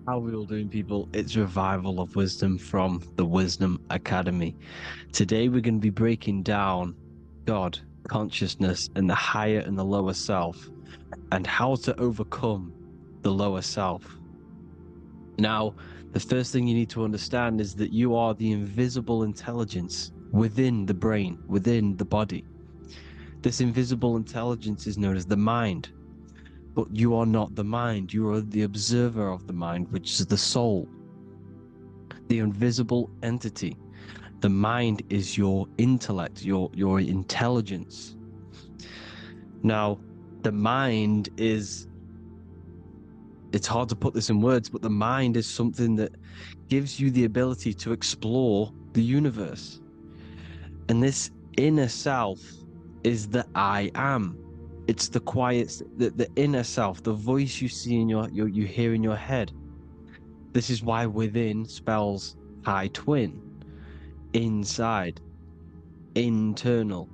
How are we all doing, people? It's Revival of Wisdom from the Wisdom Academy. Today we're going to be breaking down God, consciousness, and the higher and the lower self, and how to overcome the lower self. Now, the first thing you need to understand is that you are the invisible intelligence within the brain, within the body. This invisible intelligence is known as the mind. But you are not the mind, you are the observer of the mind, which is the soul, the invisible entity. The mind is your intellect, your intelligence. Now, the mind is, it's hard to put this in words, but the mind is something that gives you the ability to explore the universe. And this inner self is the I am. It's the quiet, the inner self, the voice you see in you hear in your head. This is why within spells high twin, inside, internal.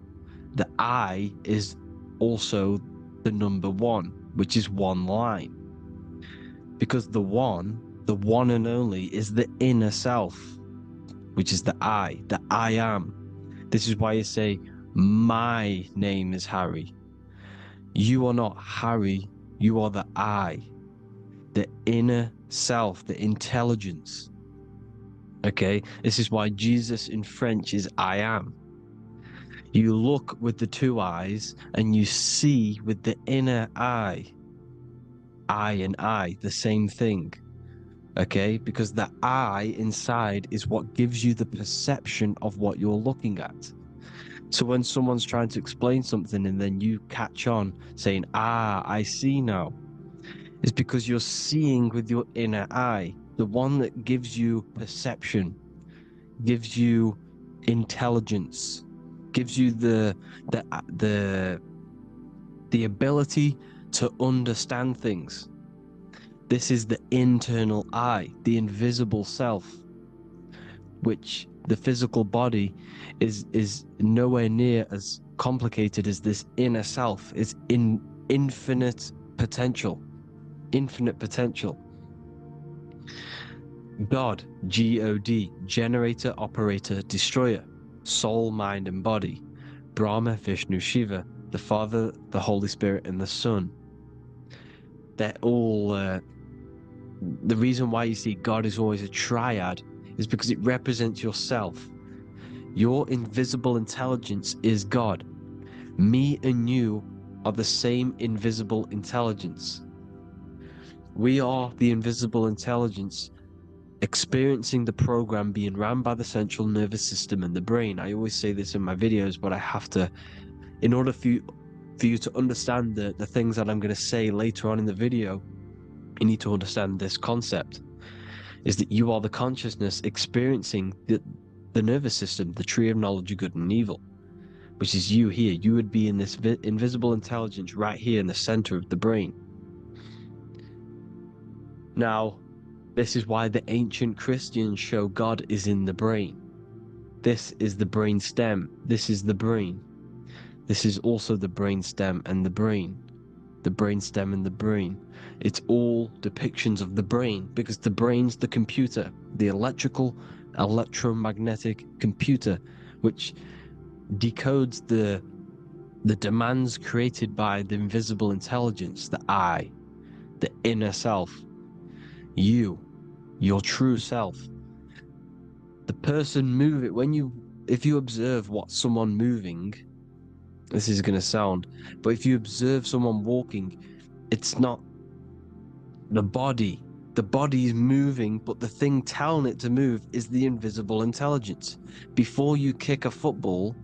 The I is also the number one, which is one line. Because the one and only, is the inner self, which is the I am. This is why you say, my name is Harry. You are not Harry, you are the I, the inner self, the intelligence. Okay, this is why Jesus in French is I am. You look with the two eyes and you see with the inner eye. I and I, the same thing. Okay, because the I inside is what gives you the perception of what you're looking at. So when someone's trying to explain something and then you catch on saying, I see now, it's because you're seeing with your inner eye, the one that gives you perception, gives you intelligence, gives you the ability to understand things. This is the internal I, the invisible self, which the physical body is nowhere near as complicated as this inner self. Is in infinite potential. Infinite potential. God, G-O-D, generator, operator, destroyer, soul, mind, and body. Brahma, Vishnu, Shiva, the Father, the Holy Spirit, and the Son. They're all, the reason why you see God is always a triad is because it represents yourself. Your invisible intelligence is God. Me and you are the same invisible intelligence. We are the invisible intelligence experiencing the program being ran by the central nervous system and the brain. I always say this in my videos, but I have to, in order for you to understand the things that I'm going to say later on in the video, you need to understand this concept, is that you are the consciousness experiencing the nervous system, the tree of knowledge of good and evil, which is you here. You would be in this invisible intelligence right here in the center of the brain. Now, this is why the ancient Christians show God is in the brain. This is the brain stem. This is the brain. This is also the brain stem and the brain. The brain stem and the brain. It's all depictions of the brain, because the brain's the computer, the electromagnetic computer, which decodes the demands created by the invisible intelligence, the I, the inner self, you, your true self. The person moving, if you observe what someone moving, this is going to sound, but if you observe someone walking, it's not the body. The body is moving, but the thing telling it to move is the invisible intelligence. Before you kick a football,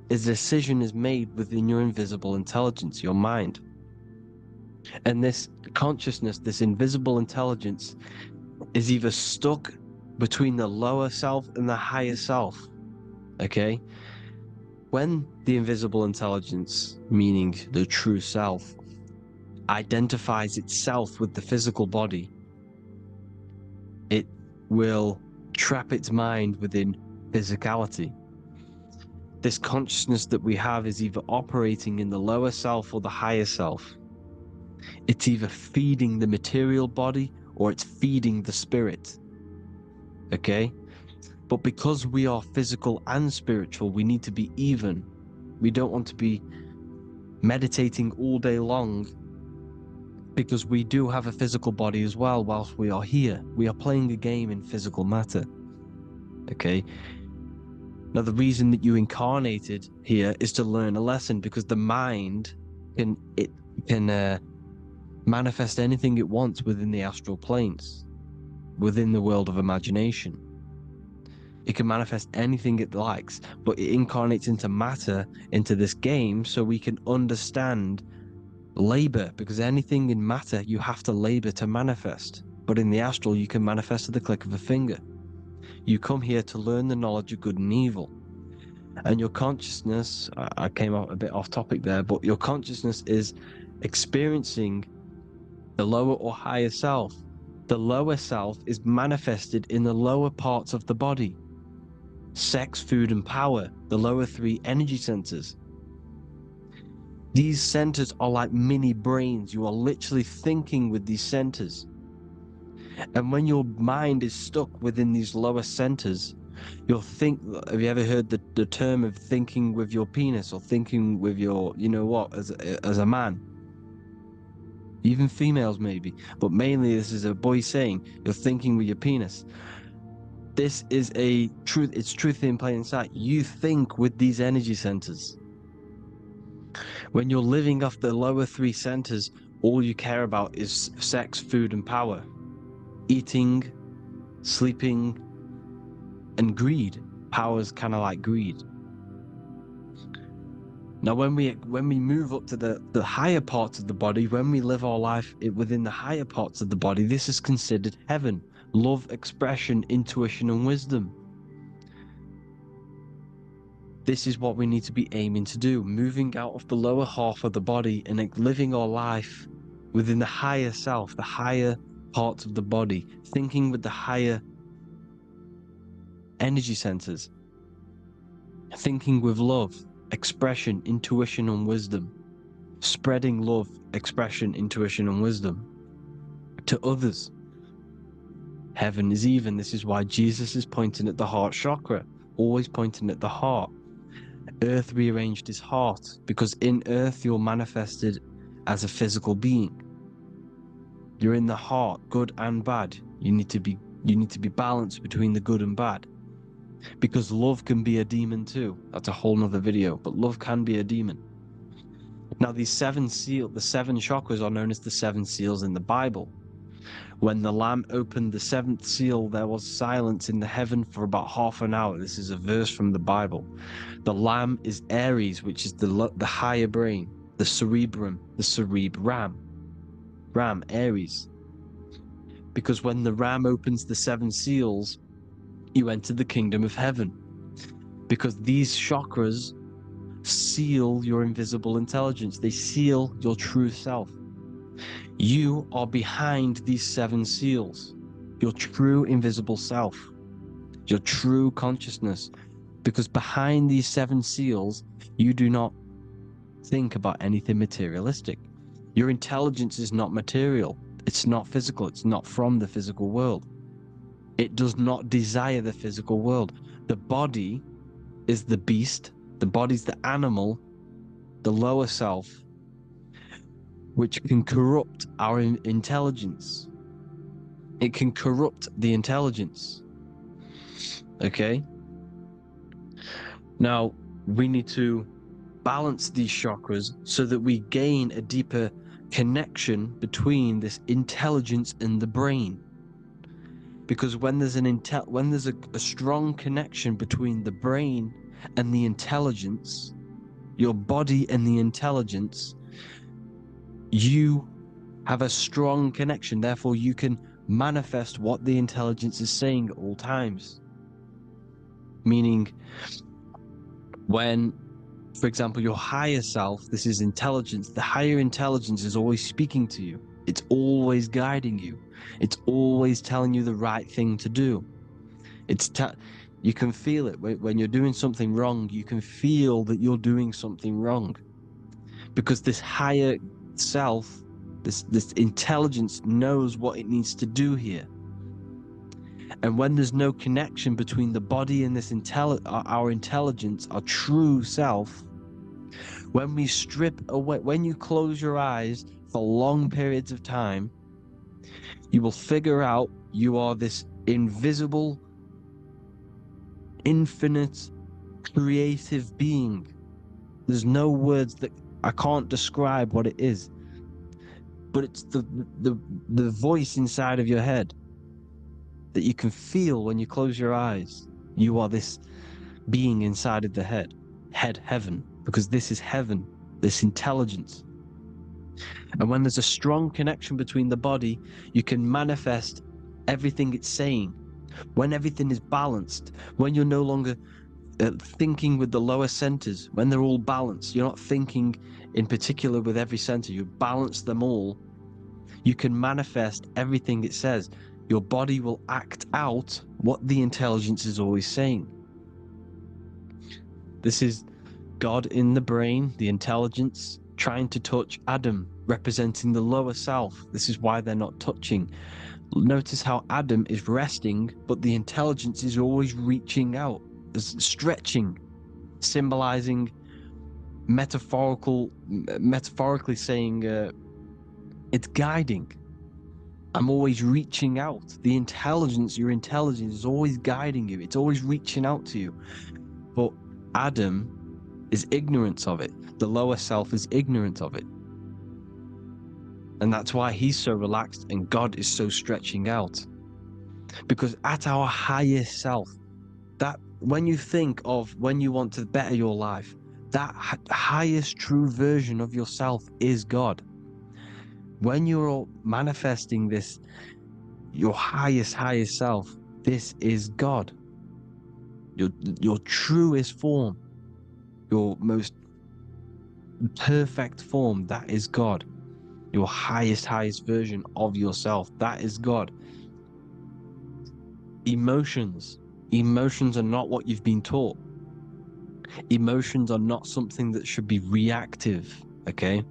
a decision is made within your invisible intelligence, your mind. And this consciousness, this invisible intelligence, is either stuck between the lower self and the higher self. Okay? When the invisible intelligence, meaning the true self, identifies itself with the physical body, it will trap its mind within physicality. This consciousness that we have is either operating in the lower self or the higher self. It's either feeding the material body or it's feeding the spirit. Okay? But because we are physical and spiritual, we need to be even. We don't want to be meditating all day long, because we do have a physical body as well whilst we are here. We are playing a game in physical matter. Okay? Now, the reason that you incarnated here is to learn a lesson, because the mind can manifest anything it wants within the astral planes, within the world of imagination. It can manifest anything it likes, but it incarnates into matter, into this game, so we can understand labor, because anything in matter you have to labor to manifest. But in the astral, you can manifest at the click of a finger. You come here to learn the knowledge of good and evil. And your consciousness, I came out a bit off topic there, but your consciousness is experiencing the lower or higher self. The lower self is manifested in the lower parts of the body. Sex, food, and power, the lower three energy centers. These centers are like mini brains. You are literally thinking with these centers. And when your mind is stuck within these lower centers, you'll think, have you ever heard the term of thinking with your penis, or thinking with your, you know what, as a man? Even females maybe, but mainly this is a boy saying, you're thinking with your penis. This is a truth, it's truth in plain sight. You think with these energy centers. When you're living off the lower three centers, all you care about is sex, food, and power. Eating, sleeping, and greed. Power's kind of like greed. Now, when we move up to the higher parts of the body, when we live our life within the higher parts of the body, this is considered heaven. Love, expression, intuition, and wisdom. This is what we need to be aiming to do, moving out of the lower half of the body and living our life within the higher self, the higher parts of the body, thinking with the higher energy centers, thinking with love, expression, intuition, and wisdom, spreading love, expression, intuition, and wisdom to others. Heaven is even. This is why Jesus is pointing at the heart chakra, always pointing at the heart. Earth rearranged his heart, because in earth you're manifested as a physical being. You're in the heart, good and bad. You need to be balanced between the good and bad, because love can be a demon too. That's a whole nother video, but love can be a demon. Now, the seven chakras are known as the seven seals in the Bible. When the Lamb opened the seventh seal, there was silence in the heaven for about half an hour. This is a verse from the Bible. The Lamb is Aries, which is the higher brain, the cerebrum, the cerebram. Ram, Aries. Because when the Ram opens the seven seals, you enter the kingdom of heaven. Because these chakras seal your invisible intelligence. They seal your true self. You are behind these seven seals, your true invisible self, your true consciousness. Because behind these seven seals, you do not think about anything materialistic. Your intelligence is not material. It's not physical. It's not from the physical world. It does not desire the physical world. The body is the beast. The body's the animal, the lower self, which can corrupt our intelligence. It can corrupt the intelligence. Okay? Now, we need to balance these chakras so that we gain a deeper connection between this intelligence and the brain. Because when there's a strong connection between the brain and the intelligence, your body and the intelligence, you have a strong connection. Therefore, you can manifest what the intelligence is saying at all times. Meaning, when, for example, your higher self, this is intelligence, the higher intelligence is always speaking to you. It's always guiding you. It's always telling you the right thing to do. You can feel it when you're doing something wrong. You can feel that you're doing something wrong, because this higher self, This intelligence knows what it needs to do here. And when there's no connection between the body and this our intelligence, our true self, when we strip away, when you close your eyes for long periods of time, you will figure out you are this invisible, infinite, creative being. There's no words that I can't describe what it is, but it's the voice inside of your head that you can feel when you close your eyes. You are this being inside of the heaven, because this is heaven, this intelligence. And when there's a strong connection between the body, you can manifest everything it's saying. When everything is balanced, when you're no longer thinking with the lower centers, when they're all balanced, you're not thinking in particular with every center, you balance them all, you can manifest everything it says. Your body will act out what the intelligence is always saying. This is God in the brain, the intelligence, trying to touch Adam, representing the lower self. This is why they're not touching. Notice how Adam is resting, but the intelligence is always reaching out, stretching, symbolizing metaphorically saying it's guiding. I'm always reaching out. The intelligence, your intelligence is always guiding you. It's always reaching out to you. But Adam is ignorant of it. The lower self is ignorant of it. And that's why he's so relaxed and God is so stretching out. Because at our highest self, that when you think of when you want to better your life, that highest true version of yourself is God. When you're manifesting this, your highest self, this is God. Your truest form, your most perfect form, that is God. Your highest version of yourself, that is God. Emotions are not what you've been taught. Emotions are not something that should be reactive, okay?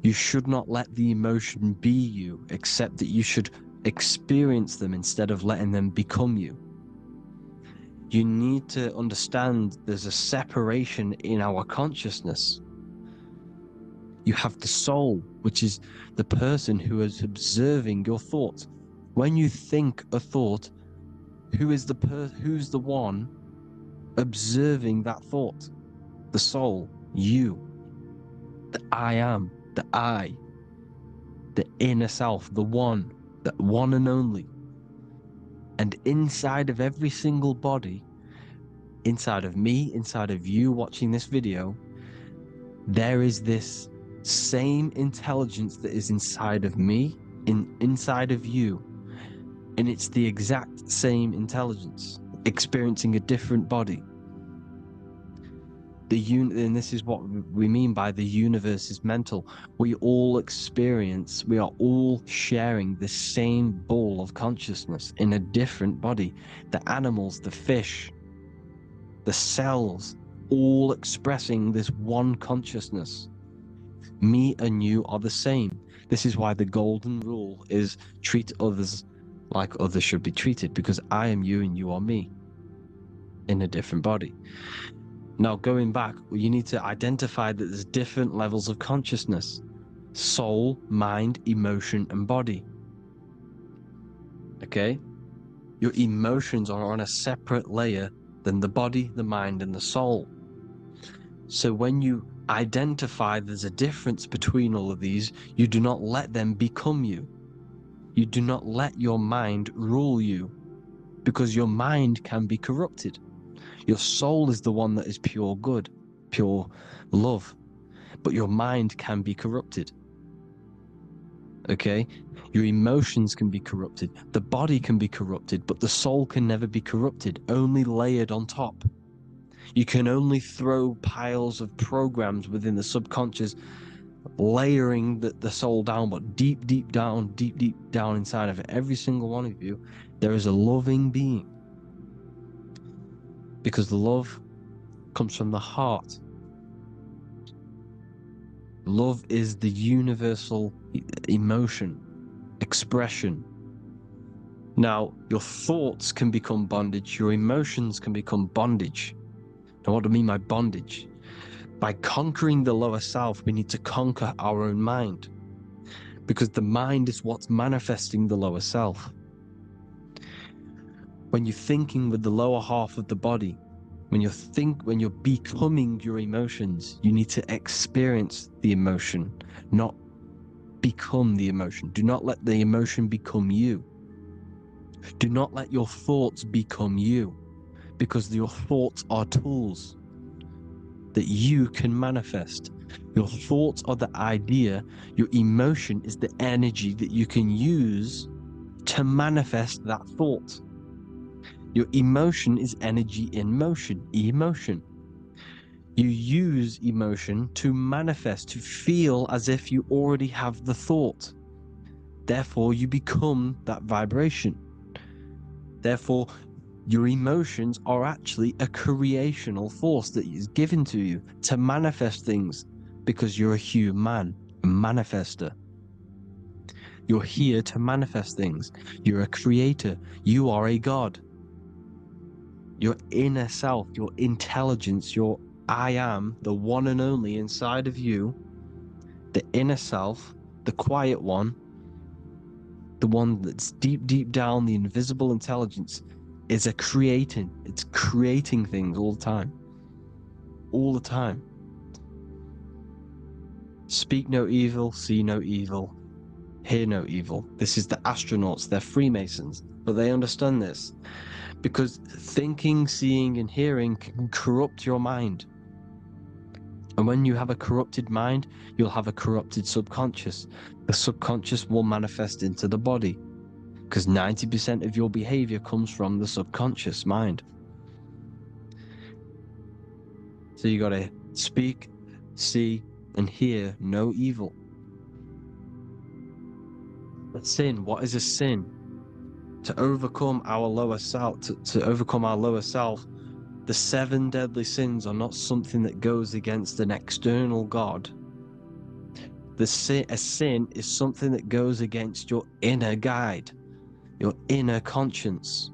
You should not let the emotion be you, except that you should experience them instead of letting them become you. You need to understand there's a separation in our consciousness. You have the soul, which is the person who is observing your thoughts. When you think a thought, who's the one observing that thought? The soul, you, the I am, the I, the inner self, the one and only. And inside of every single body, inside of me, inside of you watching this video, there is this same intelligence that is inside of me, inside of you. And it's the exact same intelligence, experiencing a different body. And this is what we mean by the universe is mental. We all are all sharing the same ball of consciousness in a different body. The animals, the fish, the cells, all expressing this one consciousness. Me and you are the same. This is why the golden rule is treat others like others should be treated, because I am you and you are me in a different body. Now, going back, you need to identify that there's different levels of consciousness: soul, mind, emotion, and body. Okay? Your emotions are on a separate layer than the body, the mind, and the soul. So when you identify there's a difference between all of these, you do not let them become you. You do not let your mind rule you, because your mind can be corrupted. Your soul is the one that is pure good, pure love, but your mind can be corrupted. Okay? Your emotions can be corrupted. The body can be corrupted, but the soul can never be corrupted, only layered on top. You can only throw piles of programs within the subconscious, layering the soul down, but deep down inside of every single one of you, there is a loving being. Because love comes from the heart. Love is the universal emotion, expression. Now, your thoughts can become bondage, your emotions can become bondage. Now, what do I mean by bondage? By conquering the lower self, we need to conquer our own mind, because the mind is what's manifesting the lower self. When you're thinking with the lower half of the body, when you're becoming your emotions, you need to experience the emotion, not become the emotion. Do not let the emotion become you. Do not let your thoughts become you, because your thoughts are tools that you can manifest. Your thoughts are the idea, your emotion is the energy that you can use to manifest that thought. Your emotion is energy in motion, emotion. You use emotion to manifest, to feel as if you already have the thought. Therefore, you become that vibration. Therefore, your emotions are actually a creational force that is given to you to manifest things, because you're a human, a manifester. You're here to manifest things. You're a creator. You are a god. Your inner self, your intelligence, your I am, the one and only inside of you, the inner self, the quiet one, the one that's deep, deep down, the invisible intelligence, is it's creating things all the time. All the time. Speak no evil, see no evil, hear no evil. This is the astronauts, they're Freemasons, but they understand this. Because thinking, seeing, and hearing can corrupt your mind. And when you have a corrupted mind, you'll have a corrupted subconscious. The subconscious will manifest into the body, because 90% of your behavior comes from the subconscious mind. So you got to speak, see, and hear no evil. But sin, what is a sin? To overcome our lower self, to overcome our lower self, the 7 deadly sins are not something that goes against an external God. A sin is something that goes against your inner guide, your inner conscience,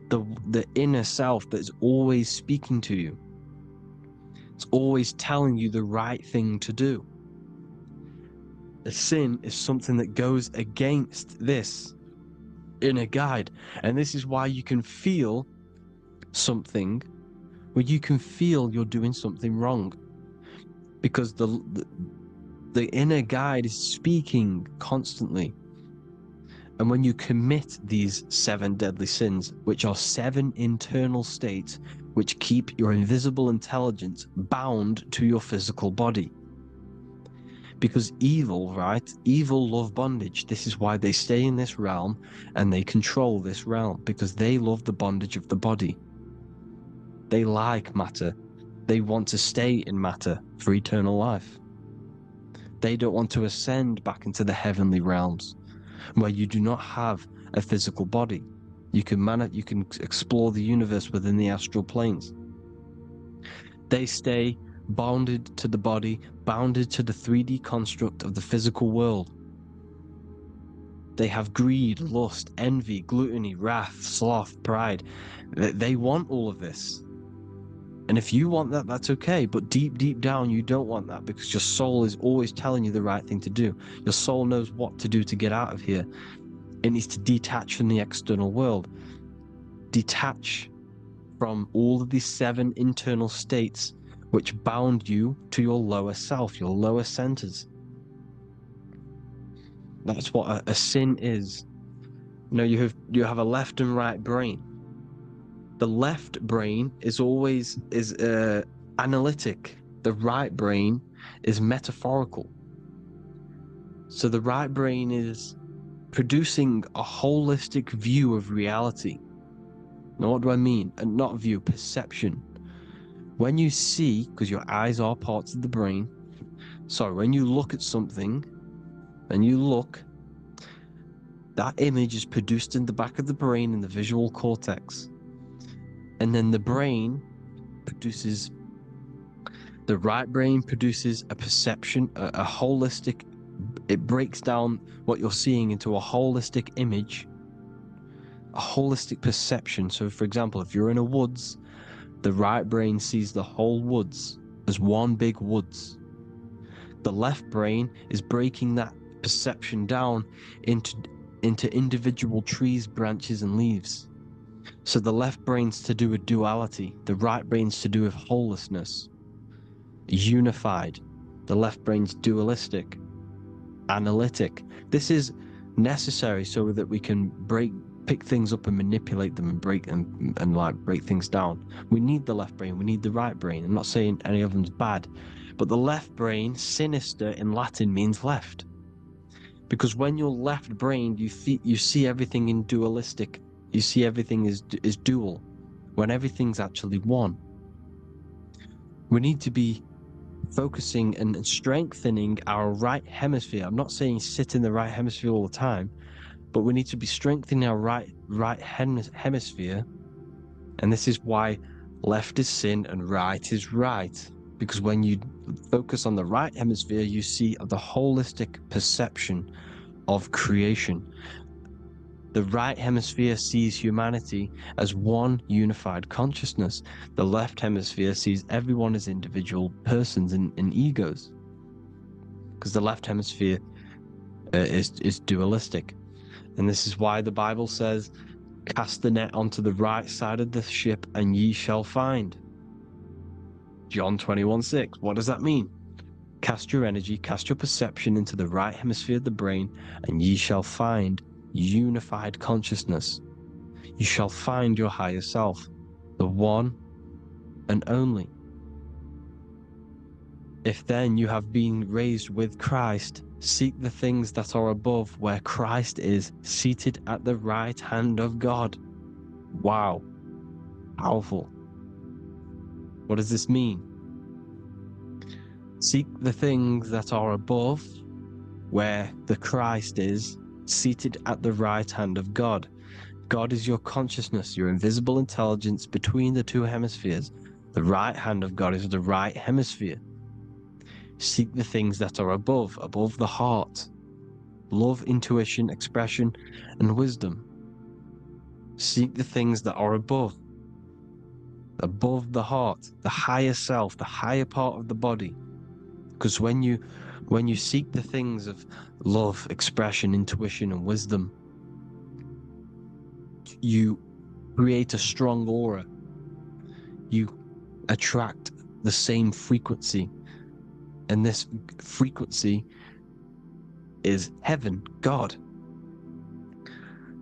the inner self that's always speaking to you. It's always telling you the right thing to do. A sin is something that goes against this inner guide. And this is why you can feel something where you can feel you're doing something wrong, because the inner guide is speaking constantly. And when you commit these 7 deadly sins, which are 7 internal states which keep your invisible intelligence bound to your physical body. Because evil, right? Evil love bondage. This is why they stay in this realm and they control this realm, because they love the bondage of the body. They like matter. They want to stay in matter for eternal life. They don't want to ascend back into the heavenly realms, where you do not have a physical body. You can explore the universe within the astral planes. They stay bounded to the body, bounded to the 3D construct of the physical world. They have greed, lust, envy, gluttony, wrath, sloth, pride. They want all of this. And if you want that, that's okay. But deep, deep down, you don't want that, because your soul is always telling you the right thing to do. Your soul knows what to do to get out of here. It needs to detach from the external world. Detach from all of these 7 internal states which bound you to your lower self, your lower centers. That's what a sin is. You have a left and right brain. The left brain is always analytic. The right brain is metaphorical. So the right brain is producing a holistic view of reality. Now, what do I mean? And not view, perception. When you see, because your eyes are parts of the brain, when you look at something, that image is produced in the back of the brain in the visual cortex. And then the brain produces The right brain produces a perception, a holistic, it breaks down what you're seeing into a holistic image, a holistic perception. So for example, if you're in a woods, the right brain sees the whole woods as one big woods. The left brain is breaking that perception down into individual trees, branches, and leaves. So the left brain's to do with duality, the right brain's to do with wholeness, unified. The left brain's dualistic, analytic. This is necessary so that we can pick things up and manipulate them and break things down. We need the left brain, we need the right brain. I'm not saying any of them's bad, but the left brain, sinister in Latin, means left. Because when you're left-brained, you see everything in dualistic. You see everything is dual, when everything's actually one. We need to be focusing and strengthening our right hemisphere. I'm not saying sit in the right hemisphere all the time, but we need to be strengthening our right hemisphere. And this is why left is sin and right is right. Because when you focus on the right hemisphere, you see the holistic perception of creation. The right hemisphere sees humanity as one unified consciousness. The left hemisphere sees everyone as individual persons and egos. Because the left hemisphere is dualistic. And this is why the Bible says, cast the net onto the right side of the ship and ye shall find. John 21:6. What does that mean? Cast your energy, cast your perception into the right hemisphere of the brain, and ye shall find unified consciousness. You shall find your higher self, the one and only. If then you have been raised with Christ, seek the things that are above, where Christ is seated at the right hand of God. Wow. Powerful. What does this mean? Seek the things that are above, where the Christ is seated at the right hand of God. God is your consciousness, your invisible intelligence between the two hemispheres. The right hand of God is the right hemisphere. Seek the things that are above the heart. Love, intuition, expression, and wisdom. Seek the things that are above the heart, the higher self, the higher part of the body. Because when you seek the things of love, expression, intuition, and wisdom, you create a strong aura. You attract the same frequency. And this frequency is heaven, God.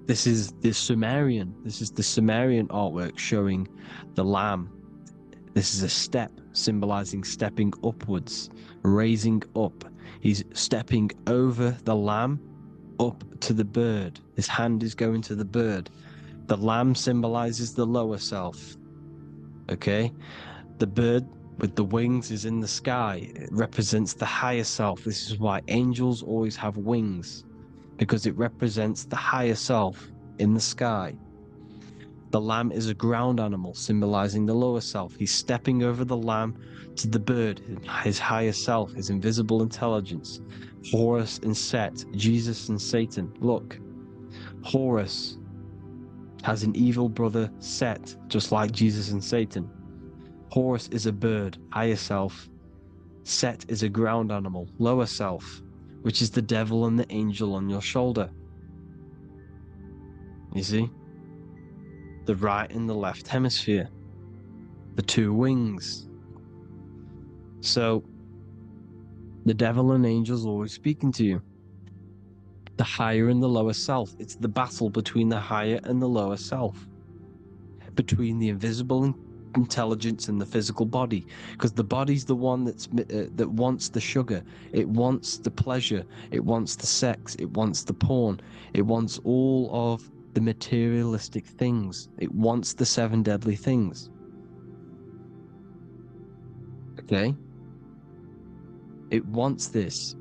This is the Sumerian artwork showing the Lamb. This is a step symbolizing stepping upwards, raising up. He's stepping over the Lamb up to the bird. His hand is going to the bird. The Lamb symbolizes the lower self. Okay? The bird with the wings is in the sky. It represents the higher self. This is why angels always have wings, because it represents the higher self in the sky. The lamb is a ground animal, symbolizing the lower self. He's stepping over the lamb to the bird, his higher self, his invisible intelligence. Horus and Set, Jesus and Satan. Look, Horus has an evil brother, Set, just like Jesus and Satan. Horus is a bird, higher self. Set is a ground animal, lower self, which is the devil and the angel on your shoulder. You see? The right and the left hemisphere. The two wings. So, the devil and angels always speaking to you. The higher and the lower self. It's the battle between the higher and the lower self. Between the invisible intelligence and the physical body, because the body's the one that wants the sugar, it wants the pleasure, it wants the sex, it wants the porn, it wants all of the materialistic things, it wants the 7 deadly things. Okay, it wants this.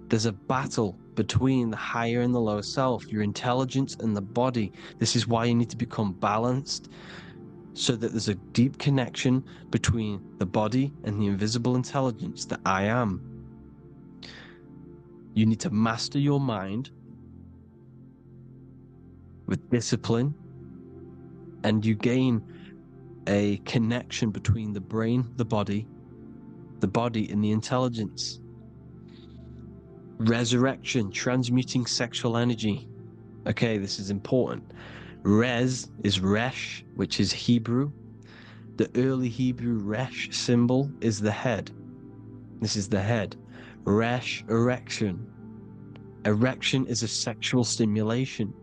There's a battle between the higher and the lower self, your intelligence and the body. This is why you need to become balanced, so that there's a deep connection between the body and the invisible intelligence that I am. You need to master your mind with discipline, and you gain a connection between the brain, the body and the intelligence. Resurrection, transmuting sexual energy. Okay, this is important. Res is resh, which is Hebrew. The early Hebrew resh symbol is the head. This is the head. Resh, erection. Erection is a sexual stimulation.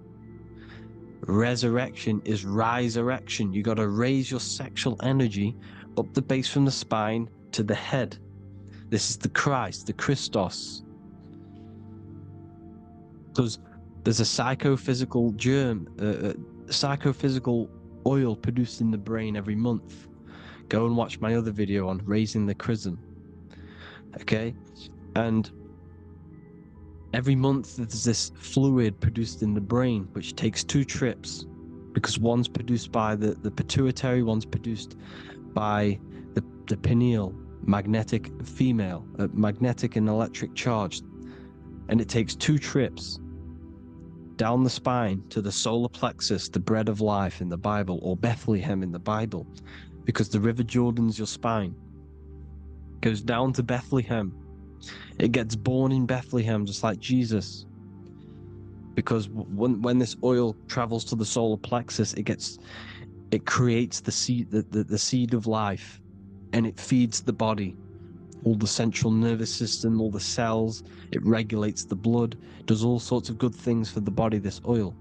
Resurrection is rise erection. You got to raise your sexual energy up the base from the spine to the head. This is the Christ, the Christos. Because there's a psychophysical germ, psychophysical oil produced in the brain every month. Go and watch my other video on raising the chrism. Okay? And every month there's this fluid produced in the brain, which takes 2 trips, because one's produced by the pituitary, one's produced by the pineal, magnetic female, magnetic and electric charge. And it takes 2 trips down the spine to the solar plexus, the bread of life in the Bible, or Bethlehem in the Bible, because the River Jordan's your spine. It goes down to Bethlehem. It gets born in Bethlehem, just like Jesus. Because when this oil travels to the solar plexus, it creates the seed, the seed of life, and it feeds the body, all the central nervous system, all the cells. It regulates the blood, does all sorts of good things for the body, this oil.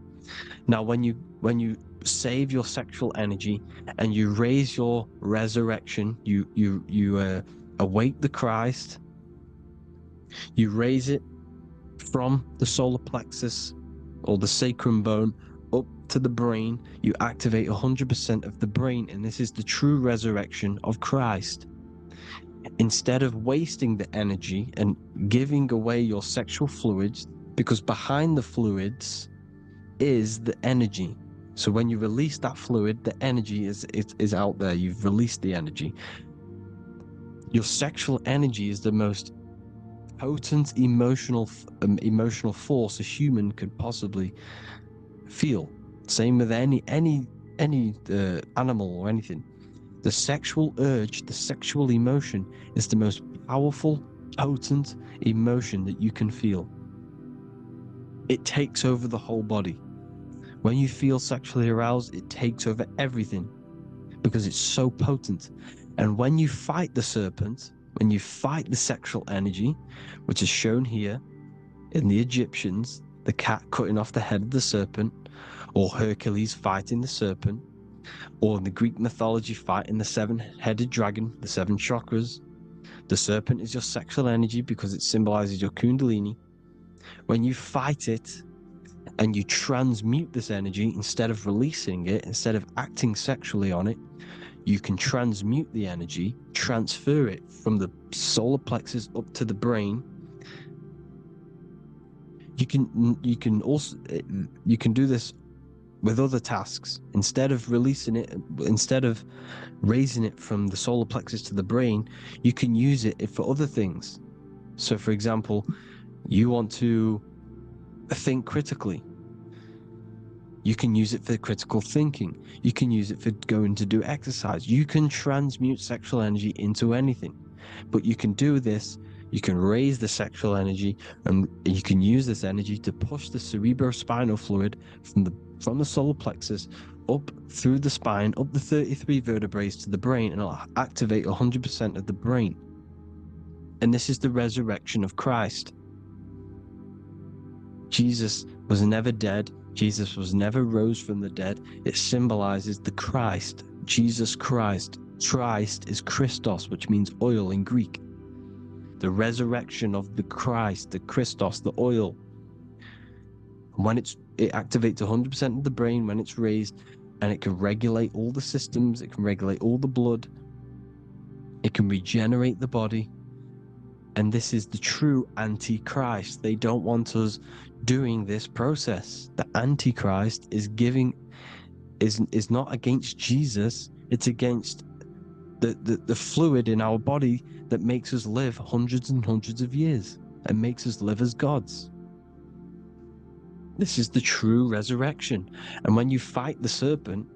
Now, when you save your sexual energy and you raise your resurrection, you awake the Christ, you raise it from the solar plexus or the sacrum bone up to the brain, you activate 100% of the brain, and this is the true resurrection of Christ. Instead of wasting the energy and giving away your sexual fluids, because behind the fluids is the energy. So when you release that fluid, the energy is out there. You've released the energy. Your sexual energy is the most potent emotional force a human could possibly feel. Same with any animal or anything. The sexual urge, the sexual emotion is the most powerful, potent emotion that you can feel. It takes over the whole body. When you feel sexually aroused, it takes over everything because it's so potent. And when you fight the serpent, when you fight the sexual energy, which is shown here in the Egyptians, the cat cutting off the head of the serpent, or Hercules fighting the serpent, or in the Greek mythology fighting the 7-headed dragon, the 7 chakras. The serpent is your sexual energy because it symbolizes your kundalini. When you fight it and you transmute this energy, instead of releasing it, instead of acting sexually on it, you can transmute the energy, transfer it from the solar plexus up to the brain. You can do this with other tasks. Instead of releasing it, instead of raising it from the solar plexus to the brain, you can use it for other things. So for example, you want to think critically. You can use it for critical thinking. You can use it for going to do exercise. You can transmute sexual energy into anything. But you can do this, you can raise the sexual energy, and you can use this energy to push the cerebrospinal fluid from the solar plexus up through the spine, up the 33 vertebrae to the brain, and it'll activate 100% of the brain. And this is the resurrection of Christ. Jesus was never dead. Jesus was never rose from the dead. It symbolizes the Christ, Jesus Christ. Christ is Christos, which means oil in Greek. The resurrection of the Christ, the Christos, the oil. When it activates 100% of the brain when it's raised, and it can regulate all the systems, it can regulate all the blood, it can regenerate the body. And this is the true Antichrist. They don't want us doing this process. The Antichrist is not against Jesus. It's against the fluid in our body that makes us live hundreds and hundreds of years and makes us live as gods. This is the true resurrection. And when you fight the serpent,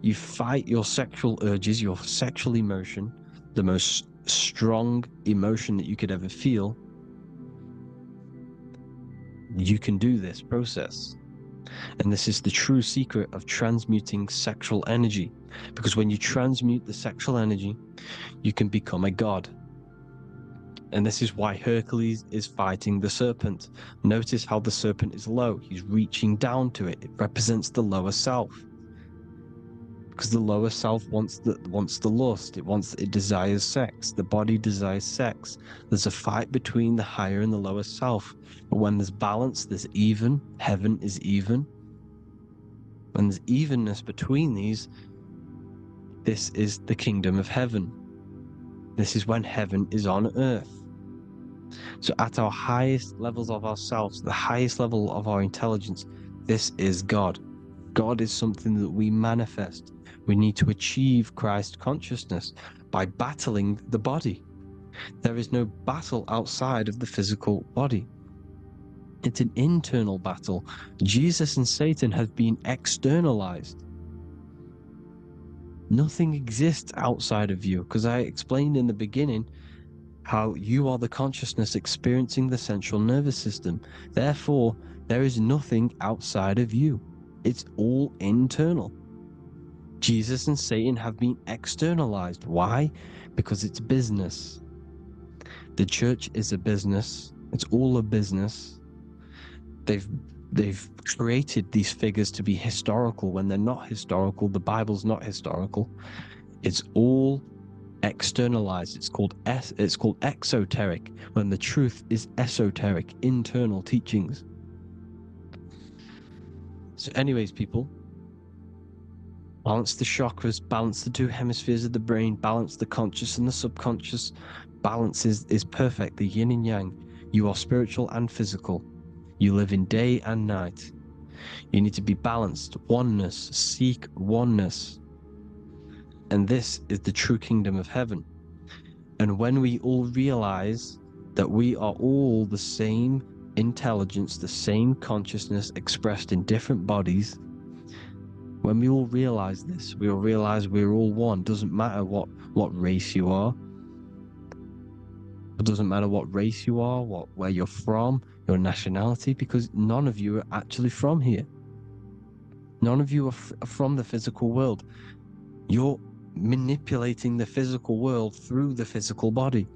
you fight your sexual urges, your sexual emotion, the most strong emotion that you could ever feel. You can do this process. And this is the true secret of transmuting sexual energy. Because when you transmute the sexual energy, you can become a god. And this is why Hercules is fighting the serpent. Notice how the serpent is low. He's reaching down to it. It represents the lower self. Because the lower self wants the lust. It desires sex. The body desires sex. There's a fight between the higher and the lower self. But when there's balance, there's even. Heaven is even. When there's evenness between these, this is the kingdom of heaven. This is when heaven is on earth. So at our highest levels of ourselves, the highest level of our intelligence, this is God. God is something that we manifest. We need to achieve Christ consciousness by battling the body. There is no battle outside of the physical body. It's an internal battle. Jesus and Satan have been externalized. Nothing exists outside of you, because I explained in the beginning how you are the consciousness experiencing the central nervous system. Therefore, there is nothing outside of you. It's all internal. Jesus and Satan have been externalized. Why? Because it's business. The church is a business. It's all a business. They've created these figures to be historical when they're not historical. The Bible's not historical. It's all externalized. It's called exoteric, when the truth is esoteric, internal teachings. So anyways, people, balance the chakras, balance the two hemispheres of the brain, balance the conscious and the subconscious. Balance is perfect, the yin and yang. You are spiritual and physical. You live in day and night. You need to be balanced. Oneness. Seek oneness. And this is the true kingdom of heaven. And when we all realize that we are all the same intelligence, the same consciousness expressed in different bodies, when we all realize this, we all realize we're all one. Doesn't matter what race you are. It doesn't matter what race you are, where you're from, your nationality, because none of you are actually from here. None of you are from the physical world. You're manipulating the physical world through the physical body.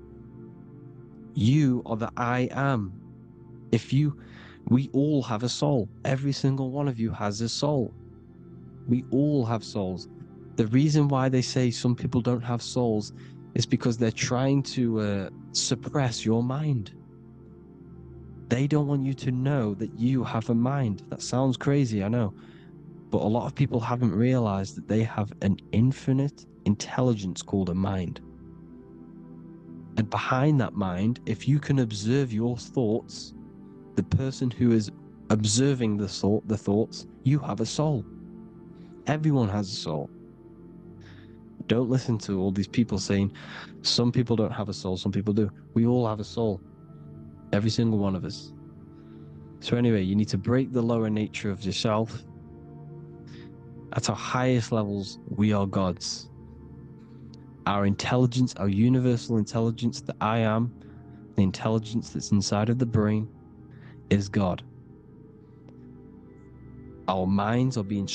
You are the I am. We all have a soul. Every single one of you has a soul. We all have souls. The reason why they say some people don't have souls is because they're trying to suppress your mind. They don't want you to know that you have a mind. That sounds crazy, I know. But a lot of people haven't realized that they have an infinite intelligence called a mind. And behind that mind, if you can observe your thoughts, the person who is observing the thoughts, you have a soul. Everyone has a soul. Don't listen to all these people saying some people don't have a soul, some people do. We all have a soul. Every single one of us. So anyway, you need to break the lower nature of yourself. At our highest levels, we are gods. Our intelligence, our universal intelligence, the I am, the intelligence that's inside of the brain, is God. Our minds are being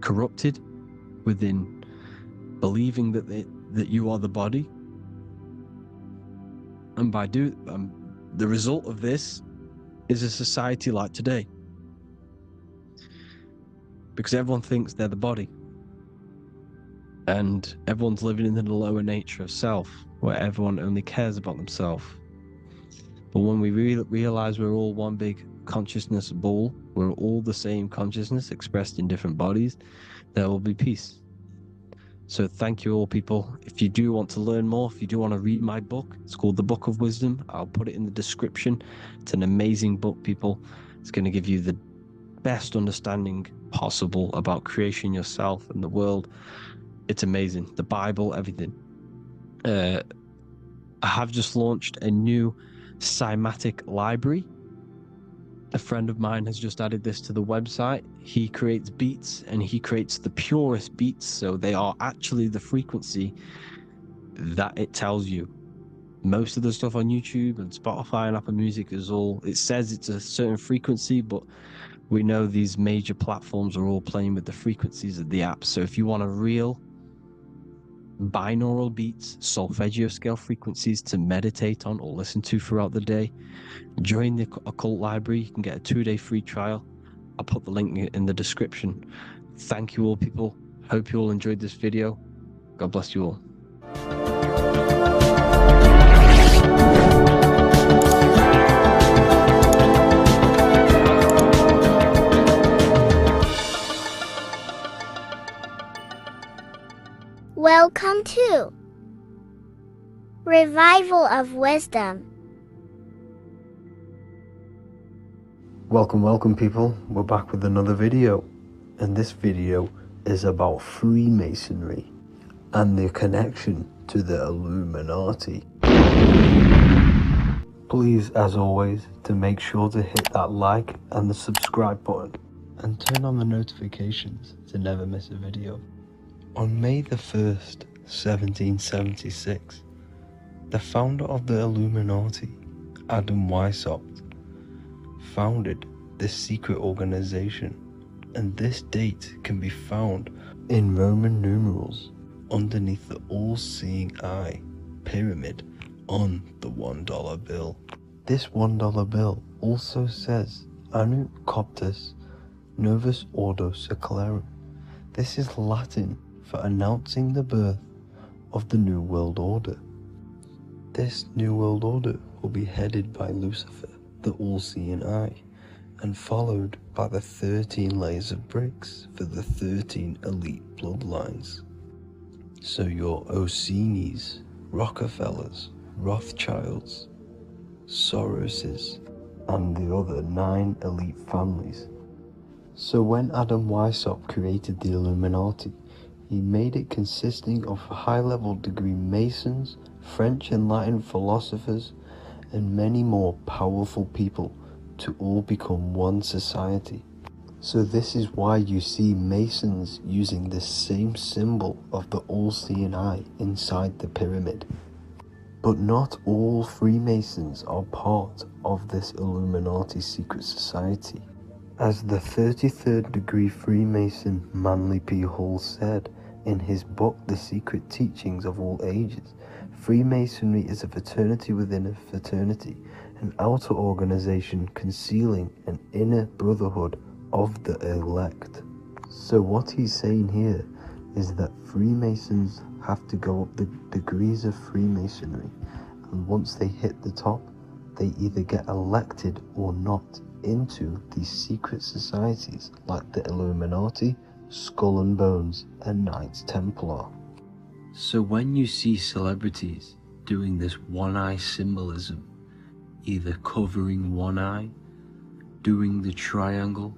corrupted within believing that you are the body, and by the result of this is a society like today, because everyone thinks they're the body, and everyone's living in the lower nature of self, where everyone only cares about themselves. But when we realize we're all one big consciousness ball, we're all the same consciousness expressed in different bodies, there will be peace. So thank you all, people. If you do want to learn more, if you do want to read my book, it's called The Book of Wisdom. I'll put it in the description. It's an amazing book, people. It's going to give you the best understanding possible about creation, yourself, and the world. It's amazing. The Bible, everything. I have just launched a new cymatic library. A friend of mine has just added this to the website. He creates beats and he creates the purest beats. So they are actually the frequency that it tells you. Most of the stuff on YouTube and Spotify and Apple Music is all, it says it's a certain frequency, but we know these major platforms are all playing with the frequencies of the apps. So if you want a real binaural beats, solfeggio scale frequencies to meditate on or listen to throughout the day, join the Occult Library. You can get a 2-day free trial. I'll put the link in the description. Thank you all, people. Hope you all enjoyed this video. God bless you all. Welcome to Revival of Wisdom. Welcome people, we're back with another video, and this video is about Freemasonry and the connection to the Illuminati. Please, as always, to make sure to hit that like and the subscribe button and turn on the notifications to never miss a video. On May the 1st, 1776, the founder of the Illuminati, Adam Weishaupt, founded this secret organization, and this date can be found in Roman numerals underneath the all-seeing eye pyramid on the $1 bill. This $1 bill also says Anno Coptus Novus Ordo Secularum. This is Latin for announcing the birth of the New World Order. This New World Order will be headed by Lucifer, the all-seeing eye, and followed by the 13 layers of bricks for the 13 elite bloodlines. So your Orsini's, Rockefellers, Rothschilds, Soroses, and the other 9 elite families. So when Adam Weishaupt created the Illuminati, he made it consisting of high-level degree Masons, French and Latin philosophers, and many more powerful people to all become one society. So this is why you see Masons using the same symbol of the all-seeing eye inside the pyramid. But not all Freemasons are part of this Illuminati secret society. As the 33rd degree Freemason Manly P. Hall said in his book The Secret Teachings of All Ages, Freemasonry is a fraternity within a fraternity, an outer organization concealing an inner brotherhood of the elect. So what he's saying here is that Freemasons have to go up the degrees of Freemasonry, and once they hit the top, they either get elected or not into these secret societies like the Illuminati, Skull and Bones, and Knights Templar. So when you see celebrities doing this one-eye symbolism, either covering one eye, doing the triangle,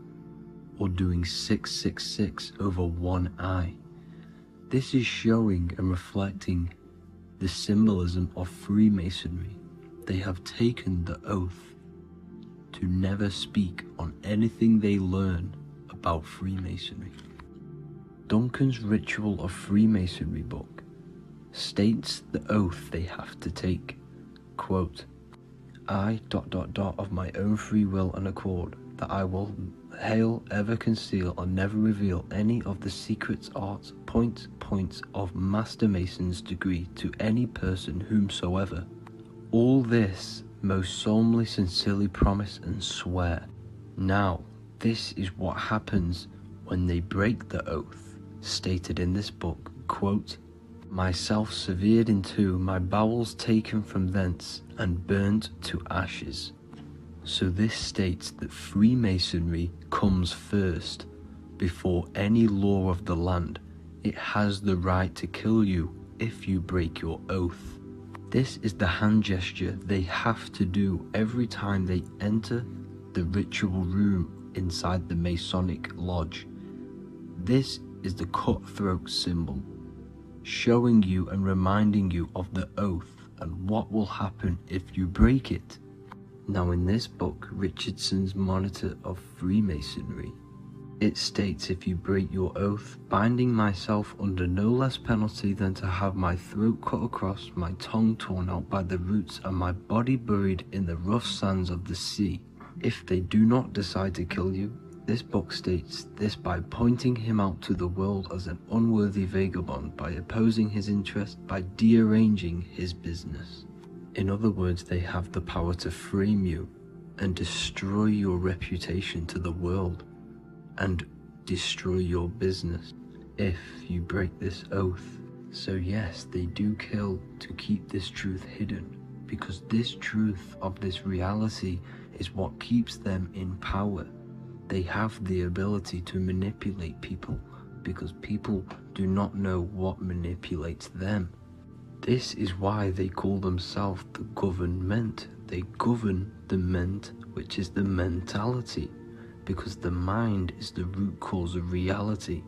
or doing 666 over one eye, this is showing and reflecting the symbolism of Freemasonry. They have taken the oath to never speak on anything they learn about Freemasonry. Duncan's Ritual of Freemasonry book states the oath they have to take. Quote, I ... of my own free will and accord, that I will hail, ever conceal, or never reveal any of the secrets, arts, points of Master Mason's degree to any person whomsoever. All this most solemnly, sincerely promise and swear. Now, this is what happens when they break the oath, stated in this book, quote, myself severed in two, my bowels taken from thence, and burnt to ashes. So this states that Freemasonry comes first, before any law of the land. It has the right to kill you if you break your oath. This is the hand gesture they have to do every time they enter the ritual room inside the Masonic Lodge. This is the cutthroat symbol, showing you and reminding you of the oath and what will happen if you break it. Now in this book, Richardson's Monitor of Freemasonry, it states, if you break your oath, binding myself under no less penalty than to have my throat cut across, my tongue torn out by the roots, and my body buried in the rough sands of the sea. If they do not decide to kill you, this book states this by pointing him out to the world as an unworthy vagabond, by opposing his interest, by dearranging his business. In other words, they have the power to frame you and destroy your reputation to the world and destroy your business if you break this oath. So yes, they do kill to keep this truth hidden, because this truth of this reality is what keeps them in power. They have the ability to manipulate people because people do not know what manipulates them. This is why they call themselves the government. They govern the ment, which is the mentality, because the mind is the root cause of reality.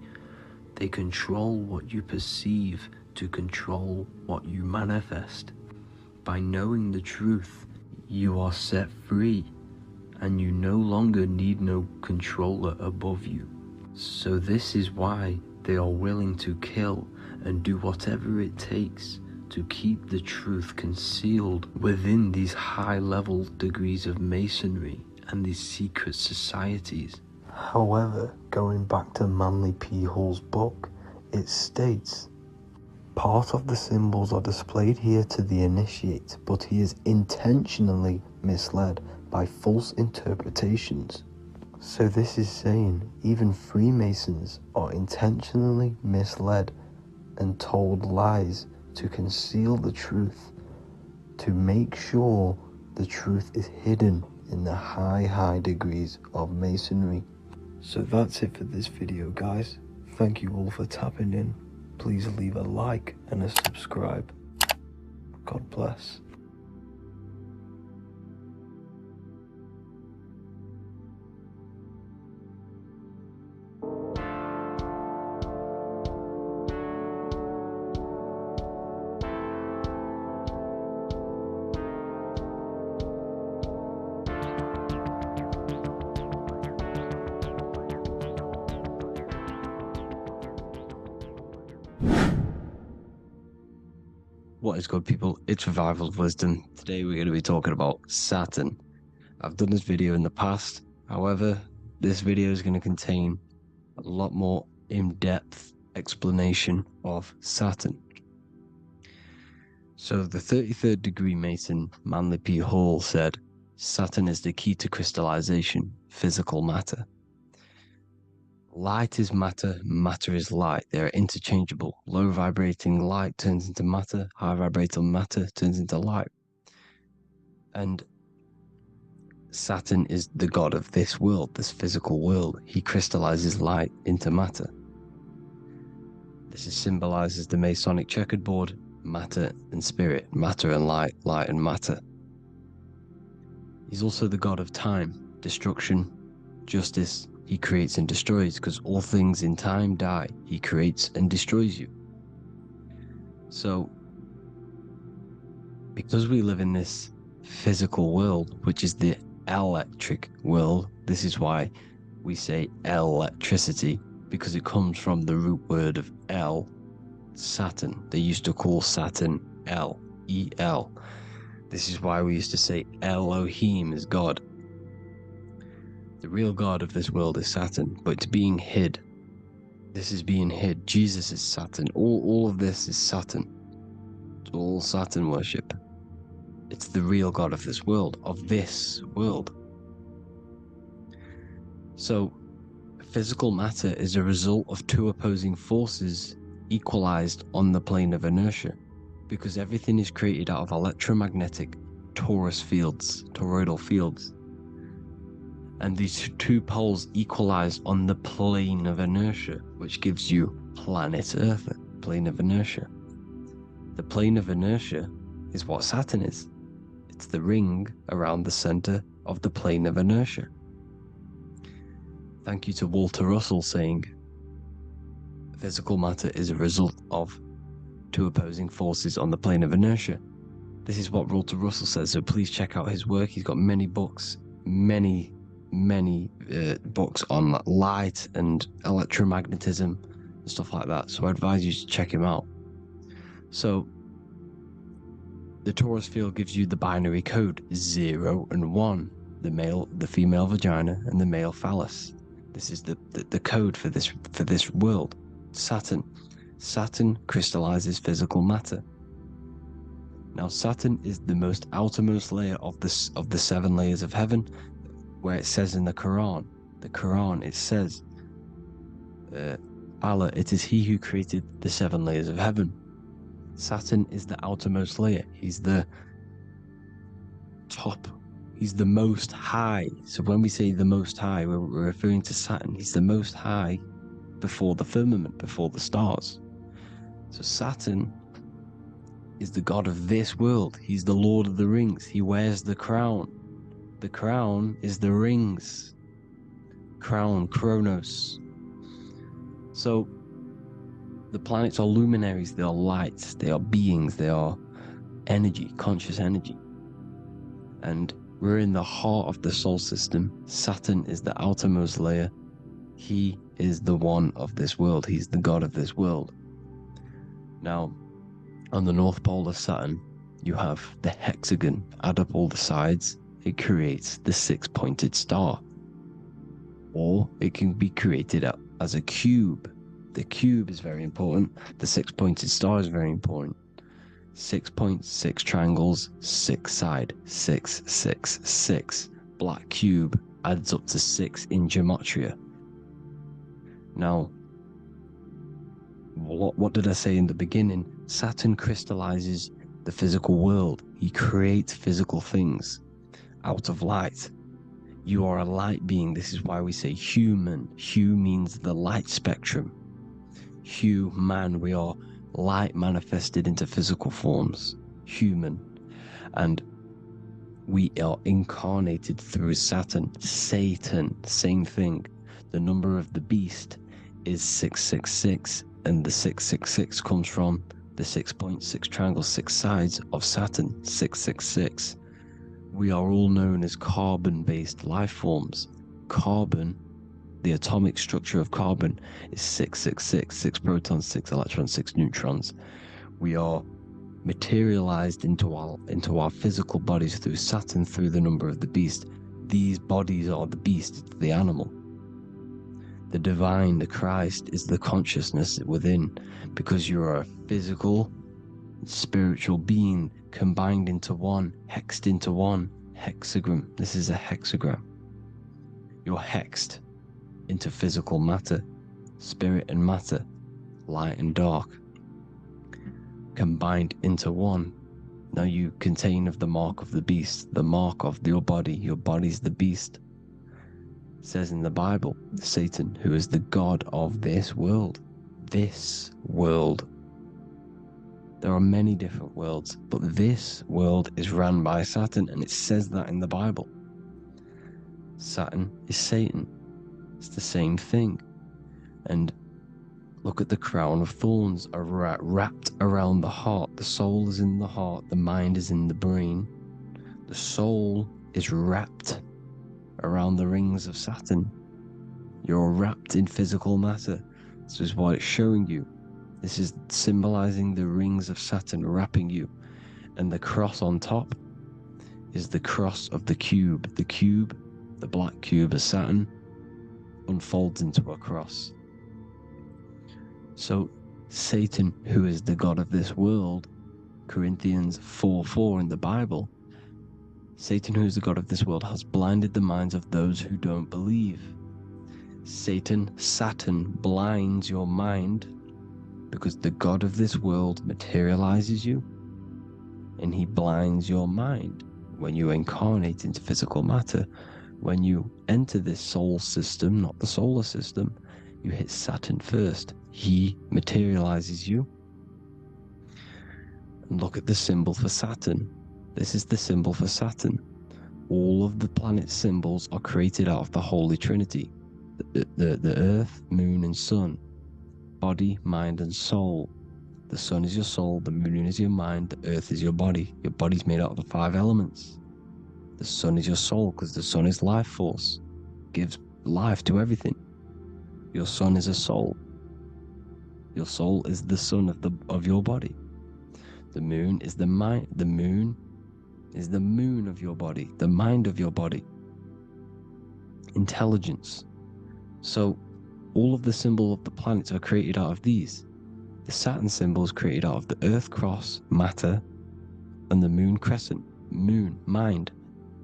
They control what you perceive to control what you manifest. By knowing the truth, you are set free, and you no longer need no controller above you. So this is why they are willing to kill and do whatever it takes to keep the truth concealed within these high-level degrees of masonry and these secret societies. However, going back to Manly P. Hall's book, it states, part of the symbols are displayed here to the initiate, but he is intentionally misled by false interpretations. So this is saying even Freemasons are intentionally misled and told lies to conceal the truth, to make sure the truth is hidden in the high degrees of masonry. So that's it for this video, guys. Thank you all for tapping in. Please leave a like and a subscribe. God bless. What is good, people? It's Revival of Wisdom. Today we're going to be talking about Saturn. I've done this video in the past. However, this video is going to contain a lot more in-depth explanation of Saturn. So the 33rd degree Mason, Manly P. Hall, said, Saturn is the key to crystallization, physical matter. Light is matter, matter is light. They are interchangeable. Low vibrating light turns into matter, high vibrating matter turns into light. And Saturn is the god of this world, this physical world. He crystallizes light into matter. This is symbolized as the Masonic checkerboard, matter and spirit, matter and light, light and matter. He's also the god of time, destruction, justice. He creates and destroys, because all things in time die. He creates and destroys you. So, because we live in this physical world, which is the electric world, this is why we say electricity, because it comes from the root word of El, Saturn. They used to call Saturn El, E-L. This is why we used to say Elohim is God. The real God of this world is Saturn, but it's being hid. This is being hid. Jesus is Saturn. All of this is Saturn. It's all Saturn worship. It's the real God of this world, So, physical matter is a result of two opposing forces equalized on the plane of inertia, because everything is created out of electromagnetic toroidal fields. And these two poles equalize on the plane of inertia, which gives you planet Earth, plane of inertia. The plane of inertia is what Saturn is. It's the ring around the center of the plane of inertia. Thank you to Walter Russell saying, physical matter is a result of two opposing forces on the plane of inertia. This is what Walter Russell says, so please check out his work. He's got many books, many books on light and electromagnetism and stuff like that, so I advise you to check him out. So the torus field gives you the binary code 0 and 1, the female vagina and the male phallus. This is the code for this world. Saturn crystallizes physical matter. Now Saturn is the most outermost layer of the 7 layers of heaven, where it says in the Quran it says, Allah, it is he who created the 7 layers of heaven. Saturn is the outermost layer. He's the top. He's the most high. So when we say the most high, we're referring to Saturn. He's the most high before the firmament, before the stars. So Saturn is the god of this world. He's the Lord of the Rings. He wears the crown. The crown is the rings. Crown, Kronos. So the planets are luminaries, they are lights, they are beings, they are energy, conscious energy. And we're in the heart of the solar system. Saturn is the outermost layer. He is the one of this world. He's the god of this world. Now, on the North Pole of Saturn, you have the hexagon. Add up all the sides, it creates the 6-pointed star. Or it can be created as a cube. The cube is very important. The 6-pointed star is very important. 6 points, 6 triangles, 6 side, 6, 6, 6. Black cube adds up to 6 in gematria. Now, what did I say in the beginning? Saturn crystallizes the physical world. He creates physical things out of light. You are a light being. This is why we say human. Hue means the light spectrum. Hue, man, we are light manifested into physical forms. Human. And we are incarnated through Saturn. Satan, same thing. The number of the beast is 666, and the 666 comes from the 6.6 triangles, 6 sides of Saturn, 666. We are all known as carbon-based life forms. Carbon, the atomic structure of carbon, is 666, 6 protons, 6 electrons, 6 neutrons. We are materialized into our physical bodies through Saturn, through the number of the beast. These bodies are the beast, it's the animal. The divine, the Christ, is the consciousness within, because you're a physical, spiritual being combined into one, hexed into one. Hexagram. This is a hexagram. You're hexed into physical matter, spirit and matter, light and dark, combined into one. Now you contain of the mark of the beast, the mark of your body. Your body's the beast. It says in the Bible, Satan, who is the god of this world. This world. There are many different worlds, but this world is run by Saturn, and it says that in the Bible. Saturn is Satan. It's the same thing. And look at the crown of thorns wrapped around the heart. The soul is in the heart, the mind is in the brain. The soul is wrapped around the rings of Saturn. You're wrapped in physical matter. This is what it's showing you. This is symbolizing the rings of Saturn wrapping you. And the cross on top is the cross of the cube. The cube, the black cube of Saturn, unfolds into a cross. So Satan, who is the god of this world, Corinthians 4:4 in the Bible, Satan, who is the god of this world, has blinded the minds of those who don't believe. Saturn blinds your mind, because the god of this world materializes you, and he blinds your mind when you incarnate into physical matter. When you enter this soul system, not the solar system, you hit Saturn first. He materializes you. And look at the symbol for Saturn. This is the symbol for Saturn. All of the planet symbols are created out of the Holy Trinity. the earth, moon, and sun. Body, mind, and soul. The sun is your soul, the moon is your mind, the earth is your body. Your body's made out of the 5 elements. The sun is your soul because the sun is life force, gives life to everything. Your sun is a soul. Your soul is the sun of your body. The moon is the mind. The moon is the moon of your body, the mind of your body. Intelligence. So all of the symbols of the planets are created out of these. The Saturn symbol is created out of the Earth cross, matter, and the moon crescent, moon, mind,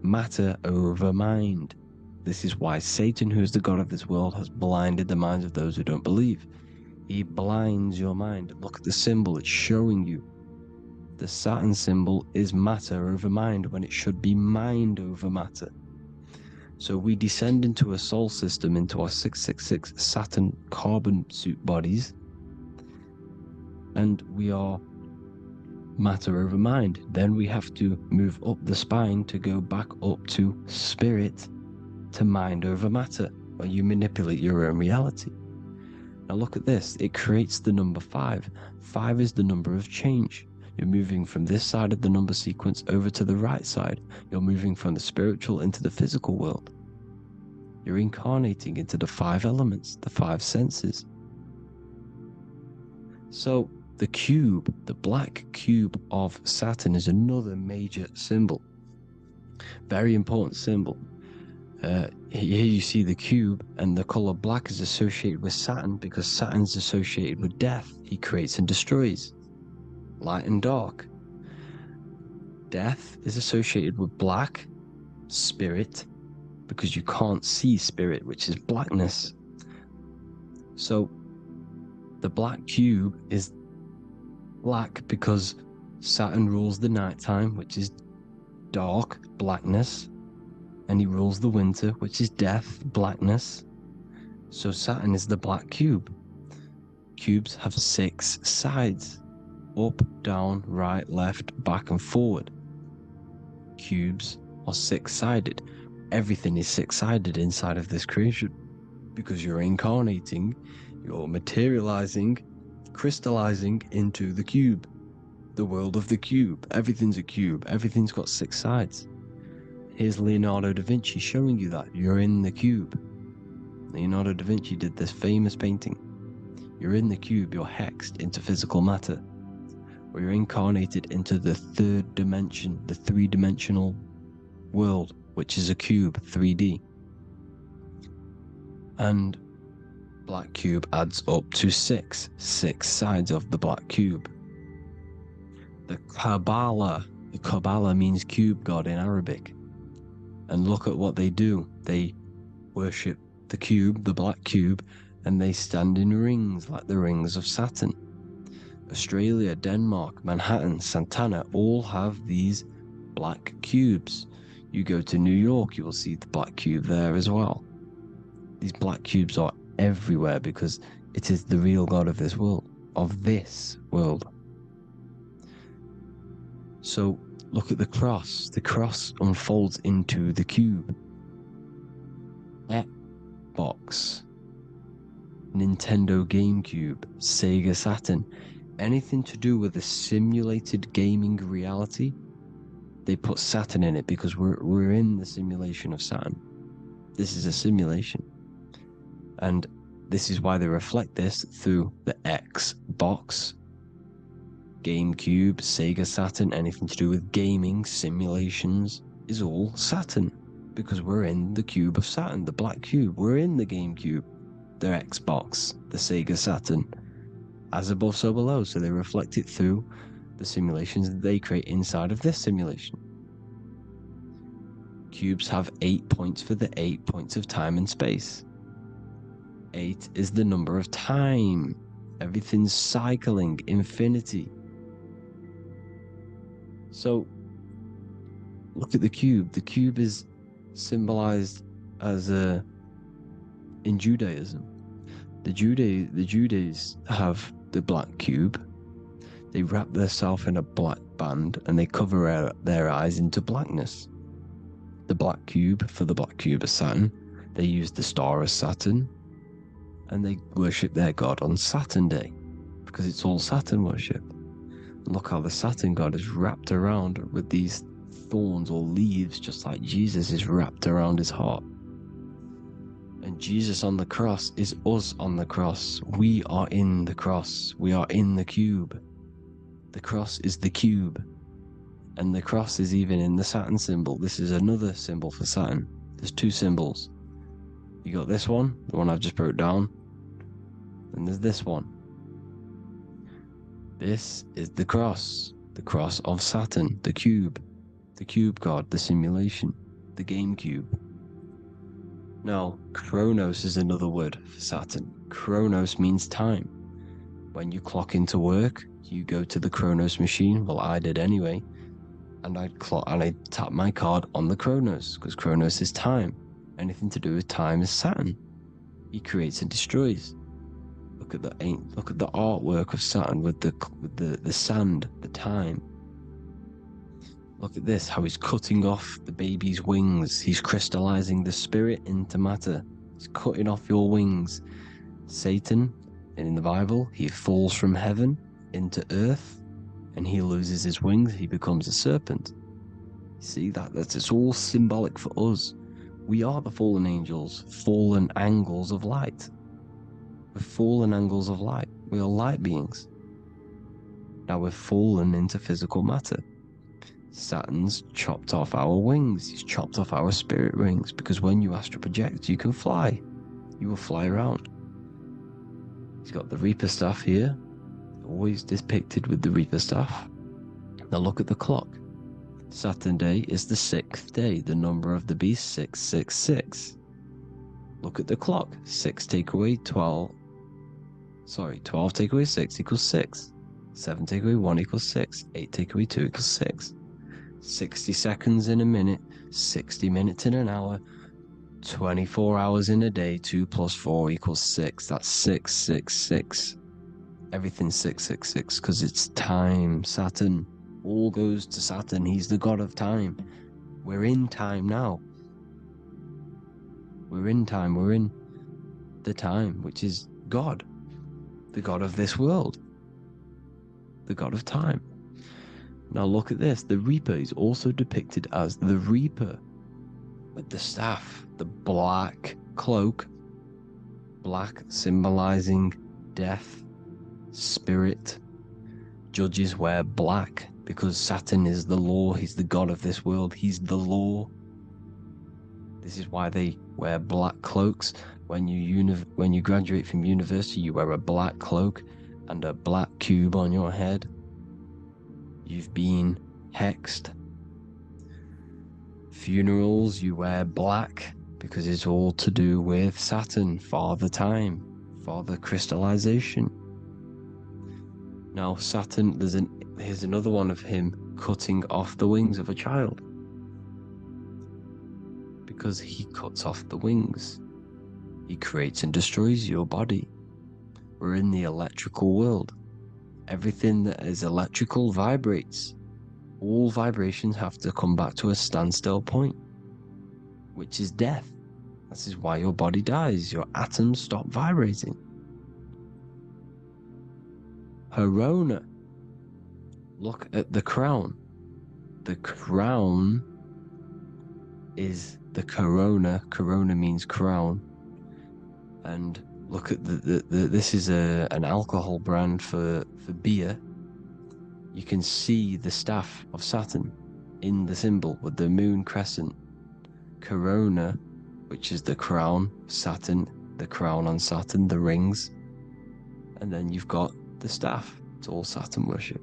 matter over mind. This is why Satan, who is the god of this world, has blinded the minds of those who don't believe. He blinds your mind. Look at the symbol, it's showing you. The Saturn symbol is matter over mind when it should be mind over matter. So we descend into a soul system, into our 666 Saturn carbon suit bodies, and we are matter over mind. Then we have to move up the spine to go back up to spirit, to mind over matter, where you manipulate your own reality. Now look at this, it creates the number 5. 5 is the number of change. You're moving from this side of the number sequence over to the right side. You're moving from the spiritual into the physical world. You're incarnating into the 5 elements, the 5 senses. So the cube, the black cube of Saturn, is another major symbol. Very important symbol. Here you see the cube, and the color black is associated with Saturn because Saturn is associated with death. He creates and destroys. Light and dark. Death is associated with black, spirit, because you can't see spirit, which is blackness. So the black cube is black because Saturn rules the nighttime, which is dark, blackness, and he rules the winter, which is death, blackness. So Saturn is the black cube. Cubes have 6 sides: up, down, right, left, back, and forward. Cubes are 6-sided. Everything is 6-sided inside of this creation because you're incarnating, you're materializing, crystallizing into the cube, the world of the cube. Everything's a cube. Everything's got 6 sides. Here's Leonardo da Vinci showing you that you're in the cube. Leonardo da Vinci did this famous painting. You're in the cube, you're hexed into physical matter, where you're incarnated into the 3rd dimension, the 3-dimensional world, which is a cube, 3D. And black cube adds up to 6 sides of the black cube. The Kabbalah means cube god in Arabic. And look at what they do. They worship the cube, the black cube, and they stand in rings like the rings of Saturn. Australia, Denmark, Manhattan, Santana all have these black cubes. You go to New York, you will see the black cube there as well. These black cubes are everywhere because it is the real God of this world, So look at the cross. The cross unfolds into the cube. Xbox, Nintendo GameCube, Sega Saturn, anything to do with a simulated gaming reality, they put Saturn in it because we're in the simulation of Saturn. This is a simulation. And this is why they reflect this through the Xbox, GameCube, Sega Saturn. Anything to do with gaming, simulations is all Saturn because we're in the cube of Saturn, the black cube. We're in the GameCube, the Xbox, the Sega Saturn. As above, so below. So they reflect it through the simulations that they create inside of this simulation. Cubes have 8 points for the 8 points of time and space. 8 is the number of time. Everything's cycling, infinity. So look at the cube. The cube is symbolized as in Judaism. The Judays have the black cube. They wrap themselves in a black band and they cover their eyes into blackness. The black cube for the black cube of Saturn. They use the star as Saturn, and they worship their god on Saturn Day, because it's all Saturn worship. And look how the Saturn god is wrapped around with these thorns or leaves, just like Jesus is wrapped around his heart. And Jesus on the cross is us on the cross. We are in the cross. We are in the cube. The cross is the cube. And the cross is even in the Saturn symbol. This is another symbol for Saturn. There's two symbols. You got this one, the one I've just broke down. And there's this one. This is the cross of Saturn, the cube god, the simulation, the game cube. Now, Chronos is another word for Saturn. Chronos means time. When you clock into work, you go to the Chronos machine. Well, I did anyway. And I tap my card on the Chronos, because Chronos is time. Anything to do with time is Saturn. He creates and destroys. Look at the artwork of Saturn with the sand, the time. Look at this, how he's cutting off the baby's wings. He's crystallizing the spirit into matter. He's cutting off your wings. Satan, in the Bible, he falls from heaven into earth, and he loses his wings. He becomes a serpent. See, it's all symbolic for us. We are the fallen angels, fallen angles of light. We're fallen angles of light. We are light beings. Now we're fallen into physical matter. Saturn's chopped off our wings. He's chopped off our spirit wings, because when you astral project, you can fly. You will fly around. He's got the Reaper staff here, always depicted with the Reaper staff. Now look at the clock. Saturn Day is the 6th day, the number of the beast, 666. Look at the clock. 6 take away 12. 12 take away 6 equals 6. 7 take away 1 equals 6. 8 take away 2 equals 6. 60 seconds in a minute, 60 minutes in an hour, 24 hours in a day, 2 plus 4 equals 6. That's 666. Everything's 666 because it's time. Saturn. All goes to Saturn. He's the god of time. We're in time now. We're in time. We're in the time, which is God. The god of this world. The god of time. Now look at this. The Reaper is also depicted as the Reaper with the staff, the black cloak, black symbolizing death, spirit. Judges wear black because Saturn is the law. He's the god of this world. He's the law. This is why they wear black cloaks. When you graduate from university, you wear a black cloak and a black cube on your head. You've been hexed. Funerals, you wear black because it's all to do with Saturn, Father Time, Father Crystallization. Now Saturn, here's another one of him cutting off the wings of a child. Because he cuts off the wings. He creates and destroys your body. We're in the electrical world. Everything that is electrical vibrates. All vibrations have to come back to a standstill point, which is death. This is why your body dies. Your atoms stop vibrating. Corona. Look at the crown. The crown is the corona. Corona means crown. And look at this is an alcohol brand for beer. You can see the staff of Saturn in the symbol with the moon crescent. Corona, which is the crown, Saturn, the crown on Saturn, the rings. And then you've got the staff. It's all Saturn worship.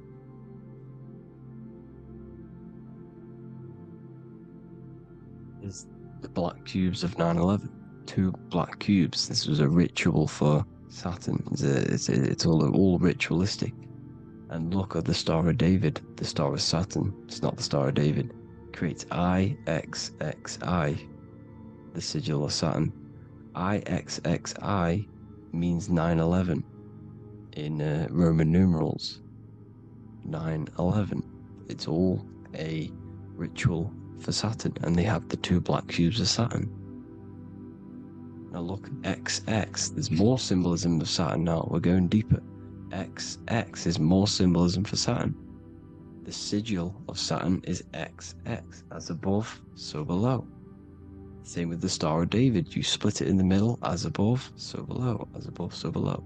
Is the black cubes of 9/11. 2 black cubes. This was a ritual for Saturn. It's all ritualistic. And look at the Star of David, the Star of Saturn. It's not the Star of David. It creates IXXI, the sigil of Saturn. IXXI means 9/11 in Roman numerals. 9/11. It's all a ritual for Saturn, and they have the 2 black cubes of Saturn. Now look, XX, there's more symbolism of Saturn now. We're going deeper. XX is more symbolism for Saturn. The sigil of Saturn is XX, as above, so below. Same with the Star of David. You split it in the middle, as above, so below, as above, so below.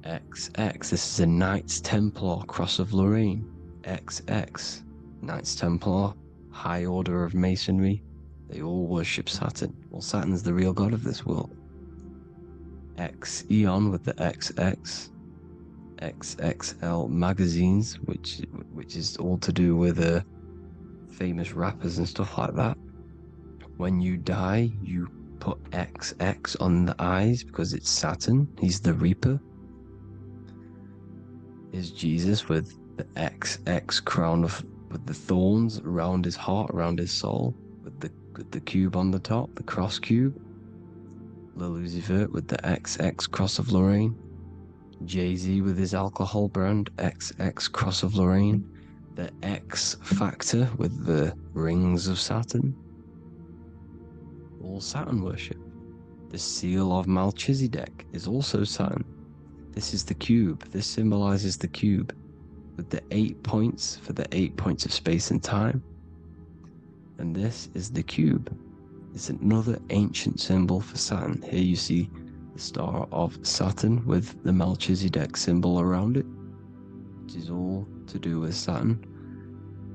XX, this is a Knights Templar Cross of Lorraine. XX, Knights Templar, High Order of Masonry. They all worship Saturn. Well, Saturn's the real god of this world. X Eon with the XX. XXL magazines, which is all to do with famous rappers and stuff like that. When you die, you put XX on the eyes because it's Saturn. He's the Reaper. Is Jesus with the XX crown with the thorns around his heart, around his soul, with the cube on the top, the cross cube. Lil Uzi Vert with the XX Cross of Lorraine. Jay-Z with his alcohol brand, XX Cross of Lorraine. The X Factor with the rings of Saturn. All Saturn worship. The seal of Melchizedek is also Saturn. This is the cube. This symbolizes the cube with the 8 points for the 8 points of space and time. And this is the cube. It's another ancient symbol for Saturn. Here you see the star of Saturn with the Melchizedek symbol around it, which is all to do with Saturn.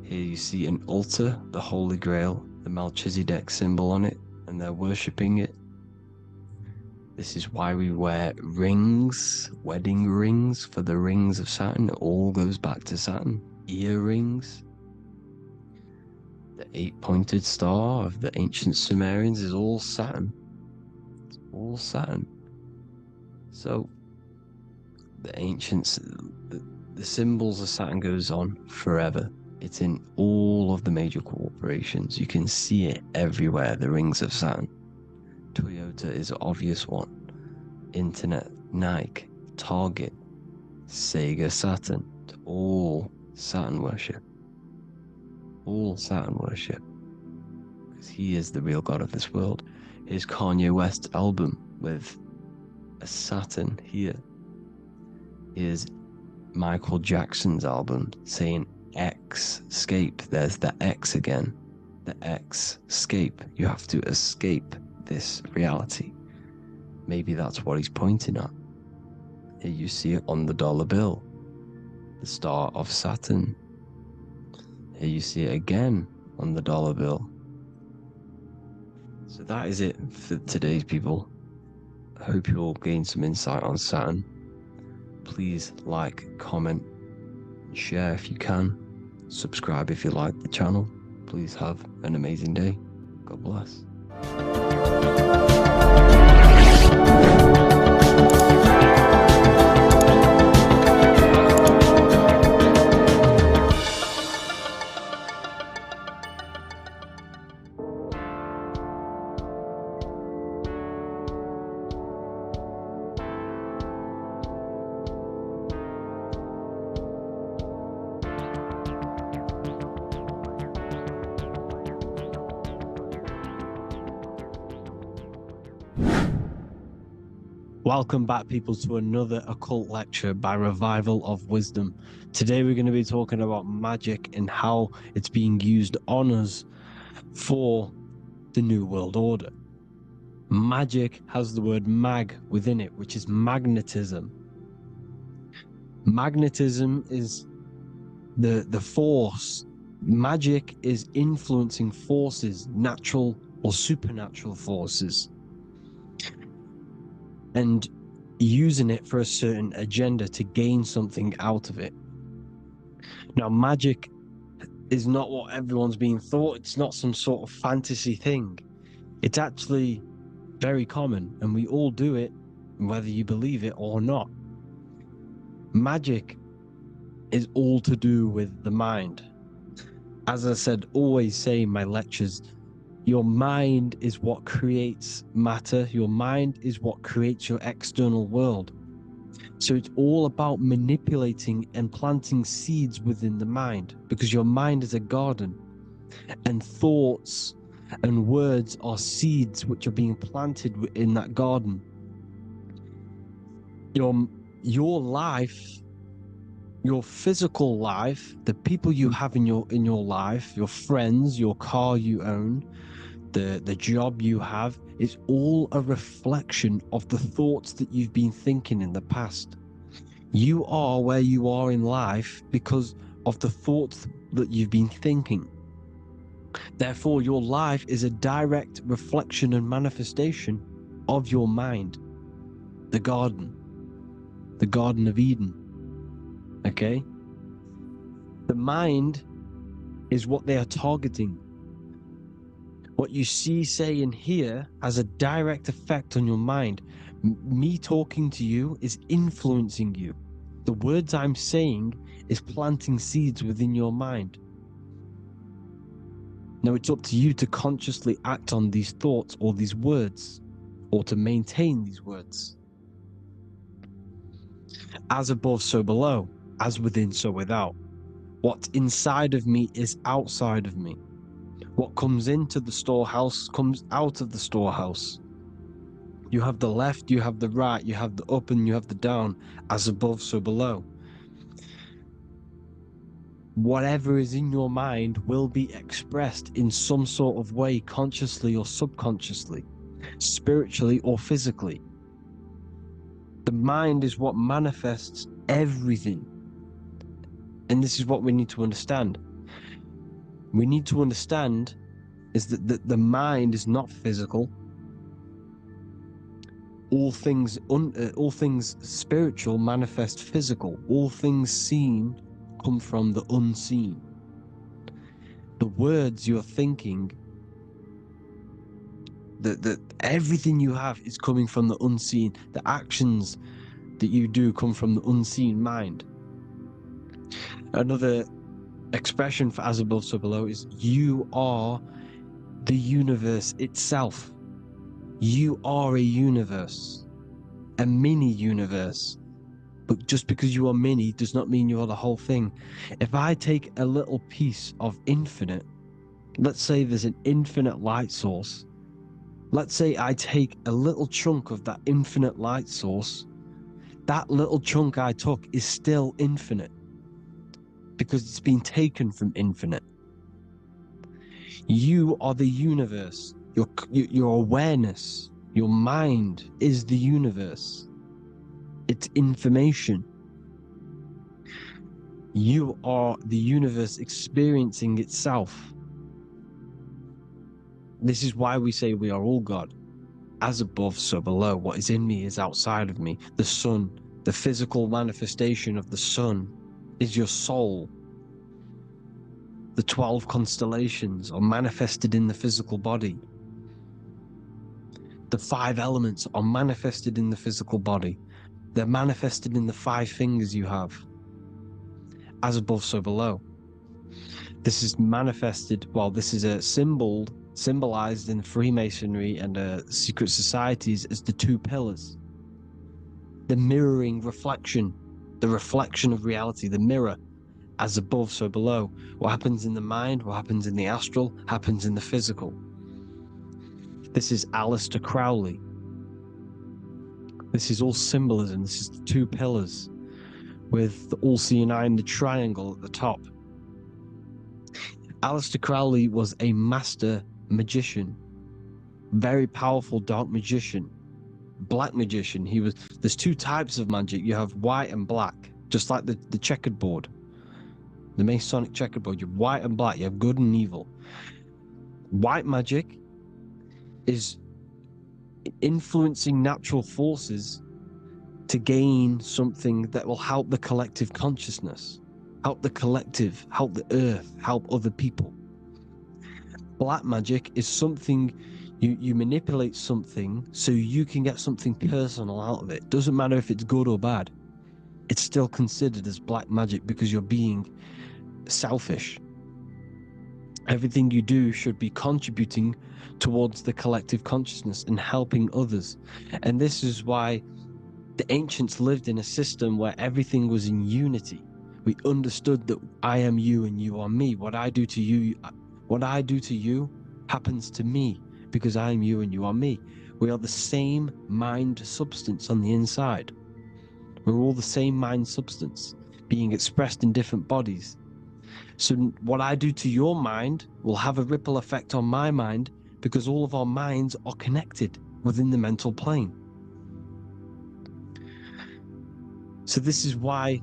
Here you see an altar, the Holy Grail, the Melchizedek symbol on it, and they're worshipping it. This is why we wear rings, wedding rings for the rings of Saturn. It all goes back to Saturn. Earrings. The 8-pointed star of the ancient Sumerians is all Saturn. It's all Saturn. So the ancients, the symbols of Saturn goes on forever. It's in all of the major corporations. You can see it everywhere, the rings of Saturn. Toyota is an obvious one. Internet, Nike, Target, Sega, Saturn. It's all Saturn worship. All Saturn worship. Because he is the real god of this world. Here's Kanye West's album with a Saturn here. Here's Michael Jackson's album saying X, escape. There's the X again. The X, escape. You have to escape this reality. Maybe that's what he's pointing at. Here you see it on the dollar bill. The star of Saturn. Here you see it again on the dollar bill. So that is it for today's people. I hope you all gain some insight on Saturn. Please like, comment, and share if you can. Subscribe if you like the channel. Please have an amazing day. God bless. Welcome back, people, to another occult lecture by Revival of Wisdom. Today we're going to be talking about magic and how it's being used on us for the New World Order. Magic has the word mag within it, which is magnetism. Magnetism is the force. Magic is influencing forces, natural or supernatural forces, and using it for a certain agenda to gain something out of it. Now, magic is not what everyone's being thought. It's not some sort of fantasy thing. It's actually very common, and we all do it, whether you believe it or not. Magic is all to do with the mind. As I said, always say in my lectures, your mind is what creates matter. Your mind is what creates your external world. So it's all about manipulating and planting seeds within the mind, because your mind is a garden, and thoughts And words are seeds which are being planted in that garden. Your life, your physical life, the people you have in your life, your friends, your car you own, the job you have, is all a reflection of the thoughts that you've been thinking in the past. You are where you are in life because of the thoughts that you've been thinking. Therefore, your life is a direct reflection and manifestation of your mind. The Garden of Eden. Okay? The mind is what they are targeting. What you see, say, and hear has a direct effect on your mind. Me talking to you is influencing you. The words I'm saying is planting seeds within your mind. Now it's up to you to consciously act on these thoughts or these words, or to maintain these words. As above, so below. As within, so without. What's inside of me is outside of me. What comes into the storehouse comes out of the storehouse. You have the left, you have the right, you have the up and you have the down. As above, so below. Whatever is in your mind will be expressed in some sort of way, consciously or subconsciously, spiritually or physically. The mind is what manifests everything. And this is what we need to understand. We need to understand is that the mind is not physical. All things spiritual manifest physical. All things seen come from the unseen. The words you're thinking, that everything you have is coming from the unseen. The actions that you do come from the unseen mind. Another expression for as above, so below is you are the universe itself. You are a universe, a mini universe. But just because you are mini does not mean you are the whole thing. If I take a little piece of infinite, let's say there's an infinite light source. Let's say I take a little chunk of that infinite light source. That little chunk I took is still infinite because it's been taken from infinite. You are the universe. Your awareness, your mind is the universe. It's information. You are the universe experiencing itself. This is why we say we are all God. As above, so below. What is in me is outside of me. The sun, the physical manifestation of the sun, is your soul. The 12 constellations are manifested in the physical body. The 5 elements are manifested in the physical body. They're manifested in the 5 fingers you have. As above, so below. This is manifested, well, this is a symbolized in Freemasonry and secret societies as the 2 pillars. The mirroring reflection, the reflection of reality, the mirror. As above, so below. What happens in the mind, what happens in the astral, happens in the physical. This is Aleister Crowley. This is all symbolism. This is the 2 pillars with the all-seeing eye and the triangle at the top. Aleister Crowley was a master magician, very powerful dark magician, black magician. There's 2 types of magic. You have white and black, just like the checkered board. The Masonic checkerboard, you have white and black, you have good and evil. White magic is influencing natural forces to gain something that will help the collective consciousness, help the collective, help the earth, help other people. Black magic is something you manipulate something so you can get something personal out of it. Doesn't matter if it's good or bad. It's still considered as black magic because you're being selfish. Everything you do should be contributing towards the collective consciousness and helping others. And this is why the ancients lived in a system where everything was in unity. We understood that I am you and you are me. What I do to you happens to me because I am you and you are me. We are the same mind substance on the inside. We're all the same mind substance being expressed in different bodies. So what I do to your mind will have a ripple effect on my mind because all of our minds are connected within the mental plane. So this is why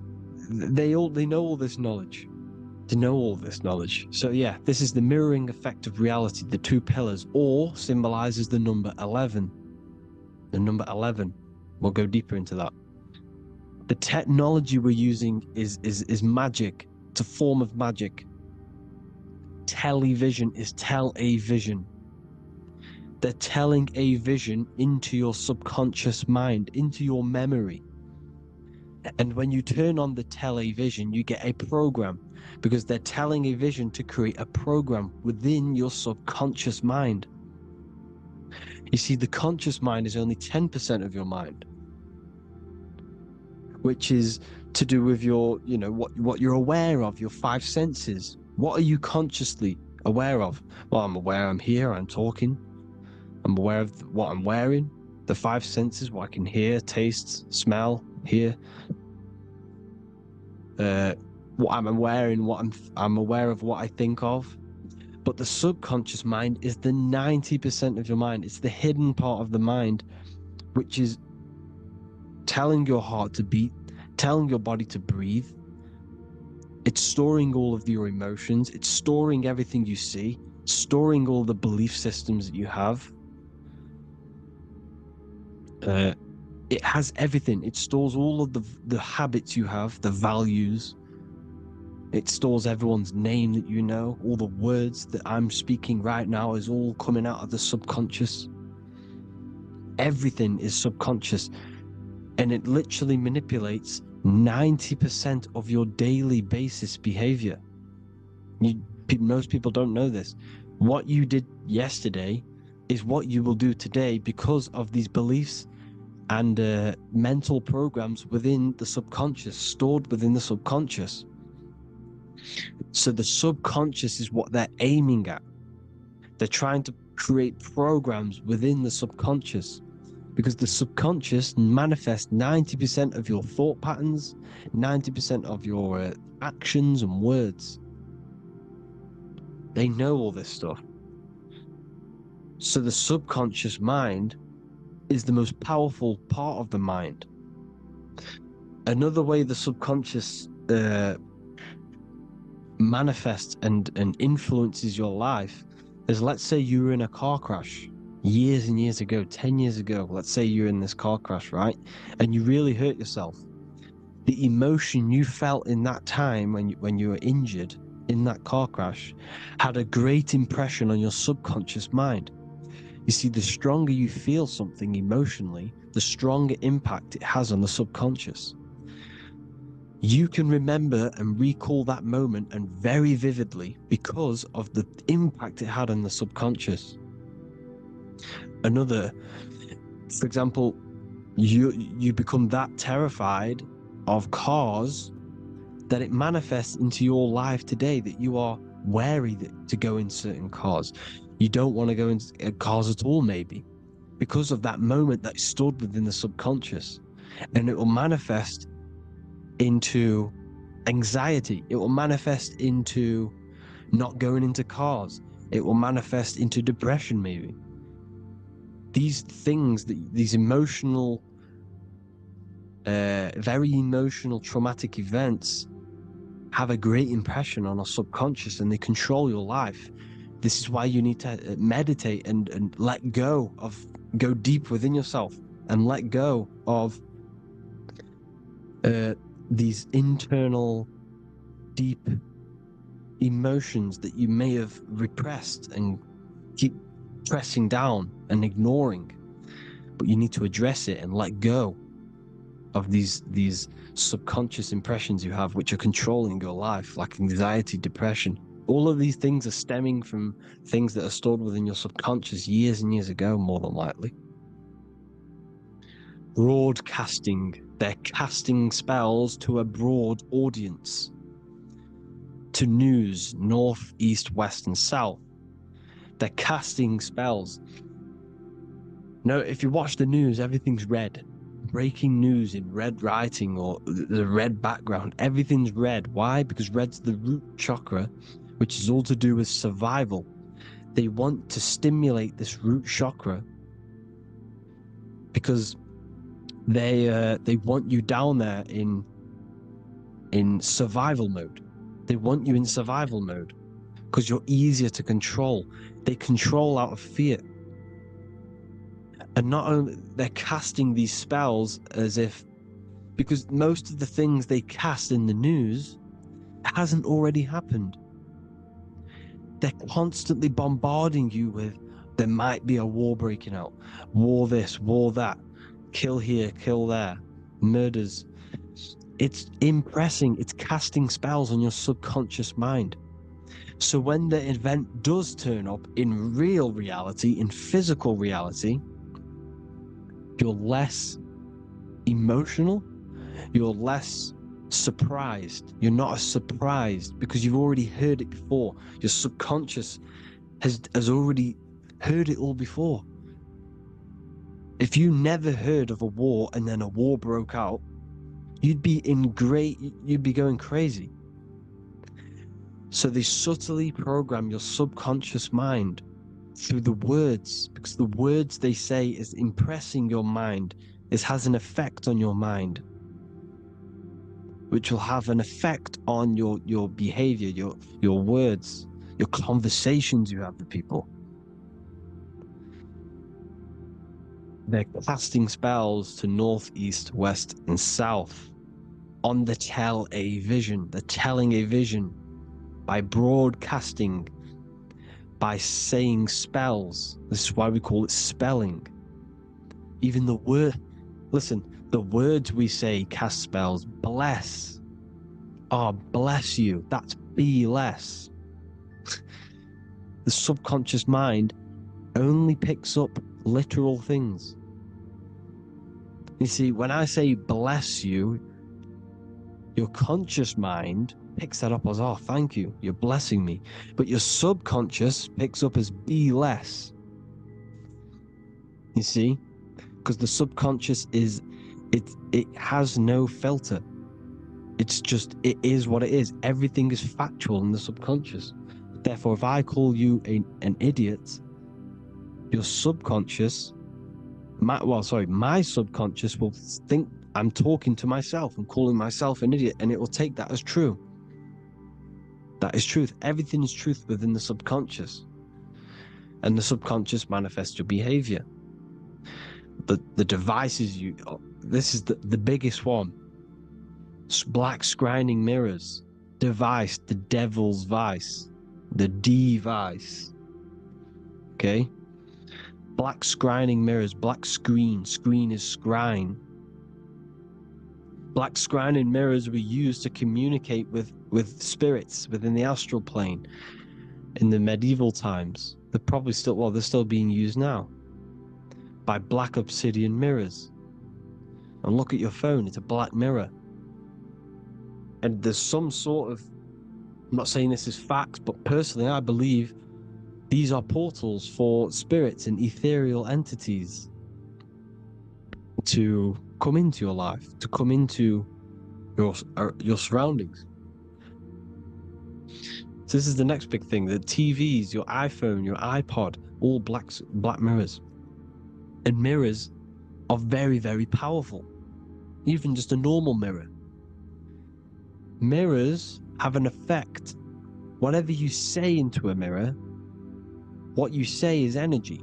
they know all this knowledge. They know all this knowledge. So yeah, this is the mirroring effect of reality, the two pillars, or symbolizes the number 11. The number 11. We'll go deeper into that. The technology we're using is magic. It's a form of magic. Television is tell a vision. They're telling a vision into your subconscious mind, into your memory. And when you turn on the television, you get a program because they're telling a vision to create a program within your subconscious mind. You see, the conscious mind is only 10% of your mind, which is to do with your, what you're aware of, your five senses. What are you consciously aware of? Well, I'm aware I'm here, I'm talking. I'm aware of what I'm wearing, the five senses, what I can hear, taste, smell, hear. What I'm wearing, I'm aware of what I think of. But the subconscious mind is the 90% of your mind. It's the hidden part of the mind, which is telling your heart to beat, telling your body to breathe. It's storing all of your emotions. It's storing everything you see, storing all the belief systems that you have. It has everything. It stores all of the habits you have, the values. It stores everyone's name that you know. All the words that I'm speaking right now is all coming out of the subconscious. Everything is subconscious. And it literally manipulates 90% of your daily basis behavior. Most people don't know this. What you did yesterday is what you will do today because of these beliefs and mental programs within the subconscious, stored within the subconscious. So the subconscious is what they're aiming at. They're trying to create programs within the subconscious because the subconscious manifests 90% of your thought patterns, 90% of your actions and words. They know all this stuff. So the subconscious mind is the most powerful part of the mind. Another way the subconscious manifests and influences your life is, let's say you were in a car crash years and years ago, 10 years ago. Let's say you're in this car crash, right? And you really hurt yourself. The emotion you felt in that time when you were injured in that car crash had a great impression on your subconscious mind. You see, the stronger you feel something emotionally, the stronger impact it has on the subconscious. You can remember and recall that moment and very vividly because of the impact it had on the subconscious. For example, you become that terrified of cars that it manifests into your life today, that you are wary to go in certain cars. You don't want to go into cars at all, maybe, because of that moment that stored within the subconscious. And it will manifest into anxiety. It will manifest into not going into cars. It will manifest into depression, maybe. These things, these emotional, very emotional, traumatic events have a great impression on our subconscious and they control your life. This is why you need to meditate and let go deep within yourself and let go of these internal, deep emotions that you may have repressed and keep pressing down and ignoring. But you need to address it and let go of these subconscious impressions you have, which are controlling your life, like anxiety, depression. All of these things are stemming from things that are stored within your subconscious years and years ago, more than likely. Broadcasting. They're casting spells to a broad audience, to news, north, east, west, and south. They're casting spells. No, if you watch the news, everything's red. Breaking news in red writing or the red background. Everything's red. Why? Because red's the root chakra, which is all to do with survival. They want to stimulate this root chakra because they want you down there in survival mode. They want you in survival mode because you're easier to control. They control out of fear. And not only they're casting these spells as if, because most of the things they cast in the news hasn't already happened. They're constantly bombarding you with, there might be a war breaking out, war this, war that, kill here, kill there, murders. It's impressing, it's casting spells on your subconscious mind. So when the event does turn up in real reality, in physical reality, you're less emotional, you're less surprised. You're not as surprised because you've already heard it before. Your subconscious has already heard it all before. If you never heard of a war and then a war broke out, you'd be going crazy. So they subtly program your subconscious mind through the words, because the words they say is impressing your mind. It has an effect on your mind, which will have an effect on your behavior, your words, your conversations you have with people. They're casting spells to north, east, west, and south on the television. They're telling a vision by broadcasting, by saying spells. This is why we call it spelling. Even the word, listen, the words we say cast spells. Bless. Oh, bless you. That's be less. The subconscious mind only picks up literal things. You see, when I say bless you, your conscious mind picks that up as, oh, thank you, you're blessing me. But your subconscious picks up as be less. You see? Because the subconscious it has no filter. It's just, it is what it is. Everything is factual in the subconscious. Therefore, if I call you an idiot, your subconscious, my subconscious will think I'm talking to myself and calling myself an idiot, and it will take that as true. That is truth. Everything is truth within the subconscious. And the subconscious manifests your behavior. The devices this is the biggest one. Black scrying mirrors. Device, the devil's vice. The device. Okay? Black scrying mirrors, black screen is scrying. Black scrying mirrors were used to communicate with spirits within the astral plane in the medieval times. They're still being used now by black obsidian mirrors. And look at your phone, it's a black mirror. And there's some sort of, I'm not saying this is facts, but personally I believe these are portals for spirits and ethereal entities to come into your life, to come into your surroundings. So this is the next big thing. The TVs, your iPhone, your iPod, all black mirrors. And mirrors are very, very powerful. Even just a normal mirror. Mirrors have an effect. Whatever you say into a mirror, what you say is energy.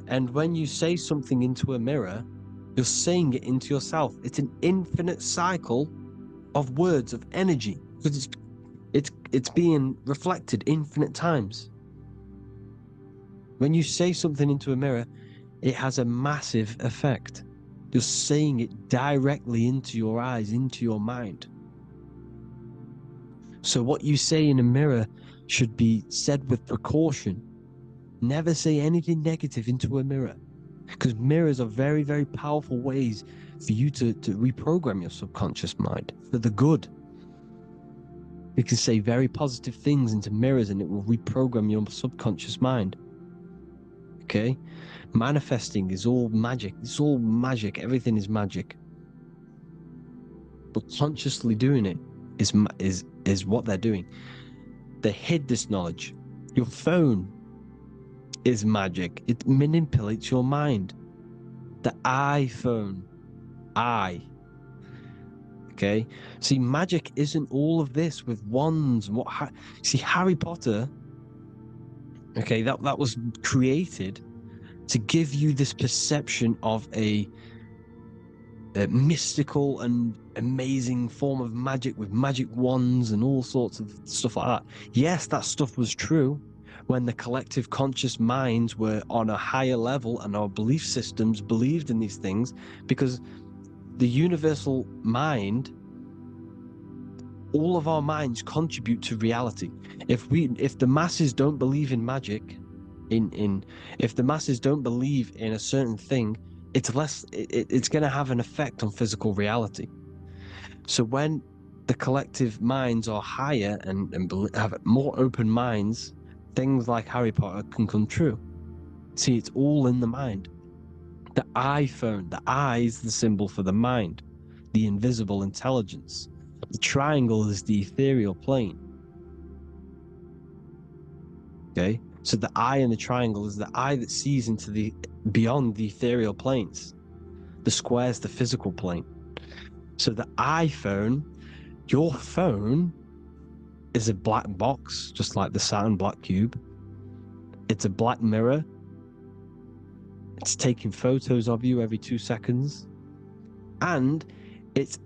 And when you say something into a mirror, you're saying it into yourself. It's an infinite cycle of words, of energy, because it's being reflected infinite times. When you say something into a mirror, it has a massive effect. You're saying it directly into your eyes, into your mind. So what you say in a mirror should be said with precaution. Never say anything negative into a mirror, because mirrors are very, very powerful ways for you to reprogram your subconscious mind for the good. You can say very positive things into mirrors and it will reprogram your subconscious mind. Okay? Manifesting is all magic. It's all magic. Everything is magic. But consciously doing it is what they're doing. They hid this knowledge. Your phone is magic. It manipulates your mind. The iPhone. Okay? See, magic isn't all of this with wands. See, Harry Potter, okay, that was created to give you this perception of a mystical and amazing form of magic with magic wands and all sorts of stuff like that. Yes, that stuff was true when the collective conscious minds were on a higher level and our belief systems believed in these things, because the universal mind, all of our minds contribute to reality. If the masses don't believe in magic, if the masses don't believe in a certain thing, it's going to have an effect on physical reality. So when the collective minds are higher and have more open minds, things like Harry Potter can come true. See, it's all in the mind. The iPhone, the eye is the symbol for the mind, the invisible intelligence. The triangle is the ethereal plane. Okay? So the eye in the triangle is the eye that sees into the beyond the ethereal planes. The square is the physical plane. So the iPhone, your phone, is a black box, just like the Saturn black cube. It's a black mirror. It's taking photos of you every 2 seconds. And it's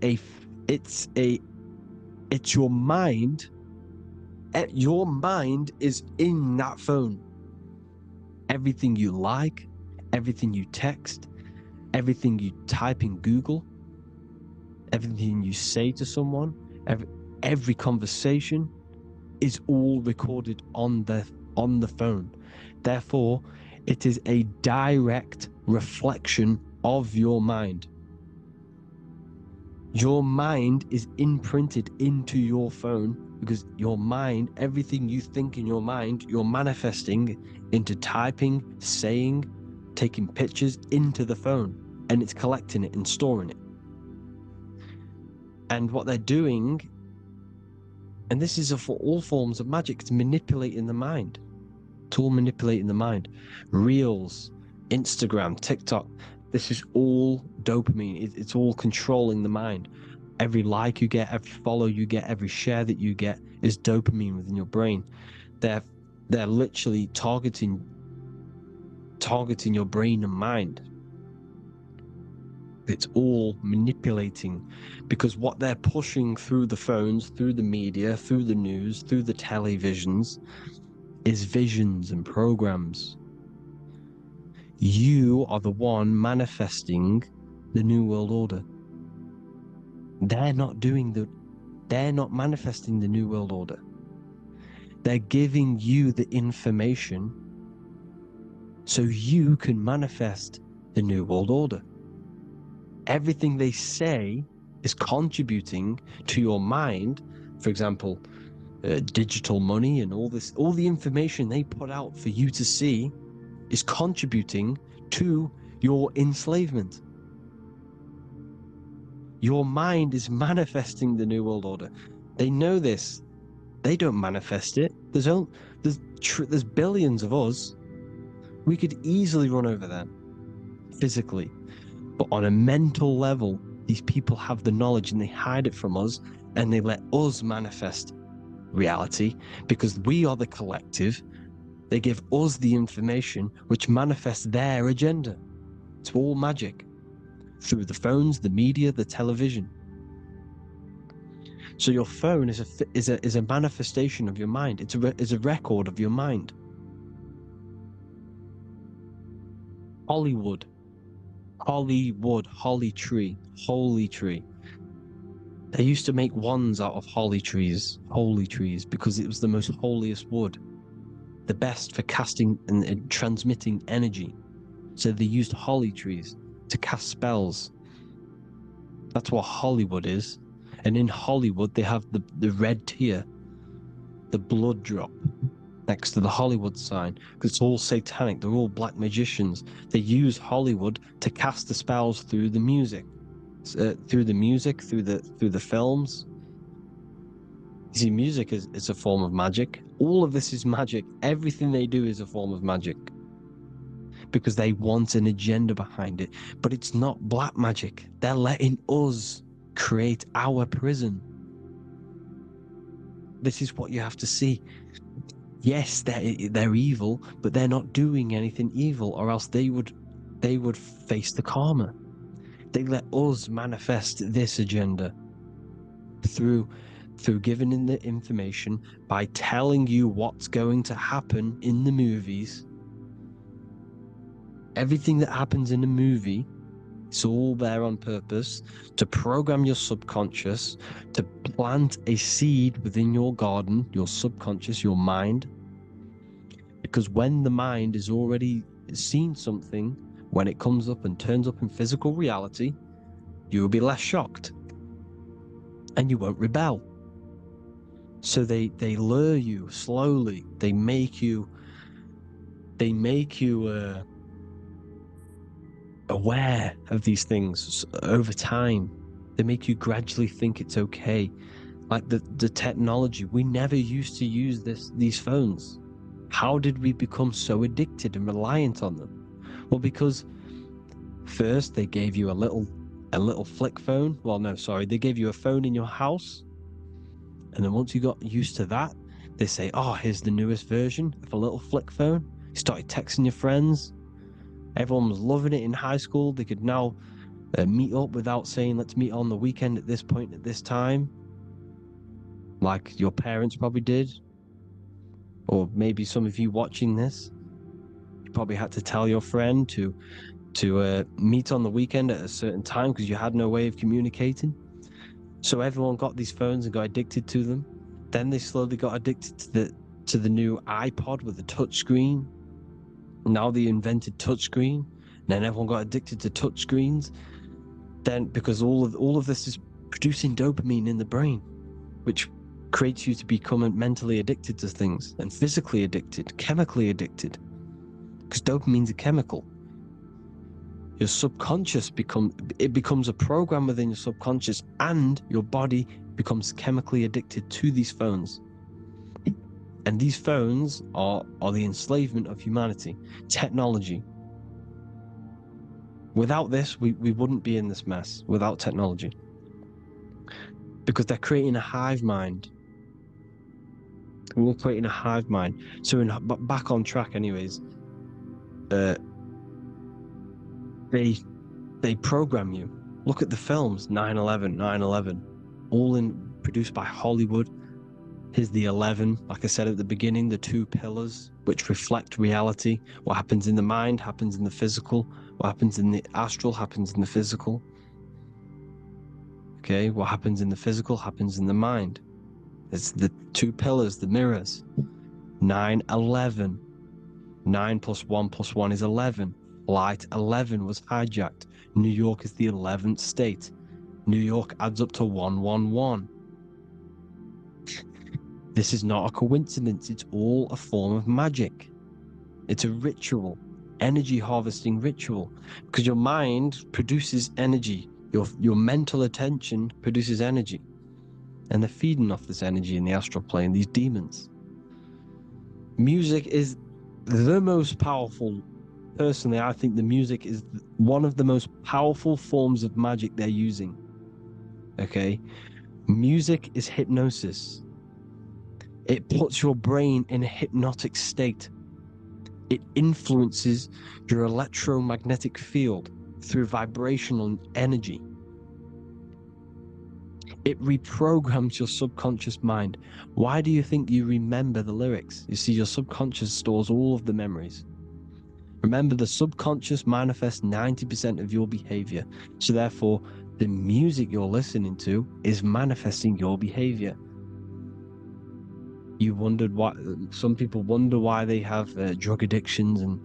your mind. Your mind is in that phone. Everything you like, everything you text, everything you type in Google, everything you say to someone, every conversation is all recorded on the phone. Therefore, it is a direct reflection of your mind. Your mind is imprinted into your phone because your mind, everything you think in your mind, you're manifesting into typing, saying, taking pictures into the phone, and it's collecting it and storing it. And what they're doing, and this is for all forms of magic, it's manipulating the mind. It's all manipulating the mind. Reels, Instagram, TikTok, this is all dopamine. It's all controlling the mind. Every like you get, every follow you get, every share that you get is dopamine within your brain. They're literally targeting your brain and mind. It's all manipulating, because what they're pushing through the phones, through the media, through the news, through the televisions, is visions and programs. You are the one manifesting the New World Order. They're not manifesting the New World Order. They're giving you the information so you can manifest the New World Order. Everything they say is contributing to your mind. For example, digital money and all the information they put out for you to see is contributing to your enslavement. Your mind is manifesting the New World Order. They know this. They don't manifest it. There's billions of us. We could easily run over them physically. But on a mental level, these people have the knowledge and they hide it from us, and they let us manifest reality because we are the collective. They give us the information which manifests their agenda. It's all magic through the phones, the media, the television. So your phone is a manifestation of your mind. It's a record of your mind. Hollywood, holly tree, holy tree. They used to make wands out of holy trees, because it was the most holiest wood, the best for casting and transmitting energy. So they used holly trees to cast spells. That's what Hollywood is. And in Hollywood, they have the red tier, the blood drop next to the Hollywood sign, because it's all satanic. They're all black magicians. They use Hollywood to cast the spells through the music, through the films. You see, music is a form of magic. All of this is magic. Everything they do is a form of magic, because they want an agenda behind it. But it's not black magic. They're letting us create our prison. This is what you have to see. Yes, they're evil, but they're not doing anything evil, or else they would face the karma. They let us manifest this agenda through giving in the information, by telling you what's going to happen in the movies. Everything that happens in a movie, it's all there on purpose to program your subconscious, to plant a seed within your garden, your subconscious, your mind. Because when the mind has already seen something, when it comes up and turns up in physical reality, you will be less shocked and you won't rebel. So they lure you slowly. They make you aware of these things over time. They make you gradually think it's okay. Like the technology, we never used to use these phones. How did we become so addicted and reliant on them? Well, because first they gave you a little flick phone. Well, no, sorry, they gave you a phone in your house, and then once you got used to that, they say, "Oh, here's the newest version of a little flick phone." You started texting your friends. Everyone was loving it in high school. They could now meet up without saying, "Let's meet on the weekend at this point at this time," like your parents probably did. Or maybe some of you watching this, you probably had to tell your friend to meet on the weekend at a certain time because you had no way of communicating. So everyone got these phones and got addicted to them. Then they slowly got addicted to the new iPod with the touch screen. Now they invented touch screen. Then everyone got addicted to touch screens. Then because all of this is producing dopamine in the brain, which creates you to become mentally addicted to things, and physically addicted, chemically addicted, because dopamine's a chemical. Your subconscious becomes a program within your subconscious, and your body becomes chemically addicted to these phones. And these phones are the enslavement of humanity, technology. Without this, we wouldn't be in this mess, without technology, because they're creating a hive mind. We're creating a hive mind. So back on track anyways, they program you. Look at the films, 9/11, all produced by Hollywood. Here's the 11, like I said at the beginning, the two pillars which reflect reality. What happens in the mind happens in the physical. What happens in the astral happens in the physical. Okay, what happens in the physical happens in the mind. It's the two pillars, the mirrors. 9/11. 9 plus 1 plus 1 is 11. Flight 11 was hijacked. New York is the 11th state. New York adds up to 111. This is not a coincidence. It's all a form of magic. It's a ritual, energy harvesting ritual, because your mind produces energy. Your mental attention produces energy, and they're feeding off this energy in the astral plane, these demons. Music is the most powerful. Personally, I think the music is one of the most powerful forms of magic they're using. Okay? Music is hypnosis. It puts your brain in a hypnotic state. It influences your electromagnetic field through vibrational energy. It reprograms your subconscious mind. Why do you think you remember the lyrics? You see, your subconscious stores all of the memories. Remember, the subconscious manifests 90% of your behavior. So therefore, the music you're listening to is manifesting your behavior. You wondered why some people wonder why they have drug addictions and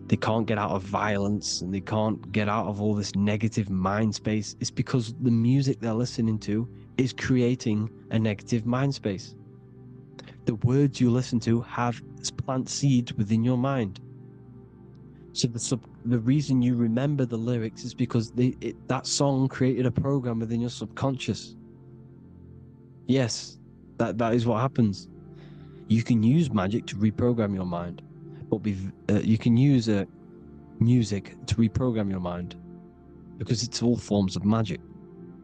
they can't get out of violence and they can't get out of all this negative mind space. It's because the music they're listening to is creating a negative mind space. The words you listen to have plant seeds within your mind. So the reason you remember the lyrics is because that song created a program within your subconscious. Yes, that is what happens. You can use magic to reprogram your mind, but you can use music to reprogram your mind, because it's all forms of magic.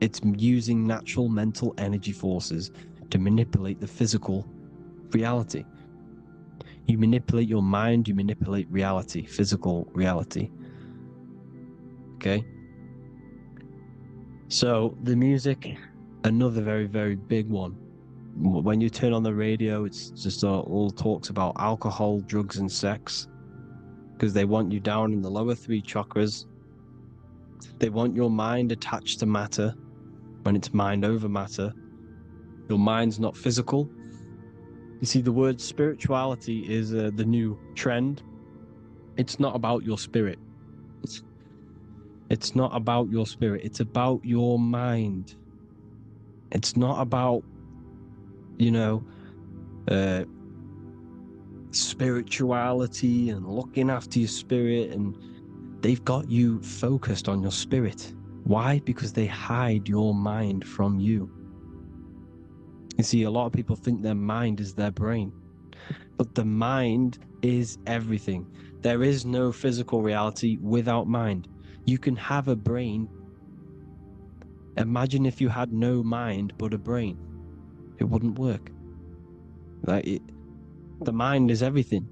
It's using natural mental energy forces to manipulate the physical reality. You manipulate your mind, you manipulate reality, physical reality. Okay? So the music, another very, very big one. When you turn on the radio, it's just all talks about alcohol, drugs, and sex, because they want you down in the lower three chakras. They want your mind attached to matter when it's mind over matter. Your mind's not physical. You see, the word spirituality is the new trend. It's not about your spirit. It's not about your spirit. It's about your mind. It's not about, uh, spirituality and looking after your spirit. And they've got you focused on your spirit. Why? Because they hide your mind from you. You see, a lot of people think their mind is their brain, but the mind is everything. There is no physical reality without mind. You can have a brain. Imagine if you had no mind but a brain. It wouldn't work. The mind is everything.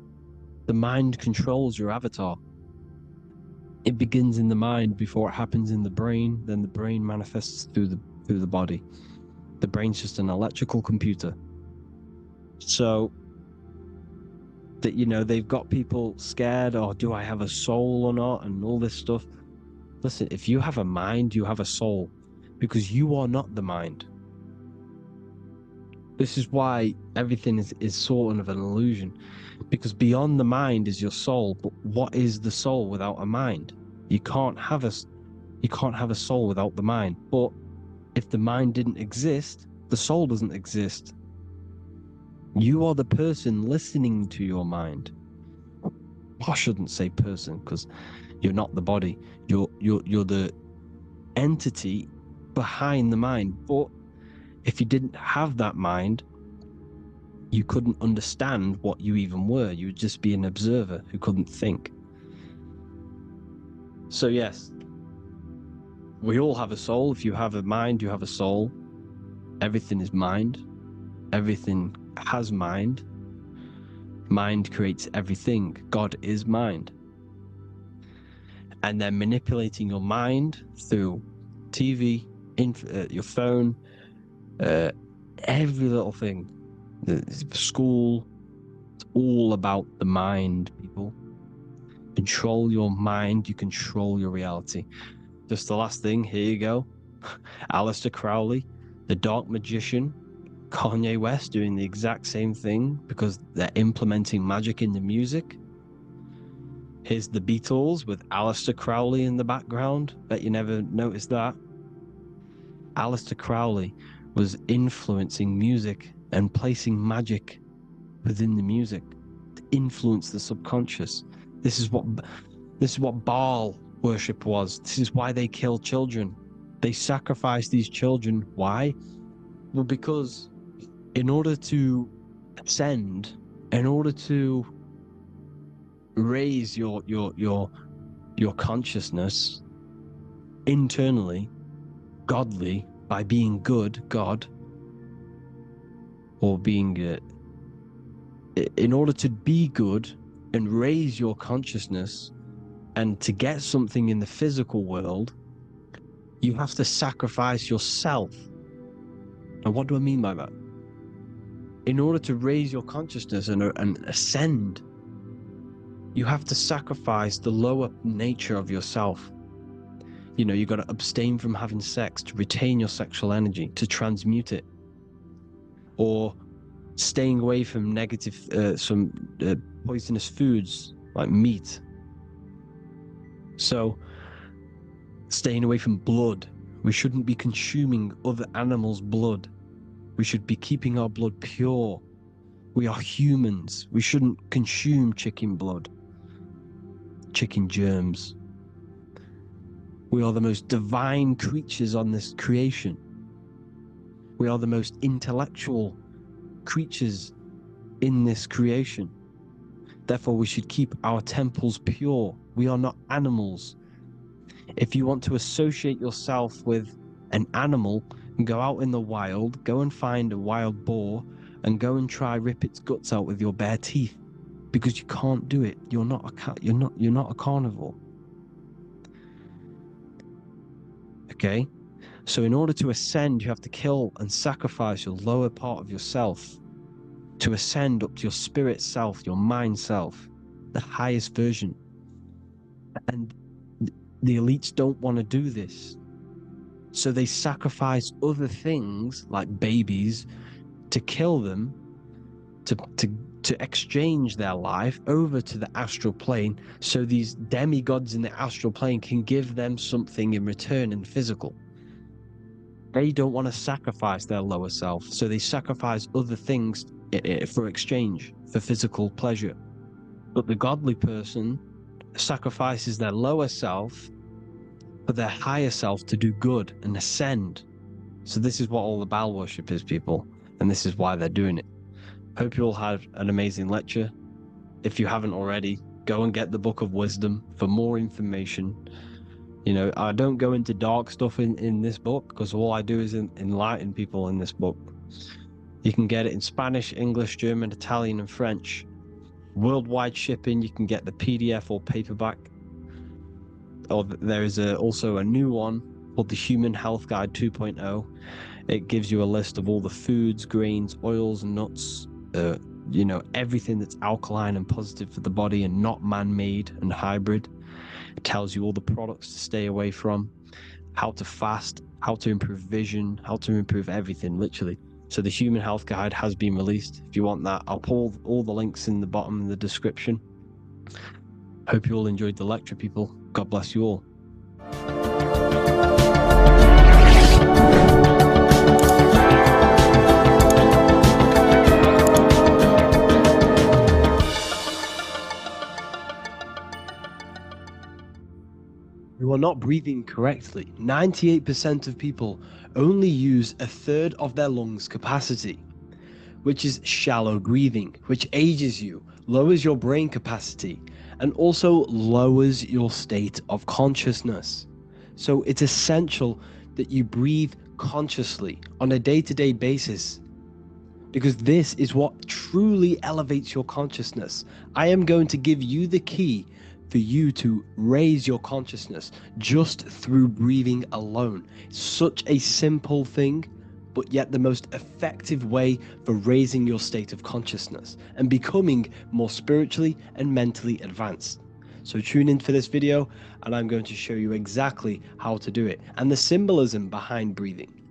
The mind controls your avatar. It begins in the mind before it happens in the brain. Then the brain manifests through the body. The brain's just an electrical computer. So that they've got people scared, or do I have a soul or not, and all this stuff. Listen, if you have a mind, you have a soul, because you are not the mind. This is why everything is sort of an illusion, because beyond the mind is your soul. But what is the soul without a mind? You can't have a soul without the mind. But if the mind didn't exist, the soul doesn't exist. You are the person listening to your mind. I shouldn't say person, because you're not the body. You're the entity behind the mind. But if you didn't have that mind, you couldn't understand what you even were. You would just be an observer who couldn't think. So yes, we all have a soul. If you have a mind, you have a soul. Everything is mind. Everything has mind. Mind creates everything. God is mind. And they're manipulating your mind through TV, your phone, every little thing. School. It's all about the mind, people. Control your mind, you control your reality. Just the last thing, here you go. Aleister Crowley, the dark magician, Kanye West doing the exact same thing because they're implementing magic in the music. Here's the Beatles with Aleister Crowley in the background. Bet you never noticed that. Aleister Crowley was influencing music and placing magic within the music to influence the subconscious. This is what Baal worship was. This is why they kill children. They sacrifice these children. Why? Well, because in order to ascend, in order to raise your consciousness internally, godly, by being good, God, or being in order to be good and raise your consciousness and to get something in the physical world, you have to sacrifice yourself. And what do I mean by that? In order to raise your consciousness and ascend, you have to sacrifice the lower nature of yourself. You got to abstain from having sex to retain your sexual energy, to transmute it, or staying away from poisonous foods like meat. So staying away from blood. We shouldn't be consuming other animals' blood. We should be keeping our blood pure. We are humans. We shouldn't consume chicken blood, chicken germs. We are the most divine creatures on this creation. We are the most intellectual creatures in this creation. Therefore, we should keep our temples pure. We are not animals. If you want to associate yourself with an animal, go out in the wild, go and find a wild boar, and go and try rip its guts out with your bare teeth, because you can't do it. You're not a carnivore. Okay? So in order to ascend, you have to kill and sacrifice your lower part of yourself to ascend up to your spirit self, your mind self, the highest version. And the elites don't want to do this. So they sacrifice other things like babies to kill them, to exchange their life over to the astral plane, so these demigods in the astral plane can give them something in return in physical. They don't want to sacrifice their lower self, so they sacrifice other things for exchange, for physical pleasure. But the godly person sacrifices their lower self for their higher self to do good and ascend. So this is what all the Baal worship is, people, and this is why they're doing it. Hope you all had an amazing lecture. If you haven't already, go and get the Book of Wisdom for more information. You know, I don't go into dark stuff in this book, because all I do is enlighten people in this book. You can get it in Spanish, English, German, Italian, and French. Worldwide shipping. You can get the PDF or paperback. Or there is also a new one called the Human Health Guide 2.0. It gives you a list of all the foods, grains, oils, nuts, you know, everything that's alkaline and positive for the body and not man-made and hybrid. It tells you all the products to stay away from, how to fast, how to improve vision, how to improve everything, literally. So the Human Health Guide has been released. If you want that, I'll put all the links in the bottom in the description. Hope you all enjoyed the lecture, people. God bless you all. You are not breathing correctly. 98% of people only use a third of their lungs capacity, which is shallow breathing, which ages you, lowers your brain capacity, and also lowers your state of consciousness. So it's essential that you breathe consciously on a day-to-day basis, because this is what truly elevates your consciousness. I am going to give you the key for you to raise your consciousness just through breathing alone. It's such a simple thing, but yet the most effective way for raising your state of consciousness and becoming more spiritually and mentally advanced. So tune in for this video, and I'm going to show you exactly how to do it and the symbolism behind breathing.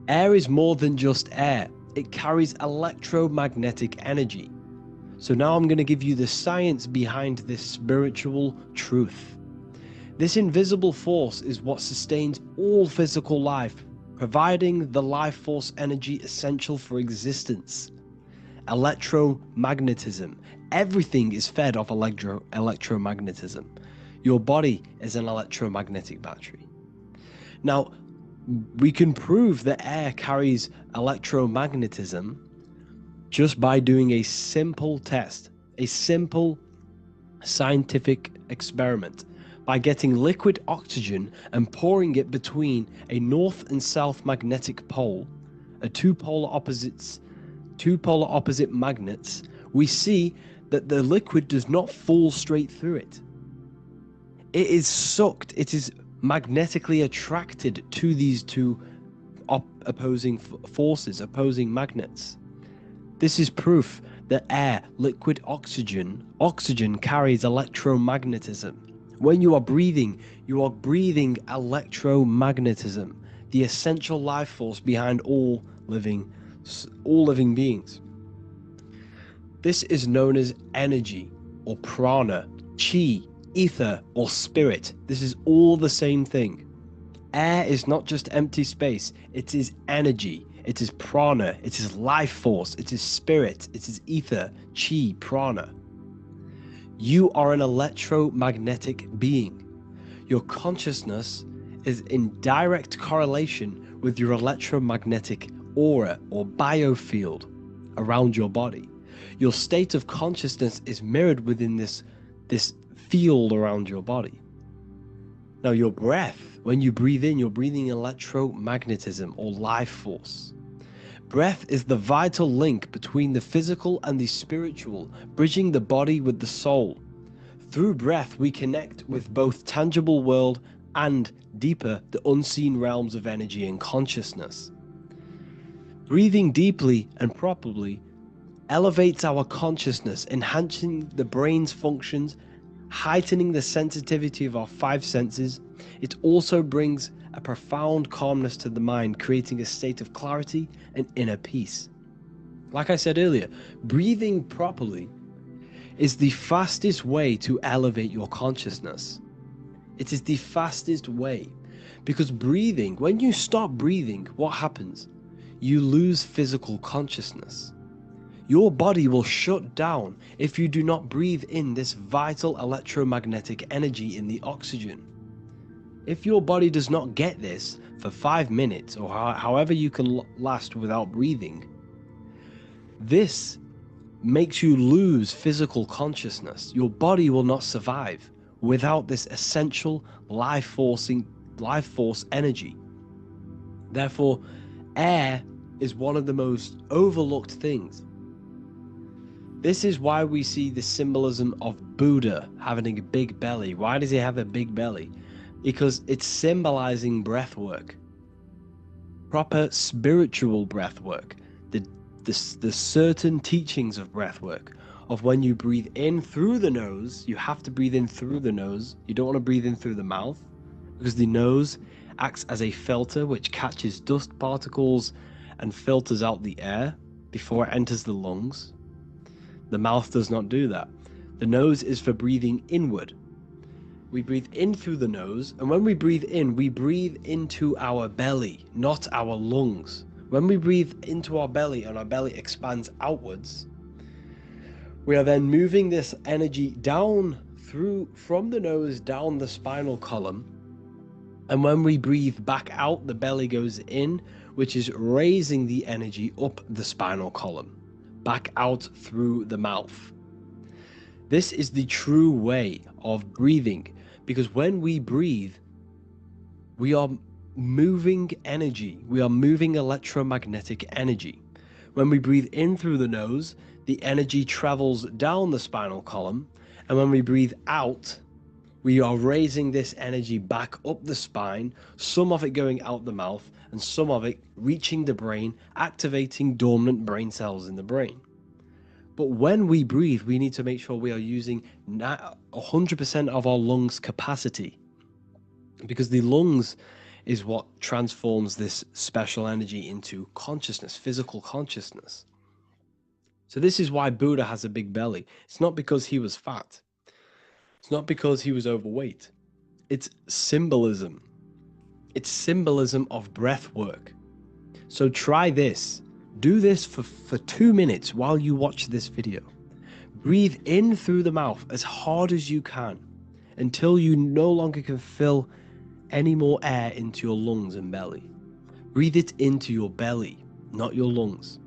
Air is more than just air. It carries electromagnetic energy. So now I'm going to give you the science behind this spiritual truth. This invisible force is what sustains all physical life, providing the life force energy essential for existence. Electromagnetism. Everything is fed off electromagnetism. Your body is an electromagnetic battery. Now, we can prove that air carries electromagnetism just by doing a simple test, a simple scientific experiment, by getting liquid oxygen and pouring it between a north and south magnetic pole, two polar opposite magnets. We see that the liquid does not fall straight through it. It is sucked, it is magnetically attracted to these two opposing forces, opposing magnets. This is proof that air, liquid oxygen carries electromagnetism. When you are breathing electromagnetism, the essential life force behind all living beings. This is known as energy or prana, chi, ether, or spirit. This is all the same thing. Air is not just empty space, it is energy. it is prana, it is life force, it is spirit, it is ether, chi, prana. You are an electromagnetic being. Your consciousness is in direct correlation with your electromagnetic aura or biofield around your body. Your state of consciousness is mirrored within this field around your body. Now, your breath, when you breathe in, you're breathing electromagnetism or life force. Breath is the vital link between the physical and the spiritual, bridging the body with the soul. Through breath, we connect with both tangible world and deeper, the unseen realms of energy and consciousness. Breathing deeply and properly elevates our consciousness, enhancing the brain's functions, heightening the sensitivity of our five senses. It also brings a profound calmness to the mind, creating a state of clarity and inner peace. Like I said earlier, breathing properly is the fastest way to elevate your consciousness. It is the fastest way, because breathing, when you stop breathing, what happens? You lose physical consciousness. Your body will shut down if you do not breathe in this vital electromagnetic energy in the oxygen. If your body does not get this for 5 minutes or however you can last without breathing, this makes you lose physical consciousness. Your body will not survive without this essential life force energy. Therefore, air is one of the most overlooked things. This is why we see the symbolism of Buddha having a big belly. Why does he have a big belly? Because it's symbolizing breath work, proper spiritual breath work, the certain teachings of breath work, of when you breathe in through the nose, you have to breathe in through the nose. You don't want to breathe in through the mouth, because the nose acts as a filter which catches dust particles and filters out the air before it enters the lungs. The mouth does not do that. The nose is for breathing inward. We breathe in through the nose, and when we breathe in, we breathe into our belly, not our lungs. When we breathe into our belly and our belly expands outwards, we are then moving this energy down from the nose down the spinal column. And when we breathe back out, the belly goes in, which is raising the energy up the spinal column, back out through the mouth. This is the true way of breathing, because when we breathe, we are moving energy. We are moving electromagnetic energy. When we breathe in through the nose, the energy travels down the spinal column. And when we breathe out, we are raising this energy back up the spine, some of it going out the mouth and some of it reaching the brain, activating dormant brain cells in the brain. But when we breathe, we need to make sure we are using 100% of our lungs' capacity, because the lungs is what transforms this special energy into consciousness, physical consciousness. So this is why Buddha has a big belly. It's not because he was fat. It's not because he was overweight. It's symbolism. It's symbolism of breath work. So try this. Do this for 2 minutes while you watch this video. Breathe in through the mouth as hard as you can until you no longer can fill any more air into your lungs and belly. Breathe it into your belly, not your lungs.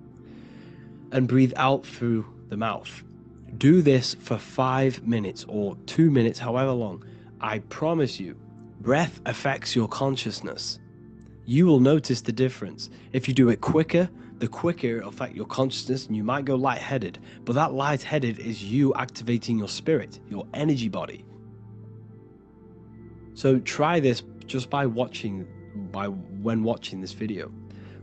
And breathe out through the mouth. Do this for 5 minutes or 2 minutes, however long. I promise you, breath affects your consciousness. You will notice the difference. If you do it quicker, the quicker it'll affect your consciousness, and you might go lightheaded. But that lightheaded is you activating your spirit, your energy body. So try this just when watching this video.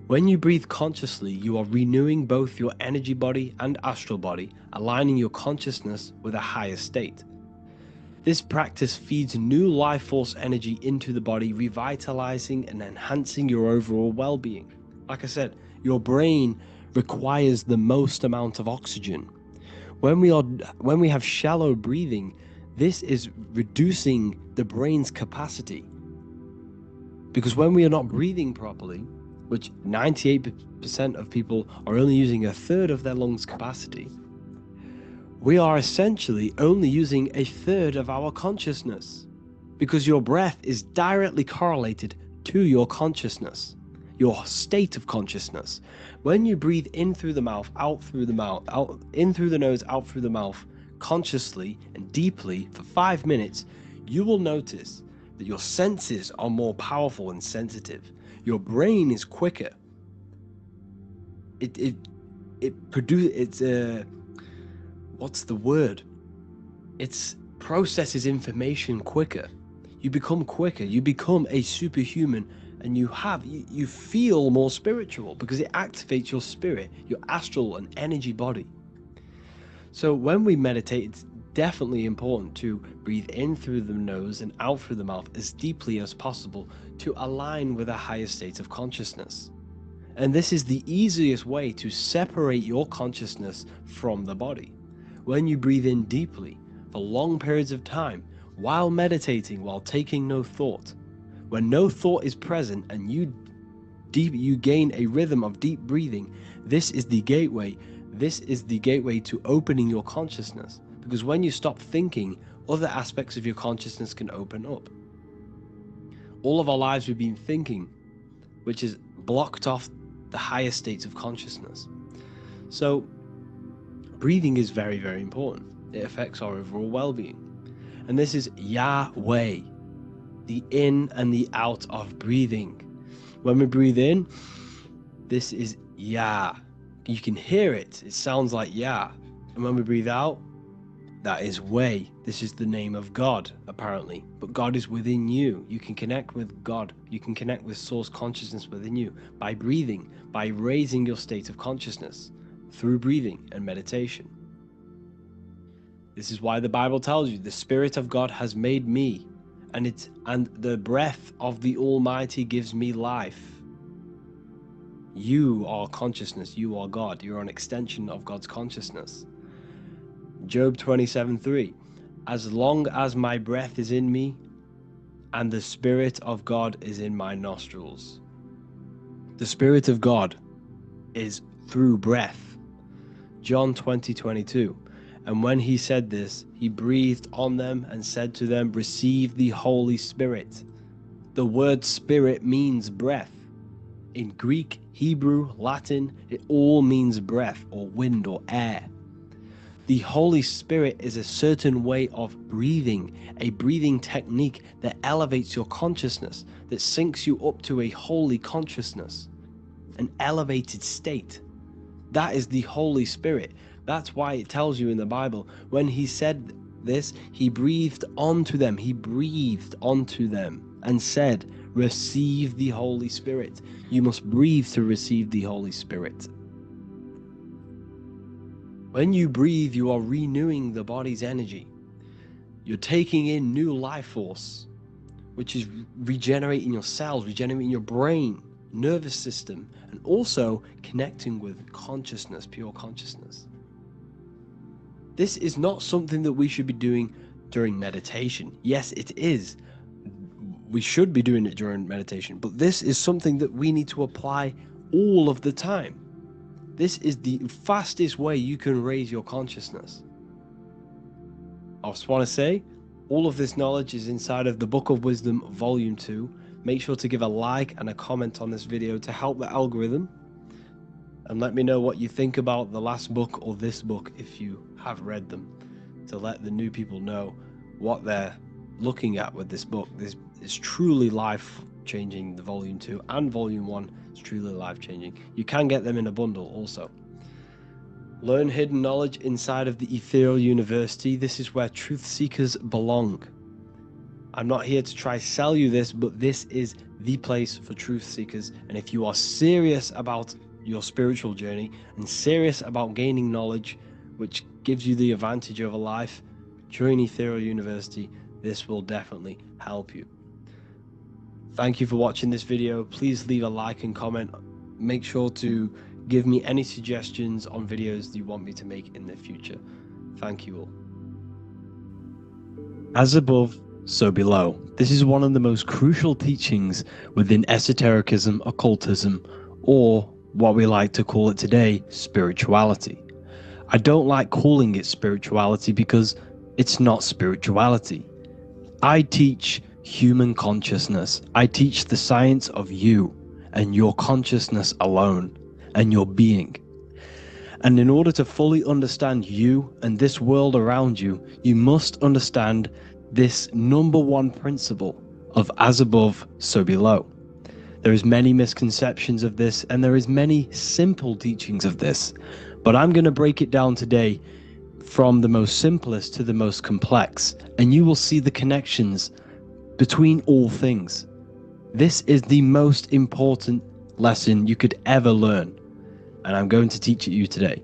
When you breathe consciously, you are renewing both your energy body and astral body, aligning your consciousness with a higher state. This practice feeds new life force energy into the body, revitalizing and enhancing your overall well-being. Like I said, your brain requires the most amount of oxygen. When we have shallow breathing, this is reducing the brain's capacity. Because when we are not breathing properly, which 98% of people are only using a third of their lungs capacity, we are essentially only using a third of our consciousness, because your breath is directly correlated to your consciousness, your state of consciousness. When you breathe in through the mouth, out through the mouth, out in through the nose, out through the mouth, consciously and deeply for 5 minutes, you will notice that your senses are more powerful and sensitive. Your brain is quicker. What's the word? It processes information quicker. You become quicker. You become a superhuman, and you feel more spiritual because it activates your spirit, your astral and energy body. So when we meditate, it's definitely important to breathe in through the nose and out through the mouth as deeply as possible to align with a higher state of consciousness. And this is the easiest way to separate your consciousness from the body. When you breathe in deeply for long periods of time, while meditating, while taking no thought, when no thought is present and you gain a rhythm of deep breathing, this is the gateway. This is the gateway to opening your consciousness. Because when you stop thinking, other aspects of your consciousness can open up. All of our lives we've been thinking, which has blocked off the higher states of consciousness. So breathing is very, very important. It affects our overall well-being. And this is Yahweh, the in and the out of breathing. When we breathe in, this is Yah. You can hear it. It sounds like Yah. And when we breathe out, that is Wei. This is the name of God, apparently. But God is within you. You can connect with God. You can connect with source consciousness within you by breathing, by raising your state of consciousness through breathing and meditation. This is why the Bible tells you the Spirit of God has made me, and the breath of the Almighty gives me life. You are consciousness. You are God. You're an extension of God's consciousness. Job 27:3. As long as my breath is in me and the Spirit of God is in my nostrils. The Spirit of God is through breath. John 20:22. And when he said this, he breathed on them and said to them, receive the Holy Spirit. The word spirit means breath. In Greek, Hebrew, Latin, it all means breath or wind or air. The Holy Spirit is a certain way of breathing, a breathing technique that elevates your consciousness, that syncs you up to a holy consciousness, an elevated state. That is the Holy Spirit. That's why it tells you in the Bible, when he said this, he breathed onto them. He breathed onto them and said, receive the Holy Spirit. You must breathe to receive the Holy Spirit. When you breathe, you are renewing the body's energy. You're taking in new life force, which is regenerating your cells, regenerating your brain, nervous system, and also connecting with consciousness, pure consciousness. This is not something that we should be doing during meditation. Yes, it is. We should be doing it during meditation, but this is something that we need to apply all of the time. This is the fastest way you can raise your consciousness. I just want to say, all of this knowledge is inside of the Book of Wisdom, Volume 2. Make sure to give a like and a comment on this video to help the algorithm. And let me know what you think about the last book or this book if you have read them, to let the new people know what they're looking at with this book. This is truly life-changing. The Volume 2 and Volume 1 is truly life-changing. You can get them in a bundle also. Learn hidden knowledge inside of the Ethereal University. This is where truth seekers belong. I'm not here to try sell you this, but this is the place for truth seekers. And if you are serious about your spiritual journey and serious about gaining knowledge, which gives you the advantage of a life, join Ethereal University. This will definitely help you. Thank you for watching this video. Please leave a like and comment. Make sure to give me any suggestions on videos that you want me to make in the future. Thank you all. As above, so below. This is one of the most crucial teachings within esotericism, occultism, or what we like to call it today, spirituality. I don't like calling it spirituality because it's not spirituality. I teach human consciousness. I teach the science of you and your consciousness alone and your being. And in order to fully understand you and this world around you, you must understand this number one principle of as above, so below. There is many misconceptions of this, and there is many simple teachings of this, but I'm going to break it down today from the most simplest to the most complex, and you will see the connections between all things. This is the most important lesson you could ever learn, and I'm going to teach it you today.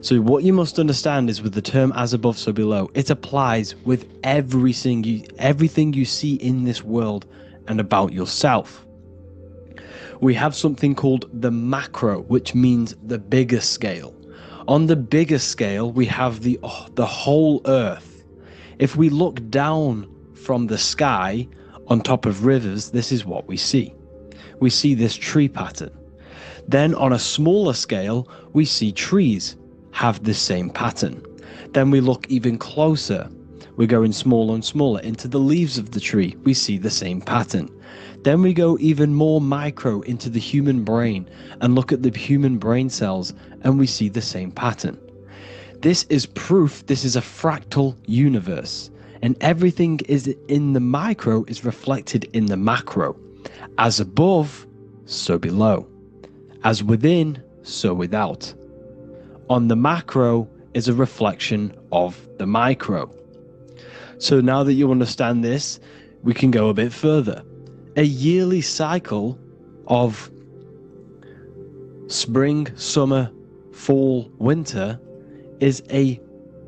So what you must understand is with the term as above, so below, it applies with everything you see in this world and about yourself. We have something called the macro, which means the bigger scale. On the bigger scale, we have the whole earth. If we look down from the sky on top of rivers, this is what we see. We see this tree pattern. Then on a smaller scale, we see trees have the same pattern. Then we look even closer. We're going smaller and smaller into the leaves of the tree. We see the same pattern. Then we go even more micro into the human brain and look at the human brain cells, and we see the same pattern. This is proof this is a fractal universe, and everything is in the micro is reflected in the macro. As above, so below. As within, so without. On the macro is a reflection of the micro. So now that you understand this, we can go a bit further. A yearly cycle of spring, summer, fall, winter is a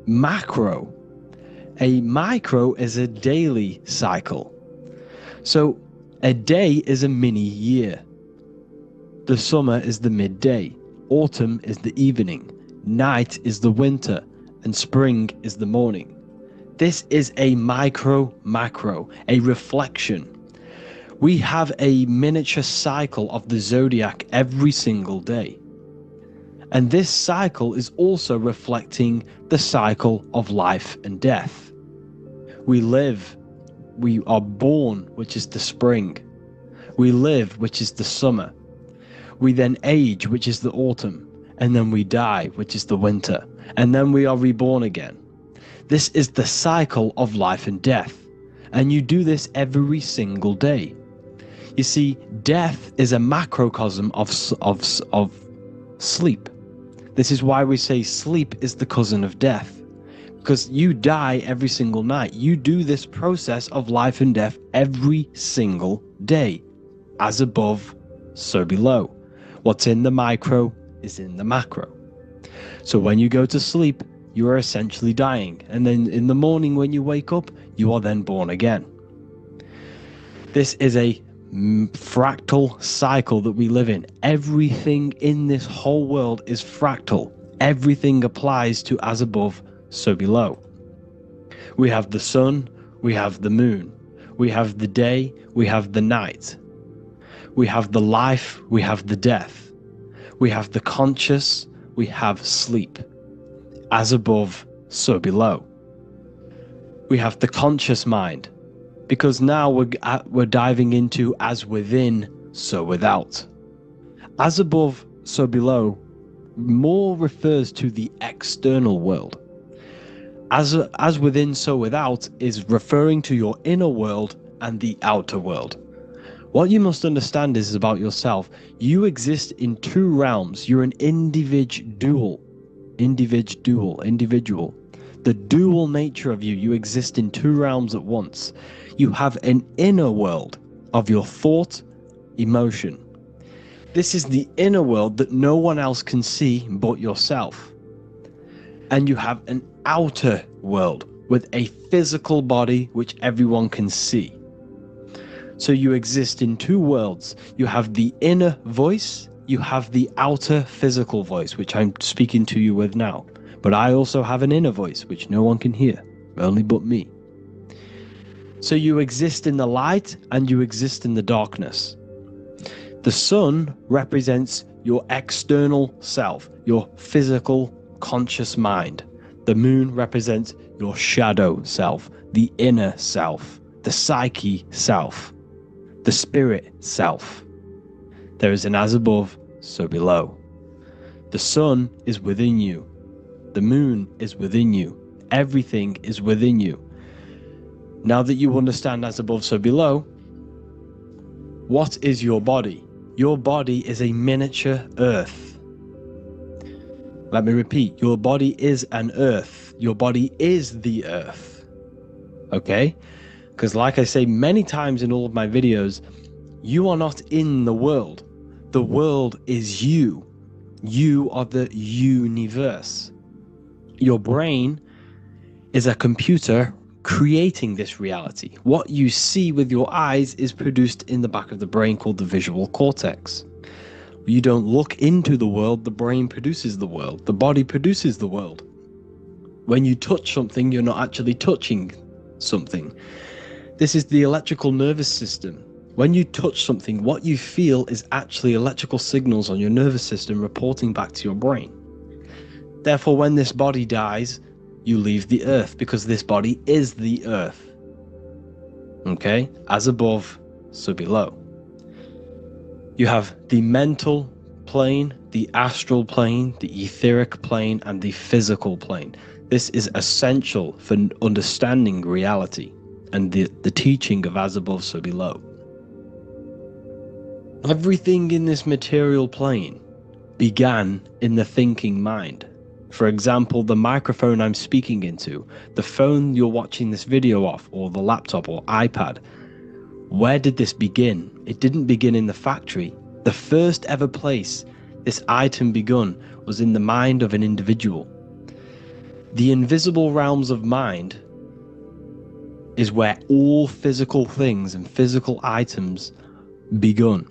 macro. A micro is a daily cycle. So a day is a mini year. The summer is the midday. Autumn is the evening. Night is the winter, and spring is the morning. This is a macro, a reflection. We have a miniature cycle of the zodiac every single day. And this cycle is also reflecting the cycle of life and death. We live, we are born, which is the spring. We live, which is the summer. We then age, which is the autumn. And then we die, which is the winter, and then we are reborn again. This is the cycle of life and death, and you do this every single day. You see, death is a macrocosm of sleep. This is why we say sleep is the cousin of death, because you die every single night. You do this process of life and death every single day. As above, so below. What's in the micro is in the macro. So when you go to sleep, you are essentially dying, and then in the morning when you wake up, you are then born again. This is a fractal cycle that we live in. Everything in this whole world is fractal. Everything applies to as above, so below. We have the sun, we have the moon, we have the day, we have the night. We have the life, we have the death. We have the conscious, we have sleep. As above, so below. We have the conscious mind, because now we're diving into as within, so without. As above, so below more refers to the external world. As within, so without is referring to your inner world and the outer world. What you must understand is about yourself. You exist in two realms. You're an individual. The dual nature of you. You exist in two realms at once. You have an inner world of your thought, emotion. This is the inner world that no one else can see but yourself. And you have an outer world with a physical body which everyone can see. So you exist in two worlds. You have the inner voice, you have the outer physical voice, which I'm speaking to you with now. But I also have an inner voice, which no one can hear, only but me. So you exist in the light and you exist in the darkness. The sun represents your external self, your physical, conscious mind. The moon represents your shadow self, the inner self, the psyche self, the spirit self. There is an as above, so below. The sun is within you. The moon is within you. Everything is within you. Now that you understand as above, so below, what is your body? Your body is a miniature earth. Let me repeat, your body is an earth. Your body is the earth. Okay? Because like I say many times in all of my videos, you are not in the world. The world is you. You are the universe. Your brain is a computer creating this reality. What you see with your eyes is produced in the back of the brain called the visual cortex. You don't look into the world, the brain produces the world. The body produces the world. When you touch something, you're not actually touching something. This is the electrical nervous system. When you touch something, what you feel is actually electrical signals on your nervous system reporting back to your brain. Therefore, when this body dies, you leave the earth because this body is the earth. Okay? As above, so below. You have the mental plane, the astral plane, the etheric plane, and the physical plane. This is essential for understanding reality and the teaching of as above, so below. Everything in this material plane began in the thinking mind. For example, the microphone I'm speaking into, the phone you're watching this video off, or the laptop or iPad. Where did this begin? It didn't begin in the factory. The first ever place this item begun was in the mind of an individual. The invisible realms of mind is where all physical things and physical items begun.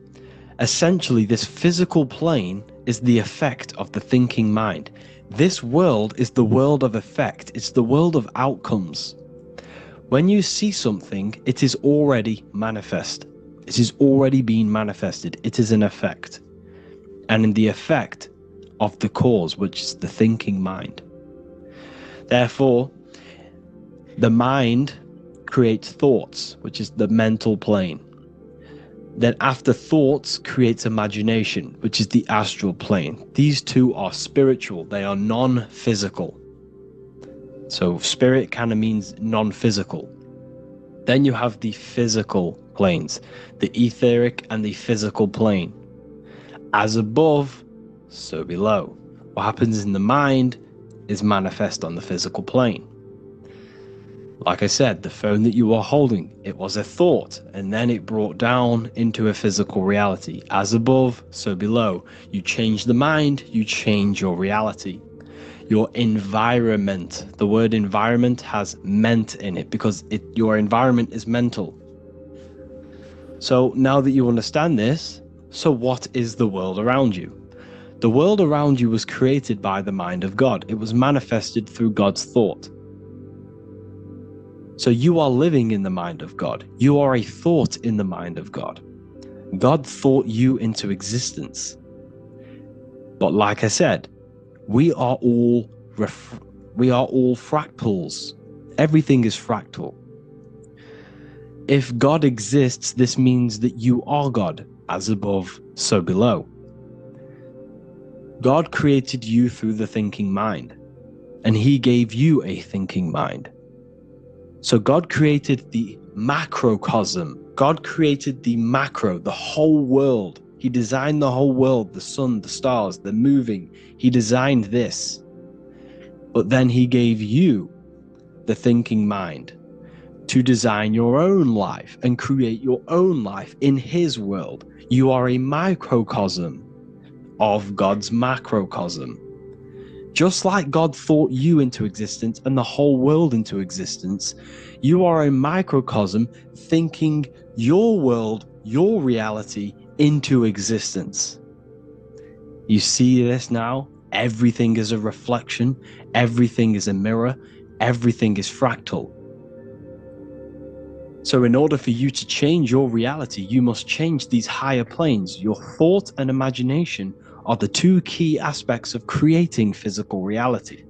Essentially, this physical plane is the effect of the thinking mind. This world is the world of effect. It's the world of outcomes. When you see something, it is already manifest. It is already being manifested. It is an effect. And in the effect of the cause, which is the thinking mind. Therefore, the mind creates thoughts, which is the mental plane. Then after thoughts creates imagination, which is the astral plane. These two are spiritual. They are non-physical. So spirit kind of means non-physical. Then you have the physical planes, the etheric and the physical plane. As above, so below. What happens in the mind is manifest on the physical plane. Like I said, the phone that you are holding, it was a thought, and then it brought down into a physical reality. As above, so below. You change the mind, you change your reality. Your environment, the word environment has ment in it because your environment is mental. So now that you understand this, so what is the world around you? The world around you was created by the mind of God. It was manifested through God's thought. So you are living in the mind of God. You are a thought in the mind of God. God thought you into existence. But like I said, we are all fractals. Everything is fractal. If God exists, this means that you are God. As above, so below. God created you through the thinking mind, and he gave you a thinking mind. So God created the macrocosm. God created the macro, the whole world. He designed the whole world, the sun, the stars, the moving. He designed this. But then he gave you the thinking mind to design your own life and create your own life in his world. You are a microcosm of God's macrocosm. Just like God thought you into existence and the whole world into existence, you are a microcosm thinking your world, your reality into existence. You see this now? Everything is a reflection. Everything is a mirror. Everything is fractal. So in order for you to change your reality, you must change these higher planes. Your thought and imagination are the two key aspects of creating physical reality.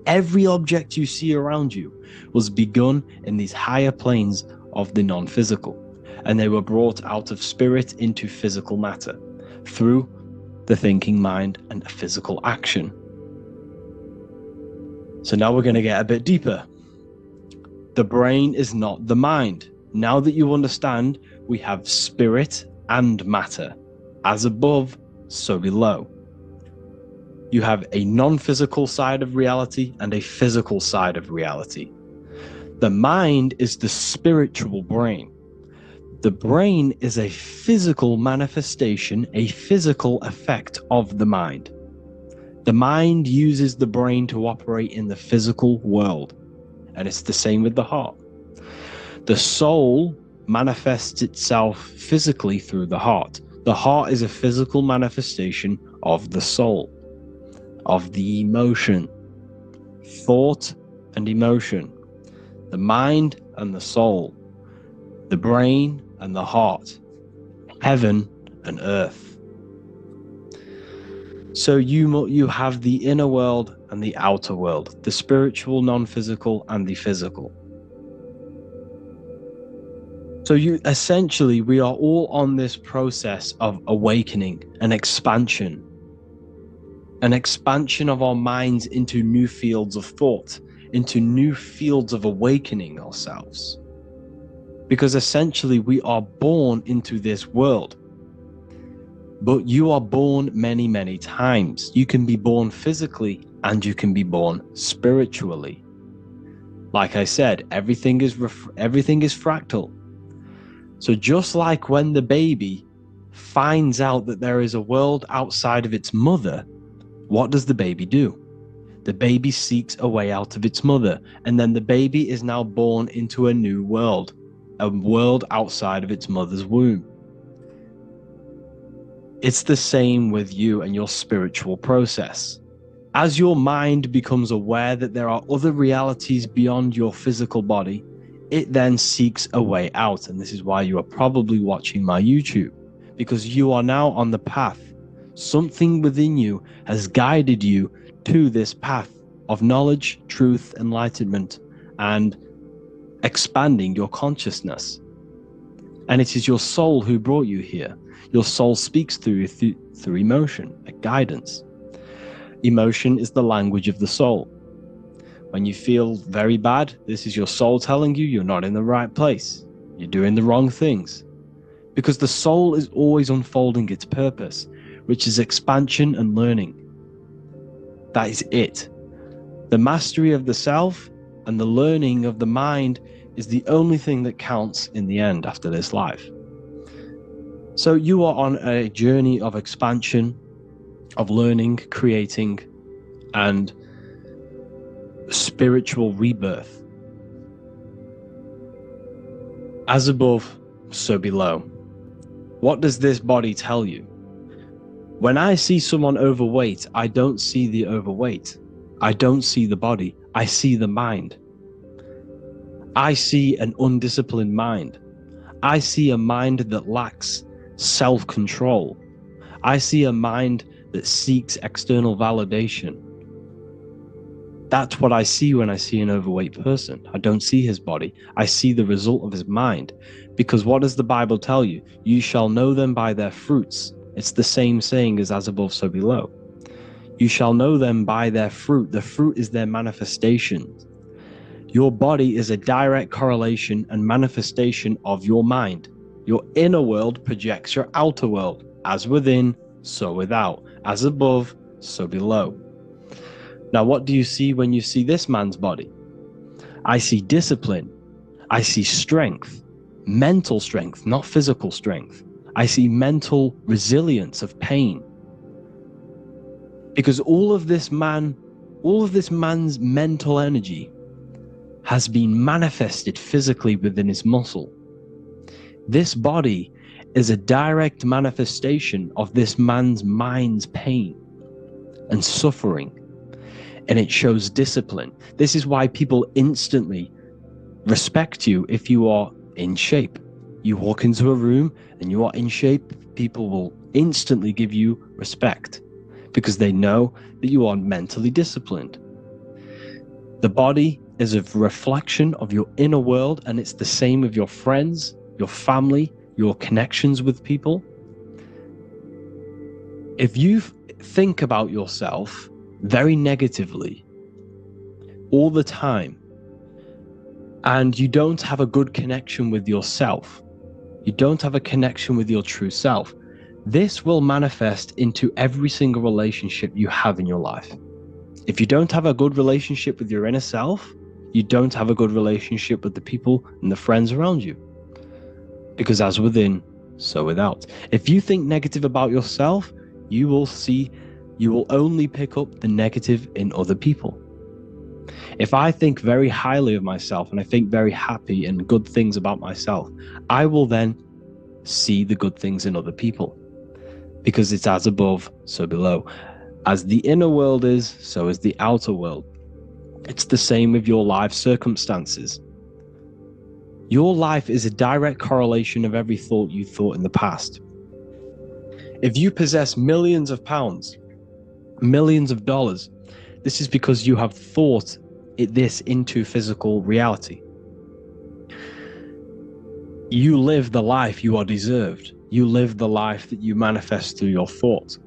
Every object you see around you was begun in these higher planes of the non-physical, and they were brought out of spirit into physical matter through the thinking mind and physical action. So now we're going to get a bit deeper. The brain is not the mind. Now that you understand, we have spirit and matter. As above, so below. You have a non-physical side of reality and a physical side of reality. The mind is the spiritual brain. The brain is a physical manifestation, a physical effect of the mind. The mind uses the brain to operate in the physical world, and it's the same with the heart. The soul manifests itself physically through the heart. The heart is a physical manifestation of the soul, of the emotion, thought and emotion, the mind and the soul, the brain and the heart, heaven and earth. So you have the inner world and the outer world, the spiritual, non-physical, and the physical. So we are all on this process of awakening and expansion of our minds into new fields of thought, into new fields of awakening ourselves. Because essentially we are born into this world. But you are born many, many times. You can be born physically and you can be born spiritually. Like I said, everything is fractal. So just like when the baby finds out that there is a world outside of its mother, what does the baby do? The baby seeks a way out of its mother, and then the baby is now born into a new world, a world outside of its mother's womb. It's the same with you and your spiritual process. As your mind becomes aware that there are other realities beyond your physical body, it then seeks a way out. And this is why you are probably watching my YouTube, because you are now on the path. Something within you has guided you to this path of knowledge, truth, enlightenment, and expanding your consciousness. And it is your soul who brought you here. Your soul speaks through emotion, a guidance. Emotion is the language of the soul. When you feel very bad, this is your soul telling you you're not in the right place. You're doing the wrong things. Because the soul is always unfolding its purpose, which is expansion and learning. That is it. The mastery of the self and the learning of the mind is the only thing that counts in the end after this life. So you are on a journey of expansion, of learning, creating, and spiritual rebirth. As above, so below. What does this body tell you? When I see someone overweight, I don't see the overweight. I don't see the body. I see the mind. I see an undisciplined mind. I see a mind that lacks self-control. I see a mind that seeks external validation. That's what I see when I see an overweight person. I don't see his body. I see the result of his mind. Because what does the Bible tell you? You shall know them by their fruits. It's the same saying as above, so below. You shall know them by their fruit. The fruit is their manifestation. Your body is a direct correlation and manifestation of your mind. Your inner world projects your outer world. As within, so without. As above, so below. Now, what do you see when you see this man's body? I see discipline. I see strength. Mental strength, not physical strength. I see mental resilience of pain. Because all of this man's mental energy has been manifested physically within his muscle. This body is a direct manifestation of this man's mind's pain and suffering, and it shows discipline. This is why people instantly respect you if you are in shape. You walk into a room and you are in shape, people will instantly give you respect because they know that you are mentally disciplined. The body is a reflection of your inner world, and it's the same with your friends, your family, your connections with people. If you think about yourself very negatively all the time, and you don't have a good connection with yourself, you don't have a connection with your true self, this will manifest into every single relationship you have in your life. If you don't have a good relationship with your inner self, you don't have a good relationship with the people and the friends around you. Because as within, so without. If you think negative about yourself, you will only pick up the negative in other people. If I think very highly of myself and I think very happy and good things about myself, I will then see the good things in other people. Because it's as above, so below. As the inner world is, so is the outer world. It's the same with your life circumstances. Your life is a direct correlation of every thought you thought in the past. If you possess millions of pounds, millions of dollars, this is because you have thought this into physical reality. You live the life you are deserved. You live the life that you manifest through your thought.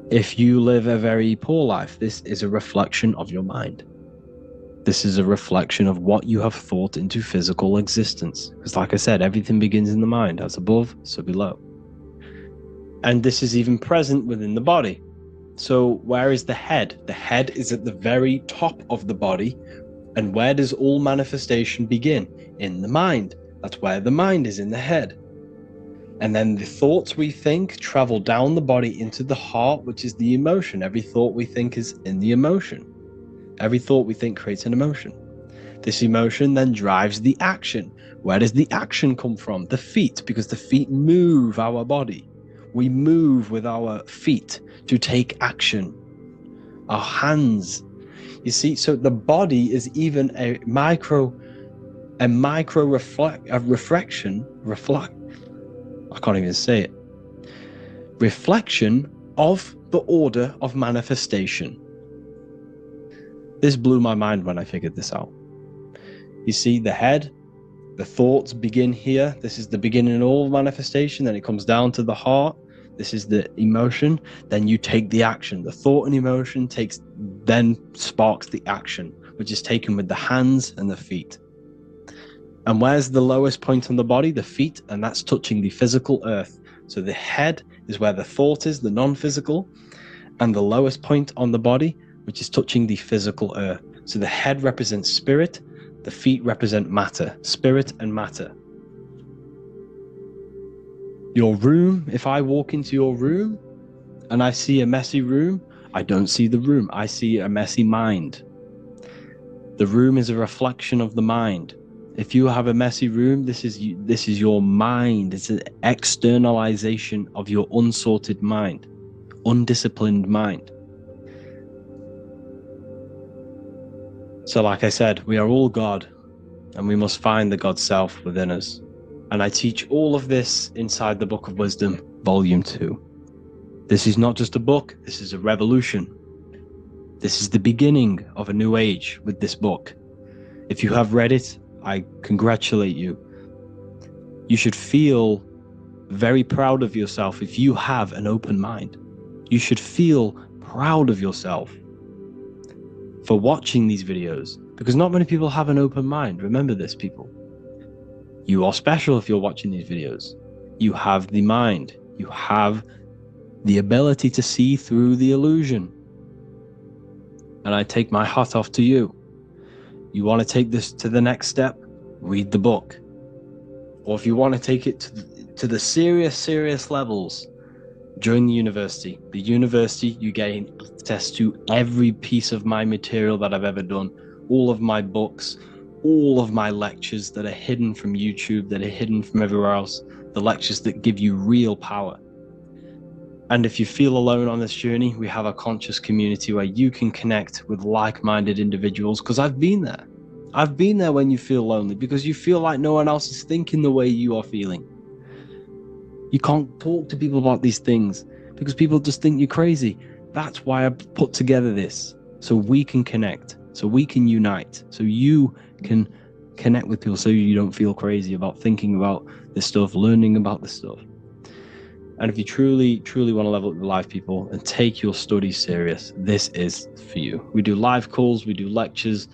If you live a very poor life, this is a reflection of your mind. This is a reflection of what you have thought into physical existence. Because like I said, everything begins in the mind, as above, so below. And this is even present within the body. So where is the head? The head is at the very top of the body. And where does all manifestation begin? In the mind. That's where the mind is, in the head. And then the thoughts we think travel down the body into the heart, which is the emotion. Every thought we think is in the emotion. Every thought we think creates an emotion. This emotion then drives the action. Where does the action come from? The feet, because the feet move our body. We move with our feet to take action. Our hands. You see, so the body is even a I can't even say it. Reflection of the order of manifestation. This blew my mind when I figured this out. You see, the head, the thoughts begin here. This is the beginning of all manifestation. Then it comes down to the heart. This is the emotion. Then you take the action. The thought and emotion then sparks the action, which is taken with the hands and the feet. And where's the lowest point on the body? The feet, and that's touching the physical earth. So the head is where the thought is, the non-physical, and the lowest point on the body, which is touching the physical earth. So the head represents spirit, the feet represent matter, spirit and matter. Your room, if I walk into your room and I see a messy room, I don't see the room, I see a messy mind. The room is a reflection of the mind. If you have a messy room, this is your mind. It's an externalization of your unsorted mind, undisciplined mind. So like I said, we are all God, and we must find the God self within us. And I teach all of this inside the Book of Wisdom, Volume 2. This is not just a book, this is a revolution. This is the beginning of a new age with this book. If you have read it, I congratulate you. You should feel very proud of yourself if you have an open mind. You should feel proud of yourself for watching these videos, because not many people have an open mind. Remember this, people. You are special if you're watching these videos. You have the mind. You have the ability to see through the illusion. And I take my hat off to you. You want to take this to the next step? Read the book. Or if you want to take it to the serious levels, join the university. The university, you gain access to every piece of my material that I've ever done, all of my books, all of my lectures that are hidden from YouTube, that are hidden from everywhere else, the lectures that give you real power. And if you feel alone on this journey, we have a conscious community where you can connect with like-minded individuals, because I've been there. I've been there when you feel lonely because you feel like no one else is thinking the way you are feeling. You can't talk to people about these things because people just think you're crazy. That's why I put together this, so we can connect, so we can unite, so you can connect with people, so you don't feel crazy about thinking about this stuff, learning about this stuff. And if you truly, truly want to level up your life, people, and take your studies serious, this is for you. We do live calls, we do lectures.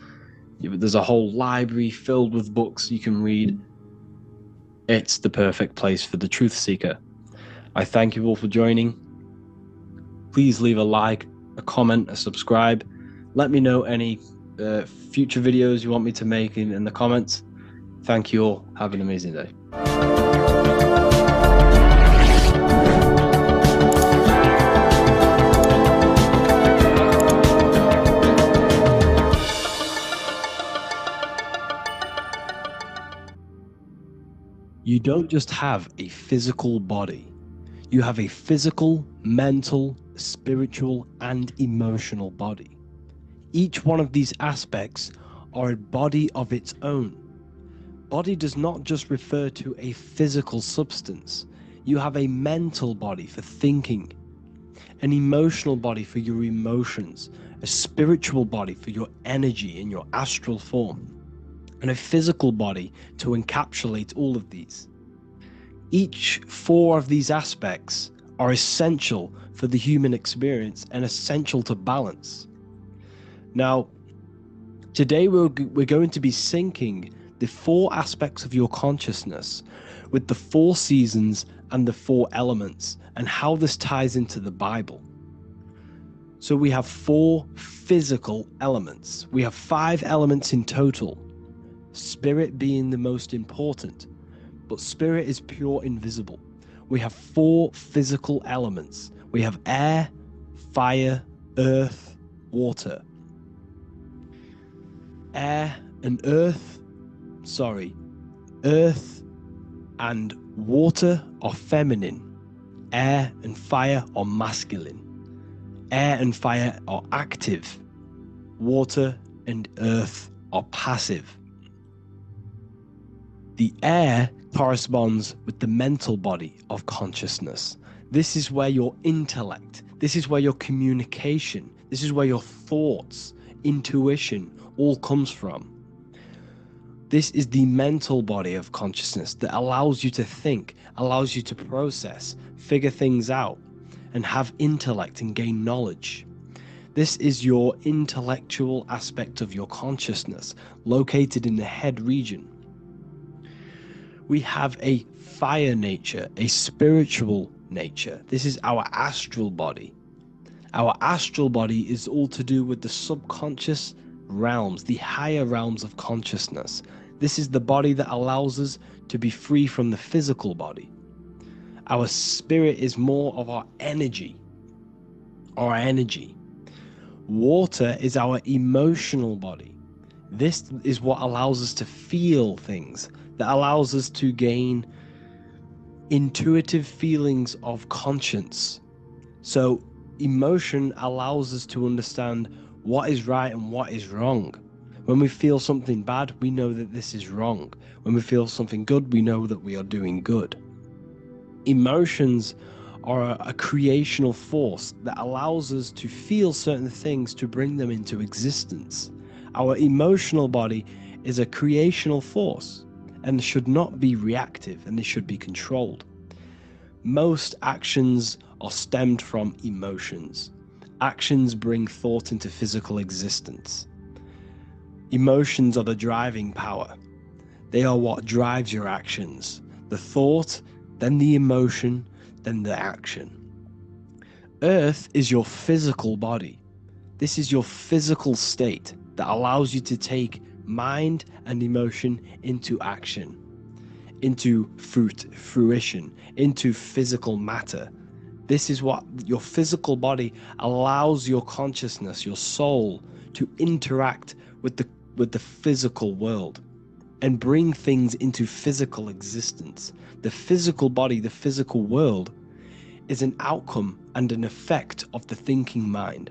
There's a whole library filled with books you can read. It's the perfect place for the truth seeker. I thank you all for joining. Please leave a like, a comment, a subscribe. Let me know any future videos you want me to make in the comments. Thank you all. Have an amazing day. You don't just have a physical body. You have a physical, mental, spiritual, and emotional body. Each one of these aspects are a body of its own. Body does not just refer to a physical substance. You have a mental body for thinking, an emotional body for your emotions, a spiritual body for your energy in your astral form, and a physical body to encapsulate all of these. Each four of these aspects are essential for the human experience and essential to balance. Now, today we're going to be syncing the four aspects of your consciousness with the four seasons and the four elements and how this ties into the Bible. So we have four physical elements. We have 5 elements in total, spirit being the most important, but spirit is pure invisible. We have 4 physical elements. We have air, fire, earth, water. Earth and water are feminine. Air and fire are masculine. Air and fire are active. Water and earth are passive. The air corresponds with the mental body of consciousness. This is where your intellect, this is where your communication, this is where your thoughts, intuition all comes from. This is the mental body of consciousness that allows you to think, allows you to process, figure things out, and have intellect and gain knowledge. This is your intellectual aspect of your consciousness, located in the head region. We have a fire nature, a spiritual nature. This is our astral body. Our astral body is all to do with the subconscious realms, the higher realms of consciousness. This is the body that allows us to be free from the physical body. Our spirit is more of our energy. Water is our emotional body. This is what allows us to feel things, that allows us to gain intuitive feelings of conscience. So emotion allows us to understand what is right and what is wrong. When we feel something bad, we know that this is wrong. When we feel something good, we know that we are doing good. Emotions are a creational force that allows us to feel certain things to bring them into existence. Our emotional body is a creational force and should not be reactive, and they should be controlled. Most actions are stemmed from emotions. Actions bring thought into physical existence. Emotions are the driving power. They are what drives your actions. The thought, then the emotion, then the action. Earth is your physical body. This is your physical state that allows you to take mind and emotion into action, into fruition, into physical matter. This is what your physical body allows your consciousness, your soul, to interact with the physical world and bring things into physical existence. The physical body, the physical world, is an outcome and an effect of the thinking mind.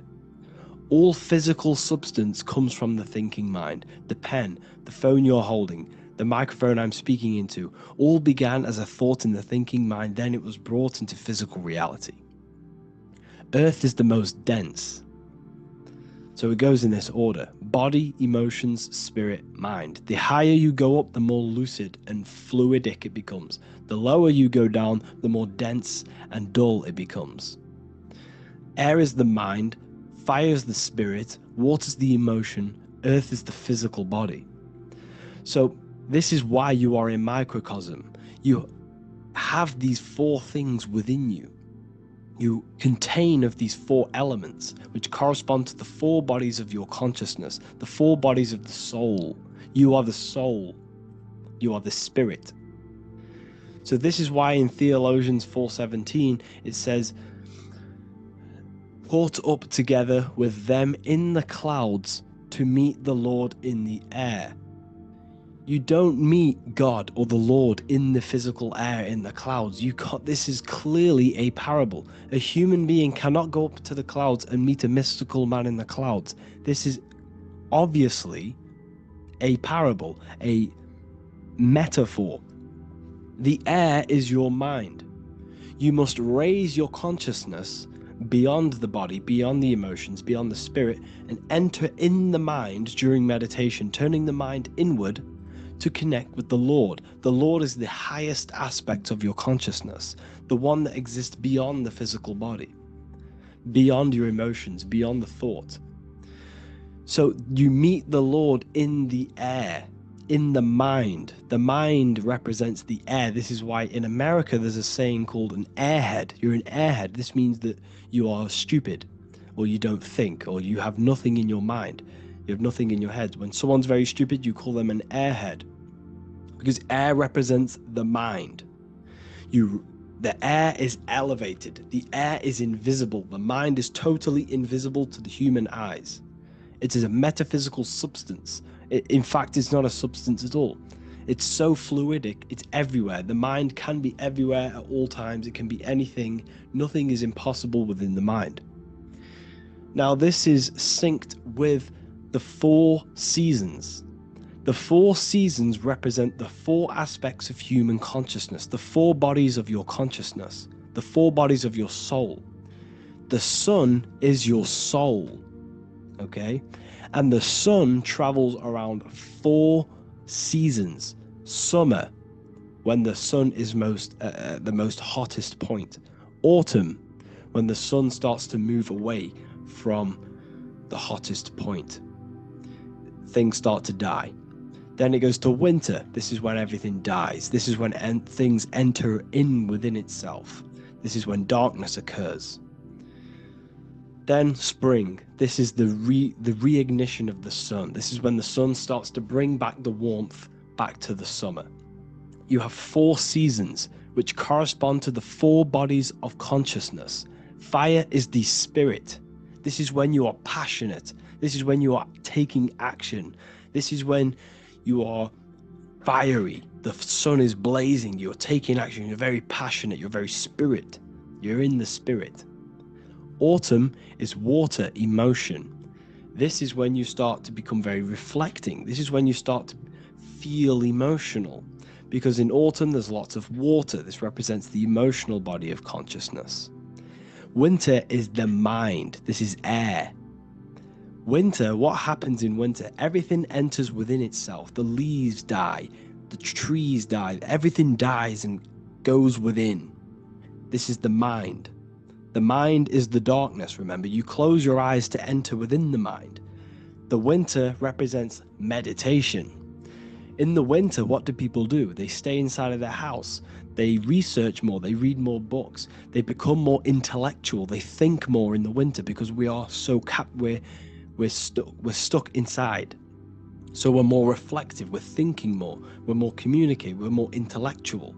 All physical substance comes from the thinking mind. The pen, the phone you're holding, the microphone I'm speaking into, all began as a thought in the thinking mind, then it was brought into physical reality. Earth is the most dense. So it goes in this order: body, emotions, spirit, mind. The higher you go up, the more lucid and fluidic it becomes. The lower you go down, the more dense and dull it becomes. Air is the mind, fire is the spirit, water is the emotion, earth is the physical body. So this is why you are a microcosm. You have these four things within you. You contain of these four elements, which correspond to the four bodies of your consciousness, the four bodies of the soul. You are the soul. You are the spirit. So this is why in Theologians 4:17 it says, caught up together with them in the clouds to meet the Lord in the air. You don't meet God or the Lord in the physical air, in the clouds. This is clearly a parable. A human being cannot go up to the clouds and meet a mystical man in the clouds. This is obviously a parable, a metaphor. The air is your mind. You must raise your consciousness beyond the body, beyond the emotions, beyond the spirit, and enter in the mind during meditation, turning the mind inward to connect with the Lord. The Lord is the highest aspect of your consciousness, the one that exists beyond the physical body, beyond your emotions, beyond the thought. So you meet the Lord in the air, in the mind. The mind represents the air. This is why in America there's a saying called an airhead. You're an airhead. This means that you are stupid, or you don't think, or you have nothing in your mind. You have nothing in your head. When someone's very stupid, you call them an airhead, because air represents the mind. The air is elevated. The air is invisible. The mind is totally invisible to the human eyes. It is a metaphysical substance. In fact, it's not a substance at all. It's so fluidic. It's everywhere. The mind can be everywhere at all times. It can be anything. Nothing is impossible within the mind. Now, this is synced with the four seasons. The four seasons represent the four aspects of human consciousness, the four bodies of your consciousness, the four bodies of your soul. The sun is your soul, okay? And the sun travels around four seasons. Summer, when the sun is the most hottest point. Autumn, when the sun starts to move away from the hottest point. Things start to die. Then it goes to winter. This is when everything dies. This is when things enter in within itself. This is when darkness occurs. Then spring. This is the reignition of the sun. This is when the sun starts to bring back the warmth back to the summer. You have four seasons which correspond to the four bodies of consciousness. Fire is the spirit. This is when you are passionate. This is when you are taking action. This is when you are fiery. The sun is blazing. You're taking action. You're very passionate. You're very spirit. You're in the spirit. Autumn is water, emotion. This is when you start to become very reflecting. This is when you start to feel emotional, because in autumn there's lots of water. This represents the emotional body of consciousness. Winter is the mind. This is air. Winter, what happens in winter? Everything enters within itself. The leaves die, the trees die, everything dies and goes within. This is the mind. The mind is the darkness, remember. You close your eyes to enter within the mind. The winter represents meditation. In the winter, what do people do? They stay inside of their house. They research more. They read more books. They become more intellectual. They think more in the winter because we are so we're stuck inside. So we're more reflective. We're thinking more. We're more communicative. We're more intellectual.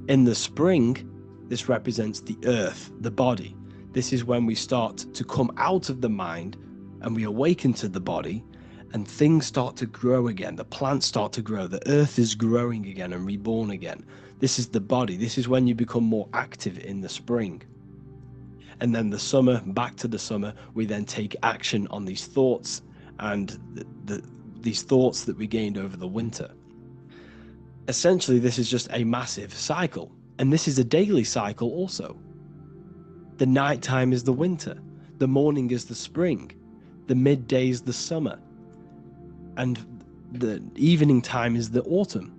In the spring, this represents the earth, the body. This is when we start to come out of the mind and we awaken to the body, and things start to grow again. The plants start to grow. The earth is growing again and reborn again. This is the body. This is when you become more active in the spring. And then the summer, back to the summer, we then take action on these thoughts and these thoughts that we gained over the winter. Essentially, this is just a massive cycle. And this is a daily cycle also. The nighttime is the winter. The morning is the spring. The midday is the summer. And the evening time is the autumn.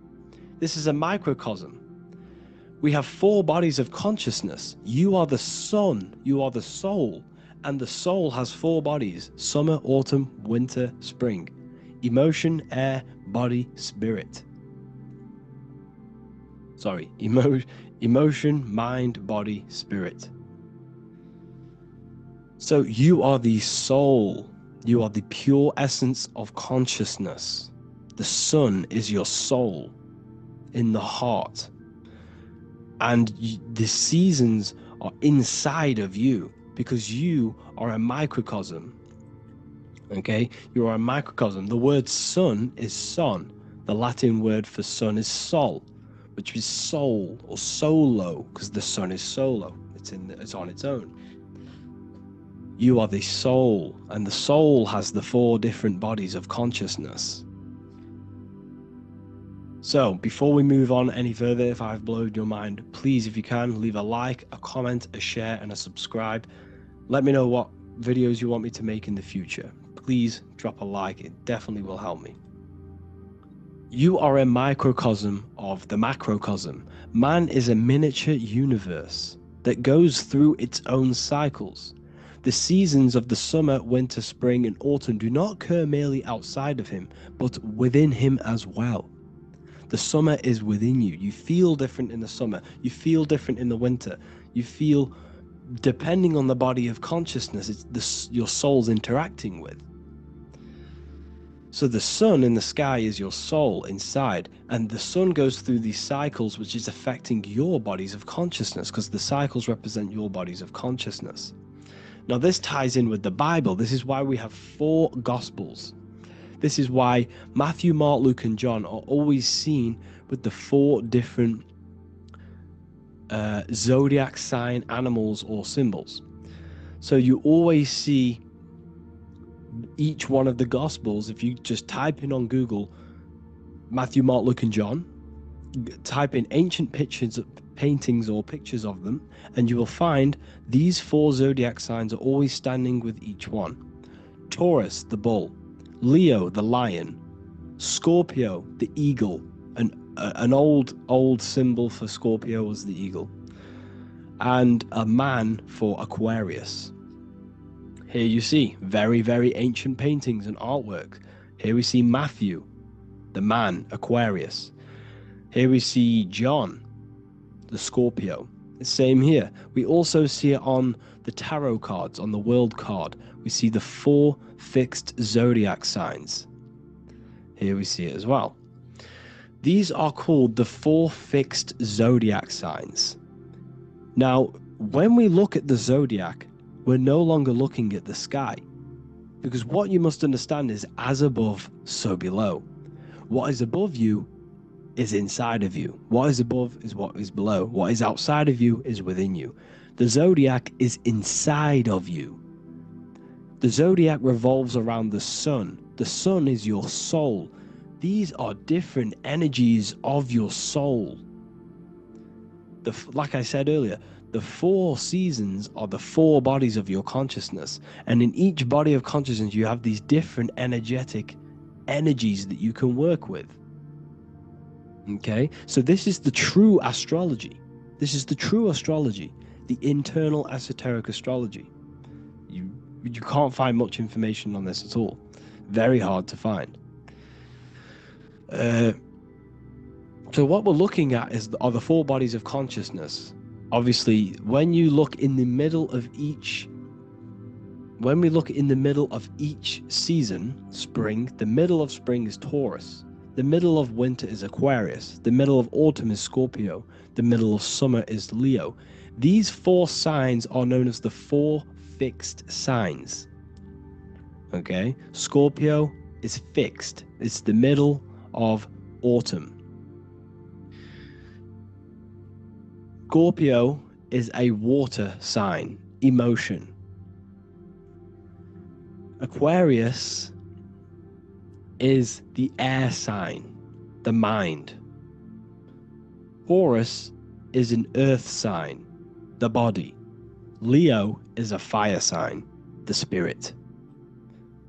This is a microcosm. We have 4 bodies of consciousness. You are the sun, you are the soul, and the soul has 4 bodies: summer, autumn, winter, spring. Emotion, air, body, spirit. Sorry, emotion, mind, body, spirit. So you are the soul. You are the pure essence of consciousness. The sun is your soul in the heart. And the seasons are inside of you because you are a microcosm. Okay? You are a microcosm. The word sun is son. The Latin word for sun is sol, which is soul or solo, because the sun is solo. It's on its own. You are the soul, and the soul has the 4 different bodies of consciousness. So, before we move on any further, if I've blown your mind, please, if you can, leave a like, a comment, a share, and a subscribe. Let me know what videos you want me to make in the future. Please drop a like, it definitely will help me. You are a microcosm of the macrocosm. Man is a miniature universe that goes through its own cycles. The seasons of the summer, winter, spring, and autumn do not occur merely outside of him, but within him as well. The summer is within you. You feel different in the summer. You feel different in the winter. You feel, depending on the body of consciousness, it's your soul's interacting with. So the sun in the sky is your soul inside, and the sun goes through these cycles, which is affecting your bodies of consciousness, because the cycles represent your bodies of consciousness. Now this ties in with the Bible. This is why we have 4 Gospels. This is why Matthew, Mark, Luke, and John are always seen with the 4 different zodiac sign animals or symbols. So you always see each one of the Gospels. If you just type in on Google Matthew, Mark, Luke, and John, type in ancient pictures, paintings or pictures of them, and you will find these 4 zodiac signs are always standing with each one. Taurus, the bull; Leo, the lion; Scorpio, the eagle. An old symbol for Scorpio was the eagle. And a man for Aquarius. Here you see very, very ancient paintings and artwork. Here we see Matthew, the man, Aquarius. Here we see John, the Scorpio. The same here. We also see it on the tarot cards, on the world card. We see the 4 fixed zodiac signs. Here we see it as well. These are called the 4 fixed zodiac signs. Now, when we look at the zodiac, we're no longer looking at the sky, because what you must understand is as above, so below. What is above you is inside of you. What is above is what is below. What is outside of you is within you. The zodiac is inside of you. The zodiac revolves around the sun. The sun is your soul. These are different energies of your soul. Like I said earlier, the 4 seasons are the 4 bodies of your consciousness. And in each body of consciousness, you have these different energetic energies that you can work with. Okay, so this is the true astrology. This is the true astrology, the internal esoteric astrology. You can't find much information on this at all. Very hard to find. So what we're looking at are the 4 bodies of consciousness. Obviously, when you look in the middle of each, when we look in the middle of each season, spring, the middle of spring is Taurus. The middle of winter is Aquarius. The middle of autumn is Scorpio. The middle of summer is Leo. These 4 signs are known as the 4 fixed signs. Okay, Scorpio is fixed. It's the middle of autumn. Scorpio is a water sign. emotion. Aquarius is the air sign, the mind. Taurus is an earth sign, the body. Leo is a fire sign, the spirit.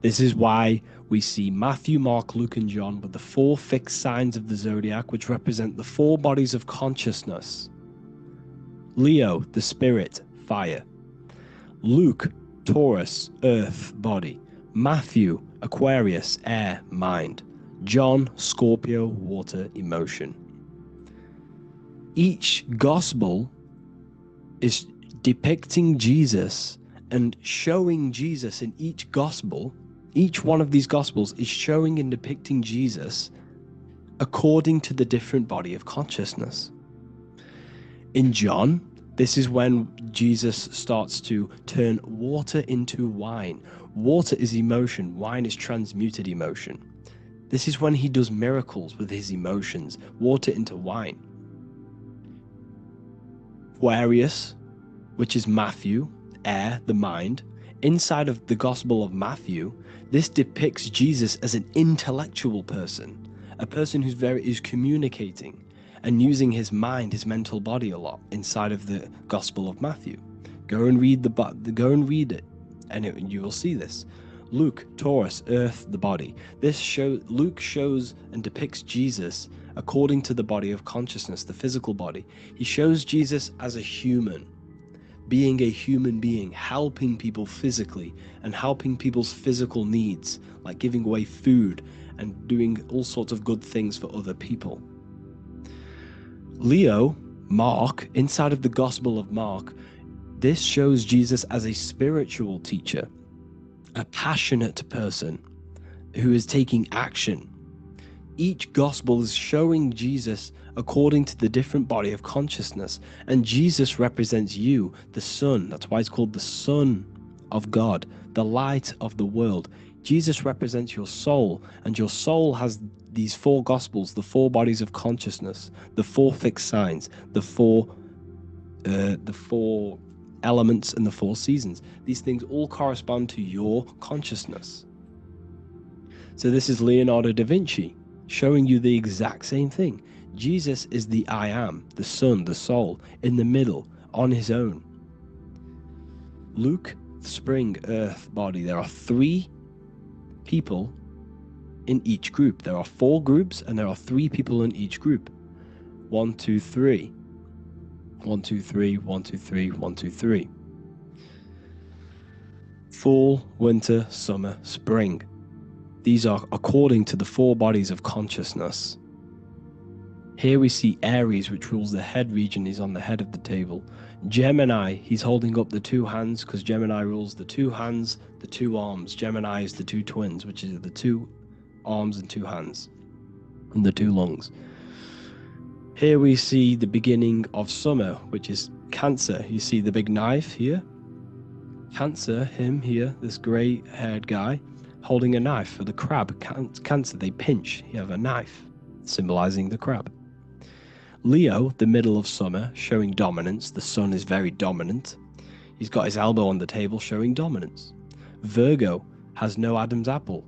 This is why we see Matthew, Mark, Luke, and John with the 4 fixed signs of the zodiac, which represent the 4 bodies of consciousness. Leo, the spirit, fire. Luke, Taurus, earth, body. Matthew, Aquarius, air, mind. John, Scorpio, water, emotion. Each gospel is depicting Jesus and showing Jesus in each gospel. Each one of these gospels is showing and depicting Jesus according to the different body of consciousness. In John, this is when Jesus starts to turn water into wine. Water is emotion, wine is transmuted emotion. This is when he does miracles with his emotions, water into wine. Aquarius, which is Matthew, air, the mind. Inside of the Gospel of Matthew, this depicts Jesus as an intellectual person, a person who's communicating and using his mind, his mental body a lot inside of the Gospel of Matthew. Go and read it, and you will see this. Luke, Taurus, earth, the body. Luke shows and depicts Jesus according to the body of consciousness, the physical body. He shows Jesus as a human, being a human being, helping people physically and helping people's physical needs, like giving away food and doing all sorts of good things for other people. Leo, Mark, inside of the Gospel of Mark, this shows Jesus as a spiritual teacher, a passionate person who is taking action. Each gospel is showing Jesus according to the different body of consciousness, and Jesus represents you, the Son. That's why it's called the Son of God, the light of the world. Jesus represents your soul, and your soul has these 4 gospels, the 4 bodies of consciousness, the 4 fixed signs, the four elements, and the 4 seasons. These things all correspond to your consciousness. So this is Leonardo da Vinci showing you the exact same thing. Jesus is the I am, the sun, the soul, in the middle, on his own. Luke, spring, earth, body. There are 3 people in each group. There are 4 groups, and there are 3 people in each group. 1, 2, 3. 1, 2, 3, 1, 2, 3, 1, 2, 3. Fall, winter, summer, spring. These are according to the 4 bodies of consciousness. Here we see Aries, which rules the head region. He's on the head of the table. Gemini, he's holding up the 2 hands because Gemini rules the 2 hands, the 2 arms. Gemini is the 2 twins, which is the 2 arms and 2 hands, and the 2 lungs. Here we see the beginning of summer, which is Cancer. You see the big knife here. Cancer, him here, this grey-haired guy, holding a knife for the crab. Cancer, they pinch. You have a knife, symbolizing the crab. Leo, the middle of summer, showing dominance. The sun is very dominant. He's got his elbow on the table, showing dominance. Virgo has no Adam's apple.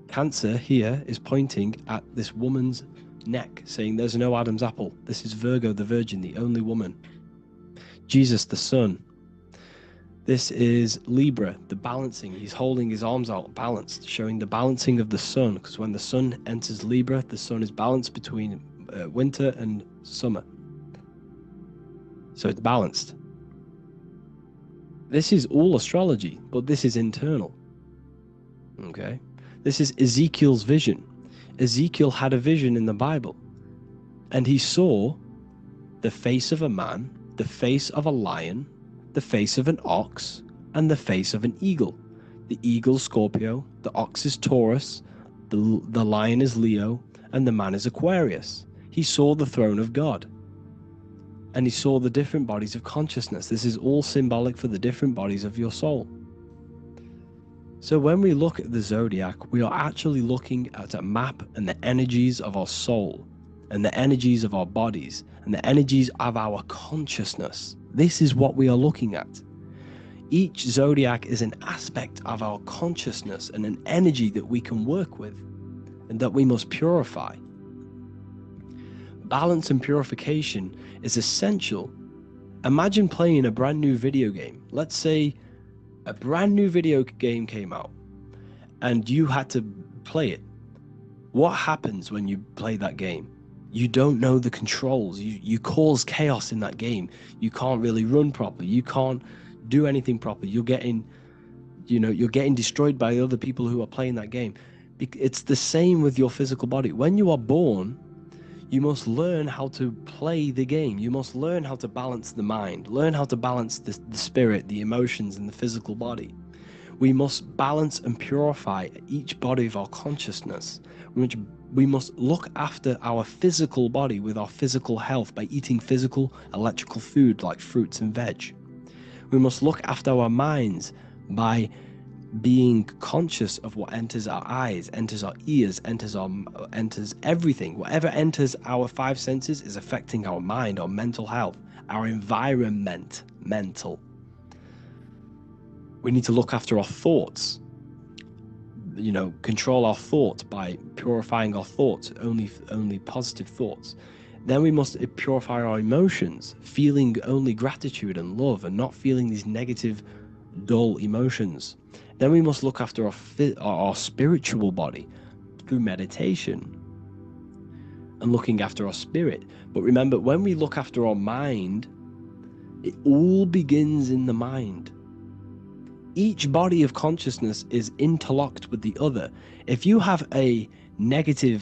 Cancer here is pointing at this woman's neck, saying there's no Adam's apple. This is Virgo, the virgin, the only woman. Jesus, the sun. This is Libra, the balancing. He's holding his arms out balanced, showing the balancing of the sun, because when the sun enters Libra, the sun is balanced between winter and summer. So it's balanced. This is all astrology, but this is internal. Okay? This is Ezekiel's vision. Ezekiel had a vision in the Bible, and he saw the face of a man, the face of a lion, the face of an ox, and the face of an eagle. The eagle, Scorpio, the ox is Taurus, the lion is Leo, and the man is Aquarius. He saw the throne of God, and he saw the different bodies of consciousness. This is all symbolic for the different bodies of your soul. So when we look at the zodiac, we are actually looking at a map and the energies of our soul, and the energies of our bodies, and the energies of our consciousness. This is what we are looking at. Each zodiac is an aspect of our consciousness and an energy that we can work with and that we must purify. Balance and purification is essential. Imagine playing a brand new video game. Let's say a brand new video game came out and you had to play it. What happens when you play that game? You don't know the controls. You cause chaos in that game. You can't really run properly. You can't do anything properly. You're getting destroyed by other people who are playing that game. It's the same with your physical body. When you are born, you must learn how to play the game. You must learn how to balance the mind, learn how to balance the spirit, the emotions, and the physical body. We must balance and purify each body of our consciousness, which we must look after our physical body with our physical health by eating physical, electrical food like fruits and veg. We must look after our minds by being conscious of what enters our eyes, enters our ears, enters everything. Whatever enters our five senses is affecting our mind, our mental health, our environment, mental. We need to look after our thoughts, control our thoughts by purifying our thoughts, only positive thoughts. Then we must purify our emotions, feeling only gratitude and love and not feeling these negative, dull emotions. Then we must look after our spiritual body through meditation and looking after our spirit. But remember, when we look after our mind, it all begins in the mind. Each body of consciousness is interlocked with the other. If you have an unhealthy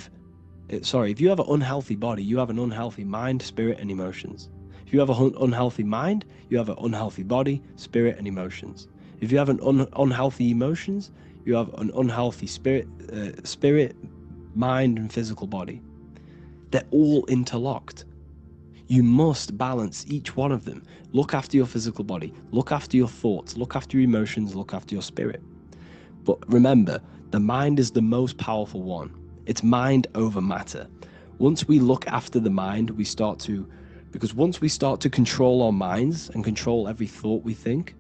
body, you have an unhealthy mind, spirit, and emotions. If you have an unhealthy mind, you have an unhealthy body, spirit, and emotions. If you have an unhealthy emotions, you have an unhealthy spirit, mind, and physical body. They're all interlocked. You must balance each one of them. Look after your physical body, look after your thoughts, look after your emotions, look after your spirit. But remember, the mind is the most powerful one. It's mind over matter. Once we look after the mind, once we start to control our minds and control every thought we think,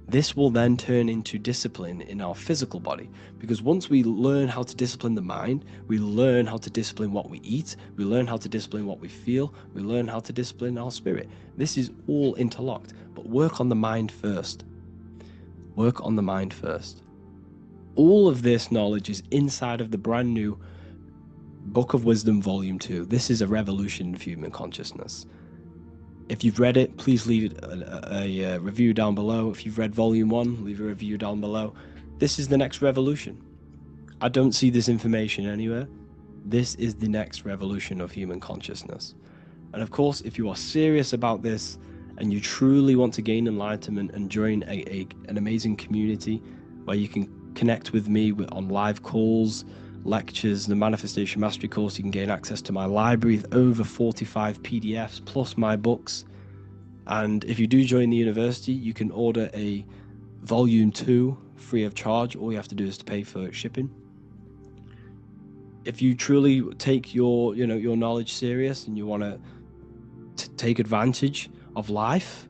this will then turn into discipline in our physical body. Because once we learn how to discipline the mind, we learn how to discipline what we eat, we learn how to discipline what we feel, we learn how to discipline our spirit. This is all interlocked, but work on the mind first. Work on the mind first. All of this knowledge is inside of the brand new Book of Wisdom, Volume 2. This is a revolution of human consciousness. If you've read it, please leave a review down below. If you've read Volume 1, leave a review down below. This is the next revolution. I don't see this information anywhere. This is the next revolution of human consciousness. And of course, if you are serious about this and you truly want to gain enlightenment and join an amazing community where you can connect with me on live calls, lectures, the Manifestation Mastery course, you can gain access to my library with over 45 PDFs plus my books. And if you do join the university, you can order a Volume 2 free of charge. All you have to do is to pay for shipping. If you truly take your knowledge serious and you want to take advantage of life,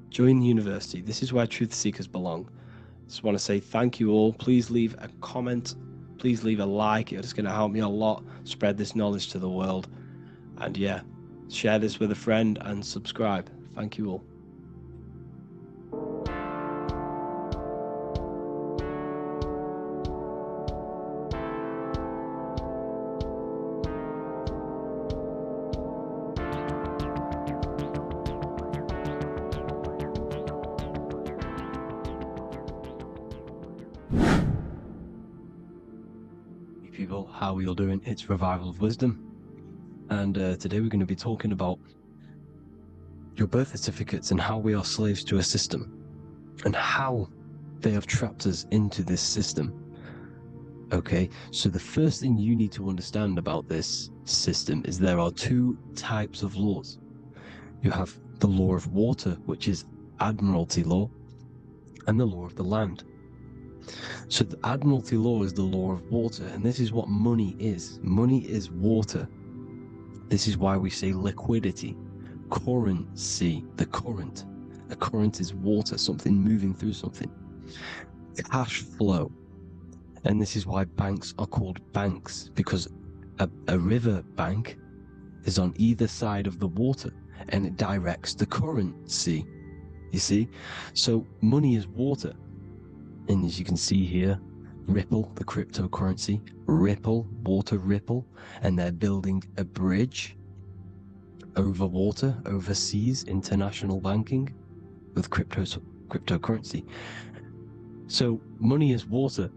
join the university. This is where truth seekers belong. Just want to say thank you all. Please leave a comment. Please leave a like. It's going to help me a lot spread this knowledge to the world. And yeah, share this with a friend and subscribe. Thank you all. People, how are you all doing? It's Revival of Wisdom, and today we're going to be talking about your birth certificates and how we are slaves to a system and how they have trapped us into this system. Okay, so the first thing you need to understand about this system is there are two types of laws. You have the law of water, which is Admiralty law, and the law of the land. So the Admiralty law is the law of water, and this is what money is. Money is water. This is why we say liquidity, currency, the current. A current is water, something moving through something. Cash flow. And this is why banks are called banks, because a river bank is on either side of the water and it directs the currency. You see? So money is water. And as you can see here, Ripple, the cryptocurrency, Ripple, water Ripple, and they're building a bridge over water, overseas, international banking with cryptocurrency. So money is water,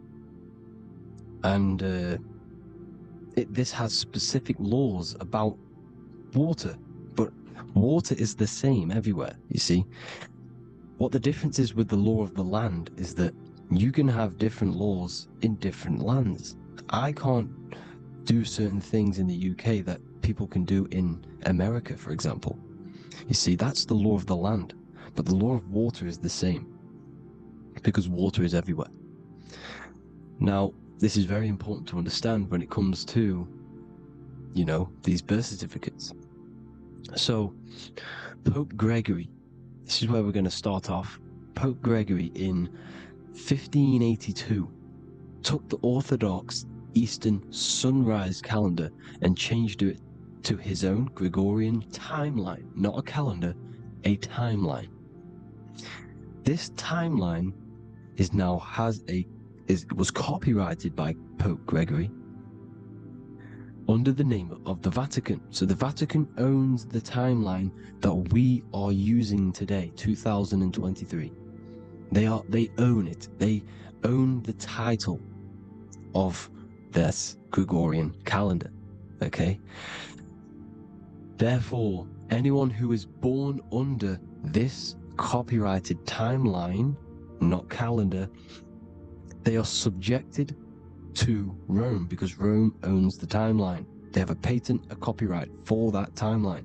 and this has specific laws about water, but water is the same everywhere, you see. What the difference is with the law of the land is that you can have different laws in different lands. I can't do certain things in the UK that people can do in America, for example. You see, that's the law of the land, but the law of water is the same, because water is everywhere. Now, this is very important to understand when it comes to, you know, these birth certificates. So, Pope Gregory, this is where we're going to start off. Pope Gregory in 1582 took the Orthodox Eastern sunrise calendar and changed it to his own Gregorian timeline, not a calendar, a timeline. This timeline was copyrighted by Pope Gregory under the name of the Vatican. So the Vatican owns the timeline that we are using today, 2023. They own it. They own the title of this Gregorian calendar. Okay? Therefore, anyone who is born under this copyrighted timeline, not calendar, they are subjected to Rome, because Rome owns the timeline. They have a patent, a copyright for that timeline.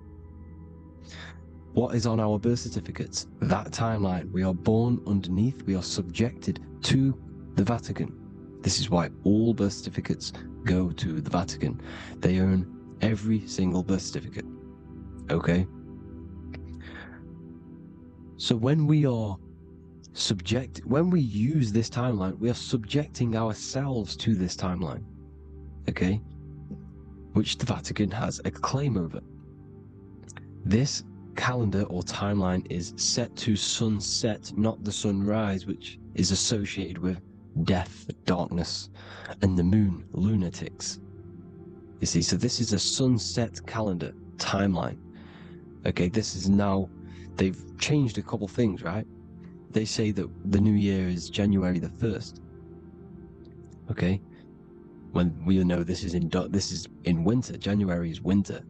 What is on our birth certificates? That timeline. We are born underneath, we are subjected to the Vatican. This is why all birth certificates go to the Vatican. They own every single birth certificate. Okay? So when we use this timeline, we are subjecting ourselves to this timeline, okay, which the Vatican has a claim over. This calendar or timeline is set to sunset, not the sunrise, which is associated with death, darkness, and the moon, lunatics. You see, so this is a sunset calendar timeline. Okay, this is now, they've changed a couple things, right? They say that the new year is January the 1st. Okay? When we know this is in winter. January is winter,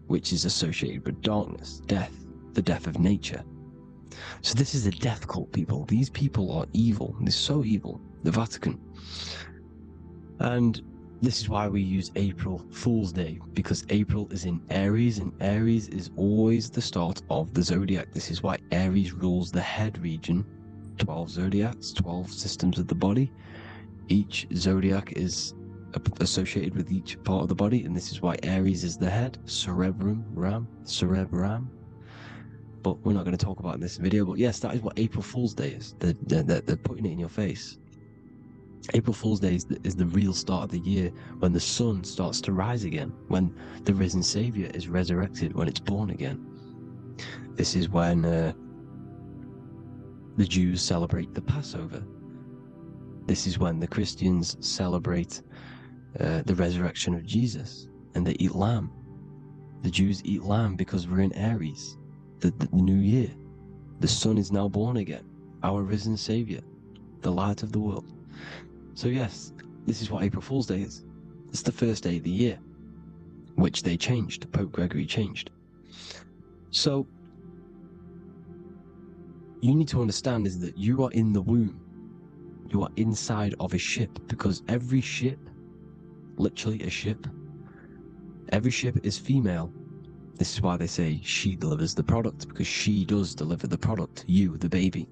which is associated with darkness, death, the death of nature. So this is a death cult, people. These people are evil. They're so evil. The Vatican. And this is why we use April Fool's Day, because April is in Aries, and Aries is always the start of the zodiac. This is why Aries rules the head region. 12 zodiacs, 12 systems of the body. Each zodiac is associated with each part of the body, and this is why Aries is the head. Cerebrum. But we're not going to talk about it in this video. But yes, that is what April Fool's Day is. They're putting it in your face. April Fool's Day is the real start of the year, when the sun starts to rise again, when the risen Savior is resurrected, when it's born again. This is when the Jews celebrate the Passover. This is when the Christians celebrate the resurrection of Jesus, and they eat lamb. The Jews eat lamb because we're in Aries, the new year. The sun is now born again, our risen Savior, the light of the world. So yes, this is what April Fool's Day is. It's the first day of the year, which they changed. Pope Gregory changed. So you need to understand is that you are in the womb. You are inside of a ship, because every ship, literally a ship, every ship is female. This is why they say she delivers the product, because she does deliver the product, you, the baby.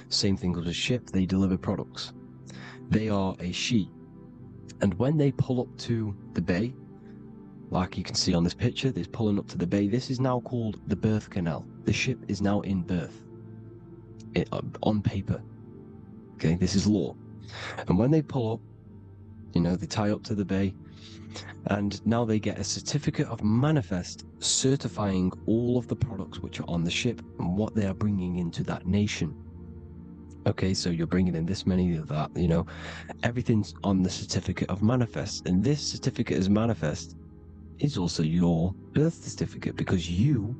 Same thing with a ship, they deliver products. They are a she. And when they pull up to the bay, like you can see on this picture, they're pulling up to the bay. This is now called the birth canal. The ship is now in birth. on paper. Okay, this is law. And when they pull up, they tie up to the bay, and now they get a certificate of manifest certifying all of the products which are on the ship and what they are bringing into that nation. Okay, so you're bringing in this many of that, everything's on the certificate of manifest. And this certificate of manifest is also your birth certificate, because you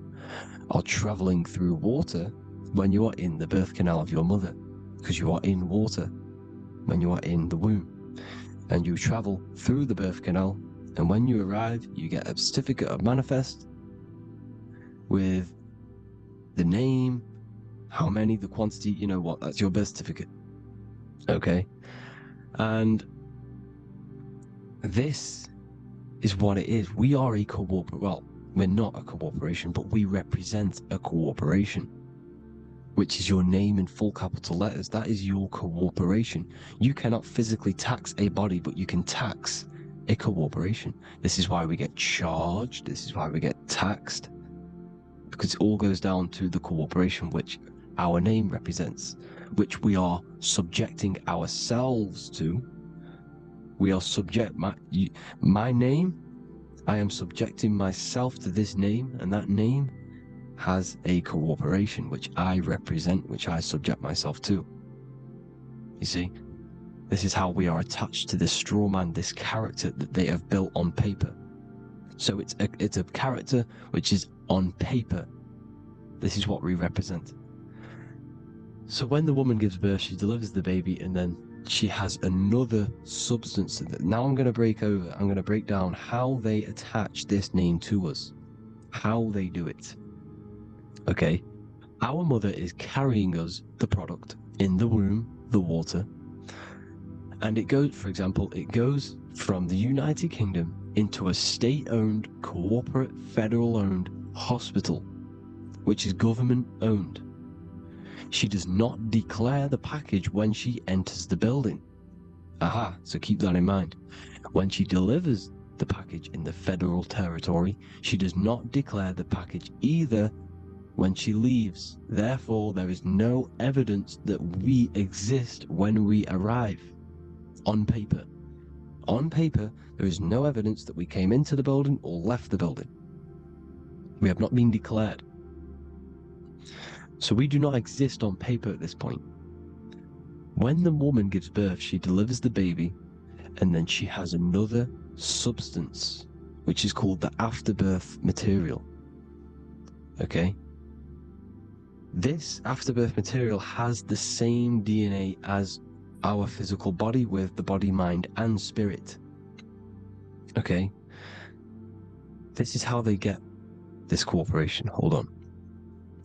are traveling through water when you are in the birth canal of your mother, because you are in water when you are in the womb, and you travel through the birth canal, and when you arrive you get a certificate of manifest with the name, how many, the quantity, that's your birth certificate. Okay, and this is what it is. We are a we're not a corporation, but we represent a corporation, which is your name in full capital letters. That is your corporation. You cannot physically tax a body, but you can tax a corporation. This is why we get charged. This is why we get taxed, because it all goes down to the corporation which our name represents, which we are subjecting ourselves to. We are my name, I am subjecting myself to this name, and that name has a corporation which I represent, which I subject myself to. You see, this is how we are attached to this straw man, this character that they have built on paper. So it's a character which is on paper. This is what we represent. So when the woman gives birth, she delivers the baby, and then she has another substance. Now I'm going to break down how they attach this name to us, how they do it. Okay, our mother is carrying us the product in the womb, the water, and it goes, for example, it goes from the United Kingdom into a state-owned, corporate, federal-owned hospital, which is government-owned. She does not declare the package when she enters the building. So keep that in mind. When she delivers the package in the federal territory, she does not declare the package either when she leaves. Therefore, there is no evidence that we exist when we arrive. On paper. On paper, there is no evidence that we came into the building or left the building. We have not been declared. So we do not exist on paper at this point. When the woman gives birth, she delivers the baby, and then she has another substance, which is called the afterbirth material. Okay? This afterbirth material has the same DNA as our physical body, with the body, mind, and spirit. Okay? This is how they get this corporation. Hold on.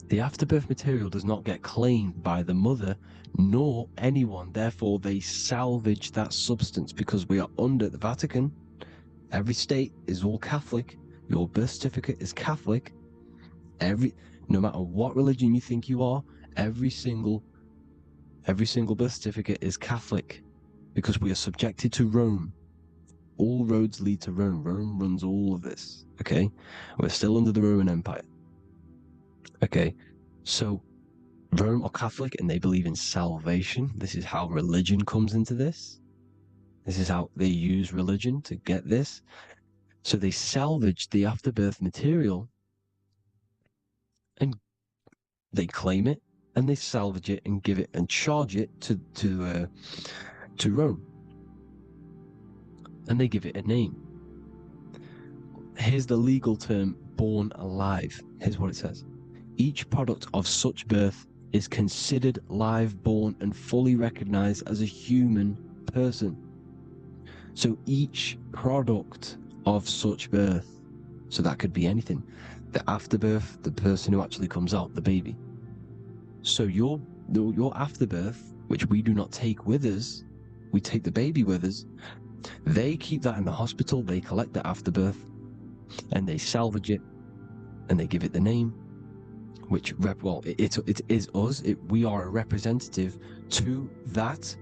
The afterbirth material does not get claimed by the mother nor anyone. Therefore, they salvage that substance, because we are under the Vatican. Every state is all Catholic. Your birth certificate is Catholic. No matter what religion you think you are, every single birth certificate is Catholic, because we are subjected to Rome. All roads lead to Rome. Rome runs all of this. Okay? We're still under the Roman Empire. Okay, so Rome are Catholic and they believe in salvation. This is how religion comes into this. This is how they use religion to get this. So they salvage the afterbirth material, and they claim it, and they salvage it and give it and charge it to Rome, and they give it a name. Here's the legal term: born alive. Here's what it says. Each product of such birth is considered live, born, and fully recognized as a human person. So each product of such birth, so that could be anything, the afterbirth, the person who actually comes out, the baby. So your afterbirth, which we do not take with us, we take the baby with us, they keep that in the hospital, they collect the afterbirth, and they salvage it, and they give it the name, which it is us. We are a representative to that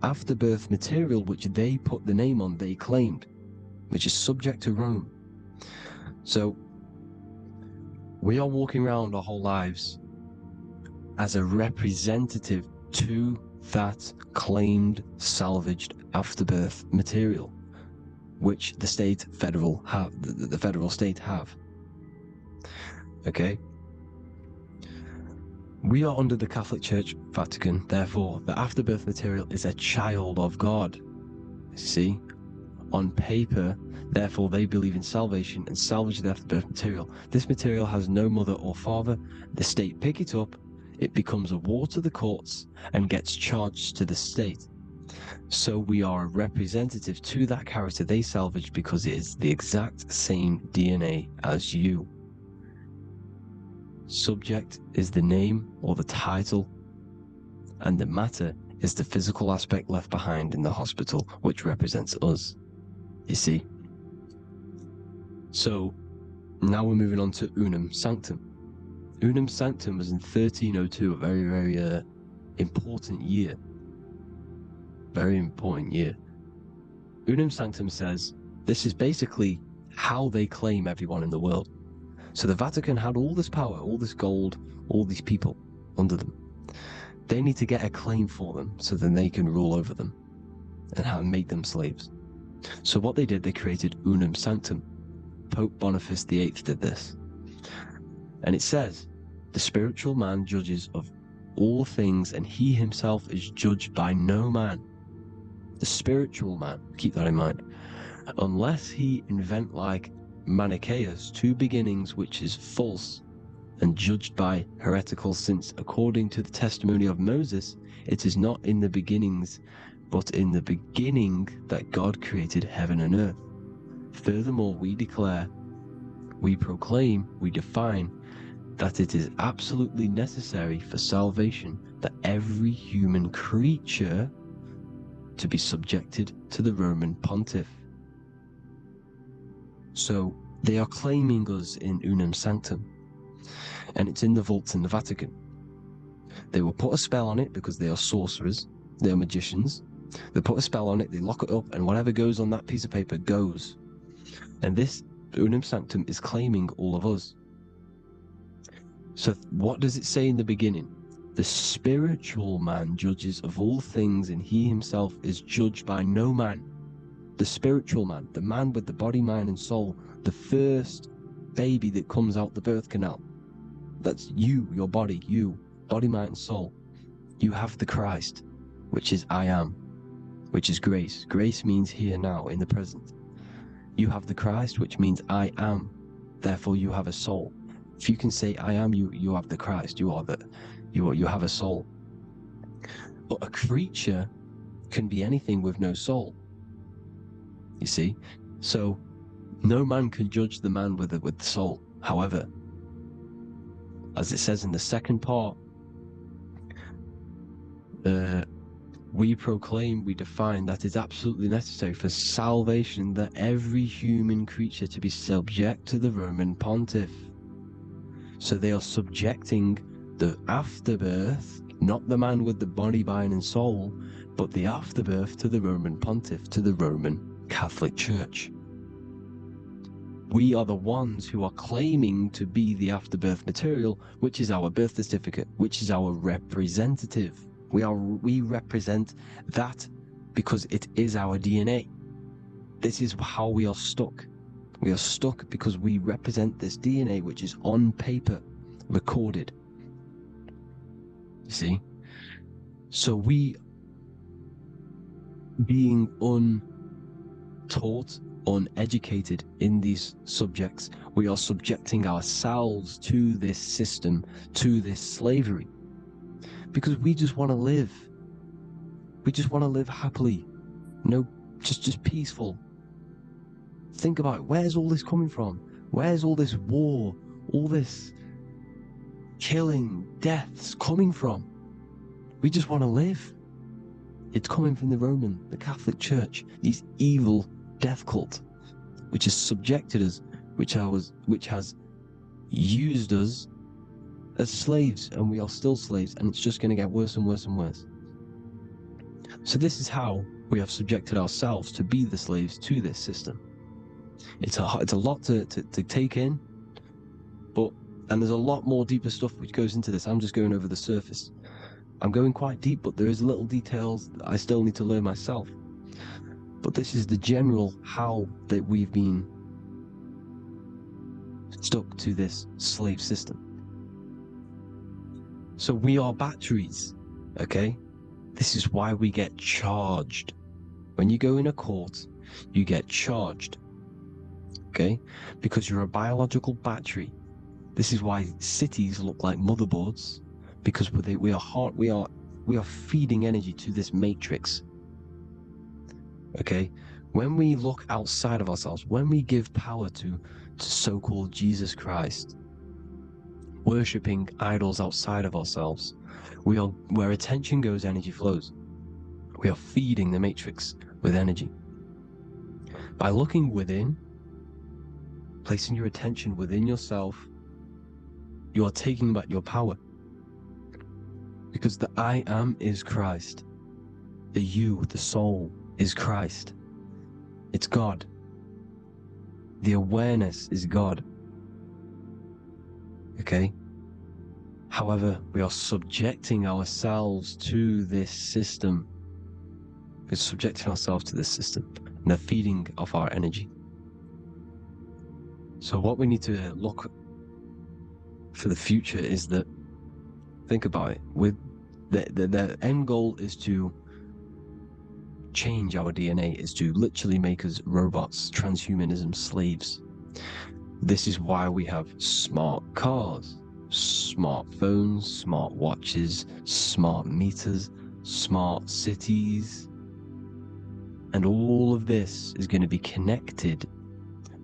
afterbirth material, which they put the name on, they claimed, which is subject to Rome. So we are walking around our whole lives as a representative to that claimed salvaged afterbirth material, which the federal state have. Okay? We are under the Catholic Church, Vatican, therefore the afterbirth material is a child of God. See? On paper, therefore they believe in salvation and salvage the afterbirth material. This material has no mother or father. The state pick it up, it becomes a war to the courts and gets charged to the state. So we are a representative to that character they salvaged because it is the exact same DNA as you. Subject is the name or the title, and the matter is the physical aspect left behind in the hospital, which represents us. You see? So now we're moving on to Unum Sanctum. Unum Sanctum was in 1302, a very, very important year. Very important year. Unum Sanctum says this is basically how they claim everyone in the world. So the Vatican had all this power, all this gold, all these people under them. They need to get a claim for them so then they can rule over them and make them slaves. So what they did, they created Unum Sanctum. Pope Boniface VIII did this. And it says, the spiritual man judges of all things, and he himself is judged by no man. The spiritual man, keep that in mind, unless he invent like Manichaeus, two beginnings, which is false and judged by heretical, since according to the testimony of Moses, it is not in the beginnings, but in the beginning that God created heaven and earth. Furthermore, we declare, we proclaim, we define that it is absolutely necessary for salvation that every human creature to be subjected to the Roman pontiff. So they are claiming us in Unum Sanctum, and it's in the vaults in the Vatican. They will put a spell on it because they are sorcerers, they are magicians. They put a spell on it, they lock it up, and whatever goes on that piece of paper goes. And this Unum Sanctum is claiming all of us. So what does it say in the beginning? The spiritual man judges of all things, and he himself is judged by no man. The spiritual man, the man with the body, mind, and soul, the first baby that comes out the birth canal. That's you, your body, mind, and soul. You have the Christ, which is I am, which is grace. Grace means here now, in the present. You have the Christ, which means I am. Therefore, you have a soul. If you can say I am, you have the Christ. You have a soul. But a creature can be anything with no soul. You see, so no man can judge the man with the soul. However, as it says in the second part, we proclaim, we define that it's absolutely necessary for salvation that every human creature to be subject to the Roman pontiff. So they are subjecting the afterbirth, not the man with the body, mind, and soul, but the afterbirth to the Roman pontiff, to the Roman Catholic Church. We are the ones who are claiming to be the afterbirth material, which is our birth certificate, which is our representative. We represent that because it is our DNA. This is how we are stuck. We are stuck because we represent this DNA, which is on paper, recorded. You see? So we, being untaught, uneducated in these subjects, we are subjecting ourselves to this system, to this slavery. Because we just want to live. We just want to live happily. Just peaceful. Think about it. Where's all this coming from? Where's all this war, all this killing, deaths coming from? We just want to live. It's coming from the Catholic Church, these evil death cult, which has subjected us, which has used us as slaves, and we are still slaves, and it's just going to get worse and worse and worse. So this is how we have subjected ourselves to be the slaves to this system. It's a lot to take in, but And there's a lot more deeper stuff which goes into this. I'm just going over the surface. I'm going quite deep, but there is little details that I still need to learn myself. But this is the general how that we've been stuck to this slave system. So we are batteries, okay? This is why we get charged. When you go in a court, you get charged, okay? Because you're a biological battery. This is why cities look like motherboards, because we are feeding energy to this matrix. Okay, when we look outside of ourselves, when we give power to so-called Jesus Christ, worshipping idols outside of ourselves, where attention goes, energy flows. We are feeding the matrix with energy. By looking within, placing your attention within yourself, you are taking back your power. Because the I am is Christ. The you, the soul, is Christ. It's God. The awareness is God. Okay? However, we are subjecting ourselves to this system. We're subjecting ourselves to this system and the feeding of our energy. So what we need to look for the future is that, think about it, with the end goal is to change our DNA, is to literally make us robots, transhumanism, slaves. This is why we have smart cars, smartphones, smart watches, smart meters, smart cities, and all of this is going to be connected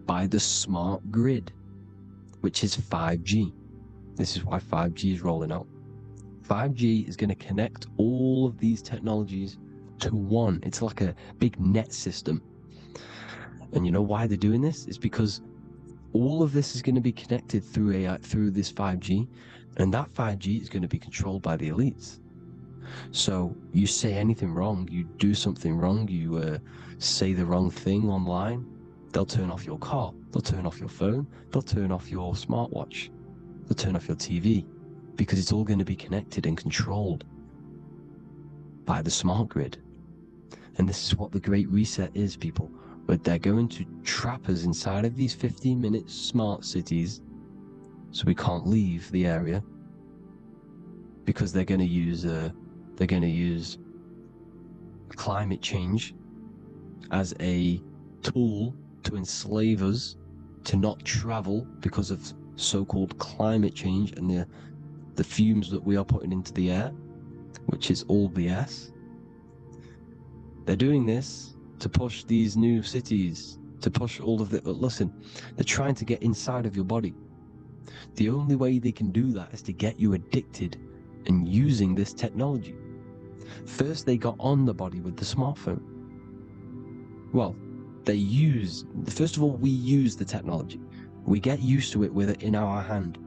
by the smart grid, which is 5G. This is why 5G is rolling out. 5G is going to connect all of these technologies to one. It's like a big net system. And you know why they're doing this? It's because all of this is going to be connected through AI, through this 5G, and that 5G is going to be controlled by the elites. So you say anything wrong, you do something wrong, you say the wrong thing online, they'll turn off your car, they'll turn off your phone, they'll turn off your smartwatch, they'll turn off your TV, because it's all going to be connected and controlled by the smart grid. And this is what the Great Reset is, people. But they're going to trap us inside of these 15-minute smart cities, so we can't leave the area, because they're going to use climate change as a tool to enslave us to not travel because of so-called climate change and the fumes that we are putting into the air, which is all BS. They're doing this to push these new cities, to push all of it. Listen, they're trying to get inside of your body. The only way they can do that is to get you addicted and using this technology. First, they got on the body with the smartphone. Well, first of all, we use the technology. We get used to it with it in our hand.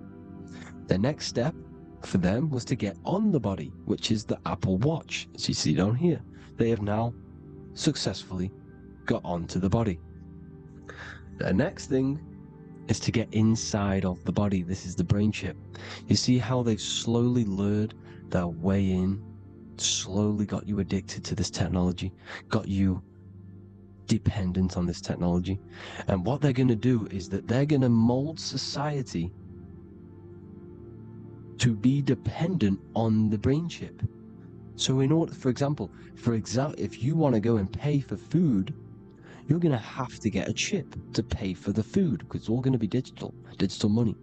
The next step for them was to get on the body, which is the Apple Watch, as you see down here. They have now successfully got onto the body. The next thing is to get inside of the body. This is the brain chip. You see how they've slowly lured their way in, slowly got you addicted to this technology, got you dependent on this technology. And what they're going to do is that they're going to mold society to be dependent on the brain chip. So in order, for example, if you want to go and pay for food, you're going to have to get a chip to pay for the food, because it's all going to be digital money.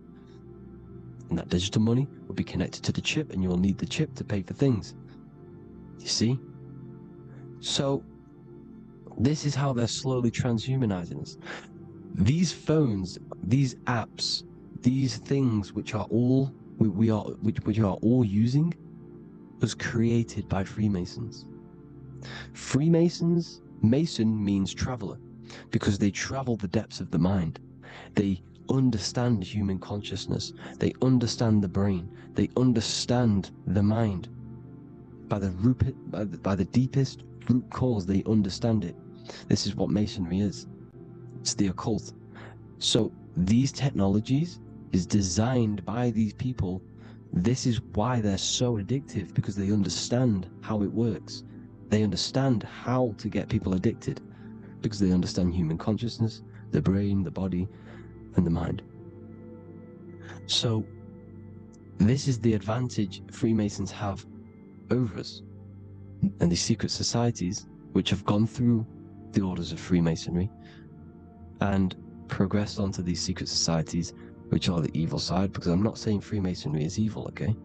And that digital money will be connected to the chip, and you will need the chip to pay for things. You see? So this is how they're slowly transhumanizing us. These phones, these apps, these things which are all which are all using, was created by Freemasons. Mason means traveler, because they travel the depths of the mind. They understand human consciousness. They understand the brain. They understand the mind. By the deepest root cause, they understand it. This is what Masonry is. It's the occult. So these technologies is designed by these people. This is why they're so addictive, because they understand how it works. They understand how to get people addicted, because they understand human consciousness, the brain, the body, and the mind. So this is the advantage Freemasons have over us. And these secret societies, which have gone through the orders of Freemasonry and progressed onto these secret societies, which are the evil side, because I'm not saying Freemasonry is evil, okay?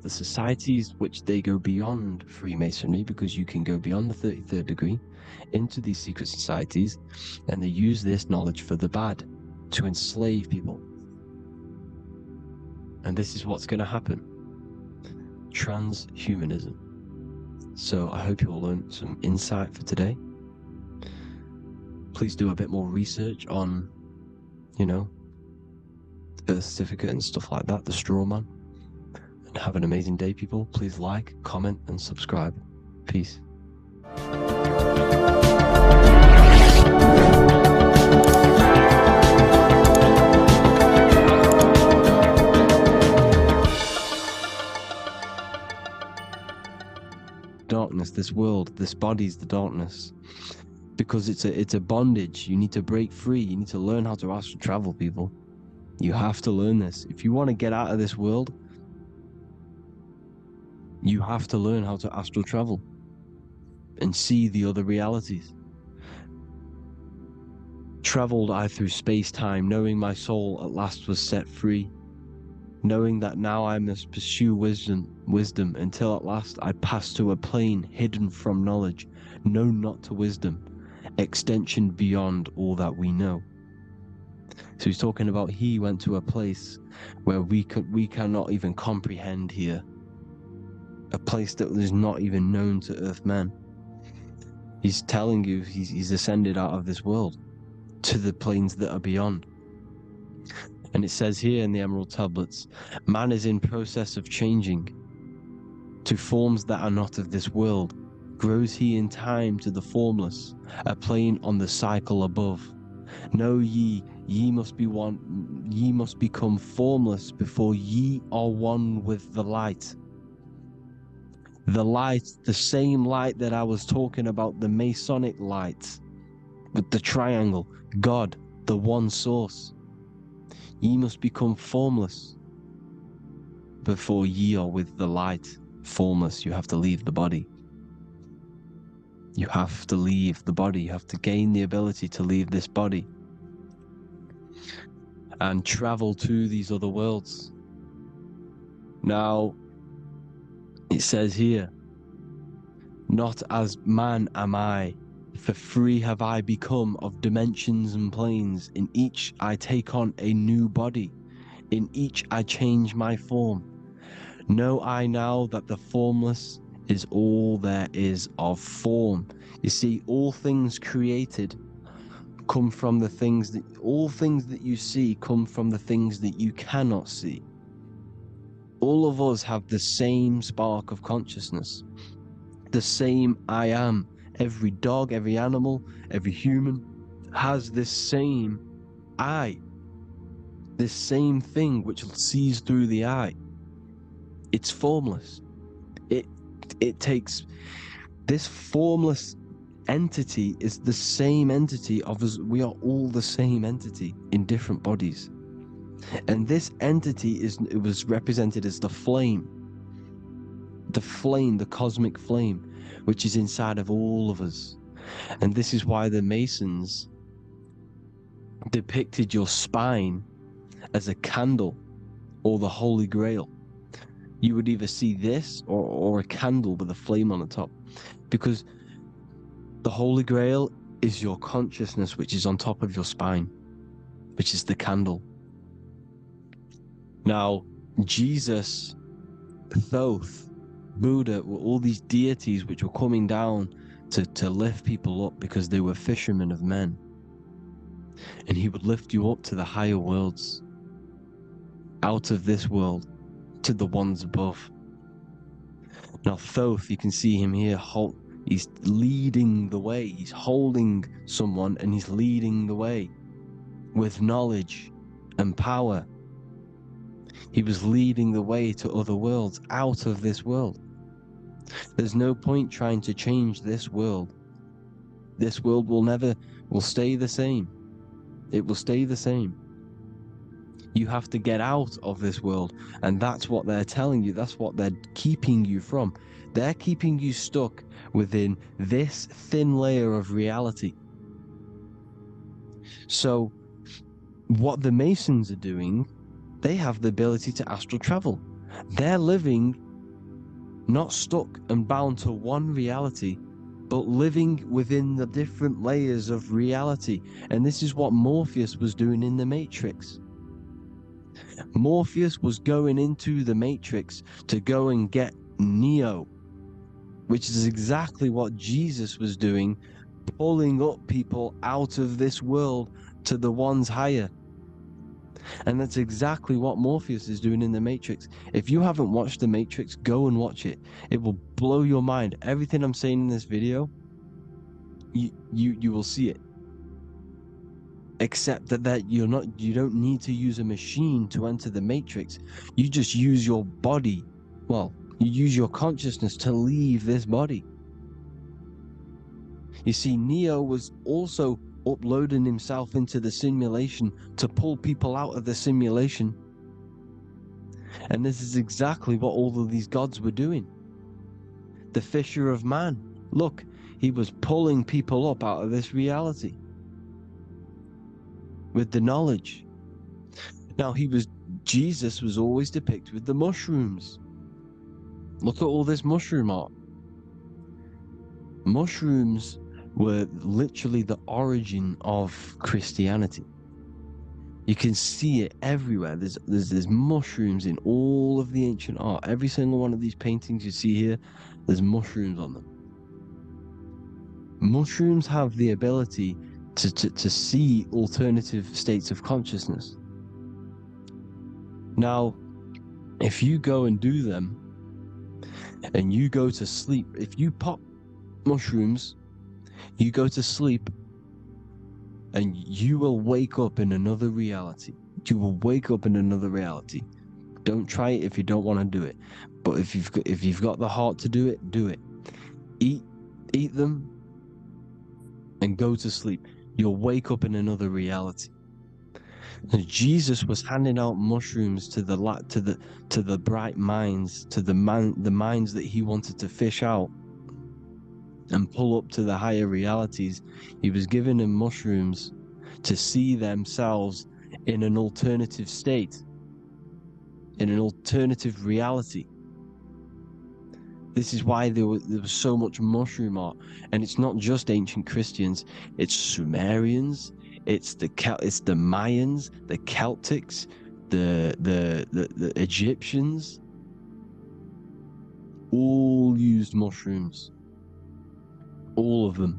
The societies which they go beyond Freemasonry, because you can go beyond the 33rd degree into these secret societies, and they use this knowledge for the bad, to enslave people. And this is what's going to happen. Transhumanism. So I hope you all learned some insight for today. Please do a bit more research on, birth certificate and stuff like that, the straw man. And have an amazing day, people. Please like, comment, and subscribe. Peace. Darkness, this world, this body's the darkness, because it's a bondage. You need to break free. You need to learn how to astral travel, people. You have to learn this. If you want to get out of this world, you have to learn how to astral travel and see the other realities. Traveled I through space-time, knowing my soul at last was set free, knowing that now I must pursue wisdom until at last I pass to a plane hidden from knowledge, known not to wisdom, extension beyond all that we know. So he's talking about he went to a place where we cannot even comprehend here, a place that is not even known to Earthmen. He's telling you he's ascended out of this world to the planes that are beyond. And it says here in the Emerald Tablets, man is in process of changing to forms that are not of this world. Grows he in time to the formless, a plane on the cycle above. Know ye must be one, ye must become formless before ye are one with the light. The light, the same light that I was talking about, the Masonic light, with the triangle, God, the one source. Ye must become formless before ye are with the light. Formless, you have to leave the body. You have to leave the body. You have to gain the ability to leave this body and travel to these other worlds. Now, it says here, not as man am I, for free have I become of dimensions and planes. In each I take on a new body. In each I change my form. Know I now that the formless is all there is of form. You see, all things created come from the things that, all things that you see come from the things that you cannot see. All of us have the same spark of consciousness, the same I am. Every dog, every animal, every human has this same I, this same thing which sees through the eye. It's formless. It takes, this formless entity is the same entity of us. We are all the same entity in different bodies. And this entity it was represented as the flame, the cosmic flame, which is inside of all of us. And this is why the Masons depicted your spine as a candle or the Holy Grail. You would either see this or a candle with a flame on the top, because the Holy Grail is your consciousness, which is on top of your spine, which is the candle. Now, Jesus, Thoth, Buddha were all these deities which were coming down to lift people up, because they were fishermen of men. And he would lift you up to the higher worlds, out of this world, to the ones above. Now Thoth, you can see him here, he's leading the way. He's holding someone and he's leading the way with knowledge and power He was leading the way to other worlds, out of this world. There's no point trying to change this world. This world will stay the same. It will stay the same. You have to get out of this world, and that's what they're telling you. That's what they're keeping you from. They're keeping you stuck within this thin layer of reality. So what the Masons are doing, they have the ability to astral travel. They're living not stuck and bound to one reality, but living within the different layers of reality. And this is what Morpheus was doing in the Matrix. Morpheus was going into the Matrix to go and get Neo, which is exactly what Jesus was doing, pulling up people out of this world to the ones higher. And that's exactly what Morpheus is doing in the Matrix. If you haven't watched the Matrix, go and watch it. It will blow your mind. Everything I'm saying in this video, you will see it. Except that you don't need to use a machine to enter the Matrix. You just use your body. Well, you use your consciousness to leave this body. You see, Neo was also uploading himself into the simulation to pull people out of the simulation. And this is exactly what all of these gods were doing. The Fisher of Man, look, he was pulling people up out of this reality with the knowledge. Now, Jesus was always depicted with the mushrooms. Look at all this mushroom art. Mushrooms were literally the origin of Christianity. You can see it everywhere. There's mushrooms in all of the ancient art. Every single one of these paintings you see here, there's mushrooms on them. Mushrooms have the ability to see alternative states of consciousness. Now, if you go and do them, and you go to sleep, if you pop mushrooms, you go to sleep, and you will wake up in another reality. You will wake up in another reality. Don't try it if you don't want to do it. But if you've got the heart to do it, do it. Eat them, and go to sleep. You'll wake up in another reality. And Jesus was handing out mushrooms to the bright minds, to the minds that he wanted to fish out and pull up to the higher realities. He was giving them mushrooms to see themselves in an alternative state, in an alternative reality. This is why there was so much mushroom art. And it's not just ancient Christians, it's Sumerians, it's the Mayans, the Celtics, the Egyptians, all used mushrooms. All of them.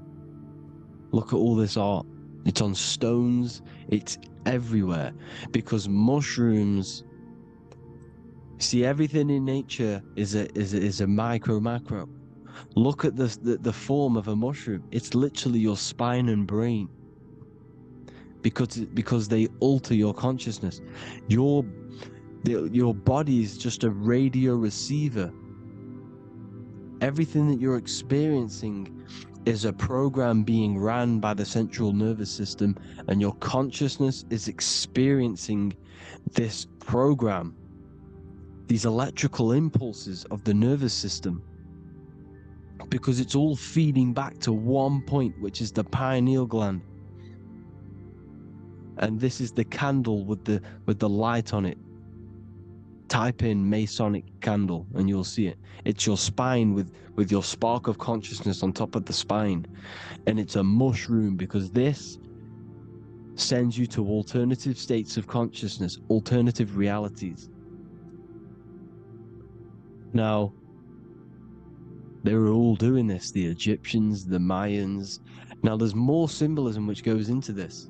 Look at all this art. It's on stones, it's everywhere. Because mushrooms, see, everything in nature is a macro. Look at the form of a mushroom. It's literally your spine and brain. Because they alter your consciousness. Your body is just a radio receiver. Everything that you're experiencing is a program being ran by the central nervous system, and your consciousness is experiencing this program, these electrical impulses of the nervous system, because it's all feeding back to one point, which is the pineal gland. And this is the candle with the light on it. Type in Masonic candle and you'll see it. It's your spine with your spark of consciousness on top of the spine. And it's a mushroom, because this sends you to alternative states of consciousness, alternative realities. Now, they were all doing this, the Egyptians, the Mayans. Now, there's more symbolism which goes into this.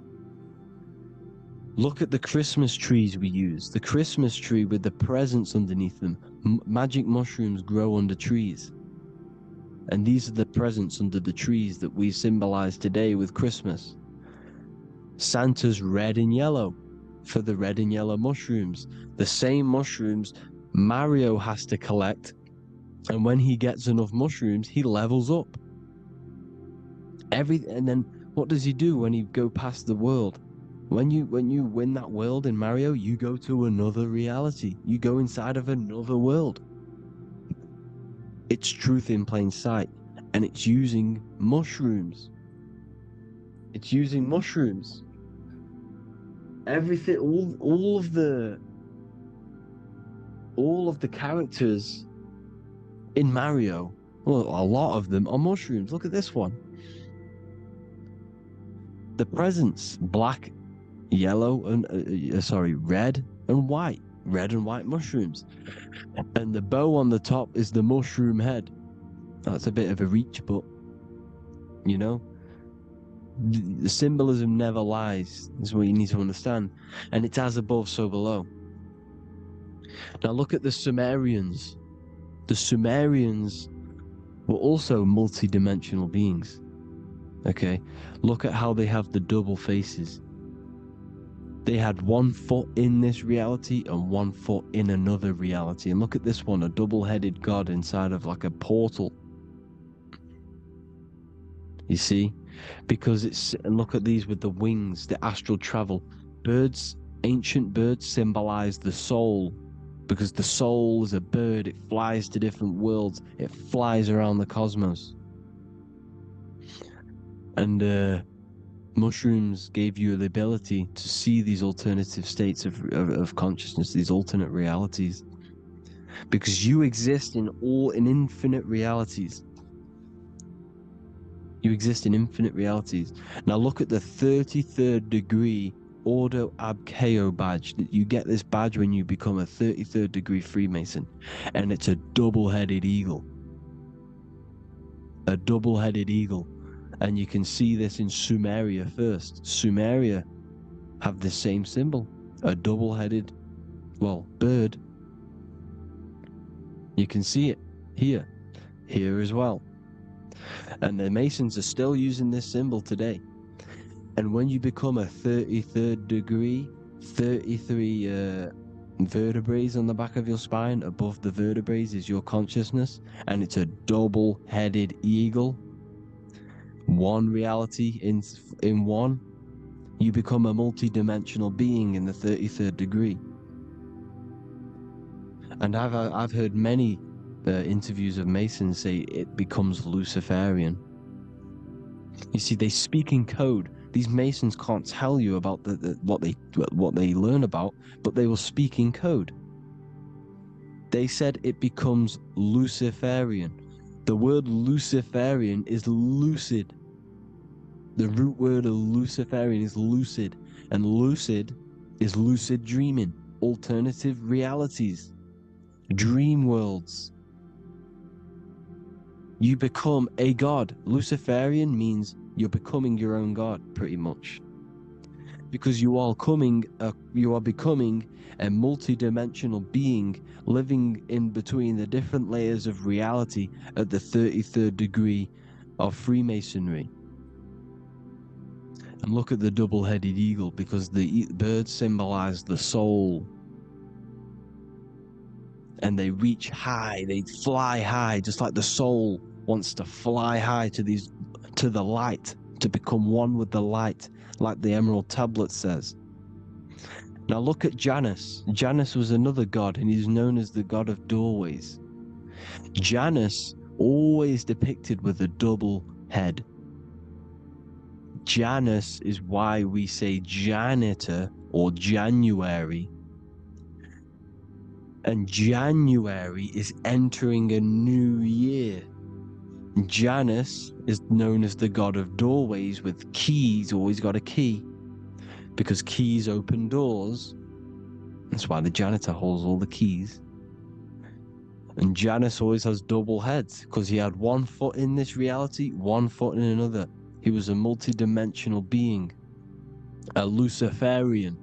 Look at the Christmas trees we use. The Christmas tree with the presents underneath them. Magic mushrooms grow under trees. And these are the presents under the trees that we symbolize today with Christmas. Santa's red and yellow. for the red and yellow mushrooms. The same mushrooms Mario has to collect, and when he gets enough mushrooms, he levels up. And then what does he do when he go past the world? When you win that world in Mario, you go to another reality. You go inside of another world. It's truth in plain sight, and it's using mushrooms. It's using mushrooms. Everything, all of the characters in Mario, well, a lot of them are mushrooms. Look at this one. The presents, black, yellow, and red and white. Red and white mushrooms. And the bow on the top is the mushroom head. That's a bit of a reach, but you know, the symbolism never lies. Is what you need to understand. And it's as above, so below. Now look at the Sumerians. The Sumerians were also multi-dimensional beings. Okay, look at how they have the double faces. They had 1 foot in this reality and 1 foot in another reality. And look at this one, a double-headed god inside of like a portal. You see? Because and look at these with the wings, the astral travel. Birds, ancient birds symbolize the soul. Because the soul is a bird, it flies to different worlds. It flies around the cosmos. And mushrooms gave you the ability to see these alternative states of consciousness, these alternate realities. Because you exist in infinite realities. You exist in infinite realities. Now look at the 33rd degree Ordo Abkeo badge. You get this badge when you become a 33rd degree Freemason. And it's a double-headed eagle. A double-headed eagle. And you can see this in Sumeria first. Sumeria have the same symbol. A double-headed, bird. You can see it here. Here as well. And the Masons are still using this symbol today. And when you become a 33rd degree, 33 vertebrae on the back of your spine, above the vertebrae is your consciousness, and it's a double-headed eagle. One reality in one, you become a multi-dimensional being in the 33rd degree. And I've heard many interviews of Masons say it becomes Luciferian. You see, they speak in code. These Masons can't tell you about what they learn about, but they will speak in code. They said it becomes Luciferian. The word Luciferian is lucid. The root word of Luciferian is lucid, and lucid is lucid dreaming, alternative realities, dream worlds. You become a god. Luciferian means you're becoming your own god, pretty much. Because you are becoming a multi-dimensional being living in between the different layers of reality at the 33rd degree of Freemasonry. And look at the double-headed eagle, because the birds symbolize the soul. And they reach high, they fly high, just like the soul wants to fly high to the light, to become one with the light, like the Emerald Tablet says. Now look at Janus. Janus was another god, and he's known as the god of doorways. Janus always depicted with a double head. Janus is why we say janitor or January. And January is entering a new year. Janus is known as the god of doorways with keys, always got a key. Because keys open doors. That's why the janitor holds all the keys. And Janus always has double heads, because he had 1 foot in this reality, 1 foot in another. He was a multi-dimensional being. A Luciferian.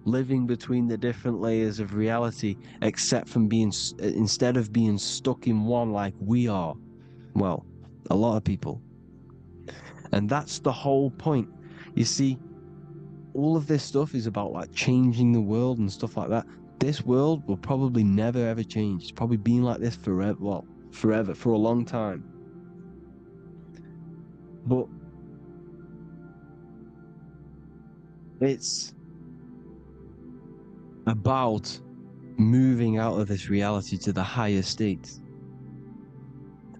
Living between the different layers of reality, instead of being stuck in one like we are. Well, a lot of people. And that's the whole point. You see, all of this stuff is about like changing the world and stuff like that. This world will probably never ever change. It's probably been like this forever, well, forever, for a long time. But it's about moving out of this reality to the higher states.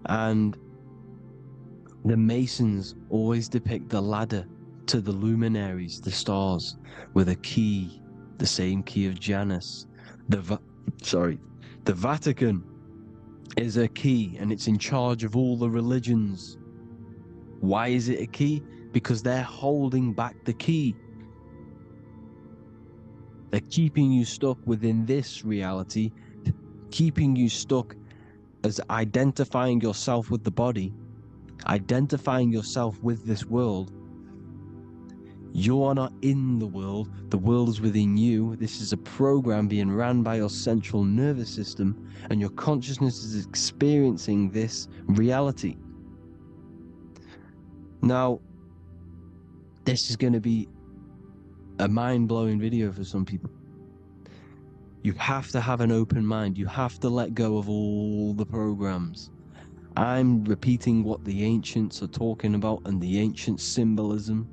And the Masons always depict the ladder to the luminaries, the stars, with a key, the same key of Janus. The Vatican is a key, and it's in charge of all the religions. Why is it a key? Because they're holding back the key. They're keeping you stuck within this reality, keeping you stuck as identifying yourself with the body, identifying yourself with this world. You are not in the world is within you. This is a program being ran by your central nervous system, and your consciousness is experiencing this reality. Now, this is going to be a mind-blowing video for some people. You have to have an open mind. You have to let go of all the programs. I'm repeating what the ancients are talking about and the ancient symbolism.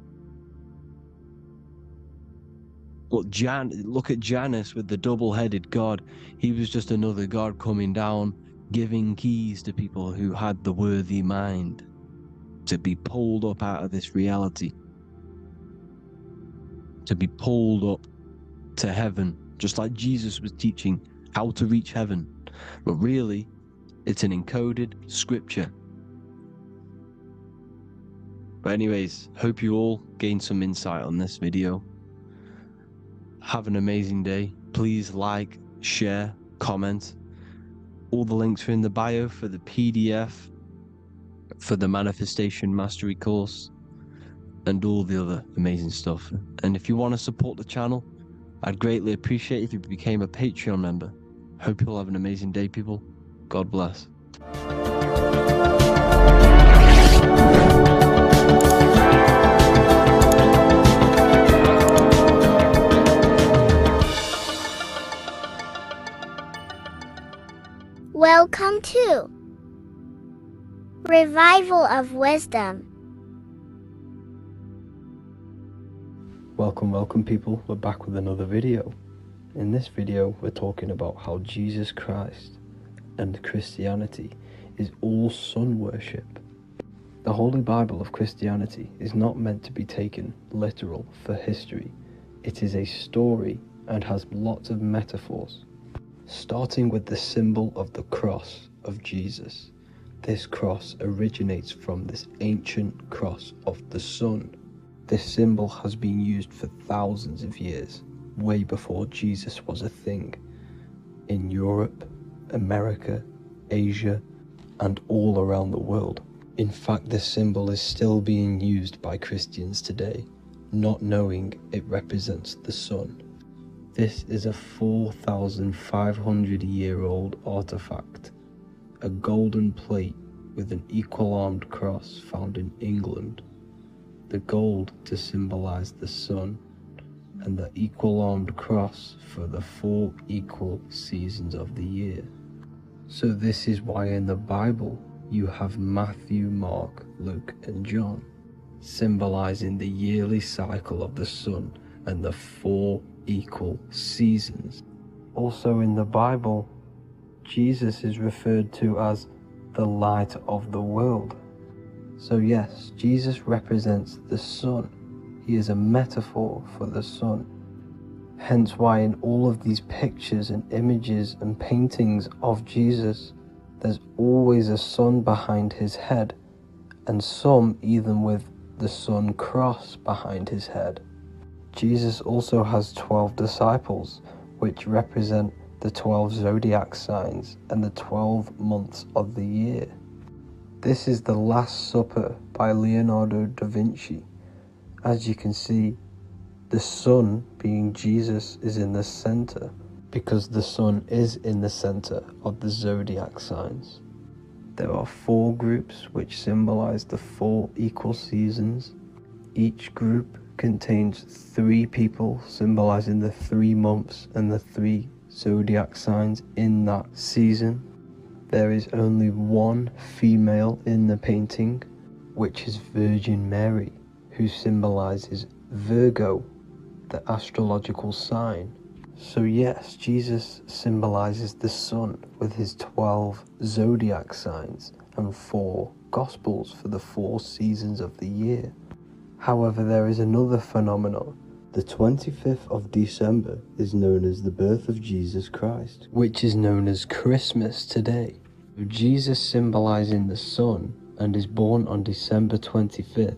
Look at Janus with the double-headed god. He was just another god coming down, giving keys to people who had the worthy mind to be pulled up out of this reality, to be pulled up to heaven, just like Jesus was teaching how to reach heaven. But really, it's an encoded scripture. But anyways, hope you all gained some insight on this video. Have an amazing day. Please like, share, comment. All the links are in the bio for the PDF, for the Manifestation Mastery course, and all the other amazing stuff. And if you want to support the channel, I'd greatly appreciate it if you became a Patreon member. Hope you'll have an amazing day, people. God bless. Welcome to Revival of Wisdom. Welcome people, we're back with another video. In this video we're talking about how Jesus Christ and Christianity is all sun worship. The Holy Bible of Christianity is not meant to be taken literal for history. It is a story and has lots of metaphors. Starting with the symbol of the cross of Jesus. This cross originates from this ancient cross of the sun. This symbol has been used for thousands of years, way before Jesus was a thing, in Europe, America, Asia, and all around the world. In fact, this symbol is still being used by Christians today, not knowing it represents the sun. This is a 4,500-year-old artifact, a golden plate with an equal-armed cross found in England. The gold to symbolize the sun, and the equal-armed cross for the 4 equal seasons of the year. So this is why in the Bible you have Matthew, Mark, Luke, and John, symbolizing the yearly cycle of the sun and the 4 equal seasons. Also in the Bible, Jesus is referred to as the light of the world. So yes, Jesus represents the sun. He is a metaphor for the sun. Hence why in all of these pictures and images and paintings of Jesus, there's always a sun behind his head, and some even with the sun cross behind his head. Jesus also has 12 disciples, which represent the 12 zodiac signs and the 12 months of the year. This is the Last Supper by Leonardo da Vinci. As you can see, the sun, being Jesus, is in the center, because the sun is in the center of the zodiac signs. There are 4 groups which symbolize the 4 equal seasons. Each group contains 3 people, symbolizing the 3 months and the 3 zodiac signs in that season. There is only 1 female in the painting, which is Virgin Mary, who symbolizes Virgo, the astrological sign. So yes, Jesus symbolizes the sun with his 12 zodiac signs and 4 gospels for the 4 seasons of the year. However, there is another phenomenon. The 25th of December is known as the birth of Jesus Christ, which is known as Christmas today. Jesus symbolizing the sun and is born on December 25th.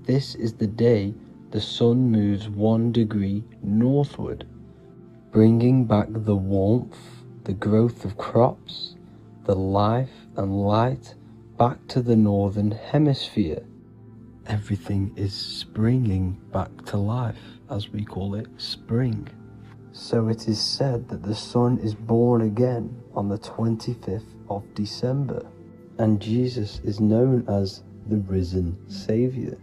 This is the day the sun moves 1 degree northward, bringing back the warmth, the growth of crops, the life and light back to the northern hemisphere. Everything is springing back to life, as we call it, spring. So it is said that the sun is born again on the 25th of December, and Jesus is known as the risen Saviour,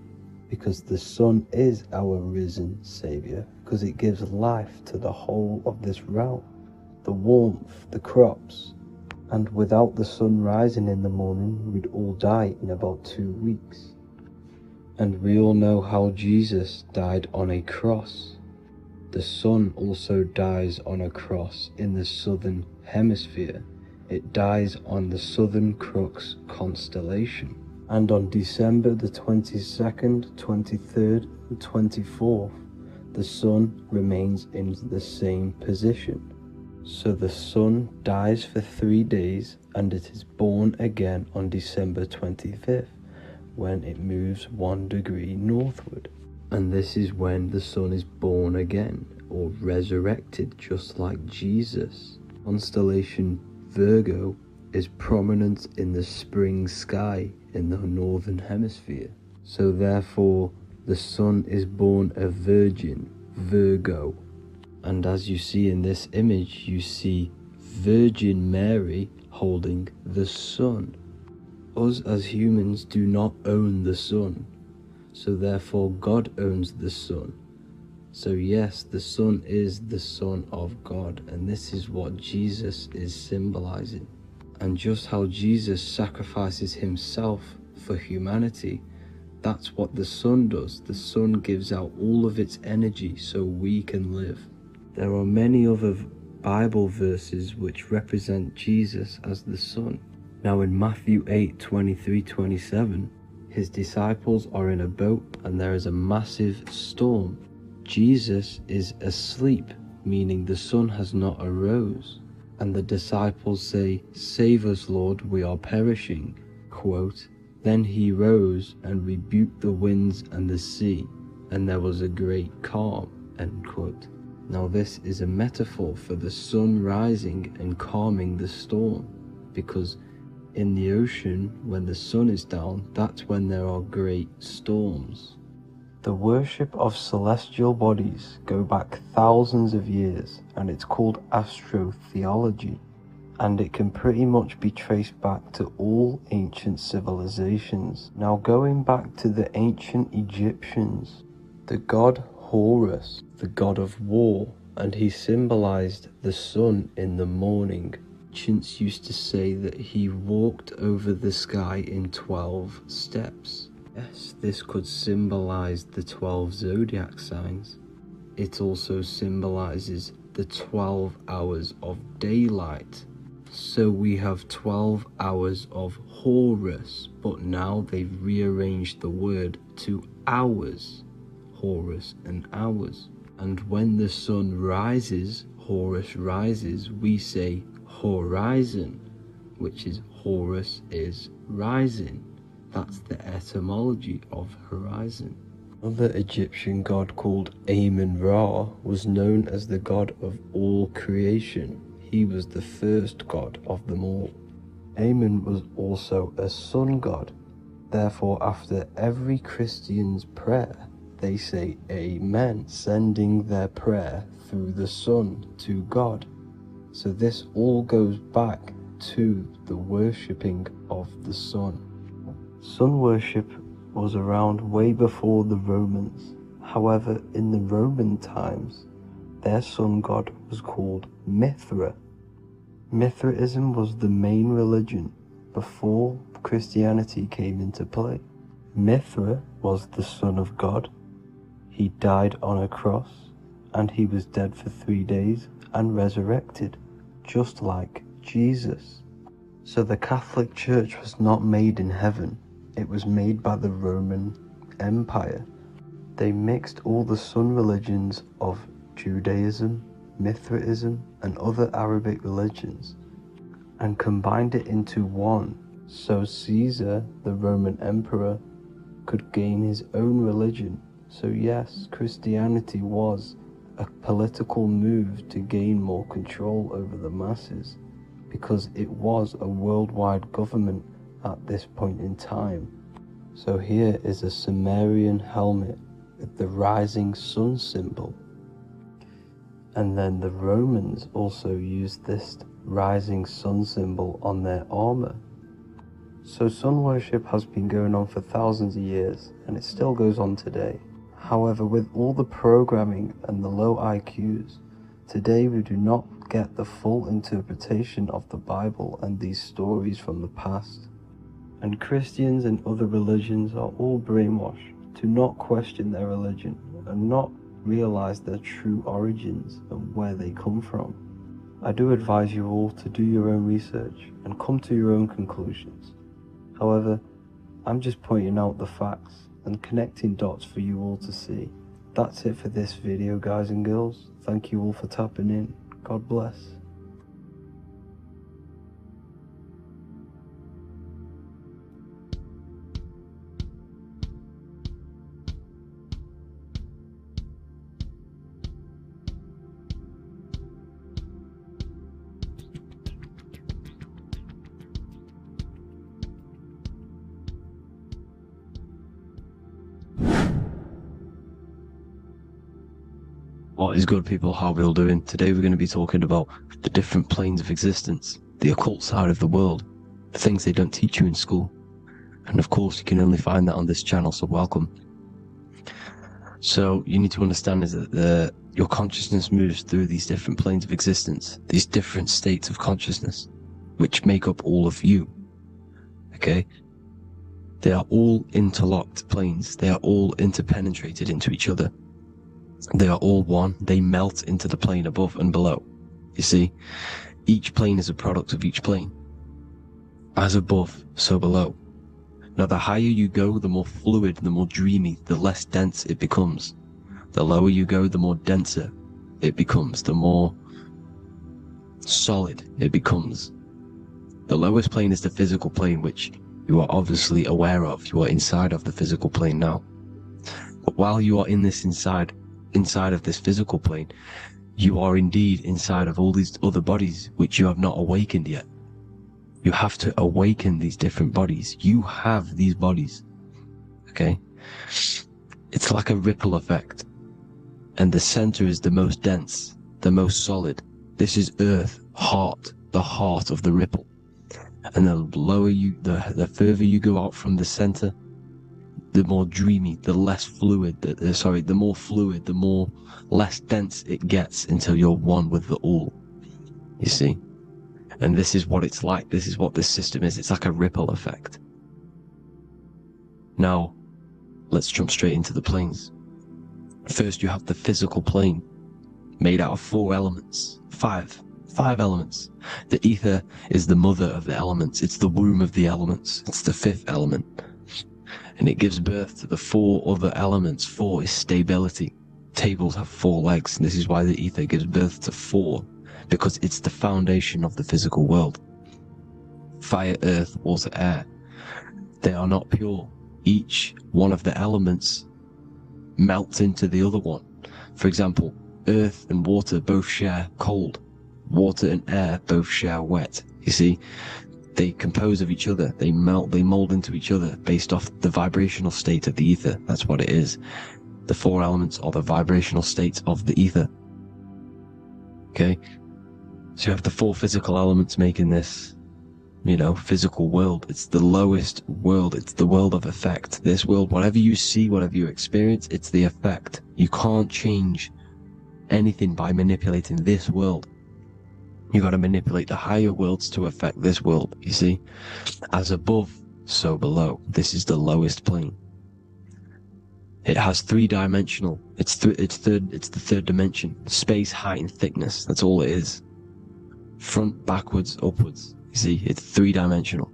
because the sun is our risen Saviour, because it gives life to the whole of this realm, the warmth, the crops. And without the sun rising in the morning, we'd all die in about 2 weeks. And we all know how Jesus died on a cross. The sun also dies on a cross in the southern hemisphere. It dies on the Southern Crux constellation. And on December the 22nd, 23rd and 24th, the sun remains in the same position. So the sun dies for 3 days and it is born again on December 25th, when it moves 1 degree northward. And this is when the sun is born again, or resurrected, just like Jesus. Constellation Virgo is prominent in the spring sky in the northern hemisphere. So therefore, the sun is born a virgin, Virgo. And as you see in this image, you see Virgin Mary holding the sun. Us as humans do not own the sun, so therefore God owns the sun. So yes, the sun is the Son of God, and this is what Jesus is symbolizing. And just how Jesus sacrifices himself for humanity, that's what the sun does. The sun gives out all of its energy so we can live. There are many other Bible verses which represent Jesus as the sun. Now in Matthew 8:23-27, his disciples are in a boat and there is a massive storm. Jesus is asleep, meaning the sun has not arose. And the disciples say, "Save us, Lord, we are perishing." Quote, "Then he rose and rebuked the winds and the sea, and there was a great calm." End quote. Now this is a metaphor for the sun rising and calming the storm, because in the ocean, when the sun is down, that's when there are great storms. The worship of celestial bodies go back thousands of years, and it's called astrotheology, and it can pretty much be traced back to all ancient civilizations. Now going back to the ancient Egyptians, the god Horus, the god of war, and he symbolized the sun in the morning. Ancients used to say that he walked over the sky in 12 steps. Yes, this could symbolize the 12 zodiac signs. It also symbolizes the 12 hours of daylight. So we have 12 hours of Horus, but now they've rearranged the word to hours. Horus and hours. And when the sun rises, Horus rises, we say horizon, which is Horus is rising. That's the etymology of horizon. Another Egyptian god called Amun-Ra was known as the god of all creation. He was the first god of them all. Amun was also a sun god. Therefore, after every Christian's prayer, they say Amen, sending their prayer through the sun to God. So this all goes back to the worshipping of the sun. Sun worship was around way before the Romans. However, in the Roman times, their sun god was called Mithra. Mithraism was the main religion before Christianity came into play. Mithra was the son of God. He died on a cross, and he was dead for 3 days and resurrected, just like Jesus. So the Catholic Church was not made in heaven, it was made by the Roman Empire. They mixed all the sun religions of Judaism, Mithraism, and other Arabic religions, and combined it into one, so Caesar, the Roman emperor, could gain his own religion. So yes, Christianity was a political move to gain more control over the masses, because it was a worldwide government at this point in time. So here is a Sumerian helmet with the rising sun symbol. And then the Romans also used this rising sun symbol on their armor. So sun worship has been going on for thousands of years, and it still goes on today. However, with all the programming and the low IQs, today we do not get the full interpretation of the Bible and these stories from the past. And Christians and other religions are all brainwashed to not question their religion and not realize their true origins and where they come from. I do advise you all to do your own research and come to your own conclusions. However, I'm just pointing out the facts and connecting dots for you all to see. That's it for this video, guys and girls. Thank you all for tapping in. God bless. What is good, people? How are we all doing? Today we're going to be talking about the different planes of existence, the occult side of the world, the things they don't teach you in school. And of course, you can only find that on this channel, so welcome. So you need to understand is that your consciousness moves through these different planes of existence, these different states of consciousness, which make up all of you. Okay? They are all interlocked planes. They are all interpenetrated into each other. They are all one. They melt into the plane above and below. You see, each plane is a product of each plane. As above, so below. Now, the higher you go, the more fluid, the more dreamy, the less dense it becomes. The lower you go, the more denser it becomes, the more solid it becomes. The lowest plane is the physical plane, which you are obviously aware of. You are inside of the physical plane now. But while you are in this inside of this physical plane, you are indeed inside of all these other bodies which you have not awakened yet. You have to awaken these different bodies. You have these bodies. Okay? It's like a ripple effect. And the center is the most dense, the most solid. This is Earth, heart, the heart of the ripple. And the lower you, the further you go out from the center, the more dreamy, the less fluid, the more fluid, the more less dense it gets until you're one with the all. You see? And this is what it's like. This is what this system is. It's like a ripple effect. Now, let's jump straight into the planes. First, you have the physical plane, made out of 4 elements. Five elements. The ether is the mother of the elements. It's the womb of the elements. It's the 5th element. And it gives birth to the 4 other elements. 4 is stability. Tables have 4 legs, and this is why the ether gives birth to 4, because it's the foundation of the physical world. Fire, earth, water, air. They are not pure. Each one of the elements melts into the other one. For example, earth and water both share cold. Water and air both share wet. You see? They compose of each other. They melt, they mold into each other based off the vibrational state of the ether. That's what it is. The 4 elements are the vibrational states of the ether. Okay? So you have the 4 physical elements making this. physical world. It's the lowest world. It's the world of effect. This world, whatever you see, whatever you experience, it's the effect. You can't change anything by manipulating this world. You got to manipulate the higher worlds to affect this world. You see, as above, so below. This is the lowest plane. It has three-dimensional. It's the third dimension. Space, height, and thickness. That's all it is. Front, backwards, upwards. You see, it's three-dimensional.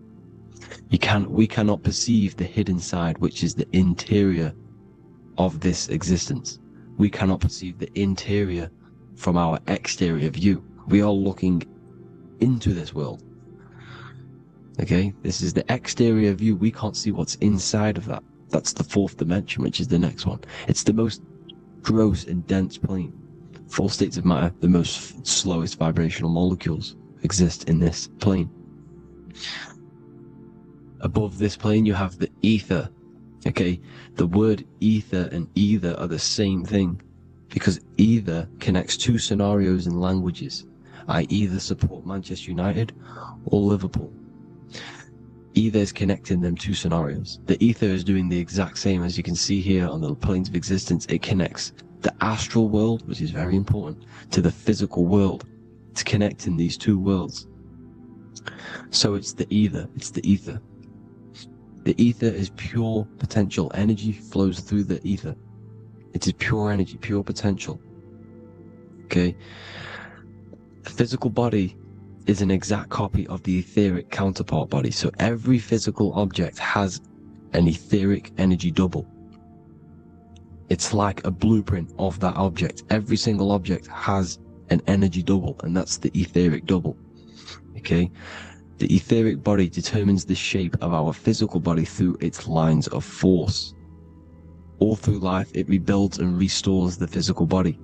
We cannot perceive the hidden side, which is the interior of this existence. We cannot perceive the interior from our exterior view. We are looking into this world. Okay, this is the exterior view. We can't see what's inside of that. That's the fourth dimension, which is the next one. It's the most gross and dense plane. Four states of matter, the most slowest vibrational molecules exist in this plane. Above this plane, you have the ether. Okay, the word ether and either are the same thing, because either connects two scenarios in languages. I either support Manchester United or Liverpool. Either is connecting them two scenarios. The ether is doing the exact same, as you can see here on the planes of existence. It connects the astral world, which is very important, to the physical world. It's connecting these two worlds. So it's the ether. It's the ether. The ether is pure potential. Energy flows through the ether. It is pure energy, pure potential. Okay? The physical body is an exact copy of the etheric counterpart body. So every physical object has an etheric energy double. It's like a blueprint of that object. Every single object has an energy double, and that's the etheric double. Okay? The etheric body determines the shape of our physical body through its lines of force. All through life, it rebuilds and restores the physical body.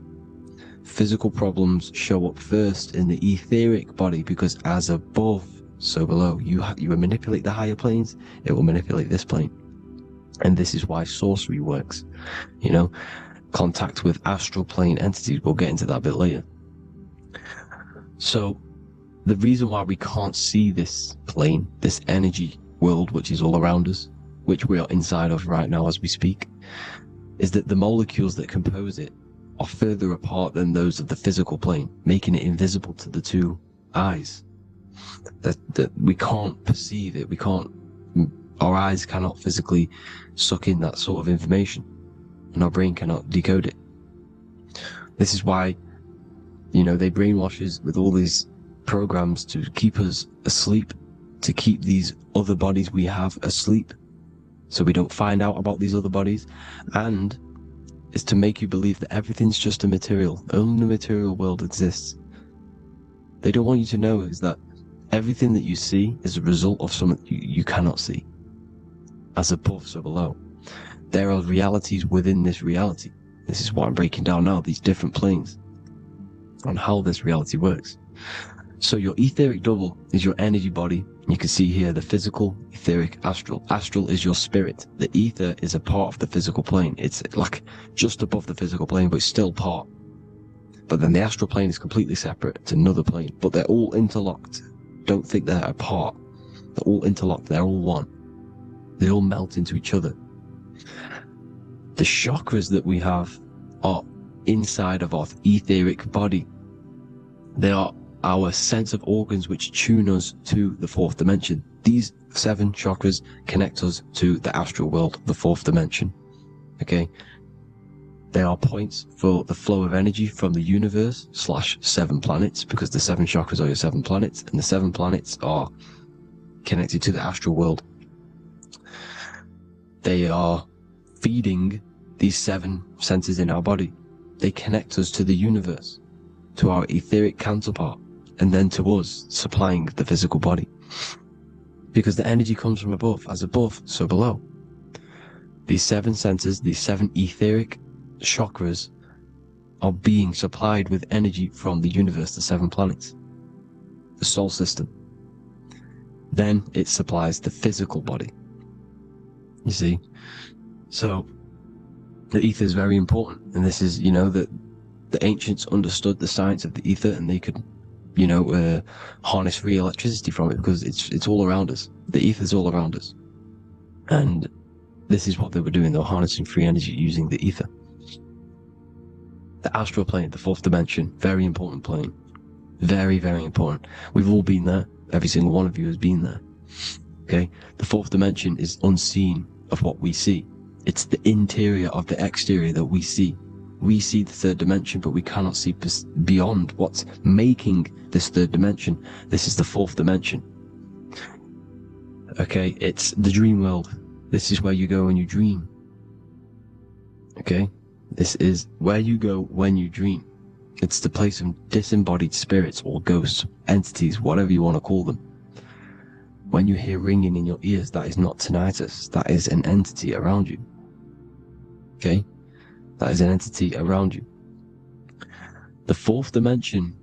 Physical problems show up first in the etheric body, because as above, so below. You manipulate the higher planes, it will manipulate this plane. And this is why sorcery works. Contact with astral plane entities. We'll get into that a bit later. So the reason why we can't see this plane, this energy world, which is all around us, which we are inside of right now as we speak, is that the molecules that compose it are further apart than those of the physical plane, making it invisible to the two eyes. That we can't perceive it. Our eyes cannot physically suck in that sort of information, and our brain cannot decode it. This is why, they brainwash us with all these programs to keep us asleep, to keep these other bodies we have asleep, so we don't find out about these other bodies, and is to make you believe that everything's just a material. Only the material world exists. They don't want you to know is that everything that you see is a result of something you cannot see. As above, so below. There are realities within this reality. This is what I'm breaking down now, these different planes, on how this reality works. So your etheric double is your energy body. You can see here the physical, etheric, astral. Astral is your spirit. The ether is a part of the physical plane. It's like just above the physical plane, but it's still part. But then the astral plane is completely separate. It's another plane, but they're all interlocked. Don't think they're apart. They're all interlocked. They're all one. They all melt into each other. The chakras that we have are inside of our etheric body. They are our sense of organs which tune us to the fourth dimension. These 7 chakras connect us to the astral world, the fourth dimension. Okay? They are points for the flow of energy from the universe / 7 planets, because the 7 chakras are your 7 planets, and the 7 planets are connected to the astral world. They are feeding these 7 senses in our body. They connect us to the universe, to our etheric counterpart, and then to us, supplying the physical body. Because the energy comes from above. As above, so below. These 7 senses, these 7 etheric chakras, are being supplied with energy from the universe, the 7 planets, the solar system. Then it supplies the physical body. You see? So the ether is very important, and this is, that the ancients understood the science of the ether, and they could, harness free electricity from it, because it's all around us. The ether is all around us, and this is what they were doing. They were harnessing free energy using the ether. The astral plane, the fourth dimension, very important plane. Very, very important. We've all been there. Every single one of you has been there. Okay? The fourth dimension is unseen of what we see. It's the interior of the exterior that we see. We see the third dimension, but we cannot see beyond what's making this third dimension. This is the fourth dimension. Okay? It's the dream world. This is where you go when you dream. Okay? This is where you go when you dream. It's the place of disembodied spirits or ghosts, entities, whatever you want to call them. When you hear ringing in your ears, that is not tinnitus. That is an entity around you. Okay? That is an entity around you. The fourth dimension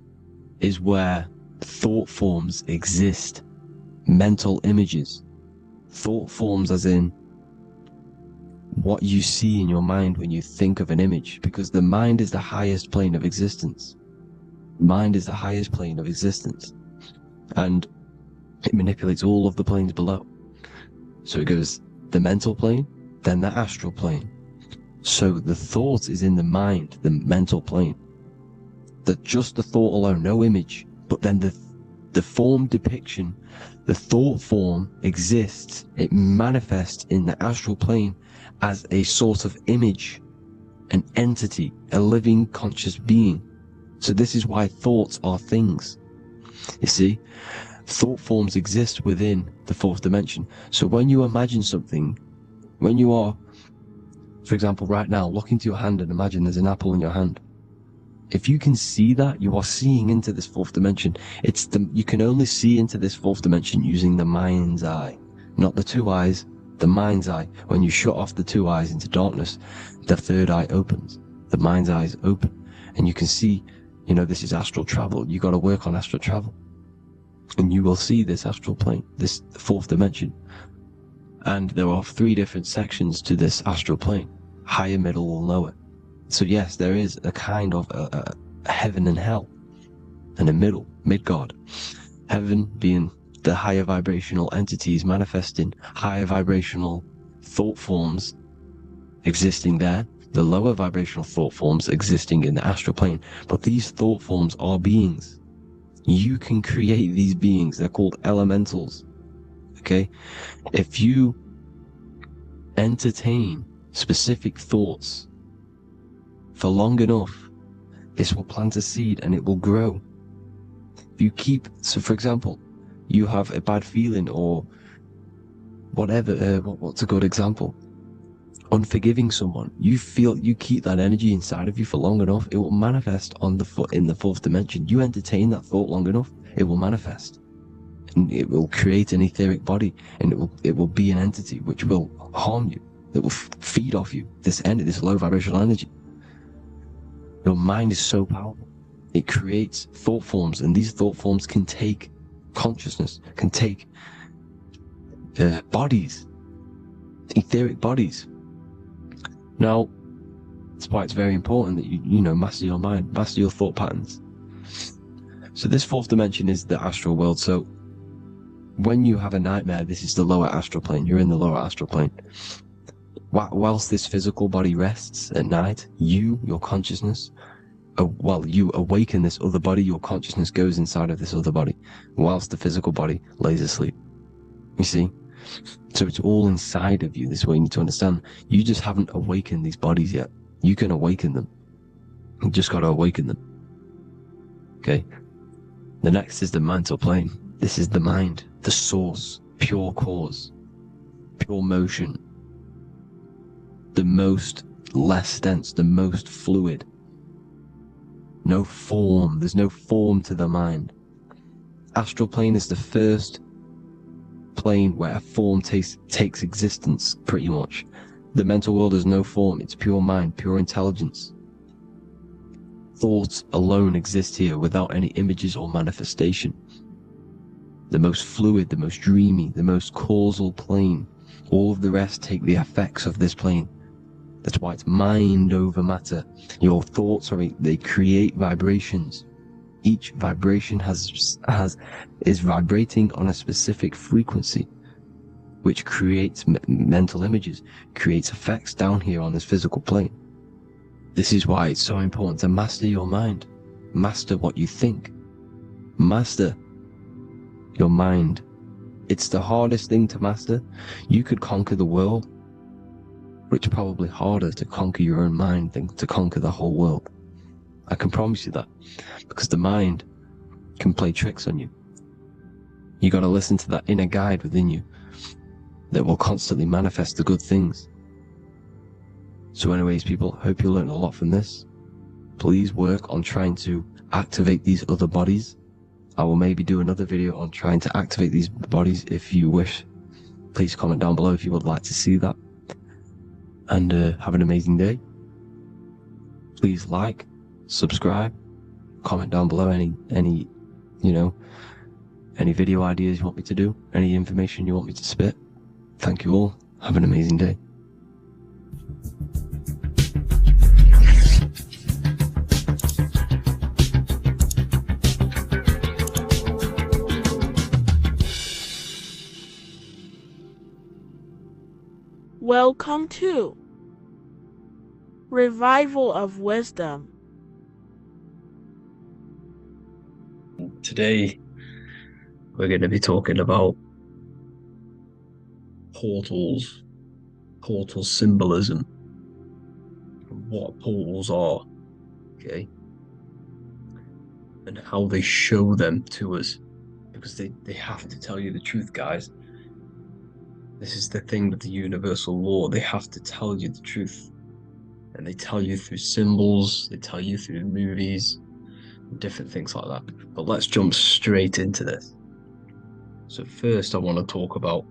is where thought forms exist. Mental images. Thought forms as in what you see in your mind when you think of an image, because the mind is the highest plane of existence. Mind is the highest plane of existence, and it manipulates all of the planes below. So it goes the mental plane, then the astral plane. So the thought is in the mind, the mental plane. That just the thought alone, no image, but then the form depiction, the thought form exists. It manifests in the astral plane as a sort of image, an entity, a living conscious being. So this is why thoughts are things. You see, thought forms exist within the fourth dimension. So when you imagine something, when you are, for example, right now, look into your hand and imagine there's an apple in your hand. If you can see that, you are seeing into this fourth dimension. You can only see into this fourth dimension using the mind's eye, not the two eyes. The mind's eye. When you shut off the two eyes into darkness, the third eye opens. The mind's eye is open, and you can see, this is astral travel. You got to work on astral travel, and you will see this astral plane, this fourth dimension. And there are 3 different sections to this astral plane: higher, middle, or lower. So yes, there is a kind of a heaven and hell, and a mid-God. Heaven being the higher vibrational entities manifesting higher vibrational thought forms existing there, the lower vibrational thought forms existing in the astral plane. But these thought forms are beings. You can create these beings. They're called elementals. Okay? If you entertain specific thoughts for long enough, this will plant a seed and it will grow. If you keep, so for example, you have a bad feeling or whatever, what's a good example? Unforgiving someone. You keep that energy inside of you for long enough, it will manifest in the fourth dimension. You entertain that thought long enough, it will manifest. And it will create an etheric body, and it will be an entity which will harm you. It will feed off you, this low vibrational energy. Your mind is so powerful. It creates thought forms, and these thought forms can take consciousness, can take bodies, etheric bodies. Now, that's why it's very important that you master your mind, master your thought patterns. So this fourth dimension is the astral world. So when you have a nightmare, this is the lower astral plane. You're in the lower astral plane. Whilst this physical body rests at night, your consciousness, you awaken this other body, your consciousness goes inside of this other body, whilst the physical body lays asleep. You see? So it's all inside of you. This is what you need to understand. You just haven't awakened these bodies yet. You can awaken them. You just got to awaken them. Okay? The next is the mental plane. This is the mind, the source, pure cause, pure motion, the most less dense, the most fluid. No form. There's no form to the mind. Astral plane is the first plane where a form takes existence, pretty much. The mental world has no form. It's pure mind, pure intelligence. Thoughts alone exist here without any images or manifestation. The most fluid, the most dreamy, the most causal plane. All of the rest take the effects of this plane. That's why it's mind over matter. Your thoughts they create vibrations. each vibration is vibrating on a specific frequency, which creates mental images, creates effects down here on this physical plane. This is why it's so important to master your mind, master what you think, master your mind. It's the hardest thing to master. You could conquer the world, but it's probably harder to conquer your own mind than to conquer the whole world. I can promise you that, because the mind can play tricks on you. You got to listen to that inner guide within you that will constantly manifest the good things. So anyways, people, hope you learned a lot from this. Please work on trying to activate these other bodies. I will maybe do another video on trying to activate these bodies if you wish. Please comment down below if you would like to see that. And have an amazing day. Please like, subscribe, comment down below any video ideas you want me to do, any information you want me to spit. Thank you all. Have an amazing day. Welcome to Revival of Wisdom. Today, we're going to be talking about portals, portal symbolism, what portals are, okay, and how they show them to us, because they have to tell you the truth, guys. This is the thing with the universal law. They have to tell you the truth. And they tell you through symbols, they tell you through movies, different things like that. But let's jump straight into this. So first I want to talk about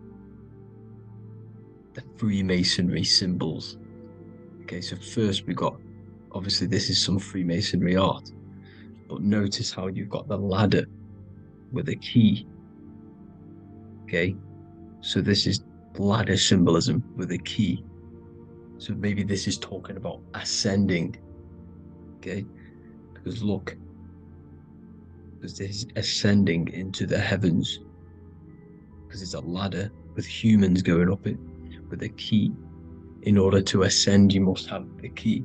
the Freemasonry symbols. Okay, so first we got, obviously this is some Freemasonry art, but notice how you've got the ladder with a key. Okay, so this is ladder symbolism with a key. So maybe this is talking about ascending. Okay, because look, because this is ascending into the heavens, because it's a ladder with humans going up it with a key. In order to ascend, you must have the key.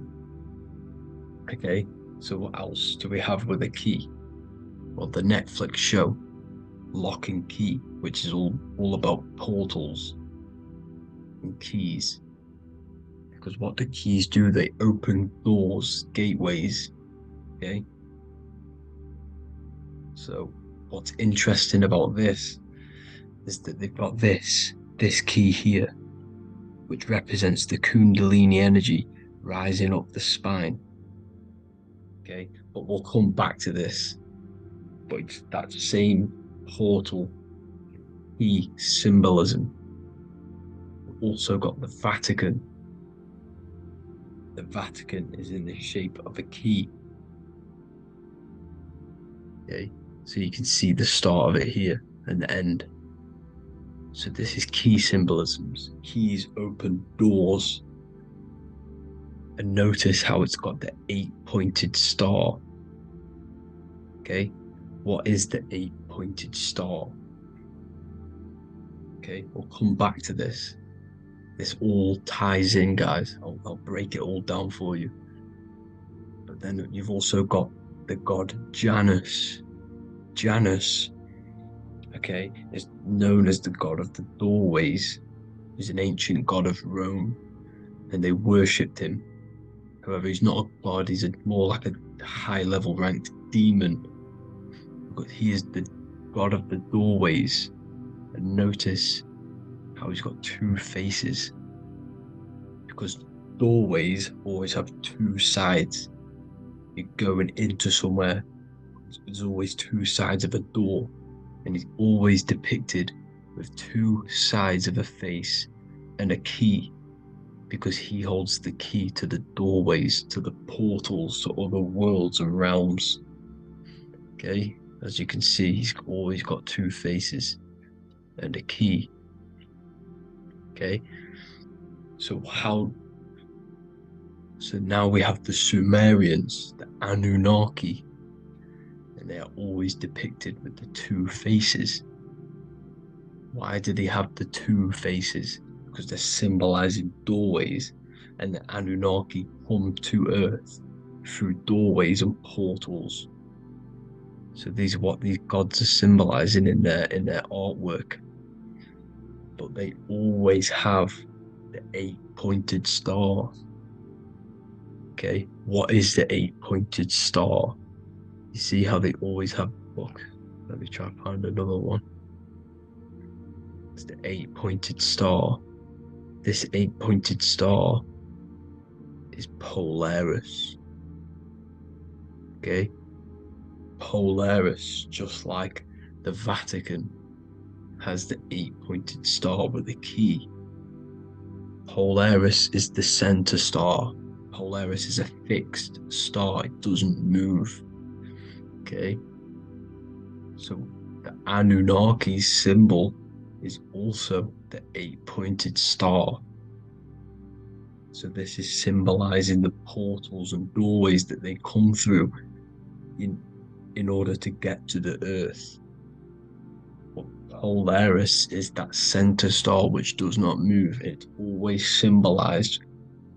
Okay, so what else do we have with a key? Well, the Netflix show Lock and Key, which is all about portals and keys. Because what the keys do, they open doors, gateways. Okay, so what's interesting about this is that they've got this key here, which represents the Kundalini energy rising up the spine. Okay, but we'll come back to this. But it's that same portal key symbolism. We've also got the Vatican. The Vatican is in the shape of a key. Okay, so you can see the start of it here and the end. So this is key symbolisms. Keys open doors. And notice how it's got the 8-pointed star. Okay, what is the 8-pointed star? Okay, we'll come back to this. This all ties in, guys. I'll break it all down for you. But then you've also got the god Janus. Janus, okay, is known as the god of the doorways. He's an ancient god of Rome, and they worshipped him. However, he's not a god, he's more like a high-level ranked demon. But he is the god of the doorways. And notice how he's got two faces. Because doorways always have two sides. You're going into somewhere, there's always two sides of a door. And he's always depicted with two sides of a face and a key, because he holds the key to the doorways, to the portals, to other worlds and realms. Okay, as you can see, he's always got two faces and a key. Okay, so now we have the Sumerians, the Anunnaki. and they are always depicted with the two faces. Why do they have the two faces? Because they're symbolizing doorways, and the Anunnaki come to Earth through doorways and portals. So these are what these gods are symbolizing in their artwork. But they always have the 8-pointed star. Okay, what is the 8-pointed star? You see how they always have. Look, let me try to find another one. It's the 8-pointed star. This 8-pointed star is Polaris. Okay, Polaris, just like the Vatican has the 8-pointed star with a key. Polaris is the center star. Polaris is a fixed star, it doesn't move. Okay, so the Anunnaki symbol is also the 8-pointed star. So this is symbolizing the portals and doorways that they come through in order to get to the Earth. But Polaris is that center star which does not move. It's always symbolized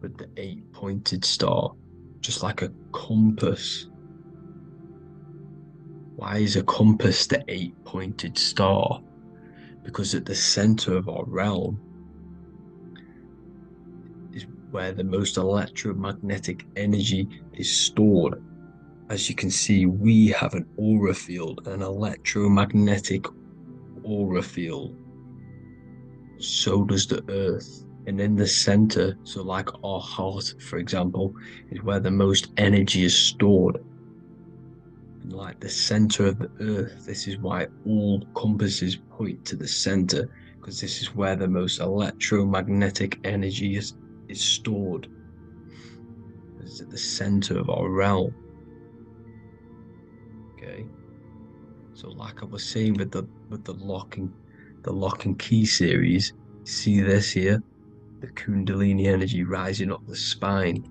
with the 8-pointed star, just like a compass. Why is a compass the 8-pointed star? Because at the center of our realm is where the most electromagnetic energy is stored. As you can see, we have an aura field, an electromagnetic aura field. So does the Earth. And in the center, so like our heart, for example, is where the most energy is stored. And like the center of the Earth, this is why all compasses point to the center, because this is where the most electromagnetic energy is stored. It's at the center of our realm. Okay. So like I was saying with the lock and key series, see this here? The Kundalini energy rising up the spine,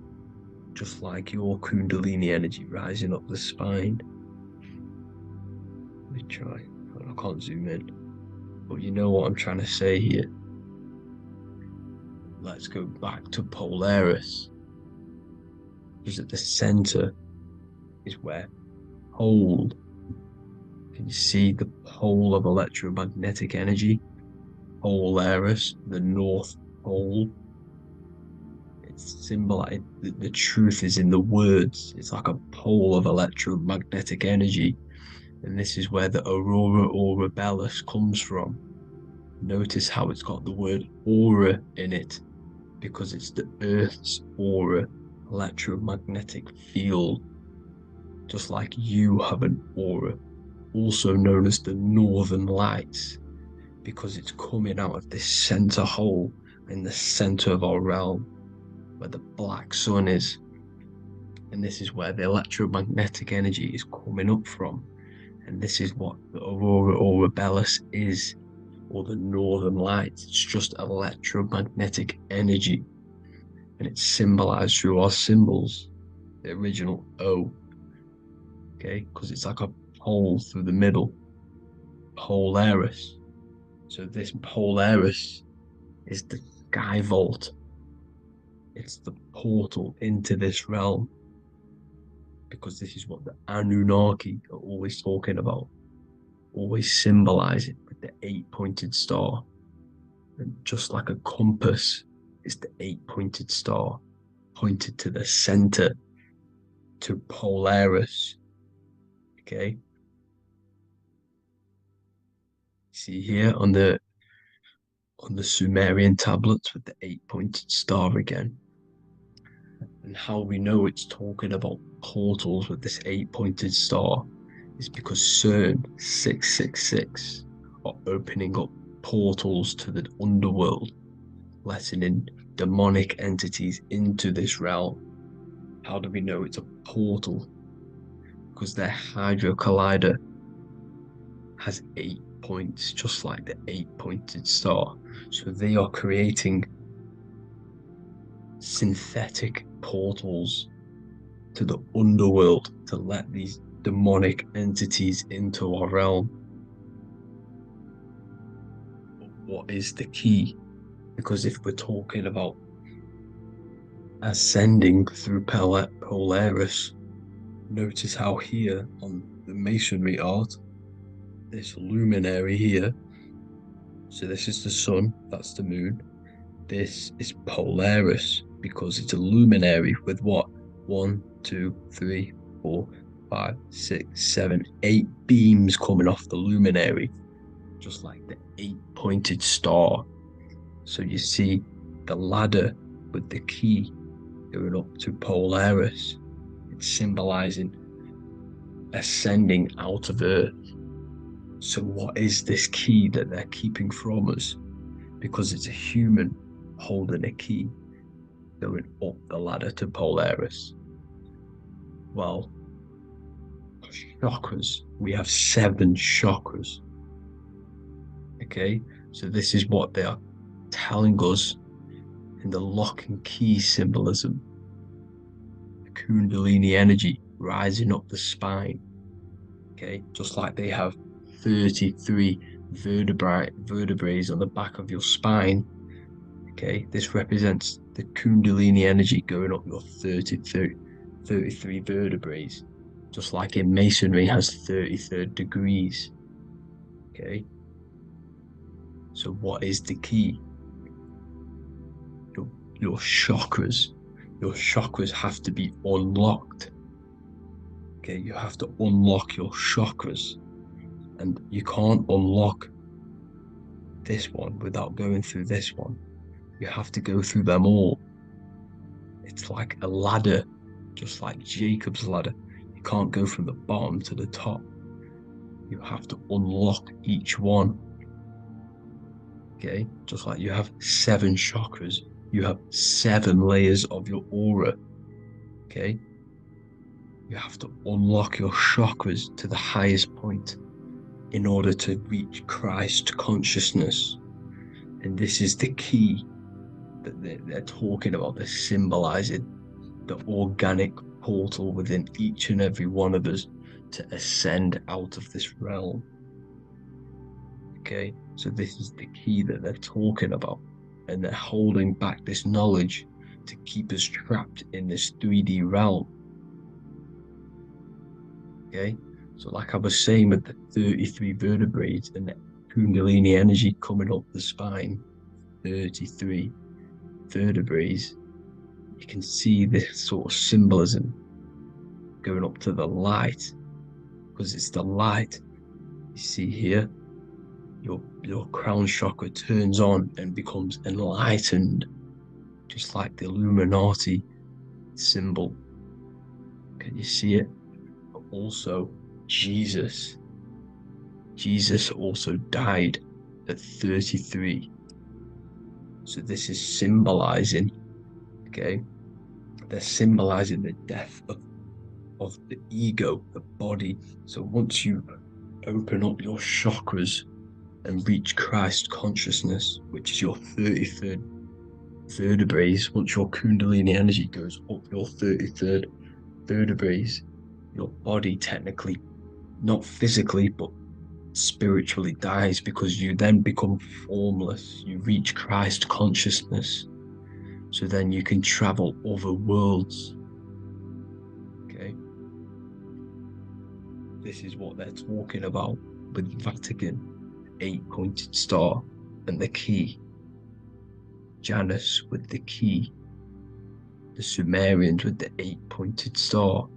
just like your Kundalini energy rising up the spine. Let me try. I can't zoom in, but you know what I'm trying to say here. Let's go back to Polaris, because at the center is where pole. Can you see the pole of electromagnetic energy? Polaris, the North Pole. It's symbolized. The truth is in the words. It's like a pole of electromagnetic energy, and this is where the aurora borealis comes from. Notice how it's got the word aura in it, because it's the Earth's aura, electromagnetic field. Just like you have an aura, also known as the Northern Lights, because it's coming out of this center hole in the center of our realm, where the black sun is. And this is where the electromagnetic energy is coming up from. And this is what the aurora borealis is, or the Northern Lights. It's just electromagnetic energy. And it's symbolized through our symbols, the original O. Okay, because it's like a hole through the middle. Polaris. So this Polaris is the sky vault. It's the portal into this realm, because this is what the Anunnaki are always talking about, always symbolizing with the 8-pointed star. And just like a compass is the 8-pointed star, pointed to the center, to Polaris. Okay. See here on the Sumerian tablets with the 8-pointed star again. And how we know it's talking about portals with this 8-pointed star is because CERN 666 are opening up portals to the underworld, letting in demonic entities into this realm. How do we know it's a portal? Because their Hydro Collider has 8 points, just like the 8-pointed star. So they are creating synthetic portals to the underworld to let these demonic entities into our realm. But what is the key? Because if we're talking about ascending through Polaris, notice how here on the masonry art, this luminary here, so this is the sun, that's the moon. This is Polaris because it's a luminary with what? 1, 2, 3, 4, 5, 6, 7, 8 beams coming off the luminary, just like the 8-pointed star. So you see the ladder with the key going up to Polaris. It's symbolizing ascending out of Earth. So what is this key that they're keeping from us? Because it's a human holding a key going up the ladder to Polaris. Well, chakras. We have 7 chakras. Okay, so this is what they are telling us in the lock and key symbolism. The Kundalini energy rising up the spine. Okay, just like they have 33 vertebrae on the back of your spine. Okay, this represents the Kundalini energy going up your 33 vertebrae, just like in masonry has 33 degrees. Okay, so what is the key? Your chakras. Your chakras have to be unlocked. Okay, you have to unlock your chakras, and you can't unlock this one without going through this one. You have to go through them all. It's like a ladder, just like Jacob's ladder. You can't go from the bottom to the top. You have to unlock each one. Okay, just like you have 7 chakras, you have 7 layers of your aura. Okay, you have to unlock your chakras to the highest point in order to reach Christ consciousness. And this is the key that they're talking about. They're symbolizing the organic portal within each and every one of us to ascend out of this realm. Okay, so this is the key that they're talking about, and they're holding back this knowledge to keep us trapped in this 3D realm. Okay, so like I was saying with the 33 vertebrae and the Kundalini energy coming up the spine, 33 vertebrae, you can see this sort of symbolism going up to the light, because it's the light. You see here, your crown chakra turns on and becomes enlightened, just like the Illuminati symbol. Can you see it? But also Jesus also died at 33. So this is symbolizing, okay, they're symbolizing the death of the ego, the body. So once you open up your chakras and reach Christ consciousness, which is your 33rd vertebrae, once your Kundalini energy goes up your 33rd vertebrae, your body technically, not physically, but spiritually dies, because you then become formless. You reach Christ consciousness. So then you can travel other worlds. Okay. This is what they're talking about with Vatican, 8-pointed star, and the key. Janus with the key. The Sumerians with the 8-pointed star.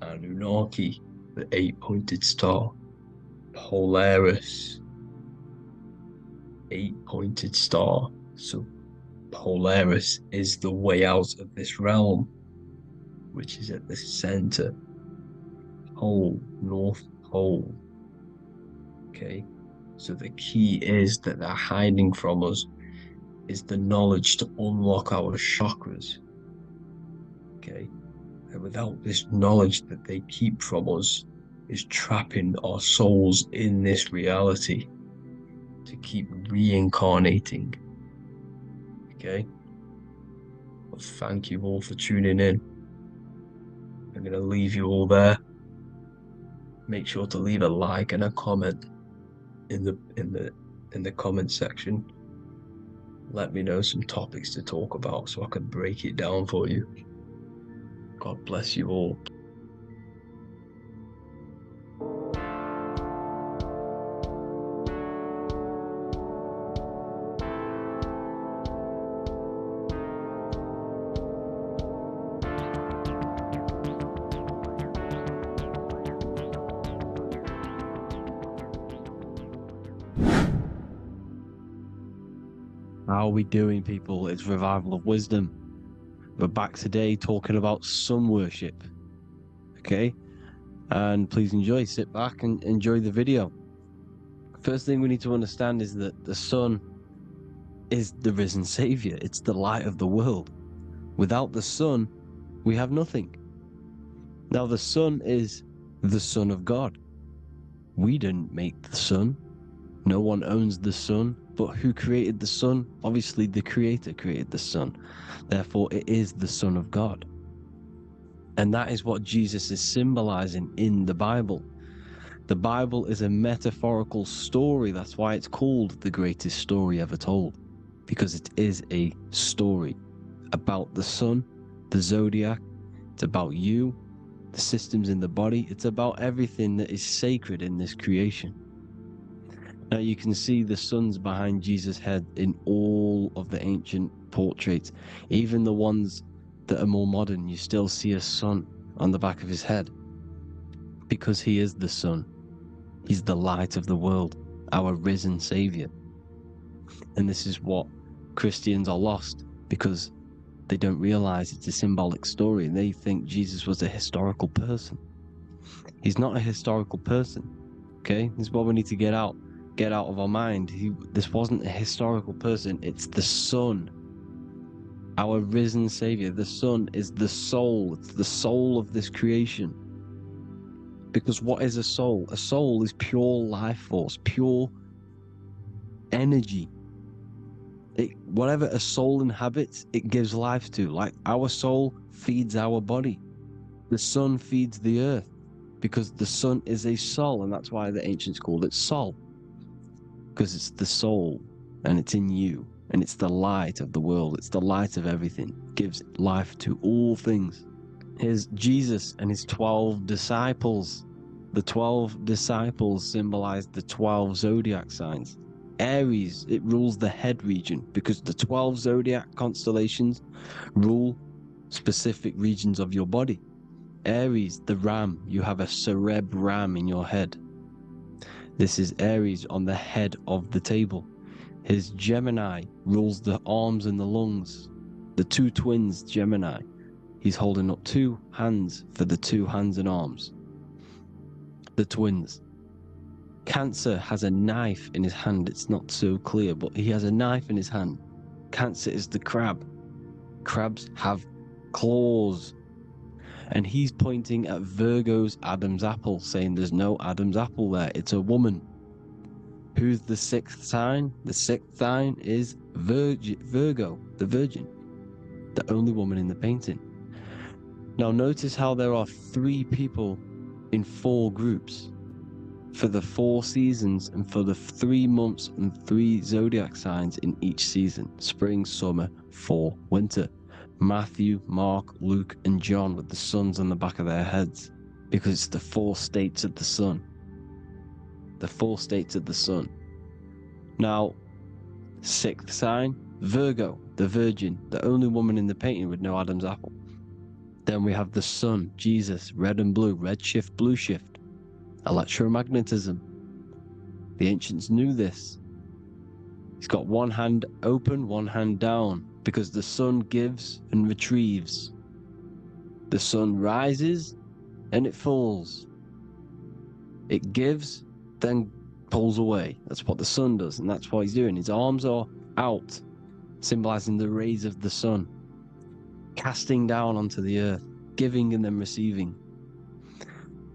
Anunnaki, the 8-pointed star. Polaris, 8-pointed star. So Polaris is the way out of this realm, which is at the center. Pole, North Pole. Okay, so the key is that they're hiding from us is the knowledge to unlock our chakras. Okay, and without this knowledge that they keep from us is trapping our souls in this reality to keep reincarnating. Okay, well, thank you all for tuning in, I'm going to leave you all there. Make sure to leave a like and a comment in the comment section. Let me know some topics to talk about so I can break it down for you. God bless you all. How are we doing, people? It's Revival of Wisdom. We're back today talking about sun worship. Okay? And please enjoy, sit back and enjoy the video. First thing we need to understand is that the sun is the risen savior. It's the light of the world. Without the sun, we have nothing. Now, the sun is the Son of God. We didn't make the sun. No one owns the sun, but who created the sun? Obviously, the Creator created the sun. Therefore, it is the Son of God. And that is what Jesus is symbolizing in the Bible. The Bible is a metaphorical story. That's why it's called the greatest story ever told, because it is a story about the sun, the zodiac. It's about you, the systems in the body. It's about everything that is sacred in this creation. Now you can see the suns behind Jesus' head in all of the ancient portraits, even the ones that are more modern. You still see a sun on the back of his head because he is the sun. He's the light of the world, our risen savior. And this is what Christians are lost because they don't realize it's a symbolic story. They think Jesus was a historical person. He's not a historical person. Okay, this is what we need to get out of our mind. This wasn't a historical person. It's the Son, our risen savior. The Son is the soul. It's the soul of this creation. Because what is a soul? A soul is pure life force, pure energy. Whatever a soul inhabits, it gives life to. Like our soul feeds our body. The sun feeds the earth because the sun is a soul, and that's why the ancients called it Sol. Because it's the soul, and it's in you, and it's the light of the world. It's the light of everything. It gives life to all things. Here's Jesus and his 12 disciples. The 12 disciples symbolize the 12 zodiac signs. Aries, it rules the head region because the 12 zodiac constellations rule specific regions of your body. Aries, the ram, you have a cerebrum in your head. This is Aries on the head of the table. His Gemini rules the arms and the lungs. The two twins, Gemini. He's holding up two hands for the two hands and arms. The twins. Cancer has a knife in his hand. It's not so clear, but he has a knife in his hand. Cancer is the crab. Crabs have claws. And he's pointing at Virgo's Adam's apple, saying there's no Adam's apple there. It's a woman. Who's the sixth sign? The sixth sign is Virgo, the Virgin, the only woman in the painting. Now notice how there are 3 people in 4 groups for the 4 seasons and for the 3 months and 3 zodiac signs in each season: spring, summer, fall, winter. Matthew, Mark, Luke, and John with the suns on the back of their heads, because it's the 4 states of the sun. The 4 states of the sun. Now, 6th sign, Virgo, the Virgin, the only woman in the painting with no Adam's apple. Then we have the sun, Jesus, red and blue, red shift, blue shift. Electromagnetism. The ancients knew this. He's got one hand open, one hand down, because the sun gives and retrieves. The sun rises and it falls. It gives, then pulls away. That's what the sun does, and that's what he's doing. His arms are out, symbolizing the rays of the sun, casting down onto the earth, giving and then receiving.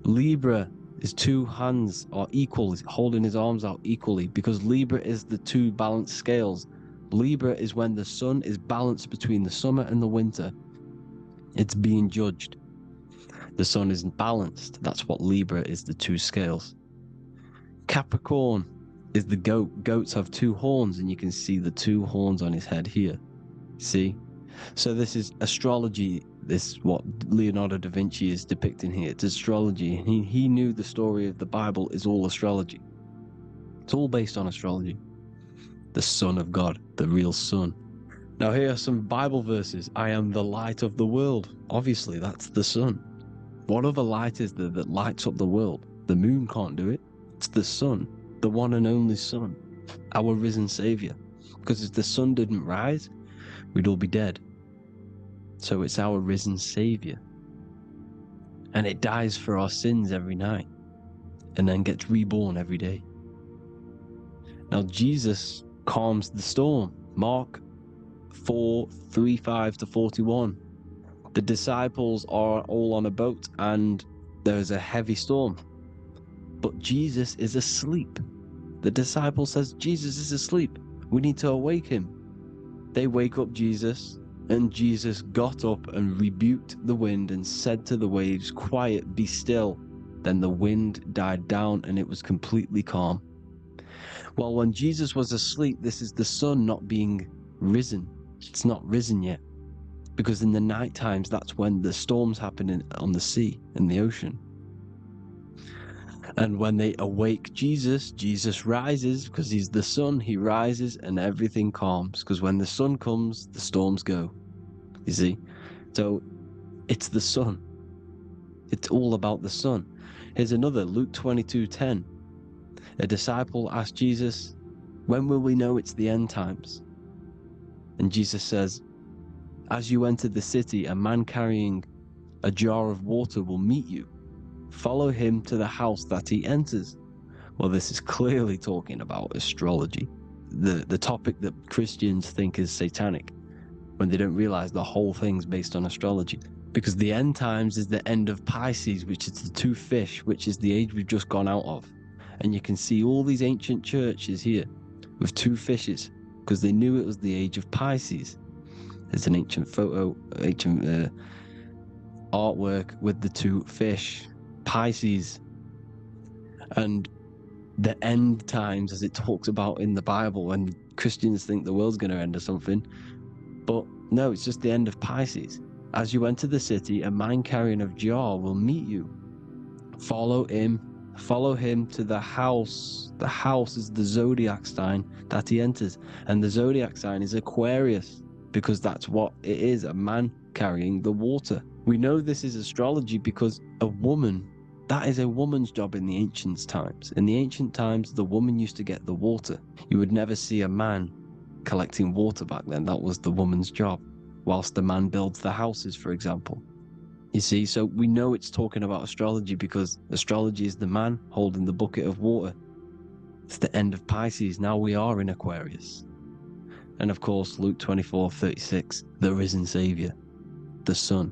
Libra, his 2 hands are equal. He's holding his arms out equally, because Libra is the 2 balanced scales. Libra is when the sun is balanced between the summer and the winter. It's being judged. The sun isn't balanced. That's what Libra is, the two scales. Capricorn is the goat. Goats have two horns, and you can see the two horns on his head here. See? So this is astrology. This what Leonardo da Vinci is depicting here. It's astrology. He knew the story of the Bible is all astrology. It's all based on astrology. The Son of God, the real Son. Now here are some Bible verses. I am the light of the world. Obviously, that's the sun. What other light is there that lights up the world? The moon can't do it. It's the sun, the one and only Son, our risen Savior. Because if the sun didn't rise, we'd all be dead. So it's our risen Savior. And it dies for our sins every night and then gets reborn every day. Now Jesus calms the storm. Mark 4:35-41. The disciples are all on a boat and there is a heavy storm. But Jesus is asleep. The disciple says, Jesus is asleep. We need to awake him. They wake up Jesus, and Jesus got up and rebuked the wind and said to the waves, quiet, be still. Then the wind died down and it was completely calm. Well, when Jesus was asleep, this is the sun not being risen. It's not risen yet. Because in the night times, that's when the storms happen on the sea, in the ocean. And when they awake Jesus, Jesus rises because he's the sun. He rises and everything calms. Because when the sun comes, the storms go. You see? So it's the sun. It's all about the sun. Here's another, Luke 22:10. A disciple asked Jesus, when will we know it's the end times? And Jesus says, as you enter the city, a man carrying a jar of water will meet you. Follow him to the house that he enters. Well, this is clearly talking about astrology, the topic that Christians think is satanic, when they don't realize the whole thing's based on astrology. Because the end times is the end of Pisces, which is the two fish, which is the age we've just gone out of. And you can see all these ancient churches here with two fishes, because they knew it was the age of Pisces. There's an ancient photo, ancient artwork with the two fish, Pisces. And the end times, as it talks about in the Bible, when Christians think the world's going to end or something. But no, it's just the end of Pisces. As you enter the city, a man carrying a jar will meet you. Follow him to the house. The house is the zodiac sign that he enters. And the zodiac sign is Aquarius, because that's what it is, a man carrying the water. We know this is astrology because a woman, that is a woman's job in the ancient times. In the ancient times, the woman used to get the water. You would never see a man collecting water back then. That was the woman's job, whilst the man builds the houses, for example. You see, so we know it's talking about astrology because astrology is the man holding the bucket of water. It's the end of Pisces. Now we are in Aquarius. And of course, Luke 24:36, the risen Savior, the Son.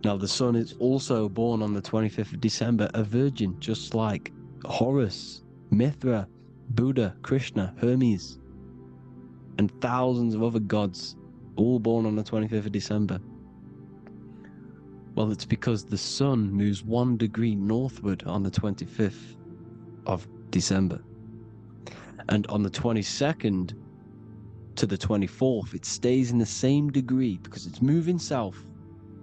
Now the Son is also born on the 25th of December, a virgin, just like Horus, Mithra, Buddha, Krishna, Hermes, and thousands of other gods, all born on the 25th of December. Well, it's because the sun moves 1 degree northward on the 25th of December. And on the 22nd to the 24th, it stays in the same degree because it's moving south.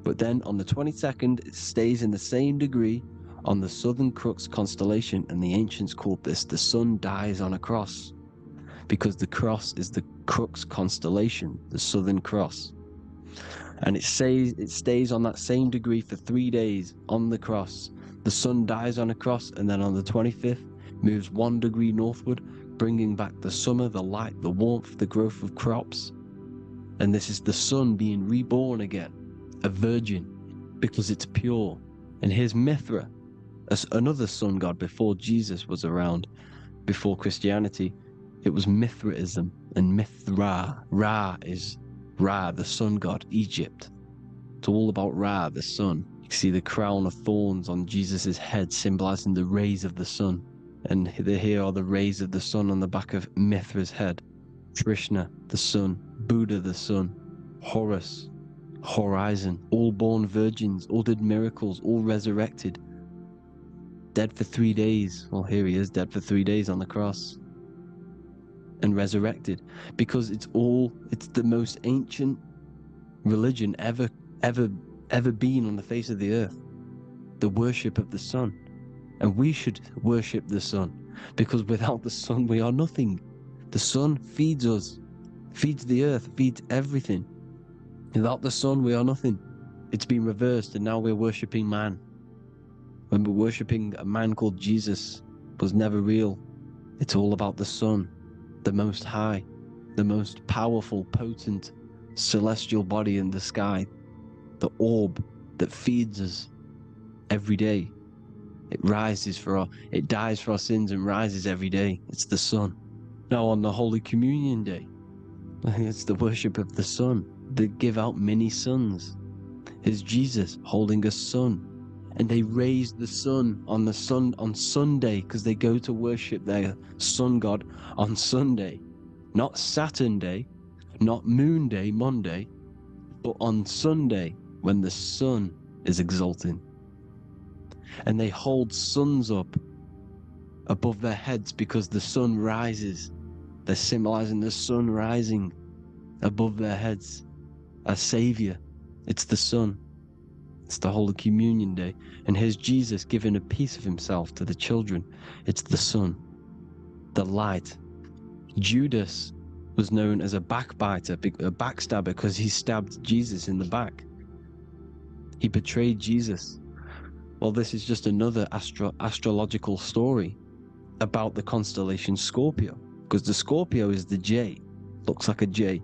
But then on the 22nd, it stays in the same degree on the Southern Crux constellation. And the ancients called this the sun dies on a cross, because the cross is the Crux constellation, the Southern Cross. And it stays on that same degree for 3 days on the cross. The sun dies on a cross, and then on the 25th, moves 1 degree northward, bringing back the summer, the light, the warmth, the growth of crops. And this is the sun being reborn again, a virgin, because it's pure. And here's Mithra, another sun god before Jesus was around, before Christianity. It was Mithraism, and Mithra, Ra is Ra, the sun god, Egypt. It's all about Ra, the sun. You see the crown of thorns on Jesus' head, symbolizing the rays of the sun. And here are the rays of the sun on the back of Mithra's head. Krishna, the sun. Buddha, the sun. Horus, horizon, all born virgins, all did miracles, all resurrected. Dead for 3 days. Well, here he is, dead for 3 days on the cross. And resurrected. Because it's the most ancient religion ever been on the face of the earth. The worship of the sun. And we should worship the sun. Because without the sun, we are nothing. The sun feeds us, feeds the earth, feeds everything. Without the sun, we are nothing. It's been reversed, and now we're worshipping man. When we're worshipping a man called Jesus, was never real. It's all about the sun, the most high, the most powerful, potent, celestial body in the sky, the orb that feeds us every day. It dies for our sins and rises every day. It's the sun. Now on the Holy Communion Day, it's the worship of the sun. They give out mini suns. It's Jesus holding a sun. And they raise the sun on Sunday because they go to worship their sun god on Sunday. Not Saturn Day, not Moon Day, Monday, but on Sunday when the sun is exalting. And they hold suns up above their heads because the sun rises. They're symbolizing the sun rising above their heads. A savior. It's the sun. It's the Holy Communion Day. And here's Jesus giving a piece of himself to the children. It's the sun. The light. Judas was known as a backbiter, a backstabber, because he stabbed Jesus in the back. He betrayed Jesus. Well, this is just another astrological story about the constellation Scorpio. Because the Scorpio is the J. Looks like a J.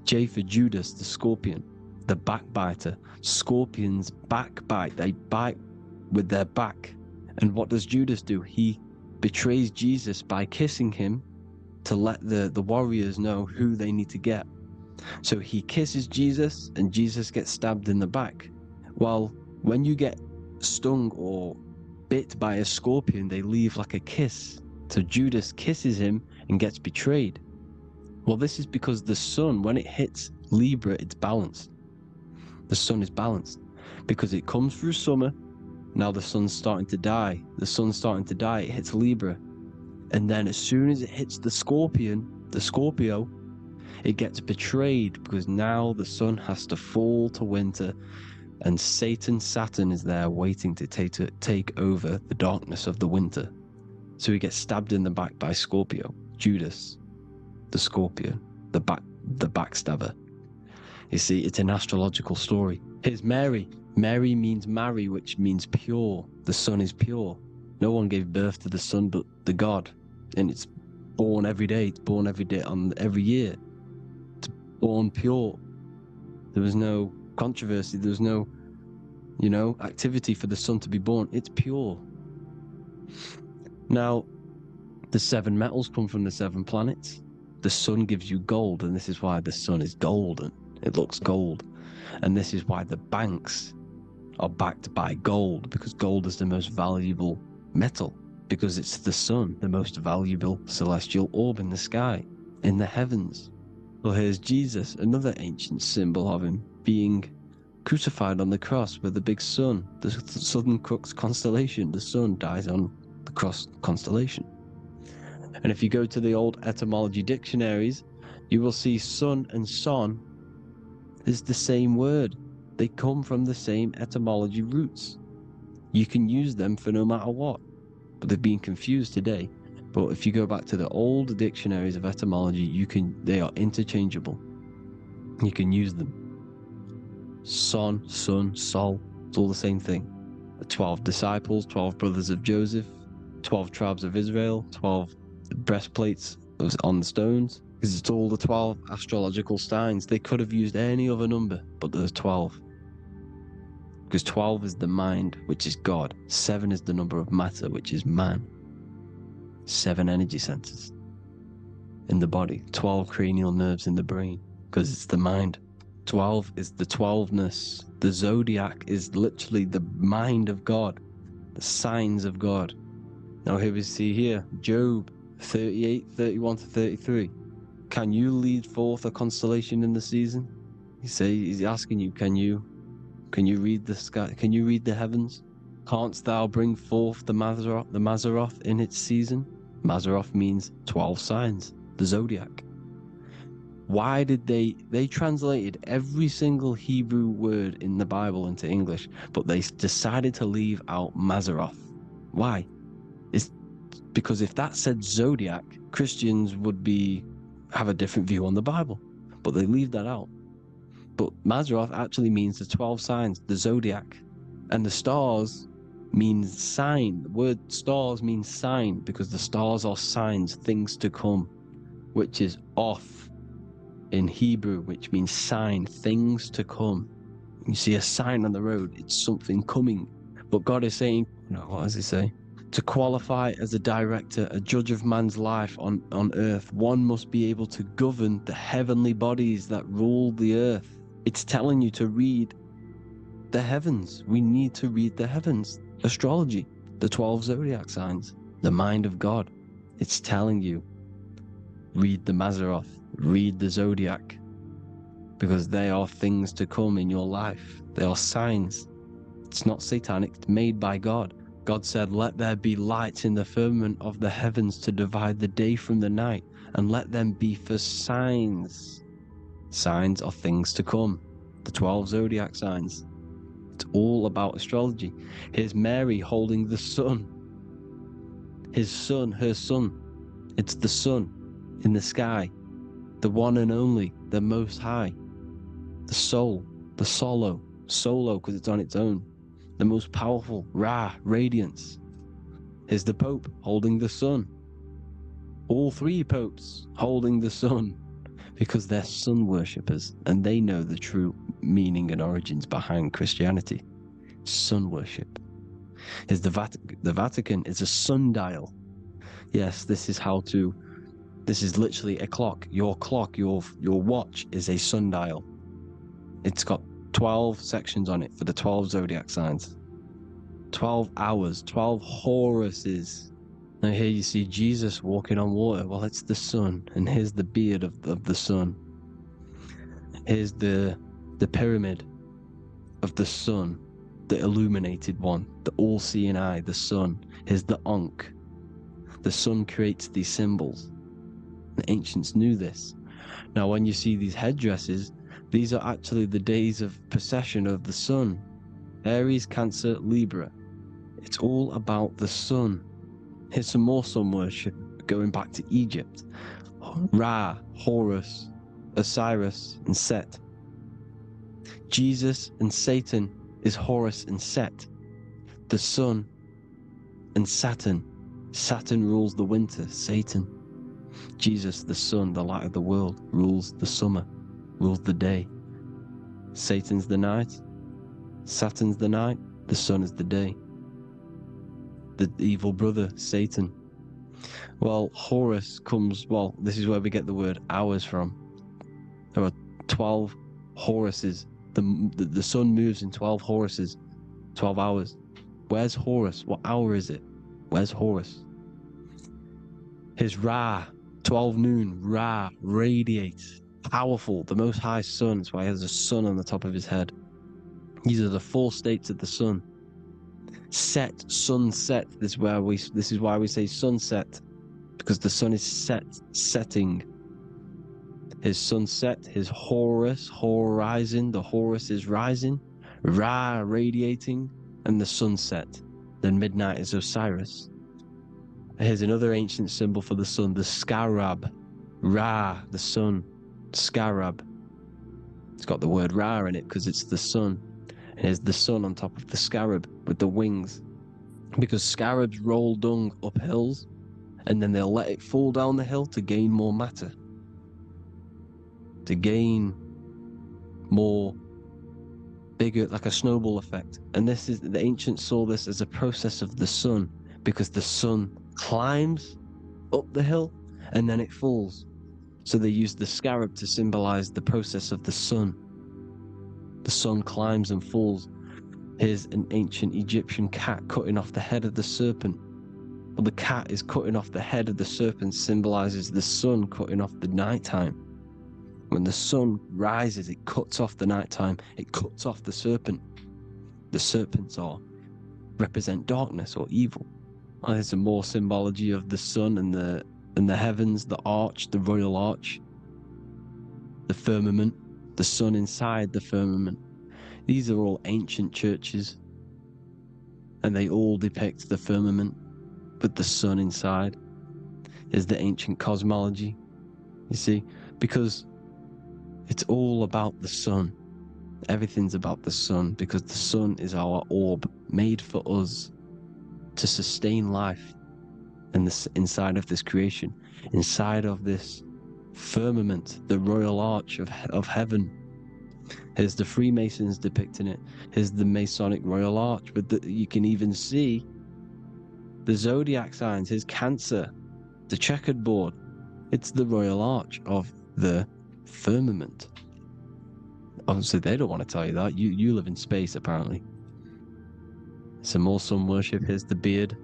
J for Judas, the scorpion. The backbiter. Scorpions backbite. They bite with their back. And what does Judas do? He betrays Jesus by kissing him to let the warriors know who they need to get. So he kisses Jesus and Jesus gets stabbed in the back. Well, when you get stung or bit by a scorpion, they leave like a kiss. So Judas kisses him and gets betrayed. Well, this is because the sun, when it hits Libra, it's balanced. The sun is balanced because it comes through summer. Now the sun's starting to die. The sun's starting to die. It hits Libra. And then as soon as it hits the Scorpio, it gets betrayed because now the sun has to fall to winter and Saturn is there waiting to take over the darkness of the winter. So he gets stabbed in the back by Scorpio. Judas, the scorpion, the backstabber. You see, it's an astrological story. Here's Mary. Mary means marry, which means pure. The sun is pure. No one gave birth to the sun but the God. And it's born every day. It's born every day on every year. It's born pure. There was no controversy. There was no, activity for the sun to be born. It's pure. Now, the 7 metals come from the 7 planets. The sun gives you gold, and this is why the sun is golden. It looks gold. And this is why the banks are backed by gold, because gold is the most valuable metal, because it's the sun, the most valuable celestial orb in the sky, in the heavens. Well, here's Jesus, another ancient symbol of him being crucified on the cross with the big sun, the southern crux constellation. The sun dies on the cross constellation. And if you go to the old etymology dictionaries, you will see sun and son is the same word. They come from the same etymology roots. You can use them for no matter what, but they've been confused today. But if you go back to the old dictionaries of etymology, they are interchangeable. You can use them. Son, sun, sol, it's all the same thing. The 12 disciples, 12 brothers of Joseph, 12 tribes of Israel, 12 breastplates on the stones, because it's all the 12 astrological signs. They could have used any other number, but there's 12. Because 12 is the mind, which is God. 7 is the number of matter, which is man. 7 energy centers in the body. 12 cranial nerves in the brain, because it's the mind. 12 is the 12ness. The zodiac is literally the mind of God, the signs of God. Now here we see here, Job 38, 31 to 33. Can you lead forth a constellation in the season? He's asking you, can you read the sky? Can you read the heavens? Canst thou bring forth the Mazzaroth in its season? Mazzaroth means 12 signs, the zodiac. Why did they translated every single Hebrew word in the Bible into English, but they decided to leave out Mazzaroth? Why? It's because if that said zodiac, Christians would have a different view on the Bible, but they leave that out. But Mazzaroth actually means the 12 signs, the zodiac, and the stars means sign. The word stars means sign because the stars are signs, things to come, which is off in Hebrew, which means sign, things to come. You see a sign on the road, it's something coming. But God is saying, what does he say? To qualify as a director, a judge of man's life on earth, one must be able to govern the heavenly bodies that rule the earth. It's telling you to read the heavens. We need to read the heavens. Astrology, the 12 zodiac signs, the mind of God. It's telling you, read the Mazzaroth, read the zodiac, because they are things to come in your life. They are signs. It's not satanic, it's made by God. God said, let there be lights in the firmament of the heavens to divide the day from the night, and let them be for signs. Signs are things to come. The 12 zodiac signs. It's all about astrology. Here's Mary holding the sun. His son, her son. It's the sun in the sky. The one and only, the most high. The soul, the solo because it's on its own. The most powerful, Ra, radiance. Here's the Pope holding the sun. All three popes holding the sun because they're sun worshippers and they know the true meaning and origins behind Christianity. Sun worship. Here's the Vatican is a sundial. Yes, this is literally a clock. Your watch is a sundial. It's got 12 sections on it for the 12 zodiac signs. 12 hours, 12 Horuses. Now here you see Jesus walking on water. Well, it's the sun, and here's the beard of the sun. Here's the pyramid of the sun, the illuminated one, the all-seeing eye, the sun. Here's the Ankh. The sun creates these symbols. The ancients knew this. Now, when you see these headdresses, these are actually the days of procession of the sun. Aries, Cancer, Libra. It's all about the sun. Here's some more sun worship going back to Egypt. Ra, Horus, Osiris, and Set. Jesus and Satan is Horus and Set. The sun and Saturn. Saturn rules the winter, Satan. Jesus, the sun, the light of the world, rules the summer, rules the day. Satan's the night, Saturn's the night, the sun is the day. The evil brother, Satan. Well, Horus comes, this is where we get the word hours from. There are 12 Horuses. The sun moves in 12 Horuses, 12 hours. Where's Horus? What hour is it? Where's Horus? His Ra, 12 noon, Ra, radiates, powerful, the most high sun. That's why he has a sun on the top of his head. These are the four states of the sun. Set, sunset. This is why we say sunset, because the sun is setting. His sunset, his Horus, horizon. The Horus is rising, Ra radiating, and the sunset. Then midnight is Osiris. Here's another ancient symbol for the sun, the scarab. Ra, the sun, scarab. It's got the word Ra in it because it's the sun. And here's the sun on top of the scarab with the wings. Because scarabs roll dung up hills, and then they'll let it fall down the hill to gain more matter. To gain more bigger, like a snowball effect. And the ancients saw this as a process of the sun, because the sun climbs up the hill and then it falls. So they used the scarab to symbolize the process of the sun. The sun climbs and falls. Here's an ancient Egyptian cat cutting off the head of the serpent. Well, the cat is cutting off the head of the serpent, symbolizes the sun cutting off the nighttime. When the sun rises, it cuts off the nighttime. It cuts off the serpent. The serpents represent darkness or evil. And there's some more symbology of the sun and the heavens, the arch, the royal arch, the firmament, the sun inside the firmament. These are all ancient churches, and they all depict the firmament with the sun inside. Is the ancient cosmology, you see, because it's all about the sun. Everything's about the sun, because the sun is our orb made for us to sustain life and this inside of this creation, inside of this firmament, the royal arch of heaven. Here's the Freemasons depicting it. Here's the Masonic royal arch, but you can even see the zodiac signs. Here's Cancer, the checkered board. It's the royal arch of the firmament. Obviously, they don't want to tell you that. You live in space, apparently. Some more sun worship. Here's the beard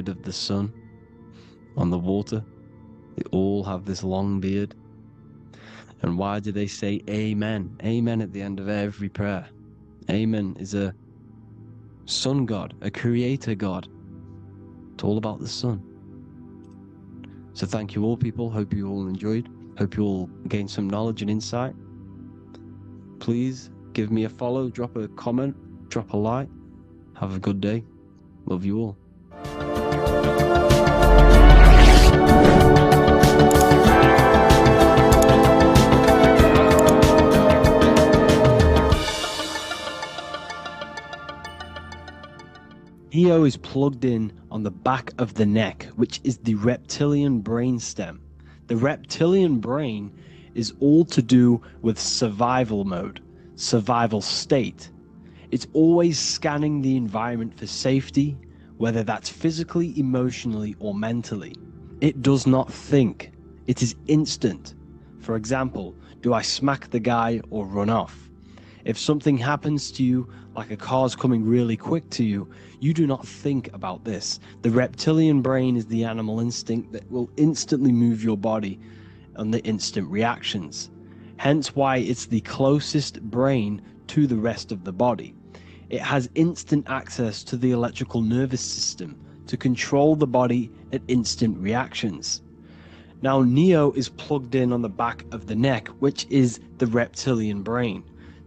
of the sun on the water. They all have this long beard. And why do they say amen? Amen at the end of every prayer. Amen is a sun god, a creator god. It's all about the sun. So thank you all, people. Hope you all enjoyed. Hope you all gained some knowledge and insight. Please give me a follow, drop a comment, drop a like. Have a good day. Love you all. Neo is plugged in on the back of the neck, which is the reptilian brain stem. The reptilian brain is all to do with survival mode, survival state. It's always scanning the environment for safety, whether that's physically, emotionally, or mentally. It does not think. It is instant. For example, do I smack the guy or run off? If something happens to you, like a car's coming really quick to you, you do not think about this. The reptilian brain is the animal instinct that will instantly move your body on the instant reactions. Hence why it's the closest brain to the rest of the body. It has instant access to the electrical nervous system to control the body at instant reactions. Now, Neo is plugged in on the back of the neck, which is the reptilian brain.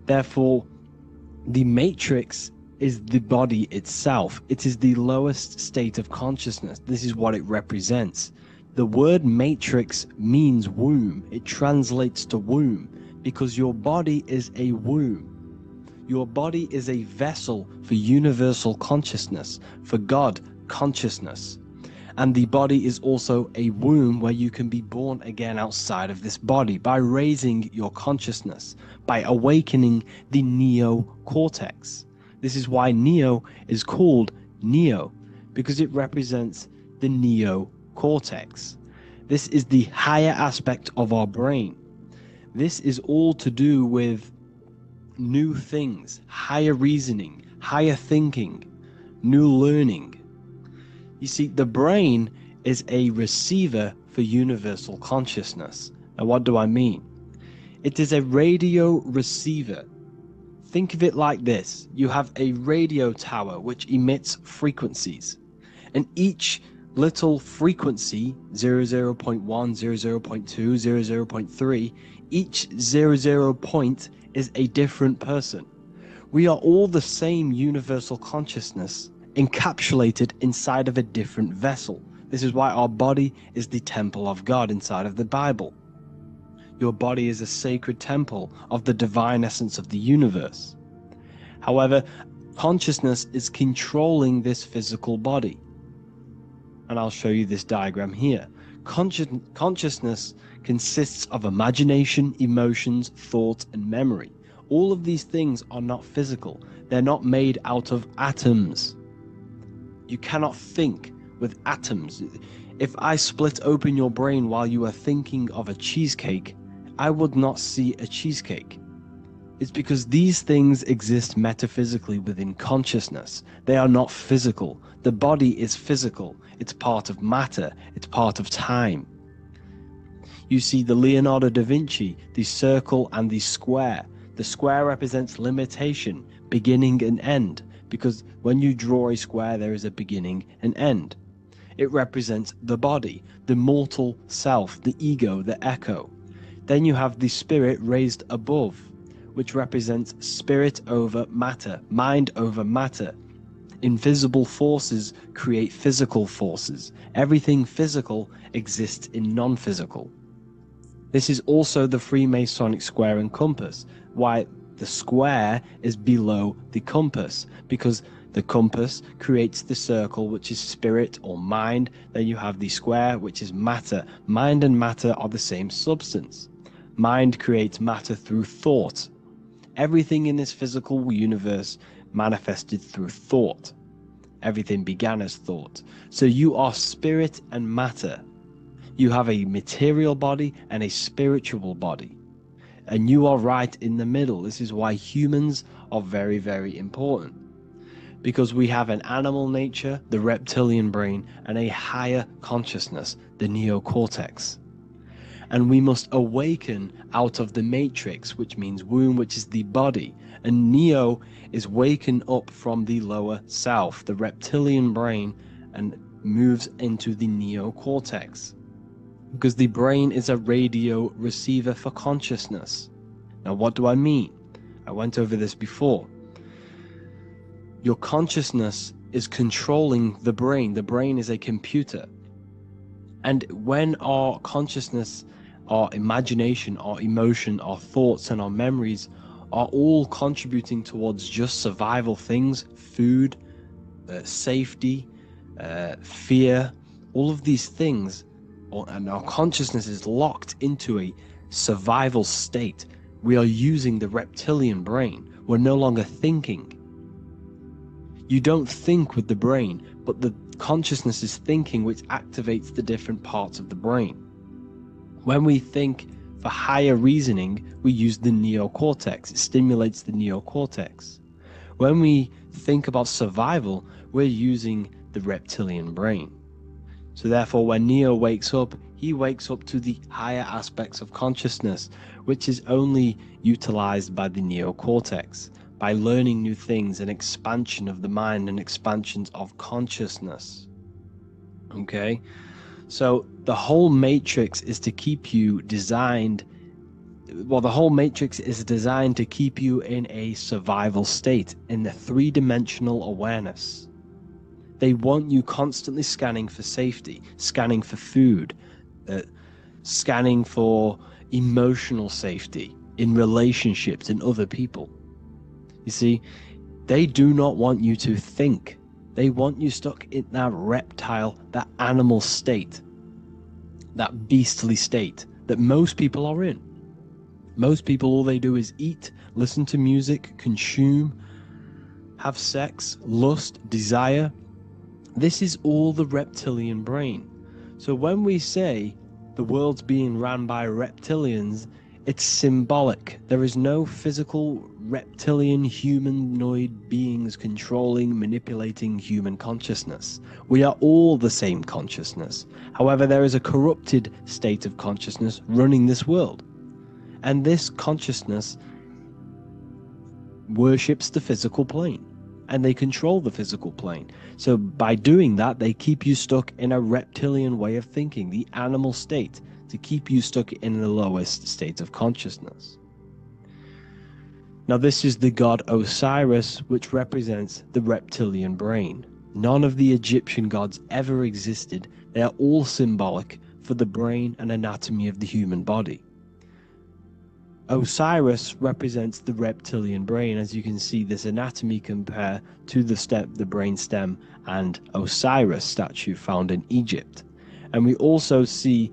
Therefore, the matrix is the body itself. It is the lowest state of consciousness. This is what it represents. The word matrix means womb. It translates to womb because your body is a womb. Your body is a vessel for universal consciousness, for God consciousness. And the body is also a womb where you can be born again outside of this body by raising your consciousness, by awakening the neocortex. This is why Neo is called Neo, because it represents the neocortex. This is the higher aspect of our brain. This is all to do with new things, higher reasoning, higher thinking, new learning. You see, the brain is a receiver for universal consciousness. Now, what do I mean? It is a radio receiver. Think of it like this. You have a radio tower which emits frequencies, and each little frequency, 00.1, 00.2, 00.3, each 00 point is a different person. We are all the same universal consciousness, encapsulated inside of a different vessel. This is why our body is the temple of God inside of the Bible. Your body is a sacred temple of the divine essence of the universe. However, consciousness is controlling this physical body. And I'll show you this diagram here. Consciousness consists of imagination, emotions, thought, and memory. All of these things are not physical. They're not made out of atoms. You cannot think with atoms. If I split open your brain while you are thinking of a cheesecake, I would not see a cheesecake. It's because these things exist metaphysically within consciousness. They are not physical. The body is physical. It's part of matter. It's part of time. You see the Leonardo da Vinci, the circle and the square. The square represents limitation, beginning and end, because when you draw a square, there is a beginning and end. It represents the body, the mortal self, the ego, the echo. Then you have the spirit raised above, which represents spirit over matter, mind over matter. Invisible forces create physical forces. Everything physical exists in non-physical. This is also the Freemasonic square and compass, why the square is below the compass, because the compass creates the circle, which is spirit or mind. Then you have the square, which is matter. Mind and matter are the same substance. Mind creates matter through thought. Everything in this physical universe manifested through thought. Everything began as thought. So you are spirit and matter. You have a material body and a spiritual body. And you are right in the middle. This is why humans are very, very important. Because we have an animal nature, the reptilian brain, and a higher consciousness, the neocortex. And we must awaken out of the matrix, which means womb, which is the body. And neo is waken up from the lower self, the reptilian brain, and moves into the neocortex. Because the brain is a radio receiver for consciousness. Now, what do I mean? I went over this before. Your consciousness is controlling the brain. The brain is a computer. And when our consciousness, our imagination, our emotion, our thoughts, and our memories are all contributing towards just survival things, food, safety, fear, all of these things, and our consciousness is locked into a survival state, we are using the reptilian brain. We're no longer thinking. You don't think with the brain, but the consciousness is thinking, which activates the different parts of the brain. When we think for higher reasoning, we use the neocortex. It stimulates the neocortex. When we think about survival, we're using the reptilian brain. So therefore, when Neo wakes up, he wakes up to the higher aspects of consciousness, which is only utilized by the neocortex, by learning new things and expansion of the mind and expansions of consciousness. Okay? So the whole matrix is to keep you designed, well, the whole matrix is designed to keep you in a survival state, in the three-dimensional awareness. They want you constantly scanning for safety, scanning for food, scanning for emotional safety in relationships and other people. You see, they do not want you to think. They want you stuck in that reptile, that animal state, that beastly state that most people are in. Most people, all they do is eat, listen to music, consume, have sex, lust, desire. This is all the reptilian brain. So when we say the world's being ran by reptilians, it's symbolic. There is no physical reptilian humanoid beings controlling, manipulating human consciousness. We are all the same consciousness. However, there is a corrupted state of consciousness running this world. And this consciousness worships the physical plane. And they control the physical plane. So by doing that, they keep you stuck in a reptilian way of thinking, the animal state, to keep you stuck in the lowest state of consciousness. Now this is the god Osiris, which represents the reptilian brain. None of the Egyptian gods ever existed. They are all symbolic for the brain and anatomy of the human body. Osiris represents the reptilian brain. As you can see, this anatomy compare to the brain stem and Osiris statue found in Egypt. And we also see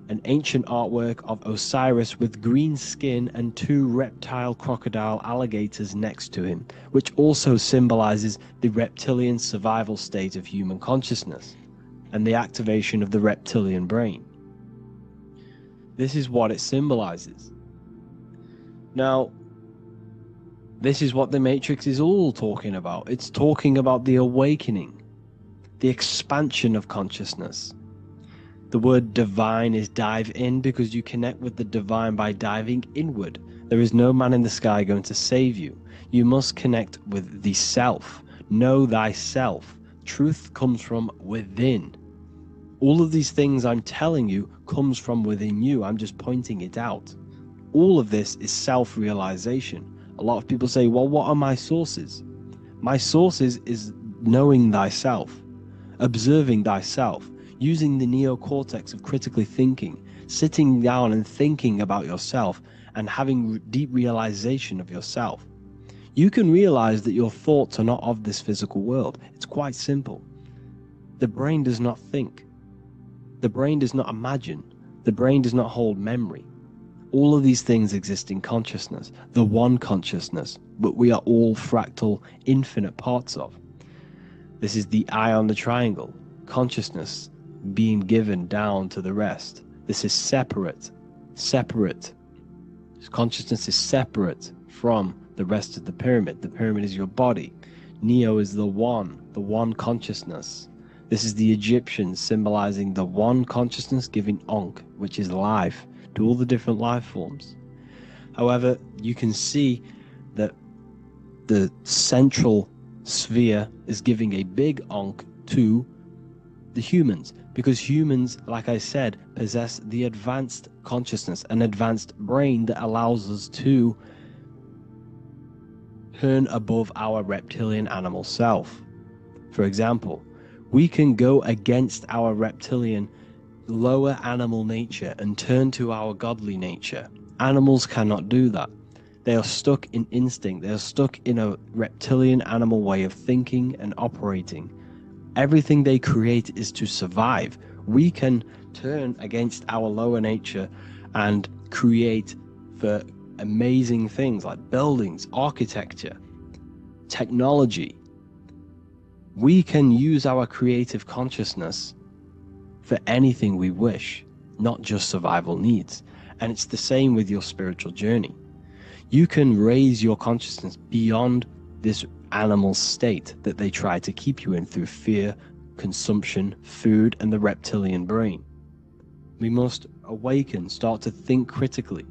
an ancient artwork of Osiris with green skin and two reptile crocodile alligators next to him, which also symbolizes the reptilian survival state of human consciousness and the activation of the reptilian brain. This is what it symbolizes. Now, this is what the Matrix is all talking about. It's talking about the awakening, the expansion of consciousness. The word divine is dive in because you connect with the divine by diving inward. There is no man in the sky going to save you. You must connect with the self. Know thyself. Truth comes from within. All of these things I'm telling you comes from within you. I'm just pointing it out. All of this is self-realization. A lot of people say, well, what are my sources? My sources is knowing thyself, observing thyself, using the neocortex of critically thinking, sitting down and thinking about yourself and having deep realization of yourself. You can realize that your thoughts are not of this physical world. It's quite simple. The brain does not think. The brain does not imagine. The brain does not hold memory. All of these things exist in consciousness, the one consciousness, but we are all fractal, infinite parts of. This is the eye on the triangle, consciousness being given down to the rest. This is separate. Consciousness is separate from the rest of the pyramid. The pyramid is your body. Neo is the one consciousness. This is the Egyptians symbolizing the one consciousness giving Ankh, which is life, to all the different life forms. However, you can see that the central sphere is giving a big Ankh to the humans, because humans, like I said, possess the advanced consciousness, an advanced brain that allows us to turn above our reptilian animal self. For example, we can go against our reptilian lower animal nature and turn to our godly nature. Animals cannot do that. They are stuck in instinct. They are stuck in a reptilian animal way of thinking and operating. Everything they create is to survive. We can turn against our lower nature and create for amazing things like buildings, architecture, technology. We can use our creative consciousness for anything we wish, not just survival needs. And it's the same with your spiritual journey. You can raise your consciousness beyond this animal state that they try to keep you in through fear, consumption, food, and the reptilian brain. We must awaken, start to think critically,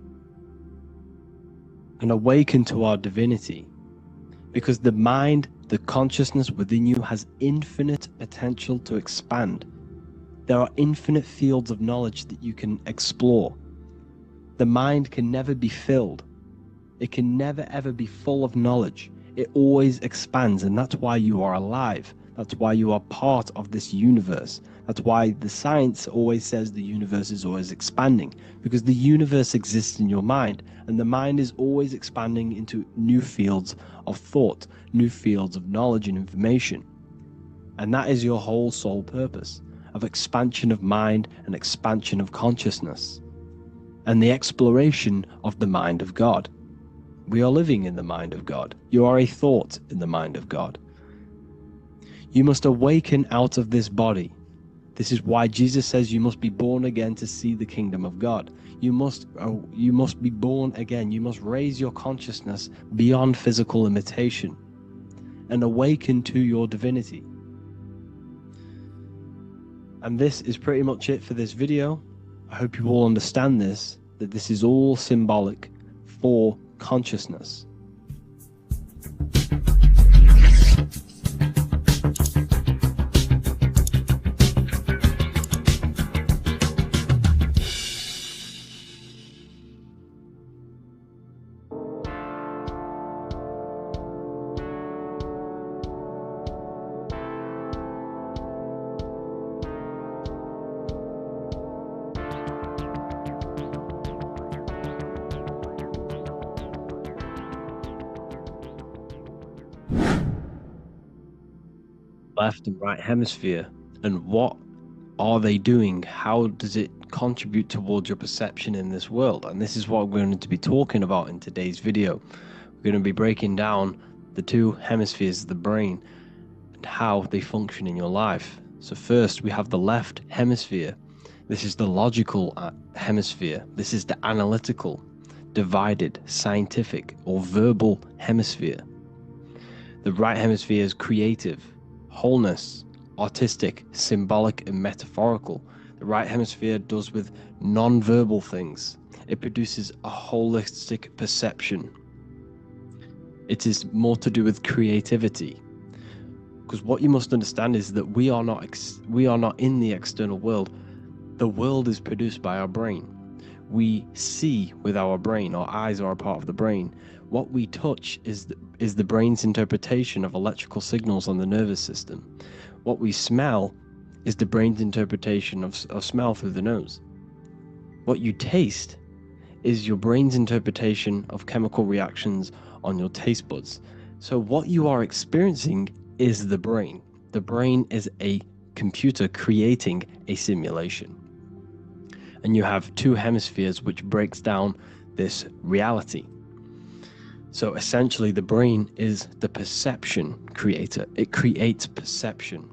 and awaken to our divinity, because the mind, the consciousness within you has infinite potential to expand. There are infinite fields of knowledge that you can explore. The mind can never be filled. It can never ever be full of knowledge. It always expands, and that's why you are alive. That's why you are part of this universe. That's why the science always says the universe is always expanding, because the universe exists in your mind, and the mind is always expanding into new fields of thought, new fields of knowledge and information. And that is your whole sole purpose, of expansion of mind and expansion of consciousness, and the exploration of the mind of God. We are living in the mind of God. You are a thought in the mind of God. You must awaken out of this body. This is why Jesus says you must be born again to see the kingdom of God. You must be born again. You must raise your consciousness beyond physical limitation and awaken to your divinity. And this is pretty much it for this video. I hope you all understand this, that this is all symbolic for consciousness. Left and right hemisphere, and what are they doing? How does it contribute towards your perception in this world? And this is what we're going to be talking about in today's video. We're going to be breaking down the two hemispheres of the brain and how they function in your life. So first, we have the left hemisphere. This is the logical hemisphere. This is the analytical, divided, scientific, or verbal hemisphere. The right hemisphere is creative, wholeness, artistic, symbolic, and metaphorical. The right hemisphere does with non-verbal things. It produces a holistic perception. It is more to do with creativity. Because what you must understand is that we are not in the external world. The world is produced by our brain. We see with our brain. Our eyes are a part of the brain. What we touch is the brain's interpretation of electrical signals on the nervous system. What we smell is the brain's interpretation of smell through the nose. What you taste is your brain's interpretation of chemical reactions on your taste buds. So what you are experiencing is the brain. The brain is a computer creating a simulation. And you have two hemispheres which breaks down this reality. So essentially the brain is the perception creator. It creates perception.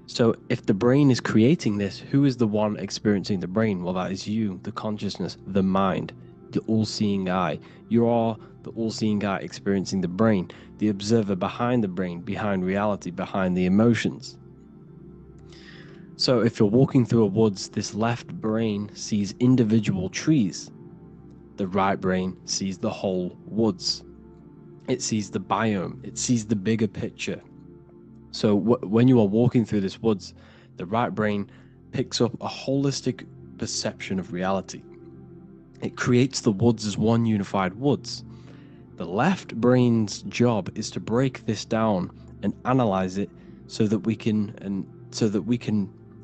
So if the brain is creating this, who is the one experiencing the brain? Well, that is you, the consciousness, the mind, the all-seeing eye. You are the all-seeing eye experiencing the brain, the observer behind the brain, behind reality, behind the emotions. So if you're walking through a woods, this left brain sees individual trees. The right brain sees the whole woods. It sees the biome. It sees the bigger picture. So when you are walking through this woods, the right brain picks up a holistic perception of reality. It creates the woods as one unified woods. The left brain's job is to break this down and analyze it so that we can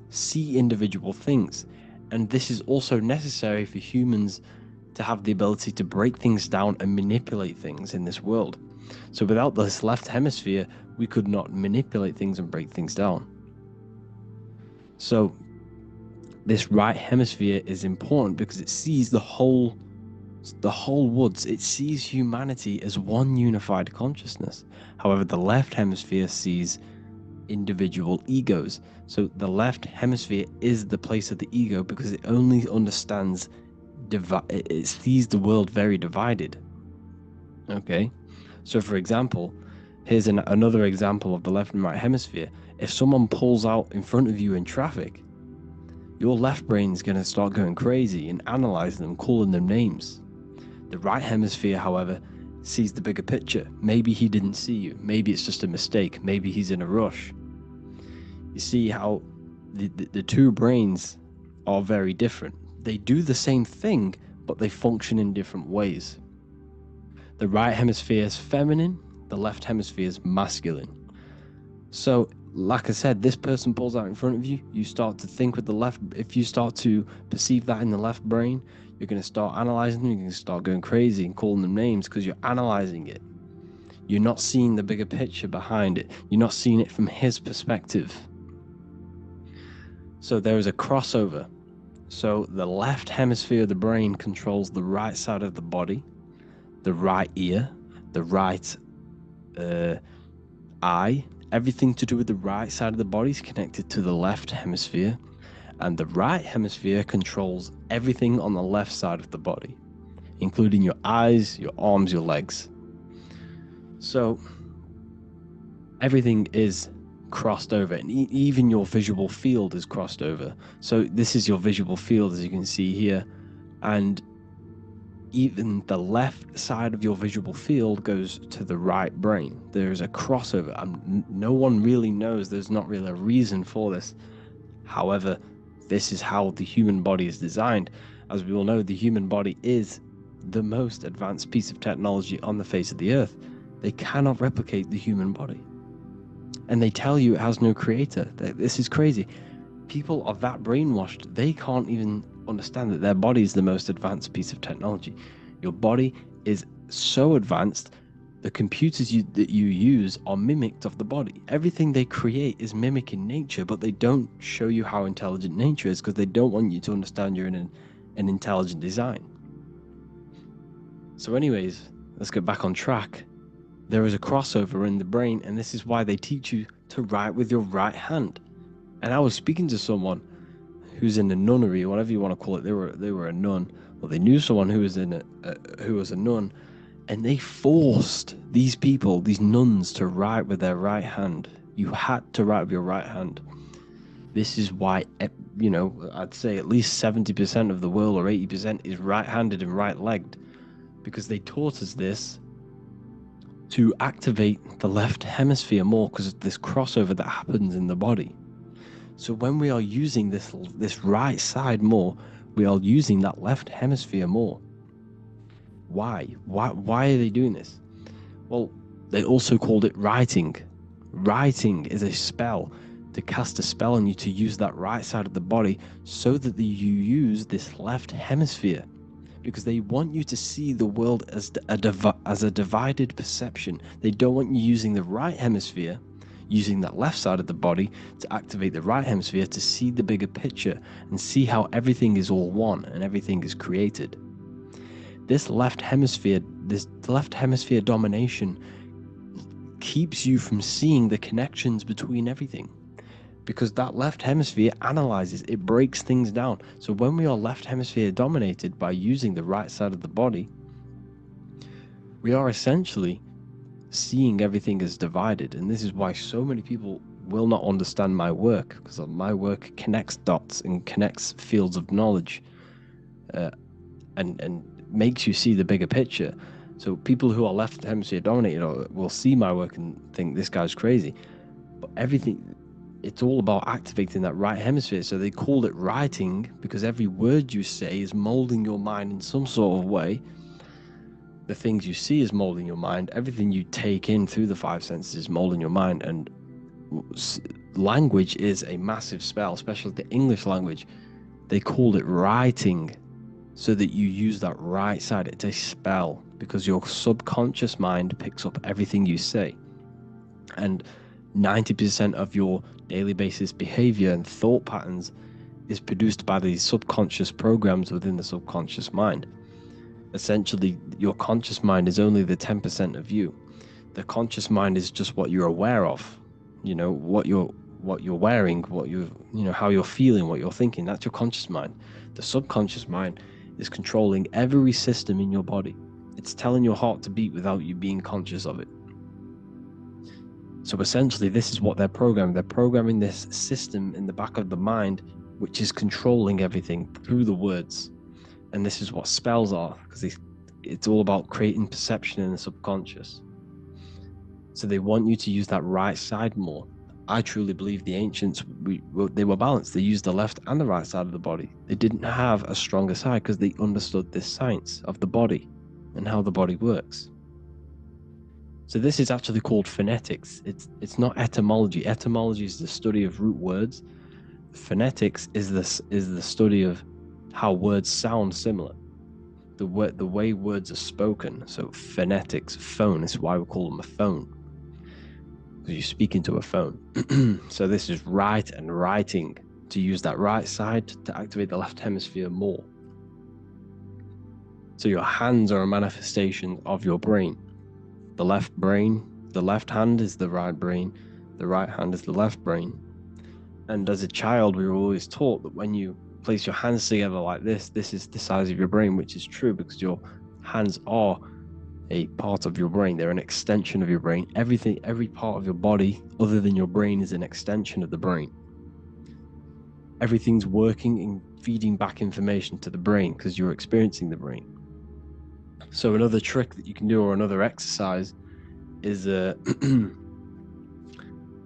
see individual things. And this is also necessary for humans to have the ability to break things down and manipulate things in this world. So without this left hemisphere, we could not manipulate things and break things down. So this right hemisphere is important because it sees the whole woods. It sees humanity as one unified consciousness. However, the left hemisphere sees individual egos. So the left hemisphere is the place of the ego because it only understands it sees the world very divided. Okay, so for example, here's another example of the left and right hemisphere. If someone pulls out in front of you in traffic, your left brain's going to start going crazy and analyzing them, calling them names. The right hemisphere, however, sees the bigger picture. Maybe he didn't see you. Maybe it's just a mistake. Maybe he's in a rush. You see how the two brains are very different. They do the same thing, but they function in different ways. The right hemisphere is feminine, the left hemisphere is masculine. So, like I said, this person pulls out in front of you, you start to think with the left. If you start to perceive that in the left brain, you're going to start analyzing them, you're going to start going crazy and calling them names because you're analyzing it. You're not seeing the bigger picture behind it. You're not seeing it from his perspective. So there is a crossover. So the left hemisphere of the brain controls the right side of the body, the right ear, the right eye. Everything to do with the right side of the body is connected to the left hemisphere, and the right hemisphere controls everything on the left side of the body, including your eyes, your arms, your legs. So everything is crossed over, and even your visual field is crossed over. So this is your visual field, as you can see here, and even the left side of your visual field goes to the right brain. There's a crossover. No one really knows. There's not really a reason for this. However, this is how the human body is designed. As we all know, the human body is the most advanced piece of technology on the face of the earth. They cannot replicate the human body. And they tell you it has no creator. This is crazy. People are that brainwashed, they can't even understand that their body is the most advanced piece of technology. Your body is so advanced, the computers that you use are mimicked of the body. Everything they create is mimicking nature, but they don't show you how intelligent nature is because they don't want you to understand you're in an intelligent design. So anyways, let's get back on track. There is a crossover in the brain, and this is why they teach you to write with your right hand. And I was speaking to someone who's in a nunnery, or whatever you want to call it. They were a nun, or they knew someone who was who was a nun, and they forced these nuns, to write with their right hand. You had to write with your right hand. This is why, I'd say at least 70% of the world or 80% is right-handed and right-legged, because they taught us this to activate the left hemisphere more because of this crossover that happens in the body. So when we are using this right side more, we are using that left hemisphere more. Why? Why are they doing this? Well, they also called it writing. Writing is a spell, to cast a spell on you to use that right side of the body so that you use this left hemisphere, because they want you to see the world as a divided perception. They don't want you using the right hemisphere, using that left side of the body to activate the right hemisphere to see the bigger picture and see how everything is all one and everything is created. This left hemisphere domination keeps you from seeing the connections between everything, because that left hemisphere analyzes, it breaks things down. So when we are left hemisphere dominated by using the right side of the body, we are essentially seeing everything as divided. And this is why so many people will not understand my work, because my work connects dots and connects fields of knowledge, and makes you see the bigger picture. So people who are left hemisphere dominated will see my work and think this guy's crazy. But it's all about activating that right hemisphere. So they called it writing because every word you say is molding your mind in some sort of way. The things you see is molding your mind. Everything you take in through the five senses is molding your mind. And language is a massive spell, especially the English language. They called it writing so that you use that right side. It's a spell because your subconscious mind picks up everything you say. And 90% of your daily basis behavior and thought patterns is produced by these subconscious programs within the subconscious mind. Essentially, your conscious mind is only the 10% of you. The conscious mind is just what you're aware of, what you're wearing, how you're feeling, what you're thinking. That's your conscious mind. The subconscious mind is controlling every system in your body. It's telling your heart to beat without you being conscious of it. So essentially, this is what they're programming. They're programming this system in the back of the mind, which is controlling everything through the words. And this is what spells are, because it's all about creating perception in the subconscious. So they want you to use that right side more. I truly believe the ancients, they were balanced. They used the left and the right side of the body. They didn't have a stronger side because they understood this science of the body and how the body works. So this is actually called phonetics. It's not etymology. Etymology is the study of root words. Phonetics is the study of how words sound similar. The way words are spoken. So phonetics, phone, is why we call them a phone, because you speak into a phone. So this is write and writing, to use that right side to activate the left hemisphere more. So your hands are a manifestation of your brain. The left hand is the right brain, the right hand is the left brain. And as a child, we were always taught that when you place your hands together like this is the size of your brain, which is true because your hands are a part of your brain. They're an extension of your brain. Every part of your body other than your brain is an extension of the brain. Everything's working and feeding back information to the brain because you're experiencing the brain. So another trick that you can do, or another exercise, is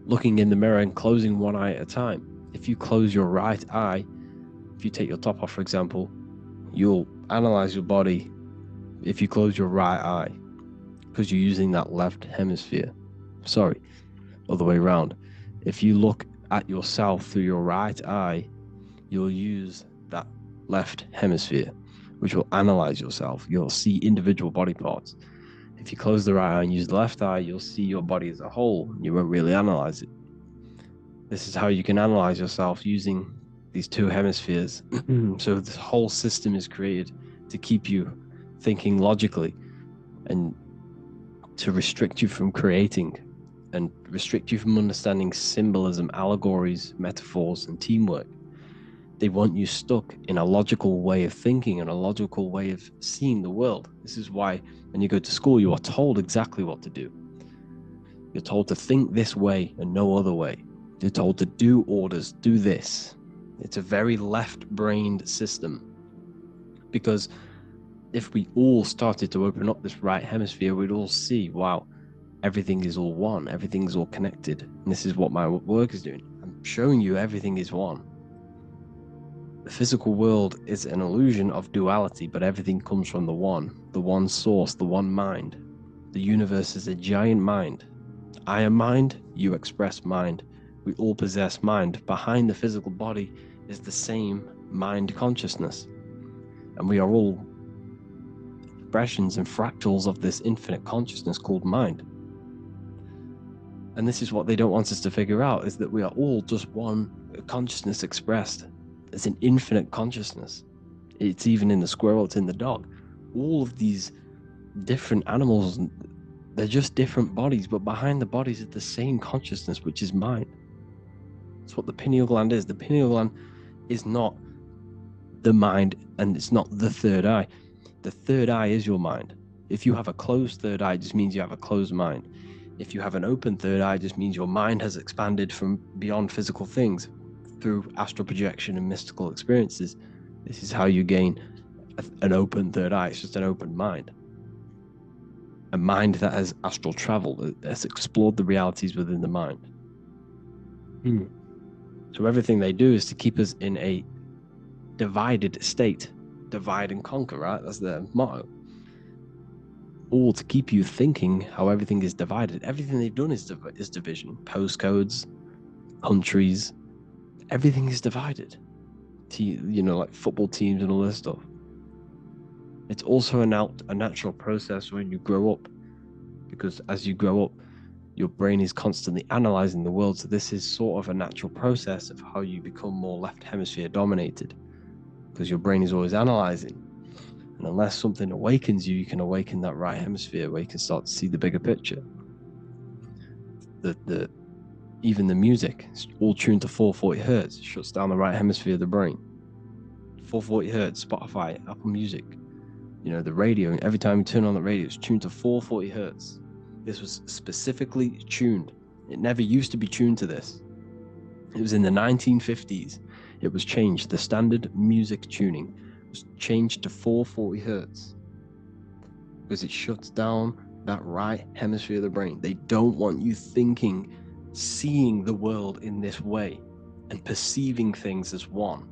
looking in the mirror and closing one eye at a time. If you close your right eye, if you take your top off, for example, you'll analyze your body if you close your right eye, because you're using that left hemisphere. Sorry, other way around. If you look at yourself through your right eye, you'll use that left hemisphere, which will analyze yourself. You'll see individual body parts. If you close the right eye and use the left eye, you'll see your body as a whole. You won't really analyze it. This is how you can analyze yourself using these two hemispheres. So this whole system is created to keep you thinking logically and to restrict you from creating and restrict you from understanding symbolism, allegories, metaphors, and teamwork. They want you stuck in a logical way of thinking and a logical way of seeing the world. This is why when you go to school, you are told exactly what to do. You're told to think this way and no other way. They're told to do orders, do this. It's a very left-brained system. Because if we all started to open up this right hemisphere, we'd all see, wow, everything is all one, everything's all connected. And this is what my work is doing. I'm showing you everything is one. The physical world is an illusion of duality, but everything comes from the one source, the one mind. The universe is a giant mind. I am mind, you express mind. We all possess mind. Behind the physical body is the same mind consciousness. And we are all expressions and fractals of this infinite consciousness called mind. And this is what they don't want us to figure out, is that we are all just one consciousness expressed. It's an infinite consciousness. It's even in the squirrel, it's in the dog. All of these different animals, they're just different bodies, but behind the bodies is the same consciousness, which is mind. That's what the pineal gland is. The pineal gland is not the mind, and it's not the third eye. The third eye is your mind. If you have a closed third eye, it just means you have a closed mind. If you have an open third eye, it just means your mind has expanded from beyond physical things through astral projection and mystical experiences. This is how you gain an open third eye. It's just an open mind. A mind that has astral travel, has explored the realities within the mind. So everything they do is to keep us in a divided state. Divide and conquer, right? That's their motto. All to keep you thinking how everything is divided. Everything they've done is division. Postcodes, countries, everything is divided. Like football teams and all this stuff. It's also a natural process when you grow up, because as you grow up, your brain is constantly analyzing the world. So this is sort of a natural process of how you become more left hemisphere dominated, because your brain is always analyzing. And unless something awakens you, you can awaken that right hemisphere where you can start to see the bigger picture. Even the music is all tuned to 440 hertz, shuts down the right hemisphere of the brain. 440 hertz, Spotify, Apple Music, the radio, every time you turn on the radio, it's tuned to 440 hertz. This was specifically tuned. It never used to be tuned to this. It was in the 1950s. It was changed. The standard music tuning was changed to 440 hertz because it shuts down that right hemisphere of the brain. They don't want you thinking, seeing the world in this way and perceiving things as one.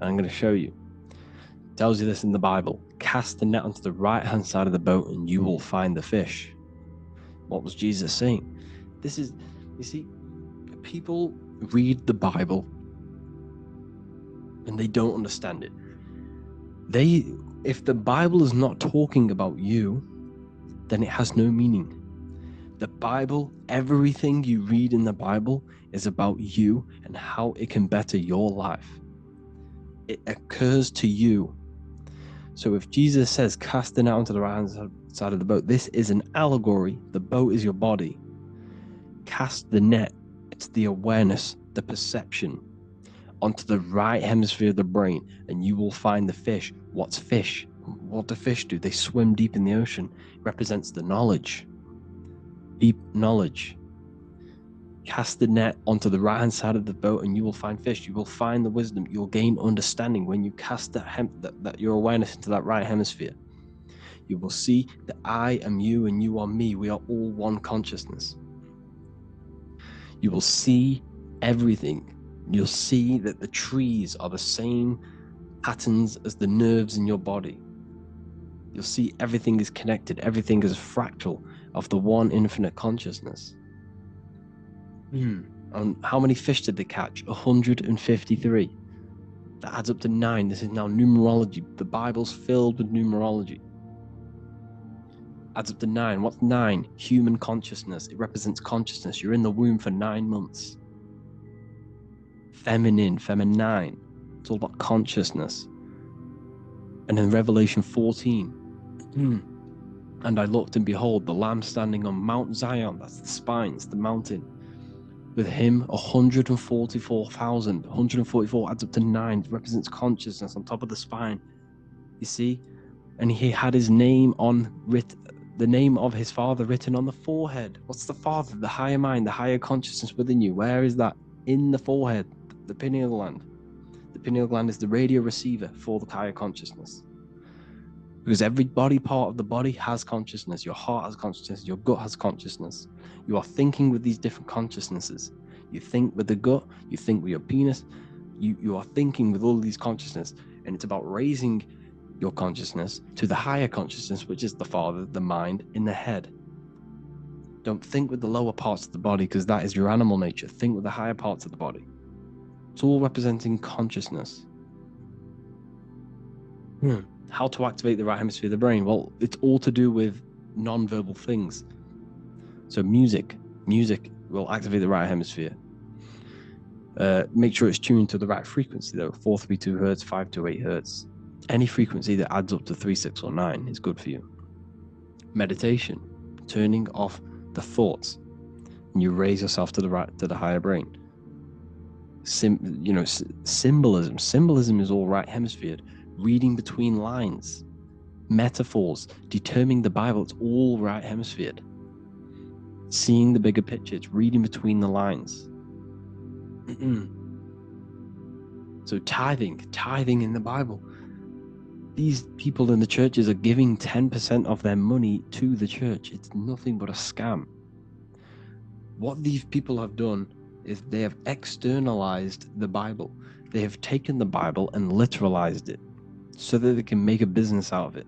And I'm going to show you. It tells you this in the Bible. Cast the net onto the right hand side of the boat and you will find the fish. What was Jesus saying? This is, you see, people read the Bible and they don't understand it. If the Bible is not talking about you, then it has no meaning. The Bible, everything you read in the Bible is about you and how it can better your life. It occurs to you. So if Jesus says, cast the net onto the right hand side of the boat, this is an allegory. The boat is your body. Cast the net. It's the awareness, the perception, onto the right hemisphere of the brain, and you will find the fish. What's fish? What do fish do? They swim deep in the ocean. It represents the knowledge. Deep knowledge. Cast the net onto the right hand side of the boat and you will find fish. You will find the wisdom. You'll gain understanding when you cast that your awareness into that right hemisphere. You will see that I am you and you are me. We are all one consciousness. You will see everything. You'll see that the trees are the same patterns as the nerves in your body. You'll see everything is connected. Everything is a fractal of the one infinite consciousness. And how many fish did they catch? 153. That adds up to 9. This is now numerology. The Bible's filled with numerology. Adds up to 9. What's 9? Human consciousness. It represents consciousness. You're in the womb for 9 months. Feminine. It's all about consciousness. And in Revelation 14, and I looked and behold the Lamb standing on Mount Zion. That's the spines, the mountain. With him, 144,000. 144 adds up to 9. It represents consciousness on top of the spine. You see? And he had his name on the name of his father written on the forehead. What's the father? The higher mind, the higher consciousness within you. Where is that? In the forehead, the pineal gland. The pineal gland is the radio receiver for the higher consciousness. Because every body part of the body has consciousness. Your heart has consciousness. Your gut has consciousness. You are thinking with these different consciousnesses. You think with the gut. You think with your penis. You are thinking with all these consciousness. And it's about raising your consciousness to the higher consciousness, which is the father, the mind, in the head. Don't think with the lower parts of the body, because that is your animal nature. Think with the higher parts of the body. It's all representing consciousness. How to activate the right hemisphere of the brain? Well, it's all to do with non-verbal things. So music will activate the right hemisphere. Make sure it's tuned to the right frequency though. 432 hertz, 528 hertz. Any frequency that adds up to 3, 6, or 9 is good for you. Meditation, turning off the thoughts, and you raise yourself to the higher brain. Symbolism. Symbolism is all right hemisphere. Reading between lines, metaphors, determining the Bible, it's all right hemisphere. Seeing the bigger picture, it's reading between the lines. So tithing in the Bible. These people in the churches are giving 10% of their money to the church. It's nothing but a scam. What these people have done is they have externalized the Bible. They have taken the Bible and literalized it so that they can make a business out of it.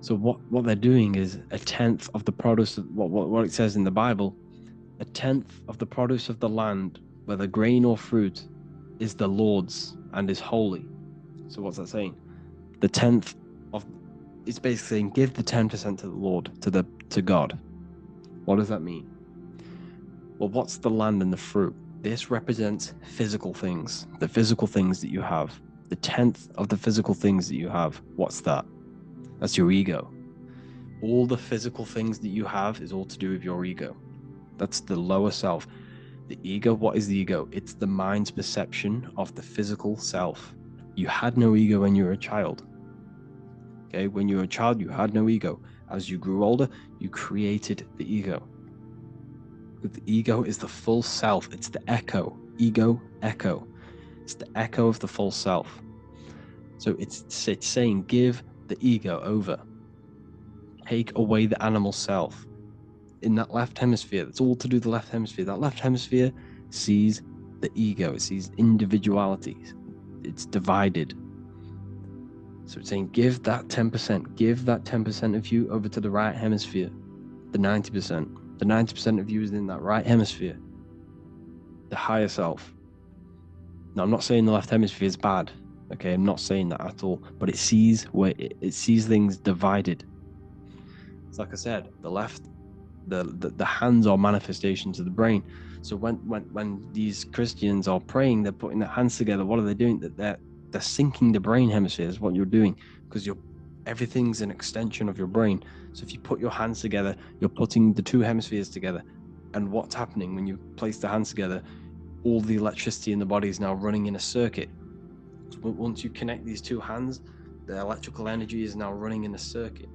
So what they're doing is a tenth of the produce of what it says in the Bible, a tenth of the produce of the land, whether grain or fruit, is the Lord's and is holy. So what's that saying? The tenth of, it's basically saying give the 10% to the Lord, to God. What does that mean? Well, what's the land and the fruit? This represents physical things, the physical things that you have. The tenth of the physical things that you have, what's that? That's your ego. All the physical things that you have is all to do with your ego. That's the lower self. The ego, what is the ego? It's the mind's perception of the physical self. You had no ego when you were a child. Okay, when you were a child, you had no ego. As you grew older, you created the ego. The ego is the full self. It's the echo. Ego, echo. It's the echo of the full self. So it's saying give the ego over. Take away the animal self. In that left hemisphere, that's all to do with the left hemisphere. That left hemisphere sees the ego. It sees individuality. It's divided. So it's saying give that 10%. Give that 10% of you over to the right hemisphere. The 90%. The 90% of you is in that right hemisphere. The higher self. Now, I'm not saying the left hemisphere is bad. Okay, I'm not saying that at all. But it sees it sees things divided. It's like I said, the left, the hands are manifestations of the brain. So when these Christians are praying, they're putting their hands together. What are they doing? They're syncing the brain hemisphere is what you're doing, because everything's an extension of your brain. So if you put your hands together, you're putting the two hemispheres together. And what's happening when you place the hands together? All the electricity in the body is now running in a circuit. So once you connect these two hands, the electrical energy is now running in a circuit.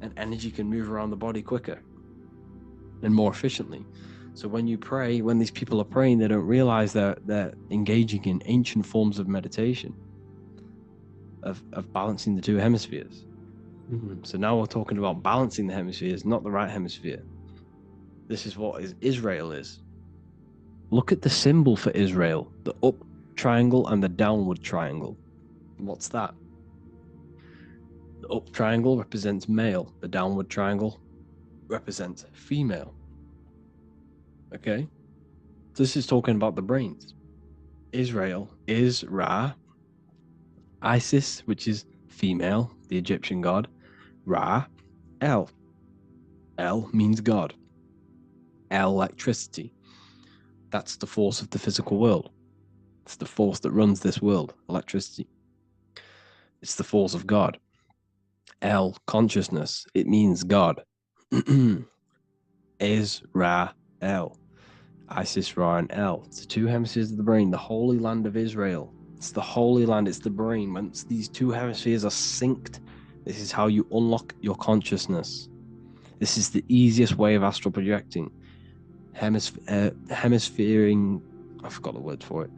And energy can move around the body quicker and more efficiently. So when you pray, when these people are praying, they don't realize that they're engaging in ancient forms of meditation, of balancing the two hemispheres. So now we're talking about balancing the hemispheres, not the right hemisphere. This is what Israel is. Look at the symbol for Israel, the up triangle and the downward triangle. What's that? The up triangle represents male. The downward triangle represents female. Okay? This is talking about the brains. Israel is Ra. Isis, which is female, the Egyptian god. Ra, El. El means God. Electricity. That's the force of the physical world. It's the force that runs this world, electricity. It's the force of God. El, consciousness. It means God. Is Ra, El. Isis, Ra, and El. It's the two hemispheres of the brain, the holy land of Israel. It's the holy land, it's the brain. Once these two hemispheres are synced This is how you unlock your consciousness. This is the easiest way of astral projecting. Hemisphering, I forgot the word for it.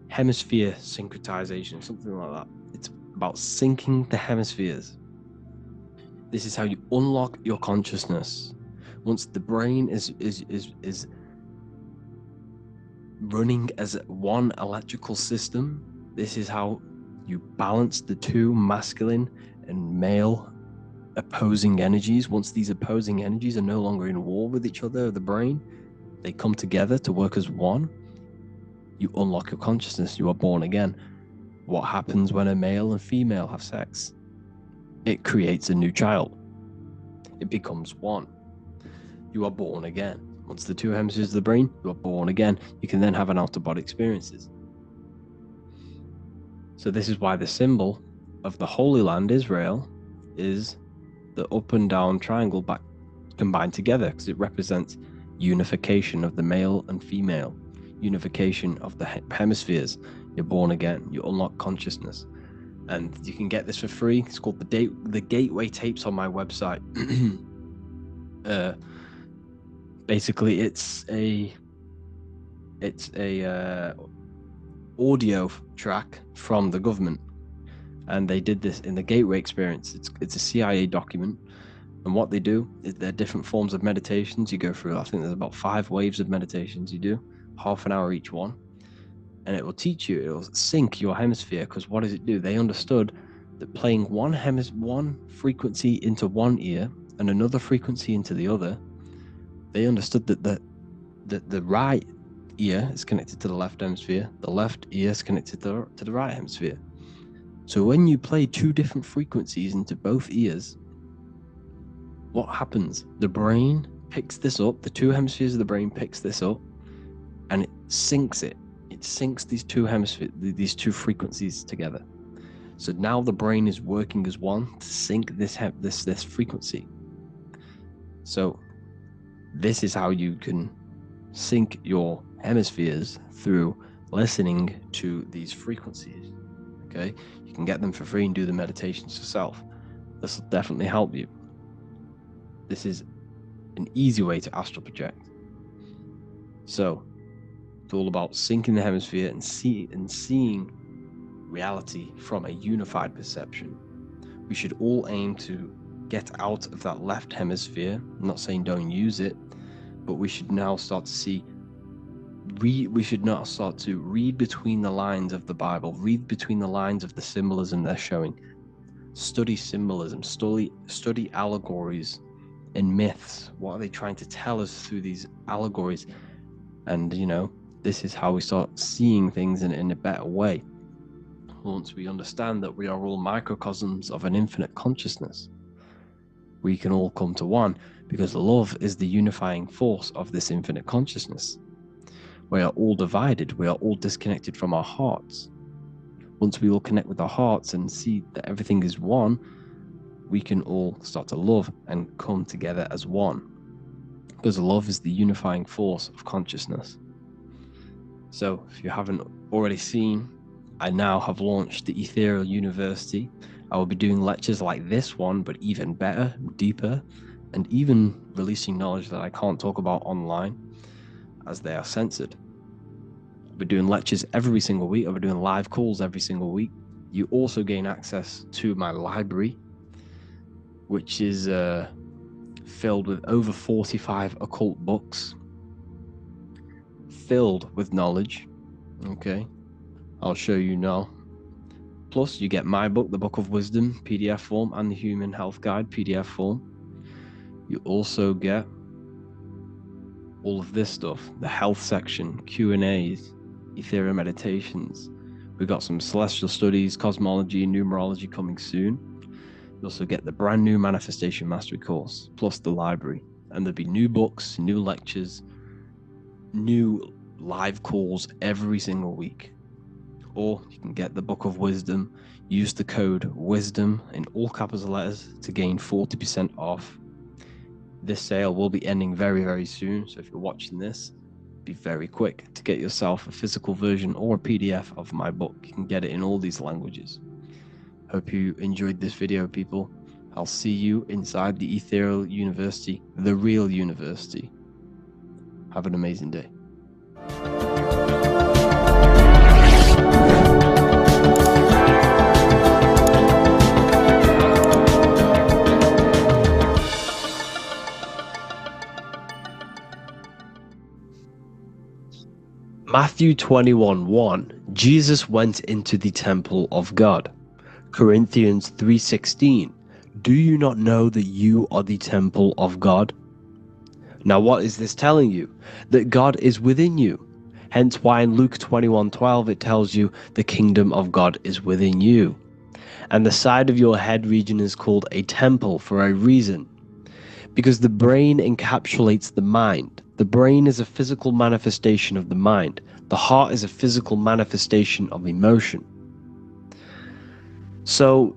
Hemisphere syncretization, something like that. It's about syncing the hemispheres. This is how you unlock your consciousness. Once the brain is running as one electrical system, this is how you balance the two masculine and male opposing energies. Once these opposing energies are no longer in war with each other, the brain, they come together to work as one. You unlock your consciousness. You are born again. What happens when a male and female have sex? It creates a new child. It becomes one. You are born again. Once the two hemispheres of the brain, you are born again. You can then have an out-of-body experiences. So this is why the symbol of the Holy Land, Israel, is the up and down triangle back combined together, because it represents unification of the male and female, unification of the hemispheres. You're born again. You unlock consciousness, and you can get this for free. It's called the Gateway Tapes on my website. Basically, it's a audio track from the government, and they did this in the Gateway Experience. It's a CIA document, and what they do is there are different forms of meditations you go through. I think there's about 5 waves of meditations you do, half an hour each one, and it will teach you, it will sync your hemisphere. Because what does it do? They understood that playing one frequency into one ear and another frequency into the other, they understood that the right ear is connected to the left hemisphere, the left ear is connected to the right hemisphere. So when you play 2 different frequencies into both ears, what happens? The brain picks this up, the 2 hemispheres of the brain picks this up, and it syncs it. It syncs these 2 hemispheres, these 2 frequencies together. So now the brain is working as one to sync this frequency. So this is how you can sync your hemispheres, through listening to these frequencies. Okay, you can get them for free and do the meditations yourself. This will definitely help you. This is an easy way to astral project. So it's all about syncing the hemisphere and seeing reality from a unified perception. We should all aim to get out of that left hemisphere. I'm not saying don't use it, but we should now start to see, we should now start to read between the lines of the Bible, read between the lines of the symbolism they're showing, study symbolism, study allegories and myths. What are they trying to tell us through these allegories? And this is how we start seeing things in a better way. Once we understand that we are all microcosms of an infinite consciousness, we can all come to one, because love is the unifying force of this infinite consciousness. We are all divided. We are all disconnected from our hearts. Once we all connect with our hearts and see that everything is one, we can all start to love and come together as one, because love is the unifying force of consciousness. So if you haven't already seen, I now have launched the Ethereal University. I will be doing lectures like this one, but even better, deeper, and even releasing knowledge that I can't talk about online, as they are censored. I'll be doing lectures every single week. I'll be doing live calls every single week. You also gain access to my library, which is filled with over 45 occult books, filled with knowledge. Okay, I'll show you now. Plus, you get my book, The Book of Wisdom, PDF form, and the Human Health Guide, PDF form. You also get all of this stuff, the health section, Q&As, ethereal meditations. We've got some celestial studies, cosmology, and numerology coming soon. You also get the brand new Manifestation Mastery course, plus the library. And there'll be new books, new lectures, new live calls every single week. Or you can get the Book of Wisdom, use the code WISDOM in all capital letters to gain 40% off. This sale will be ending very, very soon, so if you're watching this, be very quick to get yourself a physical version or a PDF of my book. You can get it in all these languages. Hope you enjoyed this video, people. I'll see you inside the ethereal university, the real university. Have an amazing day. Matthew 21:1, Jesus went into the temple of God. Corinthians 3:16, do you not know that you are the temple of God? Now what is this telling you? That God is within you. Hence why in Luke 21:12 it tells you the kingdom of God is within you. And the side of your head region is called a temple for a reason. Because the brain encapsulates the mind. The brain is a physical manifestation of the mind. The heart is a physical manifestation of emotion. So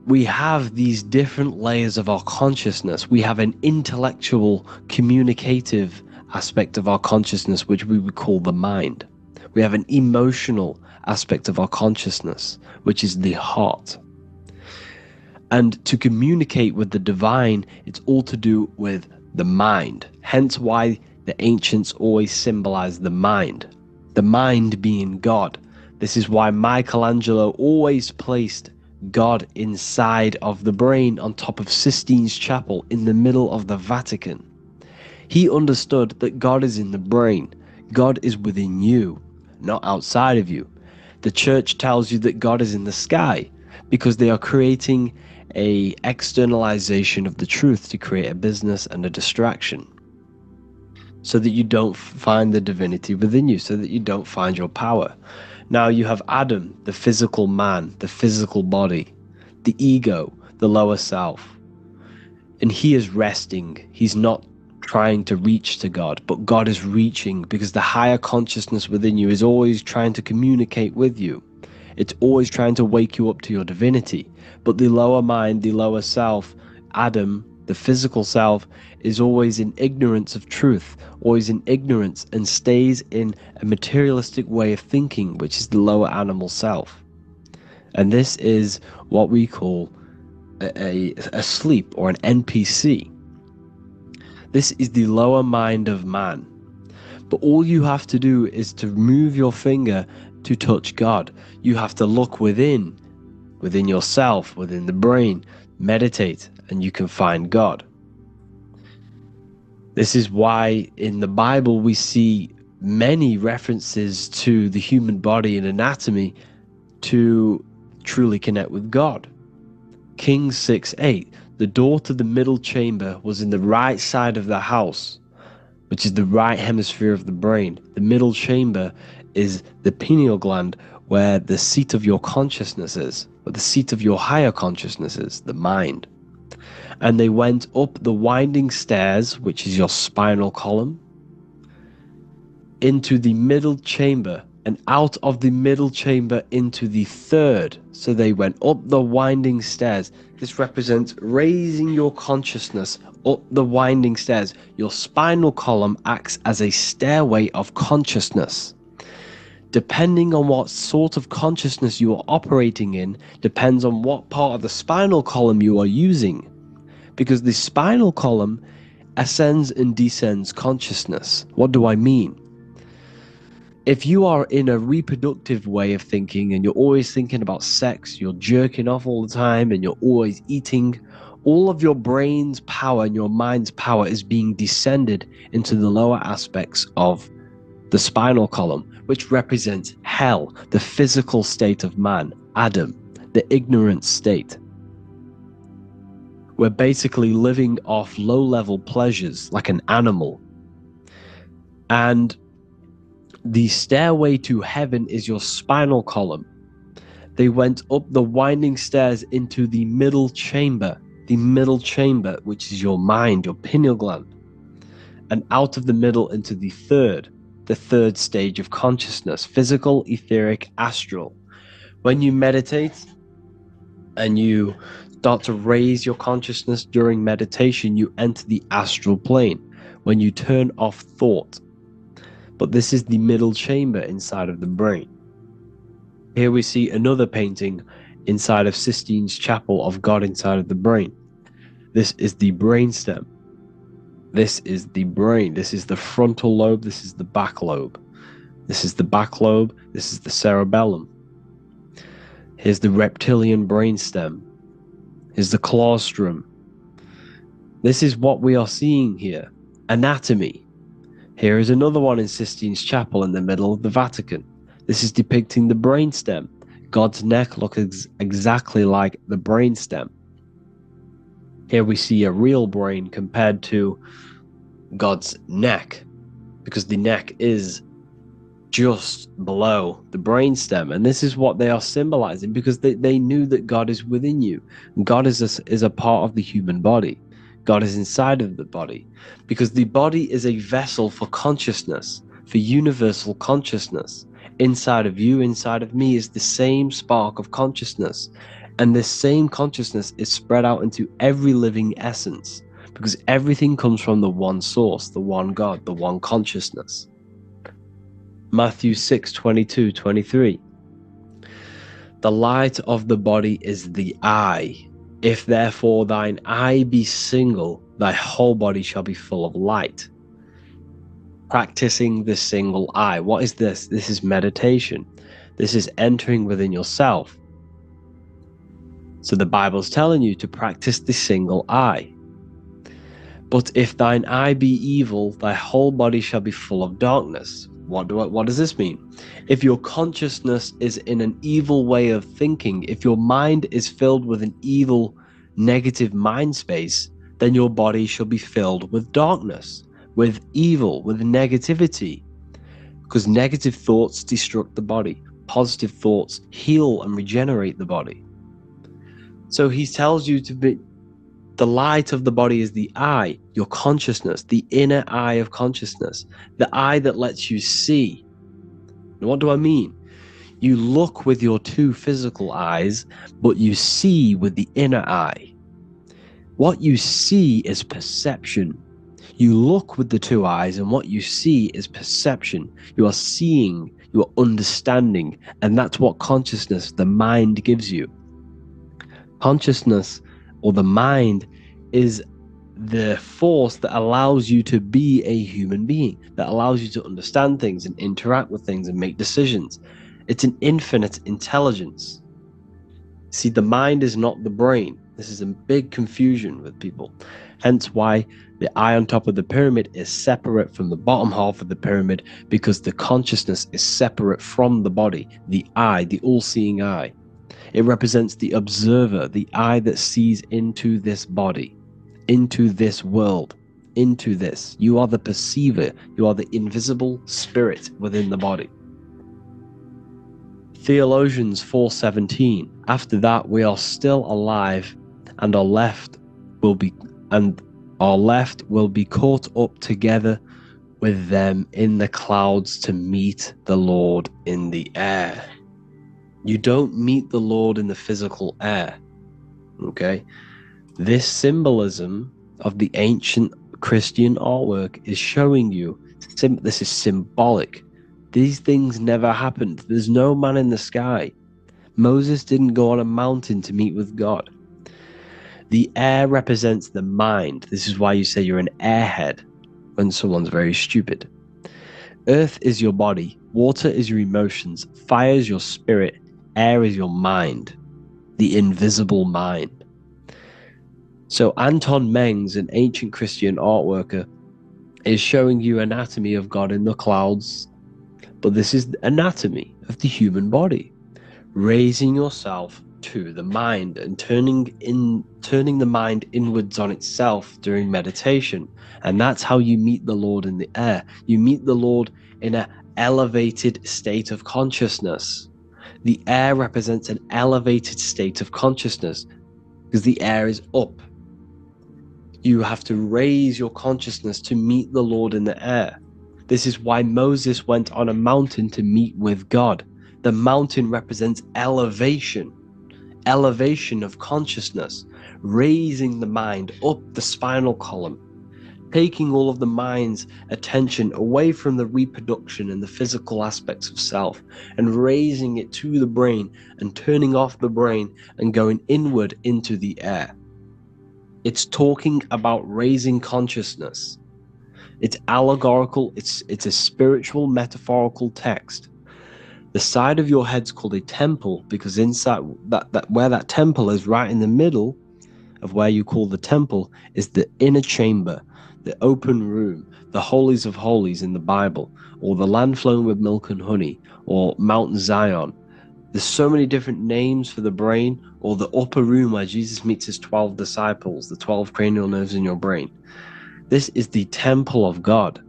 we have these different layers of our consciousness. We have an intellectual, communicative aspect of our consciousness, which we would call the mind. We have an emotional aspect of our consciousness, which is the heart. And to communicate with the divine, it's all to do with the mind. Hence why the ancients always symbolize the mind being God. This is why Michelangelo always placed God inside of the brain on top of Sistine Chapel in the middle of the Vatican. He understood that God is in the brain. God is within you, not outside of you. The church tells you that God is in the sky because they are creating a externalization of the truth to create a business and a distraction, so that you don't find the divinity within you, so that you don't find your power. Now you have Adam, the physical man, the physical body, the ego, the lower self. And he is resting. He's not trying to reach to God, but God is reaching, because the higher consciousness within you is always trying to communicate with you. It's always trying to wake you up to your divinity. But the lower mind, the lower self, Adam, the physical self, is always in ignorance of truth, always in ignorance, and stays in a materialistic way of thinking, which is the lower animal self. And this is what we call a sleep, or an NPC. This is the lower mind of man. But all you have to do is to move your finger to touch God. You have to look within yourself, within the brain, meditate, and you can find God. This is why in the Bible we see many references to the human body and anatomy to truly connect with God. Kings 6:8, the door to the middle chamber was in the right side of the house, which is the right hemisphere of the brain. The middle chamber is the pineal gland, where the seat of your consciousness is, or the seat of your higher consciousness is, the mind. And they went up the winding stairs, which is your spinal column, into the middle chamber, and out of the middle chamber into the third. So they went up the winding stairs. This represents raising your consciousness up the winding stairs. Your spinal column acts as a stairway of consciousness. Depending on what sort of consciousness you are operating in, depends on what part of the spinal column you are using. Because the spinal column ascends and descends consciousness. What do I mean? If you are in a reproductive way of thinking and you're always thinking about sex, you're jerking off all the time and you're always eating, all of your brain's power and your mind's power is being descended into the lower aspects of the spinal column, which represents hell, the physical state of man, Adam, the ignorant state. We're basically living off low-level pleasures like an animal. And the stairway to heaven is your spinal column. They went up the winding stairs into the middle chamber, which is your mind, your pineal gland, and out of the middle into the third stage of consciousness, physical, etheric, astral. When you meditate and you start to raise your consciousness during meditation, you enter the astral plane when you turn off thought. But this is the middle chamber inside of the brain. Here we see another painting inside of Sistine's chapel of God inside of the brain. This is the brainstem. This is the brain. This is the frontal lobe. This is the back lobe. This is the back lobe. This is the cerebellum. Here's the reptilian brainstem. Here's the claustrum. This is what we are seeing here. Anatomy. Here is another one in Sistine's chapel in the middle of the Vatican. This is depicting the brainstem. God's neck looks exactly like the brainstem. Here we see a real brain compared to God's neck, because the neck is just below the brainstem. And this is what they are symbolizing, because they knew that God is within you. God is a part of the human body. God is inside of the body, because the body is a vessel for consciousness, for universal consciousness. Inside of you, inside of me, is the same spark of consciousness. And this same consciousness is spread out into every living essence, because everything comes from the one source, the one God, the one consciousness. Matthew 6:22-23. The light of the body is the eye. If therefore thine eye be single, thy whole body shall be full of light. Practicing the single eye. What is this? This is meditation. This is entering within yourself. So the Bible's telling you to practice the single eye. But if thine eye be evil, thy whole body shall be full of darkness. What does this mean? If your consciousness is in an evil way of thinking, if your mind is filled with an evil, negative mind space, then your body shall be filled with darkness, with evil, with negativity. Because negative thoughts destruct the body. Positive thoughts heal and regenerate the body. So he tells you to be, the light of the body is the eye, your consciousness, the inner eye of consciousness, the eye that lets you see. And what do I mean? You look with your two physical eyes, but you see with the inner eye. What you see is perception. You look with the two eyes, and what you see is perception. You are seeing, you are understanding, and that's what consciousness, the mind, gives you. Consciousness, or the mind, is the force that allows you to be a human being, that allows you to understand things and interact with things and make decisions. It's an infinite intelligence. See, the mind is not the brain. This is a big confusion with people. Hence why the eye on top of the pyramid is separate from the bottom half of the pyramid, because the consciousness is separate from the body, the eye, the all-seeing eye. It represents the observer, the eye that sees into this body, into this world, into this. You are the perceiver. You are the invisible spirit within the body. Theologians 4:17. After that, we are still alive, and our left will be caught up together with them in the clouds to meet the Lord in the air. You don't meet the Lord in the physical air. Okay? This symbolism of the ancient Christian artwork is showing you this is symbolic. These things never happened. There's no man in the sky. Moses didn't go on a mountain to meet with God. The air represents the mind. This is why you say you're an airhead when someone's very stupid. Earth is your body. Water is your emotions. Fire is your spirit. Air is your mind, the invisible mind. So Anton Mengs, an ancient Christian art worker, is showing you anatomy of God in the clouds. But this is the anatomy of the human body. Raising yourself to the mind and turning the mind inwards on itself during meditation. And that's how you meet the Lord in the air. You meet the Lord in an elevated state of consciousness. The air represents an elevated state of consciousness because the air is up. You have to raise your consciousness to meet the Lord in the air. This is why Moses went on a mountain to meet with God. The mountain represents elevation of consciousness, raising the mind up the spinal column taking all of the mind's attention away from the reproduction and the physical aspects of self and raising it to the brain and turning off the brain and going inward into the air. It's talking about raising consciousness. It's allegorical, it's a spiritual metaphorical text. The side of your head's called a temple because inside that where that temple is, right in the middle of where you call the temple, is the inner chamber, the open room, the holies of holies in the Bible, or the land flowing with milk and honey, or Mount Zion. There's so many different names for the brain, or the upper room where Jesus meets his 12 disciples, the 12 cranial nerves in your brain. This is the temple of God.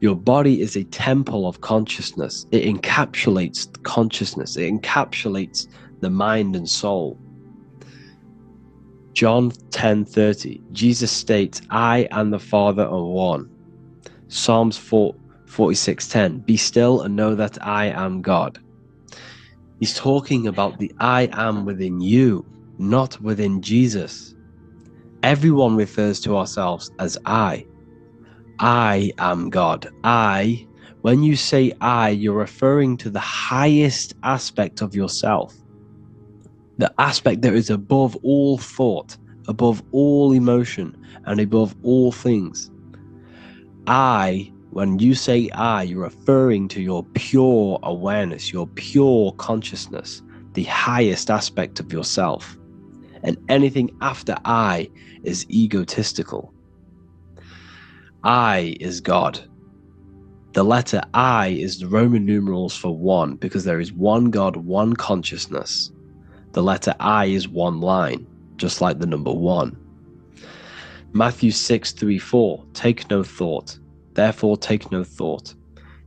Your body is a temple of consciousness. It encapsulates the consciousness. It encapsulates the mind and soul. John 10:30, Jesus states, I and the Father are one. Psalms 46:10, be still and know that I am God. He's talking about the I am within you, not within Jesus. Everyone refers to ourselves as I. I am God. When you say I, you're referring to the highest aspect of yourself. The aspect that is above all thought, above all emotion, and above all things. When you say I, you're referring to your pure awareness, your pure consciousness, the highest aspect of yourself. And anything after I is egotistical. I is God. The letter I is the Roman numerals for one, because there is one God, one consciousness. The letter I is one line, just like the number 1. Matthew 6:3-4, take no thought. Therefore take no thought.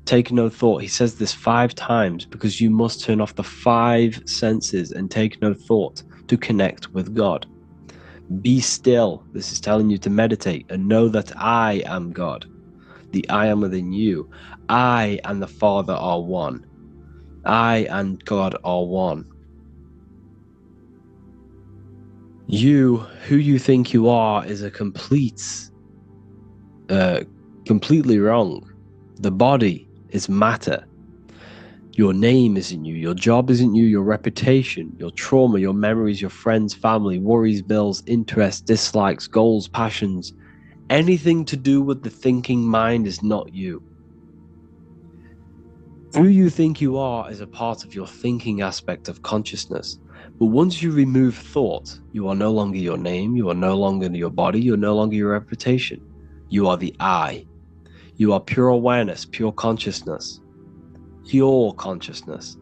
Take no thought. He says this 5 times because you must turn off the 5 senses and take no thought to connect with God. Be still. This is telling you to meditate and know that I am God. The I am within you. I and the Father are one. I and God are one. You, who you think you are, is a completely wrong. The body is matter. Your name isn't you. Your job isn't you. Your reputation, your trauma, your memories, your friends, family, worries, bills, interests, dislikes, goals, passions. Anything to do with the thinking mind is not you. Who you think you are is a part of your thinking aspect of consciousness. But once you remove thought, you are no longer your name, you are no longer your body, you're no longer your reputation. You are the I. You are pure awareness, pure consciousness. Pure consciousness.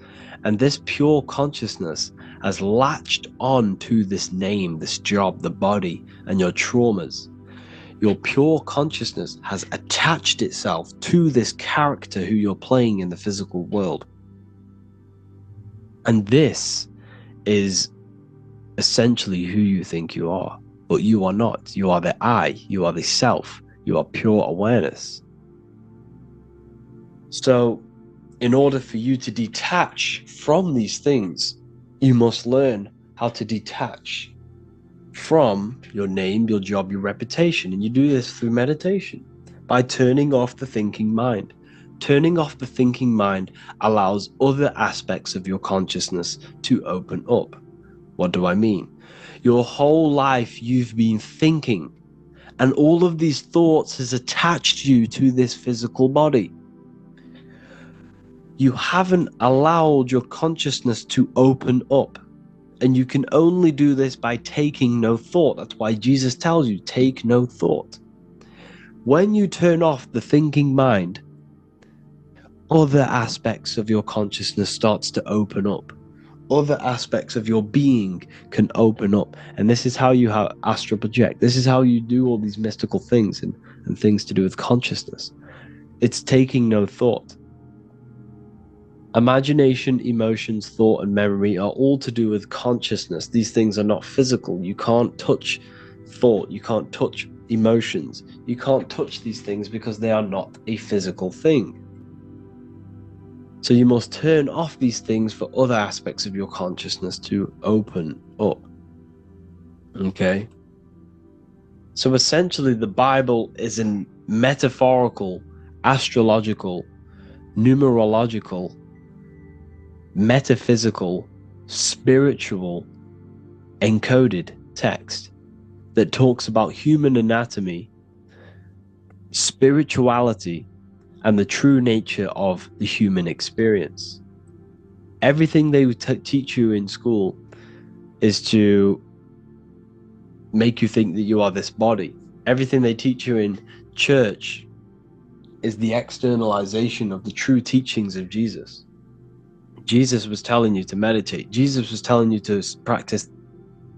And this pure consciousness has latched on to this name, this job, the body, and your traumas. Your pure consciousness has attached itself to this character who you're playing in the physical world. And this is essentially who you think you are, but you are not. You are the I, you are the self, you are pure awareness. So in order for you to detach from these things, you must learn how to detach from your name, your job, your reputation. And you do this through meditation by turning off the thinking mind. Turning off the thinking mind allows other aspects of your consciousness to open up. What do I mean? Your whole life you've been thinking, and all of these thoughts has attached you to this physical body. You haven't allowed your consciousness to open up. And you can only do this by taking no thought. That's why Jesus tells you, take no thought. When you turn off the thinking mind, other aspects of your consciousness starts to open up. Other aspects of your being can open up. And this is how you astral project. This is how you do all these mystical things and things to do with consciousness. It's taking no thought. Imagination, emotions, thought, and memory are all to do with consciousness. These things are not physical. You can't touch thought. You can't touch emotions. You can't touch these things because they are not a physical thing. So you must turn off these things for other aspects of your consciousness to open up. Okay? So essentially, the Bible is a metaphorical, astrological, numerological, metaphysical, spiritual, encoded text that talks about human anatomy, spirituality, and the true nature of the human experience. Everything they teach you in school is to make you think that you are this body. Everything they teach you in church is the externalization of the true teachings of Jesus. Jesus was telling you to meditate. Jesus was telling you to practice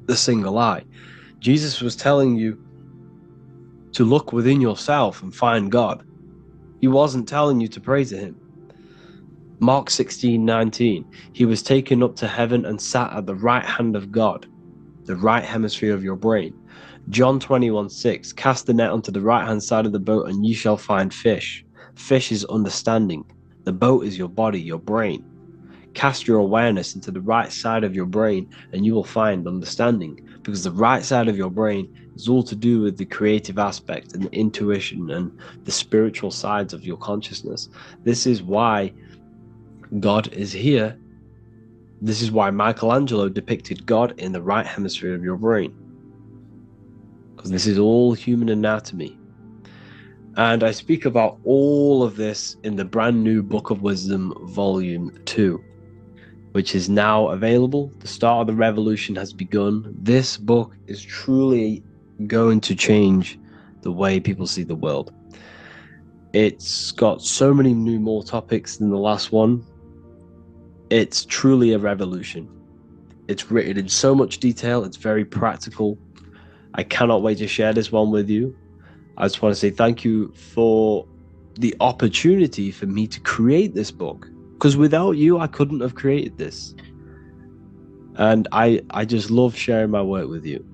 the single eye. Jesus was telling you to look within yourself and find God. He wasn't telling you to pray to him. Mark 16:19, he was taken up to heaven and sat at the right hand of God, the right hemisphere of your brain. John 21:6, cast the net onto the right hand side of the boat and ye shall find fish. Fish is understanding. The boat is your body, your brain. Cast your awareness into the right side of your brain and you will find understanding, because the right side of your brain is all to do with the creative aspect and the intuition and the spiritual sides of your consciousness. This is why God is here. This is why Michelangelo depicted God in the right hemisphere of your brain, because this is all human anatomy. And I speak about all of this in the brand new Book of Wisdom, Volume 2, which is now available. The start of the revolution has begun. This book is truly going to change the way people see the world. It's got so many more topics than the last one. It's truly a revolution. It's written in so much detail. It's very practical. I cannot wait to share this one with you. I just want to say thank you for the opportunity for me to create this book, because without you, I couldn't have created this. And I just love sharing my work with you.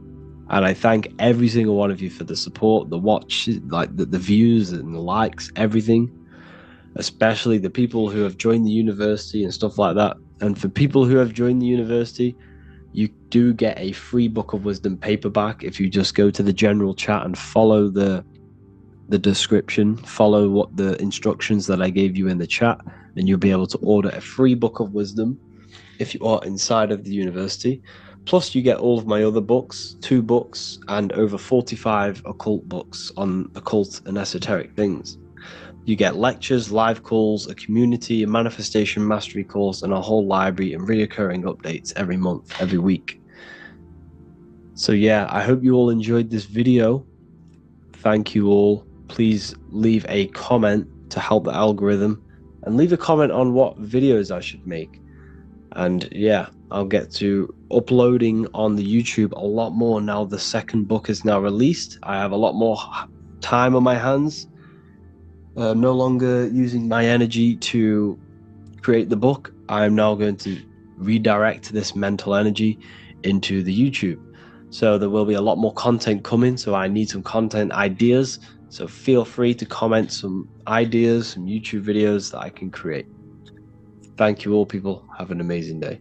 And I thank every single one of you for the support, the watch, like the views and the likes, everything. Especially the people who have joined the university and stuff like that. And for people who have joined the university, you do get a free Book of Wisdom paperback if you just go to the general chat and follow the description, follow what the instructions that I gave you in the chat, and you'll be able to order a free Book of Wisdom if you are inside of the university. Plus you get all of my other books, 2 books, and over 45 occult books on occult and esoteric things. You get lectures, live calls, a community, a manifestation mastery course, and a whole library and reoccurring updates every month, every week. So yeah, I hope you all enjoyed this video. Thank you all. Please leave a comment to help the algorithm, and leave a comment on what videos I should make. And yeah, I'll get to uploading on the YouTube a lot more now the second book is now released. I have a lot more time on my hands. No longer using my energy to create the book. I am now going to redirect this mental energy into the YouTube. So there will be a lot more content coming. So I need some content ideas. So feel free to comment some ideas, some YouTube videos that I can create. Thank you all, people. Have an amazing day.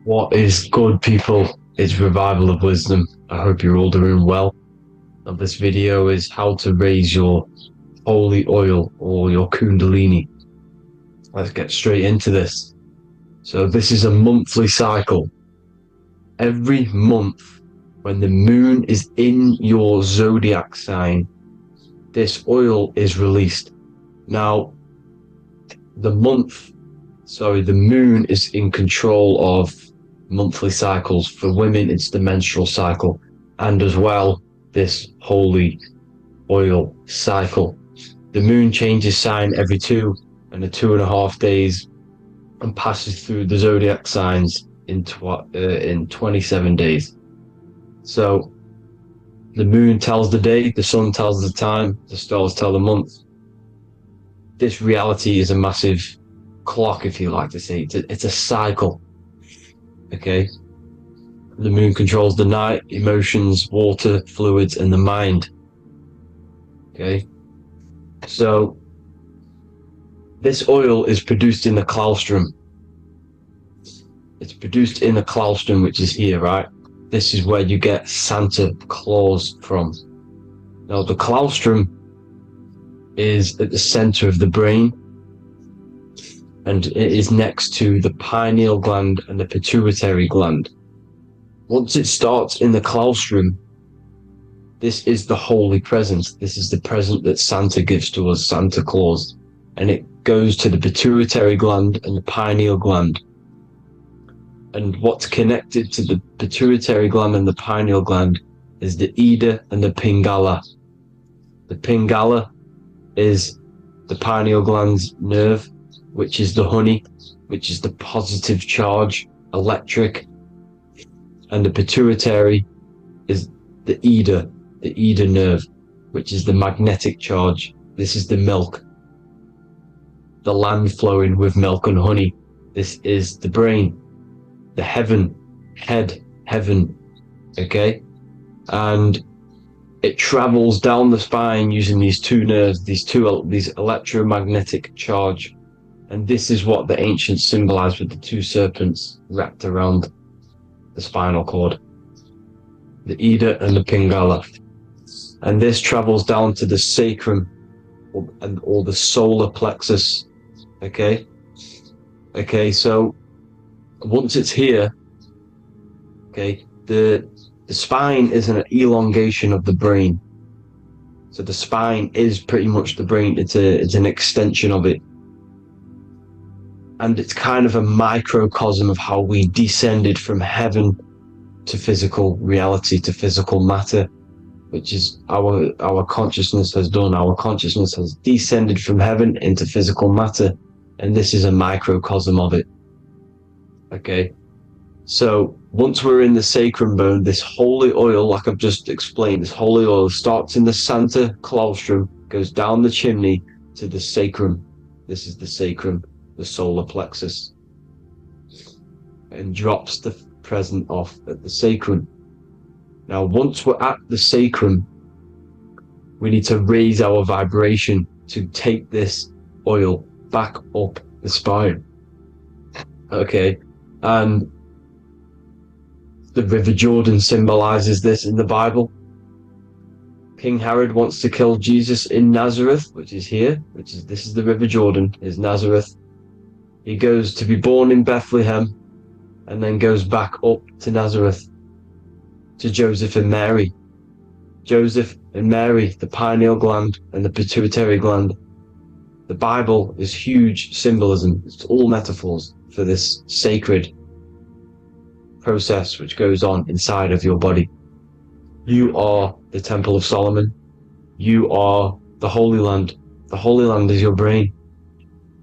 What is good, people? It's Revival of Wisdom. I hope you're all doing well. And this video is how to raise your holy oil or your kundalini. Let's get straight into this. So this is a monthly cycle. Every month, when the moon is in your zodiac sign, this oil is released. Now, the moon is in control of monthly cycles. For women, it's the menstrual cycle, and as well this holy oil cycle. The moon changes sign every 2 and 2.5 days and passes through the zodiac signs in 27 days. So the moon tells the day, the sun tells the time, the stars tell the month. This reality is a massive clock, if you like to say. It's a cycle. Okay. The moon controls the night, emotions, water, fluids, and the mind. Okay. So this oil is produced in the claustrum. It's produced in the claustrum, which is here, right? This is where you get Santa Claus from. Now, the claustrum is at the center of the brain, and it is next to the pineal gland and the pituitary gland. Once it starts in the claustrum, this is the holy present. This is the present that Santa gives to us, Santa Claus. And it goes to the pituitary gland and the pineal gland. And what's connected to the pituitary gland and the pineal gland is the Ida and the Pingala. The Pingala is the pineal gland's nerve, which is the honey, which is the positive charge, electric. And the pituitary is the Ida nerve, which is the magnetic charge. This is the milk, the land flowing with milk and honey. This is the brain, the heaven, okay? And it travels down the spine using these two nerves, these electromagnetic charge. And this is what the ancients symbolized with the two serpents wrapped around the spinal cord, the Ida and the Pingala. And this travels down to the sacrum or the solar plexus. Okay, so once it's here, okay, the spine is an elongation of the brain. So the spine is pretty much the brain. It's an extension of it. And it's kind of a microcosm of how we descended from heaven to physical reality, to physical matter, which is our consciousness has done. Our consciousness has descended from heaven into physical matter, and this is a microcosm of it. Okay, so once we're in the sacrum bone, this holy oil, like I've just explained, this holy oil starts in the Santa Claustrum, goes down the chimney to the sacrum. This is the sacrum, the solar plexus, and drops the present off at the sacrum. Now, once we're at the sacrum, we need to raise our vibration to take this oil back up the spine. Okay, and the River Jordan symbolizes this in the Bible. King Herod wants to kill Jesus in Nazareth, which is here, this is the River Jordan, is Nazareth. He goes to be born in Bethlehem and then goes back up to Nazareth to Joseph and Mary. Joseph and Mary, the pineal gland and the pituitary gland. The Bible is huge symbolism. It's all metaphors for this sacred process which goes on inside of your body. You are the Temple of Solomon. You are the Holy Land. The Holy Land is your brain.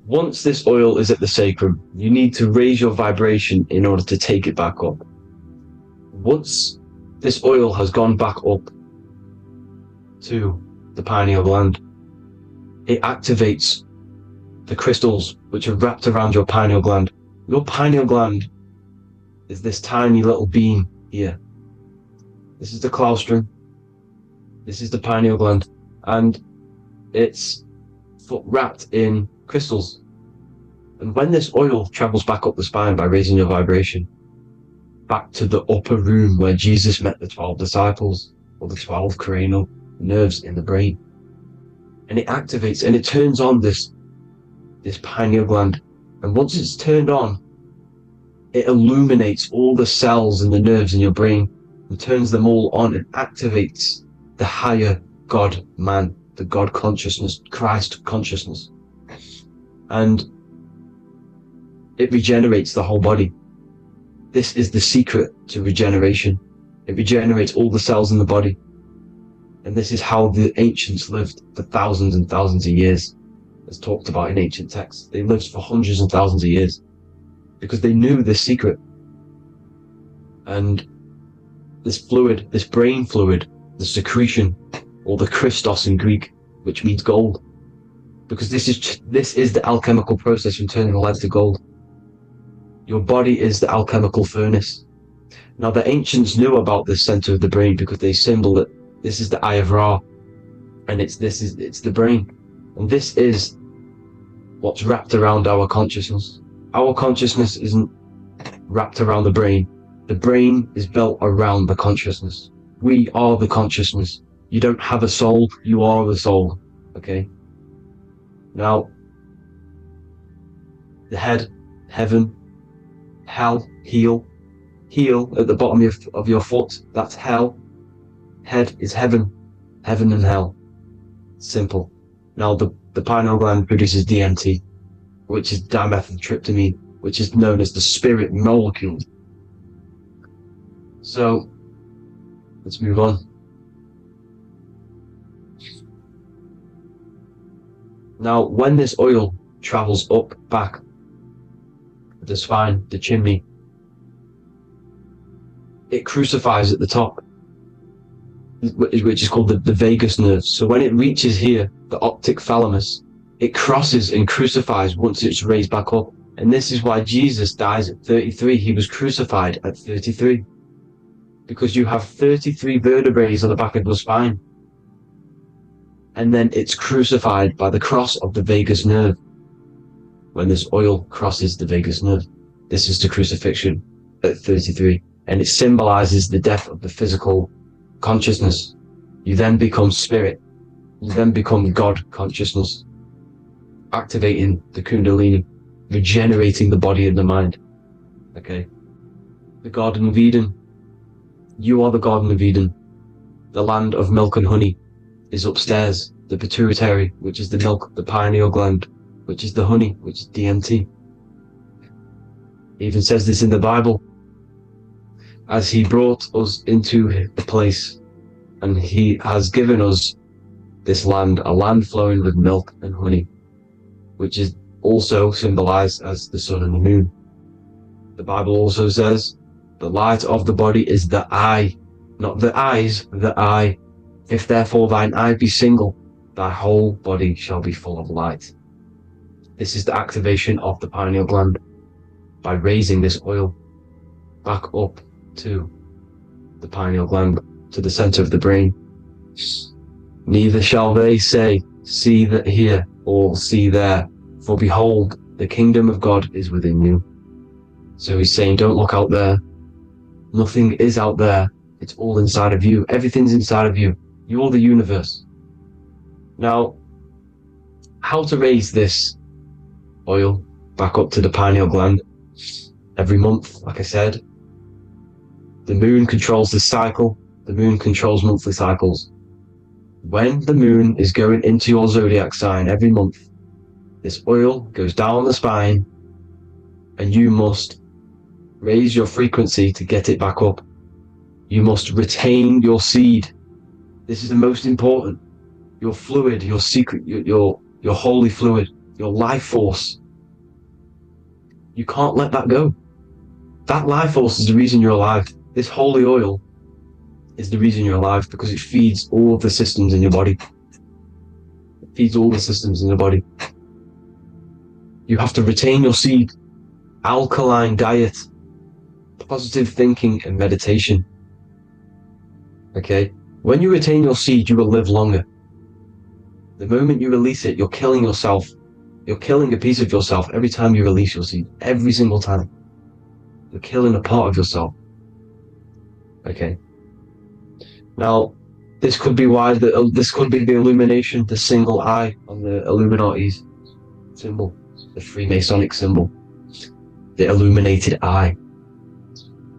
Once this oil is at the sacrum, you need to raise your vibration in order to take it back up. Once this oil has gone back up to the pineal gland, it activates the crystals which are wrapped around your pineal gland. Your pineal gland is this tiny little beam here. This is the claustrum. This is the pineal gland, and it's wrapped in crystals. And when this oil travels back up the spine by raising your vibration back to the upper room where Jesus met the 12 disciples, or the 12 cranial nerves in the brain, and it activates and it turns on this pineal gland. And once it's turned on, it illuminates all the cells and the nerves in your brain and turns them all on and activates the higher God man, the God consciousness, Christ consciousness. And it regenerates the whole body. This is the secret to regeneration. It regenerates all the cells in the body. And this is how the ancients lived for thousands and thousands of years, as talked about in ancient texts. They lived for hundreds and thousands of years because they knew this secret. And this fluid, this brain fluid, the secretion, or the Christos in Greek, which means gold, because this is the alchemical process from turning lead to gold. Your body is the alchemical furnace. Now the ancients knew about this center of the brain because they symbol it. This is the eye of Ra, and it's the brain, and this is what's wrapped around our consciousness. Our consciousness isn't wrapped around the brain. The brain is built around the consciousness. We are the consciousness. You don't have a soul, you are the soul. Okay? Now, the head, heaven, hell, heel at the bottom of your foot, that's hell. Head is heaven and hell. Simple. Now, the pineal gland produces DMT, which is dimethyltryptamine, which is known as the spirit molecule. So, let's move on. Now, when this oil travels up, back, the spine, the chimney, it crucifies at the top, which is called the vagus nerve. So when it reaches here, the optic thalamus, it crosses and crucifies once it's raised back up. And this is why Jesus dies at 33. He was crucified at 33. Because you have 33 vertebrae on the back of the spine. And then it's crucified by the cross of the vagus nerve. When this oil crosses the vagus nerve, this is the crucifixion at 33. And it symbolizes the death of the physical consciousness. You then become spirit. You then become God consciousness, activating the Kundalini, regenerating the body and the mind. Okay? The Garden of Eden. You are the Garden of Eden. The land of milk and honey is upstairs. The pituitary, which is the milk, the pineal gland, which is the honey, which is DMT. It even says this in the Bible. As he brought us into the place, and he has given us this land, a land flowing with milk and honey, which is also symbolized as the sun and the moon. The Bible also says, the light of the body is the eye, not the eyes, the eye. If therefore thine eye be single, thy whole body shall be full of light. This is the activation of the pineal gland by raising this oil back up to the pineal gland, to the center of the brain. Neither shall they say, see that here, or see there, for behold, the kingdom of God is within you. So he's saying, don't look out there. Nothing is out there. It's all inside of you. Everything's inside of you. You're the universe. Now, how to raise this oil back up to the pineal gland? Every month, like I said. The moon controls the cycle. The moon controls monthly cycles. When the moon is going into your zodiac sign every month, this oil goes down the spine, and you must raise your frequency to get it back up. You must retain your seed. This is the most important. Your fluid, your secret, your holy fluid, your life force. You can't let that go. That life force is the reason you're alive. This holy oil is the reason you're alive, because it feeds all of the systems in your body. It feeds all the systems in your body. You have to retain your seed, alkaline diet, positive thinking, and meditation. Okay? When you retain your seed, you will live longer. The moment you release it, you're killing yourself. You're killing a piece of yourself every time you release your seed. Every single time. You're killing a part of yourself. Okay? Now, this could be why this could be the illumination, the single eye on the Illuminati's symbol, the Freemasonic symbol, the illuminated eye,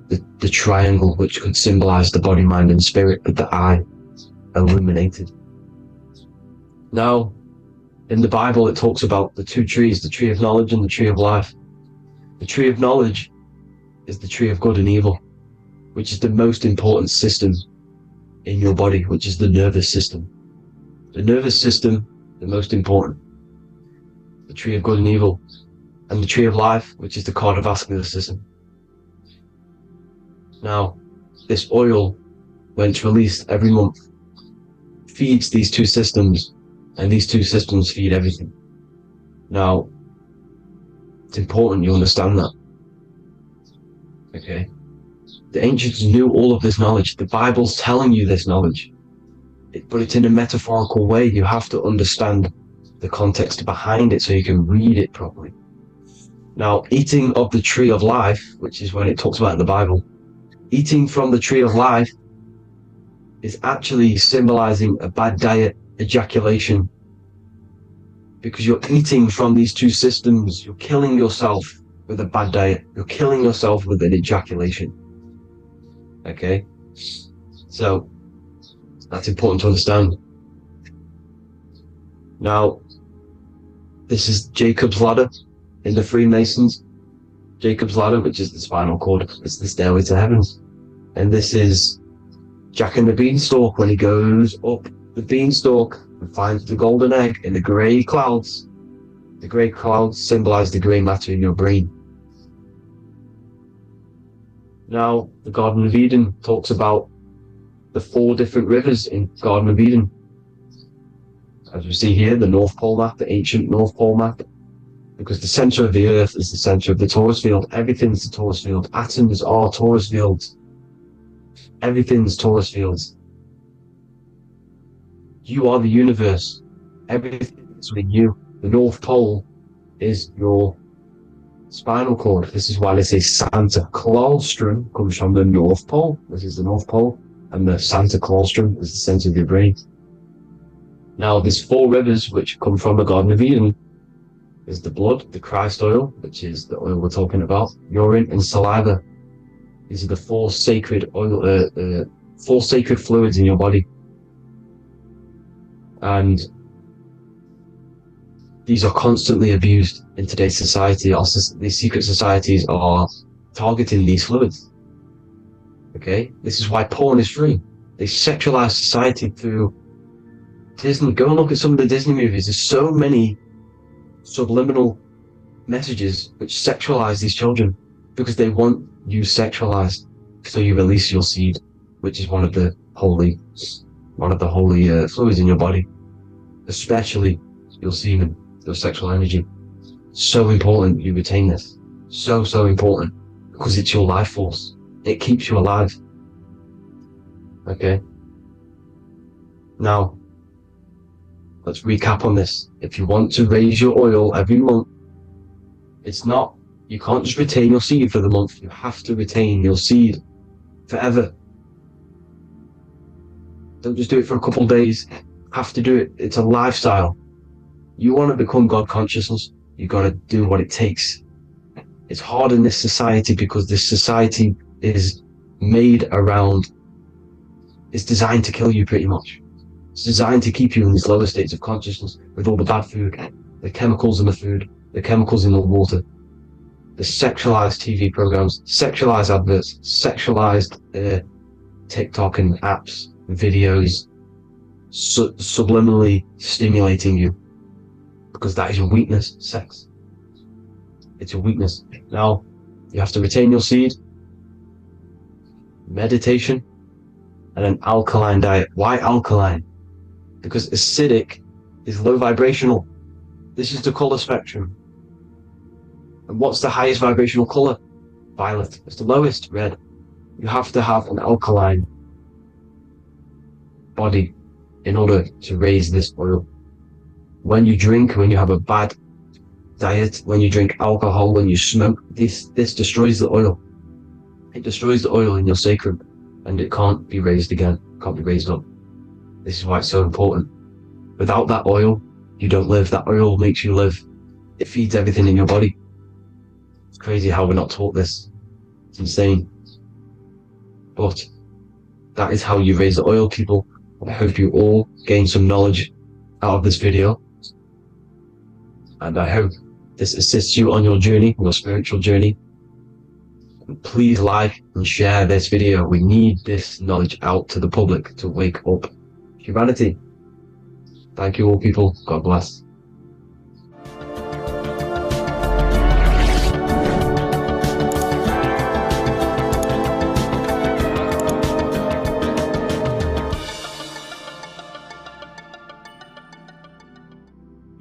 the triangle, which could symbolize the body, mind, and spirit, but the eye illuminated. Now, in the Bible, it talks about the two trees, the tree of knowledge and the tree of life. The tree of knowledge is the tree of good and evil, which is the most important system in your body, which is the nervous system. The nervous system, the most important. The tree of good and evil. And the tree of life, which is the cardiovascular system. Now, this oil, when it's released every month, feeds these two systems And these two systems feed everything. Now, it's important you understand that. Okay? The ancients knew all of this knowledge. The Bible's telling you this knowledge. But it's in a metaphorical way. You have to understand the context behind it so you can read it properly. Now, eating of the tree of life, which is when it talks about in the Bible, eating from the tree of life is actually symbolizing a bad diet, ejaculation, because you're eating from these two systems. You're killing yourself with a bad diet. You're killing yourself with an ejaculation. Okay? So, that's important to understand. Now, this is Jacob's ladder in the Freemasons. Jacob's ladder, which is the spinal cord, it's the stairway to heaven. And this is Jack and the Beanstalk when he goes up the beanstalk and finds the golden egg in the grey clouds. The grey clouds symbolize the grey matter in your brain. Now, the Garden of Eden talks about the 4 different rivers in Garden of Eden. As we see here, the North Pole map, the ancient North Pole map, because the center of the earth is the center of the torus field. Everything's the torus field. Atoms are torus fields. Everything's torus fields. You are the universe. Everything is within you. The North Pole is your spinal cord. This is why they say Santa Claustrum comes from the North Pole. This is the North Pole. And the Santa Claustrum is the center of your brain. Now, there's 4 rivers which come from the Garden of Eden. There's the blood, the Christ oil, which is the oil we're talking about, urine, and saliva. These are the 4 sacred oil, 4 sacred fluids in your body. And these are constantly abused in today's society. These secret societies are targeting these fluids. Okay? This is why porn is free. They sexualize society through Disney. Go and look at some of the Disney movies. There's so many subliminal messages which sexualize these children because they want you sexualized. So you release your seed, which is one of the holy fluids in your body, especially your semen, your sexual energy. So important you retain this. So important, because it's your life force. It keeps you alive. Okay? Now, let's recap on this. If you want to raise your oil every month, you can't just retain your seed for the month. You have to retain your seed forever. Don't just do it for a couple of days. You have to do it. It's a lifestyle. You want to become God consciousness, you got to do what it takes. It's hard in this society because this society is made around, it's designed to kill you pretty much. It's designed to keep you in these lower states of consciousness with all the bad food, the chemicals in the food, the chemicals in the water, the sexualized TV programs, sexualized adverts, sexualized TikTok and apps, videos, subliminally stimulating you. Because that is your weakness, sex. It's your weakness. Now, you have to retain your seed, meditation, and an alkaline diet. Why alkaline? Because acidic is low vibrational. This is the color spectrum. And what's the highest vibrational color? Violet. It's the lowest, red. You have to have an alkaline body in order to raise this oil. When you drink, when you have a bad diet, when you drink alcohol, when you smoke, this destroys the oil. It destroys the oil in your sacrum, and it can't be raised again, can't be raised up. This is why it's so important. Without that oil, you don't live. That oil makes you live. It feeds everything in your body. It's crazy how we're not taught this. It's insane. But that is how you raise the oil, people. I hope you all gain some knowledge out of this video. And I hope this assists you on your journey, your spiritual journey. And please like and share this video. We need this knowledge out to the public to wake up humanity. Thank you all, people. God bless.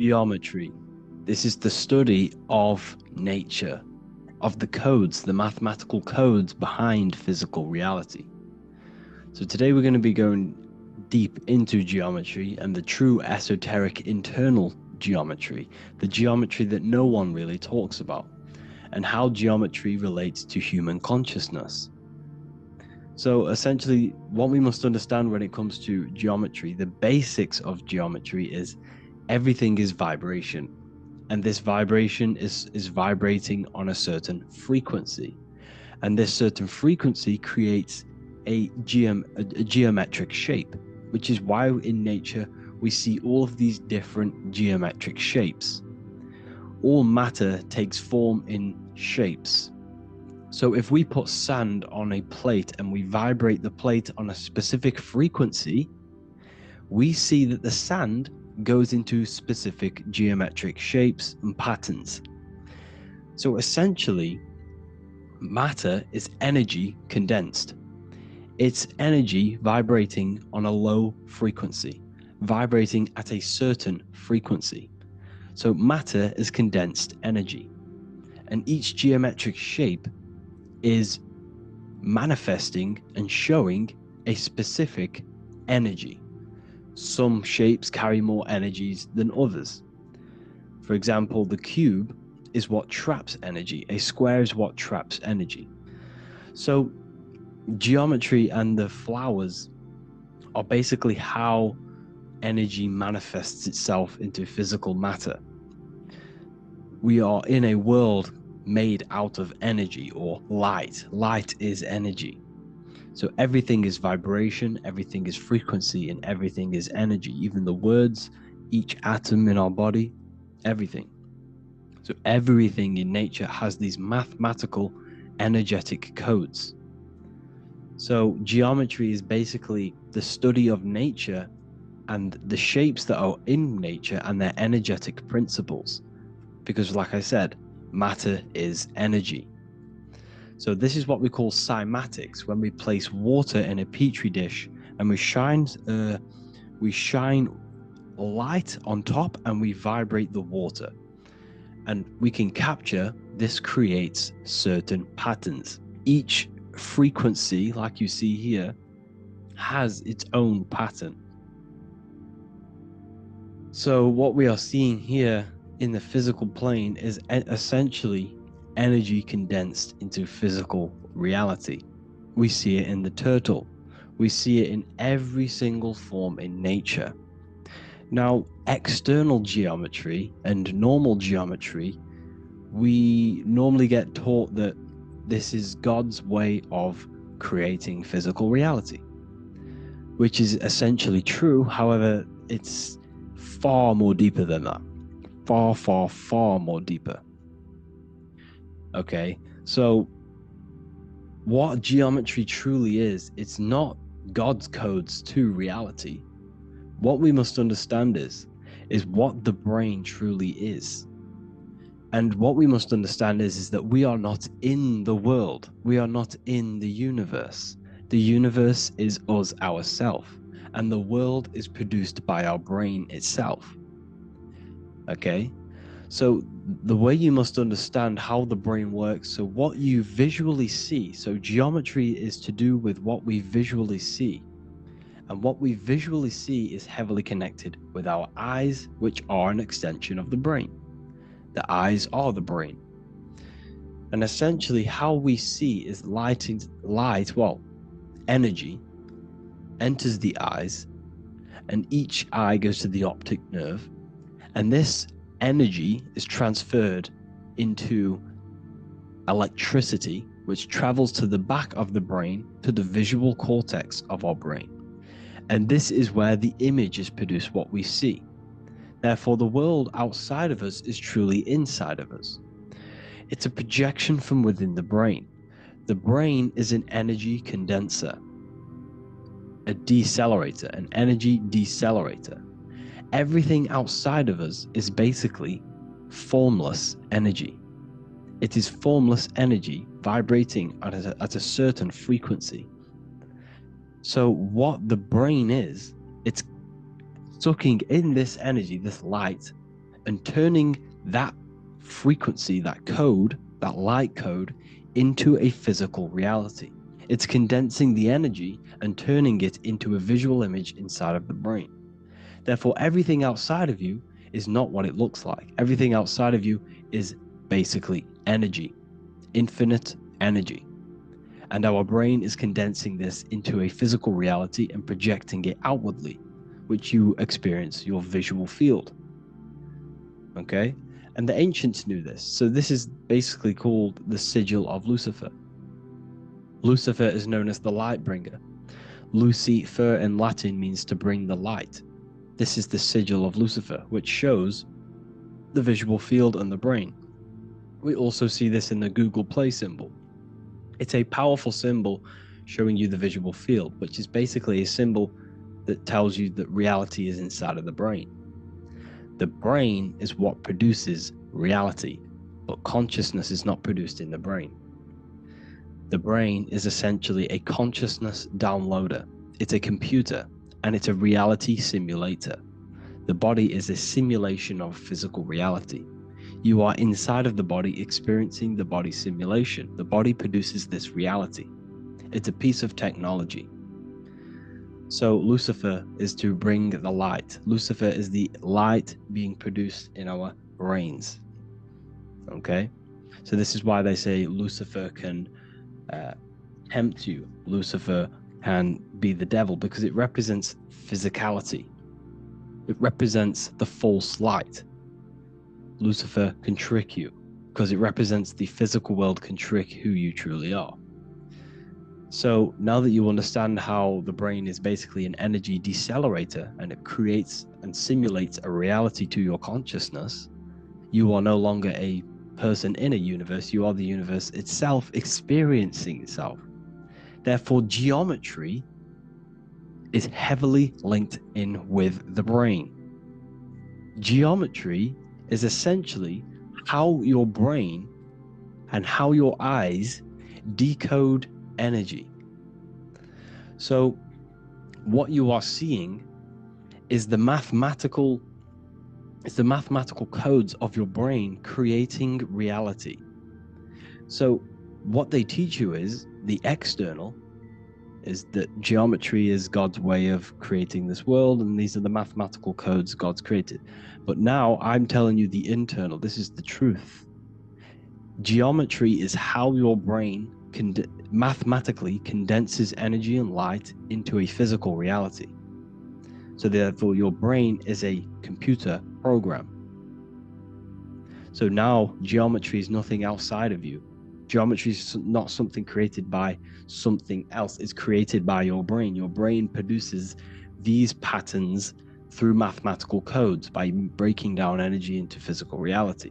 Geometry. This is the study of nature, of the codes, the mathematical codes behind physical reality. So today we're going to be going deep into geometry and the true esoteric internal geometry, the geometry that no one really talks about, and how geometry relates to human consciousness. So essentially, what we must understand when it comes to geometry, the basics of geometry is everything is vibration. And this vibration is vibrating on a certain frequency. And this certain frequency creates a geometric shape, which is why in nature we see all of these different geometric shapes. All matter takes form in shapes. So if we put sand on a plate and we vibrate the plate on a specific frequency, we see that the sand goes into specific geometric shapes and patterns. So essentially, matter is energy condensed. It's energy vibrating on a low frequency, vibrating at a certain frequency. So matter is condensed energy, and each geometric shape is manifesting and showing a specific energy. Some shapes carry more energies than others. For example, the cube is what traps energy. A square is what traps energy. So geometry and the flowers are basically how energy manifests itself into physical matter. We are in a world made out of energy or light. Light is energy. So everything is vibration, everything is frequency, and everything is energy. Even the words, each atom in our body, everything. So everything in nature has these mathematical, energetic codes. So geometry is basically the study of nature and the shapes that are in nature and their energetic principles. Because like I said, matter is energy. So this is what we call cymatics, when we place water in a petri dish and we shine light on top and we vibrate the water. And we can capture, this creates certain patterns. Each frequency, like you see here, has its own pattern. So what we are seeing here in the physical plane is essentially energy condensed into physical reality. We see it in the turtle. We see it in every single form in nature. Now, external geometry and normal geometry, we normally get taught that this is God's way of creating physical reality, which is essentially true. However, it's far more deeper than that. Far, far, far more deeper. Okay, so what geometry truly is, it's not God's codes to reality. What we must understand is what the brain truly is. And what we must understand is that we are not in the world. We are not in the universe. The universe is us ourselves, and the world is produced by our brain itself. Okay? So the way you must understand how the brain works, so what you visually see, so geometry is to do with what we visually see. And what we visually see is heavily connected with our eyes, which are an extension of the brain. The eyes are the brain. And essentially how we see is energy enters the eyes, and each eye goes to the optic nerve, and this energy is transferred into electricity, which travels to the back of the brain, to the visual cortex of our brain. And this is where the image is produced, what we see. Therefore, the world outside of us is truly inside of us. It's a projection from within the brain. The brain is an energy condenser, a decelerator, an energy decelerator. Everything outside of us is basically formless energy. It is formless energy vibrating at a certain frequency. So what the brain is, it's sucking in this energy, this light, and turning that frequency, that code, that light code, into a physical reality. It's condensing the energy and turning it into a visual image inside of the brain. Therefore, everything outside of you is not what it looks like. Everything outside of you is basically energy, infinite energy. And our brain is condensing this into a physical reality and projecting it outwardly, which you experience your visual field. Okay? And the ancients knew this. So this is basically called the sigil of Lucifer. Lucifer is known as the light bringer. Lucifer in Latin means to bring the light. This is the sigil of Lucifer, which shows the visual field and the brain. We also see this in the Google Play symbol. It's a powerful symbol showing you the visual field, which is basically a symbol that tells you that reality is inside of the brain. The brain is what produces reality, but consciousness is not produced in the brain. The brain is essentially a consciousness downloader. It's a computer, and it's a reality simulator. The body is a simulation of physical reality. You are inside of the body experiencing the body simulation. The body produces this reality. It's a piece of technology. So Lucifer is to bring the light. Lucifer is the light being produced in our brains. Okay? So this is why they say Lucifer can tempt you. Lucifer can be the devil, because it represents physicality. It represents the false light. Lucifer can trick you because it represents the physical world can trick who you truly are. So now that you understand how the brain is basically an energy decelerator and it creates and simulates a reality to your consciousness, you are no longer a person in a universe. You are the universe itself experiencing itself. Therefore, geometry is heavily linked in with the brain. Geometry is essentially how your brain and how your eyes decode energy. So what you are seeing is the mathematical codes of your brain creating reality. So what they teach you is the external is that geometry is God's way of creating this world, and these are the mathematical codes God's created. But now I'm telling you the internal. This is the truth. Geometry is how your brain mathematically condenses energy and light into a physical reality. So therefore, your brain is a computer program. So now geometry is nothing outside of you. Geometry is not something created by something else. It's created by your brain. Your brain produces these patterns through mathematical codes by breaking down energy into physical reality.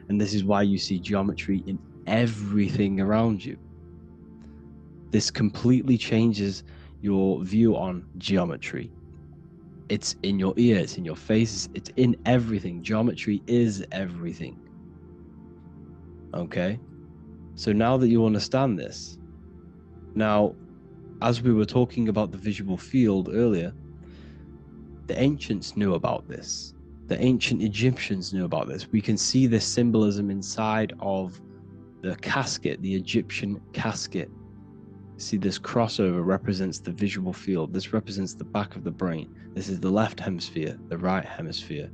And this is why you see geometry in everything around you. This completely changes your view on geometry. It's in your ear, it's in your face, it's in everything. Geometry is everything. Okay? So now that you understand this, now, as we were talking about the visual field earlier, the ancients knew about this. The ancient Egyptians knew about this. We can see this symbolism inside of the casket, the Egyptian casket. See, this crossover represents the visual field. This represents the back of the brain. This is the left hemisphere, the right hemisphere.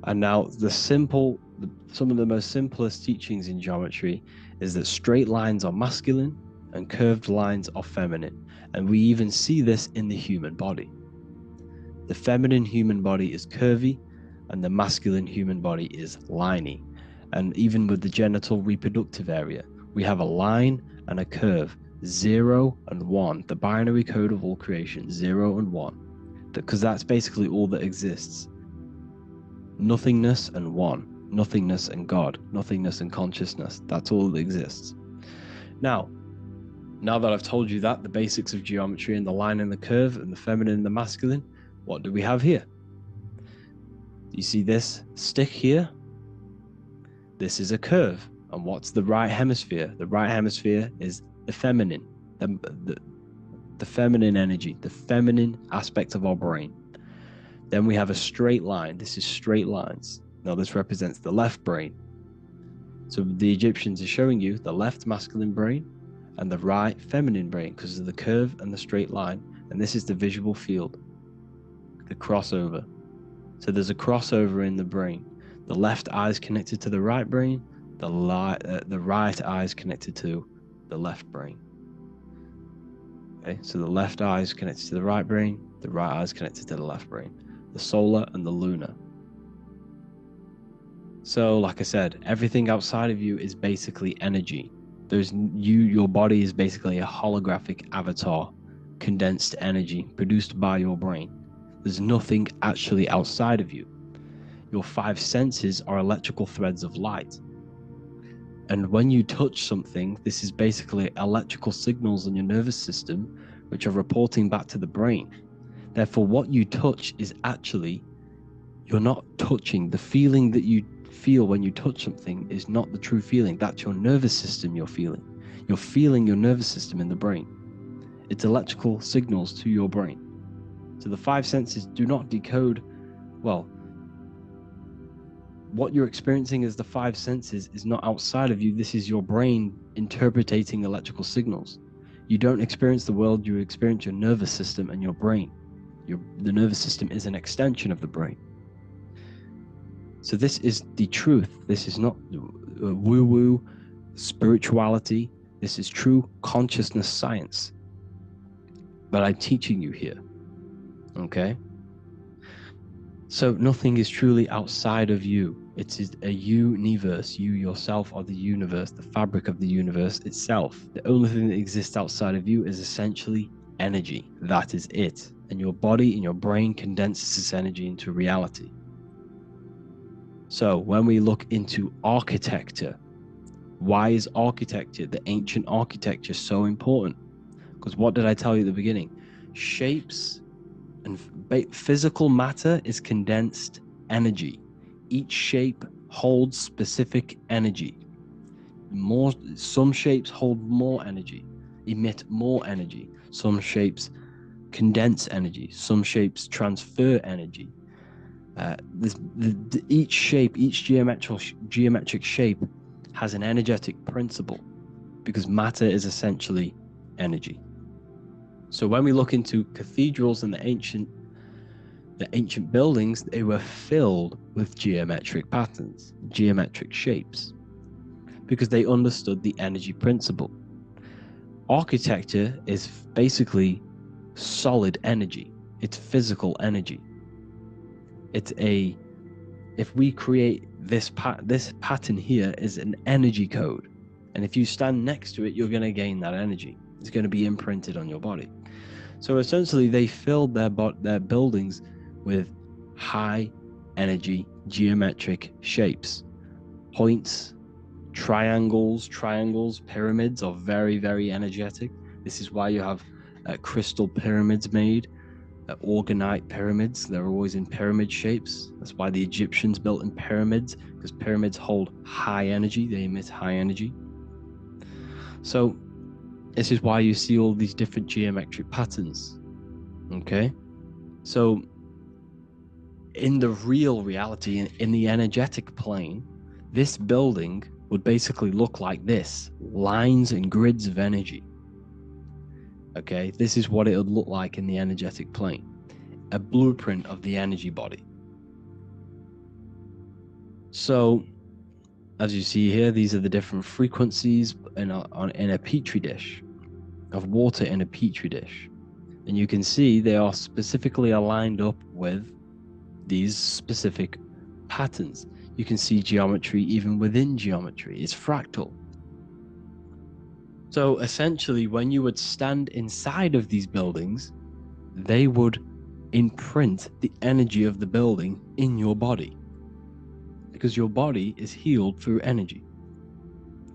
And now some of the most simplest teachings in geometry is that straight lines are masculine and curved lines are feminine. And we even see this in the human body. The feminine human body is curvy and the masculine human body is liney. And even with the genital reproductive area, we have a line and a curve, 0 and 1, the binary code of all creation, 0 and 1, because that's basically all that exists. Nothingness and one, nothingness and God, nothingness and consciousness. That's all that exists. Now that I've told you that, the basics of geometry and the line and the curve and the feminine and the masculine, what do we have here? You see this stick here? This is a curve. And what's the right hemisphere? The right hemisphere is the feminine, the feminine energy, the feminine aspect of our brain. Then we have a straight line. This is straight lines. Now this represents the left brain. So the Egyptians are showing you the left masculine brain and the right feminine brain because of the curve and the straight line. And this is the visual field, the crossover. So there's a crossover in the brain. The left eye is connected to the right brain. The right eye is connected to the left brain. Okay, so the left eye is connected to the right brain. The right eye is connected to the left brain. The solar and the lunar. So, like I said, everything outside of you is basically energy. Your body is basically a holographic avatar, condensed energy produced by your brain. There's nothing actually outside of you. Your 5 senses are electrical threads of light. And when you touch something, this is basically electrical signals in your nervous system, which are reporting back to the brain. Therefore, what you touch is actually, you're not touching. The feeling that you feel when you touch something is not the true feeling. That's your nervous system you're feeling. You're feeling your nervous system in the brain. It's electrical signals to your brain. So the 5 senses do not decode, well, what you're experiencing as the 5 senses is not outside of you. This is your brain interpreting electrical signals. You don't experience the world, you experience your nervous system and your brain. The nervous system is an extension of the brain. So this is the truth. This is not woo-woo spirituality. This is true consciousness science. But I'm teaching you here. Okay? So nothing is truly outside of you. It is a universe. You yourself are the universe, the fabric of the universe itself. The only thing that exists outside of you is essentially energy. That is it. And your body and your brain condenses this energy into reality. So when we look into architecture, why is architecture, the ancient architecture, so important? Because what did I tell you at the beginning? Shapes and physical matter is condensed energy. Each shape holds specific energy. Some shapes hold more energy, emit more energy. Some shapes condense energy. Some shapes transfer energy. Each shape, each geometric shape has an energetic principle because matter is essentially energy. So when we look into cathedrals and the ancient buildings, they were filled with geometric patterns, geometric shapes, because they understood the energy principle. Architecture is basically solid energy. It's physical energy. If we create this pattern here is an energy code. And if you stand next to it, you're going to gain that energy. It's going to be imprinted on your body. So essentially, they filled their buildings with high energy geometric shapes. Points, triangles, pyramids are very, very energetic. This is why you have crystal pyramids made, orgonite pyramids. They're always in pyramid shapes. That's why the Egyptians built in pyramids, because pyramids hold high energy. They emit high energy. So this is why you see all these different geometric patterns. Okay? So in the real reality, in the energetic plane, this building would basically look like this: lines and grids of energy. Okay? This is what it would look like in the energetic plane. A blueprint of the energy body. So as you see here, these are the different frequencies in a petri dish, of water in a petri dish. And you can see they are specifically aligned up with these specific patterns. You can see geometry even within geometry. It's fractal. So essentially, when you would stand inside of these buildings, they would imprint the energy of the building in your body, because your body is healed through energy.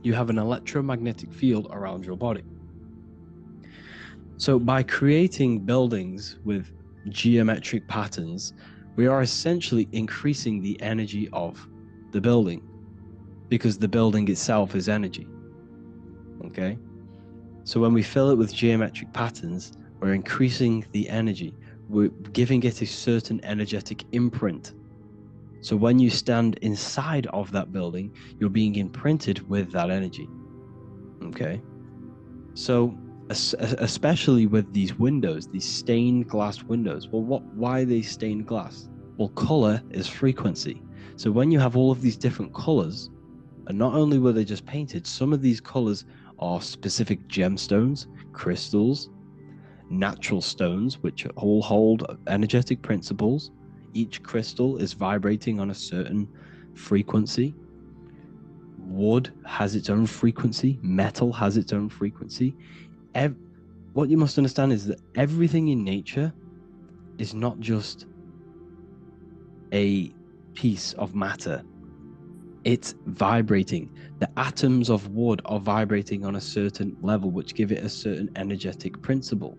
You have an electromagnetic field around your body. So by creating buildings with geometric patterns, we are essentially increasing the energy of the building, because the building itself is energy. Okay? So when we fill it with geometric patterns, we're increasing the energy. we're giving it a certain energetic imprint. So when you stand inside of that building, you're being imprinted with that energy. Okay. So especially with these windows, these stained glass windows. Well, why are they stained glass? Well, color is frequency. So when you have all of these different colors, and not only were they just painted, some of these colors are specific gemstones, crystals, natural stones, which all hold energetic principles. Each crystal is vibrating on a certain frequency. Wood has its own frequency. Metal has its own frequency. What you must understand is that everything in nature is not just a piece of matter. It's vibrating. The atoms of wood are vibrating on a certain level, which give it a certain energetic principle.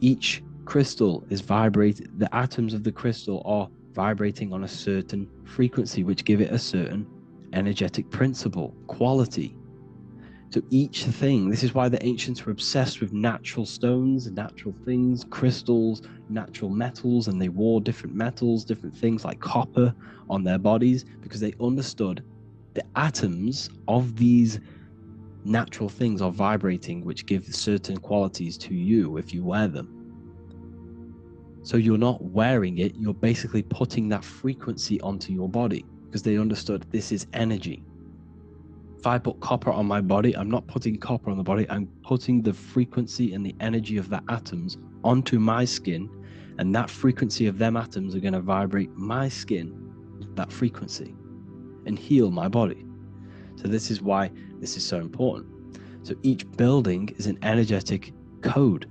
Each crystal is vibrating. The atoms of the crystal are vibrating on a certain frequency, which give it a certain energetic principle, quality. So each thing, this is why the ancients were obsessed with natural stones, natural things, crystals, natural metals, and they wore different metals, different things like copper on their bodies, because they understood the atoms of these natural things are vibrating, which give certain qualities to you if you wear them. So you're not wearing it, you're basically putting that frequency onto your body, because they understood this is energy. If I put copper on my body, I'm not putting copper on the body, I'm putting the frequency and the energy of the atoms onto my skin, and that frequency of them atoms are going to vibrate my skin, that frequency, and heal my body. So this is why this is so important. So each building is an energetic code.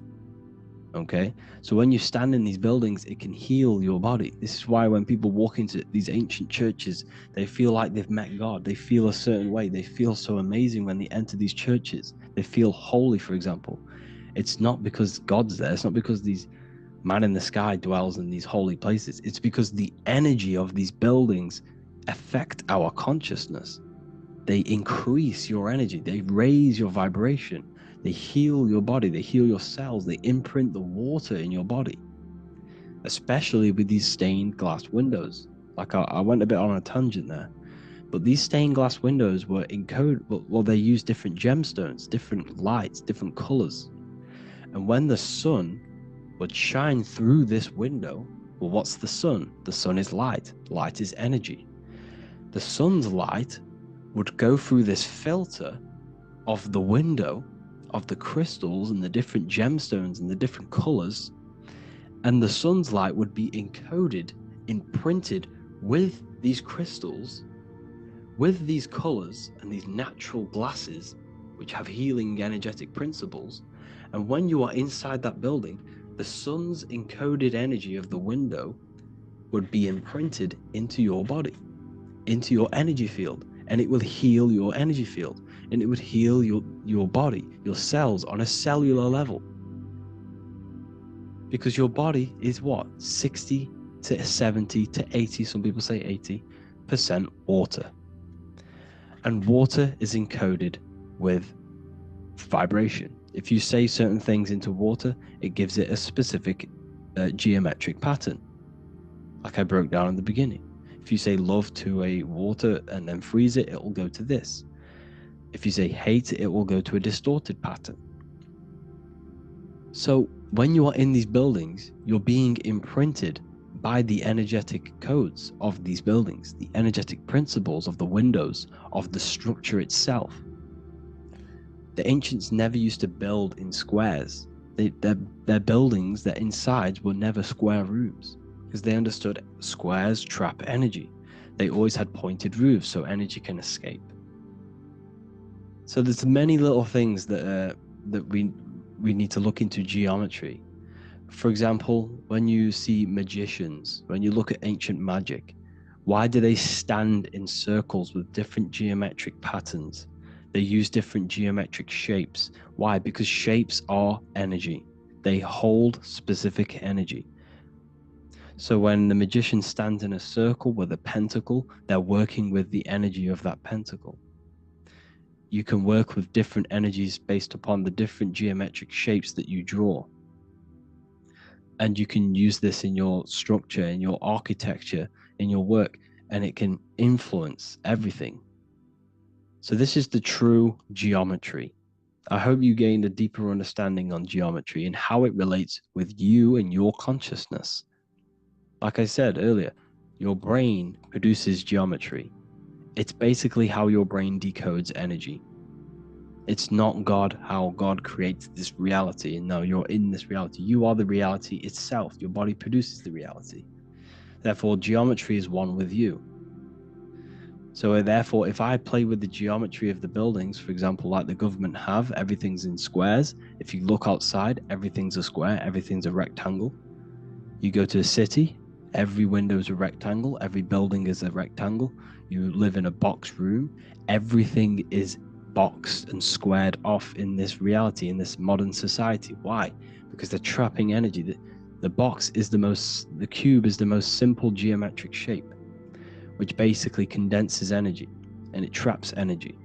Okay, so when you stand in these buildings, it can heal your body. This is why when people walk into these ancient churches, they feel like they've met God. They feel a certain way. They feel so amazing when they enter these churches. They feel holy, for example. It's not because God's there. It's not because these man in the sky dwells in these holy places. It's because the energy of these buildings affect our consciousness. They increase your energy. They raise your vibration. They heal your body, they heal your cells, they imprint the water in your body, especially with these stained glass windows. Like I went a bit on a tangent there, but these stained glass windows were encoded, well, they use different gemstones, different lights, different colors. And when the sun would shine through this window, well, what's the sun? The sun is light. Light is energy. The sun's light would go through this filter of the window, of the crystals and the different gemstones and the different colors, and the sun's light would be encoded, imprinted with these crystals, with these colors and these natural glasses which have healing energetic principles. And when you are inside that building, the sun's encoded energy of the window would be imprinted into your body, into your energy field, and it will heal your energy field, and it would heal your body, your cells on a cellular level. Because your body is what? 60 to 70 to 80, some people say 80% water. And water is encoded with vibration. If you say certain things into water, it gives it a specific geometric pattern, like I broke down in the beginning. If you say love to a water and then freeze it, it will go to this. If you say hate, it will go to a distorted pattern. So when you are in these buildings, you're being imprinted by the energetic codes of these buildings, the energetic principles of the windows, of the structure itself. The ancients never used to build in squares. Their buildings, their insides were never square rooms, because they understood squares trap energy. They always had pointed roofs so energy can escape. So there's many little things that we need to look into geometry. For example, when you see magicians, when you look at ancient magic, why do they stand in circles with different geometric patterns? They use different geometric shapes. Why? Because shapes are energy. They hold specific energy. So when the magician stands in a circle with a pentacle, they're working with the energy of that pentacle. You can work with different energies based upon the different geometric shapes that you draw. And you can use this in your structure, in your architecture, in your work, and it can influence everything. So this is the true geometry. I hope you gained a deeper understanding on geometry and how it relates with you and your consciousness. Like I said earlier, your brain produces geometry. It's basically how your brain decodes energy. It's not God, how God creates this reality. And no, you're in this reality. You are the reality itself. Your body produces the reality. Therefore, geometry is one with you. So therefore, if I play with the geometry of the buildings, for example, like the government have, everything's in squares. If you look outside, everything's a square, everything's a rectangle. You go to a city, every window is a rectangle, every building is a rectangle. You live in a box room, everything is boxed and squared off in this reality, in this modern society. Why? Because they're trapping energy. The box is the cube is the most simple geometric shape, which basically condenses energy and it traps energy.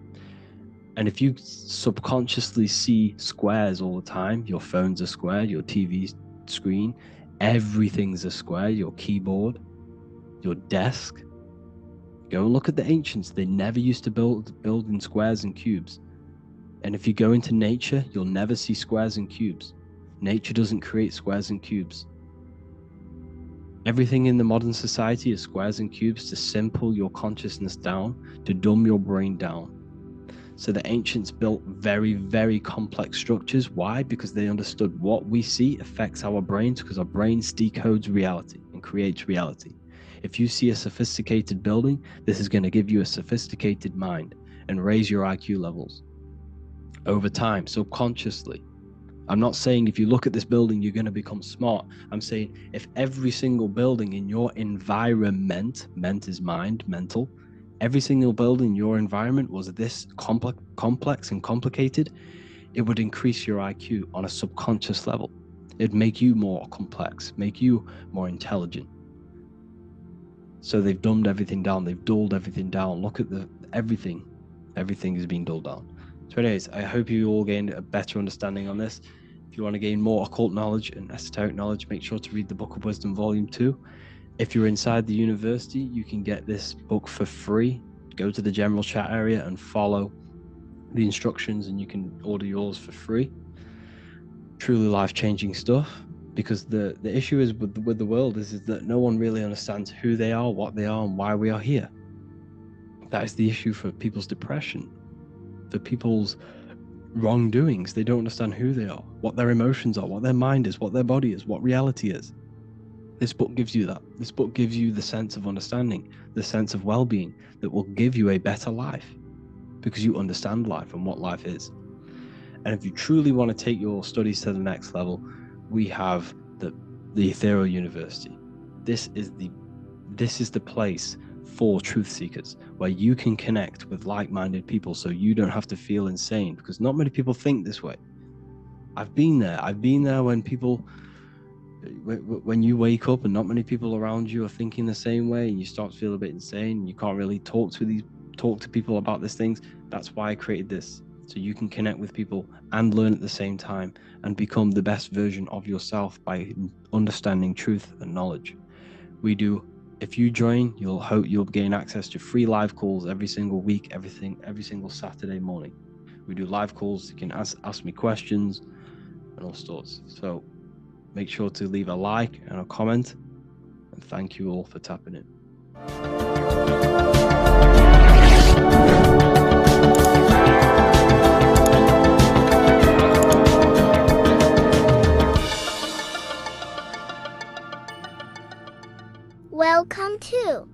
And if you subconsciously see squares all the time, your phone's a square, your TV screen, everything's a square, your keyboard, your desk. Go and look at the ancients. They never used to build in squares and cubes. And if you go into nature, you'll never see squares and cubes. Nature doesn't create squares and cubes. Everything in the modern society is squares and cubes to simple your consciousness down, to dumb your brain down. So the ancients built very, very complex structures. Why? Because they understood what we see affects our brains, because our brains decodes reality and creates reality. If you see a sophisticated building, this is going to give you a sophisticated mind and raise your IQ levels over time, subconsciously. I'm not saying if you look at this building, you're going to become smart. I'm saying if every single building in your environment, ment is mind, mental, every single building in your environment was this complex and complicated, it would increase your IQ on a subconscious level. It'd make you more complex, make you more intelligent. So they've dumbed everything down. They've dulled everything down. Look at everything. Everything is being dulled down. So anyways, I hope you all gained a better understanding on this. If you want to gain more occult knowledge and esoteric knowledge, make sure to read the Book of Wisdom Volume 2. If you're inside the university, you can get this book for free. Go to the general chat area and follow the instructions and you can order yours for free. Truly life-changing stuff. Because the issue is with the world is that no one really understands who they are, what they are, and why we are here. That is the issue for people's depression, for people's wrongdoings. They don't understand who they are, what their emotions are, what their mind is, what their body is, what reality is. This book gives you that. This book gives you the sense of understanding, the sense of well-being that will give you a better life because you understand life and what life is. And if you truly want to take your studies to the next level, we have the Ethereal University. This is the place for truth seekers where you can connect with like-minded people so you don't have to feel insane, because not many people think this way. I've been there when you wake up and not many people around you are thinking the same way and you start to feel a bit insane and you can't really talk to people about these things. That's why I created this, so you can connect with people and learn at the same time and become the best version of yourself by understanding truth and knowledge. If you join, you'll gain access to free live calls every single week, every single Saturday morning. We do live calls. You can ask me questions and all sorts. So make sure to leave a like and a comment, and thank you all for tapping in. Welcome to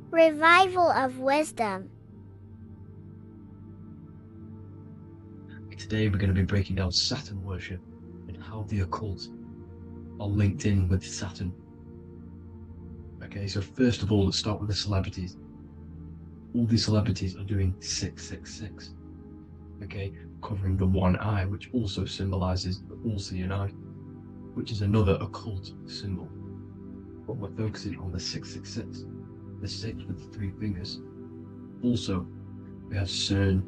Revival of Wisdom. Today we're going to be breaking down Saturn worship and how the occult are linked in with Saturn. Okay, so first of all, let's start with the celebrities. All these celebrities are doing 666. Okay, covering the one eye, which also symbolizes the all-seeing eye, which is another occult symbol. But we're focusing on the 666, the 6 with the 3 fingers. Also, we have CERN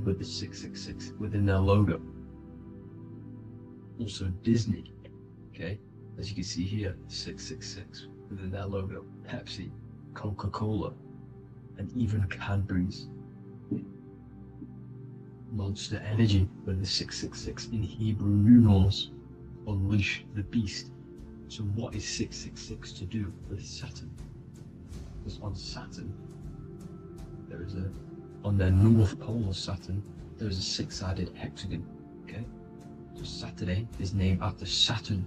with the 666 within their logo. Also Disney, okay? As you can see here, 666 within their logo, Pepsi, Coca-Cola, and even Cadbury's. Monster Energy with the 666 in Hebrew numerals, unleash the beast. So what is 666 to do with Saturn? Because on Saturn, there is on the north pole of Saturn, there is a six-sided hexagon, okay? So Saturday is named after Saturn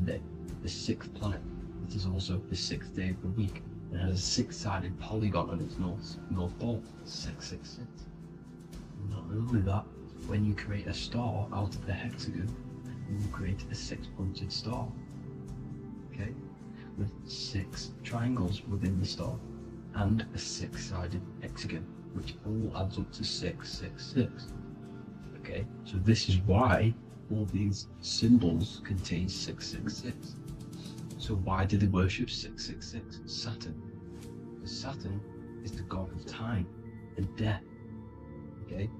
Day, the sixth planet. It is also the sixth day of the week, and has a six-sided polygon on its north pole, 666. Not only that, when you create a star out of the hexagon, you create a six-pointed star, okay, with six triangles within the star, and a six-sided hexagon, which all adds up to 666. Okay, so this is why all these symbols contain 666. So why do they worship 666? Saturn. Because Saturn is the god of time and death, okay,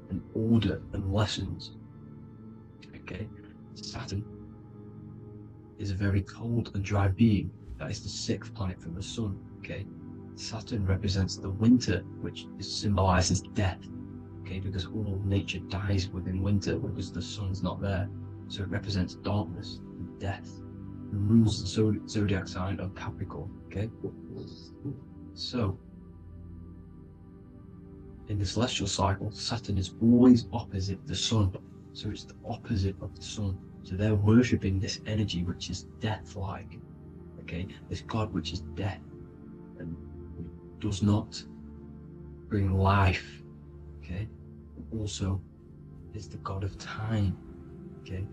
and order and lessons. Okay, Saturn is a very cold and dry being. That is the sixth planet from the sun. Okay, Saturn represents the winter, which symbolizes death. Okay, because all nature dies within winter because the sun's not there. So it represents darkness and death. It rules the zodiac sign of Capricorn. Okay, so in the celestial cycle, Saturn is always opposite the sun. So it's the opposite of the sun. So they're worshipping this energy which is death-like. Okay, this god which is death and does not bring life. Okay, also is the god of time. Okay,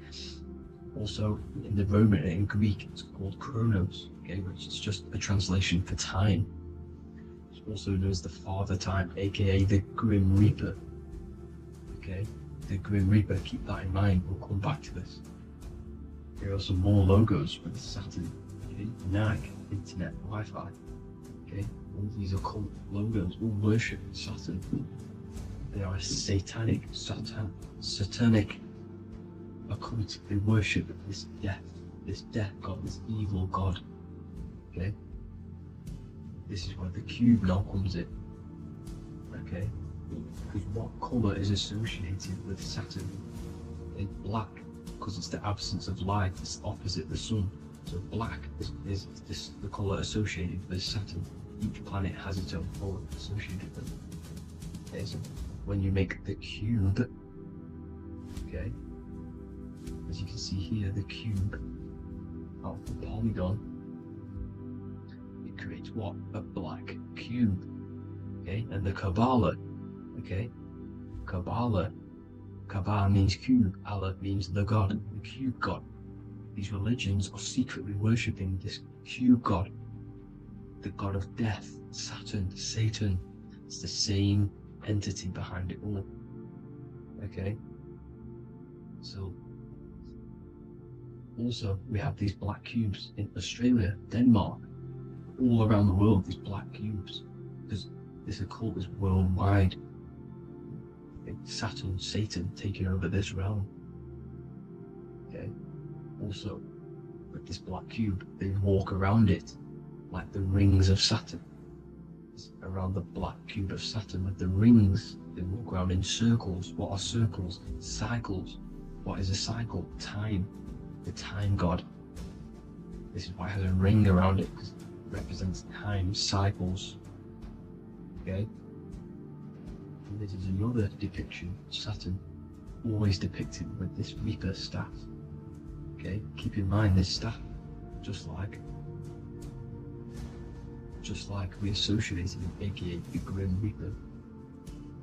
also in the Roman and in Greek it's called Chronos. Okay, which is just a translation for time. It's also known as the Father Time, aka the Grim Reaper. Okay, the Grim Reaper. Keep that in mind. We'll come back to this. Here are some more logos with Saturn. Okay, Nike, Internet, Wi-Fi. Okay, all these occult logos all worship Saturn. They are a satanic occult. They worship this death god, this evil god. Okay, this is where the cube now comes in. Okay, because what colour is associated with Saturn? It's black, because it's the absence of light. It's opposite the sun. So black is the colour associated with Saturn. Each planet has its own colour associated with it. Okay, so when you make the cube, okay, as you can see here, the cube of the polygon, it creates what? A black cube. Okay, and the Kabbalah, okay, Kabbalah means cube, Allah means the god, the cube god. These religions are secretly worshipping this cube god, the god of death, Saturn, Satan. It's the same entity behind it all. Okay, so also we have these black cubes in Australia, Denmark, all around the world, these black cubes, because this occult is worldwide. Saturn, Satan taking over this realm. Okay, also with this black cube, they walk around it like the rings of Saturn. It's around the black cube of Saturn with the rings, they walk around in circles. What are circles? Cycles. What is a cycle? Time. The time god. This is why it has a ring around it, because it represents time, cycles. Okay, and this is another depiction of Saturn, always depicted with this Reaper staff. Okay, keep in mind this staff, just like we associated with, aka the Grim Reaper.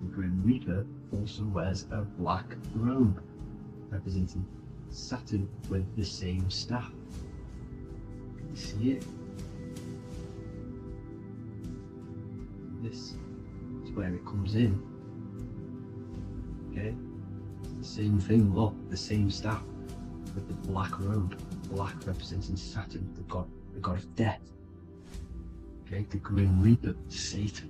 The Grim Reaper also wears a black robe, representing Saturn with the same staff. Can you see it? This is where it comes in. Okay, it's the same thing. Look, the same staff with the black robe. Black representing Saturn, the god of death. Okay, the Grim Reaper, Satan.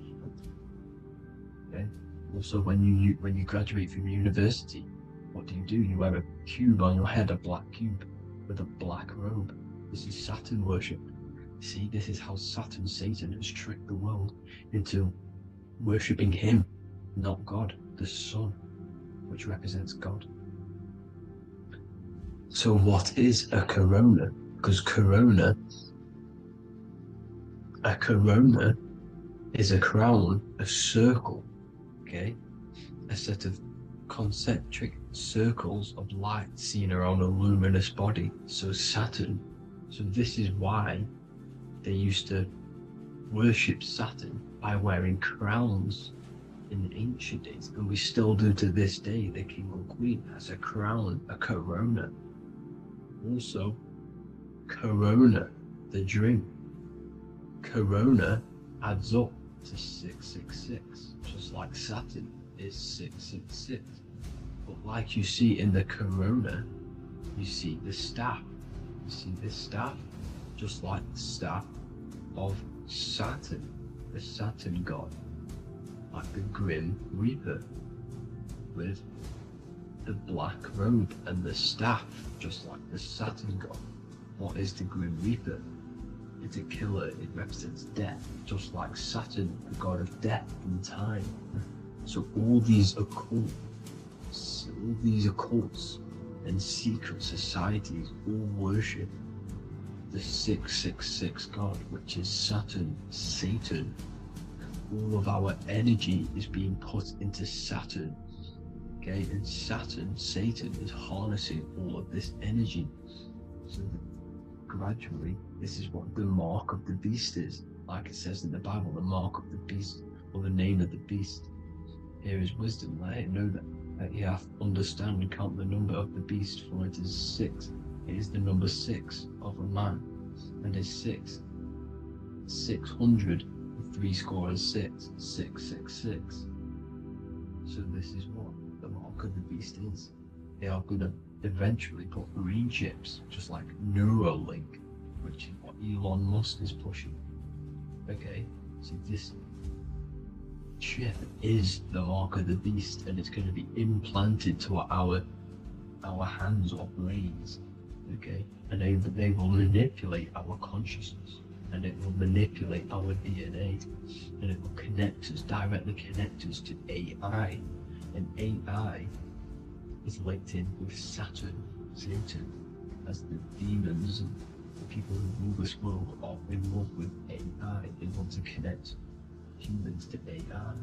Okay, also when you graduate from university, what do? You wear a cube on your head, a black cube with a black robe. This is Saturn worship. See, this is how Satan has tricked the world into worshipping him, not God, the sun, which represents God. So what is a corona? Because a corona is a crown, a circle, okay? A set of concentric circles of light seen around a luminous body. So Saturn. So this is why they used to worship Saturn by wearing crowns in the ancient days, and we still do to this day. The king or queen has a crown, a corona. Also, corona, the drink. Corona adds up to 666, just like Saturn is 666. But like you see in the corona, you see the staff. You see this staff, just like the staff of Saturn, the Saturn god, like the Grim Reaper, with the black robe and the staff, just like the Saturn god. What is the Grim Reaper? It's a killer. It represents death, just like Saturn, the god of death and time. So all these occults and secret societies all worship the 666 god, which is Saturn, Satan. All of our energy is being put into Saturn, okay? And Saturn, Satan, is harnessing all of this energy. So gradually, this is what the mark of the beast is. Like it says in the Bible, the mark of the beast, or the name of the beast. Here is wisdom. Let it know that you have to understand and count the number of the beast, for it is 6. It is the number 6 of a man, and is 6. 600, 666, 666. So this is what the mark of the beast is. They are going to eventually put green chips, just like Neuralink, which is what Elon Musk is pushing. Okay, so this chip is the mark of the beast, and it's going to be implanted to our hands or brains, okay? And they will manipulate our consciousness, and it will manipulate our DNA, and it will directly connect us to AI, and AI is linked in with Saturn, Satan, as the demons and the people who rule this world are in love with AI. They want to connect humans to AI.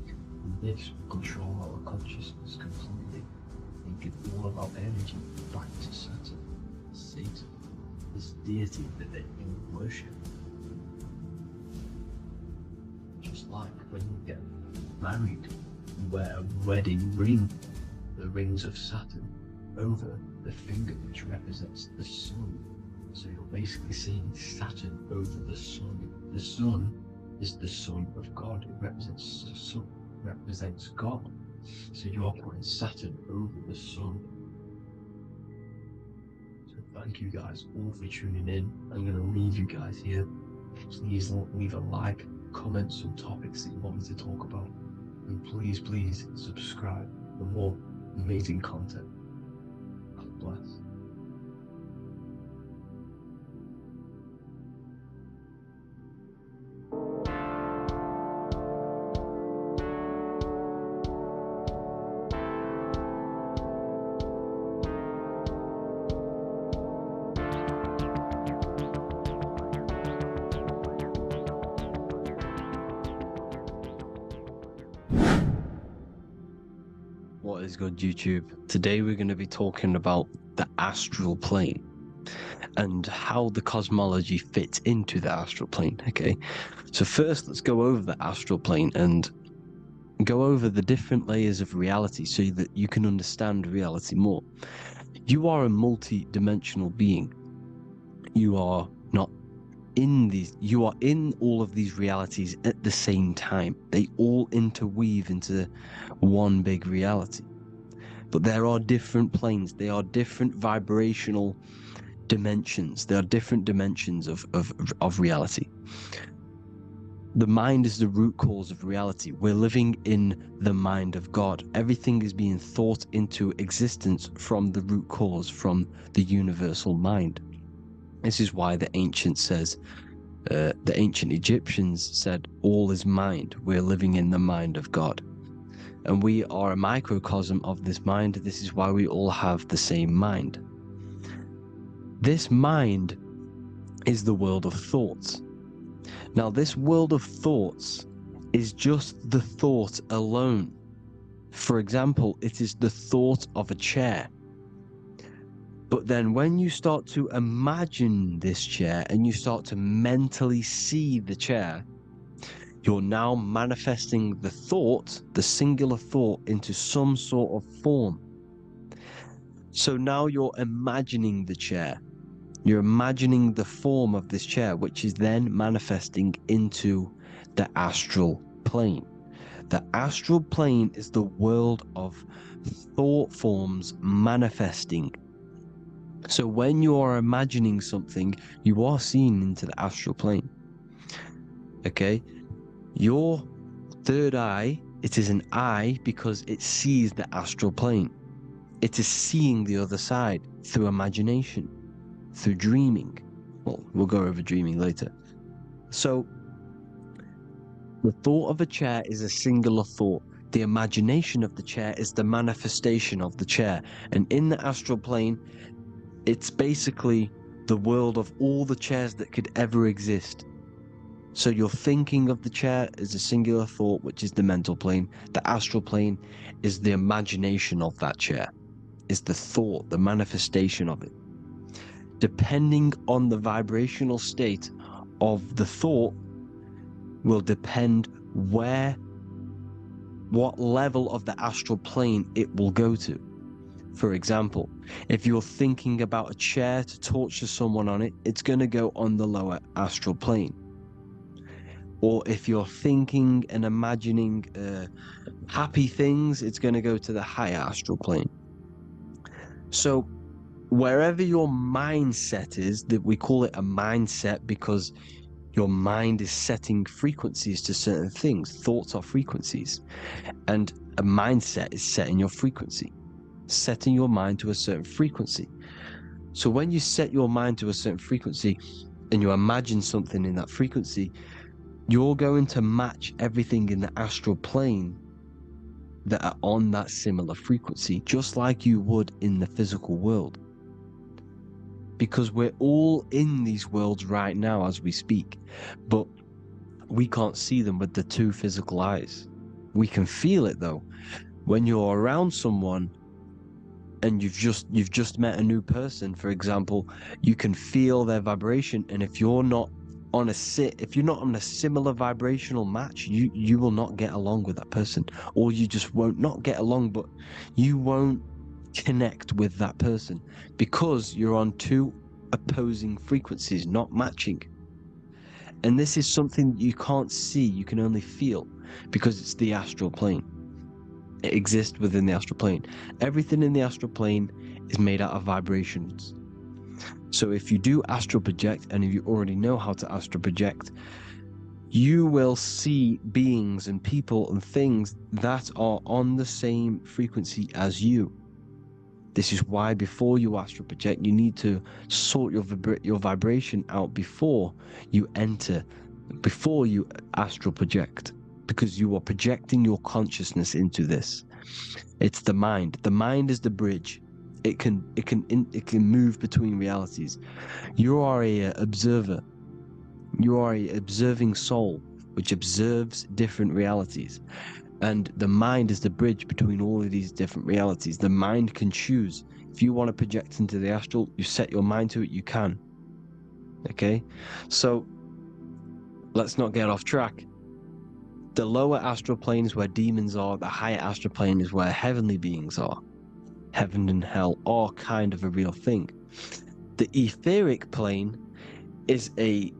And this will control our consciousness completely and give all of our energy back to Saturn, Satan, this deity that they worship. Just like when you get married, you wear a wedding ring, the rings of Saturn, over the finger, which represents the sun. So you're basically seeing Saturn over the sun. The sun is the son of God. It represents the sun, represents God. So you're putting Saturn over the sun. So thank you guys all for tuning in. I'm going to leave you guys here. Please leave a like, comment some topics that you want me to talk about, and please subscribe for more amazing content. God bless. What is good, YouTube? Today we're going to be talking about the astral plane and how the cosmology fits into the astral plane. Okay, so first let's go over the astral plane and go over the different layers of reality so that you can understand reality more. You are a multi-dimensional being. You are not in these, you are in all of these realities at the same time. They all interweave into one big reality. But there are different planes. They are different vibrational dimensions. There are different dimensions of reality. The mind is the root cause of reality. We're living in the mind of God. Everything is being thought into existence from the root cause, from the universal mind. This is why the ancient Egyptians said, all is mind. We're living in the mind of God. And we are a microcosm of this mind. This is why we all have the same mind. This mind is the world of thoughts. Now, this world of thoughts is just the thought alone. For example, it is the thought of a chair. But then when you start to imagine this chair and you start to mentally see the chair, you're now manifesting the thought, the singular thought, into some sort of form. So now you're imagining the chair. You're imagining the form of this chair, which is then manifesting into the astral plane. The astral plane is the world of thought forms manifesting. So when you are imagining something, you are seeing into the astral plane. Okay? Your third eye, it is an eye because it sees the astral plane. It is seeing the other side through imagination, through dreaming. Well, we'll go over dreaming later. So the thought of a chair is a singular thought. The imagination of the chair is the manifestation of the chair. And in the astral plane, it's basically the world of all the chairs that could ever exist. So you're thinking of the chair as a singular thought, which is the mental plane. The astral plane is the imagination of that chair, is the thought, the manifestation of it. Depending on the vibrational state of the thought will depend what level of the astral plane it will go to. For example, if you're thinking about a chair to torture someone on it, it's going to go on the lower astral plane. Or if you're thinking and imagining happy things, it's going to go to the higher astral plane. So wherever your mindset is, that we call it a mindset because your mind is setting frequencies to certain things. Thoughts are frequencies. And a mindset is setting your frequency, setting your mind to a certain frequency. So when you set your mind to a certain frequency and you imagine something in that frequency, you're going to match everything in the astral plane that are on that similar frequency, just like you would in the physical world. Because we're all in these worlds right now as we speak, but we can't see them with the two physical eyes. We can feel it though. When you're around someone and you've just met a new person, for example, you can feel their vibration, and if you're not on a similar vibrational match, you will not get along with that person, or you just won't not get along, but you won't connect with that person because you're on two opposing frequencies, not matching. And this is something you can't see, you can only feel, because it's the astral plane. It exists within the astral plane. Everything in the astral plane is made out of vibrations. So if you do astral project, and if you already know how to astral project, you will see beings and people and things that are on the same frequency as you. This is why before you astral project, you need to sort your vibration out before you astral project, because you are projecting your consciousness into this. It's the mind. The mind is the bridge. It can move between realities. You are a observer. You are a observing soul which observes different realities. And the mind is the bridge between all of these different realities. The mind can choose. If you want to project into the astral, you set your mind to it, you can. Okay? So let's not get off track. The lower astral plane is where demons are. The higher astral plane is where heavenly beings are. Heaven and hell are kind of a real thing. The etheric plane is a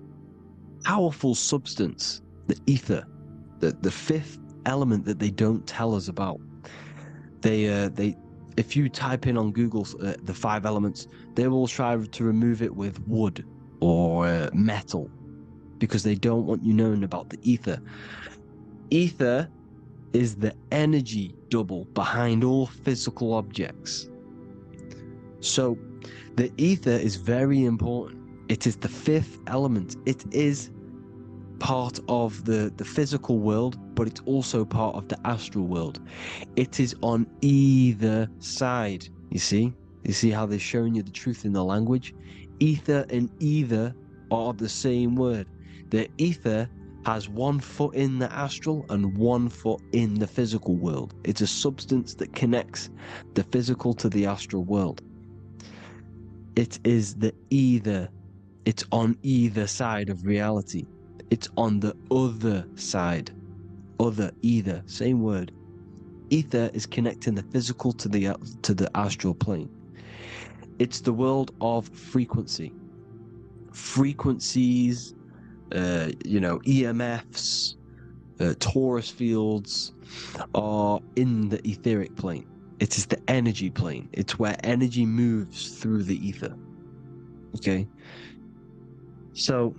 powerful substance, the ether, the fifth element that they don't tell us about. If you type in on Google the 5 elements, they will try to remove it with wood or metal, because they don't want you knowing about the ether. Ether is the energy double behind all physical objects. So the ether is very important. It is the fifth element. It is part of the physical world, but it's also part of the astral world. It is on either side. You see how they're showing you the truth in the language? Ether and either are the same word. The ether has 1 foot in the astral and 1 foot in the physical world. It's a substance that connects the physical to the astral world. It is the either. It's on either side of reality. It's on the other side. Other, either, same word. Ether is connecting the physical to the astral plane. It's the world of frequency. Frequencies, EMFs, torus fields are in the etheric plane. It is the energy plane. It's where energy moves through the ether. Okay? So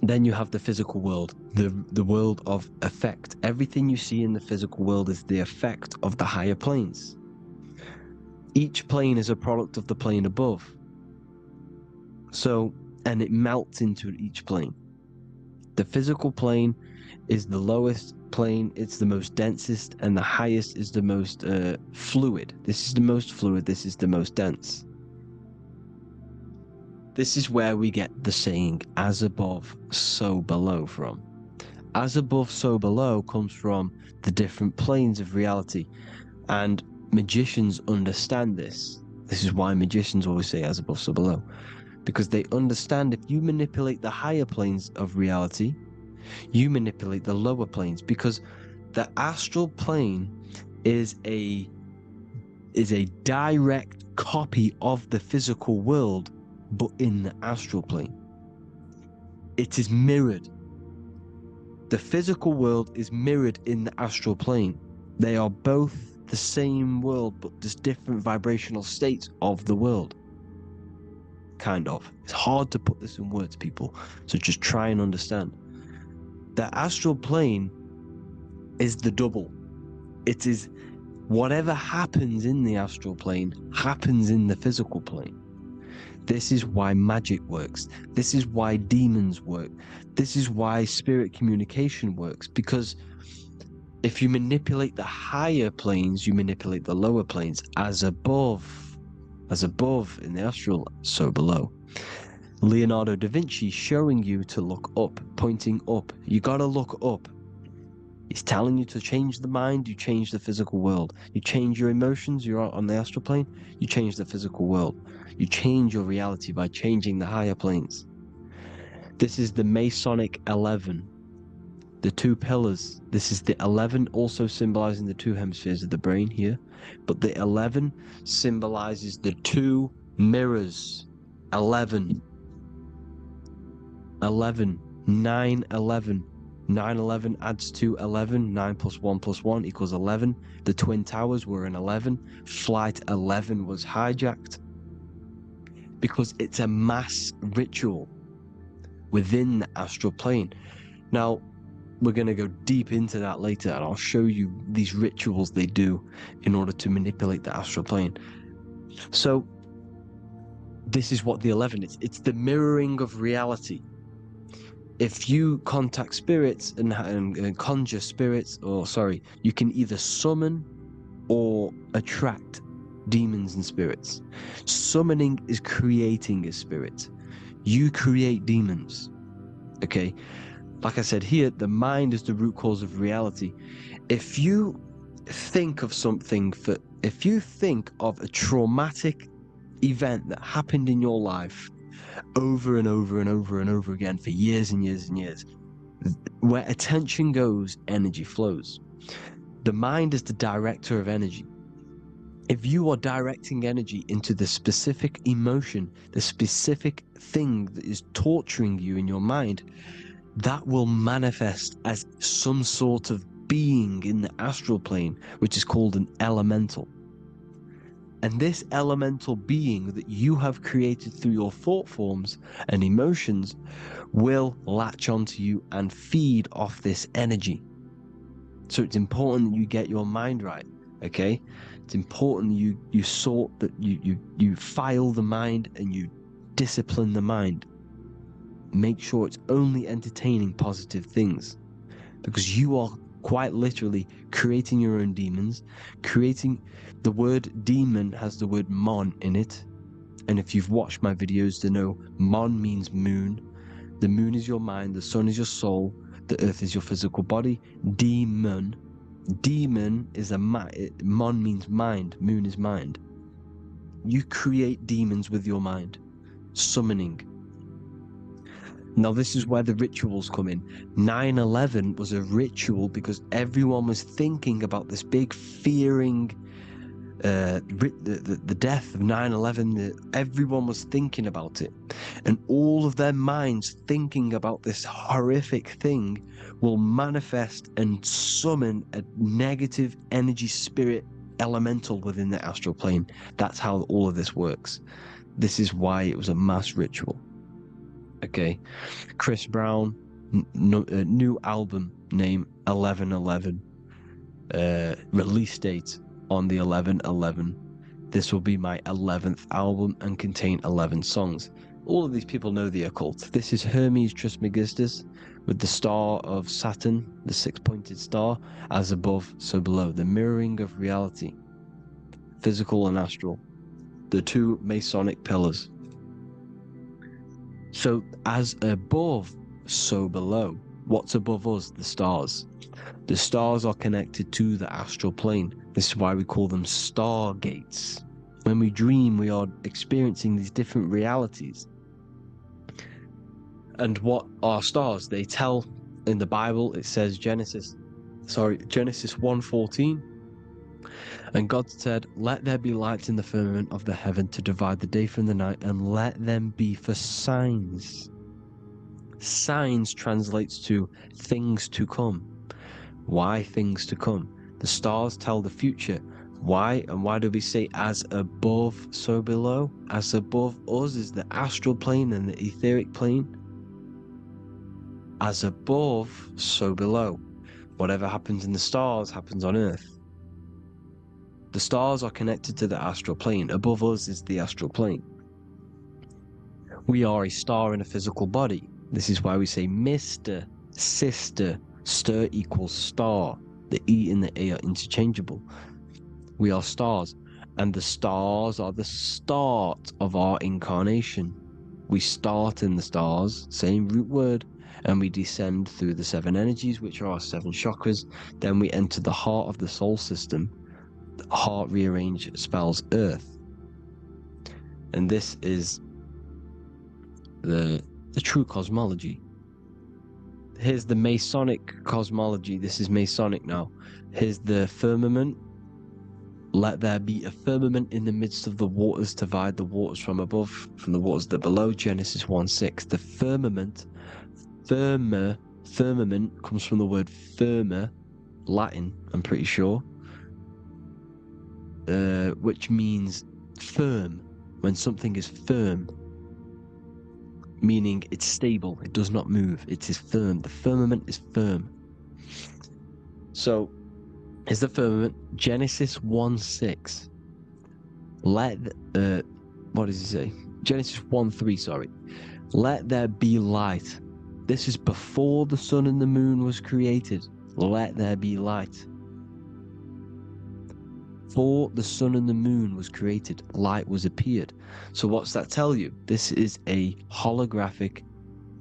then you have the physical world, the world of effect. Everything you see in the physical world is the effect of the higher planes. Each plane is a product of the plane above. So, and it melts into each plane. The physical plane is the lowest plane, it's the most densest, and the highest is the most fluid. This is the most fluid, this is the most dense. This is where we get the saying, as above, so below from. As above, so below comes from the different planes of reality. And magicians understand this. This is why magicians always say as above, so below. Because they understand if you manipulate the higher planes of reality, you manipulate the lower planes. Because the astral plane is a direct copy of the physical world, but in the astral plane. It is mirrored. The physical world is mirrored in the astral plane. They are both the same world, but just different vibrational states of the world. Kind of. It's hard to put this in words, people. So just try and understand. The astral plane is the double. It is whatever happens in the astral plane happens in the physical plane. This is why magic works. This is why demons work. This is why spirit communication works. Because if you manipulate the higher planes, you manipulate the lower planes. As above in the astral, so below. Leonardo da Vinci showing you to look up, pointing up. You gotta look up. He's telling you to change the mind, you change the physical world. You change your emotions, you're on the astral plane, you change the physical world. You change your reality by changing the higher planes. This is the Masonic 11. The 2 pillars. This is the 11 also symbolizing the 2 hemispheres of the brain here. But the 11 symbolizes the 2 mirrors. 11. 11. 9, 11. 9, 11 adds to 11. 9 plus 1 plus 1 equals 11. The Twin Towers were in 11. Flight 11 was hijacked. Because it's a mass ritual within the astral plane. Now, we're going to go deep into that later, and I'll show you these rituals they do in order to manipulate the astral plane. So, this is what the 11 is. It's the mirroring of reality. If you contact spirits and conjure spirits, you can either summon or attract demons and spirits. Summoning is creating a spirit. You create demons. Okay? Like I said here, the mind is the root cause of reality. If you think of if you think of a traumatic event that happened in your life over and over and over and over again for years and years and years, where attention goes, energy flows. The mind is the director of energy. If you are directing energy into the specific emotion, the specific thing that is torturing you in your mind, that will manifest as some sort of being in the astral plane, which is called an elemental. And this elemental being that you have created through your thought forms and emotions will latch onto you and feed off this energy. So it's important that you get your mind right, okay? It's important you sort that you file the mind and you discipline the mind. Make sure it's only entertaining positive things, because you are quite literally creating your own demons. Creating the word demon has the word mon in it, and if you've watched my videos to know mon means moon. The moon is your mind, the sun is your soul, the earth is your physical body. Demon is a mon means mind, moon is mind. You create demons with your mind, summoning. Now this is where the rituals come in. 9/11 was a ritual because everyone was thinking about this big fearing, the death of 9/11. Everyone was thinking about it, and all of their minds thinking about this horrific thing will manifest and summon a negative energy spirit elemental within the astral plane. That's how all of this works. This is why it was a mass ritual. Okay, Chris Brown, new album name 11/11, release date on the 11/11. This will be my 11th album and contain 11 songs. All of these people know the occult. This is Hermes Trismegistus with the star of Saturn, the six-pointed star, as above, so below. The mirroring of reality, physical and astral, the two Masonic pillars. So as above, so below. What's above us? The stars. The stars are connected to the astral plane. This is why we call them stargates. When we dream, we are experiencing these different realities. And what are stars? They tell in the Bible, it says Genesis 1:14. And God said, "Let there be lights in the firmament of the heaven to divide the day from the night, and let them be for signs." Signs translates to things to come. Why things to come? The stars tell the future. Why? And why do we say as above, so below? As above us is the astral plane and the etheric plane. As above, so below. Whatever happens in the stars happens on Earth. The stars are connected to the astral plane. Above us is the astral plane. We are a star in a physical body. This is why we say Mr., Sister, stir equals star. The E and the A are interchangeable. We are stars, and the stars are the start of our incarnation. We start in the stars, same root word, and we descend through the seven energies, which are our seven chakras. Then we enter the heart of the soul system. The heart rearranged spells earth. And this is the true cosmology. Here's the Masonic cosmology. This is Masonic now. Here's the firmament. Let there be a firmament in the midst of the waters to divide the waters from above from the waters that below. Genesis 1:6. The firmament, firmament comes from the word firma, Latin, I'm pretty sure, which means firm. When something is firm, meaning it's stable, it does not move, it is firm. The firmament is firm. So, is the firmament Genesis 1:6. What does he say? Genesis 1:3, sorry. Let there be light. This is before the sun and the moon was created. Let there be light. Before the sun and the moon was created, light was appeared. So what's that tell you? This is a holographic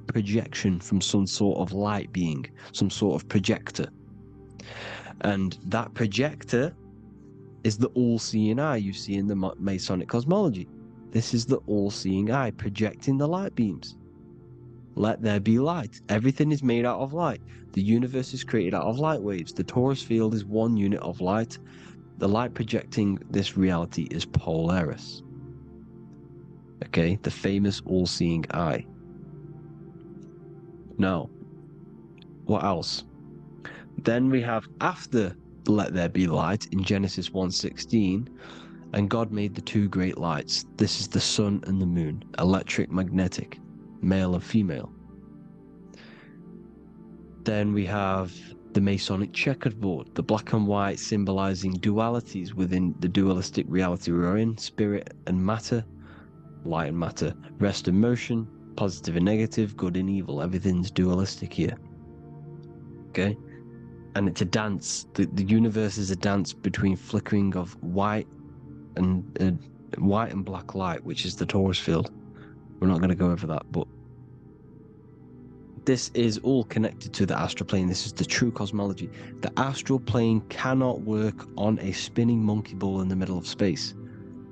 projection from some sort of light being, some sort of projector. And that projector is the all-seeing eye you see in the Masonic cosmology. This is the all-seeing eye projecting the light beams. Let there be light. Everything is made out of light. The universe is created out of light waves. The torus field is one unit of light. The light projecting this reality is Polaris. Okay, the famous all-seeing eye. Now, what else? Then we have, after let there be light in Genesis 1:16, And God made the two great lights. This is the sun and the moon, electric, magnetic, male and female. Then we have the Masonic checkerboard, the black and white symbolizing dualities within the dualistic reality we're in, spirit and matter, light and matter, rest and motion, positive and negative, good and evil. Everything's dualistic here. Okay? And it's a dance. The universe is a dance between flickering of white and black light, which is the Taurus field. We're not going to go over that, but this is all connected to the astral plane. This is the true cosmology. The astral plane cannot work on a spinning monkey ball in the middle of space.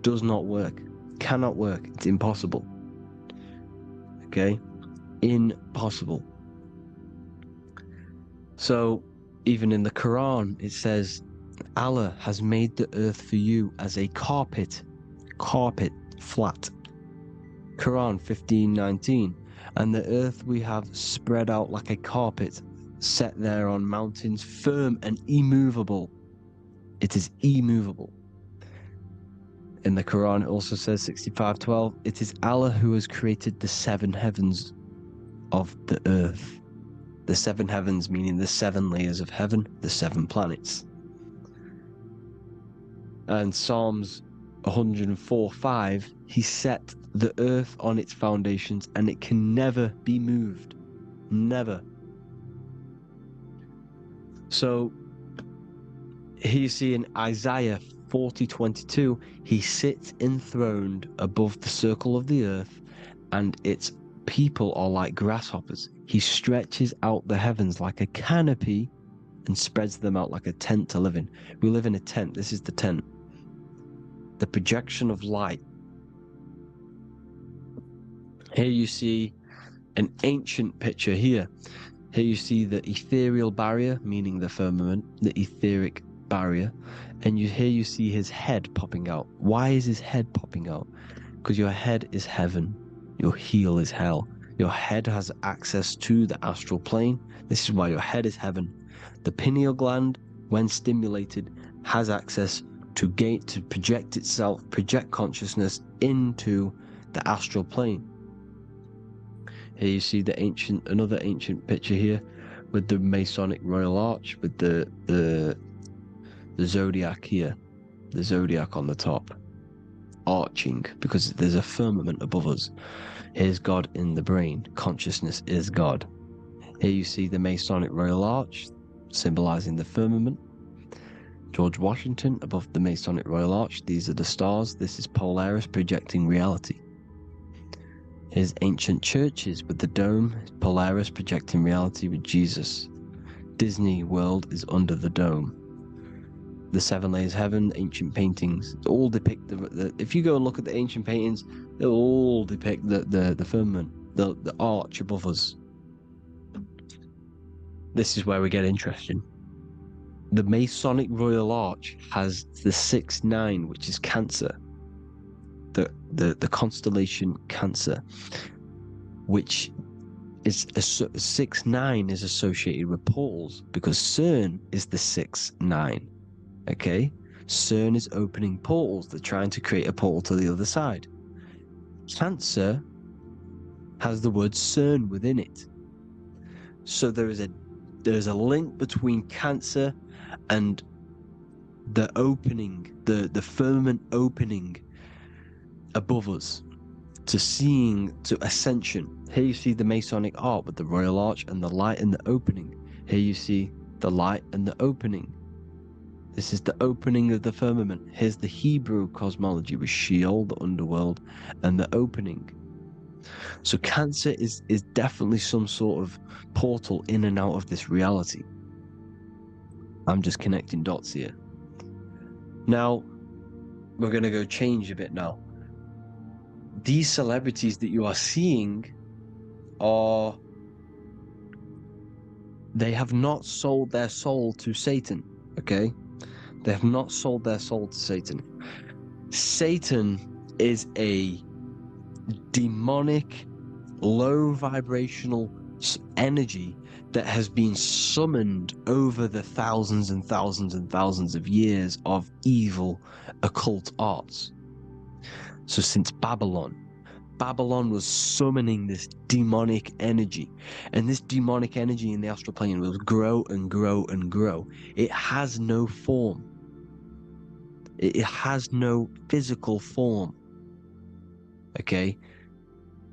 Does not work. Cannot work. It's impossible. Okay? Impossible. So, even in the Quran, it says, Allah has made the earth for you as a carpet, flat. Quran 15:19. And the earth we have spread out like a carpet, set there on mountains, firm and immovable. It is immovable. In the Quran, it also says 65:12, it is Allah who has created the seven heavens of the earth. The seven heavens meaning the seven layers of heaven, the seven planets. And Psalms 104:5, he set the earth on its foundations and it can never be moved. Never. So here you see in Isaiah 40:22, he sits enthroned above the circle of the earth and its people are like grasshoppers. He stretches out the heavens like a canopy and spreads them out like a tent to live in. We live in a tent. This is the tent. The projection of light. Here you see an ancient picture here. Here you see the ethereal barrier, meaning the firmament, the etheric barrier. And here you see his head popping out. Why is his head popping out? Because your head is heaven. Your heel is hell. Your head has access to the astral plane. This is why your head is heaven. The pineal gland, when stimulated, has access to project itself, project consciousness into the astral plane. Here you see another ancient picture here with the Masonic Royal Arch, with the zodiac here, the zodiac on the top, arching, because there's a firmament above us. Here's God in the brain. Consciousness is God. Here you see the Masonic Royal Arch, symbolizing the firmament. George Washington above the Masonic Royal Arch. These are the stars. This is Polaris projecting reality. Here's ancient churches with the dome. Polaris projecting reality with Jesus. Disney World is under the dome. The seven layers of heaven, ancient paintings, all depict if you go and look at the ancient paintings, they'll all depict the firmament, the arch above us. This is where we get interesting. The Masonic Royal Arch has the 6-9, which is Cancer. The constellation Cancer, which is 6-9 is associated with portals, because CERN is the 6-9. Okay, CERN is opening portals. They're trying to create a portal to the other side. Cancer has the word CERN within it, so there is a link between Cancer and the opening, the firmament opening above us, to ascension. Here you see the Masonic art with the Royal Arch and the light and the opening. Here you see the light and the opening. This is the opening of the firmament. Here's the Hebrew cosmology with Sheol, the underworld, and the opening. So Cancer is definitely some sort of portal in and out of this reality. I'm just connecting dots here. Now, we're going to go change a bit now. These celebrities that you are seeing they have not sold their soul to Satan, okay? They have not sold their soul to Satan. Satan is a demonic, low vibrational energy that has been summoned over the thousands and thousands and thousands of years of evil occult arts. So since Babylon was summoning this demonic energy, and this demonic energy in the astral plane will grow and grow and grow. It has no form. It has no physical form. Okay?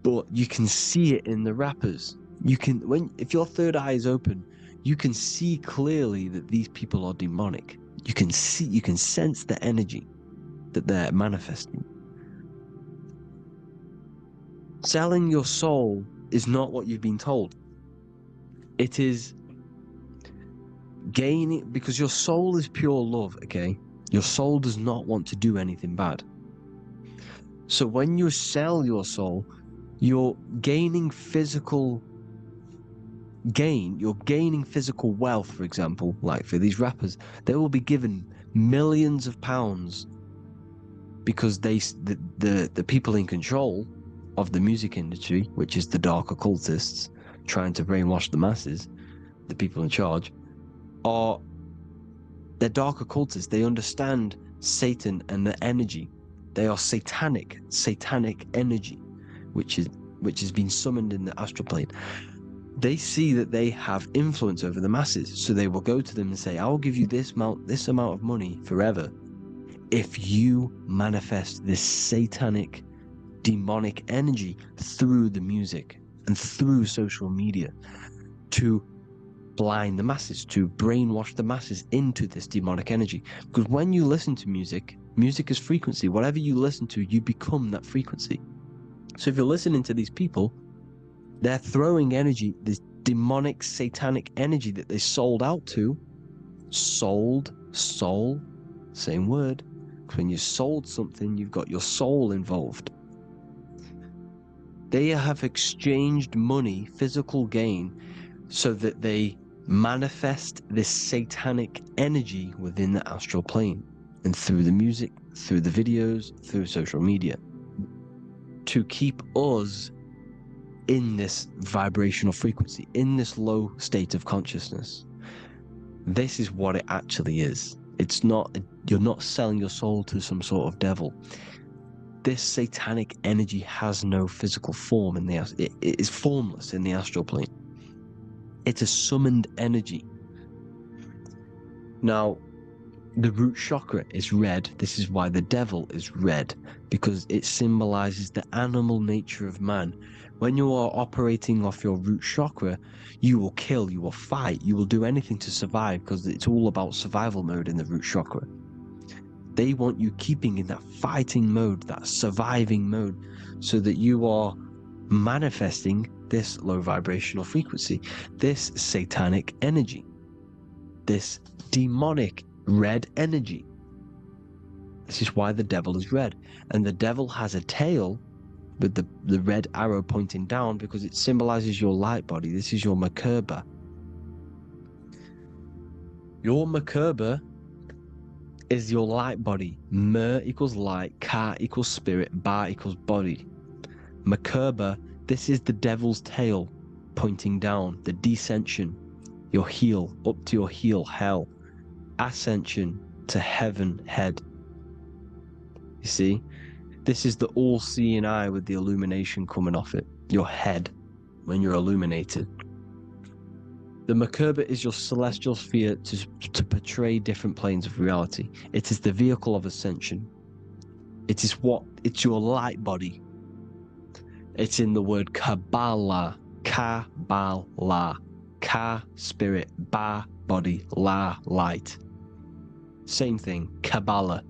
But you can see it in the rappers. If your third eye is open, you can see clearly that these people are demonic. You can sense the energy that they're manifesting. Selling your soul is not what you've been told. It is gaining, because your soul is pure love, okay? Your soul does not want to do anything bad. So when you sell your soul, you're gaining physical gain. You're gaining physical wealth, for example. Like for these rappers, they will be given millions of pounds because the people in control of the music industry, which is the dark occultists trying to brainwash the masses, the people in charge, they're dark occultists. They understand Satan and the energy. They are satanic energy, which has been summoned in the astral plane. They see that they have influence over the masses, so they will go to them and say, I will give you this amount of money forever if you manifest this satanic, demonic energy through the music and through social media to blind the masses, to brainwash the masses into this demonic energy. Because when you listen to music is frequency. Whatever you listen to, you become that frequency. So if you're listening to these people, they're throwing energy, this demonic, satanic energy that they sold out to. Soul, same word. When you sold something, you've got your soul involved. They have exchanged money, physical gain, so that they manifest this satanic energy within the astral plane and through the music, through the videos, through social media, to keep us in this vibrational frequency, in this low state of consciousness. This is what it actually is. It's not, you're not selling your soul to some sort of devil. This satanic energy has no physical form in it is formless in the astral plane. It's a summoned energy. Now, the root chakra is red. This is why the devil is red, because it symbolizes the animal nature of man. When you are operating off your root chakra, you will kill, you will fight, you will do anything to survive, because it's all about survival mode in the root chakra. They want you keeping in that fighting mode, that surviving mode, so that you are manifesting this low vibrational frequency, this satanic energy, this demonic red energy. This is why the devil is red. And the devil has a tail with the red arrow pointing down, because it symbolizes your light body. This is your Merkaba. Your Merkaba is your light body. Mer equals light, Ka equals spirit, Ba equals body. Merkaba, this is the devil's tail pointing down, the descension, your heel, up to your heel, hell. Ascension to heaven, head. You see? This is the all-seeing eye with the illumination coming off it, your head, when you're illuminated. The Merkaba is your celestial sphere to portray different planes of reality. It is the vehicle of ascension. It's your light body. It's in the word Kabbalah. Kabbalah. Ka, spirit, Ba, body, La, light. Same thing. Kabbalah.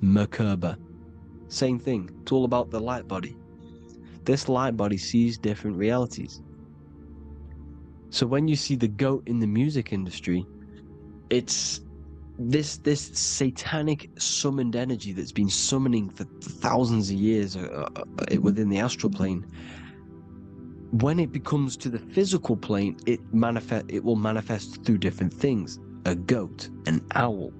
Merkaba. Same thing. It's all about the light body. This light body sees different realities. So when you see the goat in the music industry, it's this satanic summoned energy that's been summoning for thousands of years within the astral plane. When it becomes to the physical plane, it will manifest through different things. A goat, an owl,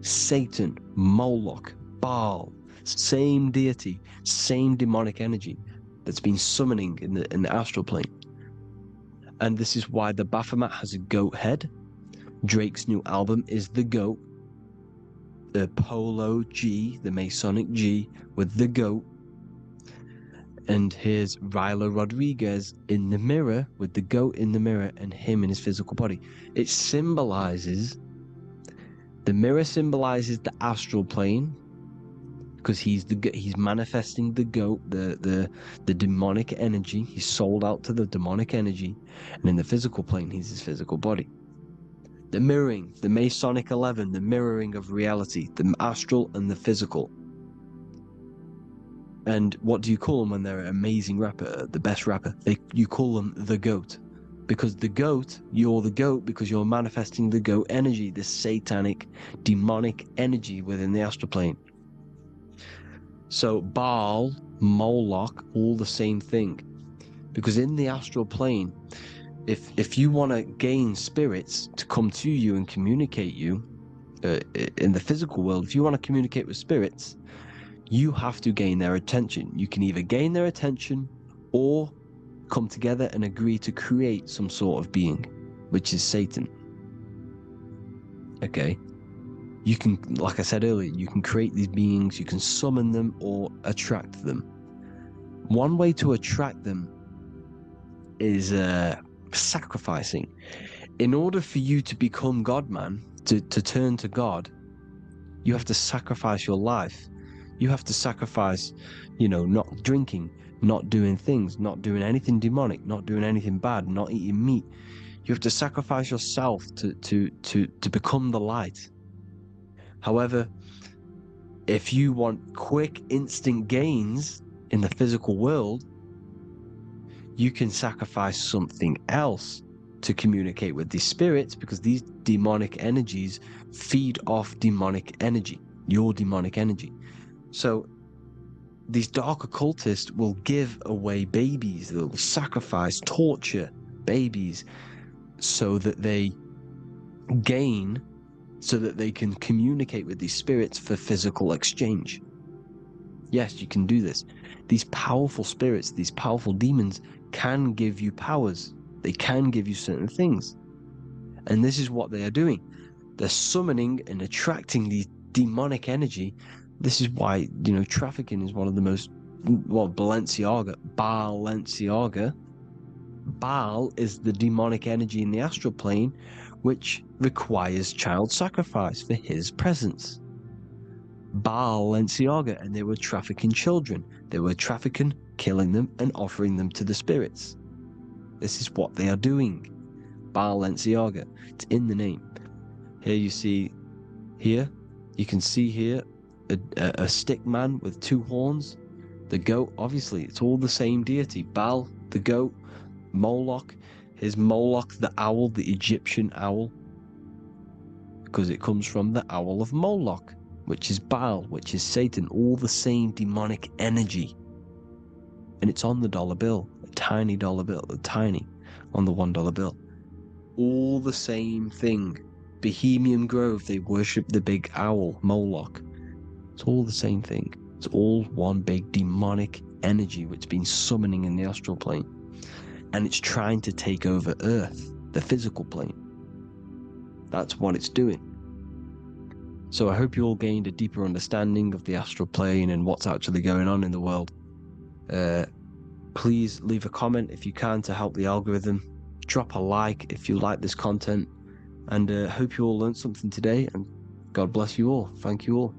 Satan, Moloch, Baal, same deity, same demonic energy that's been summoning in the astral plane. And this is why the Baphomet has a goat head. Drake's new album is the goat. The Polo G, the Masonic G, with the goat. And here's Rylo Rodriguez in the mirror with the goat in the mirror and him in his physical body. It symbolizes, the mirror symbolizes the astral plane, because he's manifesting the goat, the demonic energy. He's sold out to the demonic energy, and in the physical plane, he's his physical body. The mirroring, the Masonic 11, the mirroring of reality, the astral and the physical. And what do you call them when they're an amazing rapper, the best rapper? You call them the GOAT. Because the GOAT, you're the GOAT because you're manifesting the GOAT energy, the satanic, demonic energy within the astral plane. So Baal, Moloch, all the same thing. Because in the astral plane, if you want to gain spirits to come to you and communicate you, in the physical world, if you want to communicate with spirits, you have to gain their attention. You can either gain their attention or come together and agree to create some sort of being, which is Satan. Okay? You can, like I said earlier, you can create these beings, you can summon them or attract them. One way to attract them is sacrificing. In order for you to become God, man, to turn to God, you have to sacrifice your life. You have to sacrifice, not drinking, not doing things, not doing anything demonic, not doing anything bad, not eating meat. You have to sacrifice yourself to become the light. However, if you want quick, instant gains in the physical world, you can sacrifice something else to communicate with these spirits, because these demonic energies feed off demonic energy, your demonic energy. So these dark occultists will give away babies, they'll sacrifice, torture babies so that they gain, so that they can communicate with these spirits for physical exchange. Yes, you can do this. These powerful spirits, these powerful demons can give you powers. They can give you certain things. And this is what they are doing. They're summoning and attracting these demonic energy. This is why, trafficking is one of the most, Balenciaga. Baal is the demonic energy in the astral plane, which requires child sacrifice for his presence. Balenciaga, and they were trafficking children. They were trafficking, killing them, and offering them to the spirits. This is what they are doing. Balenciaga. It's in the name. Here you can see here a stick man with two horns. The goat, obviously, it's all the same deity. Baal, the goat. Moloch, here's Moloch, the owl, the Egyptian owl, because it comes from the owl of Moloch, which is Baal, which is Satan, all the same demonic energy. And it's on the dollar bill, a tiny dollar bill, on the $1 bill. All the same thing. Bohemian Grove, they worship the big owl, Moloch. It's all the same thing. It's all one big demonic energy which has been summoning in the astral plane. And it's trying to take over Earth, the physical plane. That's what it's doing. So I hope you all gained a deeper understanding of the astral plane and what's actually going on in the world. Please leave a comment if you can to help the algorithm. Drop a like if you like this content. And hope you all learned something today. And God bless you all. Thank you all.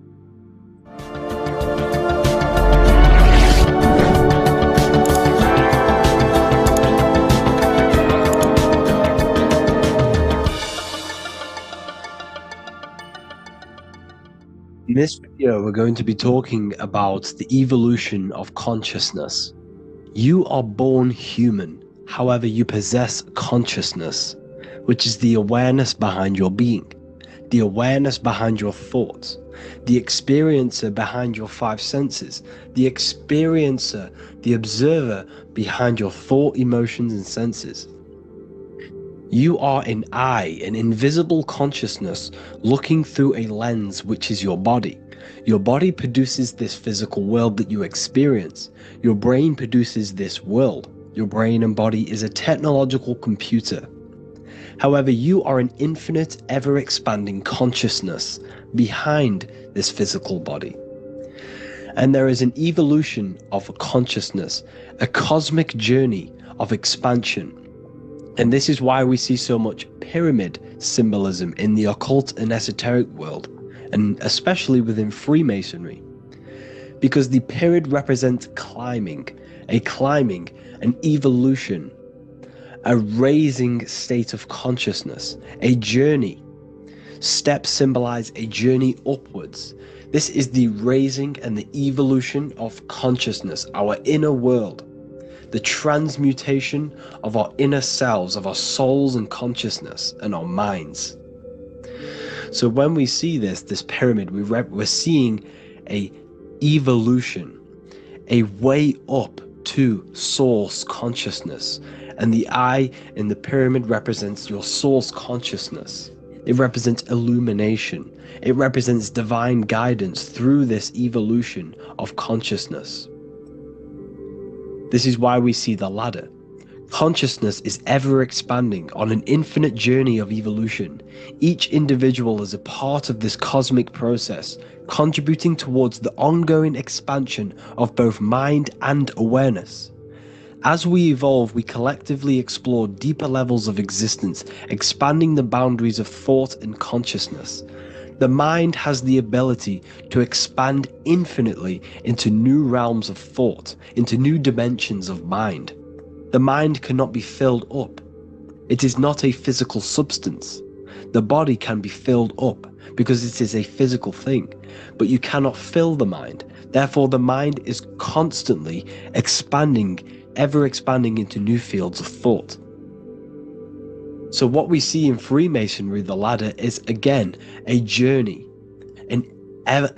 In this video, we're going to be talking about the evolution of consciousness. You are born human, however, you possess consciousness, which is the awareness behind your being, the awareness behind your thoughts, the experiencer behind your five senses, the experiencer, the observer behind your thought, emotions, and senses. You are an eye, an invisible consciousness looking through a lens, which is your body. Your body produces this physical world that you experience. Your brain produces this world. Your brain and body is a technological computer. However, you are an infinite, ever-expanding consciousness behind this physical body. And there is an evolution of consciousness, a cosmic journey of expansion. And this is why we see so much pyramid symbolism in the occult and esoteric world, and especially within Freemasonry. Because the pyramid represents climbing, an evolution, a raising state of consciousness, a journey. Steps symbolize a journey upwards. This is the raising and the evolution of consciousness, our inner world, the transmutation of our inner selves, of our souls and consciousness and our minds. So when we see this pyramid, we're seeing a evolution, a way up to source consciousness. And the eye in the pyramid represents your source consciousness. It represents illumination. It represents divine guidance through this evolution of consciousness. This is why we see the ladder. Consciousness is ever expanding on an infinite journey of evolution. Each individual is a part of this cosmic process, contributing towards the ongoing expansion of both mind and awareness. As we evolve, we collectively explore deeper levels of existence, expanding the boundaries of thought and consciousness. The mind has the ability to expand infinitely into new realms of thought, into new dimensions of mind. The mind cannot be filled up. It is not a physical substance. The body can be filled up because it is a physical thing, but you cannot fill the mind. Therefore, the mind is constantly expanding, ever expanding into new fields of thought. So what we see in Freemasonry, the ladder, is again a journey, an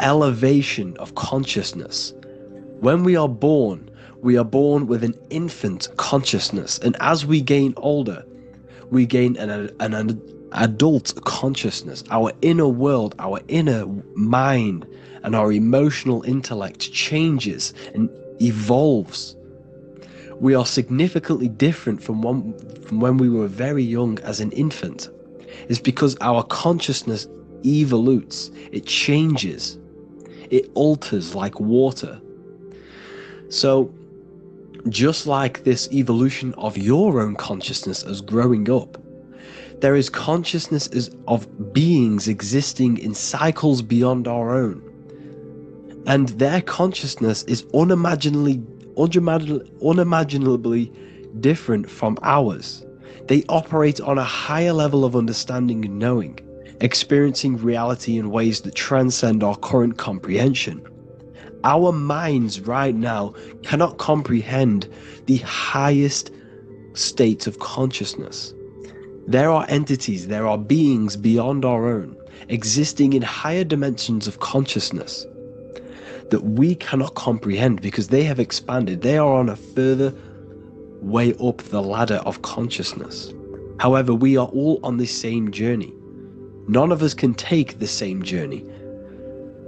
elevation of consciousness. When we are born with an infant consciousness, and as we gain older, we gain an adult consciousness. Our inner world, our inner mind, and our emotional intellect changes and evolves. We are significantly different from when we were very young as an infant. It's because our consciousness evolutes, it changes, it alters like water. So just like this evolution of your own consciousness as growing up, there is consciousness of beings existing in cycles beyond our own. And their consciousness is unimaginably different from ours. They operate on a higher level of understanding and knowing, experiencing reality in ways that transcend our current comprehension. Our minds right now cannot comprehend the highest states of consciousness. There are entities, there are beings beyond our own, existing in higher dimensions of consciousness that we cannot comprehend because they have expanded. They are on a further way up the ladder of consciousness. However, we are all on the same journey. None of us can take the same journey.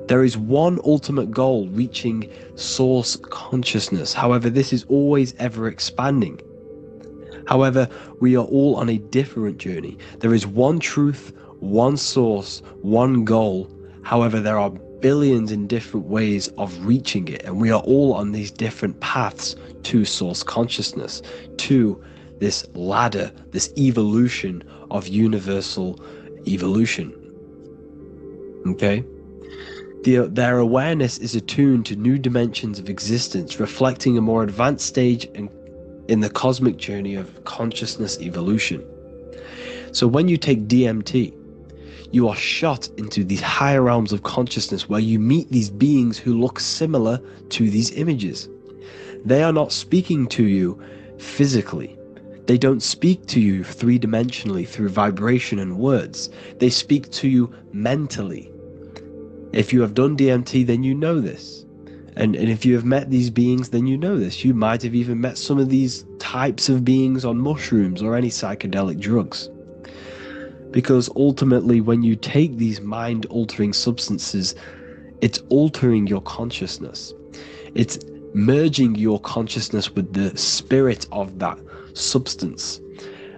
There is one ultimate goal, reaching source consciousness. However, this is always ever expanding. However, we are all on a different journey. There is one truth, one source, one goal. However, there are billions in different ways of reaching it, and we are all on these different paths to source consciousness, to this ladder, this evolution of universal evolution. Okay? Their awareness is attuned to new dimensions of existence, reflecting a more advanced stage in the cosmic journey of consciousness evolution. So when you take DMT, you are shot into these higher realms of consciousness where you meet these beings who look similar to these images. They are not speaking to you physically. They don't speak to you three-dimensionally through vibration and words. They speak to you mentally. If you have done DMT, then you know this. And if you have met these beings, then you know this. You might have even met some of these types of beings on mushrooms or any psychedelic drugs. Because ultimately, when you take these mind-altering substances, it's altering your consciousness. It's merging your consciousness with the spirit of that substance.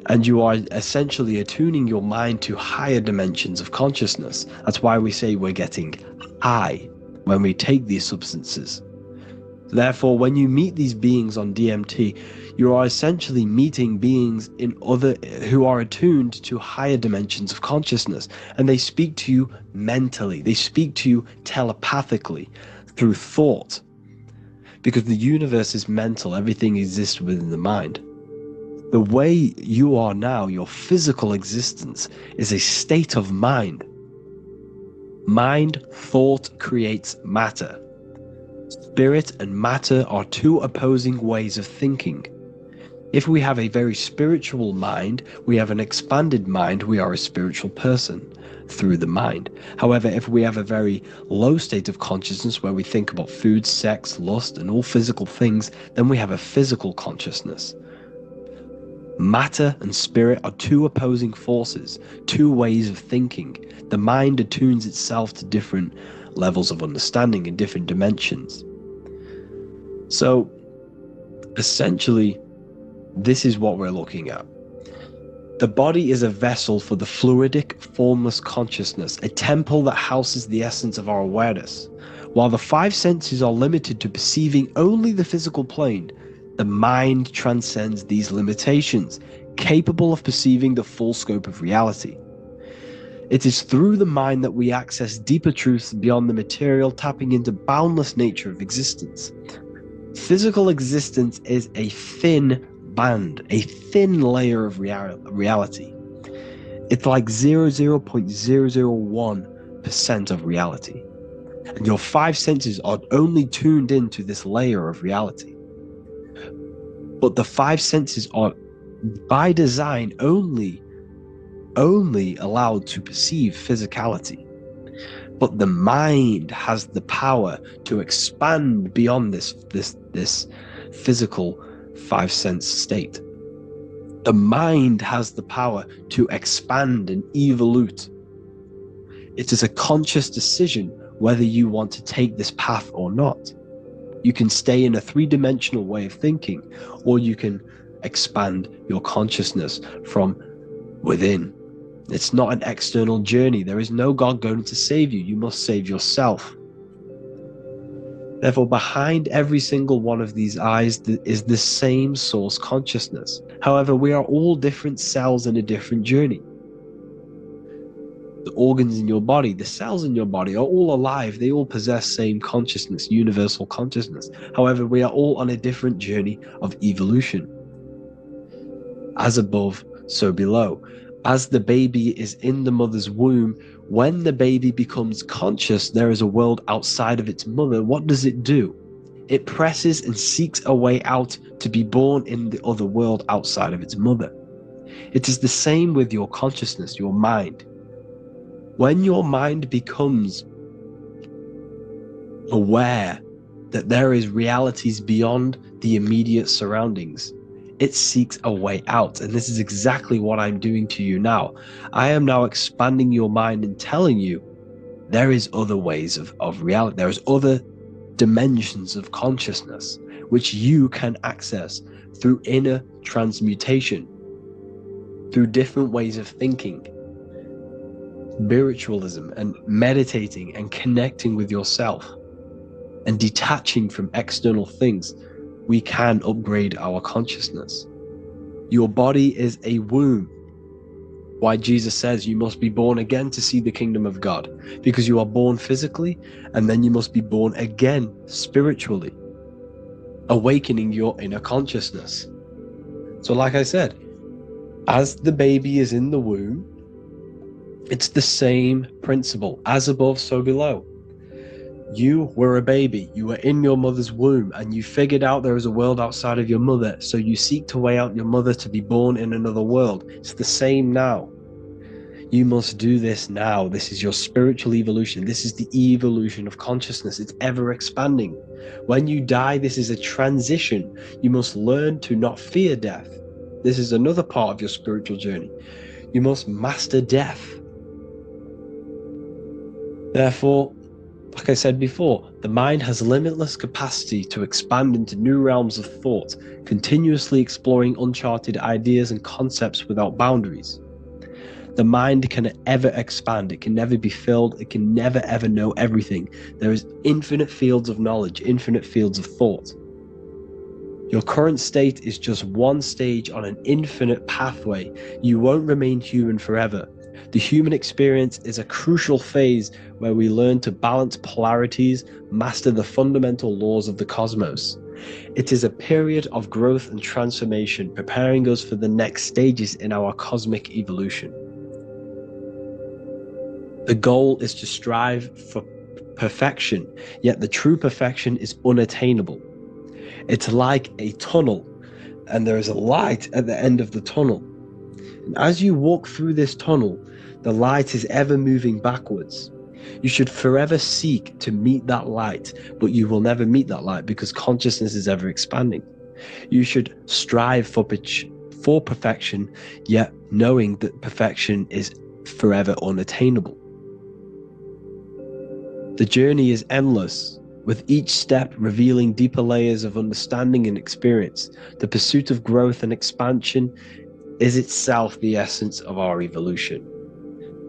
And you are essentially attuning your mind to higher dimensions of consciousness. That's why we say we're getting high when we take these substances. Therefore, when you meet these beings on DMT, you are essentially meeting beings who are attuned to higher dimensions of consciousness, and they speak to you mentally. They speak to you telepathically through thought, because the universe is mental. Everything exists within the mind. The way you are now, your physical existence, is a state of mind. Mind, thought creates matter. Spirit and matter are two opposing ways of thinking. If we have a very spiritual mind, we have an expanded mind, we are a spiritual person through the mind. However, if we have a very low state of consciousness where we think about food, sex, lust, and all physical things, then we have a physical consciousness. Matter and spirit are two opposing forces, two ways of thinking. The mind attunes itself to different levels of understanding in different dimensions. So, essentially, this is what we're looking at. The body is a vessel for the fluidic, formless consciousness, a temple that houses the essence of our awareness. While the five senses are limited to perceiving only the physical plane, the mind transcends these limitations, capable of perceiving the full scope of reality. It is through the mind that we access deeper truths beyond the material, tapping into boundless nature of existence. Physical existence is a thin band, a thin layer of reality. It's like 0.001% of reality. And your five senses are only tuned into this layer of reality. But the five senses are, by design, only allowed to perceive physicality. But the mind has the power to expand beyond this physical five sense state. The mind has the power to expand and evolute. It is a conscious decision whether you want to take this path or not. You can stay in a three-dimensional way of thinking, or you can expand your consciousness from within. It's not an external journey. There is no God going to save you. You must save yourself. Therefore, behind every single one of these eyes is the same source consciousness. However, we are all different cells in a different journey. The organs in your body, the cells in your body are all alive. They all possess same consciousness, universal consciousness. However, we are all on a different journey of evolution. As above, so below. As the baby is in the mother's womb, when the baby becomes conscious, there is a world outside of its mother. What does it do? It presses and seeks a way out to be born in the other world outside of its mother. It is the same with your consciousness, your mind. When your mind becomes aware that there is realities beyond the immediate surroundings, it seeks a way out. And this is exactly what I'm doing to you now. I am now expanding your mind and telling you there is other ways of reality. There is other dimensions of consciousness which you can access through inner transmutation, through different ways of thinking, spiritualism, and meditating and connecting with yourself and detaching from external things. We can upgrade our consciousness. Your body is a womb. Why Jesus says you must be born again to see the kingdom of God, because you are born physically and then you must be born again spiritually, awakening your inner consciousness. So like I said, as the baby is in the womb, it's the same principle. As above, so below. You were a baby, you were in your mother's womb, and you figured out there is a world outside of your mother, so you seek to way out your mother to be born in another world. It's the same now. You must do this now. This is your spiritual evolution. This is the evolution of consciousness. It's ever expanding. When you die, this is a transition. You must learn to not fear death. This is another part of your spiritual journey. You must master death. Therefore, Like I said before, the mind has limitless capacity to expand into new realms of thought, continuously exploring uncharted ideas and concepts without boundaries. The mind can ever expand, it can never be filled, it can never ever know everything. There is infinite fields of knowledge, infinite fields of thought. Your current state is just one stage on an infinite pathway. You won't remain human forever. The human experience is a crucial phase where we learn to balance polarities, master the fundamental laws of the cosmos. It is a period of growth and transformation, preparing us for the next stages in our cosmic evolution. The goal is to strive for perfection, yet the true perfection is unattainable. It's like a tunnel, and there is a light at the end of the tunnel. And as you walk through this tunnel, the light is ever moving backwards. You should forever seek to meet that light, but you will never meet that light because consciousness is ever expanding. You should strive for perfection, yet knowing that perfection is forever unattainable. The journey is endless, with each step revealing deeper layers of understanding and experience. The pursuit of growth and expansion is itself the essence of our evolution.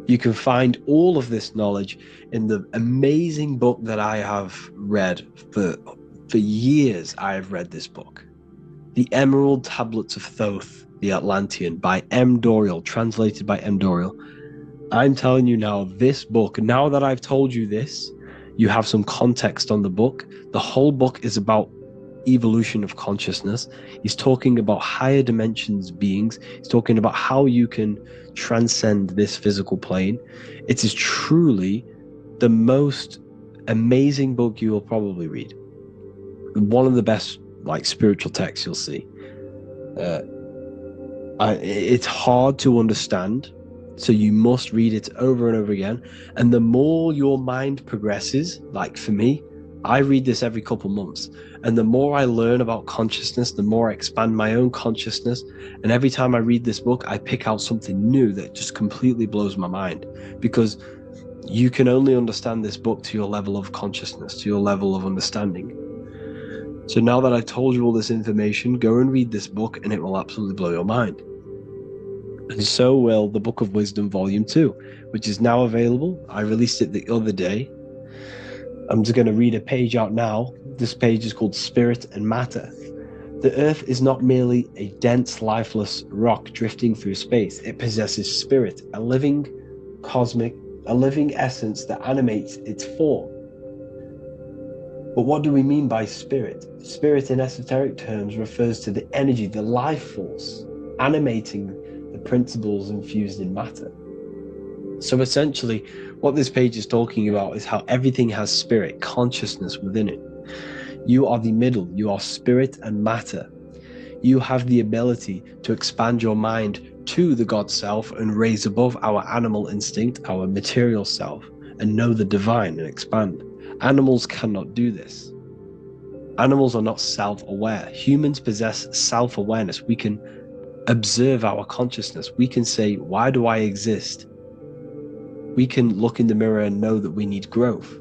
You can find all of this knowledge in the amazing book that I have read for years. I have read this book, The Emerald Tablets of Thoth, the Atlantean, by M. Dorial, translated by M. Dorial. I'm telling you now, this book, now that I've told you this, you have some context on the book. The whole book is about evolution of consciousness. He's talking about higher dimensions beings. He's talking about how you can transcend this physical plane. It is truly the most amazing book you will probably read. One of the best spiritual texts you'll see. It's hard to understand, so you must read it over and over again. And the more your mind progresses, like for me, I read this every couple months. And the more I learn about consciousness, the more I expand my own consciousness. And every time I read this book, I pick out something new that just completely blows my mind. Because you can only understand this book to your level of consciousness, to your level of understanding. So now that I've told you all this information, go and read this book and it will absolutely blow your mind. And so will the Book of Wisdom Volume 2, which is now available. I released it the other day. I'm just going to read a page out now. This page is called Spirit and Matter. The Earth is not merely a dense, lifeless rock drifting through space. It possesses spirit, a living essence that animates its form. But what do we mean by spirit? Spirit in esoteric terms refers to the energy, the life force, animating the principles infused in matter. So essentially, what this page is talking about is how everything has spirit, consciousness within it. You are the middle, you are spirit and matter. You have the ability to expand your mind to the God self and raise above our animal instinct, our material self, and know the divine and expand. Animals cannot do this. Animals are not self-aware. Humans possess self-awareness. We can observe our consciousness. We can say, why do I exist? We can look in the mirror and know that we need growth.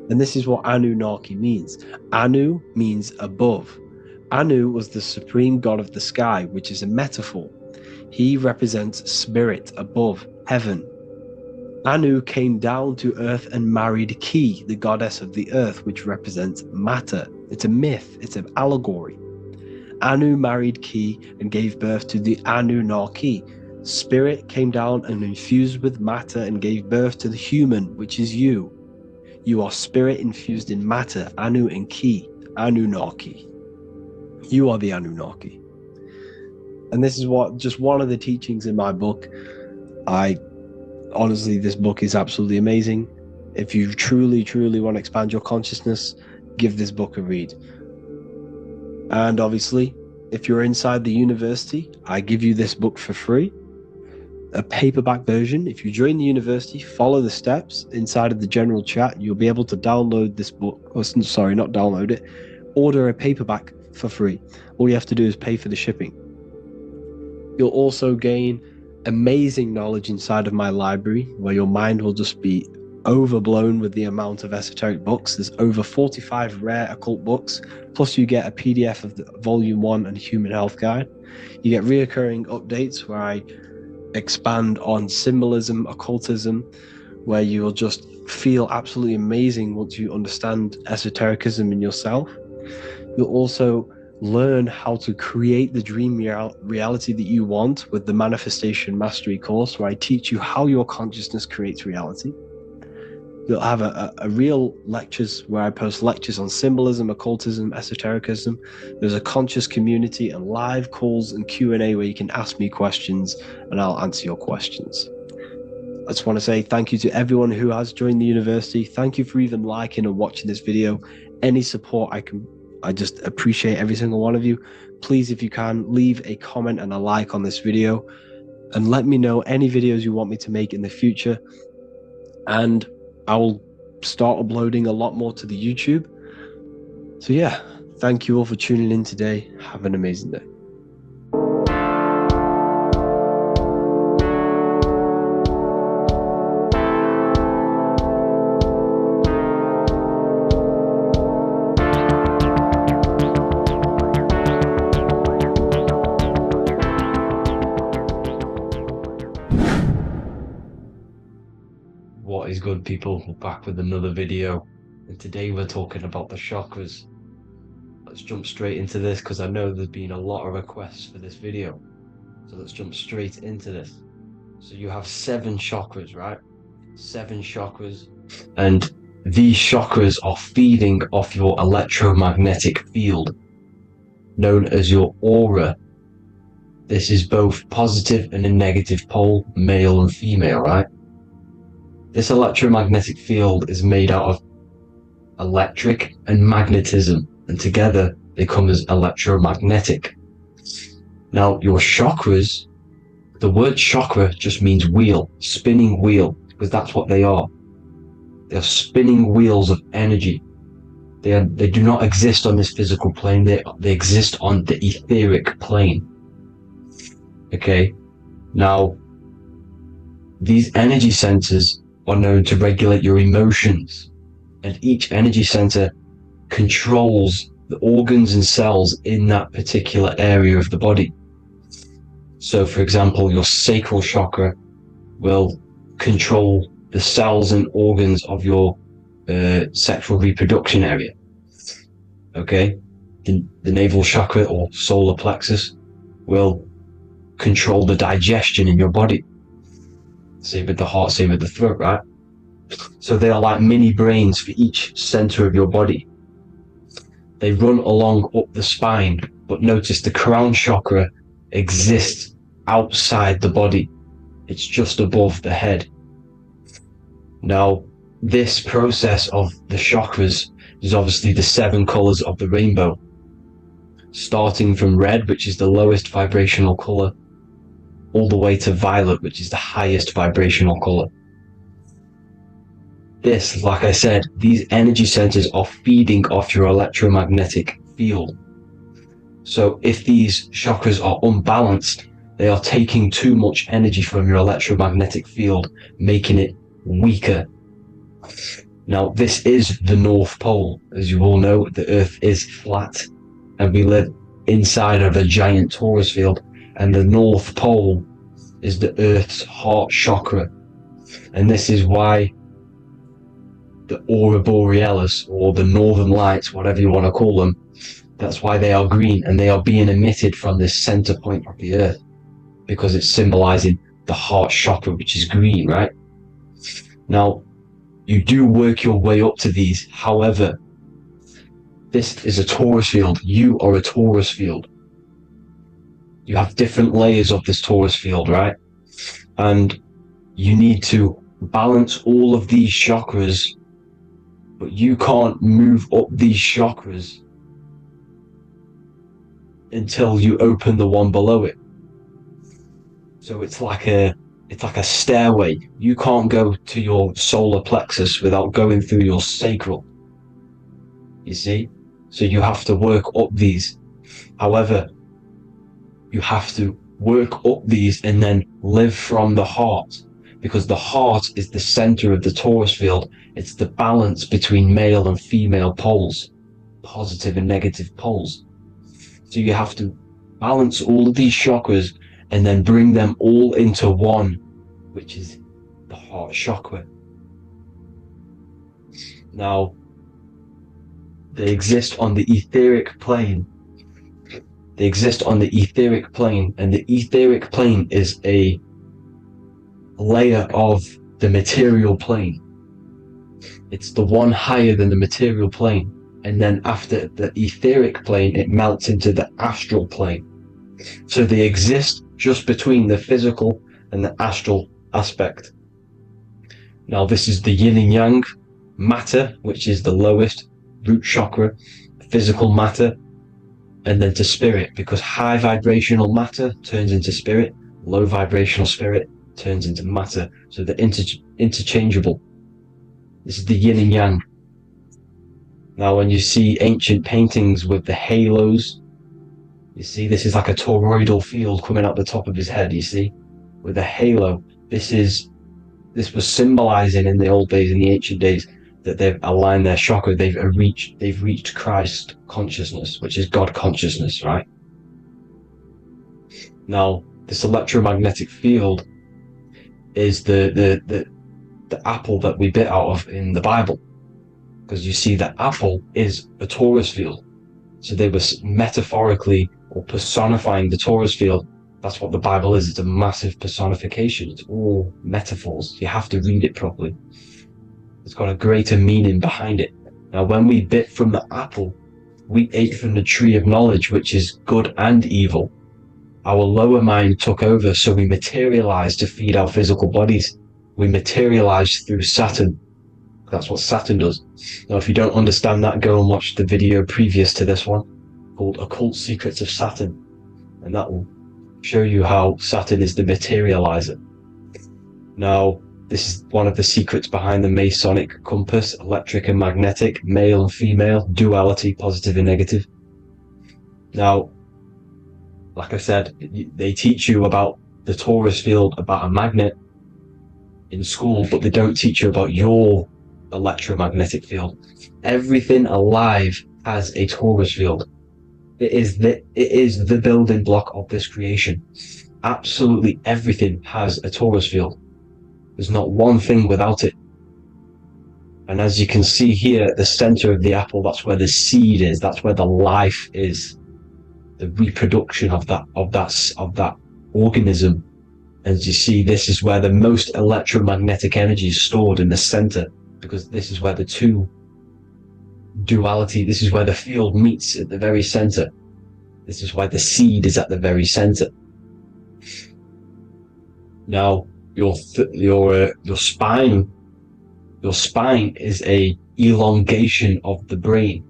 And this is what Anunnaki means. Anu means above. Anu was the supreme god of the sky, which is a metaphor. He represents spirit above, heaven. Anu came down to earth and married Ki, the goddess of the earth, which represents matter. It's a myth, it's an allegory. Anu married Ki and gave birth to the Anunnaki. Spirit came down and infused with matter and gave birth to the human, which is you. You are spirit infused in matter, Anu and Ki, Anunnaki. You are the Anunnaki. And this is just one of the teachings in my book. Honestly, this book is absolutely amazing. If you truly, truly want to expand your consciousness, give this book a read. And obviously, if you're inside the university, I give you this book for free, a paperback version. If you join the university, follow the steps inside of the general chat, you'll be able to download this book, not download it, order a paperback for free. All you have to do is pay for the shipping. You'll also gain amazing knowledge inside of my library, where your mind will just be overblown with the amount of esoteric books. There's over 45 rare occult books, plus you get a PDF of the Volume 1 and Human Health Guide. You get reoccurring updates where I expand on symbolism, occultism, where you will just feel absolutely amazing once you understand esotericism in yourself. You'll also learn how to create the dream reality that you want with the Manifestation Mastery course, where I teach you how your consciousness creates reality. You'll have a real lectures where I post lectures on symbolism, occultism, esotericism. There's a conscious community and live calls and Q&A where you can ask me questions and I'll answer your questions. I just want to say thank you to everyone who has joined the university. Thank you for even liking and watching this video. Any support I just appreciate every single one of you. Please, if you can, leave a comment and a like on this video and let me know any videos you want me to make in the future. And I will start uploading a lot more to the YouTube. So yeah, thank you all for tuning in today. Have an amazing day. What is good, people? We're back with another video, and today we're talking about the chakras. Let's jump straight into this because I know there's been a lot of requests for this video. So let's jump straight into this. So you have 7 chakras, right? 7 chakras, and these chakras are feeding off your electromagnetic field, known as your aura. This is both positive and a negative pole, male and female, right? This electromagnetic field is made out of electric and magnetism, and together they come as electromagnetic. Now, your chakras, the word chakra just means wheel, spinning wheel, because that's what they are. They're spinning wheels of energy. They do not exist on this physical plane, they exist on the etheric plane. Okay? Now, these energy centers are known to regulate your emotions, and each energy center controls the organs and cells in that particular area of the body. So for example, your sacral chakra will control the cells and organs of your sexual reproduction area. Okay, the navel chakra or solar plexus will control the digestion in your body. Same with the heart, same with the throat, right? So they are like mini brains for each center of your body. They run along up the spine, but notice the crown chakra exists outside the body. It's just above the head. Now, this process of the chakras is obviously the 7 colors of the rainbow, starting from red, which is the lowest vibrational color, all the way to violet, which is the highest vibrational color. This, like I said, these energy centers are feeding off your electromagnetic field. So if these chakras are unbalanced, they are taking too much energy from your electromagnetic field, making it weaker. Now, this is the North Pole. As you all know, the Earth is flat, and we live inside of a giant torus field. And the North Pole is the Earth's heart chakra. And this is why the aurora borealis, or the northern lights, whatever you want to call them, that's why they are green, and they are being emitted from this center point of the Earth, because it's symbolizing the heart chakra, which is green, right? Now, you do work your way up to these. However, this is a torus field. You are a torus field. You have different layers of this torus field, right? And you need to balance all of these chakras, but you can't move up these chakras until you open the one below it. So it's like a stairway. You can't go to your solar plexus without going through your sacral. You see? So you have to work up these. However, you have to work up these and then live from the heart. because the heart is the center of the torus field. It's the balance between male and female poles, positive and negative poles. So you have to balance all of these chakras and then bring them all into one, which is the heart chakra. Now, they exist on the etheric plane. They exist on the etheric plane, and the etheric plane is a layer of the material plane. It's the one higher than the material plane, and then after the etheric plane, it melts into the astral plane. So they exist just between the physical and the astral aspect. Now, this is the yin and yang matter, which is the lowest root chakra, physical matter, and then to spirit, because high vibrational matter turns into spirit, low vibrational spirit turns into matter. So they're interchangeable. This is the yin and yang. Now, when you see ancient paintings with the halos, you see this is like a toroidal field coming out the top of his head, you see, with a halo. This was symbolizing in the old days, in the ancient days, that they've aligned their chakra, they've reached Christ consciousness, which is God consciousness, right? Now, this electromagnetic field is the apple that we bit out of in the Bible, because you see that apple is a torus field. So they were metaphorically or personifying the torus field. That's what the Bible is. It's a massive personification. It's all metaphors. You have to read it properly. It's got a greater meaning behind it. Now, when we bit from the apple, we ate from the tree of knowledge, which is good and evil. Our lower mind took over, so we materialized to feed our physical bodies. We materialized through Saturn. That's what Saturn does. Now, if you don't understand that, go and watch the video previous to this one called Occult Secrets of Saturn, and that will show you how Saturn is the materializer. Now, this is one of the secrets behind the Masonic compass: electric and magnetic, male and female, duality, positive and negative. Now, like I said, they teach you about the torus field, about a magnet in school, but they don't teach you about your electromagnetic field. Everything alive has a torus field. It is the building block of this creation. Absolutely everything has a torus field. There's not one thing without it. And as you can see here at the center of the apple, that's where the seed is. That's where the life is. The reproduction of that organism. As you see, this is where the most electromagnetic energy is stored, in the center, because this is where the two duality, this is where the field meets at the very center. This is why the seed is at the very center. Now, your spine is a elongation of the brain.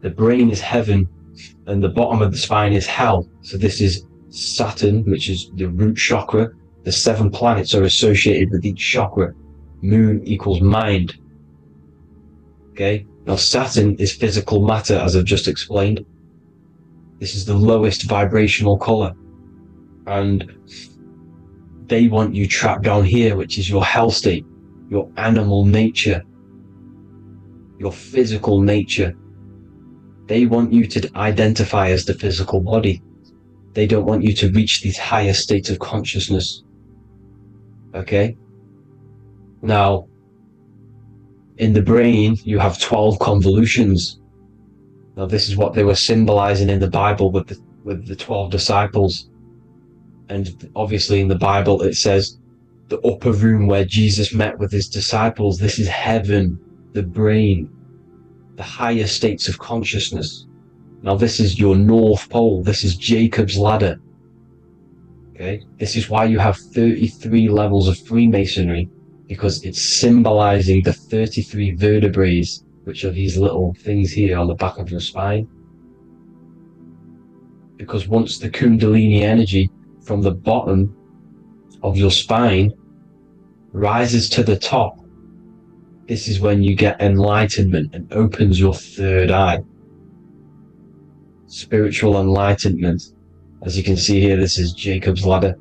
The brain is heaven, and the bottom of the spine is hell. So this is Saturn, which is the root chakra. The 7 planets are associated with each chakra. Moon equals mind. Okay, now Saturn is physical matter, as I've just explained. This is the lowest vibrational color, and they want you trapped down here, which is your hell state, your animal nature, your physical nature. They want you to identify as the physical body. They don't want you to reach these higher states of consciousness. Okay? Now, in the brain, you have 12 convolutions. Now, this is what they were symbolizing in the Bible with the 12 disciples. And obviously in the Bible, it says the upper room where Jesus met with his disciples. This is heaven, the brain, the higher states of consciousness. Now, this is your North Pole. This is Jacob's ladder. Okay, this is why you have 33 levels of Freemasonry, because it's symbolizing the 33 vertebrae, which are these little things here on the back of your spine. Because once the Kundalini energy from the bottom of your spine rises to the top, this is when you get enlightenment and opens your third eye. Spiritual enlightenment. As you can see here, this is Jacob's ladder.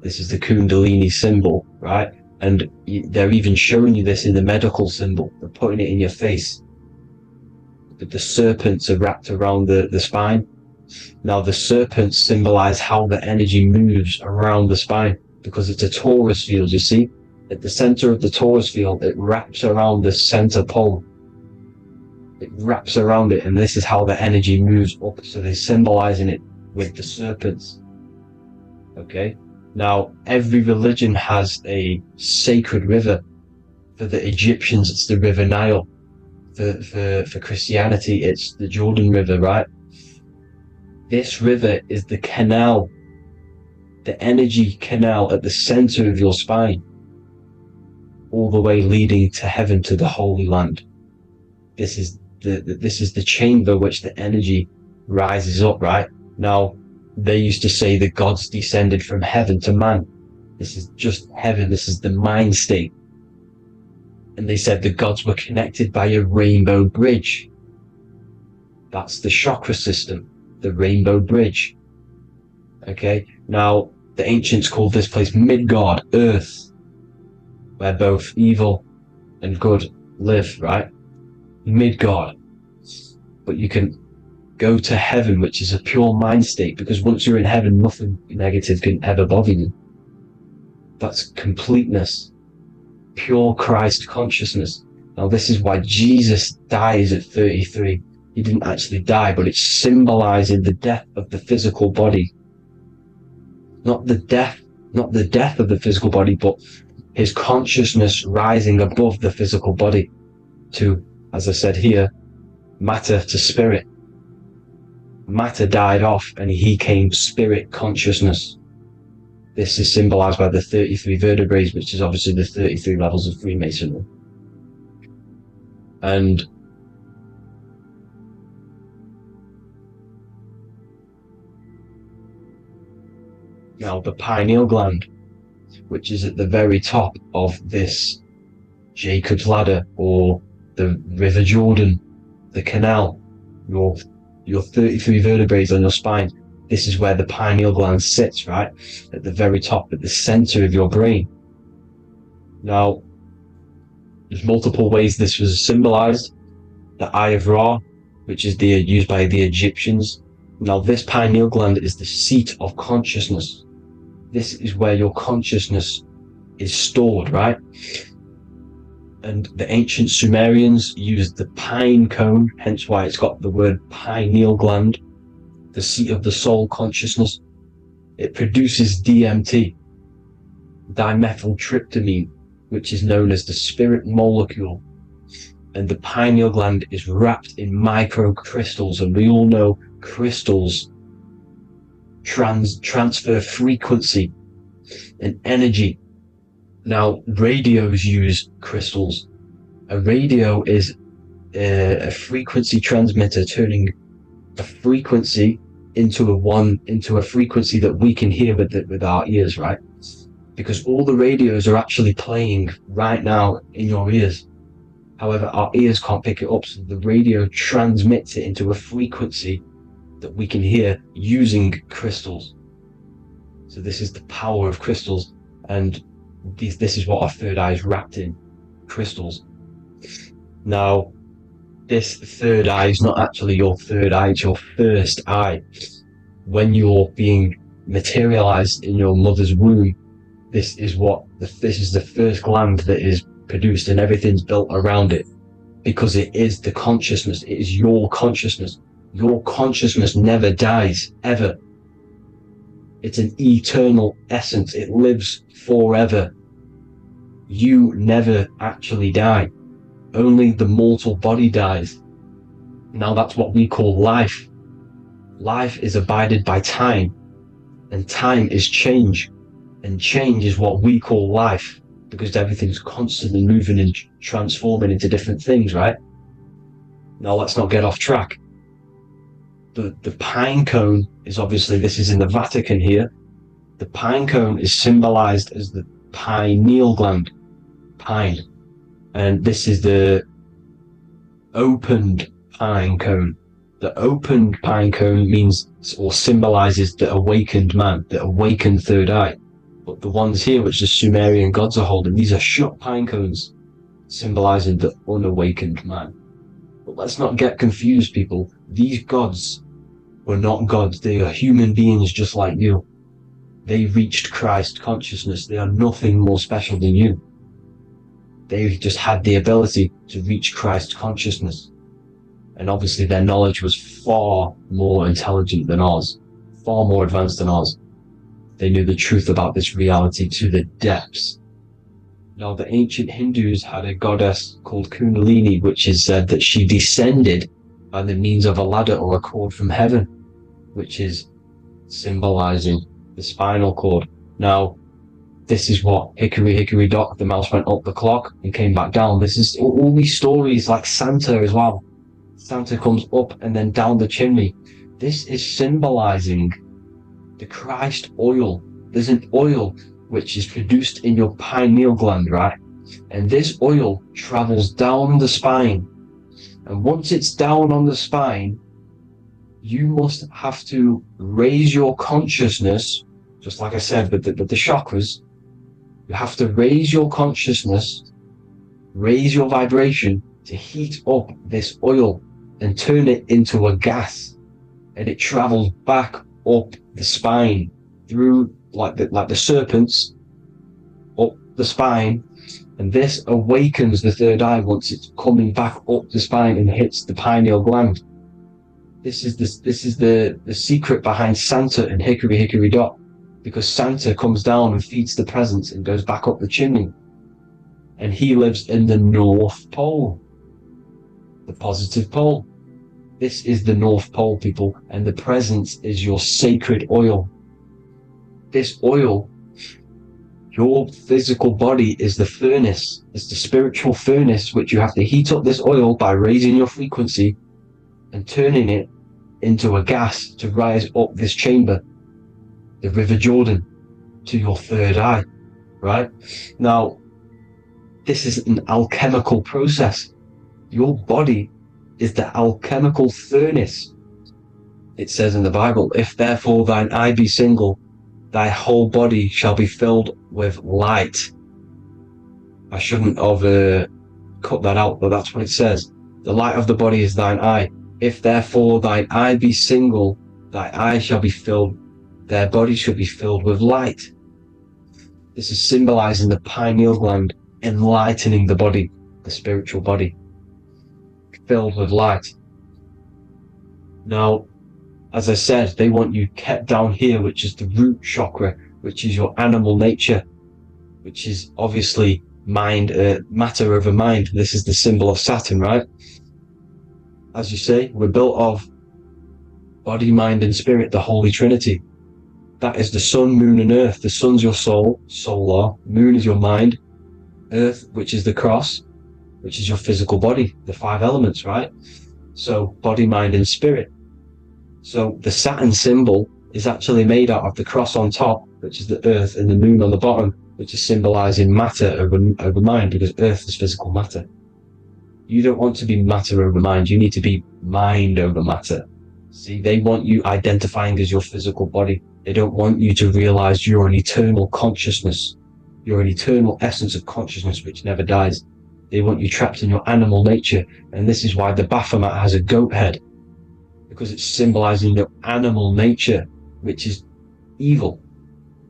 This is the Kundalini symbol, right? And they're even showing you this in the medical symbol. They're putting it in your face. The serpents are wrapped around the spine. Now the serpents symbolize how the energy moves around the spine, because it's a torus field, you see? At the center of the torus field, it wraps around the center pole. It wraps around it, and this is how the energy moves up. So they're symbolizing it with the serpents. Okay? Now, every religion has a sacred river. For the Egyptians, it's the River Nile. For Christianity, it's the Jordan River, right? This river is the canal, the energy canal at the center of your spine, all the way leading to heaven, to the Holy Land. This is the chamber which the energy rises up, right? Now, they used to say the gods descended from heaven to man. This is just heaven. This is the mind state. And they said the gods were connected by a rainbow bridge. That's the chakra system, the rainbow bridge. Okay, now the ancients called this place Midgard, Earth, where both evil and good live, right? Midgard. But you can go to heaven, which is a pure mind state, because once you're in heaven, nothing negative can ever bother you. That's completeness, pure Christ consciousness. Now this is why Jesus dies at 33. He didn't actually die, but it's symbolizing the death of the physical body. Not the death of the physical body, but his consciousness rising above the physical body to, as I said here, matter to spirit. Matter died off and he came spirit consciousness. This is symbolized by the 33 vertebrae, which is obviously the 33 levels of Freemasonry. And now the pineal gland, which is at the very top of this Jacob's ladder, or the River Jordan, the canal, your 33 vertebrae on your spine. This is where the pineal gland sits, right? At the very top, at the center of your brain. Now, there's multiple ways this was symbolized. The Eye of Ra, which is used by the Egyptians. Now, this pineal gland is the seat of consciousness. This is where your consciousness is stored, right? And the ancient Sumerians used the pine cone, hence why it's got the word pineal gland, the seat of the soul consciousness. It produces DMT, dimethyltryptamine, which is known as the spirit molecule. And the pineal gland is wrapped in microcrystals, and we all know crystals transfer frequency and energy. Now, radios use crystals. A radio is a frequency transmitter, turning a frequency into a frequency that we can hear with our ears, right? Because all the radios are actually playing right now in your ears. However, our ears can't pick it up, so the radio transmits it into a frequency that we can hear using crystals. So this is the power of crystals, and this is what our third eye is wrapped in, crystals. Now, this third eye is not actually your third eye, it's your first eye. When you're being materialized in your mother's womb, this is the first gland that is produced, and everything's built around it, because it is the consciousness. It is your consciousness. Your consciousness never dies, ever. It's an eternal essence. It lives forever. You never actually die. Only the mortal body dies. Now that's what we call life. Life is abided by time, and time is change, and change is what we call life, because everything's constantly moving and transforming into different things, right? Now let's not get off track. The pine cone is obviously, this is in the Vatican here. The pine cone is symbolized as the pineal gland, pine. And this is the opened pine cone. The opened pine cone means, or symbolizes, the awakened man, the awakened third eye. But the ones here, which the Sumerian gods are holding, these are shut pine cones, symbolizing the unawakened man. But let's not get confused, people. These gods were not gods. They are human beings just like you. They reached Christ consciousness. They are nothing more special than you. They just had the ability to reach Christ consciousness. And obviously their knowledge was far more intelligent than ours, far more advanced than ours. They knew the truth about this reality to the depths. Now, the ancient Hindus had a goddess called Kundalini, which is said that she descended by the means of a ladder or a cord from heaven, which is symbolizing the spinal cord. Now, this is what hickory hickory dock, the mouse went up the clock and came back down. This is all these stories, like Santa as well. Santa comes up and then down the chimney. This is symbolizing the Christ oil. There's an oil which is produced in your pineal gland, right? And this oil travels down the spine. And once it's down on the spine, you must have to raise your consciousness, just like I said with the chakras. You have to raise your consciousness, raise your vibration to heat up this oil and turn it into a gas. And it travels back up the spine through like the serpents up the spine, and this awakens the third eye once it's coming back up the spine and hits the pineal gland. This is the secret behind Santa and hickory hickory dock, because Santa comes down and feeds the presents and goes back up the chimney, and he lives in the North Pole, the positive pole. This is the North Pole, people, and the presence is your sacred oil. This oil, your physical body is the furnace. It's the spiritual furnace, which you have to heat up this oil by raising your frequency and turning it into a gas to rise up this chamber, the River Jordan, to your third eye, right? Now, this is an alchemical process. Your body is the alchemical furnace. It says in the Bible, if therefore thine eye be single, thy whole body shall be filled with light. I shouldn't have cut that out, but that's what it says. The light of the body is thine eye. If therefore thine eye be single, thy eye shall be filled, their body shall be filled with light. This is symbolizing the pineal gland, enlightening the body, the spiritual body, filled with light. Now, as I said, they want you kept down here, which is the root chakra, which is your animal nature, which is obviously mind, matter over mind. This is the symbol of Saturn, right? As you say, we're built of body, mind, and spirit, the Holy Trinity. That is the sun, moon, and earth. The sun's your soul, solar. Moon is your mind. Earth, which is the cross, which is your physical body, the 5 elements, right? So body, mind, and spirit. So the Saturn symbol is actually made out of the cross on top, which is the earth, and the moon on the bottom, which is symbolizing matter over mind, because earth is physical matter. You don't want to be matter over mind. You need to be mind over matter. See, they want you identifying as your physical body. They don't want you to realize you're an eternal consciousness. You're an eternal essence of consciousness which never dies. They want you trapped in your animal nature. And this is why the Baphomet has a goat head, because it's symbolizing your animal nature, which is evil.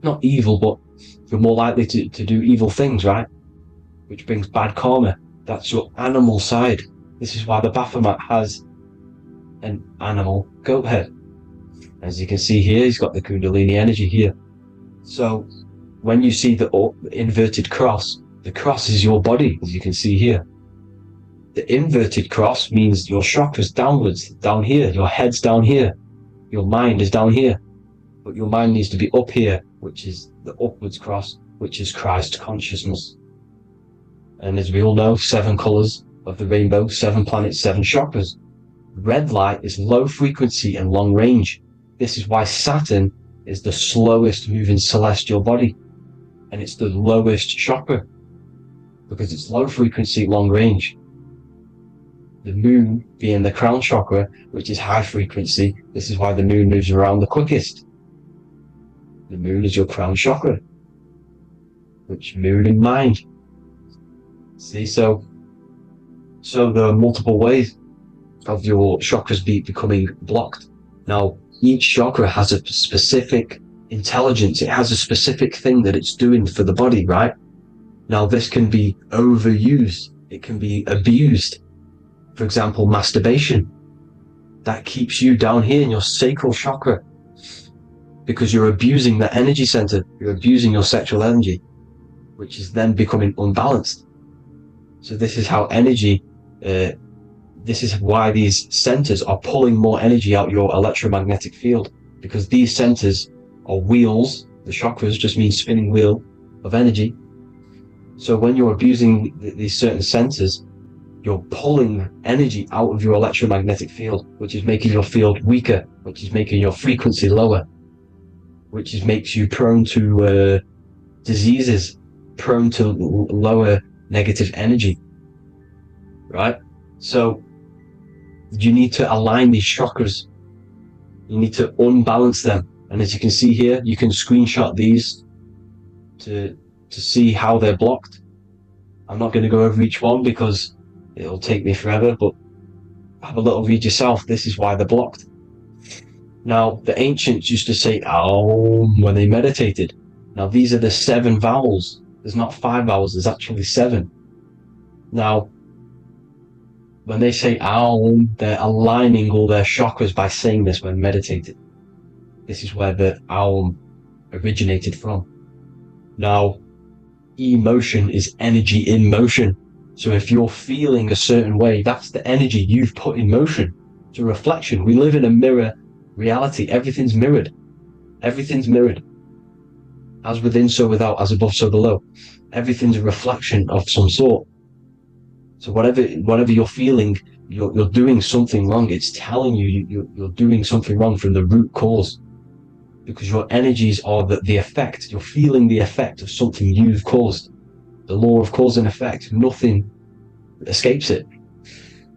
Not evil, but you're more likely to do evil things, right? Which brings bad karma. That's your animal side. This is why the Baphomet has an animal goat head. As you can see here, he's got the Kundalini energy here. So when you see the inverted cross, the cross is your body, as you can see here. The inverted cross means your chakras downwards, down here. Your head's down here. Your mind is down here. But your mind needs to be up here, which is the upwards cross, which is Christ consciousness. And as we all know, 7 colors of the rainbow, 7 planets, 7 chakras. Red light is low frequency and long range. This is why Saturn is the slowest moving celestial body. And it's the lowest chakra, because it's low frequency, long range. The moon being the crown chakra, which is high frequency. This is why the moon moves around the quickest. The moon is your crown chakra. which mirrored in mind. See, so there are multiple ways of your chakras becoming blocked. Now, each chakra has a specific intelligence. It has a specific thing that it's doing for the body, right? Now, this can be overused. It can be abused. For example, masturbation. That keeps you down here in your sacral chakra because you're abusing that energy center. You're abusing your sexual energy, which is then becoming unbalanced. So this is how energy, this is why these centers are pulling more energy out your electromagnetic field, because these centers are wheels. The chakras just mean spinning wheel of energy. So when you're abusing these certain centers, you're pulling energy out of your electromagnetic field, which is making your field weaker, which is making your frequency lower, which makes you prone to diseases, prone to lower negative energy, right? So you need to align these chakras. You need to unbalance them. And as you can see here, you can screenshot these to see how they're blocked. I'm not going to go over each one because it'll take me forever, but have a little read yourself. This is why they're blocked. Now, the ancients used to say Aum when they meditated. Now, these are the 7 vowels. There's not 5 vowels, there's actually 7. Now, when they say Aum, they're aligning all their chakras by saying this when meditated. This is where the Aum originated from. Now, emotion is energy in motion. So if you're feeling a certain way, that's the energy you've put in motion. It's a reflection. We live in a mirror reality. Everything's mirrored. Everything's mirrored. As within, so without. As above, so below. Everything's a reflection of some sort. So whatever you're feeling, you're doing something wrong. It's telling you you're doing something wrong from the root cause. Because your energies are the effect. You're feeling the effect of something you've caused. The law of cause and effect. Nothing escapes it.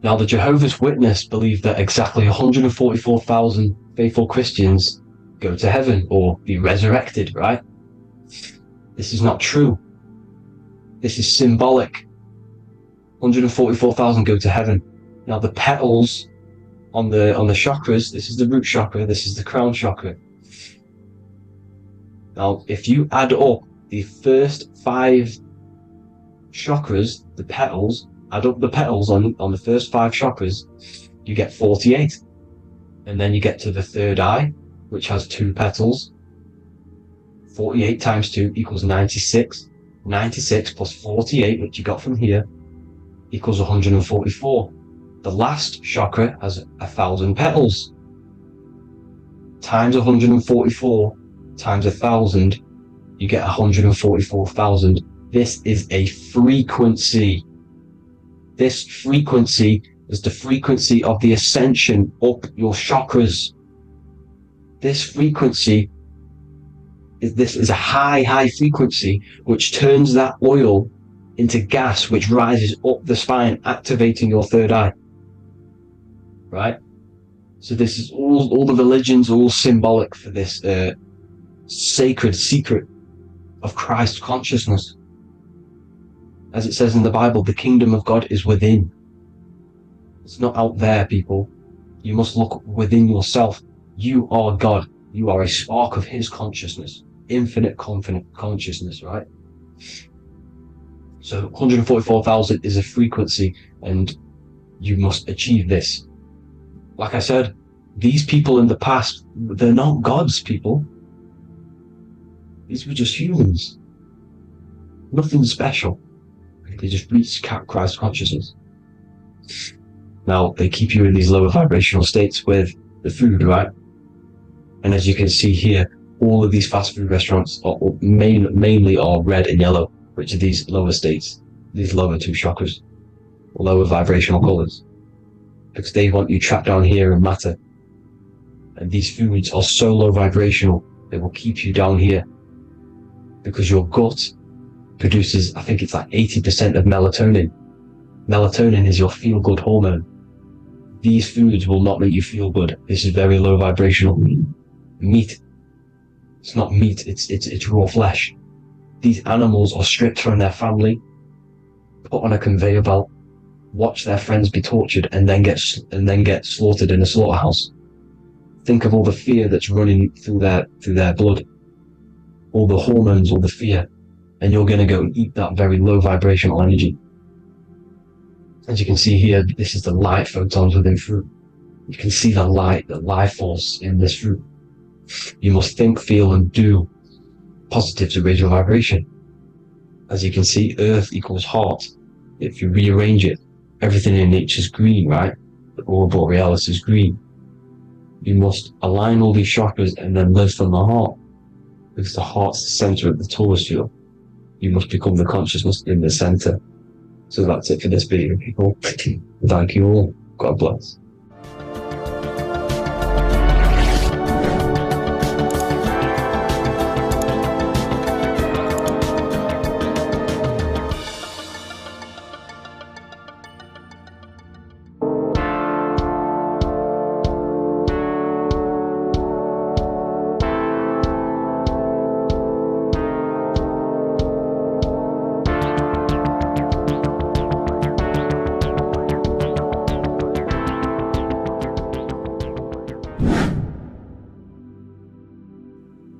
Now, the Jehovah's Witness believe that exactly 144,000 faithful Christians go to heaven or be resurrected, right? This is not true. This is symbolic. 144,000 go to heaven. Now, the petals on the chakras, this is the root chakra, this is the crown chakra. Now, if you add up the first 5 chakras, the petals, add up the petals on the first 5 chakras, you get 48. And then you get to the third eye, which has 2 petals. 48 times 2 equals 96. 96 plus 48, which you got from here, equals 144. The last chakra has 1,000 petals. Times 144 times 1,000, you get 144,000. This is a frequency. This frequency is the frequency of the ascension up your chakras. This frequency is a high frequency which turns that oil into gas, which rises up the spine, activating your third eye. Right? So this is all the religions are all symbolic for this sacred secret of Christ consciousness. As it says in the Bible, the kingdom of God is within. It's not out there, people. You must look within yourself. You are God. You are a spark of his consciousness. Infinite consciousness, right? So 144,000 is a frequency, and you must achieve this. Like I said, these people in the past, they're not gods, people. These were just humans. Nothing special. They just reached Christ consciousness. Now, they keep you in these lower vibrational states with the food, right? And as you can see here, all of these fast food restaurants are mainly are red and yellow, which are these lower states, these lower 2 chakras, lower vibrational colors, because they want you trapped down here in matter. And these foods are so low vibrational, they will keep you down here, because your gut produces, I think it's like 80% of melatonin. Melatonin is your feel-good hormone. These foods will not make you feel good. This is very low vibrational. Meat. It's not meat, it's raw flesh. these animals are stripped from their family, put on a conveyor belt, watch their friends be tortured, and then get slaughtered in a slaughterhouse. Think of all the fear that's running through their blood, all the hormones, all the fear, and you're going to go and eat that very low vibrational energy. As you can see here, this is the light photons within fruit. You can see the light, the life force in this fruit. You must think, feel, and do positive to raise your vibration. As you can see, earth equals heart. If you rearrange it, everything in nature is green, right? The aurora borealis is green. You must align all these chakras and then live from the heart, because the heart's the center of the Taurus field. You must become the consciousness in the center. So that's it for this video, people. Thank you all. God bless.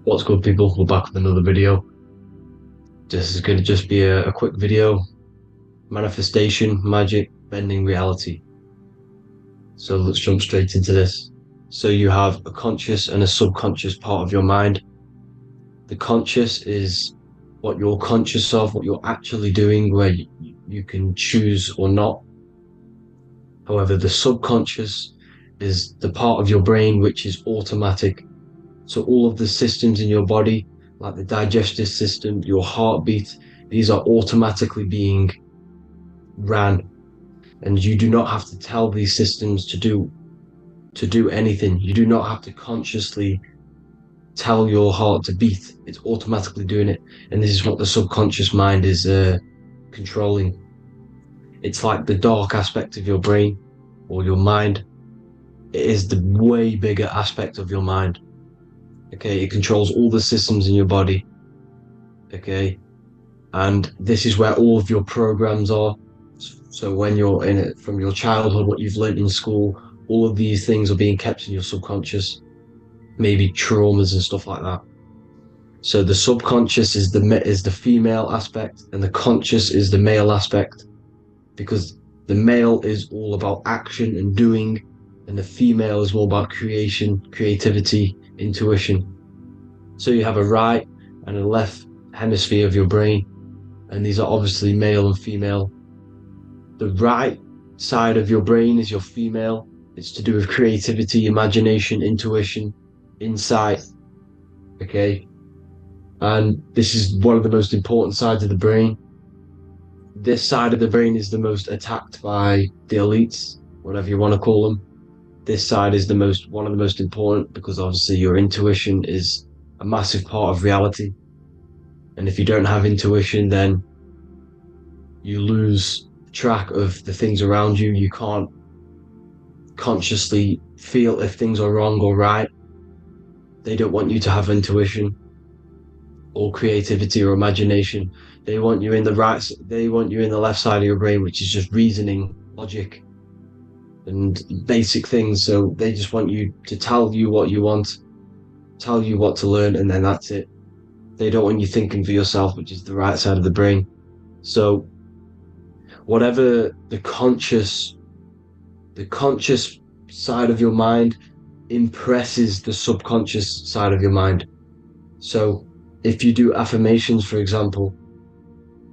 What's good, people? We're back with another video. This is going to just be a quick video. Manifestation, magic, bending reality. So let's jump straight into this. So you have a conscious and a subconscious part of your mind. The conscious is what you're conscious of, what you're actually doing, where you can choose or not. However, the subconscious is the part of your brain which is automatic. So all of the systems in your body, like the digestive system, your heartbeat, these are automatically being ran. And you do not have to tell these systems to do anything. You do not have to consciously tell your heart to beat. It's automatically doing it. And this is what the subconscious mind is controlling. It's like the dark aspect of your brain or your mind. It is the way bigger aspect of your mind. Okay, it controls all the systems in your body. Okay, and this is where all of your programs are. So when you're in it, from your childhood, what you've learned in school, all of these things are being kept in your subconscious. Maybe traumas and stuff like that. So the subconscious is the female aspect, and the conscious is the male aspect, because the male is all about action and doing, and the female is all about creation, creativity, intuition. So you have a right and a left hemisphere of your brain, and these are obviously male and female. The right side of your brain is your female. It's to do with creativity, imagination, intuition, insight. Okay, and this is one of the most important sides of the brain. This side of the brain is the most attacked by the elites, whatever you want to call them. This side is one of the most important, because obviously your intuition is a massive part of reality. And if you don't have intuition, then you lose track of the things around you. You can't consciously feel if things are wrong or right. They don't want you to have intuition or creativity or imagination. They want you in the left side of your brain, which is just reasoning, logic, and basic things. So they just want you to tell you what you want, tell you what to learn, and then that's it. They don't want you thinking for yourself, which is the right side of the brain. So whatever the conscious side of your mind impresses the subconscious side of your mind. So if you do affirmations, for example,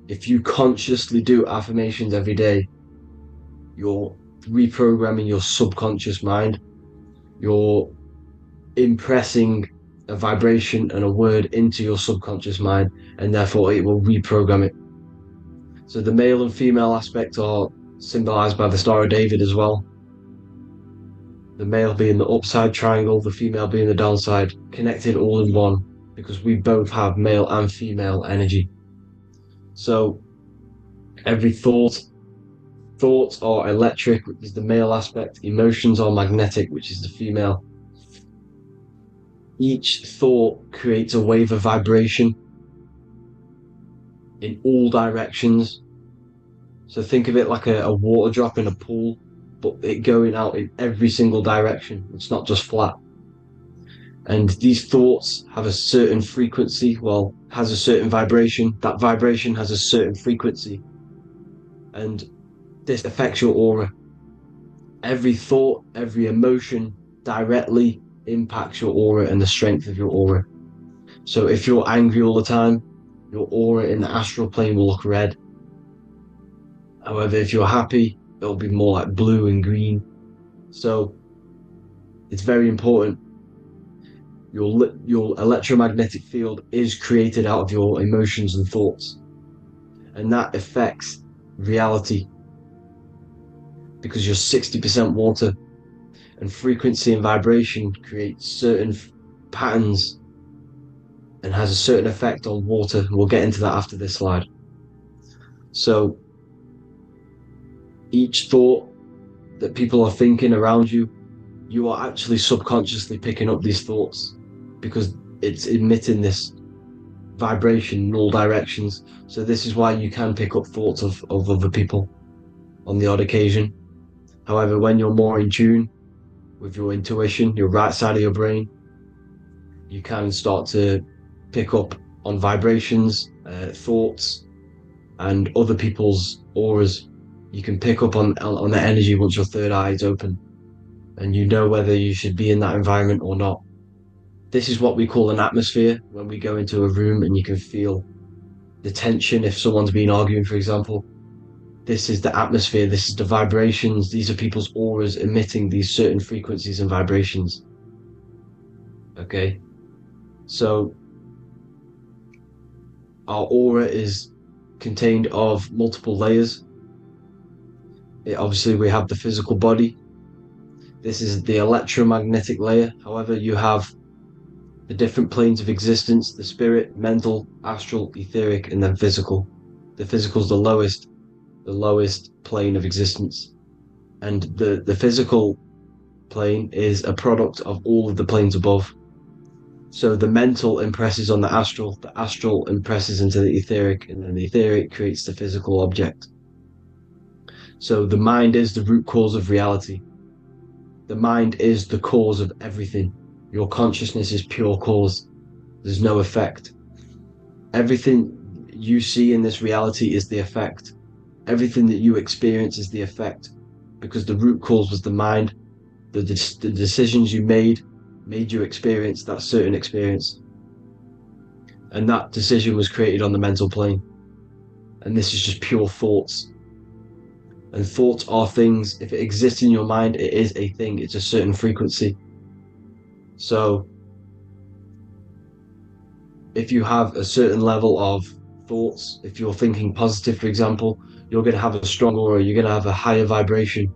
if you consciously do affirmations every day, you're reprogramming your subconscious mind. You're impressing a vibration and a word into your subconscious mind, and therefore it will reprogram it. So the male and female aspect are symbolized by the Star of David as well. The male being the upside triangle, the female being the downside, connected all in one, because we both have male and female energy. So every thoughts are electric, which is the male aspect. Emotions are magnetic, which is the female. Each thought creates a wave of vibration. in all directions. So think of it like a water drop in a pool, but it going out in every single direction. It's not just flat. And these thoughts have a certain frequency, well, has a certain vibration. That vibration has a certain frequency. And this affects your aura. Every thought, every emotion directly impacts your aura and the strength of your aura. So if you're angry all the time, your aura in the astral plane will look red. However, if you're happy, it'll be more like blue and green. So it's very important. Your electromagnetic field is created out of your emotions and thoughts, and that affects reality because you're 60% water, and frequency and vibration create certain patterns and has a certain effect on water. We'll get into that after this slide. So each thought that people are thinking around you, you are actually subconsciously picking up these thoughts because it's emitting this vibration in all directions. So this is why you can pick up thoughts of other people on the odd occasion. However, when you're more in tune with your intuition, your right side of your brain, you can start to pick up on vibrations, thoughts, and other people's auras. You can pick up on the energy once your third eye is open, and you know whether you should be in that environment or not. This is what we call an atmosphere. When we go into a room and you can feel the tension if someone's been arguing, for example, this is the atmosphere, this is the vibrations, these are people's auras emitting these certain frequencies and vibrations. Okay, so our aura is contained of multiple layers. Obviously, we have the physical body. This is the electromagnetic layer. However, you have the different planes of existence: the spirit, mental, astral, etheric, and then physical. The physical is the lowest plane of existence, and the physical plane is a product of all of the planes above. So the mental impresses on the astral impresses into the etheric, and then the etheric creates the physical object. So the mind is the root cause of reality. The mind is the cause of everything. Your consciousness is pure cause. There's no effect. Everything you see in this reality is the effect. Everything that you experience is the effect, because the root cause was the mind. The decisions you made you experience that certain experience. And that decision was created on the mental plane. And this is just pure thoughts. And thoughts are things. If it exists in your mind, it is a thing. It's a certain frequency. So if you have a certain level of thoughts, if you're thinking positive, for example, you're going to have a strong aura, you're going to have a higher vibration,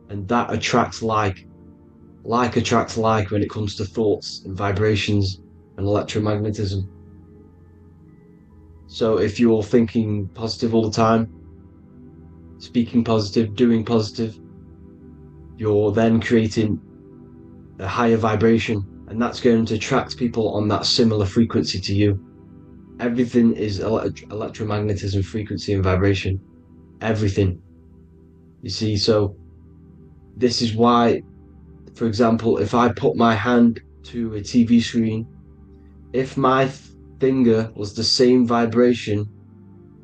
and that attracts like. Like attracts like when it comes to thoughts and vibrations and electromagnetism. So if you're thinking positive all the time, speaking positive, doing positive, you're then creating a higher vibration, and that's going to attract people on that similar frequency to you. Everything is electromagnetism, frequency and vibration. Everything. You see, so this is why, for example, if I put my hand to a TV screen, if my finger was the same vibration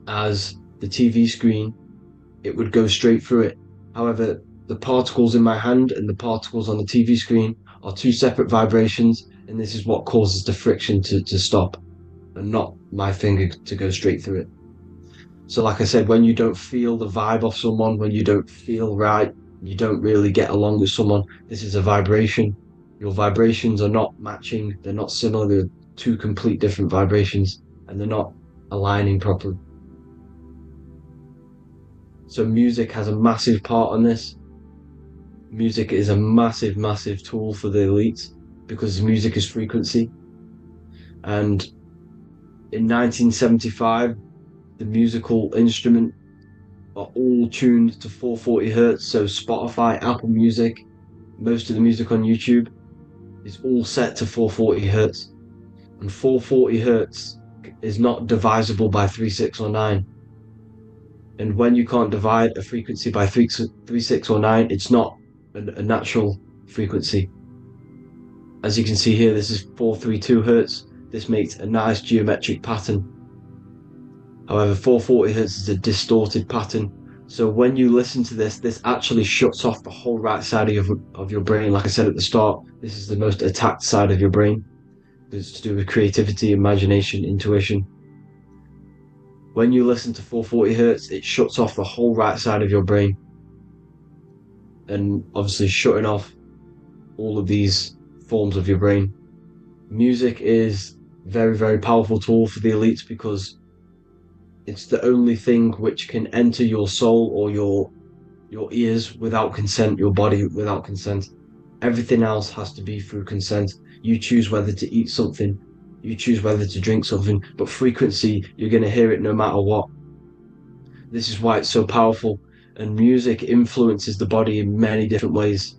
as the TV screen, it would go straight through it. However, the particles in my hand and the particles on the TV screen are two separate vibrations, and this is what causes the friction to stop, and not my finger to go straight through it. So like I said, when you don't feel the vibe of someone, when you don't feel right, you don't really get along with someone, this is a vibration. Your vibrations are not matching, they're not similar, they're two complete different vibrations, and they're not aligning properly. So music has a massive part on this. Music is a massive tool for the elites, because music is frequency. And in 1975, the musical instrument are all tuned to 440 hertz. So Spotify, Apple Music, most of the music on YouTube is all set to 440 hertz. And 440 hertz is not divisible by 3, 6, or 9. And when you can't divide a frequency by 3, 6, or 9, it's not a natural frequency. As you can see here, this is 432 hertz. This makes a nice geometric pattern. However, 440 hertz is a distorted pattern. So when you listen to this, this actually shuts off the whole right side of your brain. Like I said at the start, this is the most attacked side of your brain. It's to do with creativity, imagination, intuition. When you listen to 440 hertz, it shuts off the whole right side of your brain. And obviously shutting off all of these forms of your brain. Music is a very, very powerful tool for the elites because it's the only thing which can enter your soul or your ears without consent, your body without consent. Everything else has to be through consent. You choose whether to eat something, you choose whether to drink something, but frequency, you're going to hear it no matter what. This is why it's so powerful, and music influences the body in many different ways.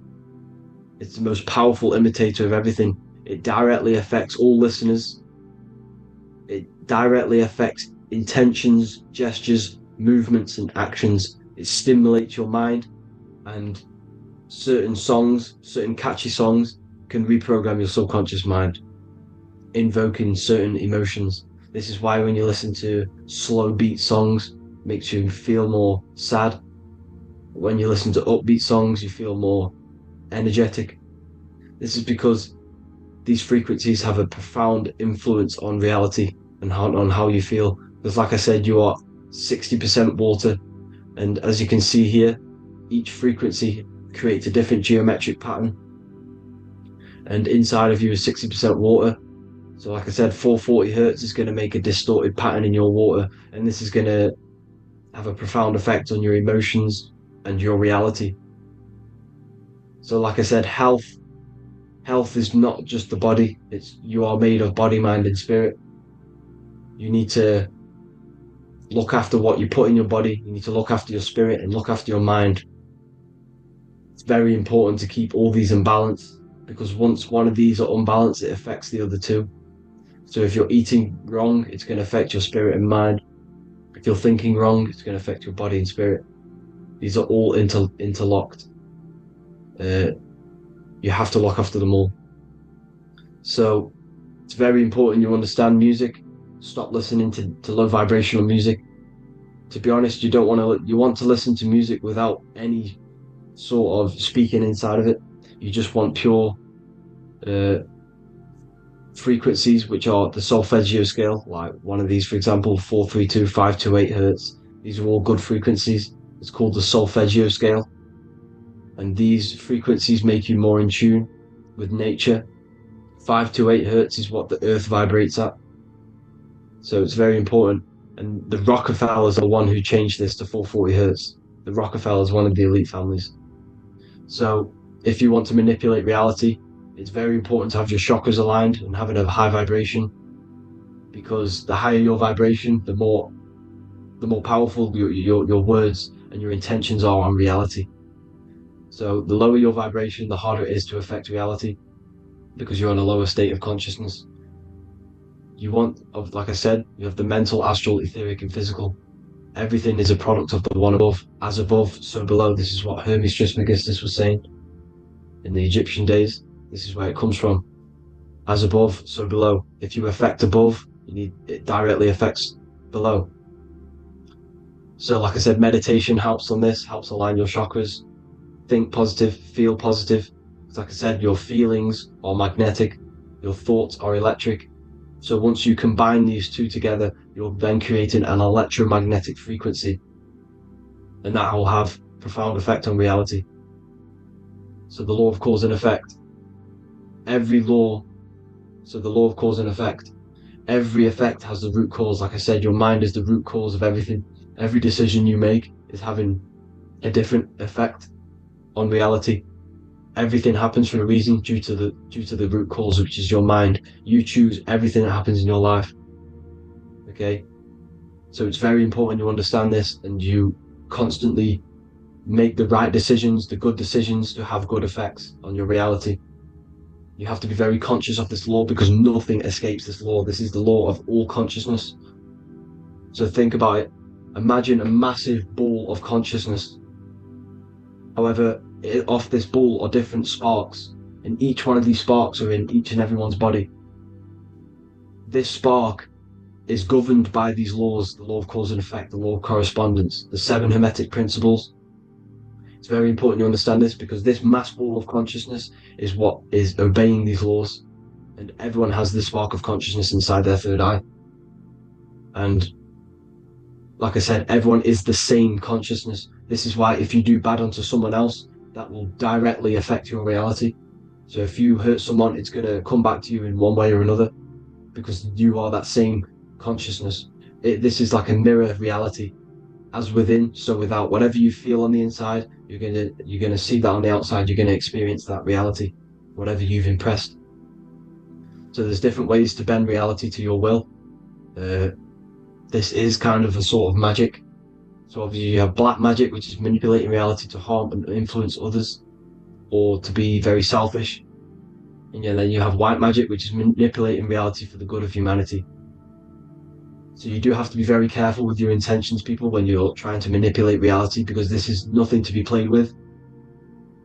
It's the most powerful imitator of everything. It directly affects all listeners. It directly affects intentions, gestures, movements, and actions. It stimulates your mind, and certain songs, certain catchy songs, can reprogram your subconscious mind, invoking certain emotions. This is why when you listen to slow beat songs, it makes you feel more sad. When you listen to upbeat songs, you feel more energetic. This is because these frequencies have a profound influence on reality and on how you feel. Because like I said, you are 60% water, and as you can see here, each frequency creates a different geometric pattern, and inside of you is 60% water. So like I said, 440 hertz is going to make a distorted pattern in your water, and this is going to have a profound effect on your emotions and your reality. So like I said, health is not just the body. You are made of body, mind, and spirit. You need to look after what you put in your body. You need to look after your spirit and look after your mind. It's very important to keep all these in balance, because once one of these are unbalanced, it affects the other two. So if you're eating wrong, it's going to affect your spirit and mind. If you're thinking wrong, it's going to affect your body and spirit. These are all interlocked. You have to look after them all. So it's very important you understand music. Stop listening to low vibrational music. To be honest, you want to listen to music without any sort of speaking inside of it. You just want pure frequencies, which are the solfeggio scale, like one of these, for example, 432, 528 hertz. These are all good frequencies. It's called the solfeggio scale. And these frequencies make you more in tune with nature. 528 hertz is what the earth vibrates at. So it's very important. And the Rockefellers are the one who changed this to 440 hertz. The Rockefellers, one of the elite families. So if you want to manipulate reality, it's very important to have your chakras aligned and having a high vibration, because the higher your vibration, the more powerful your words and your intentions are on reality. So the lower your vibration, the harder it is to affect reality, because you're in a lower state of consciousness. Like I said, you have the mental, astral, etheric, and physical. Everything is a product of the one above. As above, so below. This is what Hermes Trismegistus was saying in the Egyptian days. This is where it comes from. As above, so below. If you affect above, it directly affects below. So like I said, meditation helps on this, helps align your chakras. Think positive, feel positive. Like I said, your feelings are magnetic, your thoughts are electric. So once you combine these two together, you're then creating an electromagnetic frequency, and that will have profound effect on reality. So the law of cause and effect. The law of cause and effect. Every effect has the root cause. Like I said, your mind is the root cause of everything. Every decision you make is having a different effect on reality. Everything happens for a reason, due to the root cause, which is your mind. You choose everything that happens in your life. Okay? So it's very important you understand this, and you constantly make the right decisions, the good decisions, to have good effects on your reality. You have to be very conscious of this law because nothing escapes this law. This is the law of all consciousness. So think about it. Imagine a massive ball of consciousness. However, off this ball are different sparks, and each one of these sparks are in each and everyone's body. This spark is governed by these laws, the law of cause and effect, the law of correspondence, the 7 hermetic principles. It's very important you understand this because this mass ball of consciousness is what is obeying these laws, and everyone has this spark of consciousness inside their third eye. And like I said, everyone is the same consciousness. This is why if you do bad onto someone else, that will directly affect your reality. So if you hurt someone, it's going to come back to you in one way or another because you are that same consciousness. This is like a mirror reality. As within, so without. Whatever you feel on the inside, you're gonna see that on the outside. You're gonna experience that reality, whatever you've impressed. So there's different ways to bend reality to your will. This is kind of a sort of magic. So obviously you have black magic, which is manipulating reality to harm and influence others, or to be very selfish. And then you have white magic, which is manipulating reality for the good of humanity. So you do have to be very careful with your intentions, people, when you're trying to manipulate reality, because this is nothing to be played with.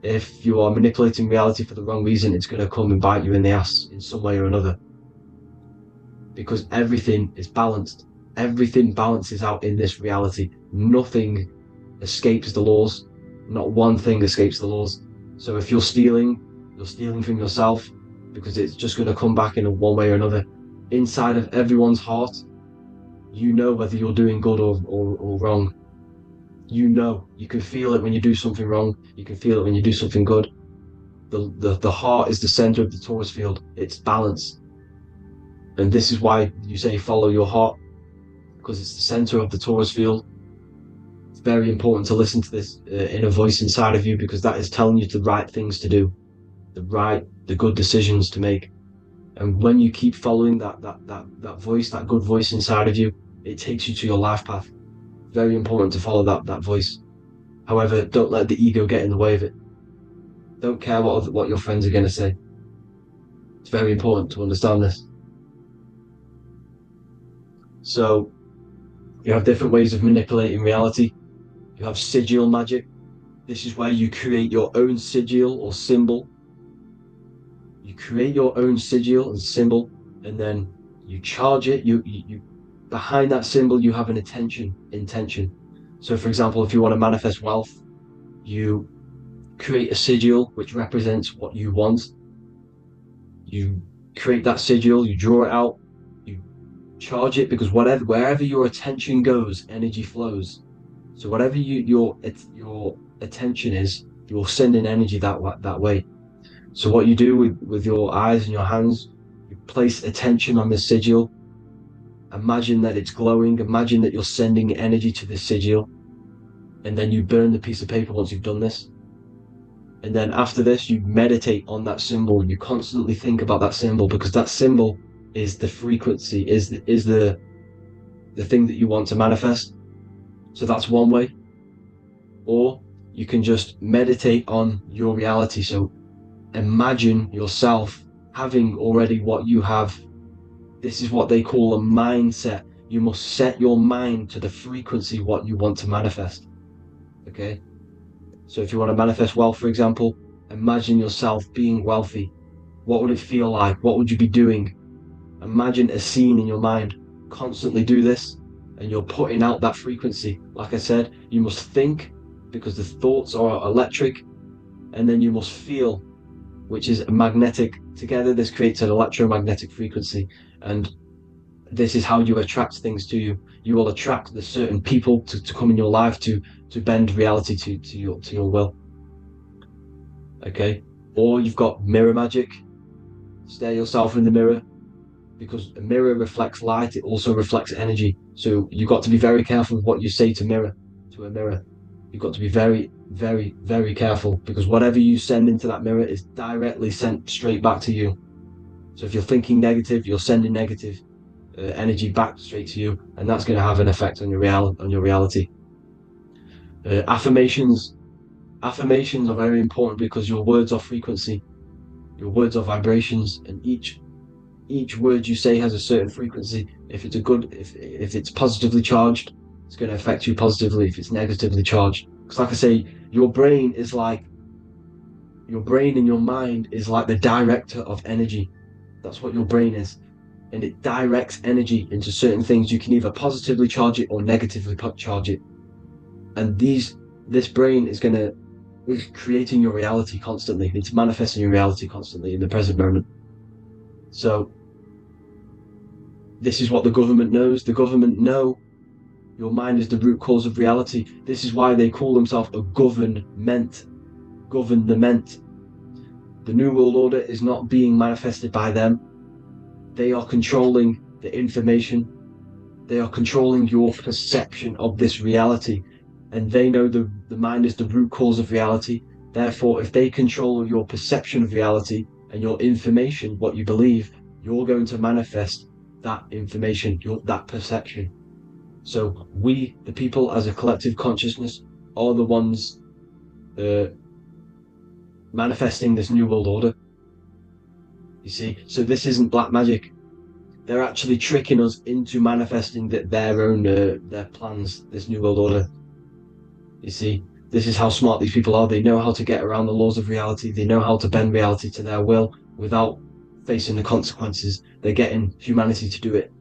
If you are manipulating reality for the wrong reason, it's going to come and bite you in the ass in some way or another. Because everything is balanced. Everything balances out in this reality. Nothing escapes the laws. Not one thing escapes the laws. So if you're stealing from yourself, because it's just going to come back in one way or another. Inside of everyone's heart, you know whether you're doing good or wrong. You know, you can feel it when you do something wrong. You can feel it when you do something good. The heart is the center of the torus field. It's balanced. And this is why you say follow your heart, because it's the center of the torus field. It's very important to listen to this inner voice inside of you, because that is telling you the right things to do, the good decisions to make. And when you keep following that voice, that good voice inside of you, it takes you to your life path. Very important to follow that voice. However, don't let the ego get in the way of it. Don't care what your friends are going to say. It's very important to understand this. So, you have different ways of manipulating reality. You have sigil magic. This is where you create your own sigil or symbol. You create your own sigil and symbol, and then you charge it. You behind that symbol, you have an intention. So for example, if you want to manifest wealth, you create a sigil which represents what you want. You create that sigil, you draw it out, you charge it, because wherever your attention goes, energy flows. So whatever your attention is, you're sending energy that way. So what you do with your eyes and your hands, you place attention on the sigil. Imagine that it's glowing. Imagine that you're sending energy to this sigil. And then you burn the piece of paper once you've done this. And then after this, you meditate on that symbol. You constantly think about that symbol, because that symbol is the frequency, is the thing that you want to manifest. So that's one way. Or you can just meditate on your reality. So imagine yourself having already what you have. This is what they call a mindset. You must set your mind to the frequency what you want to manifest. Okay? So if you want to manifest wealth, for example, imagine yourself being wealthy. What would it feel like? What would you be doing? Imagine a scene in your mind. Constantly do this, and you're putting out that frequency. Like I said, you must think, because the thoughts are electric, and then you must feel, which is magnetic. Together, this creates an electromagnetic frequency, and this is how you attract things to you. You will attract the certain people to come in your life to bend reality to your will. Okay? Or you've got mirror magic. Stare yourself in the mirror, because a mirror reflects light. It also reflects energy. So you've got to be very careful with what you say to a mirror. You've got to be very, very, very careful, because whatever you send into that mirror is directly sent straight back to you. So if you're thinking negative, you're sending negative energy back straight to you, and that's going to have an effect on your reality. Affirmations are very important, because your words are frequency. Your words are vibrations, and each word you say has a certain frequency. If it's positively charged, it's going to affect you positively. If it's negatively charged, because like I say, your brain and your mind is like the director of energy. That's what your brain is, and it directs energy into certain things. You can either positively charge it or negatively charge it, and this brain is creating your reality constantly. It's manifesting your reality constantly in the present moment. So this is what the government knows. The government know your mind is the root cause of reality. This is why they call themselves a government. Government. The New World Order is not being manifested by them. They are controlling the information. They are controlling your perception of this reality. And they know the mind is the root cause of reality. Therefore, if they control your perception of reality and your information, what you believe, you're going to manifest that information, that perception. So we, the people as a collective consciousness, are the ones manifesting this New World Order. You see, so this isn't black magic. They're actually tricking us into manifesting their own their plans, this New World Order. You see, this is how smart these people are. They know how to get around the laws of reality. They know how to bend reality to their will without facing the consequences. They're getting humanity to do it.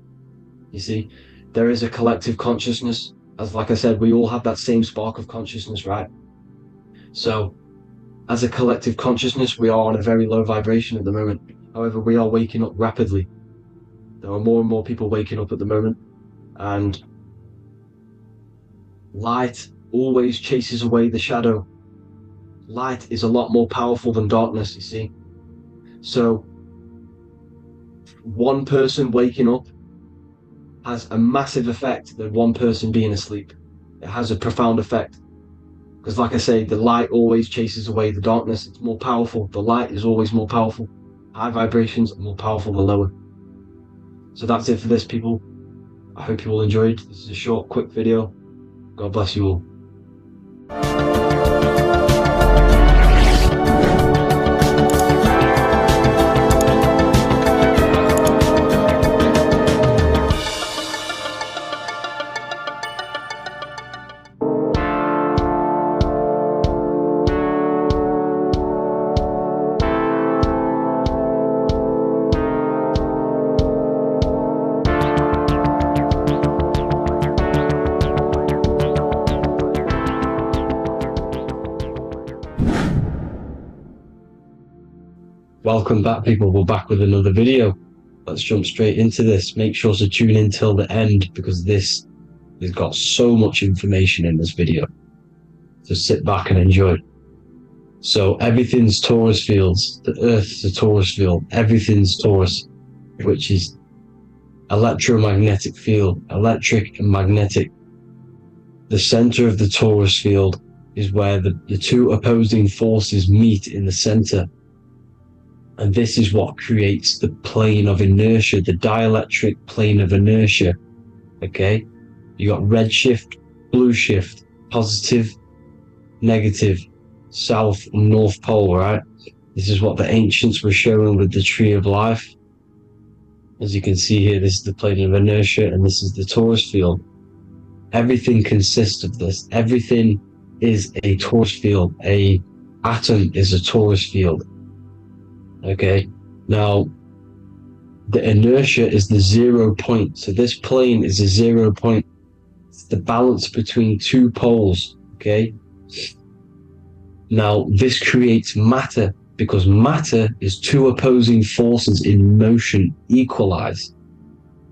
You see, there is a collective consciousness. As like I said, we all have that same spark of consciousness, right? So as a collective consciousness, we are on a very low vibration at the moment. However, we are waking up rapidly. There are more and more people waking up at the moment, and light always chases away the shadow. Light is a lot more powerful than darkness, you see. So one person waking up has a massive effect than one person being asleep. It has a profound effect. Because like I say, the light always chases away the darkness. It's more powerful. The light is always more powerful. High vibrations are more powerful than lower. So that's it for this, people. I hope you all enjoyed. This is a short, quick video. God bless you all. Welcome back, people. We're back with another video. Let's jump straight into this. Make sure to tune in till the end, because this has got so much information in this video. So sit back and enjoy. So everything's Taurus fields. The Earth's a Taurus field. Everything's Taurus, which is electromagnetic field, electric and magnetic. The center of the Taurus field is where the two opposing forces meet in the center. And this is what creates the plane of inertia, the dielectric plane of inertia. Okay? You got red shift, blue shift, positive, negative, south and north pole, right? This is what the ancients were showing with the tree of life. As you can see here, this is the plane of inertia, and this is the Taurus field. Everything consists of this. Everything is a Taurus field. A atom is a Taurus field. Okay, now the inertia is the 0 point. So this plane is a 0 point. It's the balance between two poles. Okay, now this creates matter, because matter is two opposing forces in motion equalized.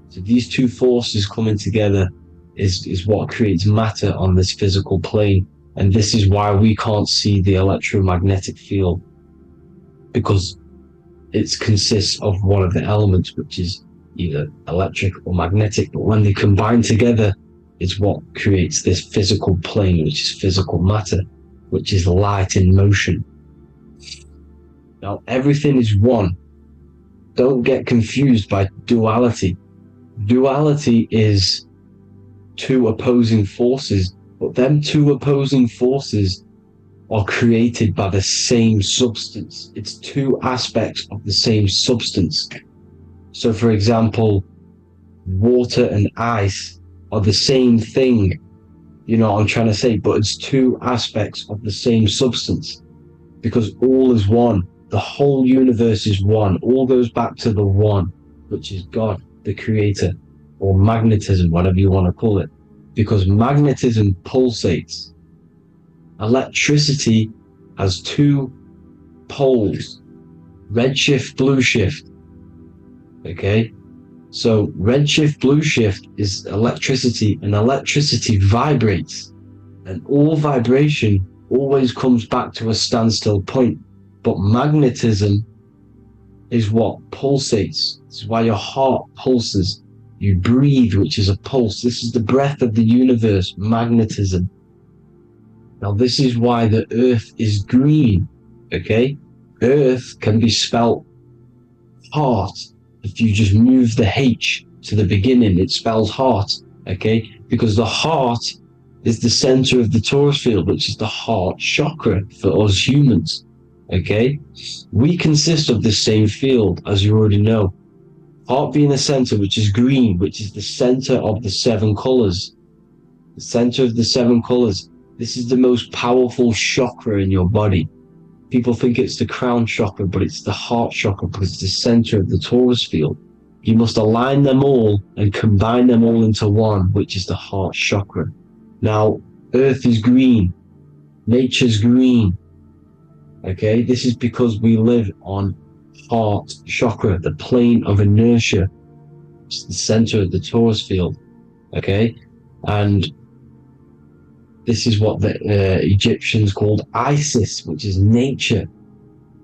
So these two forces coming together is what creates matter on this physical plane. And this is why we can't see the electromagnetic field, because it consists of one of the elements, which is either electric or magnetic, but when they combine together, it's what creates this physical plane, which is physical matter, which is light in motion. Now, everything is one. Don't get confused by duality. Duality is two opposing forces, but them two opposing forces are created by the same substance. It's two aspects of the same substance. So for example, water and ice are the same thing, you know what I'm trying to say, but it's two aspects of the same substance, because all is one. The whole universe is one. All goes back to the one, which is God, the creator, or magnetism, whatever you want to call it, because magnetism pulsates. Electricity has two poles, redshift, blue shift. Okay, so redshift, blue shift is electricity, and electricity vibrates, and all vibration always comes back to a standstill point. But magnetism is what pulsates. This is why your heart pulses. You breathe, which is a pulse. This is the breath of the universe, magnetism. Now, this is why the earth is green, okay? Earth can be spelt heart. If you just move the H to the beginning, it spells heart, okay? Because the heart is the center of the torus field, which is the heart chakra for us humans, okay? We consist of the same field, as you already know. Heart being the center, which is green, which is the center of the seven colors. The center of the seven colors. This is the most powerful chakra in your body. People think it's the crown chakra, but it's the heart chakra because it's the center of the torus field. You must align them all and combine them all into one, which is the heart chakra. Now, earth is green. Nature's green. Okay, this is because we live on heart chakra, the plane of inertia. It's the center of the torus field. Okay, and this is what the Egyptians called Isis, which is nature.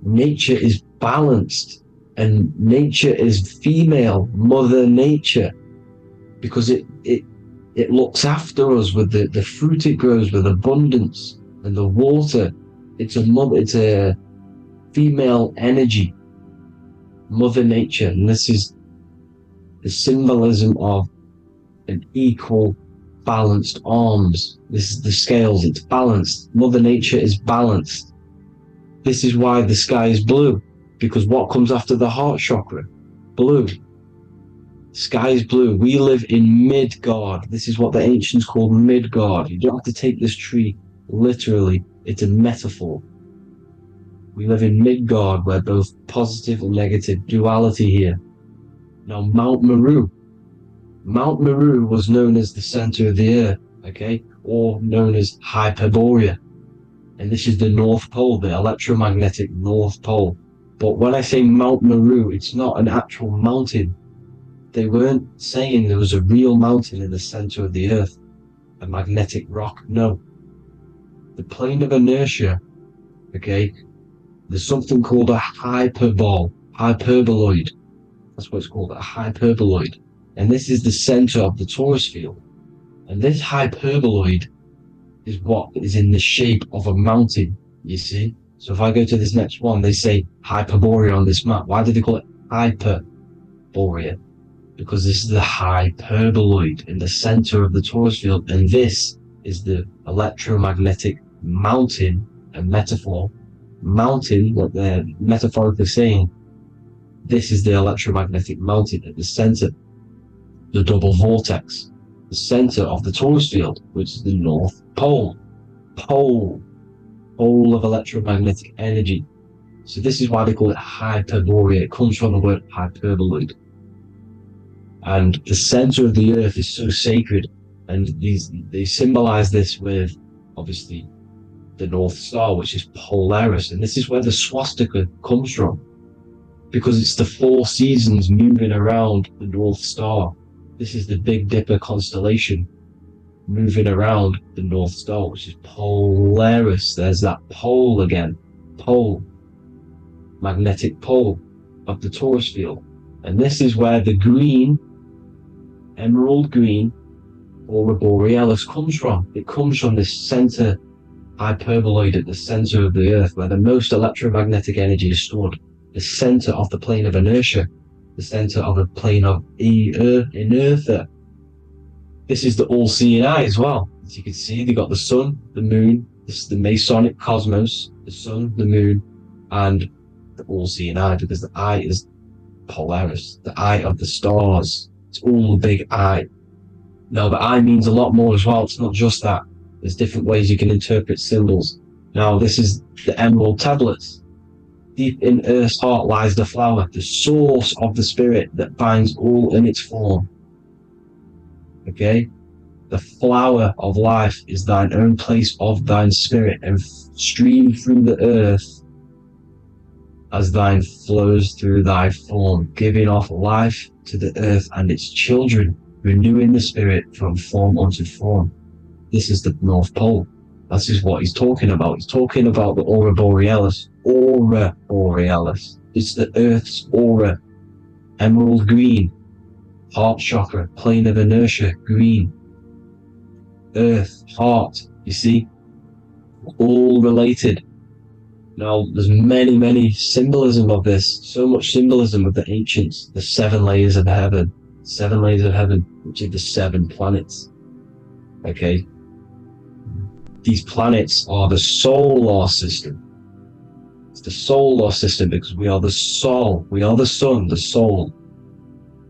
Nature is balanced, and nature is female, Mother Nature, because it looks after us with the fruit it grows with abundance, and the water. It's a female energy, Mother Nature, and this is the symbolism of an equal, balanced arms. This is the scales, it's balanced. Mother Nature is balanced. This is why the sky is blue, because what comes after the heart chakra? Blue. Sky is blue. We live in Midgard. This is what the ancients called Midgard. You don't have to take this tree literally. It's a metaphor. We live in Midgard, where both positive and negative duality here. Now, Mount Meru. Mount Meru was known as the center of the earth, okay, or known as Hyperborea. And this is the North Pole, the electromagnetic North Pole. But when I say Mount Meru, it's not an actual mountain. They weren't saying there was a real mountain in the center of the earth, a magnetic rock. No. The plane of inertia, okay, there's something called a hyperboloid. That's what it's called, a hyperboloid. And this is the center of the torus field. And this hyperboloid is what is in the shape of a mountain, you see? So if I go to this next one, they say Hyperborea on this map. Why do they call it Hyperborea? Because this is the hyperboloid in the center of the torus field. And this is the electromagnetic mountain, a metaphor. Mountain, what they're metaphorically saying, this is the electromagnetic mountain at the center. The double vortex, the center of the torus field, which is the North Pole. Pole of electromagnetic energy. So this is why they call it Hyperborea. It comes from the word hyperboloid. And the center of the earth is so sacred, and they symbolize this with, obviously, the North Star, which is Polaris. And this is where the swastika comes from, because it's the four seasons moving around the North Star. This is the Big Dipper constellation moving around the North Star, which is Polaris. There's that pole again. Pole. Magnetic pole of the torus field. And this is where the green, emerald green, aurora borealis comes from. It comes from this center hyperboloid at the center of the earth, where the most electromagnetic energy is stored. The center of the plane of inertia. The center of the plane of inertia. This is the all-seeing eye as well. As you can see, they got the sun, the moon, This is the Masonic cosmos, the sun, the moon, and the all-seeing eye, because the eye is Polaris, the eye of the stars. It's all the big eye. Now, the eye means a lot more as well. It's not just that. There's different ways you can interpret symbols. Now, this is the emerald tablets. Deep in Earth's heart lies the flower, the source of the spirit that binds all in its form. Okay? The flower of life is thine own place of thine spirit, and stream through the earth as thine flows through thy form, giving off life to the earth and its children, renewing the spirit from form unto form. This is the North Pole. This is what he's talking about. He's talking about the aura borealis. Aura borealis. It's the earth's aura. Emerald green. Heart chakra. Plane of inertia. Green. Earth. Heart. You see? All related. Now, there's many symbolism of this. So much symbolism of the ancients. The 7 layers of heaven. 7 layers of heaven, which are the 7 planets. Okay? These planets are the solar system. It's the solar system because we are the soul. We are the sun, the soul.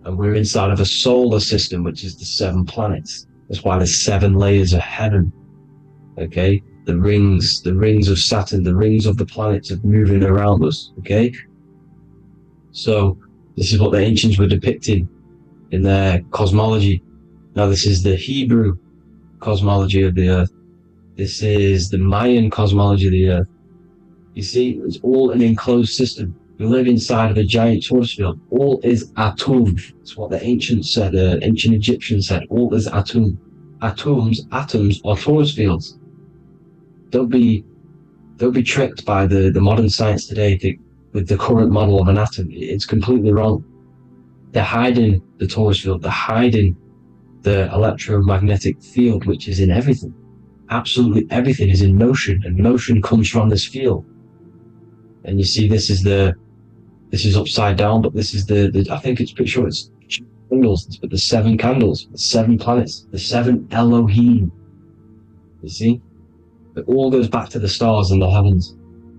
And we're inside of a solar system, which is the 7 planets. That's why there's 7 layers of heaven. Okay? The rings of Saturn, the rings of the planets are moving around us. Okay? So, this is what the ancients were depicting in their cosmology. Now, this is the Hebrew cosmology of the earth. This is the Mayan cosmology of the earth. You see, it's all an enclosed system. We live inside of a giant torus field. All is atum. It's what the ancients said, ancient Egyptians said. All is atum. Atoms are torus fields. Don't be tricked by the modern science today with the current model of an atom. It's completely wrong. They're hiding the torus field. They're hiding the electromagnetic field, which is in everything. Absolutely everything is in motion, and motion comes from this field. And you see, this is upside down, but this is the I think it's pretty sure it's candles, but the 7 candles, the 7 planets, the 7 Elohim. You see, it all goes back to the stars and the heavens.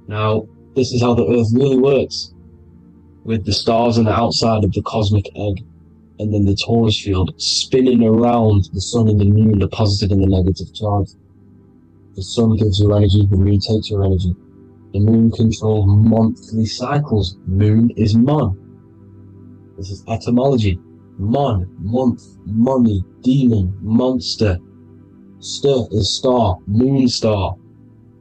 Now, this is how the earth really works, with the stars on the outside of the cosmic egg, and then the torus field spinning around the sun and the moon, the positive and the negative charge. The sun gives your energy, the moon takes your energy. The moon controls monthly cycles. Moon is mon. This is etymology. Mon, month, money, demon, monster. Stir is star, moon star.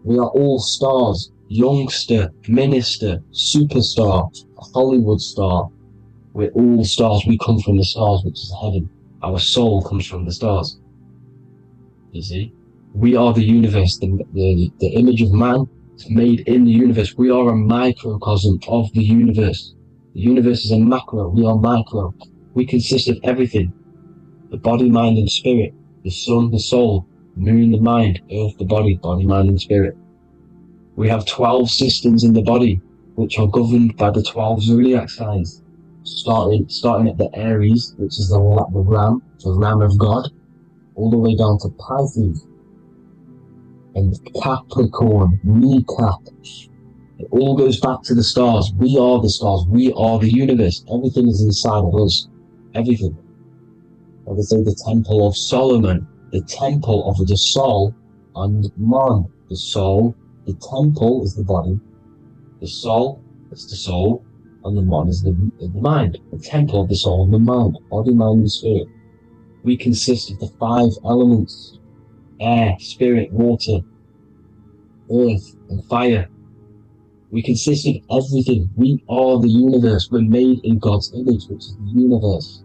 We are all stars. Youngster, minister, superstar, Hollywood star. We're all stars. We come from the stars, which is heaven. Our soul comes from the stars. You see? We are the universe. The image of man is made in the universe. We are a microcosm of the universe. The universe is a macro. We are micro. We consist of everything. The body, mind, and spirit. The sun, the soul. Moon, the mind. Earth, the body. Body, mind, and spirit. We have 12 systems in the body, which are governed by the 12 zodiac signs. Starting at the Aries, which is the ram of God, all the way down to Pisces and Capricorn, kneecap. It all goes back to the stars. We are the stars. We are the universe. Everything is inside of us. Everything. I would say the Temple of Solomon, the Temple of the Soul, and man. The soul, the temple is the body. The soul is the soul. And the man is the mind, the temple of the soul and the mind, body, mind, and spirit. We consist of the 5 elements: air, spirit, water, earth, and fire. We consist of everything. We are the universe. We're made in God's image, which is the universe.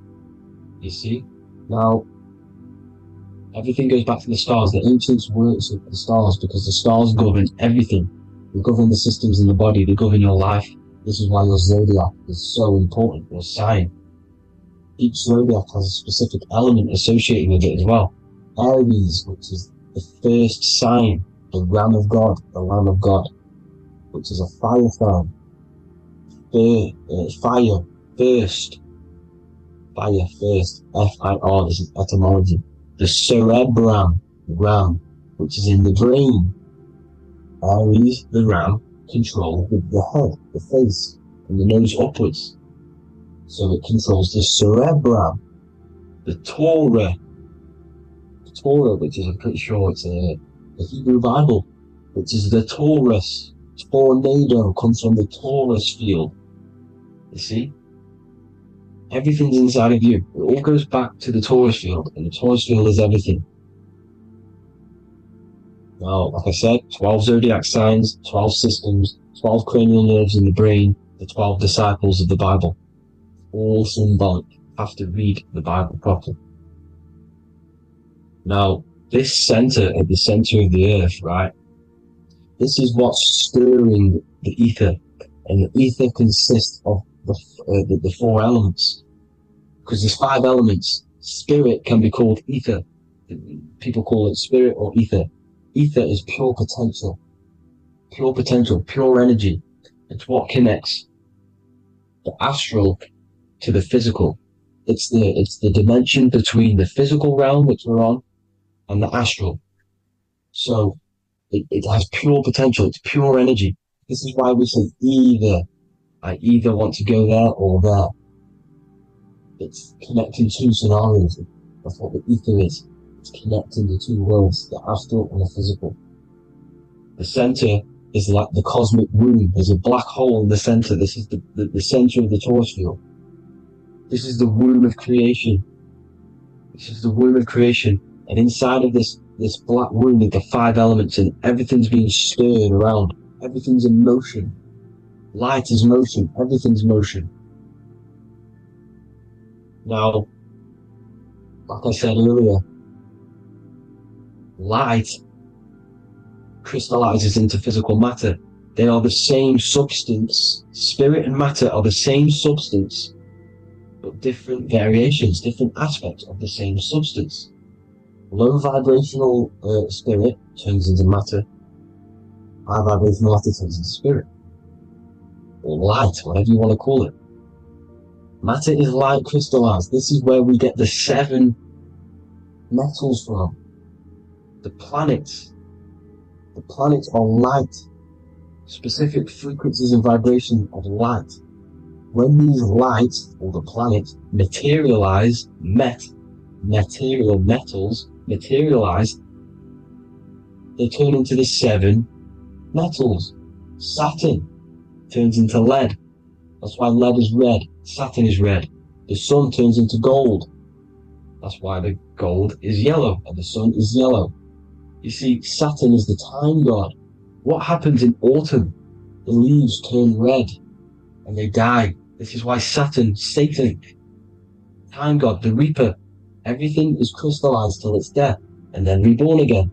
You see? Now, everything goes back to the stars. The ancients worked with the stars because the stars govern everything. They govern the systems in the body. They govern your life. This is why your zodiac is so important, your sign. Each zodiac has a specific element associated with it as well. Aries, which is the first sign, the ram of God, the lamb of God, which is a fire sign. Fire, first. Fire, first. F-I-R, this is etymology. The cerebrum, ram, which is in the brain. Aries, the ram, control the head, the face, and the nose upwards. So it controls the cerebrum, the Torah, which is, I'm pretty sure it's a Hebrew Bible, which is the Taurus. Tornado comes from the Taurus field. You see? Everything's inside of you. It all goes back to the Taurus field, and the Taurus field is everything. Now, like I said, 12 zodiac signs, 12 systems, 12 cranial nerves in the brain, the 12 disciples of the Bible. All symbolic. You have to read the Bible properly. Now, this center, at the center of the earth, right? This is what's stirring the ether. And the ether consists of the four elements. Because there's 5 elements. Spirit can be called ether. People call it spirit or ether. Ether is pure potential, pure energy. It's what connects the astral to the physical. It's the dimension between the physical realm, which we're on, and the astral. So it has pure potential. It's pure energy. This is why we say either. I either want to go there or there. It's connecting 2 scenarios. That's what the ether is. It's connecting the 2 worlds, the astral and the physical. The center is like the cosmic womb. There's a black hole in the center. This is the center of the Taurus field. This is the womb of creation. This is the womb of creation. And inside of this black womb are the 5 elements, and everything's being stirred around. Everything's in motion. Light is motion. Everything's motion. Now, like I said earlier, light crystallizes into physical matter. They are the same substance. Spirit and matter are the same substance, but different variations, different aspects of the same substance. Low vibrational spirit turns into matter. High vibrational matter turns into spirit. Or light, whatever you want to call it. Matter is light crystallized. This is where we get the 7 metals from. The planets are light, specific frequencies and vibration of light. When these lights, or the planets, materialize, material metals materialize, they turn into the 7 metals. Saturn turns into lead. That's why lead is red. Saturn is red. The sun turns into gold. That's why the gold is yellow and the sun is yellow. You see, Saturn is the time god. What happens in autumn? The leaves turn red and they die. This is why Satan, time god, the reaper, everything is crystallized till its death and then reborn again.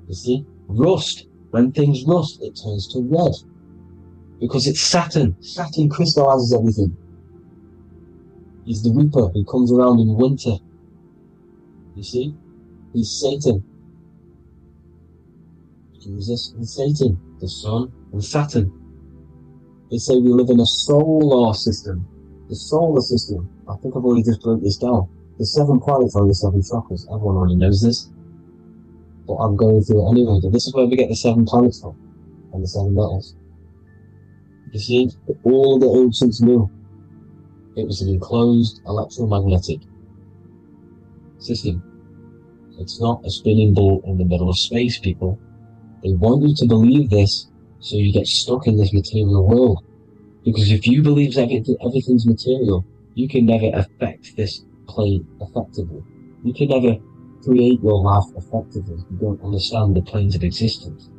You see, rust, when things rust, it turns to red. Because it's Saturn. Saturn crystallizes everything. He's the reaper who comes around in winter. You see? He's Satan. Jesus and Satan, the sun and Saturn. They say we live in a solar system. The solar system, I think I've already just broke this down. The 7 planets are the 7 chakras. Everyone already knows this. But I'm going through it anyway. But this is where we get the 7 planets from. And the 7 metals. You see, all the ancients knew. It was an enclosed electromagnetic system. It's not a spinning ball in the middle of space, people. They want you to believe this so you get stuck in this material world. Because if you believe everything's material, you can never affect this plane effectively. You can never create your life effectively if you don't understand the planes of existence.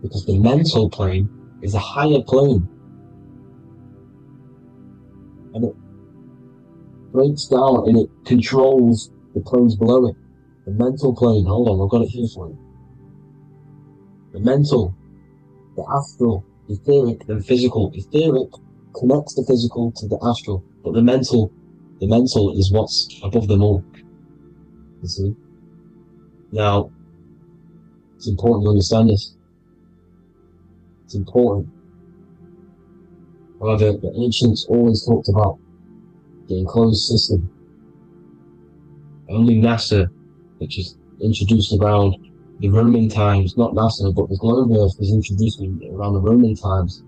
Because the mental plane is a higher plane. And it breaks down and it controls the planes below it. The mental plane, hold on, I've got it here for you. The mental, the astral, etheric, and physical. Etheric connects the physical to the astral, but the mental is what's above them all. You see? Now, it's important to understand this. It's important. However, the ancients always talked about the enclosed system. Only NASA, which is introduced around the Roman times, not NASA, but the globe Earth was introduced around the Roman times.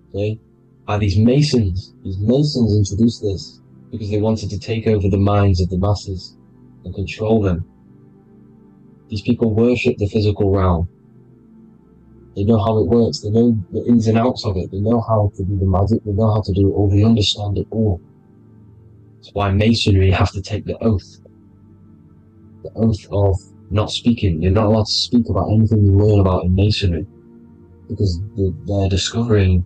Okay? By these Masons. These Masons introduced this because they wanted to take over the minds of the masses and control them. These people worship the physical realm. They know how it works. They know the ins and outs of it. They know how to do the magic. They know how to do it all. They understand it all. That's why Masonry have to take the oath. The oath of not speaking. You're not allowed to speak about anything you learn about in Masonry. Because they're discovering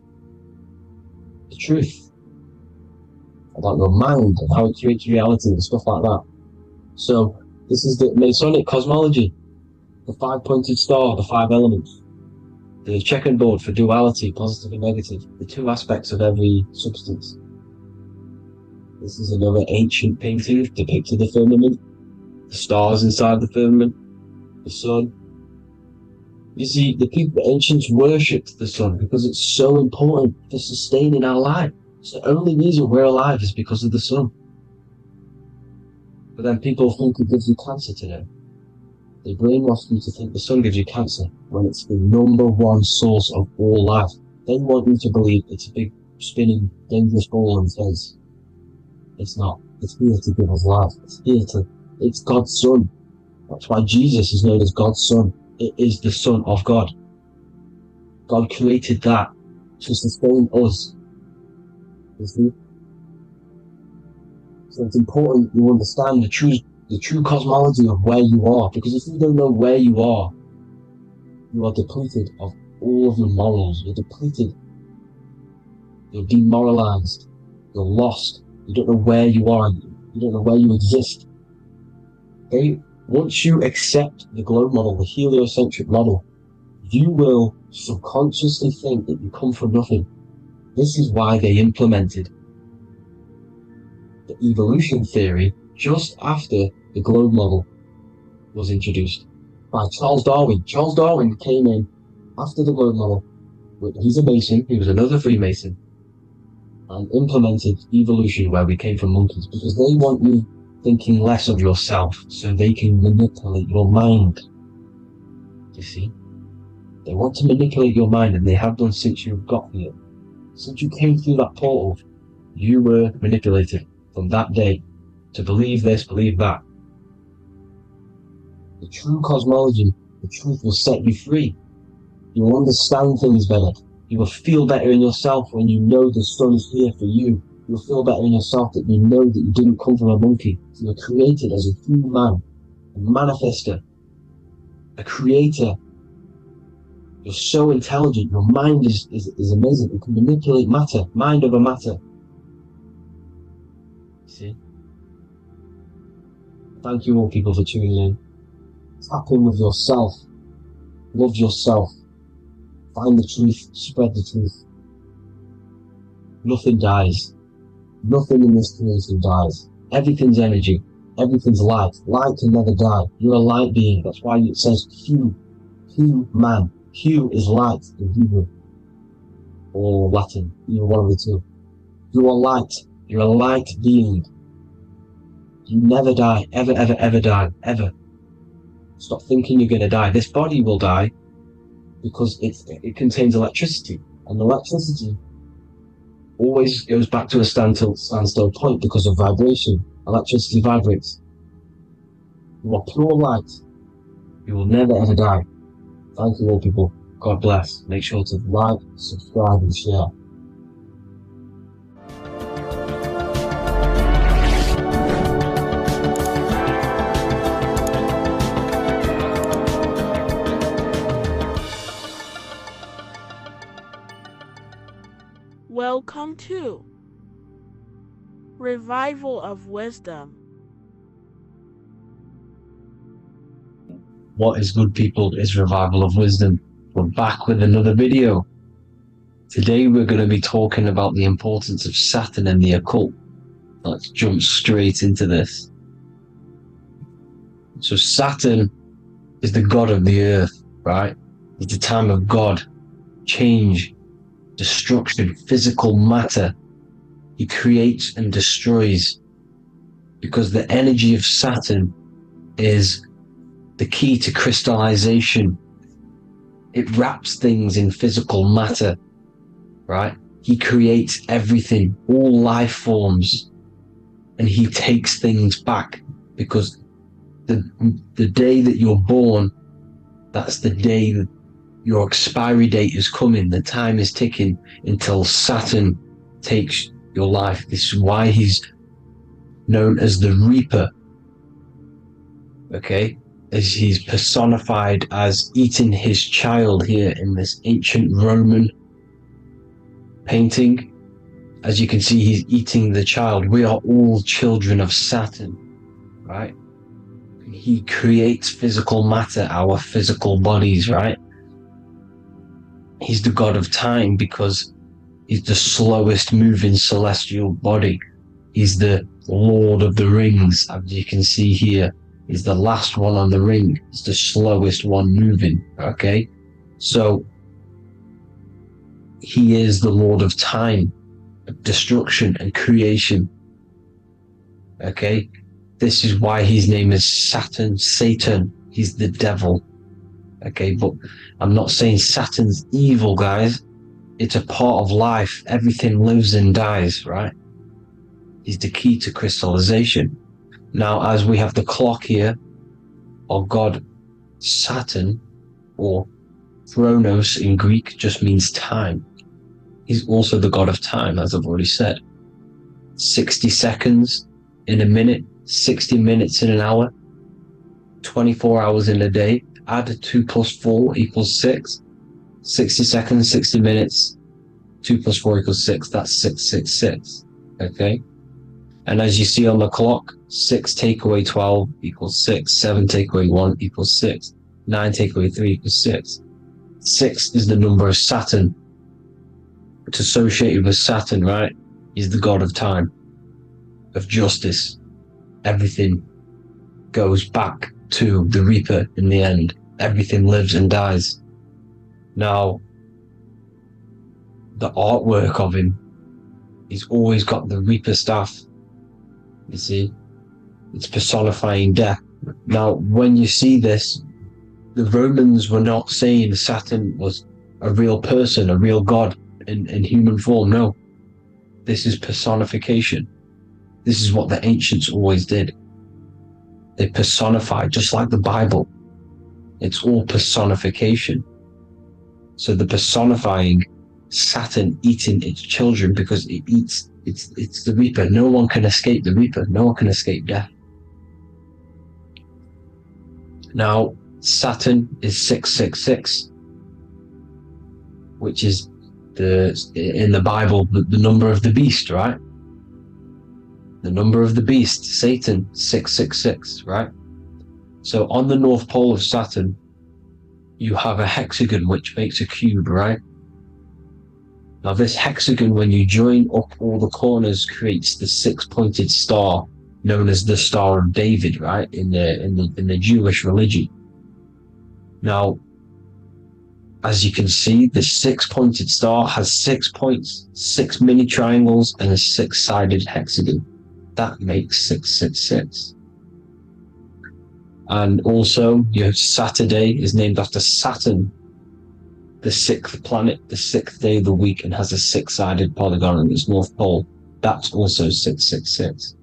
the truth about your mind and how it creates reality and stuff like that. So, this is the Masonic cosmology. The 5-pointed star, the 5 elements. The checkerboard for duality, positive and negative. The 2 aspects of every substance. This is another ancient painting depicting the firmament. The stars inside the firmament. The sun. You see, the ancients worshipped the sun because it's so important for sustaining our life. It's the only reason we're alive is because of the sun. But then people think it gives you cancer today. They brainwash you to think the sun gives you cancer when it's the #1 source of all life. They want you to believe it's a big, spinning, dangerous ball in space. It's not. It's here to give us life. It's God's son. That's why Jesus is known as God's son. It is the Son of God. God created that to sustain us. You see? So it's important you understand the true cosmology of where you are, because if you don't know where you are depleted of all of your morals. You're depleted. You're demoralized. You're lost. You don't know where you are. You don't know where you exist. Okay? Once you accept the globe model, the heliocentric model, you will subconsciously think that you come from nothing. This is why they implemented the evolution theory just after the globe model was introduced by Charles Darwin. Charles Darwin came in after the globe model. He's a Mason, he was another Freemason, and implemented evolution where we came from monkeys, because they want you thinking less of yourself so they can manipulate your mind. You see? They want to manipulate your mind, and they have done since you got here. Since you came through that portal, you were manipulated from that day to believe this, believe that. The true cosmology, the truth will set you free. You will understand things better. You will feel better in yourself when you know the sun is here for you. You'll feel better in yourself that you know that you didn't come from a monkey. You were created as a human, a manifester, a creator. You're so intelligent. Your mind is amazing. You can manipulate matter, mind over matter. See? Thank you all people for tuning in. Tap in with yourself. Love yourself. Find the truth. Spread the truth. Nothing dies. Nothing in this creation dies. Everything's energy. Everything's light. Light can never die. You're a light being. That's why it says Q. Q man. Q is light in Hebrew. Or Latin. Either one of the two. You are light. You're a light being. You never die. Ever, ever, ever die. Ever. Stop thinking you're going to die. This body will die because it contains electricity. And electricity always goes back to a standstill point because of vibration. Electricity vibrates. You are pure light. You will never ever die. Thank you all people. God bless. Make sure to like, subscribe and share. Welcome to Revival of Wisdom. What is good people is Revival of Wisdom. We're back with another video. Today we're going to be talking about the importance of Saturn and the occult. Let's jump straight into this. So Saturn is the god of the earth, right? It's the time of God, change, destruction, physical matter. He creates and destroys because the energy of Saturn is the key to crystallization. It wraps things in physical matter, right? He creates everything, all life forms, and he takes things back, because the day that you're born, that's the day that your expiry date is coming. The time is ticking until Saturn takes your life. This is why he's known as the Reaper, okay? As he's personified as eating his child here in this ancient Roman painting. As you can see, he's eating the child. We are all children of Saturn, right? He creates physical matter, our physical bodies, right? He's the god of time because he's the slowest moving celestial body. He's the Lord of the Rings, as you can see here. He's the last one on the ring. He's the slowest one moving, okay? So he is the Lord of time, destruction and creation, okay? This is why his name is Satan. He's the devil, okay? But I'm not saying Saturn's evil, guys. It's a part of life. Everything lives and dies, right? He's the key to crystallization. Now, as we have the clock here, our god Saturn, or Chronos in Greek, just means time. He's also the god of time, as I've already said. 60 seconds in a minute, 60 minutes in an hour, 24 hours in a day. Add 2 plus 4 equals 6. 60 seconds, 60 minutes, 2 plus 4 equals 6. That's 666, okay? And as you see on the clock, 6 take away 12 equals 6. 7 take away 1 equals 6. 9 take away 3 equals 6. 6 is the number of Saturn. It's associated with Saturn, right? He's the god of time, of justice. Everything goes back to the Reaper in the end. Everything lives and dies. Now, the artwork of him, he's always got the Reaper staff. You see, it's personifying death. Now, when you see this, the Romans were not saying Saturn was a real person, a real god in human form. No, this is personification. This is what the ancients always did. They personified, just like the Bible. It's all personification. So the personifying Saturn eating its children because it eats, it's the Reaper. No one can escape the Reaper. No one can escape death. Now, Saturn is 666, which is in the Bible, the number of the beast, right? The number of the beast, Satan, 666, right? So on the North Pole of Saturn, you have a hexagon which makes a cube, right? Now this hexagon, when you join up all the corners, creates the 6-pointed star known as the Star of David, right? In the Jewish religion. Now, as you can see, the 6-pointed star has 6 points, 6 mini triangles, and a 6-sided hexagon. That makes 666. And also, you have Saturday is named after Saturn, the 6th planet, the 6th day of the week, and has a 6-sided polygon on its north pole. That's also 666.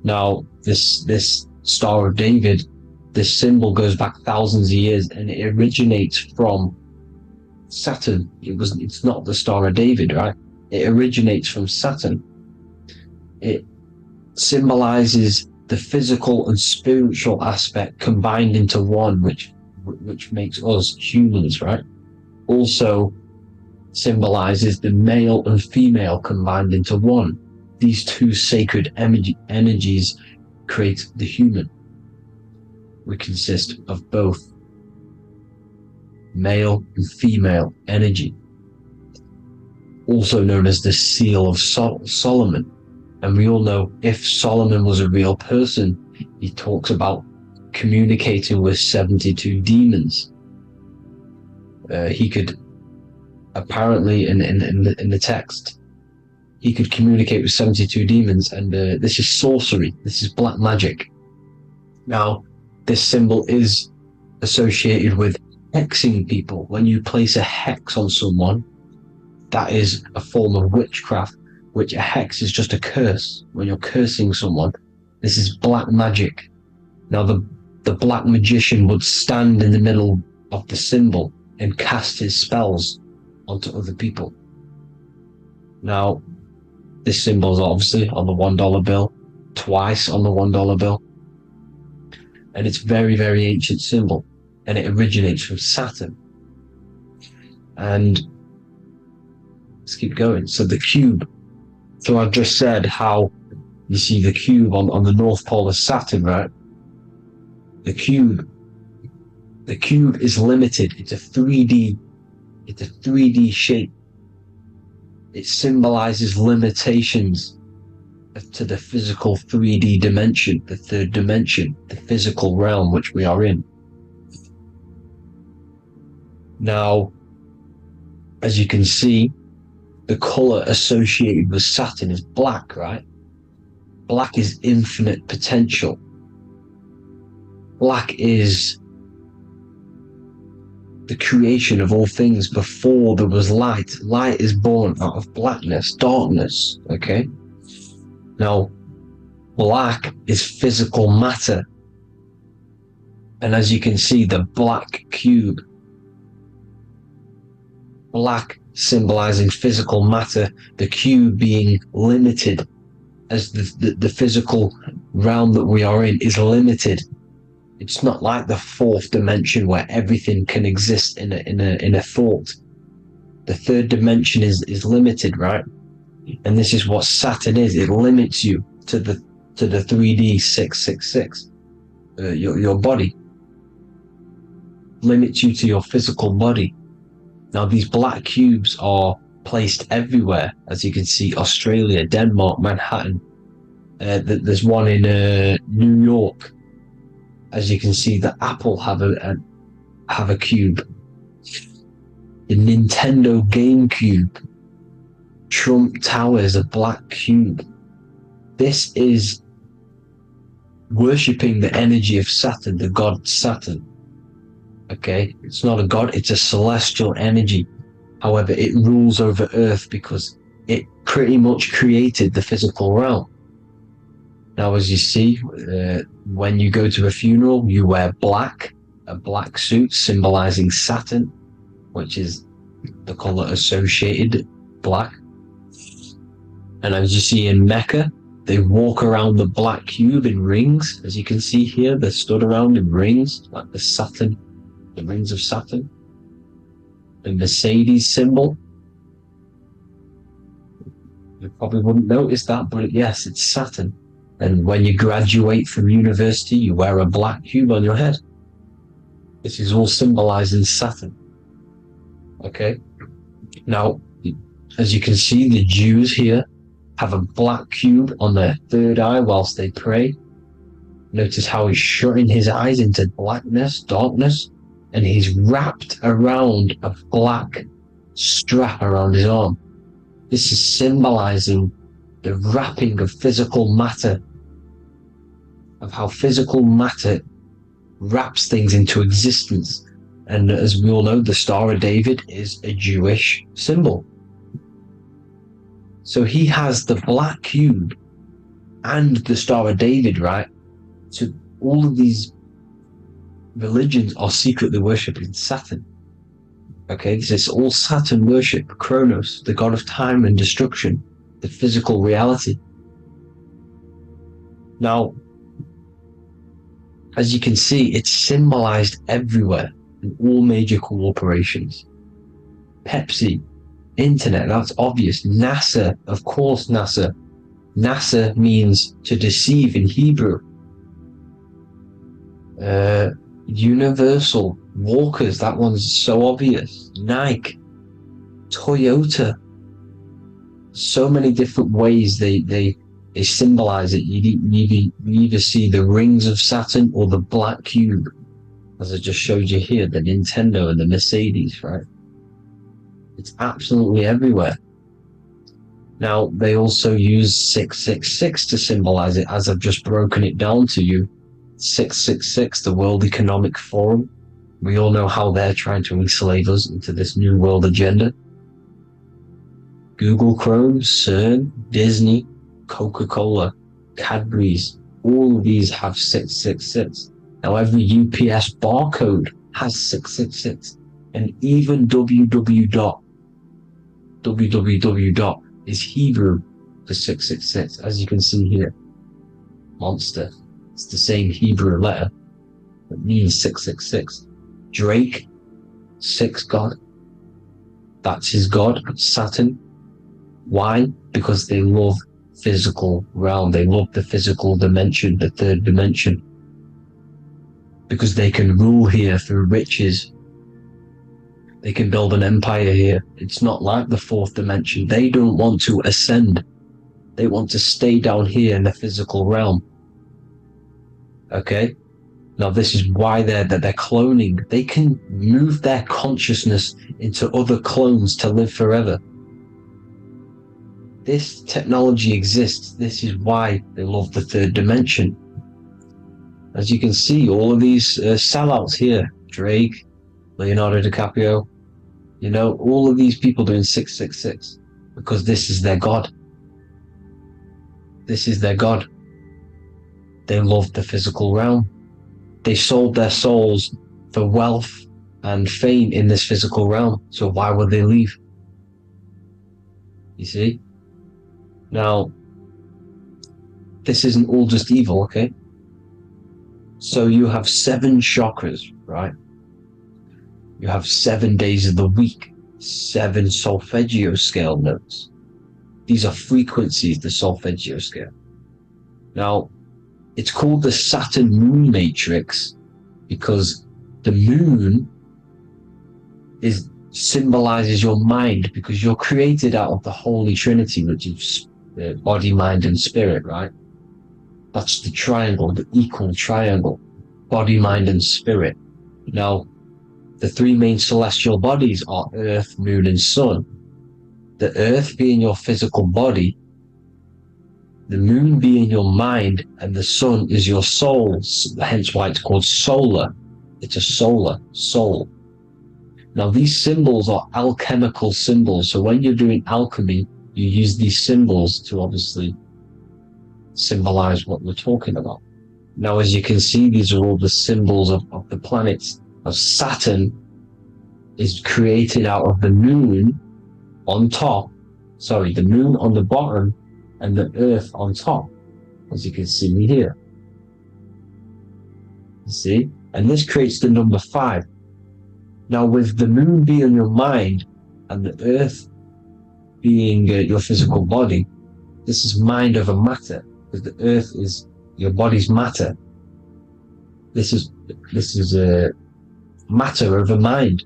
Now, this Star of David, this symbol goes back thousands of years, and it originates from Saturn. It's not the Star of David, right? It originates from Saturn. It symbolizes the physical and spiritual aspect combined into one, which makes us humans, right? Also symbolizes the male and female combined into one. These two sacred energies create the human. We consist of both male and female energy, also known as the Seal of Solomon. And we all know if Solomon was a real person, he talks about communicating with 72 demons. He could apparently, in the text, he could communicate with 72 demons, and this is sorcery. This is black magic. Now, this symbol is associated with hexing people. When you place a hex on someone, that is a form of witchcraft, which a hex is just a curse. When you're cursing someone, this is black magic. Now the black magician would stand in the middle of the symbol and cast his spells onto other people. Now, this symbol is obviously on the $1 bill, twice on the $1 bill, and it's very, very ancient symbol, and it originates from Saturn. And let's keep going. So the cube. So I just said how you see the cube on the North Pole of Saturn, right? The cube is limited. It's a 3D shape. It symbolizes limitations to the physical 3D dimension, the third dimension, the physical realm which we are in. Now, as you can see, the color associated with Saturn is black, right? Black is infinite potential. Black is the creation of all things. Before there was light. Light is born out of blackness, darkness, okay? Now, black is physical matter. And as you can see, the black cube, black symbolizing physical matter, the cube being limited, as the physical realm that we are in is limited. It's not like the fourth dimension where everything can exist in a thought. The third dimension is limited, right? And this is what Saturn is. It limits you to the 3D 666. Your body limits you to your physical body. Now these black cubes are placed everywhere, as you can see: Australia, Denmark, Manhattan. There's one in New York. As you can see, the Apple have a cube. The Nintendo GameCube. Trump Tower is a black cube. This is worshipping the energy of Saturn, the god Saturn. Okay, it's not a god, it's a celestial energy. However, it rules over Earth because it pretty much created the physical realm. Now, as you see, when you go to a funeral, you wear black, a black suit symbolizing Saturn, which is the color associated, black. And as you see in Mecca, they walk around the black cube in rings. As you can see here, they're stood around in rings, like the rings of Saturn. The Mercedes symbol. You probably wouldn't notice that, but yes, it's Saturn. And when you graduate from university, you wear a black cube on your head. This is all symbolizing Saturn. Okay? Now, as you can see, the Jews here have a black cube on their third eye whilst they pray. Notice how he's shutting his eyes into blackness, darkness, and he's wrapped around a black strap around his arm. This is symbolizing the wrapping of physical matter, of how physical matter wraps things into existence. And as we all know, the Star of David is a Jewish symbol. So he has the black cube and the Star of David, right? So all of these religions are secretly worshipping Saturn. Okay, this is all Saturn worship, Kronos, the god of time and destruction, the physical reality. Now, as you can see, it's symbolized everywhere in all major corporations. Pepsi, internet, that's obvious. NASA, of course, NASA. NASA means to deceive in Hebrew. Universal, Walkers, that one's so obvious. Nike, Toyota. So many different ways they symbolize it. You either see the rings of Saturn or the black cube, as I just showed you here, the Nintendo and the Mercedes, right? It's absolutely everywhere. Now, they also use 666 to symbolize it, as I've just broken it down to you. 666, the World Economic Forum. We all know how they're trying to enslave us into this new world agenda. Google Chrome, CERN, Disney, Coca-Cola, Cadbury's, all of these have 666. Now every UPS barcode has 666. And even www. is Hebrew for 666, as you can see here. Monster. It's the same Hebrew letter that means 666. Drake, 6 God. That's his God, Saturn. Why? Because they love physical realm. They love the physical dimension, the third dimension. Because they can rule here through riches. They can build an empire here. It's not like the fourth dimension. They don't want to ascend. They want to stay down here in the physical realm. Okay? Now this is why they're cloning. They can move their consciousness into other clones to live forever. This technology exists. This is why they love the third dimension. As you can see, all of these sellouts here, Drake, Leonardo DiCaprio, you know, all of these people doing 666 because this is their God. This is their God. They love the physical realm. They sold their souls for wealth and fame in this physical realm. So why would they leave? You see? Now, this isn't all just evil, okay? So you have 7 chakras, right? You have 7 days of the week, 7 solfeggio scale notes. These are frequencies, the solfeggio scale. Now, it's called the Saturn Moon Matrix because the moon symbolizes your mind, because you're created out of the Holy Trinity, which is body, mind, and spirit, right? That's the triangle, the equal triangle, body, mind, and spirit. Now, the 3 main celestial bodies are Earth, Moon, and Sun. The Earth being your physical body, the Moon being your mind, and the Sun is your soul, hence why it's called solar. It's a solar, soul. Now, these symbols are alchemical symbols, so when you're doing alchemy, you use these symbols to obviously symbolize what we're talking about. Now, as you can see, these are all the symbols of the planets. Of Saturn is created out of the moon on top, the moon on the bottom and the Earth on top, as you can see here. You see? And this creates the number 5. Now, with the moon being your mind and the Earth being your physical body, this is mind over matter, because the Earth is your body's matter. This is matter over mind.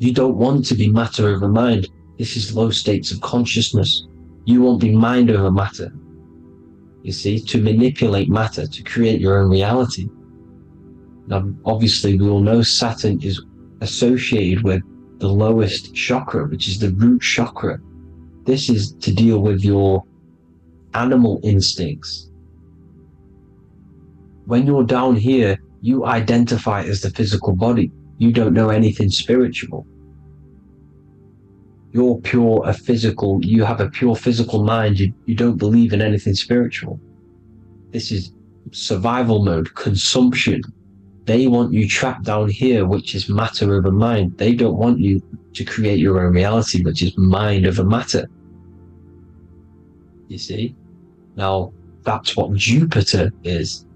You don't want to be matter over mind. This is low states of consciousness. You won't be mind over matter. You see, to manipulate matter, to create your own reality. Now, obviously, we all know Saturn is associated with the lowest chakra, which is the root chakra. This is to deal with your animal instincts. When you're down here, you identify as the physical body. You don't know anything spiritual. You're pure a physical, you have a pure physical mind. You don't believe in anything spiritual. This is survival mode, consumption. They want you trapped down here, which is matter over mind. They don't want you to create your own reality, which is mind over matter. You see? Now, that's what Jupiter is.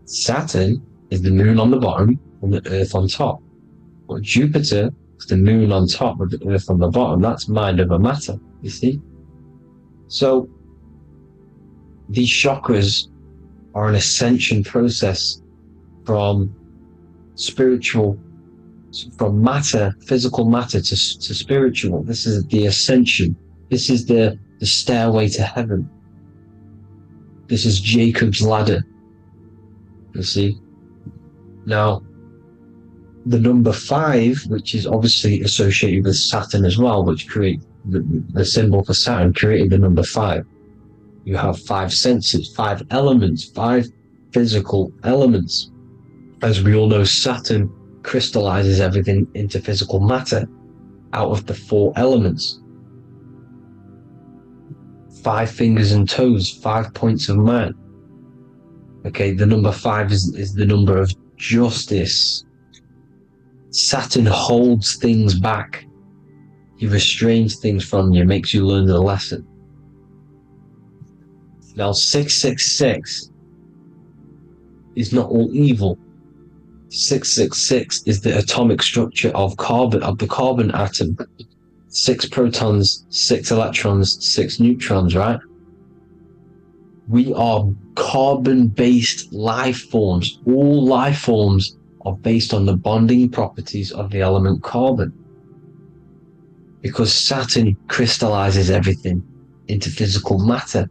Saturn is the moon on the bottom and the Earth on top. But Jupiter is the moon on top with the Earth on the bottom. That's mind over matter, you see? So, these chakras are an ascension process from spiritual, from matter, physical matter to spiritual. This is the ascension. This is the stairway to heaven. This is Jacob's ladder. You see? Now, the number 5, which is obviously associated with Saturn as well, which create the symbol for Saturn, created the number 5. You have 5 senses, 5 elements, 5 physical elements. As we all know, Saturn crystallizes everything into physical matter out of the 4 elements. 5 fingers and toes, 5 points of man. Okay, the number 5 is the number of justice. Saturn holds things back. He restrains things from you, makes you learn the lesson. Now, 666 is not all evil. 666 is the atomic structure of the carbon atom. 6 protons, 6 electrons, 6 neutrons, right? We are carbon-based life forms. All life forms are based on the bonding properties of the element carbon. Because Saturn crystallizes everything into physical matter.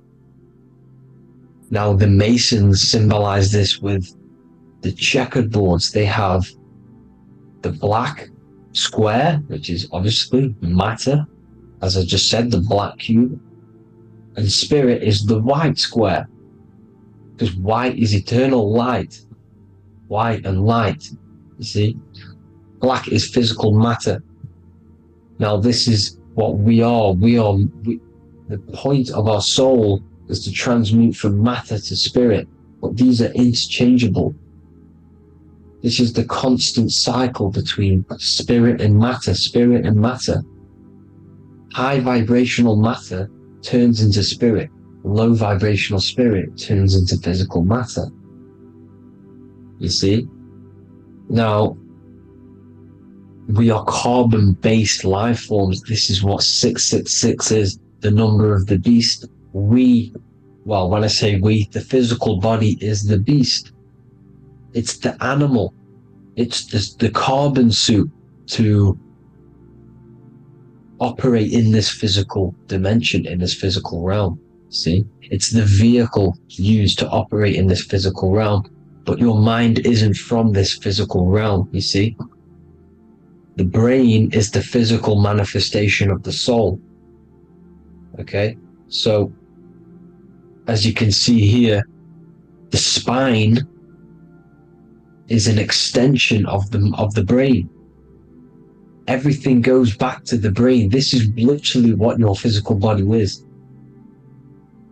Now, the Masons symbolize this with the checkered boards. They have the black square, which is obviously matter, as I just said, the black cube, and spirit is the white square, because white is eternal light. White and light, you see. Black is physical matter. Now, this is what we are. The point of our soul is to transmute from matter to spirit, but these are interchangeable. This is the constant cycle between spirit and matter, spirit and matter. High vibrational matter turns into spirit. Low vibrational spirit turns into physical matter. You see? Now, we are carbon-based life forms. This is what 666 is, the number of the beast. When I say we, the physical body is the beast. It's the animal. It's the carbon suit to operate in this physical dimension, in this physical realm. See? It's the vehicle used to operate in this physical realm. But your mind isn't from this physical realm, you see? The brain is the physical manifestation of the soul. Okay? So, as you can see here, the spine is an extension of the brain. Everything goes back to the brain. This is literally what your physical body is.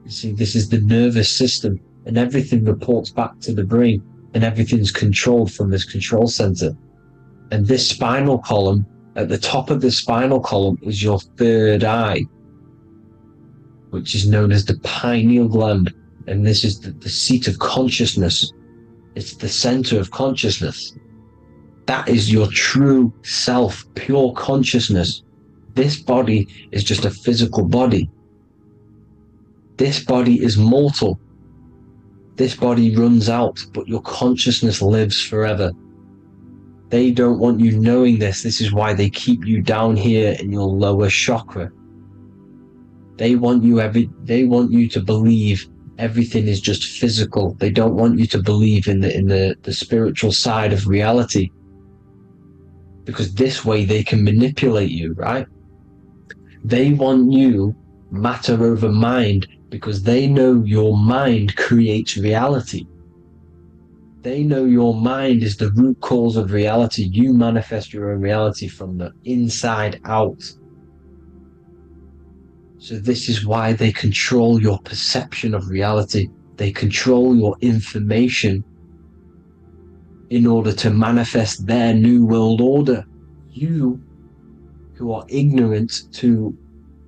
You see, this is the nervous system, and everything reports back to the brain, and everything's controlled from this control center. And this spinal column, at the top of the spinal column, is your third eye, which is known as the pineal gland. And this is the seat of consciousness. It's the center of consciousness. That is your true self, pure consciousness. This body is just a physical body. This body is mortal. This body runs out, but your consciousness lives forever. They don't want you knowing this. This is why they keep you down here in your lower chakra. They want you to believe everything is just physical. They don't want you to believe in the spiritual side of reality. Because this way they can manipulate you, right? They want you matter over mind, because they know your mind creates reality. They know your mind is the root cause of reality. You manifest your own reality from the inside out. So this is why they control your perception of reality. They control your information in order to manifest their new world order. You, who are ignorant to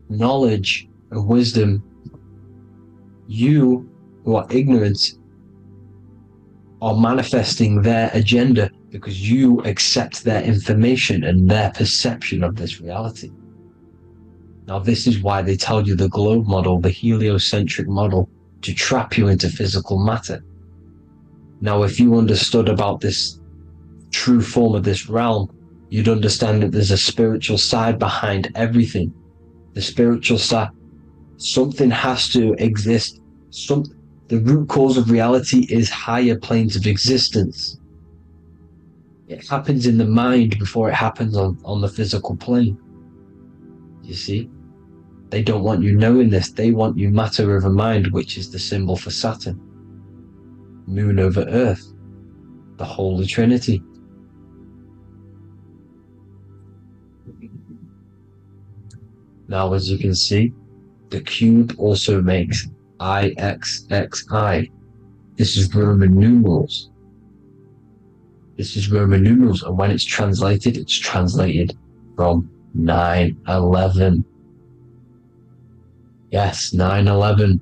knowledge and wisdom, you who are ignorant are manifesting their agenda because you accept their information and their perception of this reality. Now, this is why they tell you the globe model, the heliocentric model, to trap you into physical matter. Now, if you understood about this true form of this realm, you'd understand that there's a spiritual side behind everything. The spiritual side, something has to exist. The root cause of reality is higher planes of existence. It happens in the mind before it happens on the physical plane. You see? They don't want you knowing this. They want you matter over mind, which is the symbol for Saturn. moon over earth, the Holy Trinity. Now, as you can see, the cube also makes IXXI. This is Roman numerals. This is Roman numerals, and when it's translated from 9/11. Yes, 9/11.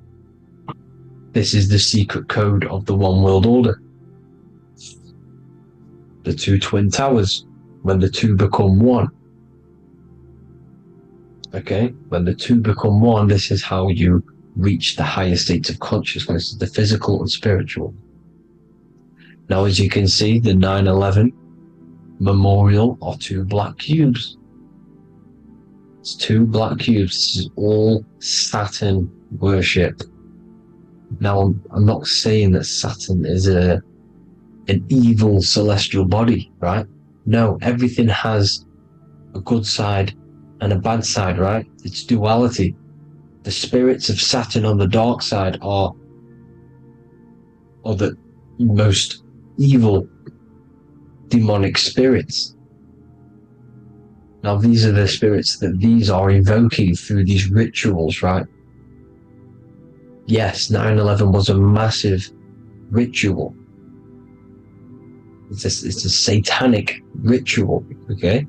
This is the secret code of the One World Order. The two twin towers, when the two become one. Okay, when the two become one, this is how you reach the higher states of consciousness, the physical and spiritual. Now, as you can see, the 9/11 memorial are two black cubes. It's two black cubes. This is all Saturn worship. Now, I'm not saying that Saturn is an evil celestial body, right? No, everything has a good side and a bad side, right? It's duality. The spirits of Saturn on the dark side are the most evil demonic spirits. Now, these are the spirits that these are invoking through these rituals, right? Yes, 9/11 was a massive ritual. It's a satanic ritual, okay?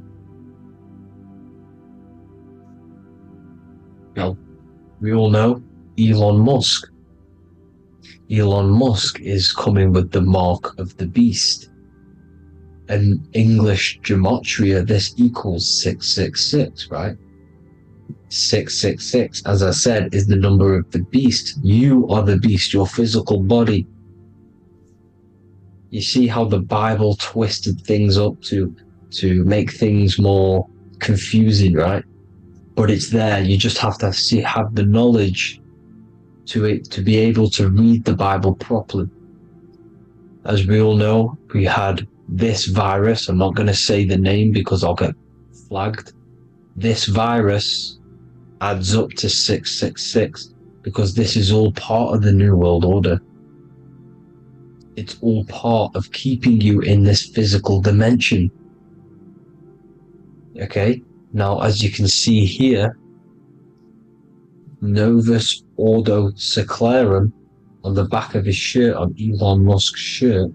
Now, we all know Elon Musk. Elon Musk is coming with the mark of the beast. In English gematria, this equals 666, right? 666, as I said, is the number of the beast. You are the beast, your physical body. You see how the Bible twisted things up to make things more confusing, right? But it's there. You just have to have the knowledge to be able to read the Bible properly. As we all know, we had this virus. I'm not going to say the name because I'll get flagged. This virus adds up to 666 because this is all part of the New World Order. It's all part of keeping you in this physical dimension. Okay? Now, as you can see here, Novus Ordo Seclorum on the back of his shirt, on Elon Musk's shirt,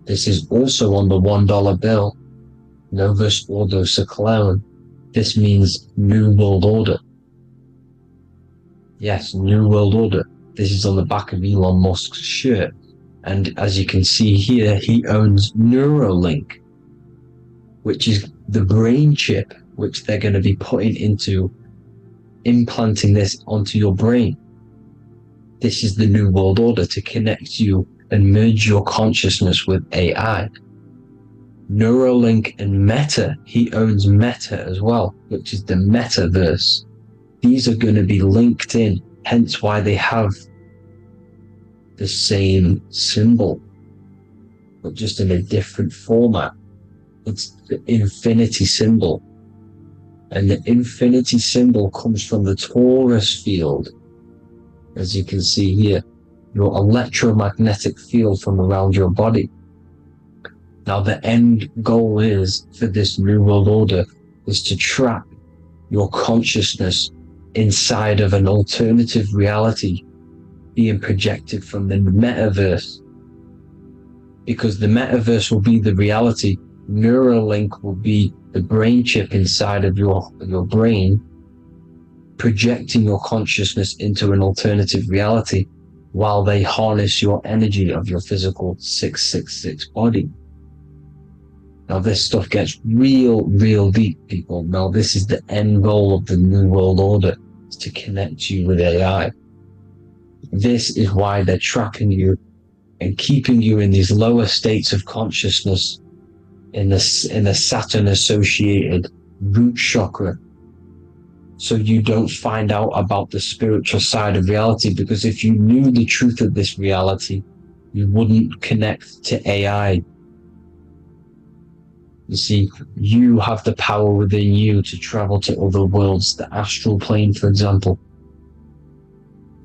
this is also on the $1 bill, Novus Ordo Seclorum. This means New World Order. Yes, New World Order. This is on the back of Elon Musk's shirt. And as you can see here, he owns Neuralink, which is the brain chip which they're going to be putting into implanting this onto your brain. This is the New World Order to connect you and merge your consciousness with AI. Neuralink and Meta, he owns Meta as well, which is the metaverse. These are going to be linked in, hence why they have the same symbol, but just in a different format. It's the infinity symbol. And the infinity symbol comes from the torus field, as you can see here, your electromagnetic field from around your body. Now, the end goal is for this New World Order is to trap your consciousness inside of an alternative reality being projected from the metaverse. Because the metaverse will be the reality, Neuralink will be the brain chip inside of your brain, projecting your consciousness into an alternative reality while they harness your energy of your physical 666 body. Now, this stuff gets real deep, people. Now, this is the end goal of the New World Order, is to connect you with AI. This is why they're trapping you and keeping you in these lower states of consciousness in the Saturn-associated root chakra, so you don't find out about the spiritual side of reality. Because if you knew the truth of this reality, you wouldn't connect to AI. You see, you have the power within you to travel to other worlds, the astral plane, for example.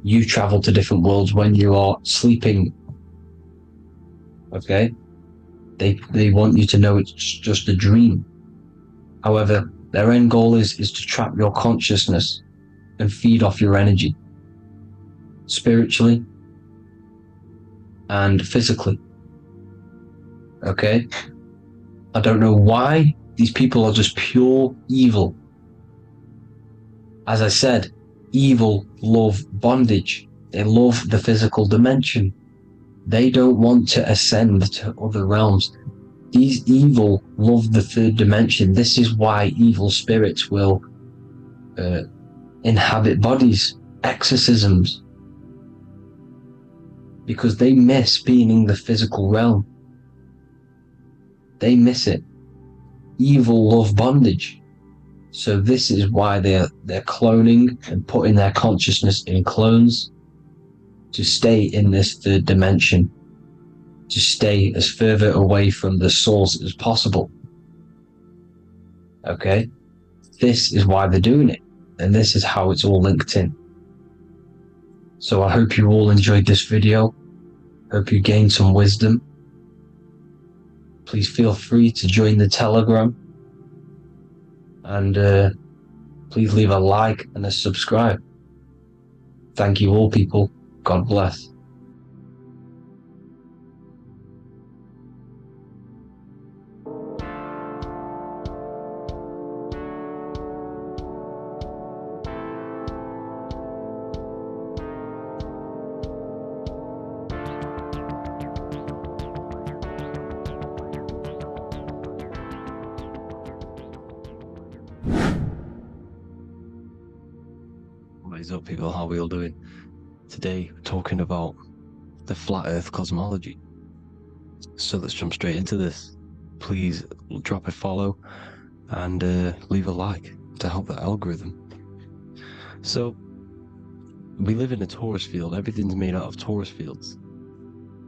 You travel to different worlds when you are sleeping. Okay? They want you to know it's just a dream. However, their end goal is to trap your consciousness and feed off your energy, spiritually and physically. Okay? I don't know why these people are just pure evil. As I said, evil love bondage. They love the physical dimension. They don't want to ascend to other realms. These evil love the third dimension. This is why evil spirits will inhabit bodies, exorcisms, because they miss being in the physical realm. They miss it. Evil love bondage. So this is why they're cloning and putting their consciousness in clones to stay in this third dimension, to stay as further away from the source as possible. Okay? This is why they're doing it, and this is how it's all linked in. So I hope you all enjoyed this video. Hope you gained some wisdom. Please feel free to join the Telegram, and please leave a like and a subscribe. Thank you all, people. God bless. What is up, people? How are we all doing? Today we're talking about the flat earth cosmology. So let's jump straight into this. Please drop a follow and leave a like to help the algorithm. So we live in a torus field. Everything's made out of torus fields,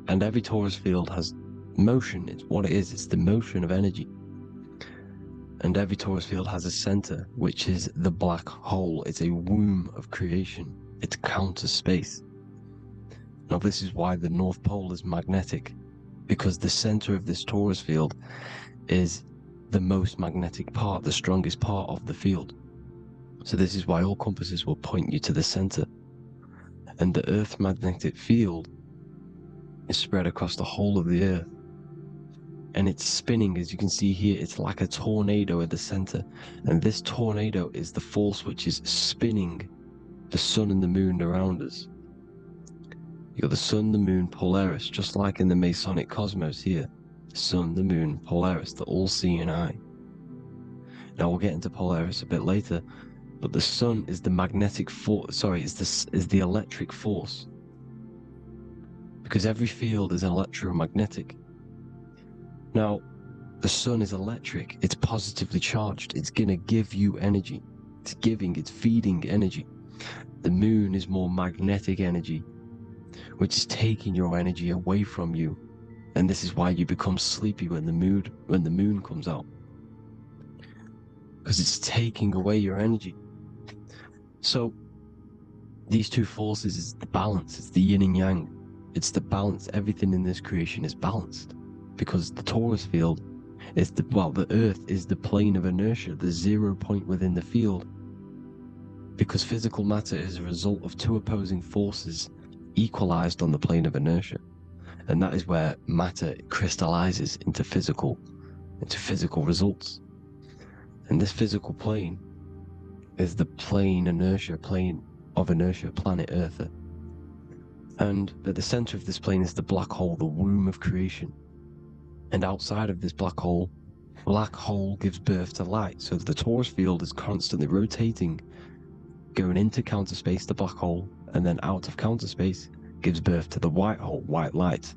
and every torus field has motion. It's what it is. It's the motion of energy. And every torus field has a center, which is the black hole. It's a womb of creation. It's counter space. Now, this is why the North Pole is magnetic, because the center of this torus field is the most magnetic part, the strongest part of the field. So this is why all compasses will point you to the center. And the Earth's magnetic field is spread across the whole of the Earth. And it's spinning, as you can see here. It's like a tornado at the center. And this tornado is the force which is spinning the sun and the moon around us. You got the sun, the moon, Polaris, just like in the Masonic cosmos here. The sun, the moon, Polaris, the all-seeing eye. Now we'll get into Polaris a bit later, but the sun is the magnetic force. Sorry, is the electric force, because every field is electromagnetic. Now, the sun is electric. It's positively charged. It's gonna give you energy. It's feeding energy. The moon is more magnetic energy, which is taking your energy away from you. And this is why you become sleepy when the moon comes out, because it's taking away your energy. So these two forces is the balance. It's the yin and yang. It's the balance. Everything in this creation is balanced, because the torus field is the Earth is the plane of inertia, the 0 point within the field, because physical matter is a result of two opposing forces equalized on the plane of inertia. And that is where matter crystallizes into physical results. And this physical plane is the plane of inertia, planet Earth. And at the center of this plane is the black hole, the womb of creation. And outside of this black hole gives birth to light. So the torus field is constantly rotating, going into counter space, the black hole, and then out of counter space gives birth to the white hole, white light.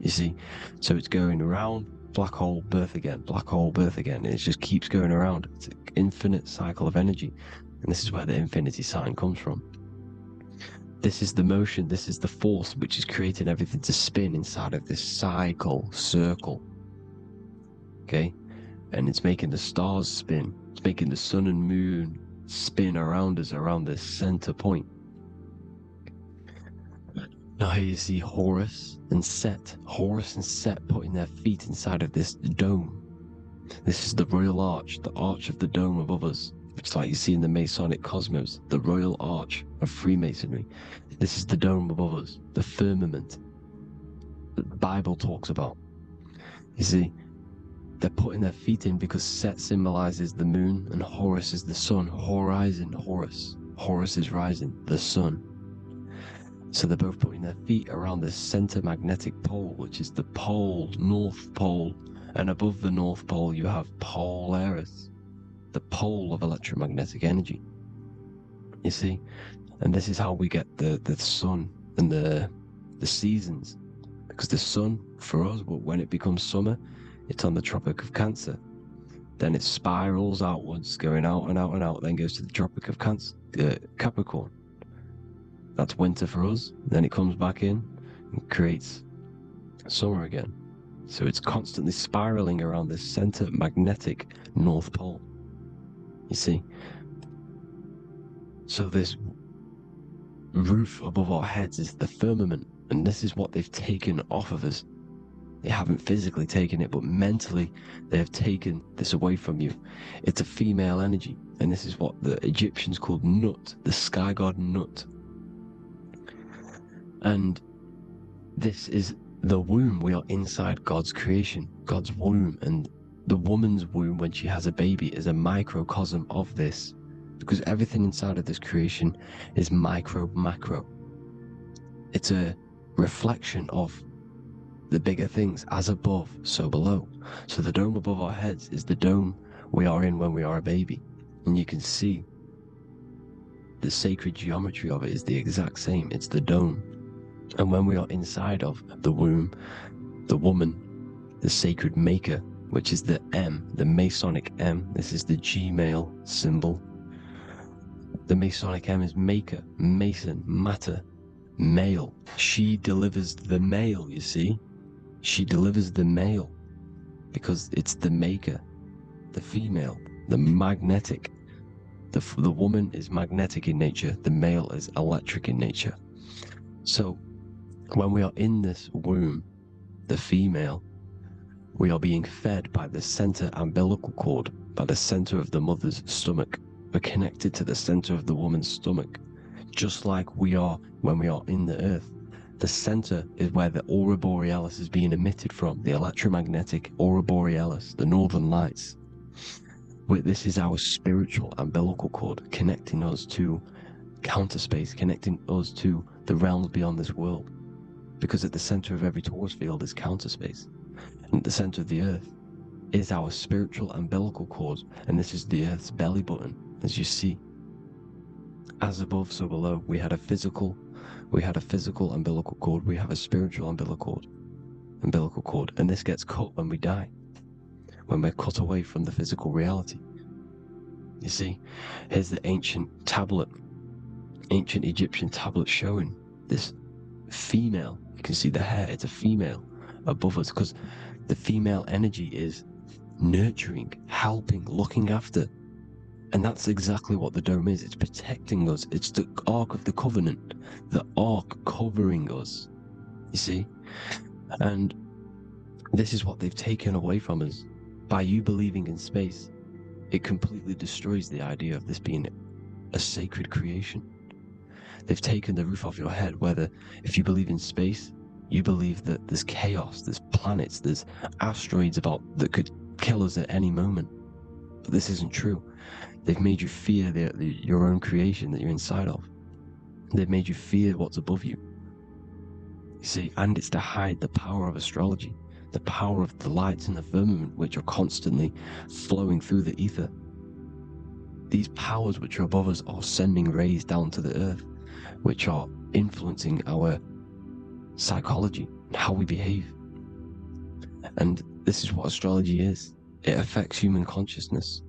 You see? So it's going around, black hole, birth again, black hole, birth again. And it just keeps going around. It's an infinite cycle of energy. And this is where the infinity sign comes from. This is the motion, this is the force which is creating everything to spin inside of this circle. Okay? And it's making the stars spin. It's making the sun and moon spin around us, around this center point. Now here you see Horus and Set. Horus and Set putting their feet inside of this dome. This is the royal arch, the arch of the dome above us, which is like you see in the Masonic cosmos, the royal arch of Freemasonry. This is the dome above us, the firmament that the Bible talks about. You see, they're putting their feet in because Set symbolizes the moon and Horus is the sun. Horizon, Horus. Horus is rising, the sun. So they're both putting their feet around the center magnetic pole, which is the pole, North Pole. And above the North Pole, you have Polaris, the pole of electromagnetic energy. You see? And this is how we get the sun and the seasons. Because the sun, for us, when it becomes summer, it's on the Tropic of Cancer. Then it spirals outwards, going out and out and out, then goes to the Tropic of Capricorn. That's winter for us. Then it comes back in and creates summer again. So it's constantly spiraling around this center magnetic North Pole. You see? So this roof above our heads is the firmament, and this is what they've taken off of us. They haven't physically taken it, but mentally they have taken this away from you. It's a female energy, and this is what the Egyptians called Nut, the sky god Nut. And this is the womb. We are inside God's creation, God's womb, and the woman's womb when she has a baby is a microcosm of this, because everything inside of this creation is macro. It's a reflection of the bigger things, as above, so below. So the dome above our heads is the dome we are in when we are a baby, and you can see the sacred geometry of it is the exact same. It's the dome. And when we are inside of the womb, the woman, the sacred maker, which is the M, the Masonic M, this is the G male symbol. The Masonic M is maker, mason, matter, male. She delivers the male, you see. She delivers the male because it's the maker, the female, the magnetic. The woman is magnetic in nature, the male is electric in nature. So when we are in this womb, the female, we are being fed by the center umbilical cord, by the center of the mother's stomach. We're connected to the center of the woman's stomach, just like we are when we are in the earth. The center is where the aurora borealis is being emitted from, the electromagnetic aurora borealis, the northern lights. This is our spiritual umbilical cord, connecting us to counter space, connecting us to the realms beyond this world. Because at the center of every Taurus field is counter space. And at the center of the earth is our spiritual umbilical cord, and this is the earth's belly button, as you see. As above, so below. We had a physical umbilical cord, we have a spiritual umbilical cord, and this gets cut when we die, when we're cut away from the physical reality. You see, here's the ancient Egyptian tablet showing this female. You can see the hair, it's a female above us, because the female energy is nurturing, helping, looking after. And that's exactly what the dome is. It's protecting us. It's the Ark of the Covenant, the Ark covering us, you see? And this is what they've taken away from us. By you believing in space, it completely destroys the idea of this being a sacred creation. They've taken the roof off your head, whether if you believe in space, you believe that there's chaos, there's planets, there's asteroids that could kill us at any moment. But this isn't true. They've made you fear your own creation that you're inside of. They've made you fear what's above you. You see, and it's to hide the power of astrology, the power of the lights in the firmament, which are constantly flowing through the ether. These powers which are above us are sending rays down to the earth, which are influencing our psychology and how we behave. And this is what astrology is. It affects human consciousness.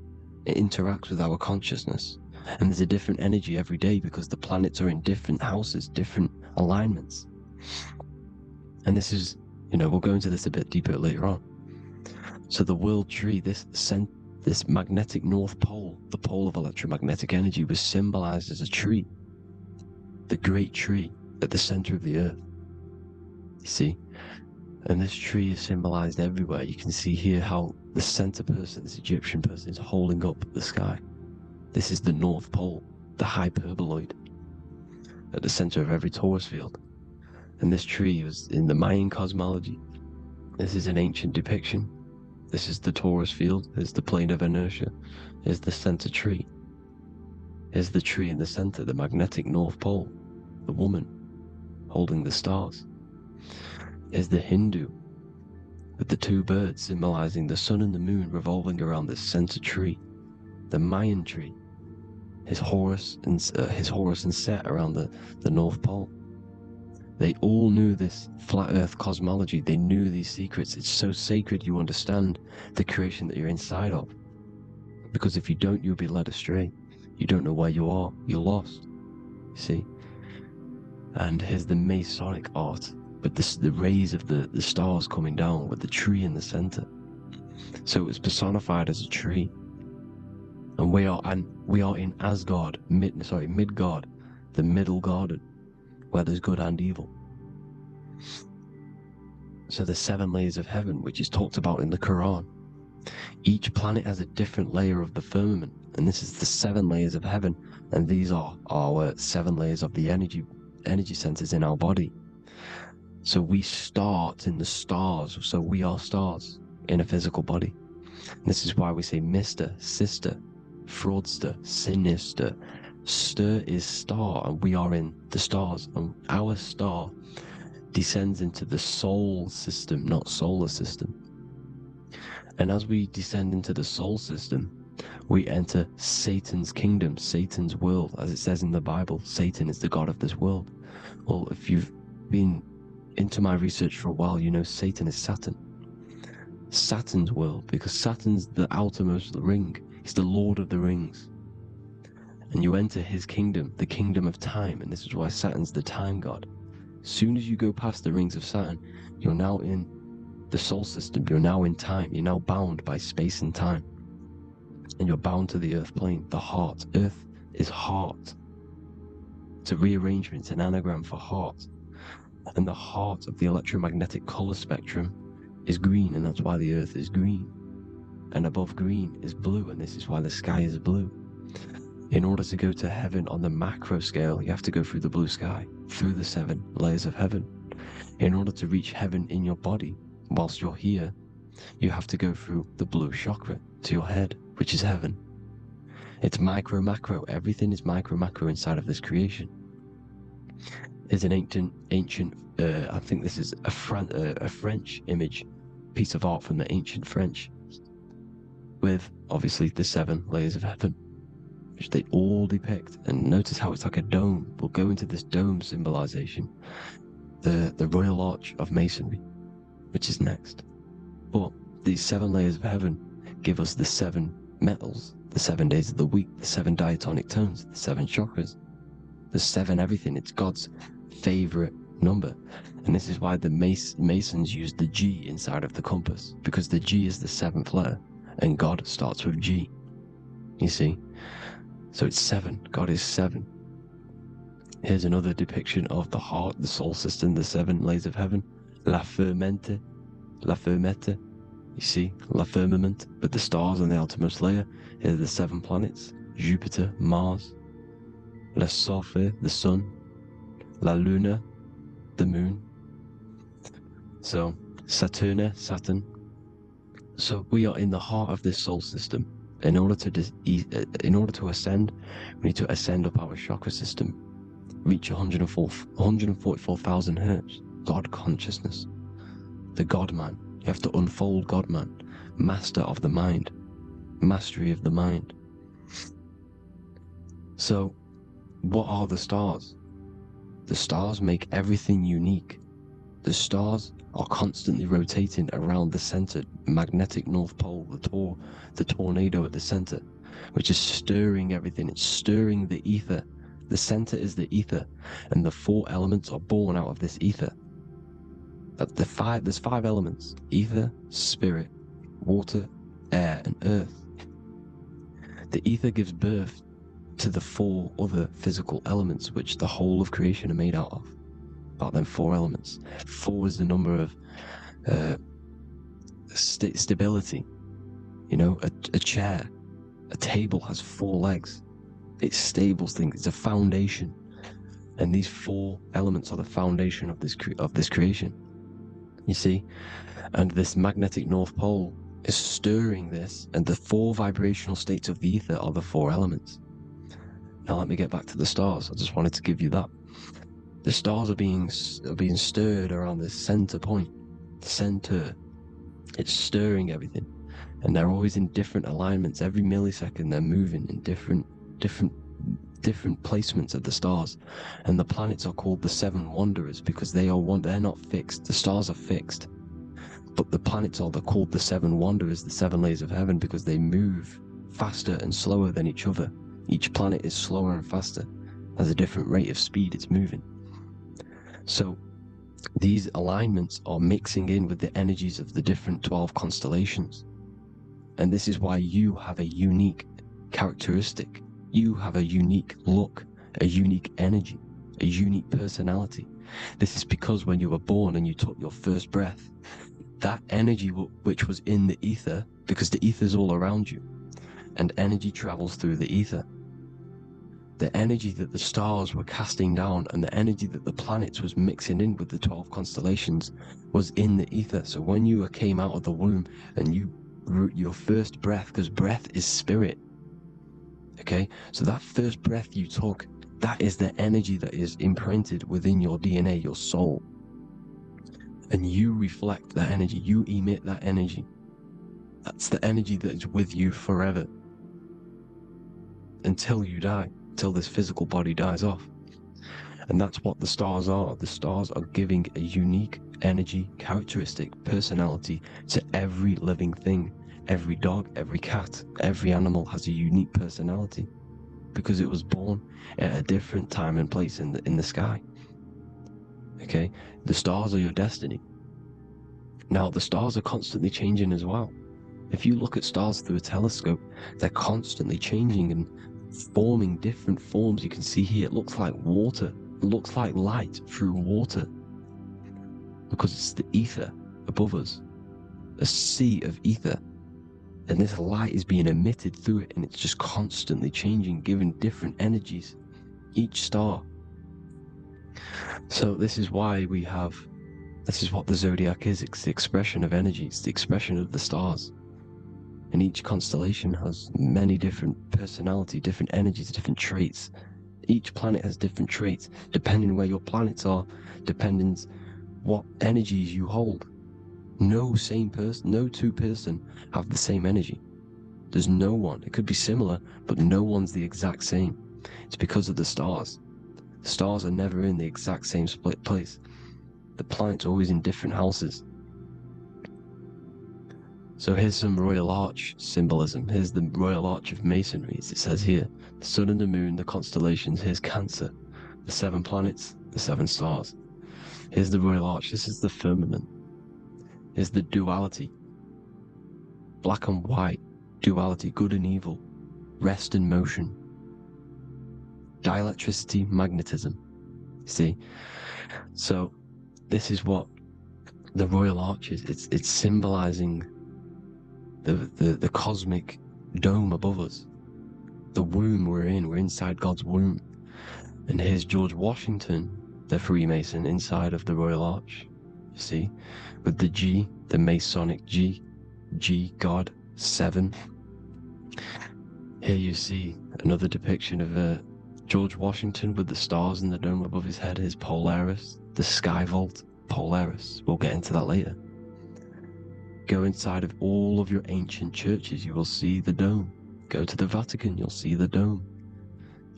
It interacts with our consciousness. And there's a different energy every day because the planets are in different houses, different alignments. And this is, we'll go into this a bit deeper later on. So the world tree, this magnetic North Pole, the pole of electromagnetic energy, was symbolized as a tree. The great tree at the center of the earth. You see? And this tree is symbolized everywhere. You can see here how the center person, this Egyptian person, is holding up the sky. This is the North Pole, the hyperboloid, at the center of every torus field. And this tree was in the Mayan cosmology. This is an ancient depiction. This is the torus field. There's the plane of inertia. Here's the center tree. Here's the tree in the center, the magnetic North Pole, the woman holding the stars. Here's the Hindu with the two birds symbolizing the sun and the moon revolving around this center tree. The Mayan tree, his Horus and Set around the North Pole. They all knew this flat earth cosmology. They knew these secrets. It's so sacred you understand the creation that you're inside of. Because if you don't, you'll be led astray. You don't know where you are. You're lost. You see? And here's the Masonic art, with the rays of the stars coming down with the tree in the center. So it was personified as a tree. And we are in Asgard, Midgard, the middle garden, where there's good and evil. So the 7 layers of heaven, which is talked about in the Quran. Each planet has a different layer of the firmament, and this is the 7 layers of heaven, and these are our 7 layers of the energy centers in our body. So we start in the stars, so we are stars in a physical body. And this is why we say Mr., Sister, Fraudster, Sinister. Stir is star, and we are in the stars, and our star descends into the soul system, not solar system. And as we descend into the soul system, we enter Satan's kingdom, Satan's world. As it says in the Bible, Satan is the god of this world. Well, if you've been into my research for a while, you know Satan is Saturn. Saturn's world, because Saturn's the outermost ring. He's the Lord of the Rings. And you enter his kingdom, the kingdom of time, and this is why Saturn's the time god. As soon as you go past the rings of Saturn, you're now in the soul system, you're now in time, you're now bound by space and time. And you're bound to the earth plane, the heart. Earth is heart. It's a rearrangement, it's an anagram for heart. And the heart of the electromagnetic color spectrum is green, and that's why the earth is green. And above green is blue, and this is why the sky is blue. In order to go to heaven on the macro scale, you have to go through the blue sky, through the 7 layers of heaven. In order to reach heaven in your body, whilst you're here, you have to go through the blue chakra to your head, which is heaven. It's micro, macro. Everything is micro, macro inside of this creation. There's an ancient, I think this is a French image, piece of art from the ancient French, with obviously the 7 layers of heaven, which they all depict. And notice how it's like a dome. We'll go into this dome symbolization, the Royal Arch of Masonry, which is next. But these 7 layers of heaven give us the 7 metals, the 7 days of the week, the 7 diatonic tones, the 7 chakras, the 7 everything. It's God's favorite number. And this is why the Masons use the G inside of the compass, because the G is the 7th letter, and God starts with G. You see? So it's 7. God is 7. Here's another depiction of the heart, the soul system, the 7 layers of heaven. La Fermete. You see, La Firmament, with the stars on the outermost layer. Here are the 7 planets: Jupiter, Mars, Le Soleil, the sun, La Luna, the moon. So Saturn. So we are in the heart of this soul system. In order to ascend, we need to ascend up our chakra system, reach 144,000 hertz, God consciousness, the God man. You have to unfold God man, master of the mind, mastery of the mind. So what are the stars? The stars make everything unique. The stars are constantly rotating around the center, magnetic North Pole, the tornado at the center, which is stirring everything. It's stirring the ether. The center is the ether, and the 4 elements are born out of this ether. There's 5 elements: ether, spirit, water, air, and earth. The ether gives birth to the 4 other physical elements, which the whole of creation are made out of. about them 4 elements. 4 is the number of stability. You know, a chair, a table has 4 legs. It's stable things. It's a foundation, and these 4 elements are the foundation of this creation. You see, and this magnetic North Pole is stirring this, and the 4 vibrational states of the ether are the 4 elements. Now let me get back to the stars. I just wanted to give you that. The stars are being stirred around this center point. Center. It's stirring everything. And they're always in different alignments. Every millisecond they're moving in different placements of the stars. And the planets are called the 7 wanderers because they're not fixed. The stars are fixed. But the planets are called the 7 wanderers, the 7 layers of heaven, because they move faster and slower than each other. Each planet is slower and faster. Has a different rate of speed it's moving. So these alignments are mixing in with the energies of the different 12 constellations. And this is why you have a unique characteristic. You have a unique look, a unique energy, a unique personality. This is because when you were born and you took your first breath, that energy which was in the ether, because the ether is all around you, and energy travels through the ether. The energy that the stars were casting down and the energy that the planets was mixing in with the 12 constellations was in the ether. So when you came out of the womb and your first breath, because breath is spirit, okay? So that first breath you took, that is the energy that is imprinted within your DNA, your soul. And you reflect that energy, you emit that energy. That's the energy that is with you forever. Until you die, till this physical body dies off. And that's what the stars are. The stars are giving a unique energy, characteristic, personality to every living thing. Every dog, every cat, every animal has a unique personality because it was born at a different time and place in the sky. Okay? The stars are your destiny. Now, the stars are constantly changing as well. If you look at stars through a telescope, they're constantly changing and forming different forms. You can see here, it looks like water. It looks like light through water because it's the ether above us, a sea of ether. And this light is being emitted through it, and it's just constantly changing, giving different energies, each star. So this is why this is what the zodiac is. It's the expression of energy. It's the expression of the stars. And each constellation has many different personality, different energies, different traits. Each planet has different traits, depending where your planets are, depending what energies you hold. No two person have the same energy. There's no one. It could be similar, but no one's the exact same. It's because of the stars. The stars are never in the exact same split place. The planets are always in different houses. So here's some Royal Arch symbolism. Here's the Royal Arch of Masonry, as it says here. The sun and the moon, the constellations. Here's Cancer, the 7 planets, the 7 stars. Here's the Royal Arch. This is the firmament. Here's the duality. Black and white, duality, good and evil, rest and motion, dielectricity, magnetism. See? So this is what the Royal Arch is. It's symbolizing the cosmic dome above us. The womb we're in. We're inside God's womb. And here's George Washington, the Freemason, inside of the Royal Arch. You see? With the G, the Masonic G, God, 7. Here you see another depiction of George Washington with the stars in the dome above his head, his Polaris, the sky vault, Polaris. We'll get into that later. Go inside of all of your ancient churches, you will see the dome. Go to the Vatican, you'll see the dome.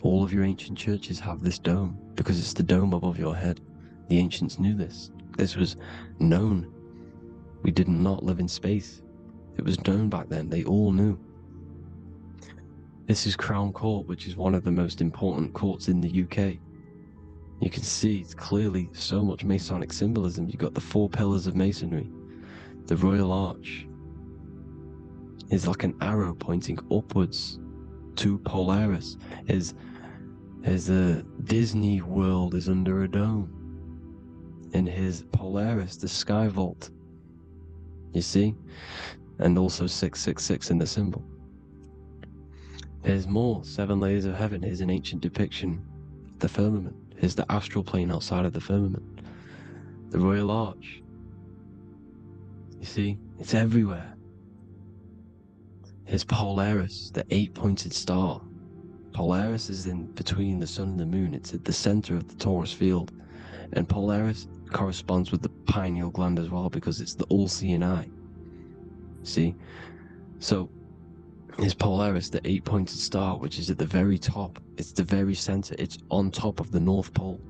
All of your ancient churches have this dome because it's the dome above your head. The ancients knew this. This was known. We did not live in space. It was known back then. They all knew. This is Crown Court, which is one of the most important courts in the UK. You can see it's clearly so much Masonic symbolism. You've got the 4 pillars of Masonry. The Royal Arch is like an arrow pointing upwards to Polaris. Is a Disney World is under a dome. in his Polaris, the sky vault. You see? And also 666 in the symbol. There's more. 7 layers of heaven. Here's an ancient depiction of the firmament. Here's the astral plane outside of the firmament. The Royal Arch. You see? It's everywhere. Here's Polaris, the 8-pointed star. Polaris is in between the sun and the moon. It's at the center of the Taurus field. And Polaris corresponds with the pineal gland as well, because it's the all-seeing eye. See? So, here's Polaris, the 8-pointed star, which is at the very top. It's the very center. It's on top of the North Pole.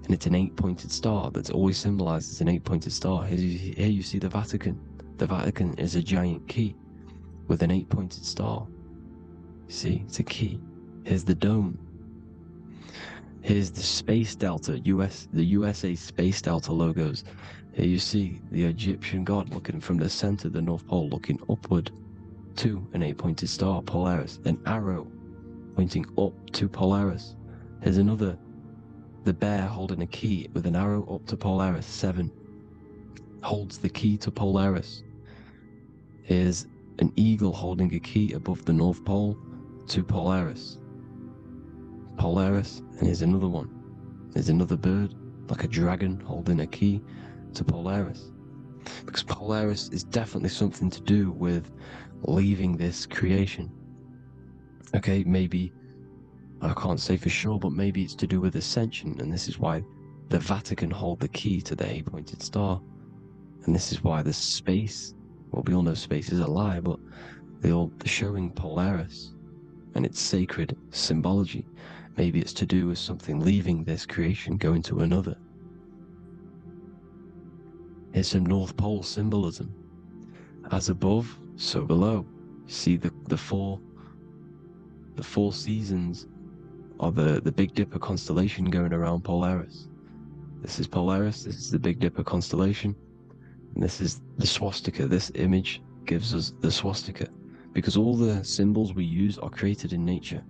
And it's an 8-pointed star that's always symbolized as an 8-pointed star. Here you see the Vatican. The Vatican is a giant key with an 8-pointed star. You see, it's a key. Here's the dome. Here's the Space Delta, the USA Space Delta logos. Here you see the Egyptian god looking from the center of the North Pole, looking upward to an 8-pointed star, Polaris. An arrow pointing up to Polaris. Here's another, the bear holding a key with an arrow up to Polaris. 7 holds the key to Polaris. Here's an eagle holding a key above the North Pole to Polaris. Polaris, and here's another one. There's another bird, like a dragon, holding a key to Polaris. Because Polaris is definitely something to do with leaving this creation. Okay, maybe, I can't say for sure, but maybe it's to do with ascension, and this is why the Vatican hold the key to the 8-pointed star. And this is why the space, well, we all know space is a lie, but they're showing Polaris and its sacred symbology. Maybe it's to do with something leaving this creation, going to another. Here's some North Pole symbolism. As above, so below. See the four seasons of the Big Dipper constellation going around Polaris. This is Polaris, this is the Big Dipper constellation, and this is the swastika. This image gives us the swastika, because all the symbols we use are created in nature.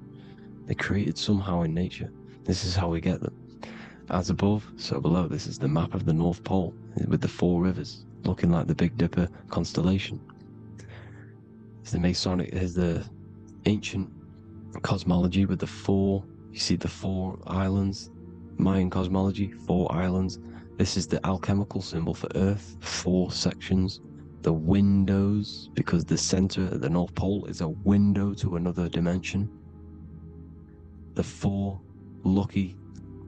They're created somehow in nature. This is how we get them. As above, so below. This is the map of the North Pole with the 4 rivers, looking like the Big Dipper constellation. Here's the Masonic, here's the ancient cosmology with the 4, you see the 4 islands, Mayan cosmology, 4 islands. This is the alchemical symbol for Earth, 4 sections. The windows, because the center of the North Pole is a window to another dimension. The 4 lucky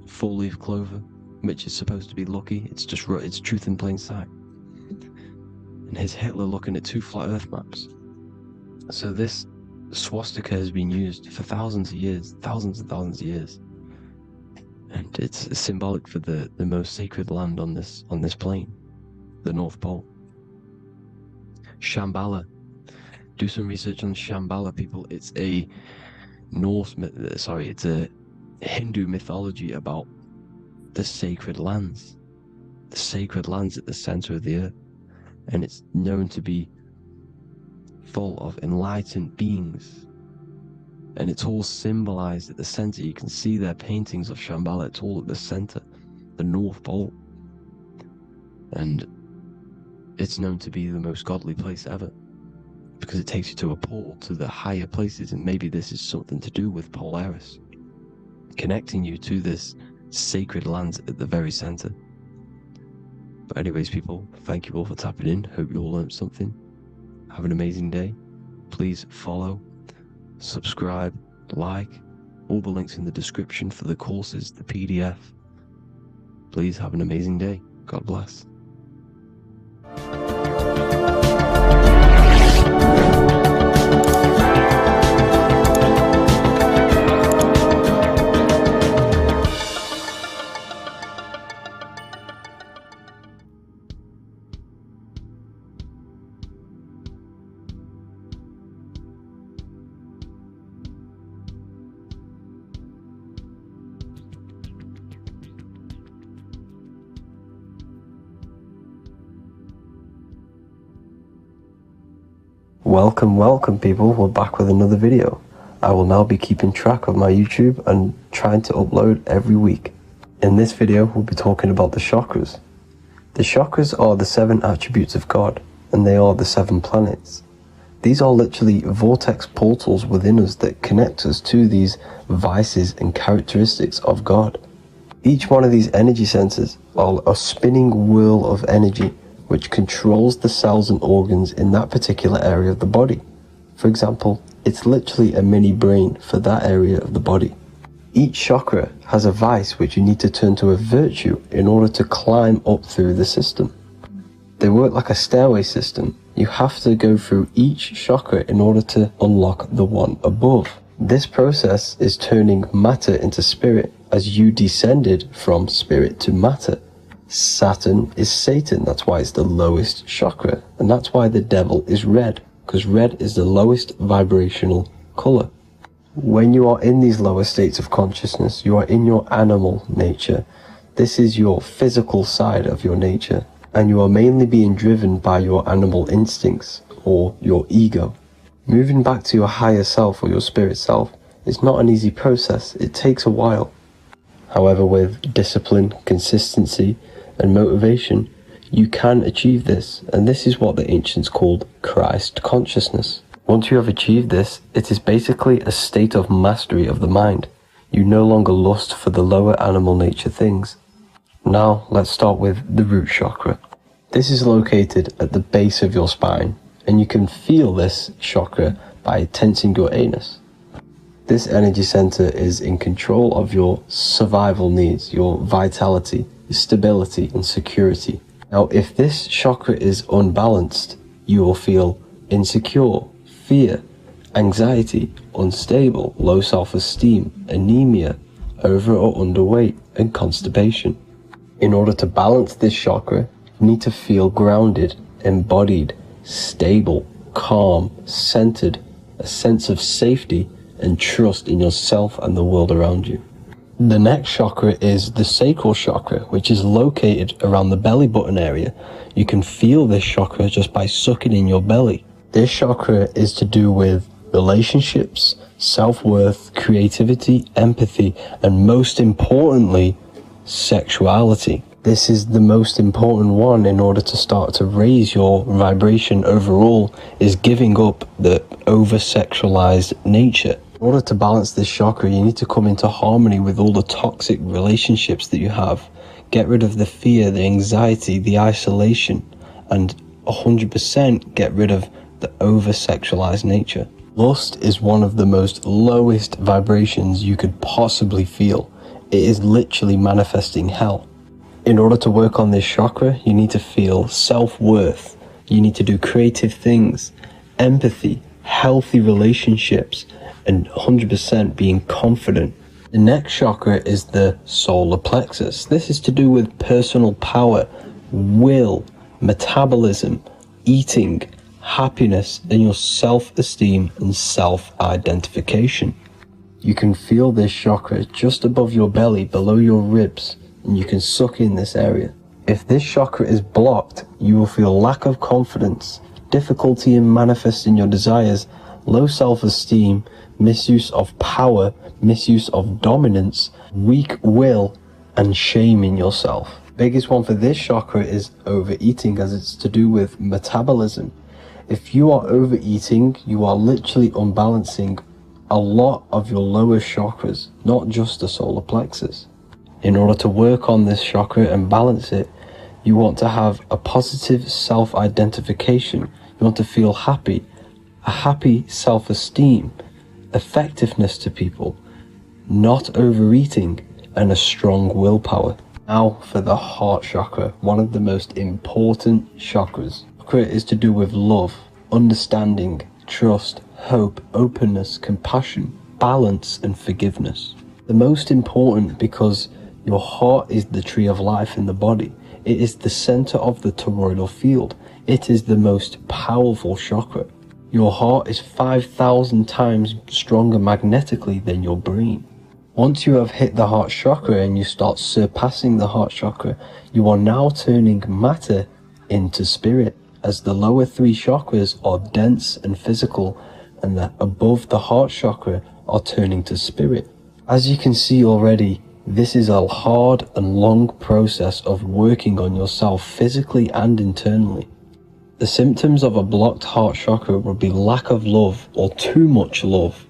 4-leaf clover, which is supposed to be lucky. It's just, it's truth in plain sight. And here's Hitler looking at 2 flat Earth maps. So this swastika has been used for thousands of years, thousands and thousands of years. And it's symbolic for the most sacred land on this plane, the North Pole. Shambhala. Do some research on Shambhala, people. It's a it's a Hindu mythology about the sacred lands. The sacred lands at the center of the earth. And it's known to be full of enlightened beings. And it's all symbolized at the center. You can see their paintings of Shambhala. It's all at the center, the North Pole. And it's known to be the most godly place ever, because it takes you to a portal to the higher places. And maybe this is something to do with Polaris, connecting you to this sacred lands at the very center. But anyways, people, thank you all for tapping in. Hope you all learned something. Have an amazing day. Please follow, subscribe, like, all the links in the description for the courses, the PDF. Please have an amazing day. God bless. Welcome people, we're back with another video. I will now be keeping track of my YouTube and trying to upload every week. In this video, we'll be talking about the chakras. The chakras are the 7 attributes of God, and they are the 7 planets. These are literally vortex portals within us that connect us to these vices and characteristics of God. Each one of these energy centers are a spinning wheel of energy which controls the cells and organs in that particular area of the body. For example, it's literally a mini brain for that area of the body. Each chakra has a vice which you need to turn to a virtue in order to climb up through the system. They work like a stairway system. You have to go through each chakra in order to unlock the one above. This process is turning matter into spirit as you descended from spirit to matter. Saturn is Satan, that's why it's the lowest chakra, and that's why the devil is red, because red is the lowest vibrational color. When you are in these lower states of consciousness, you are in your animal nature. This is your physical side of your nature, and you are mainly being driven by your animal instincts or your ego. Moving back to your higher self or your spirit self is not an easy process. It takes a while. However, with discipline, consistency, and motivation, you can achieve this, and this is what the ancients called Christ consciousness. Once you have achieved this, it is basically a state of mastery of the mind. You no longer lust for the lower animal nature things. Now, let's start with the root chakra. This is located at the base of your spine, and you can feel this chakra by tensing your anus. This energy center is in control of your survival needs, your vitality, stability, and security. Now, if this chakra is unbalanced, you will feel insecure, fear, anxiety, unstable, low self-esteem, anemia, over or underweight, and constipation. In order to balance this chakra, you need to feel grounded, embodied, stable, calm, centered, a sense of safety and trust in yourself and the world around you. The next chakra is the sacral chakra, which is located around the belly button area. You can feel this chakra just by sucking in your belly. This chakra is to do with relationships, self-worth, creativity, empathy, and most importantly, sexuality. This is the most important one in order to start to raise your vibration overall, is giving up the over-sexualized nature. In order to balance this chakra, you need to come into harmony with all the toxic relationships that you have. Get rid of the fear, the anxiety, the isolation, and 100% get rid of the over-sexualized nature. Lust is one of the most lowest vibrations you could possibly feel. It is literally manifesting hell. In order to work on this chakra, you need to feel self-worth. You need to do creative things, empathy, healthy relationships, and 100% being confident. The next chakra is the solar plexus. This is to do with personal power, will, metabolism, eating, happiness, and your self-esteem and self-identification. You can feel this chakra just above your belly, below your ribs, and you can suck in this area. If this chakra is blocked, you will feel lack of confidence, difficulty in manifesting your desires, low self-esteem, misuse of power, misuse of dominance, weak will, and shame in yourself. Biggest one for this chakra is overeating, as it's to do with metabolism. If you are overeating, you are literally unbalancing a lot of your lower chakras, not just the solar plexus. In order to work on this chakra and balance it, you want to have a positive self-identification. You want to feel happy, a happy self-esteem, effectiveness to people, not overeating, and a strong willpower. Now for the heart chakra, one of the most important chakras. Chakra is to do with love, understanding, trust, hope, openness, compassion, balance, and forgiveness. The most important because your heart is the tree of life in the body. It is the center of the toroidal field. It is the most powerful chakra. Your heart is 5,000 times stronger magnetically than your brain. Once you have hit the heart chakra and you start surpassing the heart chakra, you are now turning matter into spirit, as the lower 3 chakras are dense and physical, and the above the heart chakra are turning to spirit. As you can see already, This is a hard and long process of working on yourself physically and internally. The symptoms of a blocked heart chakra would be lack of love or too much love,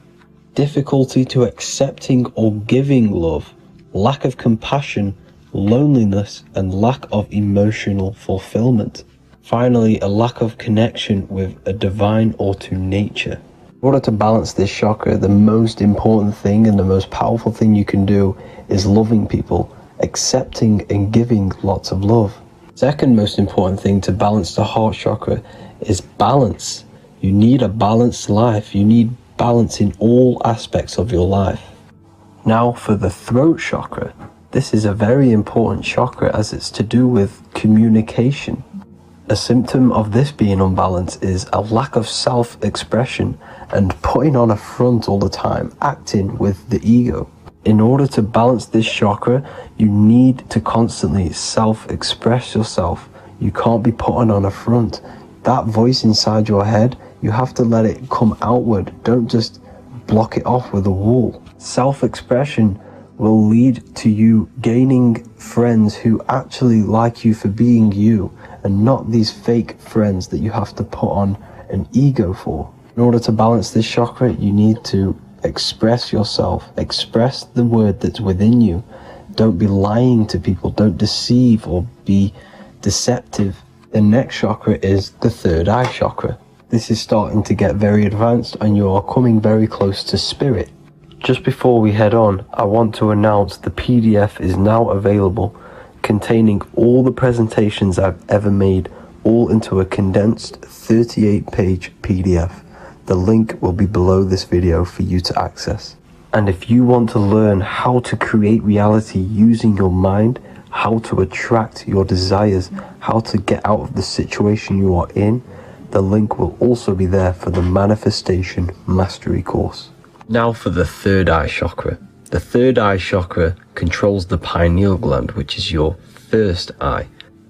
difficulty to accepting or giving love, lack of compassion, loneliness, and lack of emotional fulfillment. Finally, a lack of connection with a divine or to nature. In order to balance this chakra, the most important thing and the most powerful thing you can do is loving people, accepting and giving lots of love. Second most important thing to balance the heart chakra is balance. You need a balanced life. You need balance in all aspects of your life. Now for the throat chakra. This is a very important chakra as it's to do with communication. A symptom of this being unbalanced is a lack of self-expression and putting on a front all the time, acting with the ego. In order to balance this chakra, you need to constantly self-express yourself. You can't be putting on a front. That voice inside your head, you have to let it come outward. Don't just block it off with a wall. Self-expression will lead to you gaining friends who actually like you for being you, and not these fake friends that you have to put on an ego for. In order to balance this chakra, you need to express yourself, express the word that's within you. Don't be lying to people, don't deceive or be deceptive. The next chakra is the third eye chakra. This is starting to get very advanced and you are coming very close to spirit. Just before we head on, I want to announce the PDF is now available, containing all the presentations I've ever made, all into a condensed 38-page PDF. The link will be below this video for you to access. And if you want to learn how to create reality using your mind, how to attract your desires, how to get out of the situation you are in, the link will also be there for the Manifestation Mastery course. Now for the third eye chakra. The third eye chakra controls the pineal gland, which is your first eye.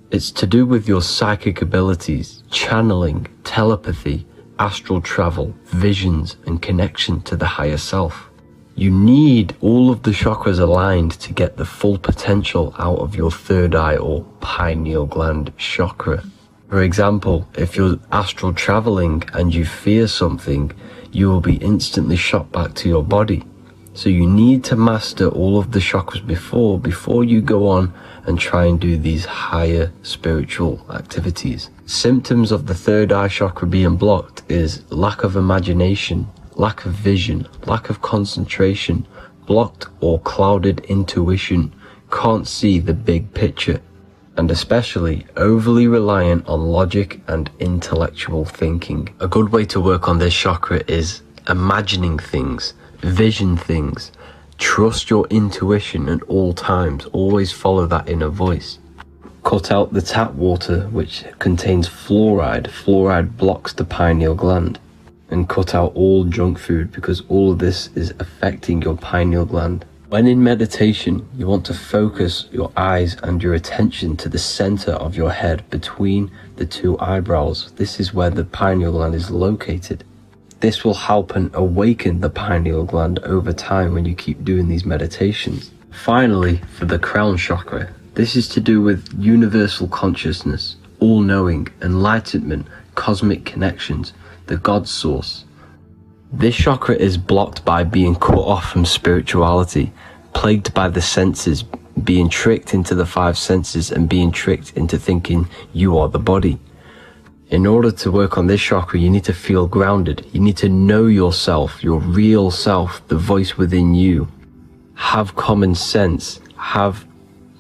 It's to do with your psychic abilities, channeling, telepathy, astral travel, visions, and connection to the higher self. You need all of the chakras aligned to get the full potential out of your third eye or pineal gland chakra. For example, if you're astral traveling and you fear something, you will be instantly shot back to your body. So you need to master all of the chakras before you go on and try and do these higher spiritual activities. Symptoms of the third eye chakra being blocked is lack of imagination, lack of vision, lack of concentration, blocked or clouded intuition, can't see the big picture, and especially overly reliant on logic and intellectual thinking. A good way to work on this chakra is imagining things, vision things, trust your intuition at all times, always follow that inner voice. Cut out the tap water which contains fluoride. Fluoride blocks the pineal gland. And cut out all junk food because all of this is affecting your pineal gland. When in meditation, you want to focus your eyes and your attention to the center of your head between the two eyebrows. This is where the pineal gland is located. This will help and awaken the pineal gland over time when you keep doing these meditations. Finally, for the crown chakra, this is to do with universal consciousness, all-knowing, enlightenment, cosmic connections, the God source. This chakra is blocked by being cut off from spirituality, plagued by the senses, being tricked into the five senses and being tricked into thinking you are the body. In order to work on this chakra, you need to feel grounded. You need to know yourself, your real self, the voice within you. Have common sense, have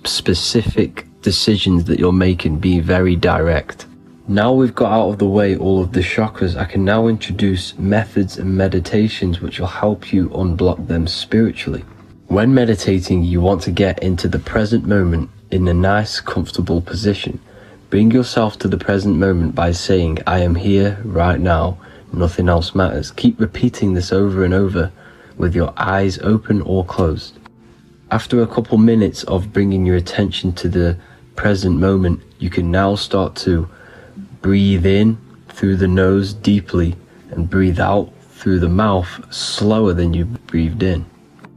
specific decisions that you're making, be very direct. Now we've got out of the way all of the chakras, I can now introduce methods and meditations which will help you unblock them spiritually. When meditating, you want to get into the present moment in a nice, comfortable position. Bring yourself to the present moment by saying, I am here right now, nothing else matters. Keep repeating this over and over with your eyes open or closed. After a couple minutes of bringing your attention to the present moment, you can now start to breathe in through the nose deeply and breathe out through the mouth slower than you breathed in.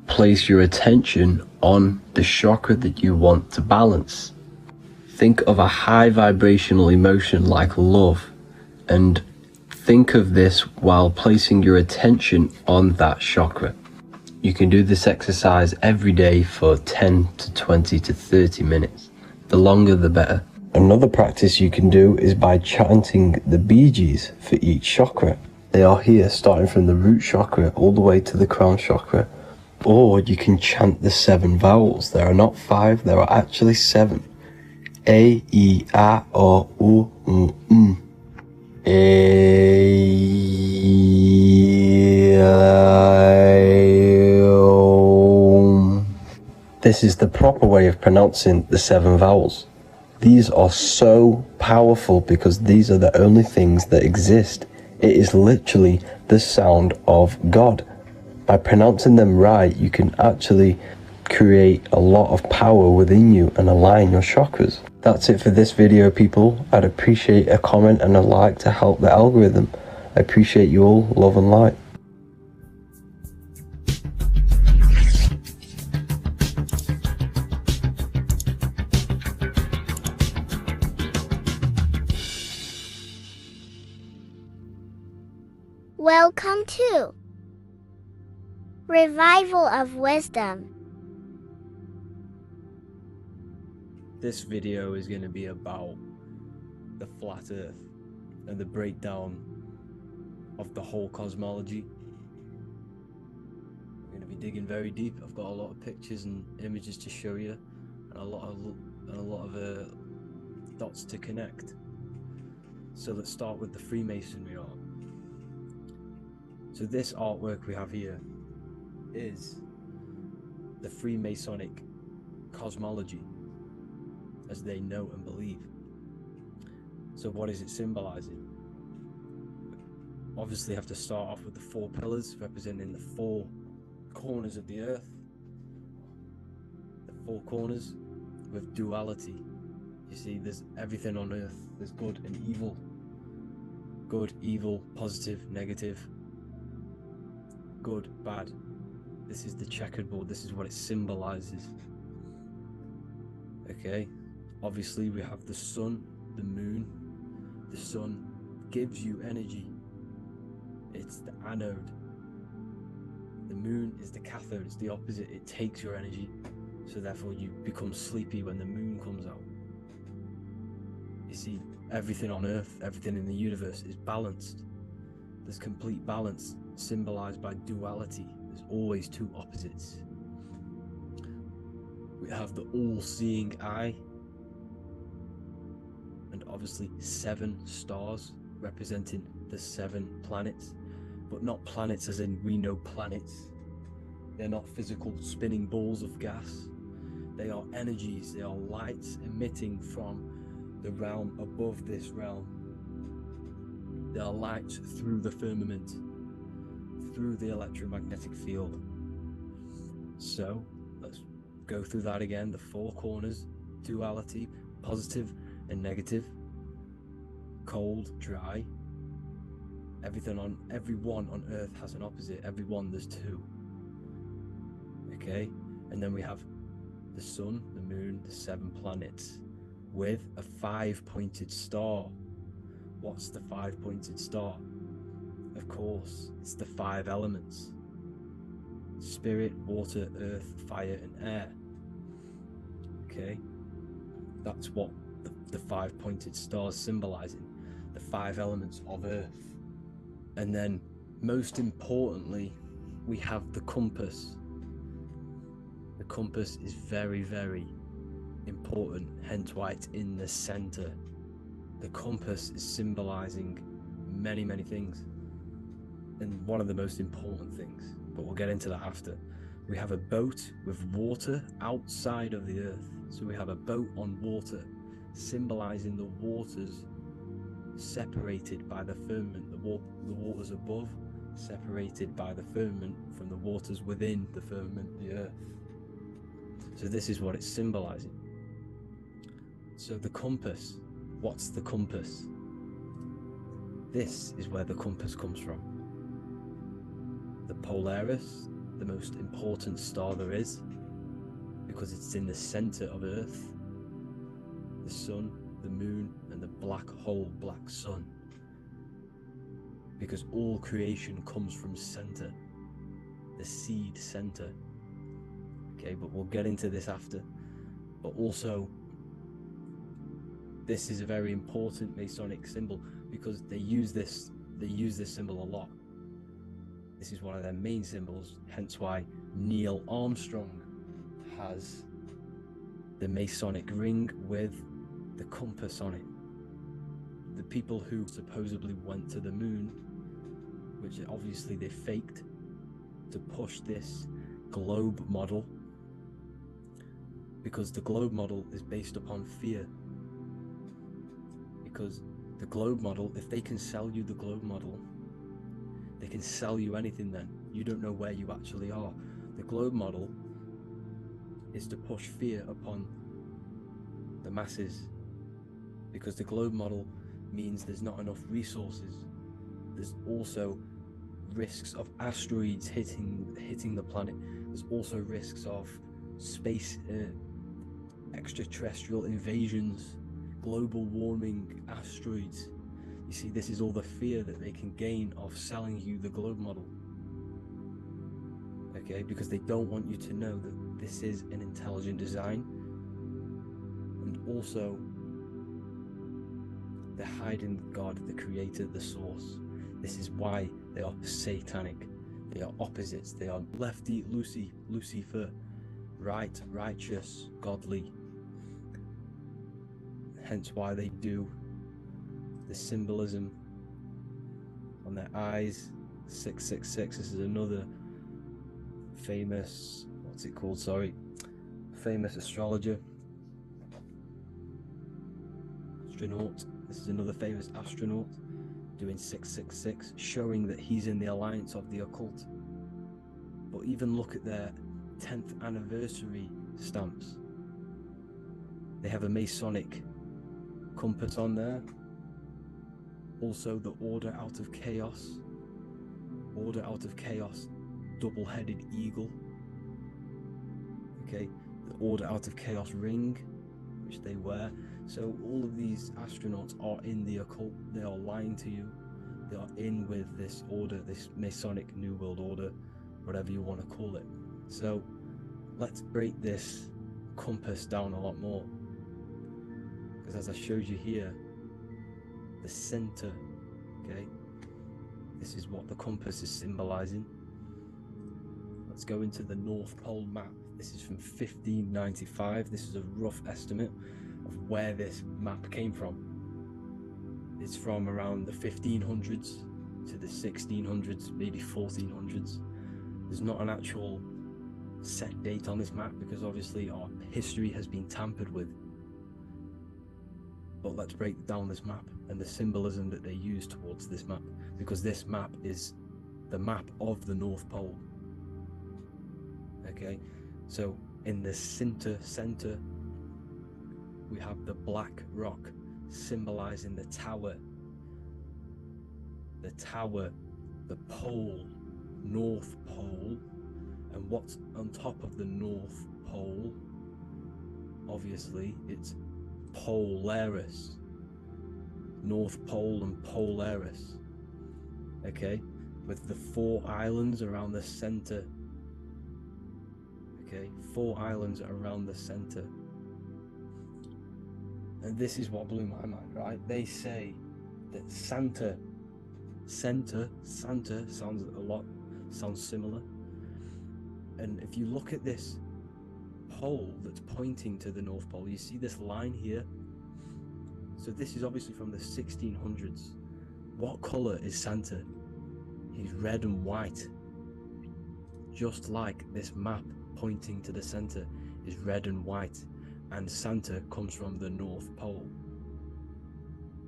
Place your attention on the chakra that you want to balance. Think of a high vibrational emotion like love, and think of this while placing your attention on that chakra. You can do this exercise every day for 10 to 20 to 30 minutes. The longer the better. Another practice you can do is by chanting the Bijis for each chakra. They are here starting from the root chakra all the way to the crown chakra. Or you can chant the 7 vowels. There are not 5, there are actually 7. A, I, A, O, U, M. This is the proper way of pronouncing the 7 vowels. These are so powerful because these are the only things that exist. It is literally the sound of God. By pronouncing them right, you can actually create a lot of power within you and align your chakras. That's it for this video, people. I'd appreciate a comment and a like to help the algorithm. I appreciate you all. Love and light. Welcome to Revival of Wisdom. This video is going to be about the flat earth and the breakdown of the whole cosmology. We're going to be digging very deep. I've got a lot of pictures and images to show you, and a lot of dots to connect. So let's start with the Freemasonry art. So this artwork we have here is the Freemasonic cosmology as they know and believe. So what is it symbolizing? Obviously have to start off with the 4 pillars representing the 4 corners of the earth. The 4 corners with duality. You see, there's everything on earth. There's good and evil. Good, evil, positive, negative. Good, bad. This is the checkerboard. This is what it symbolizes. Okay, obviously we have the sun, the moon. The sun gives you energy. It's the anode. The moon is the cathode. It's the opposite. It takes your energy. So therefore you become sleepy when the moon comes out. You see, everything on earth, everything in the universe is balanced. There's complete balance, symbolized by duality. There's always 2 opposites. We have the all-seeing eye, and obviously 7 stars representing the 7 planets, but not planets as in we know planets. They're not physical spinning balls of gas. They are energies. They are lights emitting from the realm above this realm. They are lights through the firmament, through the electromagnetic field. So let's go through that again. The 4 corners, duality, positive and negative, cold, dry. Everyone on earth has an opposite. Everyone, there's 2. Okay, and then we have the sun, the moon, the 7 planets with a 5-pointed star. What's the 5-pointed star? Of course, it's the 5 elements: spirit, water, earth, fire, and air. Okay, that's what the 5-pointed star is symbolizing, the 5 elements of earth. And then, most importantly, we have the compass. The compass is very, very important, hence why it's in the center. The compass is symbolizing many, many things, and one of the most important things, but we'll get into that after. We have a boat with water outside of the earth. So we have a boat on water, symbolizing the waters separated by the firmament, the waters above, separated by the firmament from the waters within the firmament, the earth. So this is what it's symbolizing. So the compass, what's the compass? This is where the compass comes from. The Polaris, the most important star there is, because it's in the center of Earth, the sun, the moon, and the black hole, black sun. Because all creation comes from center, the seed center. Okay, but we'll get into this after. But also, this is a very important Masonic symbol because they use this symbol a lot. This is one of their main symbols, hence why Neil Armstrong has the Masonic ring with the compass on it. The people who supposedly went to the moon, which obviously they faked to push this globe model, because the globe model is based upon fear. Because the globe model, if they can sell you the globe model, they can sell you anything then. You don't know where you actually are. The globe model is to push fear upon the masses, because the globe model means there's not enough resources. There's also risks of asteroids hitting the planet. There's also risks of space extraterrestrial invasions, global warming, asteroids. You see, this is all the fear that they can gain of selling you the globe model. Okay, because they don't want you to know that this is an intelligent design. And also, they're hiding God, the creator, the source. This is why they are satanic. They are opposites. They are lefty, Lucifer, right, righteous, godly. Hence why they do the symbolism on their eyes. 666. This is another famous, famous astrologer, astronaut. This is another famous astronaut doing 666, showing that he's in the alliance of the occult. But even look at their 10th anniversary stamps. They have a Masonic compass on there. Also the Order Out of Chaos. Order Out of Chaos, double-headed eagle. Okay, the Order Out of Chaos ring, which they wear. So all of these astronauts are in the occult. They are lying to you. They are in with this order, this Masonic New World Order, whatever you want to call it. So let's break this compass down a lot more. Because as I showed you here, the center, okay, this is what the compass is symbolizing. Let's go into the North Pole map. This is from 1595. This is a rough estimate of where this map came from. It's from around the 1500s to the 1600s, maybe 1400s. There's not an actual set date on this map because obviously our history has been tampered with. But let's break down this map and the symbolism that they use towards this map, because this map is the map of the North Pole. Okay, so in the center, we have the black rock symbolizing the tower, the pole, North Pole. And what's on top of the North Pole? Obviously, it's Polaris. North Pole and Polaris. Okay, with the 4 islands around the center. Okay, 4 islands around the center. And this is what blew my mind, right? They say that Santa sounds similar. And if you look at this pole that's pointing to the North Pole, you see this line here. So this is obviously from the 1600s. What color is Santa? He's red and white. Just like this map pointing to the center is red and white. And Santa comes from the North Pole.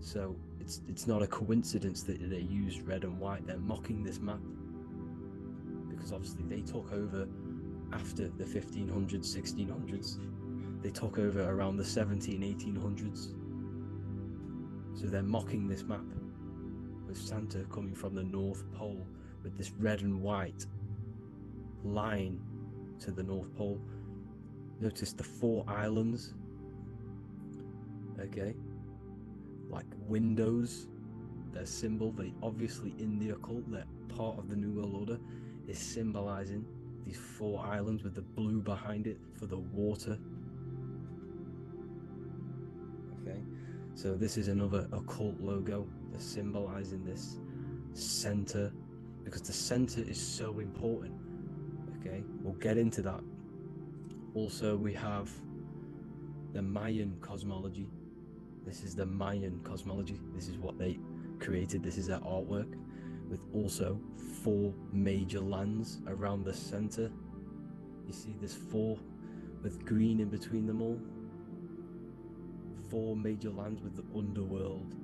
So it's not a coincidence that they use red and white. They're mocking this map because obviously they took over after the 1500s, 1600s. They took over around the 1800s. So they're mocking this map with Santa coming from the North Pole with this red and white line to the North Pole. Notice the 4 islands. Okay. Like windows. Their symbol, they obviously in the occult, they're part of the New World Order, is symbolizing these 4 islands with the blue behind it for the water. Okay. So this is another occult logo. They're symbolizing this center, because the center is so important. Okay, we'll get into that. Also, we have the Mayan cosmology. This is the Mayan cosmology. This is what they created. This is their artwork, with also 4 major lands around the center. You see there's 4 with green in between them all. 4 major lands with the underworld.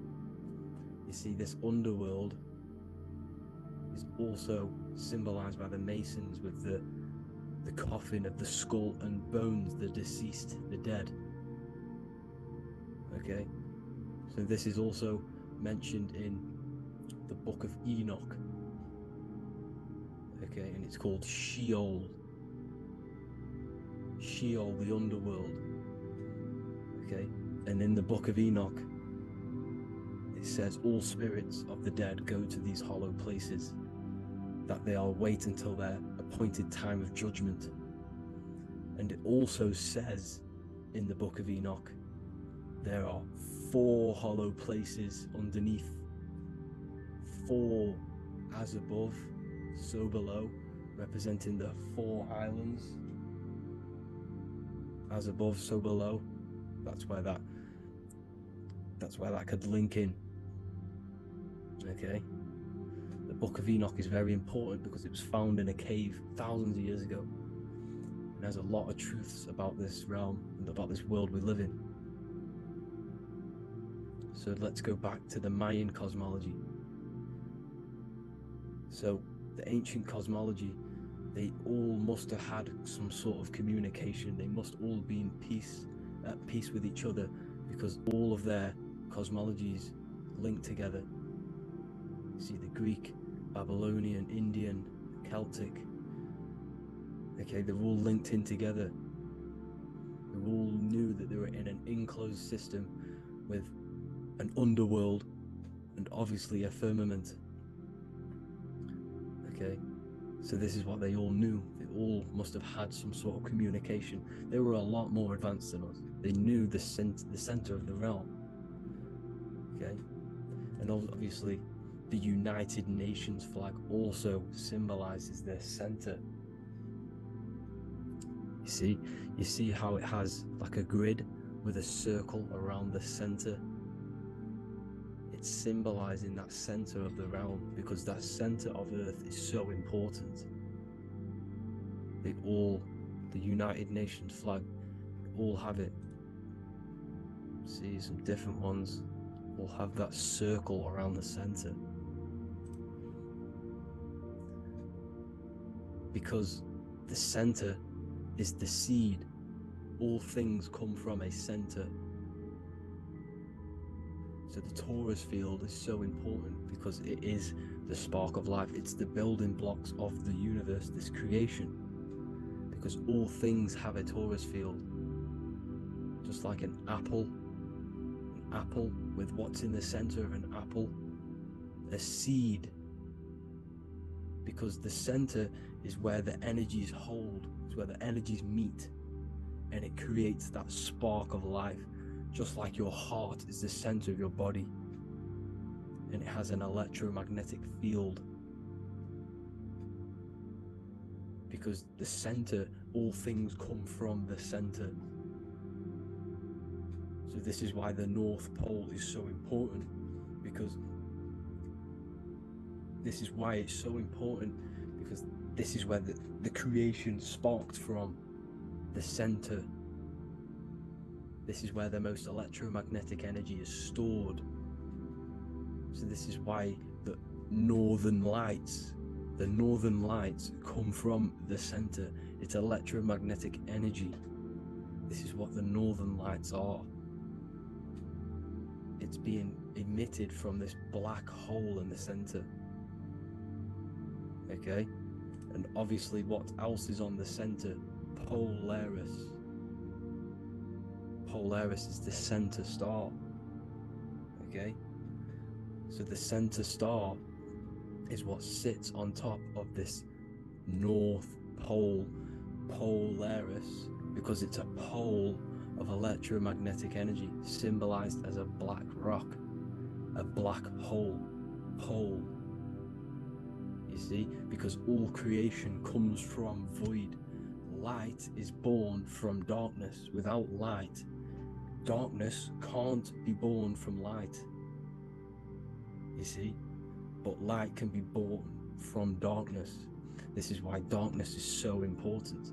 You see this underworld is also symbolized by the Masons with the coffin of the skull and bones, the deceased, the dead. Okay, so this is also mentioned in the book of Enoch. Okay, and it's called Sheol. Sheol, the underworld. Okay, and in the book of Enoch, it says all spirits of the dead go to these hollow places, that they will wait until their appointed time of judgment. And it also says in the book of Enoch, there are 4 hollow places underneath. 4 as above, so below, representing the 4 islands. As above, so below. That's where that could link in. Okay. The book of Enoch is very important because it was found in a cave thousands of years ago. And there's a lot of truths about this realm and about this world we live in. So let's go back to the Mayan cosmology. So the ancient cosmology, they all must have had some sort of communication. They must all be at peace with each other, because all of their cosmologies link together. See the Greek, Babylonian, Indian, Celtic. Okay, they're all linked in together. They all knew that they were in an enclosed system with an underworld and obviously a firmament. Okay, so this is what they all knew. They all must have had some sort of communication. They were a lot more advanced than us. They knew the center of the realm. Okay, and obviously the United Nations flag also symbolizes their center. You see how it has like a grid with a circle around the center. It's symbolizing that center of the realm, because that center of Earth is so important. The United Nations flag, all have it. See, some different ones will have that circle around the center. Because the center is the seed. All things come from a center. So the torus field is so important because it is the spark of life. It's the building blocks of the universe, this creation. Because all things have a torus field. Just like an apple with what's in the center of an apple, a seed. Because the center is where the energies hold, it's where the energies meet, and it creates that spark of life. Just like your heart is the center of your body, and it has an electromagnetic field. Because the center, all things come from the center. So this is why the North Pole is so important, because this is why it's so important, because this is where the creation sparked from, the center. This is where the most electromagnetic energy is stored. So this is why the northern lights come from the center. It's electromagnetic energy. This is what the northern lights are. It's being emitted from this black hole in the center. Okay? And obviously what else is on the center? Polaris. Polaris is the center star. Okay, so the center star is what sits on top of this North Pole, Polaris, because it's a pole of electromagnetic energy, symbolized as a black rock, a black hole, pole. You see, because all creation comes from void. Light is born from darkness. Without light, darkness can't be born from light. You see, but light can be born from darkness. This is why darkness is so important.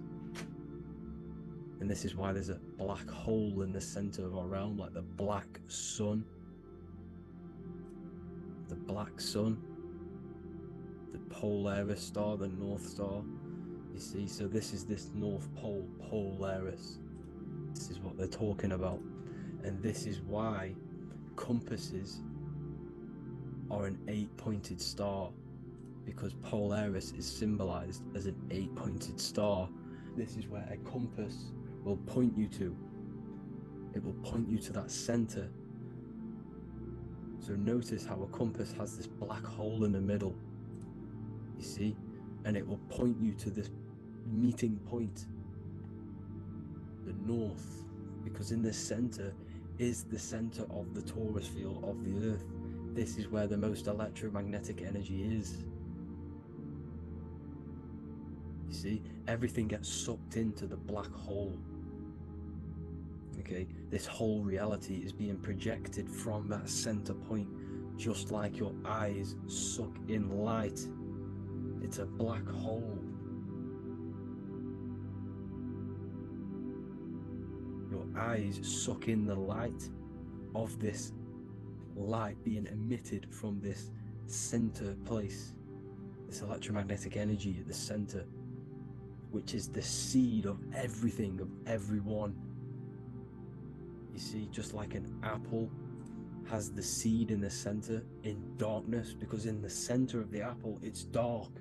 And this is why there's a black hole in the center of our realm, like the black sun. The black sun, the Polaris star, the North Star. You see, so this is this North Pole, Polaris. This is what they're talking about. And this is why compasses are an 8-pointed star, because Polaris is symbolized as an 8-pointed star. This is where a compass will point you to. It will point you to that center. So notice how a compass has this black hole in the middle, you see, and it will point you to this meeting point, the north, because in the center is the center of the torus field of the earth. This is where the most electromagnetic energy is. You see, everything gets sucked into the black hole. Okay, this whole reality is being projected from that center point, just like your eyes suck in light. It's a black hole. Your eyes suck in the light of this light being emitted from this center place, this electromagnetic energy at the center, which is the seed of everything, of everyone. You see, just like an apple has the seed in the center in darkness, because in the center of the apple it's dark,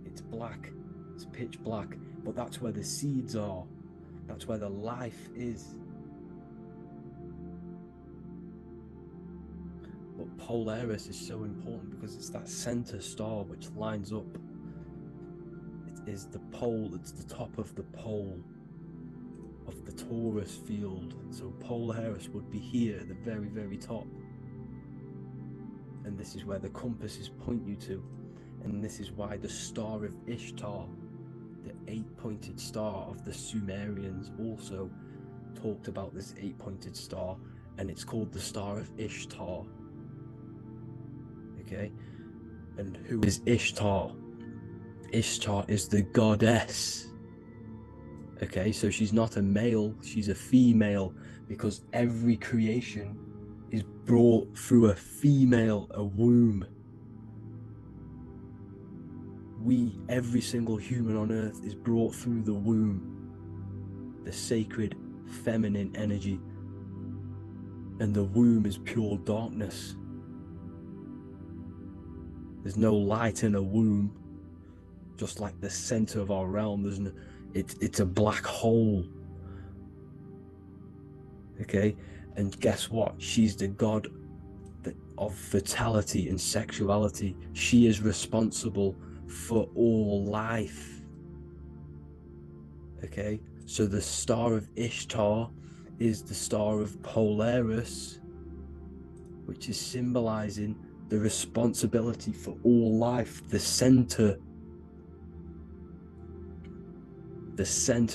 it's black, it's pitch black, but that's where the seeds are, that's where the life is. But Polaris is so important because it's that center star which lines up. It is the pole, it's the top of the pole of the torus field. So Polaris would be here at the very, very top. And this is where the compasses point you to. And this is why the Star of Ishtar, the 8-pointed star of the Sumerians, also talked about this 8-pointed star, and it's called the Star of Ishtar. Okay, and who is Ishtar? Ishtar is the goddess. Okay, so she's not a male, she's a female, because every creation is brought through a female, a womb. Every single human on earth is brought through the womb, the sacred feminine energy, and the womb is pure darkness. There's no light in a womb, just like the center of our realm. There's no, it's a black hole. Okay, and guess what? She's the god of fertility and sexuality. She is responsible for all life. Okay, so the Star of Ishtar is the Star of Polaris, which is symbolizing the responsibility for all life, the center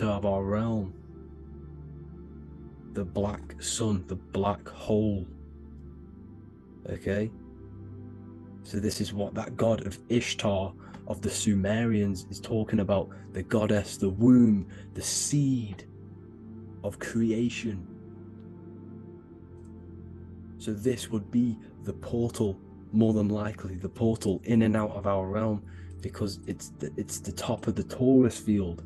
of our realm, the black sun, the black hole. Okay, so this is what that god of Ishtar of the Sumerians is talking about, the goddess, the womb, the seed of creation. So this would be the portal, more than likely the portal in and out of our realm, because it's the top of the torus field.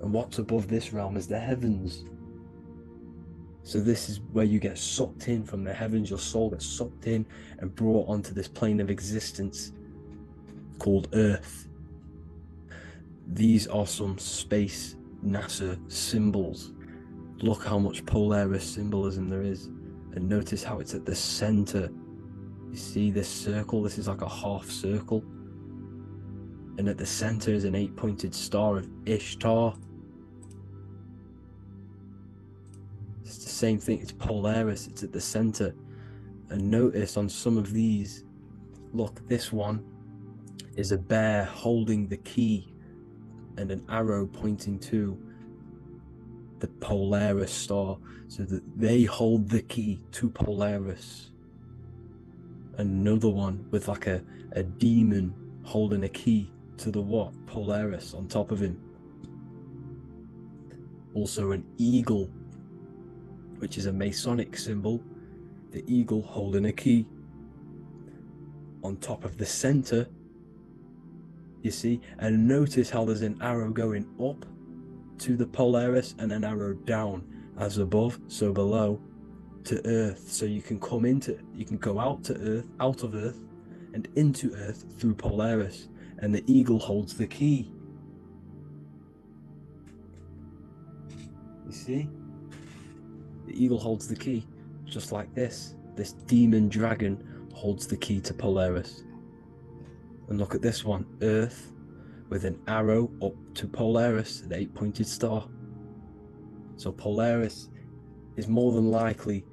And what's above this realm is the heavens. So this is where you get sucked in from the heavens. Your soul gets sucked in and brought onto this plane of existence called Earth. These are some space NASA symbols. Look how much Polaris symbolism there is, and notice how it's at the center. You see this circle? This is like a half circle, and at the center is an 8-pointed star of Ishtar. It's the same thing. It's Polaris. It's at the center. And notice on some of these, look, this one is a bear holding the key and an arrow pointing to the Polaris star, so that they hold the key to Polaris. Another one with like a demon holding a key to the what? Polaris on top of him. Also an eagle, which is a Masonic symbol, the eagle holding a key. On top of the center, you see, and notice how there's an arrow going up to the Polaris and an arrow down, as above, so below, to Earth. So you can go out to Earth, out of Earth, and into Earth through Polaris, and the eagle holds the key. You see? The eagle holds the key, just like this. This demon dragon holds the key to Polaris. And look at this one, Earth, with an arrow up to Polaris, an 8-pointed star. So Polaris is more than likely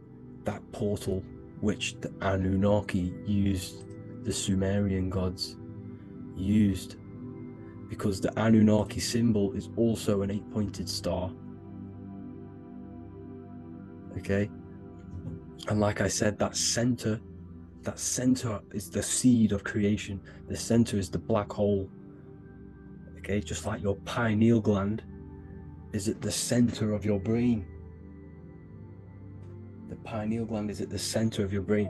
that portal which the Anunnaki used, the Sumerian gods used, because the Anunnaki symbol is also an 8-pointed star. Okay? And like I said, that center is the seed of creation. The center is the black hole. Okay, just like your pineal gland is at the center of your brain. The pineal gland is at the center of your brain,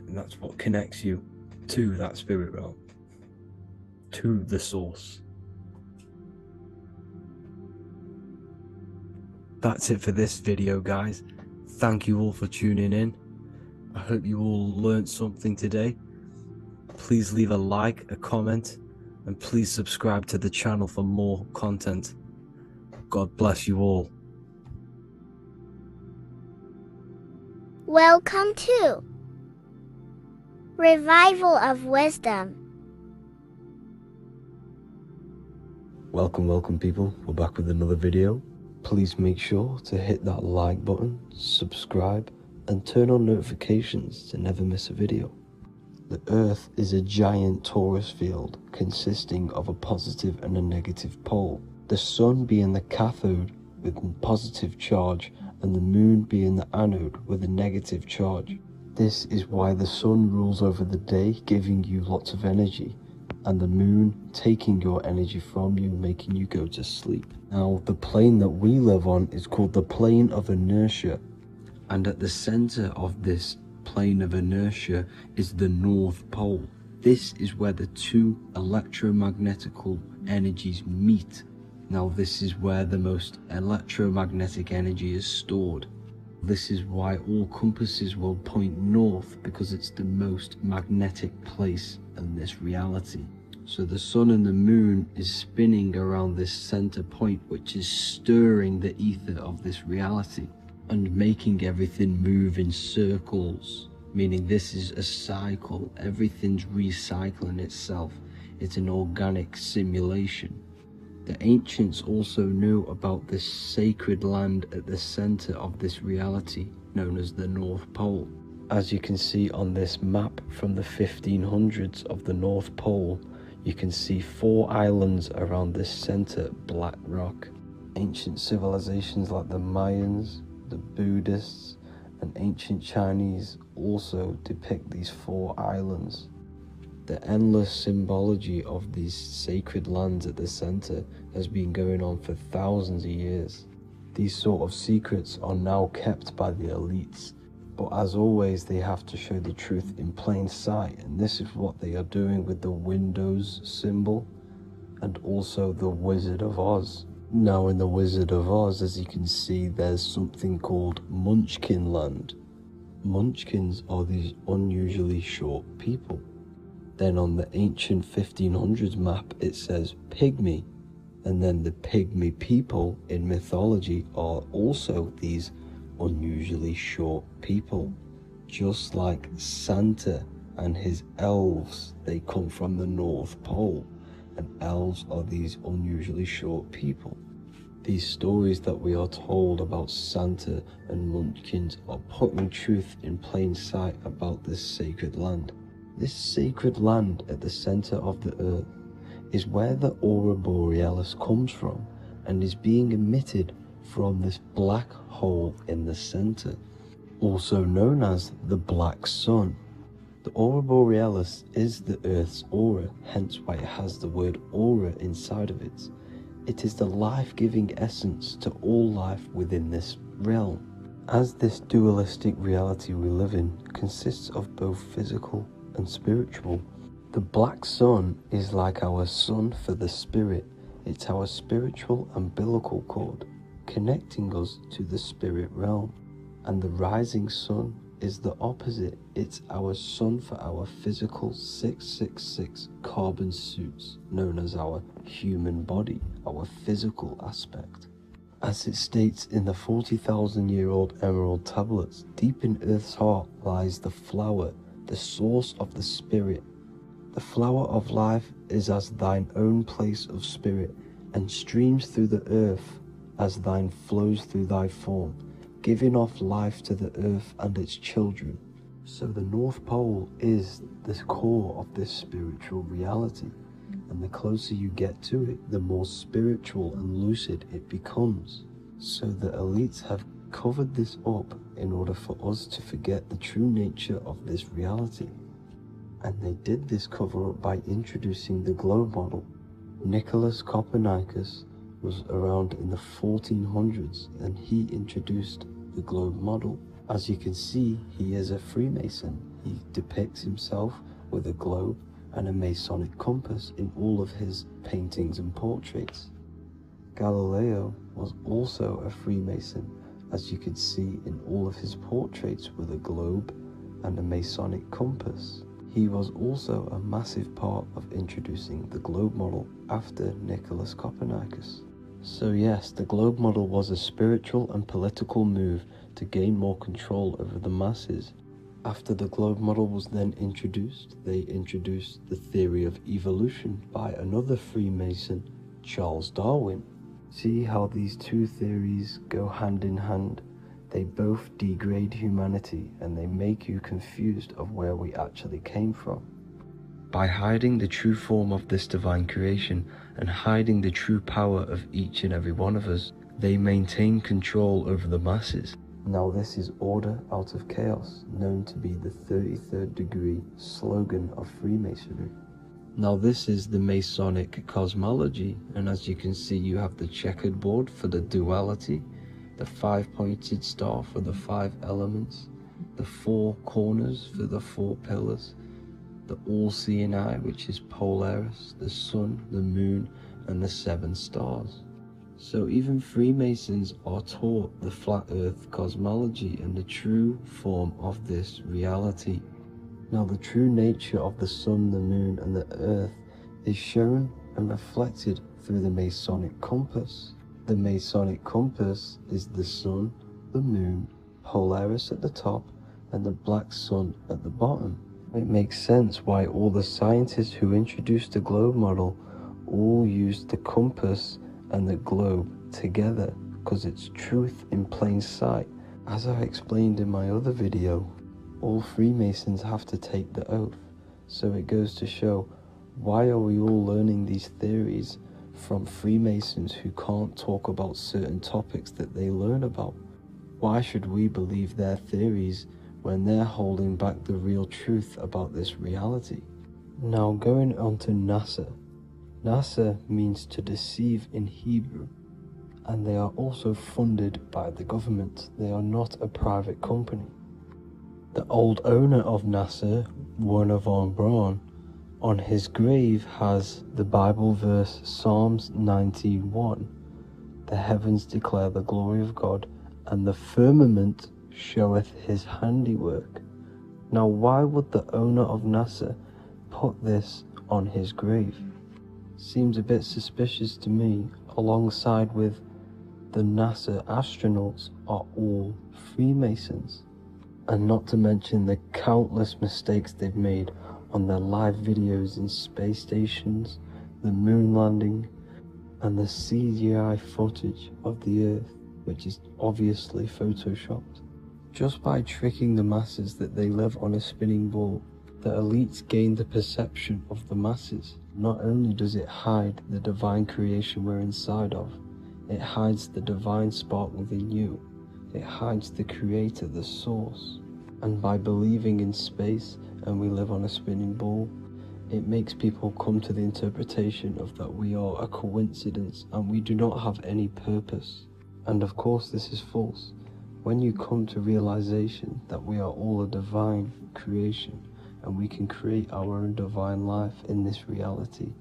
and that's what connects you to that spirit realm, to the source. That's it for this video, guys. Thank you all for tuning in. I hope you all learned something today. Please leave a like, a comment, and please subscribe to the channel for more content. God bless you all. Welcome to Revival of Wisdom. Welcome people, we're back with another video. Please make sure to hit that like button, subscribe, and turn on notifications to never miss a video. The Earth is a giant torus field consisting of a positive and a negative pole. The Sun being the cathode with a positive charge and the Moon being the anode with a negative charge. This is why the Sun rules over the day, giving you lots of energy, and the Moon taking your energy from you, making you go to sleep. Now, the plane that we live on is called the plane of inertia, and at the center of this plane of inertia is the North Pole. This is where the two electromagnetical energies meet. Now, this is where the most electromagnetic energy is stored. This is why all compasses will point north, because it's the most magnetic place in this reality. So the Sun and the Moon is spinning around this center point, which is stirring the ether of this reality and making everything move in circles, meaning this is a cycle. Everything's recycling itself. It's an organic simulation. The ancients also knew about this sacred land at the center of this reality, known as the North Pole. As you can see on this map from the 1500s of the North Pole, you can see 4 islands around this center black rock. Ancient civilizations like the Mayans, the Buddhists, and ancient Chinese also depict these 4 islands. The endless symbology of these sacred lands at the center has been going on for thousands of years. These sort of secrets are now kept by the elites, but as always they have to show the truth in plain sight, and this is what they are doing with the Windows symbol and also the Wizard of Oz. Now in the Wizard of Oz, as you can see, there's something called Munchkin Land. Munchkins are these unusually short people. Then on the ancient 1500s map it says Pygmy, And then the pygmy people in mythology are also these unusually short people. Just like Santa and his elves, they come from the North Pole, and elves are these unusually short people. These stories that we are told about Santa and Munchkins are putting truth in plain sight about this sacred land. This sacred land at the center of the earth is where the aurora borealis comes from and is being emitted from this black hole in the center, also known as the black sun. The aurora borealis is the Earth's aura, hence why it has the word aura inside of it. It is the life-giving essence to all life within this realm. As this dualistic reality we live in consists of both physical and spiritual, the black sun is like our sun for the spirit. It's our spiritual umbilical cord, connecting us to the spirit realm. And the rising sun is the opposite. It's our sun for our physical 666 carbon suits, known as our human body, our physical aspect. As it states in the 40,000-year-old emerald tablets, deep in Earth's heart lies the flower, the source of the spirit. The flower of life is as thine own place of spirit, and streams through the earth as thine flows through thy form, giving off life to the earth and its children. So the North Pole is the core of this spiritual reality, and the closer you get to it, the more spiritual and lucid it becomes. So the elites have covered this up in order for us to forget the true nature of this reality. And they did this cover up by introducing the globe model. Nicholas Copernicus was around in the 1400s, and he introduced the globe model. As you can see, he is a Freemason. He depicts himself with a globe and a Masonic compass in all of his paintings and portraits. Galileo was also a Freemason, as you could see in all of his portraits with a globe and a Masonic compass. He was also a massive part of introducing the globe model after Nicholas Copernicus. So yes, the globe model was a spiritual and political move to gain more control over the masses. After the globe model was then introduced, they introduced the theory of evolution by another Freemason, Charles Darwin. See how these two theories go hand in hand? They both degrade humanity, and they make you confused of where we actually came from. By hiding the true form of this divine creation and hiding the true power of each and every one of us, they maintain control over the masses. Now this is order out of chaos, known to be the 33rd degree slogan of Freemasonry. Now this is the Masonic cosmology, and as you can see, you have the checkered board for the duality, the 5-pointed star for the 5 elements, the 4 corners for the 4 pillars, the all-seeing eye, which is Polaris, the sun, the moon, and the 7 stars. So even Freemasons are taught the flat earth cosmology and the true form of this reality. Now the true nature of the sun, the moon, and the earth is shown and reflected through the Masonic compass. The Masonic compass is the sun, the moon, Polaris at the top, and the black sun at the bottom. It makes sense why all the scientists who introduced the globe model all used the compass and the globe together, because it's truth in plain sight. As I explained in my other video, all Freemasons have to take the oath, so it goes to show, why are we all learning these theories from Freemasons who can't talk about certain topics that they learn about? Why should we believe their theories when they're holding back the real truth about this reality? Now going on to NASA. NASA means to deceive in Hebrew, and they are also funded by the government. They are not a private company. The old owner of NASA, Werner von Braun, on his grave has the Bible verse Psalms 91. The heavens declare the glory of God, and the firmament showeth his handiwork. Now why would the owner of NASA put this on his grave? seems a bit suspicious to me, alongside with the NASA astronauts are all Freemasons. And not to mention the countless mistakes they've made on their live videos in space stations, the moon landing, and the CGI footage of the Earth, which is obviously photoshopped. Just by tricking the masses that they live on a spinning ball, the elites gain the perception of the masses. Not only does it hide the divine creation we're inside of, it hides the divine spark within you. It hides the creator, the source. And by believing in space and we live on a spinning ball, it makes people come to the interpretation of that we are a coincidence and we do not have any purpose. And of course this is false. When you come to realization that we are all a divine creation and we can create our own divine life in this reality,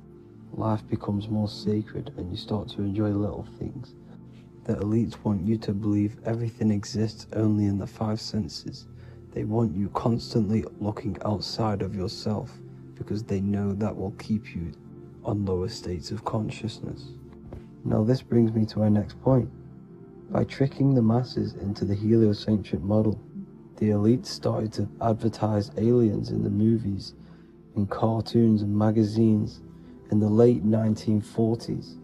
life becomes more sacred and you start to enjoy little things. The elites want you to believe everything exists only in the five senses. They want you constantly looking outside of yourself because they know that will keep you on lower states of consciousness. Now this brings me to our next point. By tricking the masses into the heliocentric model, the elites started to advertise aliens in the movies, in cartoons and magazines in the late 1940s.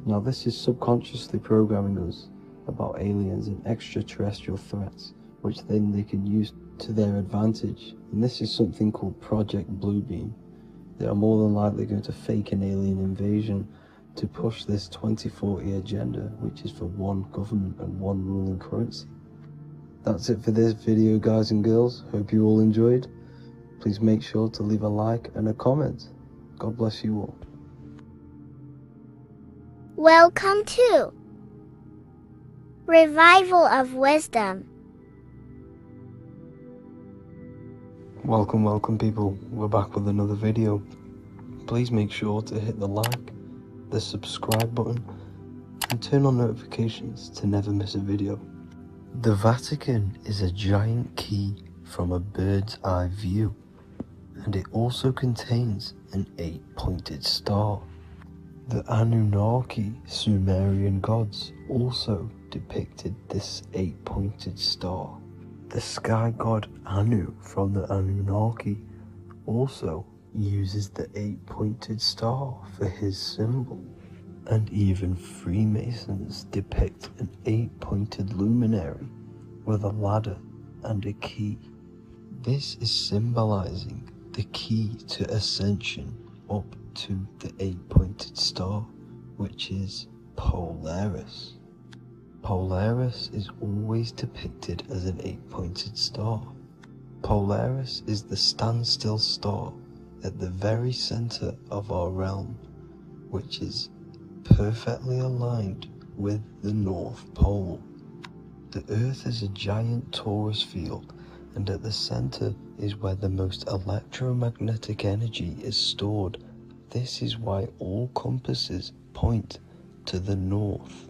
Now this is subconsciously programming us about aliens and extraterrestrial threats, which then they can use to their advantage. And this is something called Project Bluebeam. They are more than likely going to fake an alien invasion to push this 2040 agenda, which is for one government and one ruling currency. That's it for this video, guys and girls. Hope you all enjoyed. Please make sure to leave a like and a comment. God bless you all. Welcome to Revival of Wisdom. Welcome people. We're back with another video. Please make sure to hit the like, the subscribe button, and turn on notifications to never miss a video. The Vatican is a giant key from a bird's eye view, and it also contains an 8-pointed star. The Anunnaki Sumerian gods also depicted this 8-pointed star. The sky god Anu from the Anunnaki also uses the 8-pointed star for his symbol. And even Freemasons depict an 8-pointed luminary with a ladder and a key. This is symbolizing the key to ascension up to the 8-pointed star, which is Polaris. Polaris is always depicted as an 8-pointed star. Polaris is the standstill star at the very center of our realm, which is perfectly aligned with the North Pole. The Earth is a giant torus field, and at the center is where the most electromagnetic energy is stored. This is why all compasses point to the north.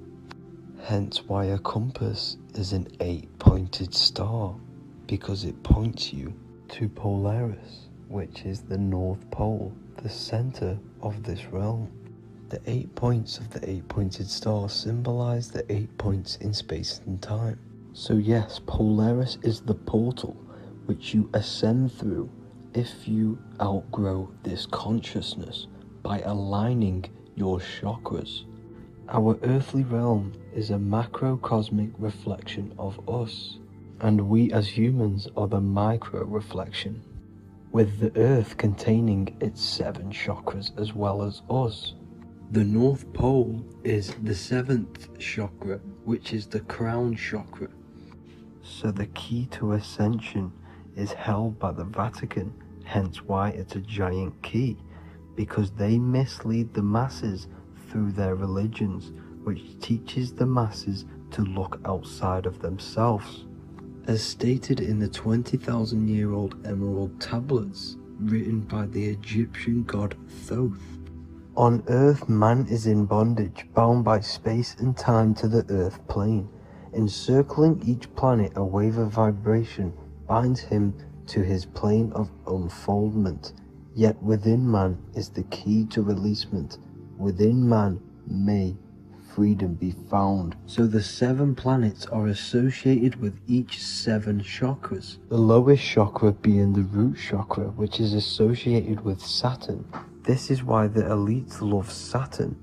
Hence why a compass is an 8-pointed star, because it points you to Polaris, which is the North Pole, the center of this realm. The 8 points of the 8-pointed star symbolize the 8 points in space and time. So yes, Polaris is the portal which you ascend through if you outgrow this consciousness by aligning your chakras. Our earthly realm is a macrocosmic reflection of us, and we as humans are the micro reflection, with the earth containing its 7 chakras as well as us. The North Pole is the 7th chakra, which is the crown chakra. So the key to ascension is held by the Vatican, hence why it's a giant key, because they mislead the masses through their religions, which teaches the masses to look outside of themselves. As stated in the 20,000-year-old emerald tablets written by the Egyptian god Thoth. On Earth, man is in bondage, bound by space and time to the Earth plane. Encircling each planet, a wave of vibration binds him to his plane of unfoldment. Yet within man is the key to releasement, within man may freedom be found. So the 7 planets are associated with each 7 chakras. The lowest chakra being the root chakra, which is associated with Saturn. This is why the elites love Saturn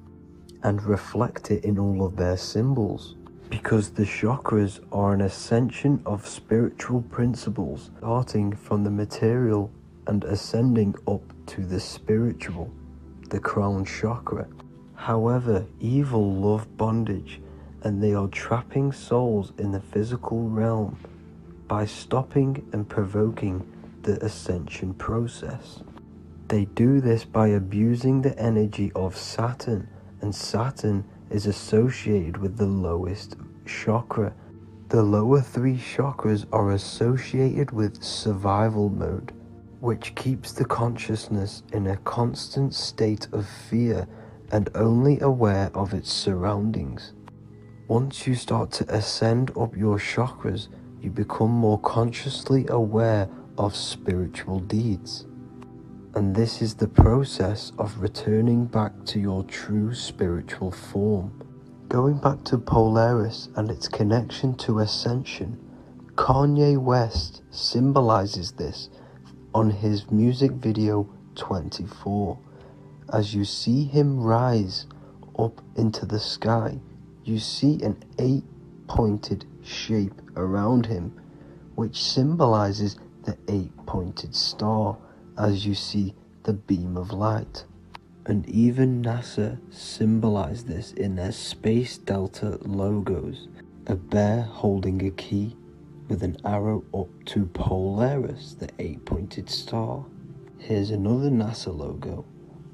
and reflect it in all of their symbols, because the chakras are an ascension of spiritual principles, starting from the material and ascending up to the spiritual, the crown chakra. However, evil love bondage, and they are trapping souls in the physical realm by stopping and provoking the ascension process. They do this by abusing the energy of Saturn, and Saturn is associated with the lowest chakra. The lower 3 chakras are associated with survival mode, which keeps the consciousness in a constant state of fear and only aware of its surroundings. Once you start to ascend up your chakras, you become more consciously aware of spiritual deeds. And this is the process of returning back to your true spiritual form. Going back to Polaris and its connection to ascension, Kanye West symbolizes this on his music video 24. As you see him rise up into the sky, you see an 8-pointed shape around him, which symbolizes the 8-pointed star, as you see the beam of light. And even NASA symbolized this in their Space Delta logos, a bear holding a key with an arrow up to Polaris, the 8-pointed star. Here's another NASA logo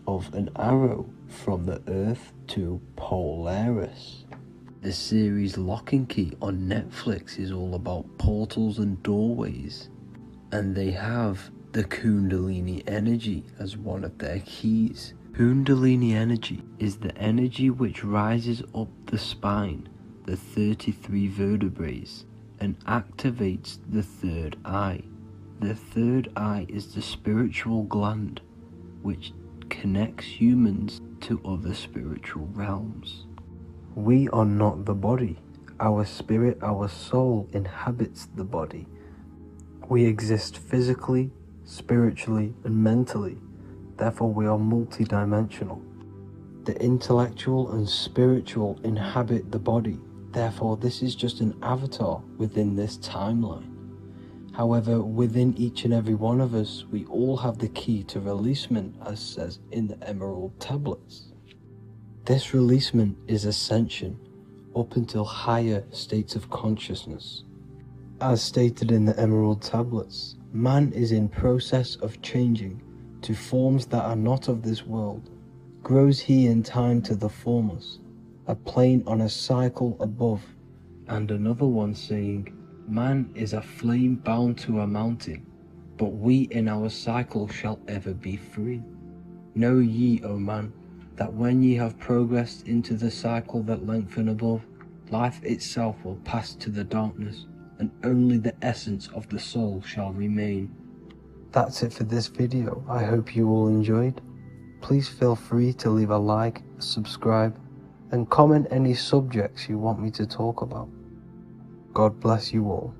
of an arrow from the Earth to Polaris. The series Lock and Key on Netflix is all about portals and doorways, and they have the Kundalini energy as one of their keys. Kundalini energy is the energy which rises up the spine, the 33 vertebrae, and activates the third eye. The third eye is the spiritual gland, which connects humans to other spiritual realms. We are not the body. Our spirit, our soul inhabits the body. We exist physically, spiritually, and mentally. Therefore, we are multidimensional. The intellectual and spiritual inhabit the body. Therefore, this is just an avatar within this timeline. However, within each and every one of us, we all have the key to releasement, as says in the Emerald Tablets. This releasement is ascension, up until higher states of consciousness. As stated in the Emerald Tablets, man is in process of changing to forms that are not of this world. Grows he in time to the formless, a plane on a cycle above. And another one saying, man is a flame bound to a mountain, but we in our cycle shall ever be free. Know ye, O man, that when ye have progressed into the cycle that lengthen above, life itself will pass to the darkness, and only the essence of the soul shall remain. That's it for this video. I hope you all enjoyed. Please feel free to leave a like, subscribe, and comment any subjects you want me to talk about. God bless you all.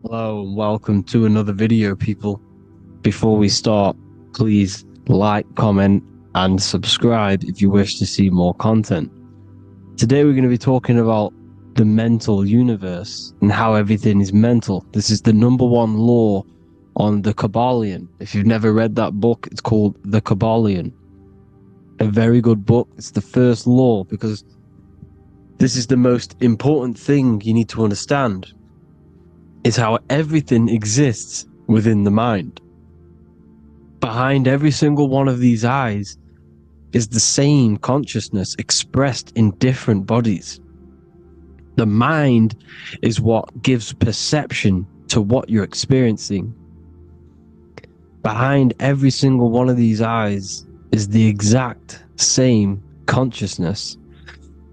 Hello and welcome to another video, people. Before we start, please like, comment and subscribe if you wish to see more content. Today we're going to be talking about the mental universe and how everything is mental. This is the #1 law on the Kabbalion. If you've never read that book, it's called The Kabbalion. A very good book. It's the first law because this is the most important thing you need to understand. Is how everything exists within the mind. Behind every single one of these eyes is the same consciousness expressed in different bodies. The mind is what gives perception to what you're experiencing. Behind every single one of these eyes is the exact same consciousness,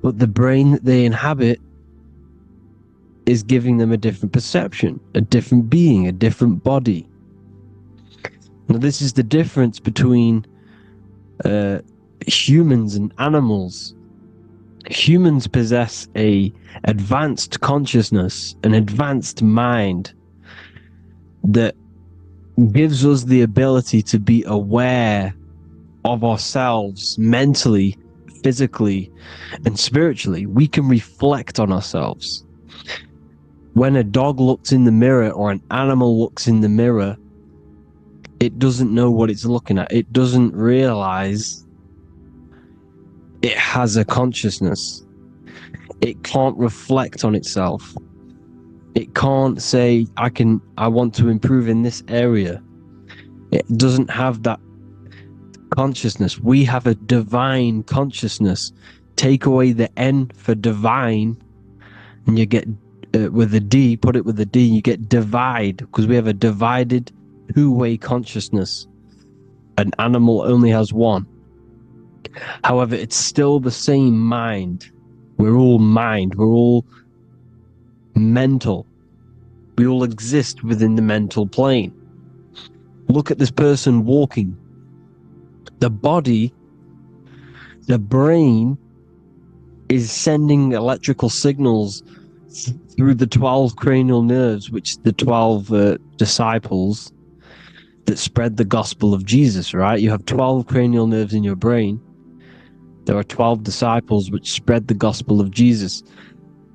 but the brain that they inhabit is giving them a different perception, a different being, a different body. Now, this is the difference between humans and animals. Humans possess a advanced consciousness, an advanced mind that gives us the ability to be aware of ourselves mentally, physically, and spiritually. We can reflect on ourselves. When a dog looks in the mirror or an animal looks in the mirror, it doesn't know what it's looking at. It doesn't realize it has a consciousness. It can't reflect on itself. It can't say, I want to improve in this area. It doesn't have that consciousness. We have a divine consciousness. Take away the N for divine, and you get with a D, put it with a D, you get divide, because we have a divided two-way consciousness. An animal only has one. However, it's still the same mind. We're all mind. We're all mental. We all exist within the mental plane. Look at this person walking. The body, the brain, is sending electrical signals through the 12 cranial nerves, which the 12 disciples that spread the gospel of Jesus, right? You have 12 cranial nerves in your brain. There are 12 disciples which spread the gospel of Jesus.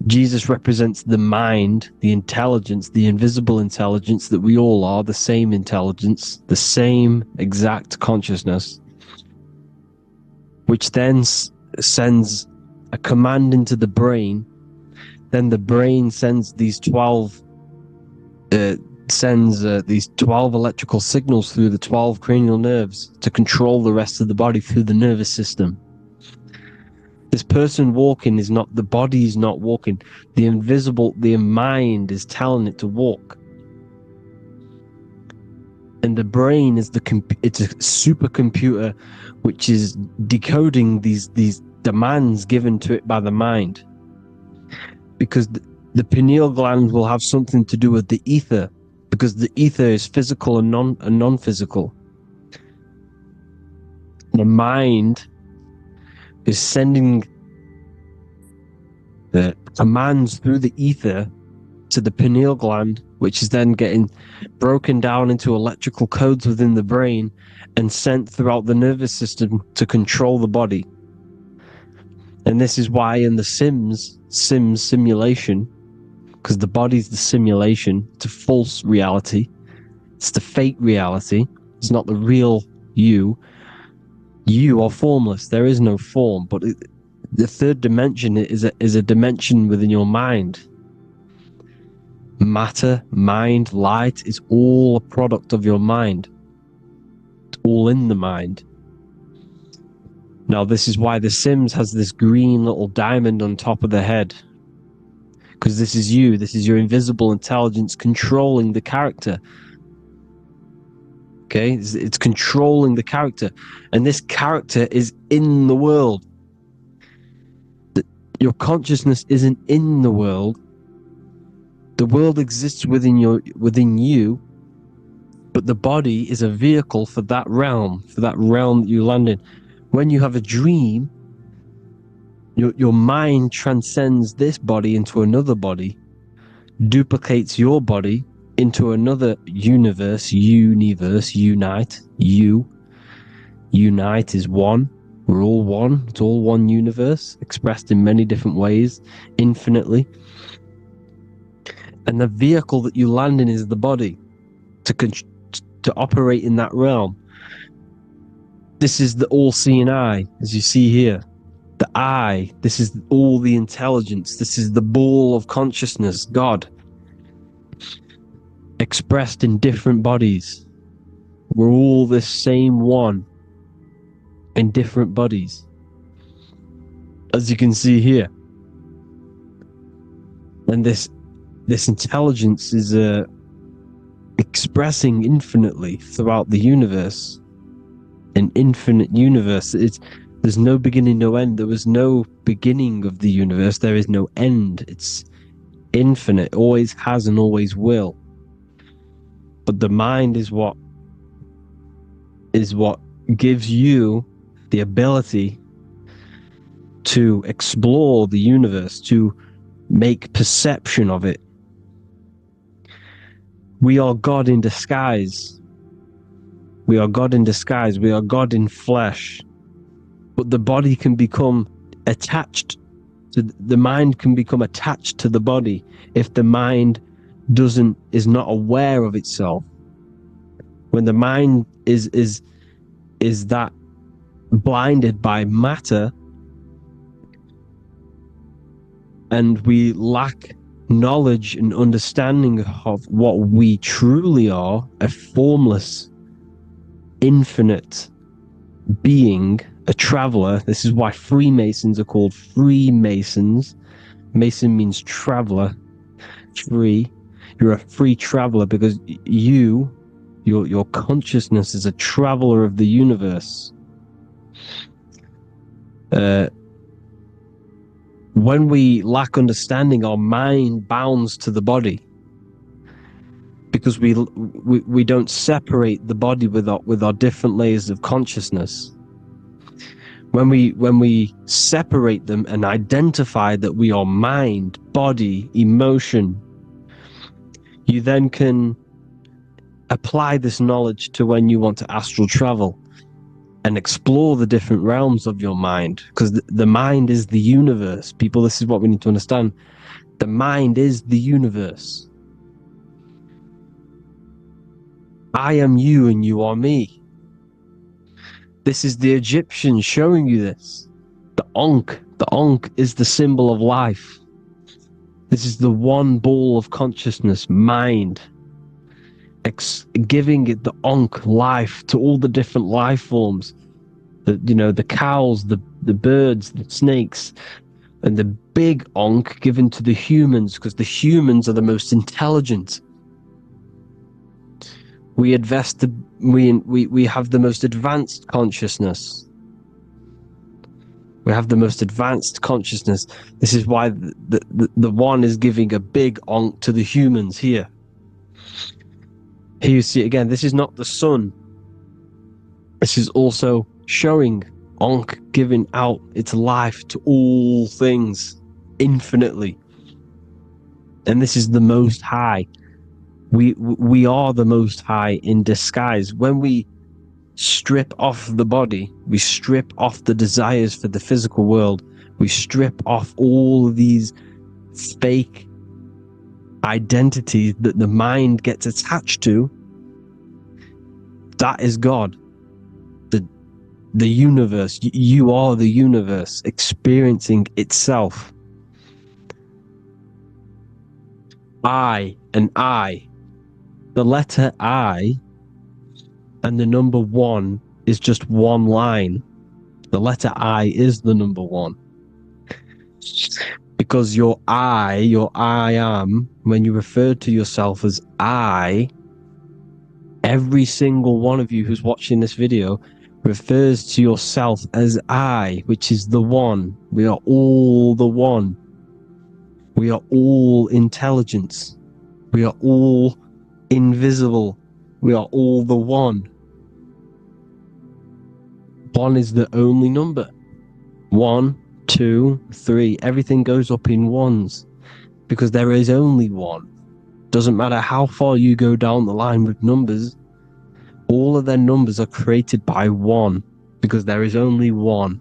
Jesus represents the mind, the intelligence, the invisible intelligence that we all are, the same intelligence, the same exact consciousness, which then sends a command into the brain. Then the brain sends these 12 electrical signals through the 12 cranial nerves to control the rest of the body through the nervous system. This person walking is not, the body is not walking. The mind is telling it to walk. And the brain is it's a supercomputer which is decoding these demands given to it by the mind. Because the pineal gland will have something to do with the ether, because the ether is physical and non-physical. The mind is sending the commands through the ether to the pineal gland, which is then getting broken down into electrical codes within the brain and sent throughout the nervous system to control the body. And this is why in the Sims simulation, because the body's the simulation, it's a false reality, it's the fake reality, it's not the real you. You are formless. There is no form, but the third dimension is a dimension within your mind. Matter, mind, light is all a product of your mind. It's all in the mind. Now, this is why The Sims has this green little diamond on top of the head. Because this is you. This is your invisible intelligence controlling the character. Okay? It's controlling the character. And this character is in the world. Your consciousness isn't in the world. The world exists within you, but the body is a vehicle for that realm that you land in. When you have a dream, your mind transcends this body into another body, duplicates your body into another unite. Unite is one. We're all one. It's all one universe, expressed in many different ways, infinitely. And the vehicle that you land in is the body to operate in that realm. This is the all-seeing eye, as you see here. The eye, this is all the intelligence. This is the ball of consciousness, God, expressed in different bodies. We're all this same one in different bodies, as you can see here. And this intelligence is expressing infinitely throughout the universe. An infinite universe. There's no beginning, no end. There was no beginning of the universe. There is no end. It's infinite. Always has and always will. But the mind is what gives you the ability to explore the universe, to make perception of it. We are God in disguise. We are God in disguise. We are God in flesh. But the body can become attached to the mind, can become attached to the body if the mind is not aware of itself. When the mind is that blinded by matter, and we lack knowledge and understanding of what we truly are, a formless, infinite being, a traveler. This is why Freemasons are called Freemasons. Mason means traveler. Free. You're a free traveler because your consciousness is a traveler of the universe. When we lack understanding, our mind bounds to the body because we don't separate the body with our different layers of consciousness. When we separate them and identify that we are mind, body, emotion, you then can apply this knowledge to when you want to astral travel and explore the different realms of your mind, because the mind is the universe. People, this is what we need to understand. The mind is the universe. I am you and you are me. This is the Egyptians showing you this. The Ankh is the symbol of life. This is the one ball of consciousness, mind, giving it the Ankh life to all the different life forms. The cows, the birds, the snakes, and the big Ankh given to the humans, because the humans are the most intelligent. We have the most advanced consciousness. We have the most advanced consciousness. This is why the one is giving a big Ankh to the humans here. Here you see it again. This is not the sun. This is also showing Ankh giving out its life to all things infinitely. And this is the Most High. We are the Most High in disguise. When we strip off the body, we strip off the desires for the physical world, we strip off all of these fake identities that the mind gets attached to. That is God. The universe. You are the universe experiencing itself. I and I. The letter I and the number 1 is just one line. The letter I is the number 1. Because your I am, when you refer to yourself as I, every single one of you who's watching this video refers to yourself as I, which is the one. We are all the one. We are all intelligence. We are all invisible. We are all the one. 1 is the only number. 1, 2, 3. Everything goes up in ones because there is only one. Doesn't matter how far you go down the line with numbers, all of their numbers are created by 1 because there is only one.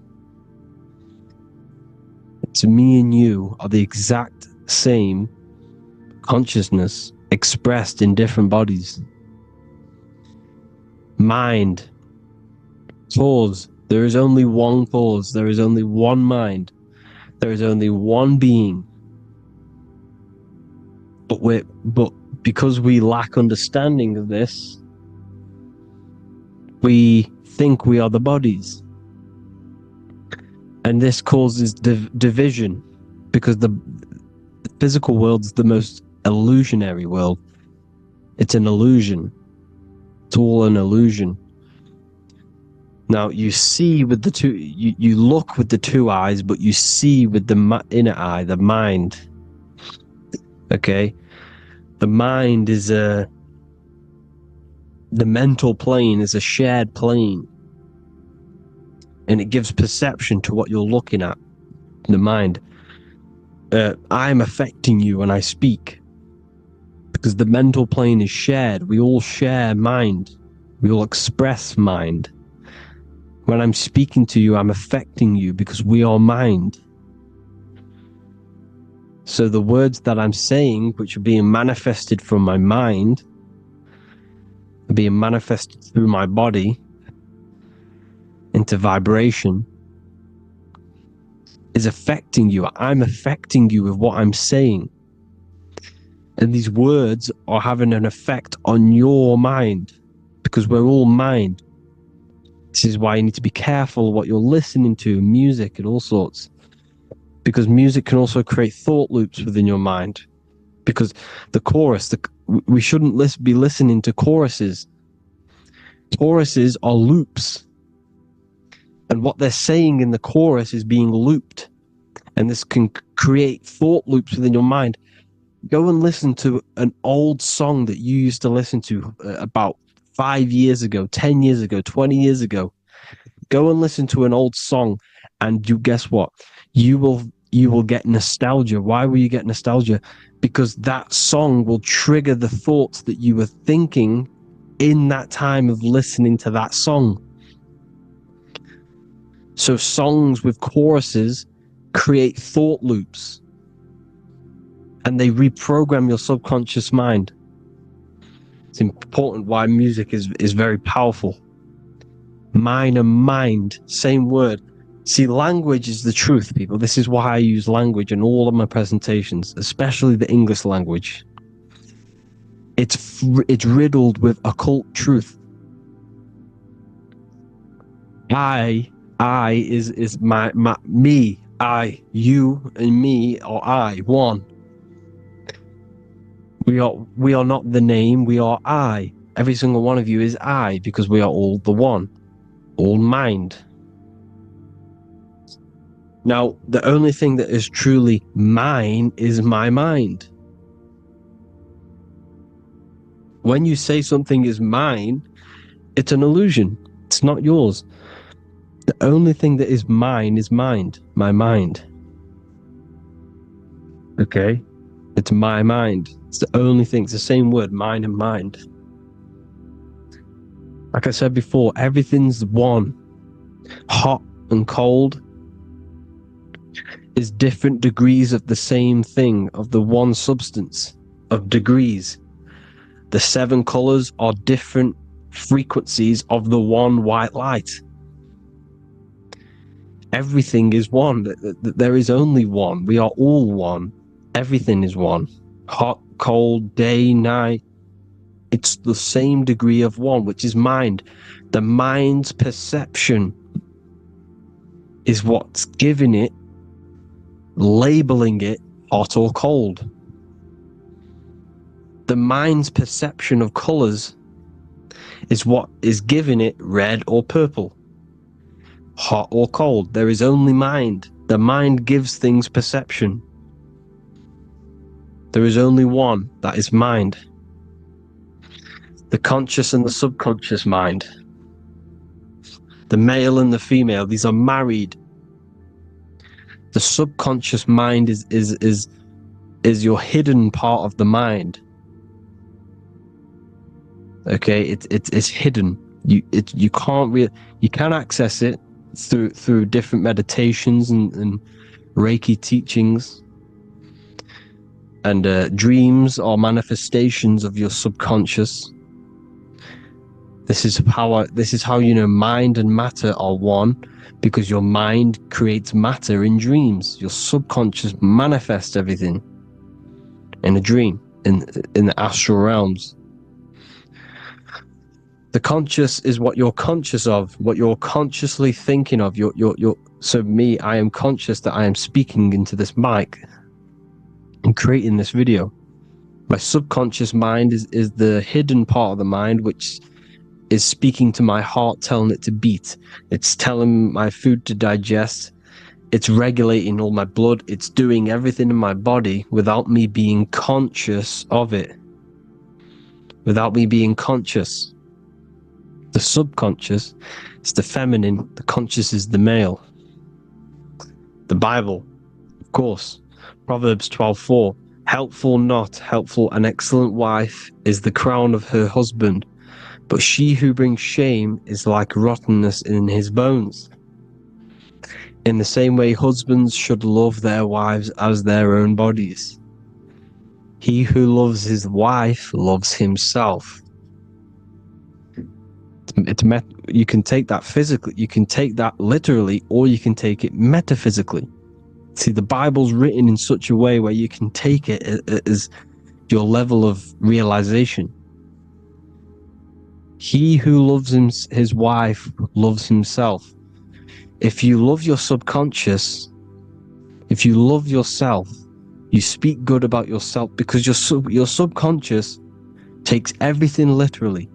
So me and you are the exact same consciousness expressed in different bodies. Mind, cause. There is only one cause. There is only one mind. There is only one being. But because we lack understanding of this, we think we are the bodies. And this causes division, because the physical world's the most illusionary world. It's an illusion. It's all an illusion. Now you see with the two, you look with the two eyes, but you see with the inner eye, the mind. Okay, the mind is the mental plane is a shared plane, and it gives perception to what you're looking at. The mind. I'm affecting you when I speak, because the mental plane is shared. We all share mind. We all express mind. When I'm speaking to you, I'm affecting you because we are mind. So the words that I'm saying, which are being manifested from my mind, are being manifested through my body into vibration, is affecting you. I'm affecting you with what I'm saying. And these words are having an effect on your mind, because we're all mind. This is why you need to be careful what you're listening to, music and all sorts. Because music can also create thought loops within your mind. Because the chorus, we shouldn't be listening to choruses. Choruses are loops. And what they're saying in the chorus is being looped. And this can create thought loops within your mind. Go and listen to an old song that you used to listen to about 5 years ago, 10 years ago, 20 years ago. Go and listen to an old song, and you guess what? You will get nostalgia. Why will you get nostalgia? Because that song will trigger the thoughts that you were thinking in that time of listening to that song. So songs with choruses create thought loops, and they reprogram your subconscious mind. It's important why music is very powerful. Mine and mind, same word. See, language is the truth, people. This is why I use language in all of my presentations, especially the English language. It's riddled with occult truth. I is my me. I, you, and me are I, one. We are not the name. We are I. Every single one of you is I, because we are all the one, all mind. Now, the only thing that is truly mine is my mind. When you say something is mine, it's an illusion. It's not yours. The only thing that is mine is mind, my mind. Okay? It's my mind. It's the only thing. It's the same word, mine and mind. Like I said before, everything's one. Hot and cold is different degrees of the same thing, of the one substance, of degrees. The 7 colors are different frequencies of the one white light. Everything is one. There is only one. We are all one. Everything is one. Hot, cold, day, night. It's the same degree of one, which is mind. The mind's perception is what's giving it, labeling it hot or cold. The mind's perception of colors is what is giving it red or purple, hot or cold. There is only mind. The mind gives things perception. There is only one, that is mind. The conscious and the subconscious mind. The male and the female, these are married. The subconscious mind is your hidden part of the mind. Okay, it's hidden. You can access it through different meditations and Reiki teachings. And dreams are manifestations of your subconscious. This is how you know mind and matter are one, because your mind creates matter in dreams. Your subconscious manifests everything in a dream, in the astral realms. The conscious is what you're conscious of, what you're consciously thinking of. So me, I am conscious that I am speaking into this mic. in creating this video. My subconscious mind is the hidden part of the mind which is speaking to my heart, telling it to beat. It's telling my food to digest. It's regulating all my blood. It's doing everything in my body without me being conscious of it. Without me being conscious. The subconscious is the feminine. The conscious is the male. The Bible, of course. Proverbs 12:4. Helpful, not helpful, an excellent wife is the crown of her husband, but she who brings shame is like rottenness in his bones. In the same way, husbands should love their wives as their own bodies. He who loves his wife loves himself. You can take that physically, you can take that literally, or you can take it metaphysically. See, the Bible's written in such a way where you can take it as your level of realization. He who loves his wife loves himself. If you love your subconscious, if you love yourself, you speak good about yourself, because your subconscious takes everything literally.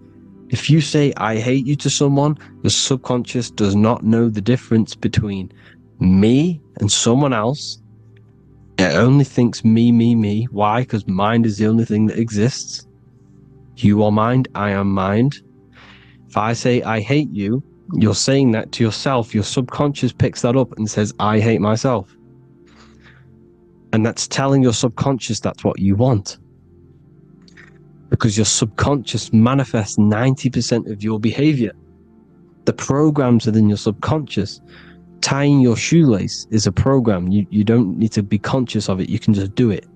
If you say, I hate you to someone, your subconscious does not know the difference between me and someone else. It only thinks me, me, me. Why? Because mind is the only thing that exists. You are mind, I am mind. If I say I hate you, you're saying that to yourself. Your subconscious picks that up and says, I hate myself. And that's telling your subconscious that's what you want. Because your subconscious manifests 90% of your behavior. The programs within your subconscious. Tying your shoelace is a program. You don't need to be conscious of it. You can just do it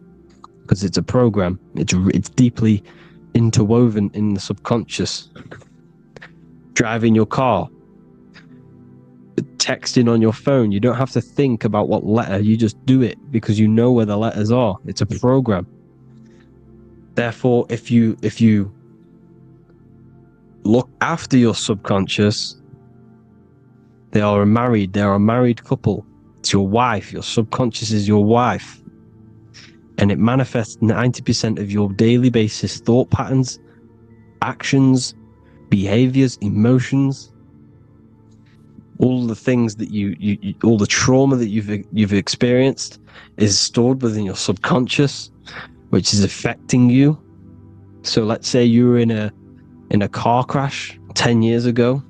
because it's a program. It's deeply interwoven in the subconscious. Driving your car, texting on your phone. You don't have to think about what letter. You just do it because you know where the letters are. It's a program. Therefore, if you look after your subconscious, they are a married couple. It's your wife. Your subconscious is your wife. And it manifests 90% of your daily basis thought patterns, actions, behaviors, emotions, all the things that all the trauma that you've experienced is stored within your subconscious, which is affecting you. So let's say you were in a car crash 10 years ago,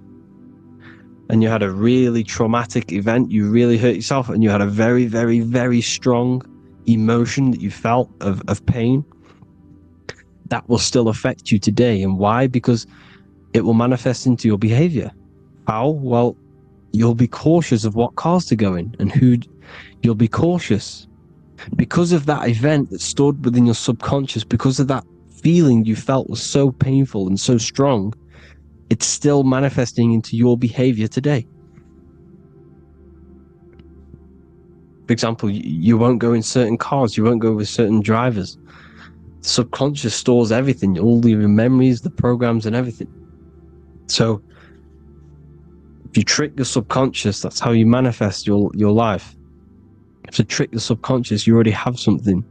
and you had a really traumatic event, you really hurt yourself, and you had a very, very, very strong emotion that you felt of pain. That will still affect you today. And why? Because it will manifest into your behavior. How? Well, you'll be cautious of what cars to go in and who. You'll be cautious because of that event that's stored within your subconscious, because of that feeling you felt was so painful and so strong. It's still manifesting into your behavior today. For example, you won't go in certain cars, you won't go with certain drivers. The subconscious stores everything, all your memories, the programs and everything. So if you trick your subconscious, that's how you manifest your life. If you trick the subconscious, you already have something.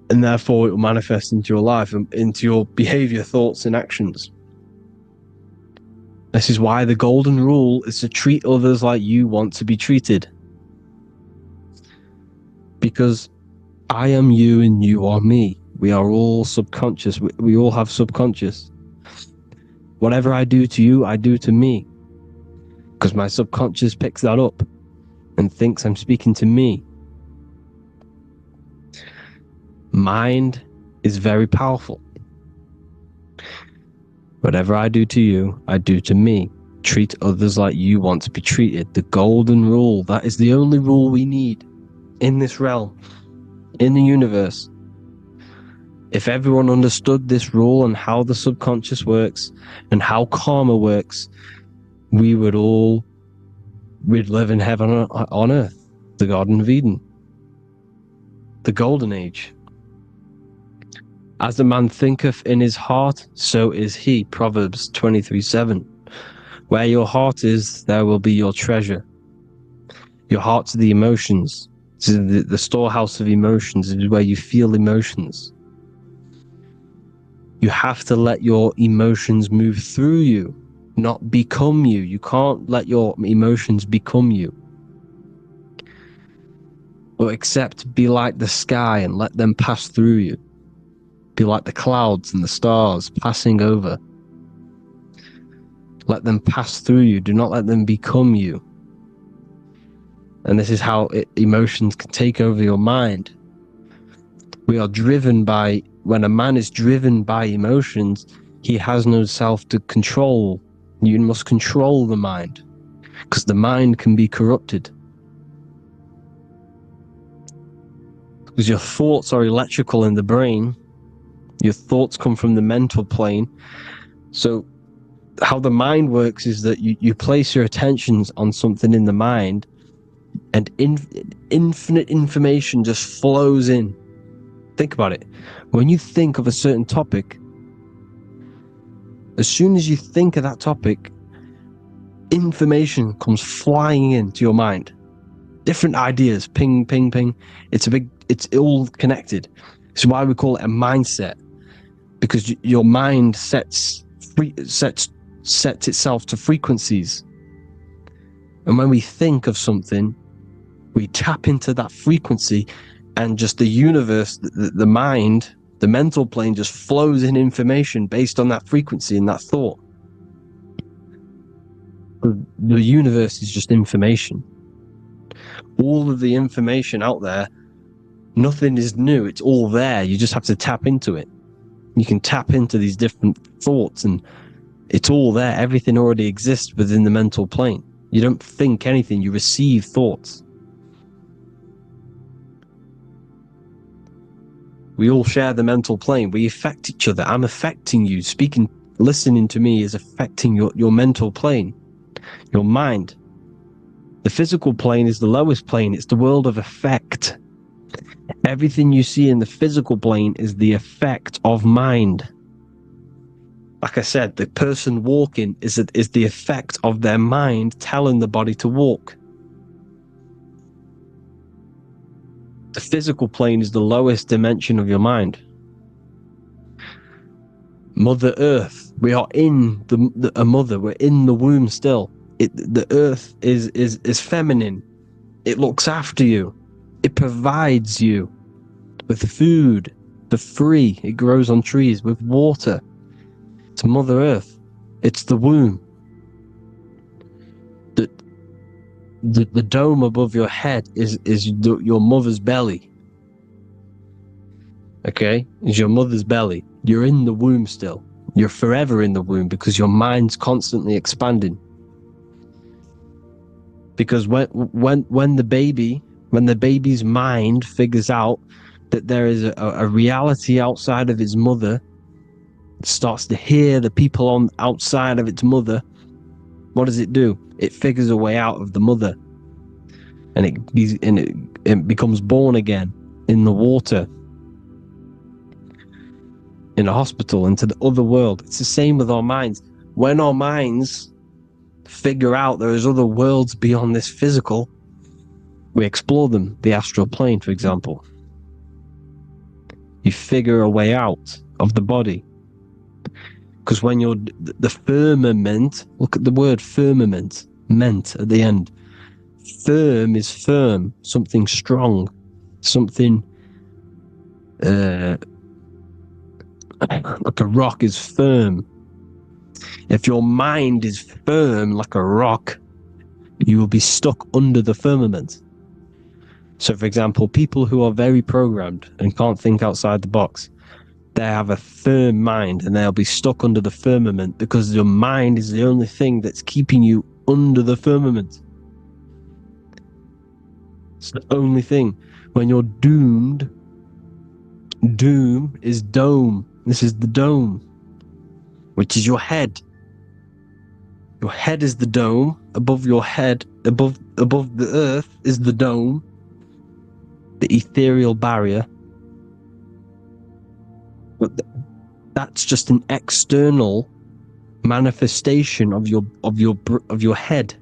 And therefore it will manifest into your life and into your behavior, thoughts and actions. This is why the golden rule is to treat others like you want to be treated. Because I am you and you are me. We are all subconscious. We all have subconscious. Whatever I do to you, I do to me. Because my subconscious picks that up and thinks I'm speaking to me. Mind is very powerful. Whatever I do to you, I do to me. Treat others like you want to be treated. The golden rule. That is the only rule we need in this realm, in the universe. If everyone understood this rule and how the subconscious works and how karma works, we'd live in heaven on earth, the Garden of Eden, the golden age. As a man thinketh in his heart, so is he. Proverbs 23:7. Where your heart is, there will be your treasure. Your heart's the emotions. This is the storehouse of emotions. This is where you feel emotions. You have to let your emotions move through you, not become you. You can't let your emotions become you. Or accept, be like the sky and let them pass through you. Be like the clouds and the stars passing over. Let them pass through you. Do not let them become you. And this is how emotions can take over your mind. We are driven by, when a man is driven by emotions, he has no self to control. You must control the mind, because the mind can be corrupted. Because your thoughts are electrical in the brain. Your thoughts come from the mental plane. So how the mind works is that you place your attentions on something in the mind, and infinite information just flows in. Think about it. When you think of a certain topic, as soon as you think of that topic, information comes flying into your mind. Different ideas, ping, ping, ping. It's all connected. It's why we call it a mindset, because your mind sets itself to frequencies. And when we think of something, we tap into that frequency, and just the universe, the mind, the mental plane just flows in information based on that frequency and that thought. The universe is just information. All of the information out there, nothing is new. It's all there. You just have to tap into it. You can tap into these different thoughts, and it's all there. Everything already exists within the mental plane. You don't think anything, you receive thoughts. We all share the mental plane. We affect each other. I'm affecting you. Listening to me is affecting your mental plane, your mind. The physical plane is the lowest plane. It's the world of effect. Everything you see in the physical plane is the effect of mind. Like I said, the person walking is the effect of their mind telling the body to walk. The physical plane is the lowest dimension of your mind. Mother Earth, we are in a mother. We're in the womb still. The Earth is feminine. It looks after you. It provides you with food for free. It grows on trees, with water. It's Mother Earth. It's the womb. The dome above your head is your mother's belly. Okay? Is your mother's belly. You're in the womb still. You're forever in the womb, because your mind's constantly expanding. Because when the baby's mind figures out that there is a reality outside of its mother, it starts to hear the people on outside of its mother, what does it do? It figures a way out of the mother, and it becomes born again in the water, in a hospital, into the other world. It's the same with our minds. When our minds figure out there is other worlds beyond this physical, we explore them. The astral plane, for example. You figure a way out of the body. Because when you're the firmament, look at the word firmament, meant at the end. Firm is firm, something strong, something like a rock is firm. If your mind is firm like a rock, you will be stuck under the firmament. So, for example, people who are very programmed and can't think outside the box, they have a firm mind, and they'll be stuck under the firmament, because your mind is the only thing that's keeping you under the firmament. It's the only thing. When you're doomed, doom is dome. This is the dome, which is your head. Your head is the dome. Above your head, above the earth, is the dome, the ethereal barrier. But that's just an external manifestation of your head.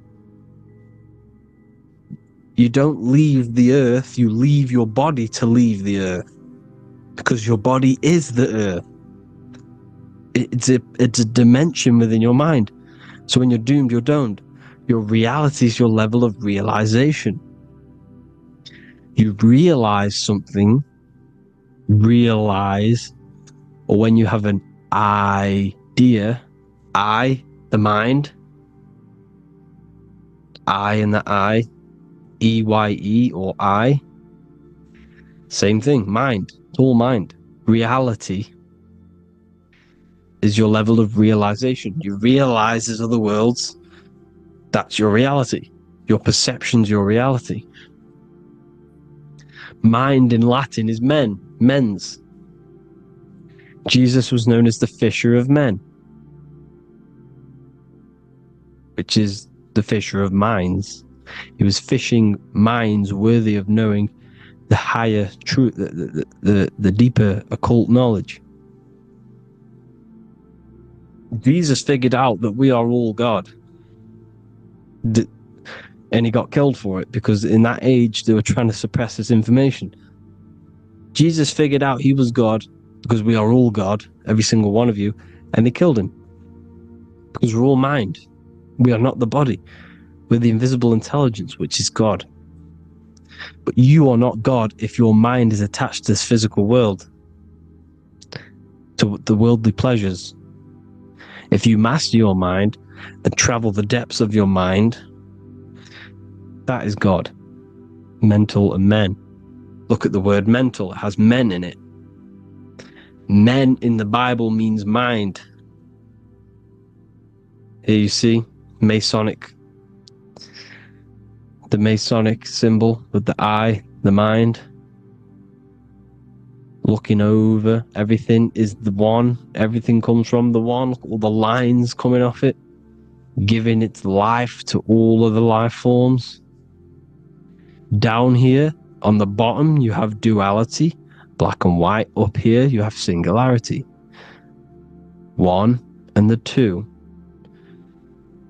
You don't leave the earth, you leave your body to leave the earth. Because your body is the earth. It's a dimension within your mind. So when you're doomed, you're doomed. Your reality is your level of realization. You realize something, or when you have an idea, the mind, and the EYE or I, same thing, mind, it's all mind. Reality is your level of realization. You realize there's other worlds, that's your reality. Your perception's your reality. Mind in Latin is mens. Jesus was known as the fisher of men, which is the fisher of minds. He was fishing minds worthy of knowing the higher truth, the deeper occult knowledge. Jesus figured out that we are all God. And he got killed for it, because in that age they were trying to suppress this information. Jesus figured out he was God because we are all God, every single one of you, and they killed him. Because we're all mind. We are not the body. We're the invisible intelligence, which is God. But you are not God if your mind is attached to this physical world, to the worldly pleasures. If you master your mind and travel the depths of your mind, that is God. Mental and men. Look at the word mental. It has men in it. Men in the Bible means mind. Here you see Masonic. The Masonic symbol with the eye, the mind. Looking over. Everything is the one. Everything comes from the one. All the lines coming off it. Giving its life to all of the life forms. Down here, on the bottom, you have duality, black and white. Up here, you have singularity. One and the two.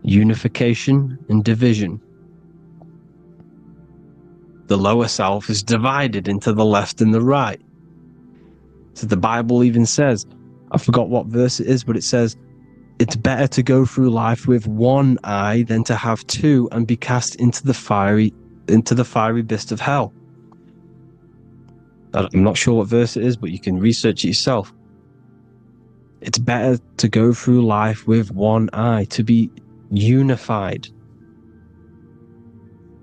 Unification and division. The lower self is divided into the left and the right. So the Bible even says, I forgot what verse it is, but it says, it's better to go through life with one eye than to have two and be cast into the fiery abyss of hell. I'm not sure what verse it is, but you can research it yourself. It's better to go through life with one eye, to be unified.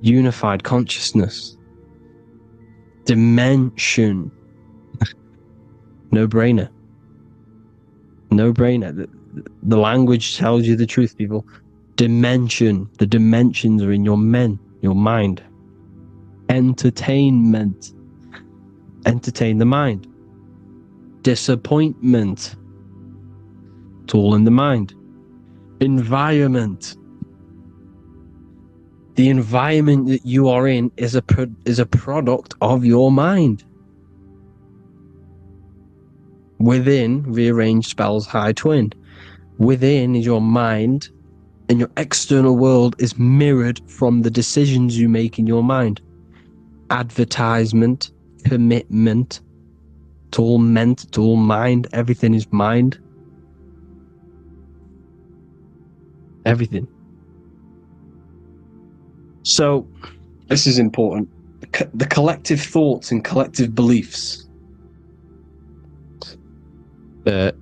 Unified consciousness. Dimension. No brainer. No brainer. The language tells you the truth, people. Dimension. The dimensions are in your mind. Entertainment. Entertain the mind. Disappointment. It's all in the mind. Environment. The environment that you are in is a product of your mind. Within, rearranged spells high twin. Within is your mind, and your external world is mirrored from the decisions you make in your mind. Advertisement, commitment, it's all meant, it's all mind, everything is mind. Everything. So, this is important. The collective thoughts and collective beliefs. The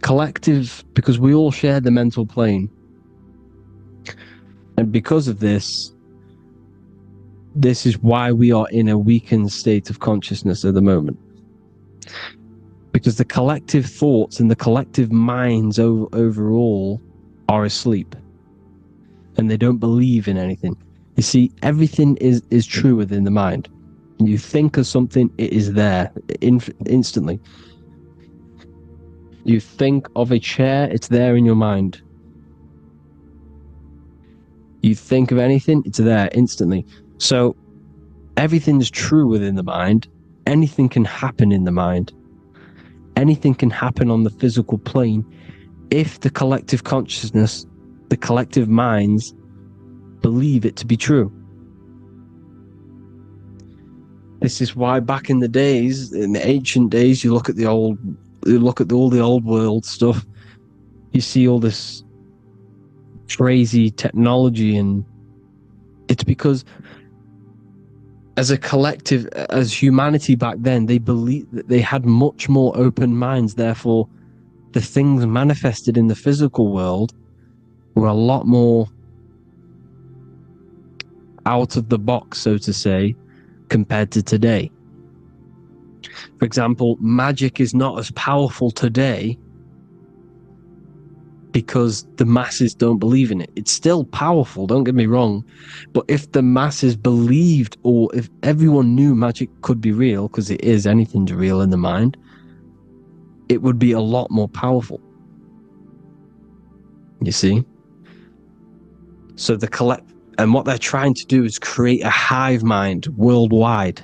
collective, because we all share the mental plane. And because of this is why we are in a weakened state of consciousness at the moment. Because the collective thoughts and the collective minds overall are asleep. And they don't believe in anything. You see, everything is true within the mind. You think of something, it is there instantly. You think of a chair, it's there in your mind. You think of anything, it's there instantly. So everything's true within the mind. Anything can happen in the mind. Anything can happen on the physical plane if the collective consciousness, the collective minds, believe it to be true. This is why back in the days, in the ancient days, you look at all the old world stuff, you see all this crazy technology, and it's because as a collective, as humanity back then, they believed that they had much more open minds. Therefore, the things manifested in the physical world were a lot more out of the box, so to say, compared to today. For example, magic is not as powerful today because the masses don't believe in it. It's still powerful, don't get me wrong, but if the masses believed, or if everyone knew magic could be real, because it is, anything's real in the mind, it would be a lot more powerful. You see? So and what they're trying to do is create a hive mind worldwide.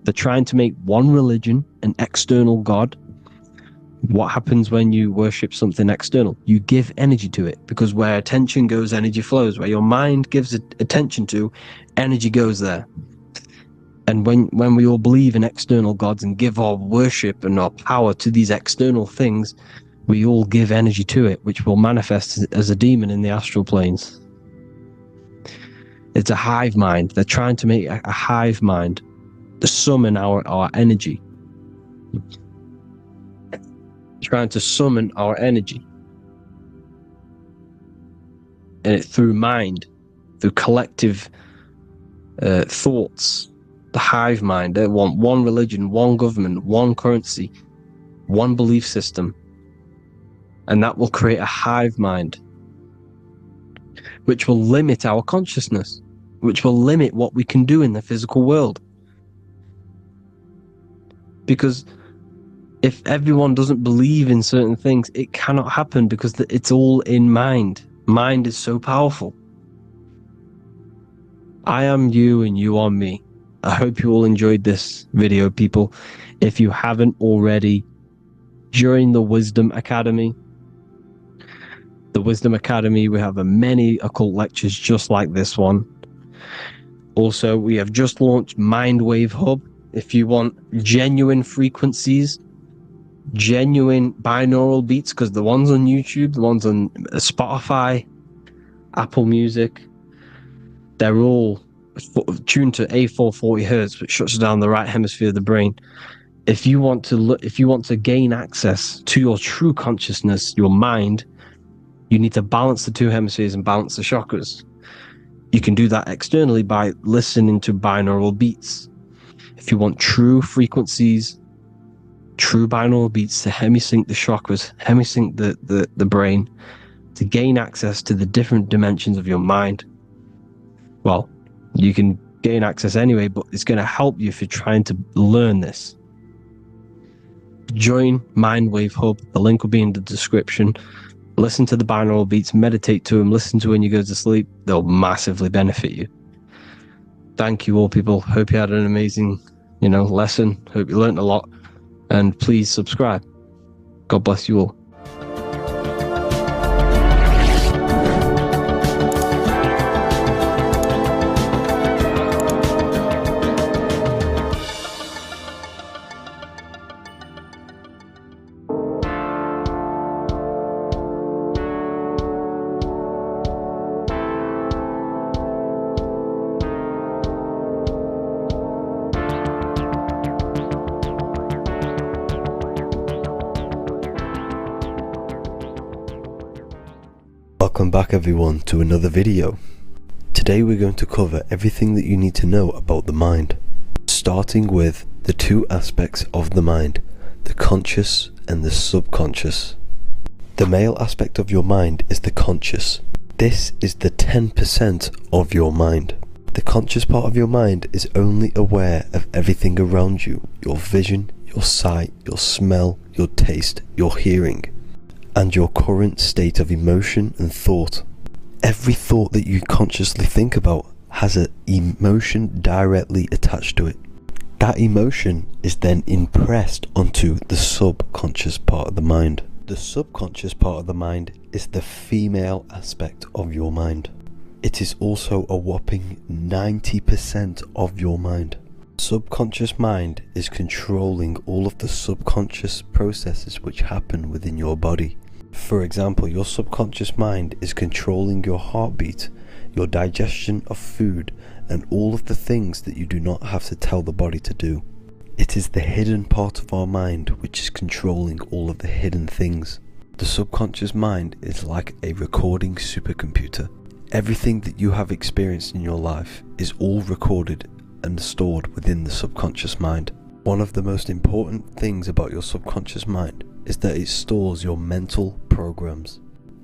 They're trying to make one religion, an external god. What happens when you worship something external? You give energy to it, because where attention goes, energy flows. Where your mind gives attention to, energy goes there. And when we all believe in external gods and give our worship and our power to these external things, we all give energy to it, which will manifest as a demon in the astral planes. It's a hive mind. They're trying to make a hive mind to summon our energy. Trying to summon our energy. And it through mind, through collective thoughts. The hive mind. They want one religion, one government, one currency, one belief system. And that will create a hive mind, which will limit our consciousness, which will limit what we can do in the physical world. Because if everyone doesn't believe in certain things, it cannot happen, because it's all in mind. Mind is so powerful. I am you and you are me. I hope you all enjoyed this video, people. If you haven't already, join the Wisdom Academy. The Wisdom Academy, we have many occult lectures just like this one. Also, we have just launched Mindwave Hub. If you want genuine frequencies, genuine binaural beats, because the ones on YouTube, the ones on Spotify, Apple Music, they're all tuned to A440 hertz, which shuts down the right hemisphere of the brain. If you want to gain access to your true consciousness, your mind, you need to balance the two hemispheres and balance the chakras. You can do that externally by listening to binaural beats. If you want true frequencies, true binaural beats to hemisync the chakras, hemisync the brain, to gain access to the different dimensions of your mind, well, you can gain access anyway, but it's going to help you if you're trying to learn this. Join Mindwave Hub. The link will be in the description. Listen to the binaural beats, meditate to them, listen to when you go to sleep. They'll massively benefit you. Thank you all, people. Hope you had an amazing, lesson. Hope you learned a lot. And please subscribe. God bless you all. Welcome back everyone to another video. Today we're going to cover everything that you need to know about the mind, starting with the two aspects of the mind, the conscious and the subconscious. The male aspect of your mind is the conscious. This is the 10% of your mind. The conscious part of your mind is only aware of everything around you, your vision, your sight, your smell, your taste, your hearing, and your current state of emotion and thought. Every thought that you consciously think about has an emotion directly attached to it. That emotion is then impressed onto the subconscious part of the mind. The subconscious part of the mind is the female aspect of your mind. It is also a whopping 90% of your mind. Subconscious mind is controlling all of the subconscious processes which happen within your body. For example, your subconscious mind is controlling your heartbeat, your digestion of food, and all of the things that you do not have to tell the body to do. It is the hidden part of our mind which is controlling all of the hidden things. The subconscious mind is like a recording supercomputer. Everything that you have experienced in your life is all recorded and stored within the subconscious mind. One of the most important things about your subconscious mind is that it stores your mental programs.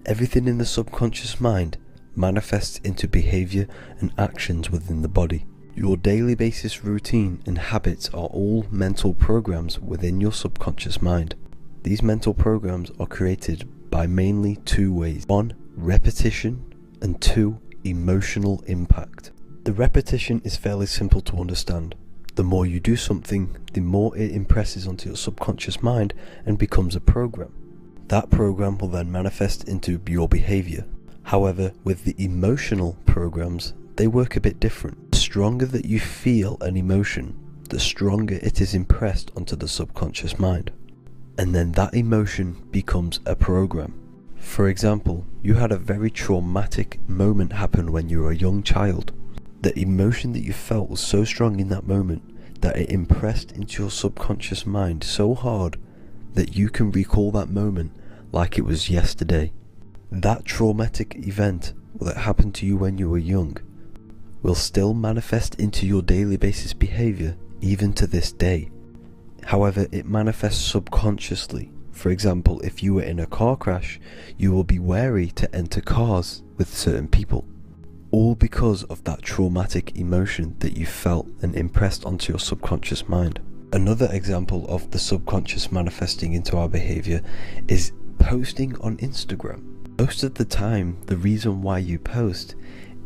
Everything in the subconscious mind manifests into behavior and actions within the body. Your daily basis routine and habits are all mental programs within your subconscious mind. These mental programs are created by mainly two ways. 1. Repetition, and 2. Emotional impact. The repetition is fairly simple to understand. The more you do something, the more it impresses onto your subconscious mind and becomes a program. That program will then manifest into your behavior. However, with the emotional programs, they work a bit different. The stronger that you feel an emotion, the stronger it is impressed onto the subconscious mind. And then that emotion becomes a program. For example, you had a very traumatic moment happen when you were a young child. The emotion that you felt was so strong in that moment that it impressed into your subconscious mind so hard that you can recall that moment like it was yesterday. That traumatic event that happened to you when you were young will still manifest into your daily basis behavior even to this day. However, it manifests subconsciously. For example, if you were in a car crash, you will be wary to enter cars with certain people. All because of that traumatic emotion that you felt and impressed onto your subconscious mind. Another example of the subconscious manifesting into our behavior is posting on Instagram. Most of the time, the reason why you post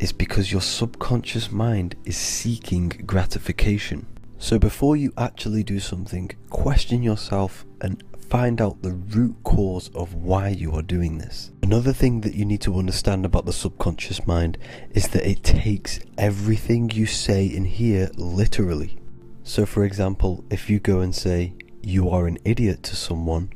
is because your subconscious mind is seeking gratification. So before you actually do something, question yourself and find out the root cause of why you are doing this. Another thing that you need to understand about the subconscious mind is that it takes everything you say in here literally. So for example, if you go and say, "You are an idiot" to someone,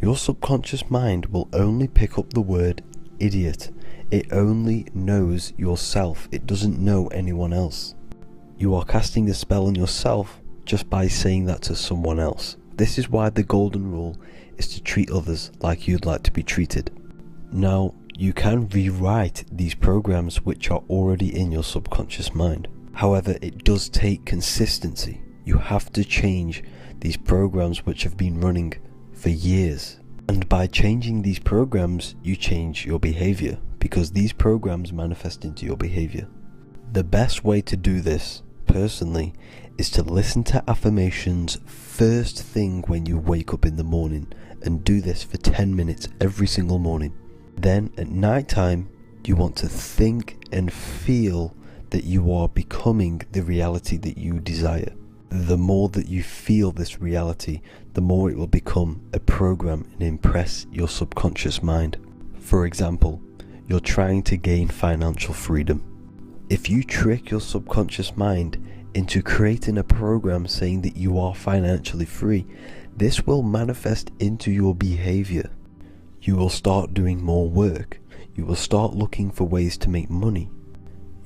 your subconscious mind will only pick up the word idiot. It only knows yourself. It doesn't know anyone else. You are casting a spell on yourself just by saying that to someone else. This is why the golden rule is to treat others like you'd like to be treated. Now, you can rewrite these programs which are already in your subconscious mind. However, it does take consistency. You have to change these programs which have been running for years. And by changing these programs, you change your behavior, because these programs manifest into your behavior. The best way to do this, personally, is to listen to affirmations first thing when you wake up in the morning, and do this for 10 minutes every single morning. Then at night time, you want to think and feel that you are becoming the reality that you desire. The more that you feel this reality, the more it will become a program and impress your subconscious mind. For example, you're trying to gain financial freedom. If you trick your subconscious mind into creating a program saying that you are financially free, this will manifest into your behavior. You will start doing more work. You will start looking for ways to make money.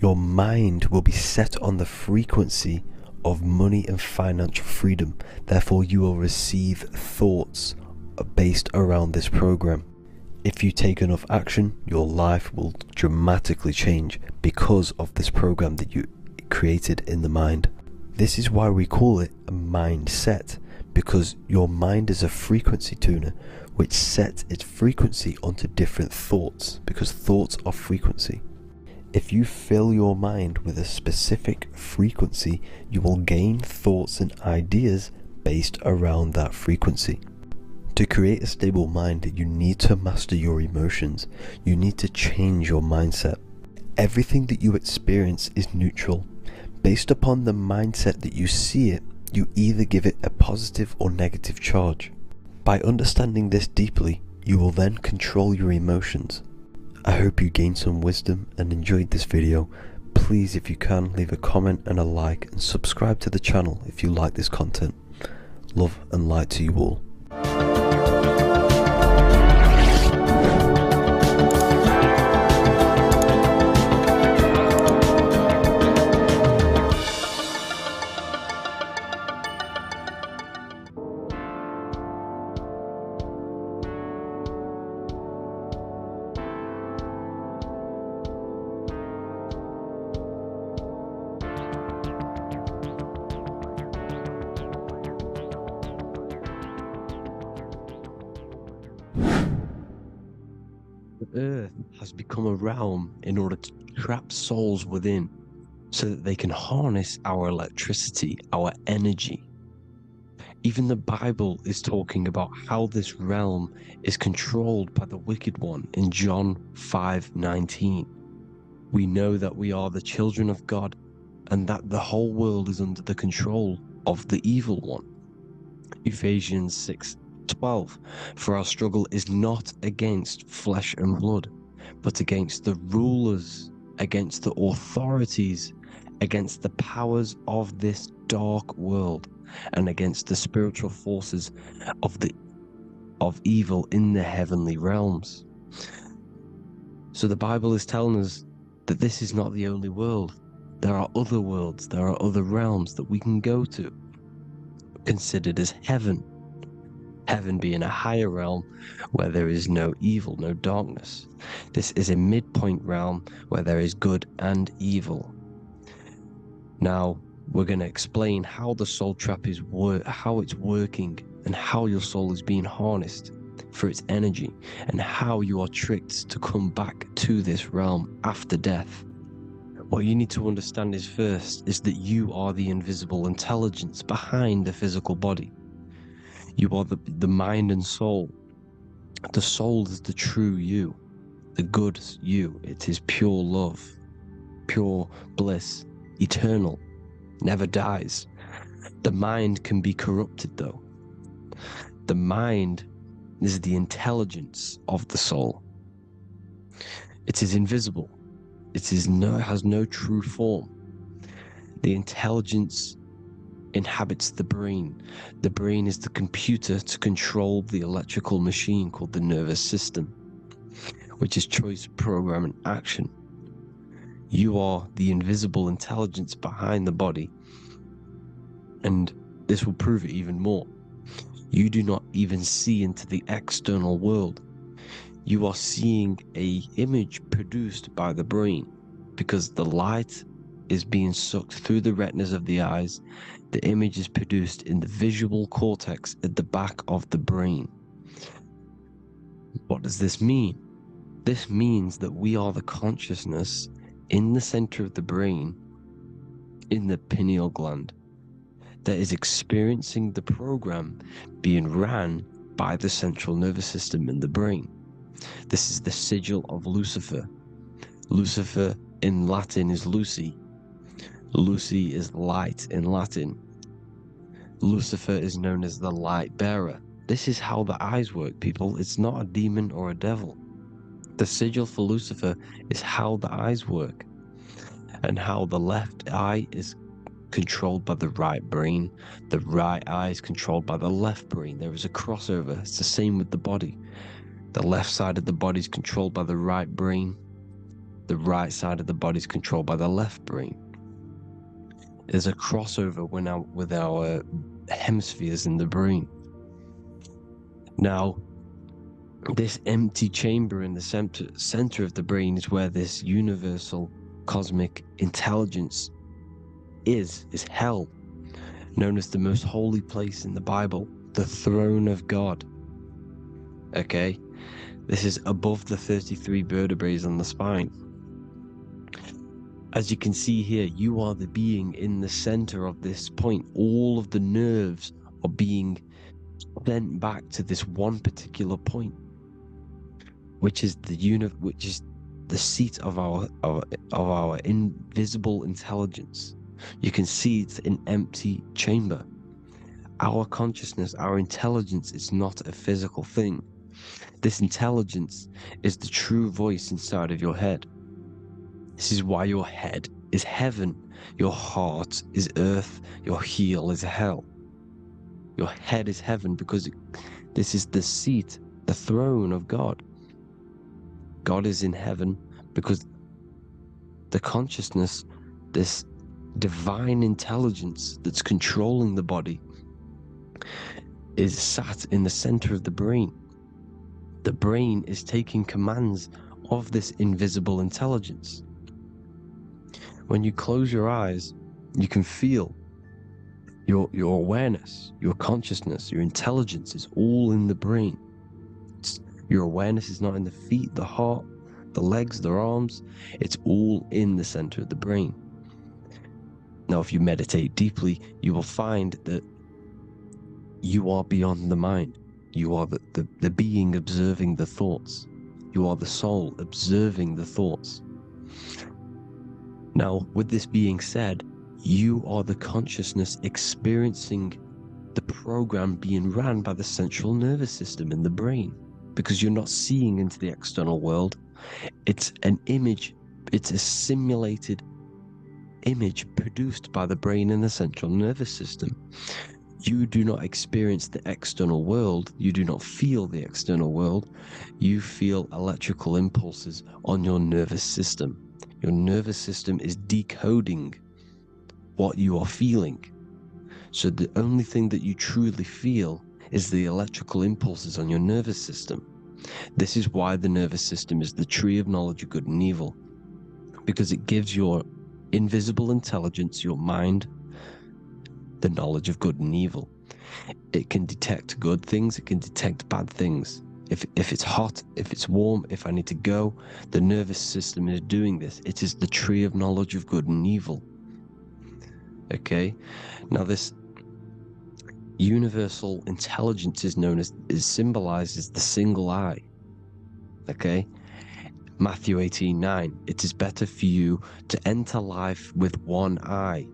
Your mind will be set on the frequency of money and financial freedom. Therefore, you will receive thoughts based around this program. If you take enough action, your life will dramatically change because of this program that you created in the mind. This is why we call it a mindset, because your mind is a frequency tuner which sets its frequency onto different thoughts, because thoughts are frequency. If you fill your mind with a specific frequency, you will gain thoughts and ideas based around that frequency. To create a stable mind, you need to master your emotions. You need to change your mindset. Everything that you experience is neutral. Based upon the mindset that you see it, you either give it a positive or negative charge. By understanding this deeply, you will then control your emotions. I hope you gained some wisdom and enjoyed this video. please, if you can, leave a comment and a like, and subscribe to the channel if you like this content. Love and light to you all. The earth has become a realm in order to trap souls within so that they can harness our electricity, our energy. Even the Bible is talking about how this realm is controlled by the wicked one in John 5:19. We know that we are the children of God and that the whole world is under the control of the evil one. Ephesians 6:12. For our struggle is not against flesh and blood, but against the rulers, against the authorities, against the powers of this dark world, and against the spiritual forces of evil in the heavenly realms. So the Bible is telling us that this is not the only world. There are other worlds, there are other realms that we can go to, considered as heaven. Heaven being a higher realm where there is no evil, no darkness. This is a midpoint realm where there is good and evil. Now, we're going to explain how the soul trap is how it's working, and how your soul is being harnessed for its energy, and how you are tricked to come back to this realm after death. What you need to understand is first is that you are the invisible intelligence behind the physical body. You are the mind and soul. The soul is the true you, the good you. It is pure love, pure bliss, eternal, never dies. The mind can be corrupted though. The mind is the intelligence of the soul. It is invisible. It has no true form. The intelligence inhabits the brain. The brain is the computer to control the electrical machine called the nervous system, which is choice, program, and action. You are the invisible intelligence behind the body, and this will prove it even more. You do not even see into the external world. You are seeing an image produced by the brain, because the light is being sucked through the retinas of the eyes. The image is produced in the visual cortex at the back of the brain. What does this mean? This means that we are the consciousness in the center of the brain, in the pineal gland, that is experiencing the program being ran by the central nervous system in the brain. This is the sigil of Lucifer. Lucifer in Latin is Lucy. Lucy is light in Latin. Lucifer is known as the light bearer. This is how the eyes work, people. It's not a demon or a devil. The sigil for Lucifer is how the eyes work, and how the left eye is controlled by the right brain. The right eye is controlled by the left brain. There is a crossover. It's the same with the body. The left side of the body is controlled by the right brain. The right side of the body is controlled by the left brain. There's a crossover with our hemispheres in the brain. Now, this empty chamber in the center of the brain is where this universal cosmic intelligence is hell, known as the most holy place in the Bible, the throne of God. Okay, this is above the 33 vertebrae on the spine. As you can see here, you are the being in the center of this point. All of the nerves are being sent back to this one particular point, which is the seat of our invisible intelligence. You can see it's an empty chamber. Our consciousness, our intelligence is not a physical thing. This intelligence is the true voice inside of your head. This is why your head is heaven. Your heart is earth. Your heel is hell. Your head is heaven because this is the seat, the throne of God. God is in heaven because the consciousness, this divine intelligence that's controlling the body, is sat in the center of the brain. The brain is taking commands of this invisible intelligence. When you close your eyes, you can feel your awareness, your consciousness, your intelligence is all in the brain. Your awareness is not in the feet, the heart, the legs, the arms. It's all in the center of the brain. Now, if you meditate deeply, you will find that you are beyond the mind. You are the being observing the thoughts. You are the soul observing the thoughts. Now, with this being said, you are the consciousness experiencing the program being ran by the central nervous system in the brain, because you're not seeing into the external world. It's an image, it's a simulated image produced by the brain and the central nervous system. You do not experience the external world. You do not feel the external world. You feel electrical impulses on your nervous system. Your nervous system is decoding what you are feeling. So the only thing that you truly feel is the electrical impulses on your nervous system. This is why the nervous system is the tree of knowledge of good and evil, because it gives your invisible intelligence, your mind, the knowledge of good and evil. It can detect good things, it can detect bad things. If it's hot, if it's warm, if I need to go, the nervous system is doing this. It is the tree of knowledge of good and evil. Okay? Now this universal intelligence is symbolized as the single eye. Okay? Matthew 18:9. It is better for you to enter life with one eye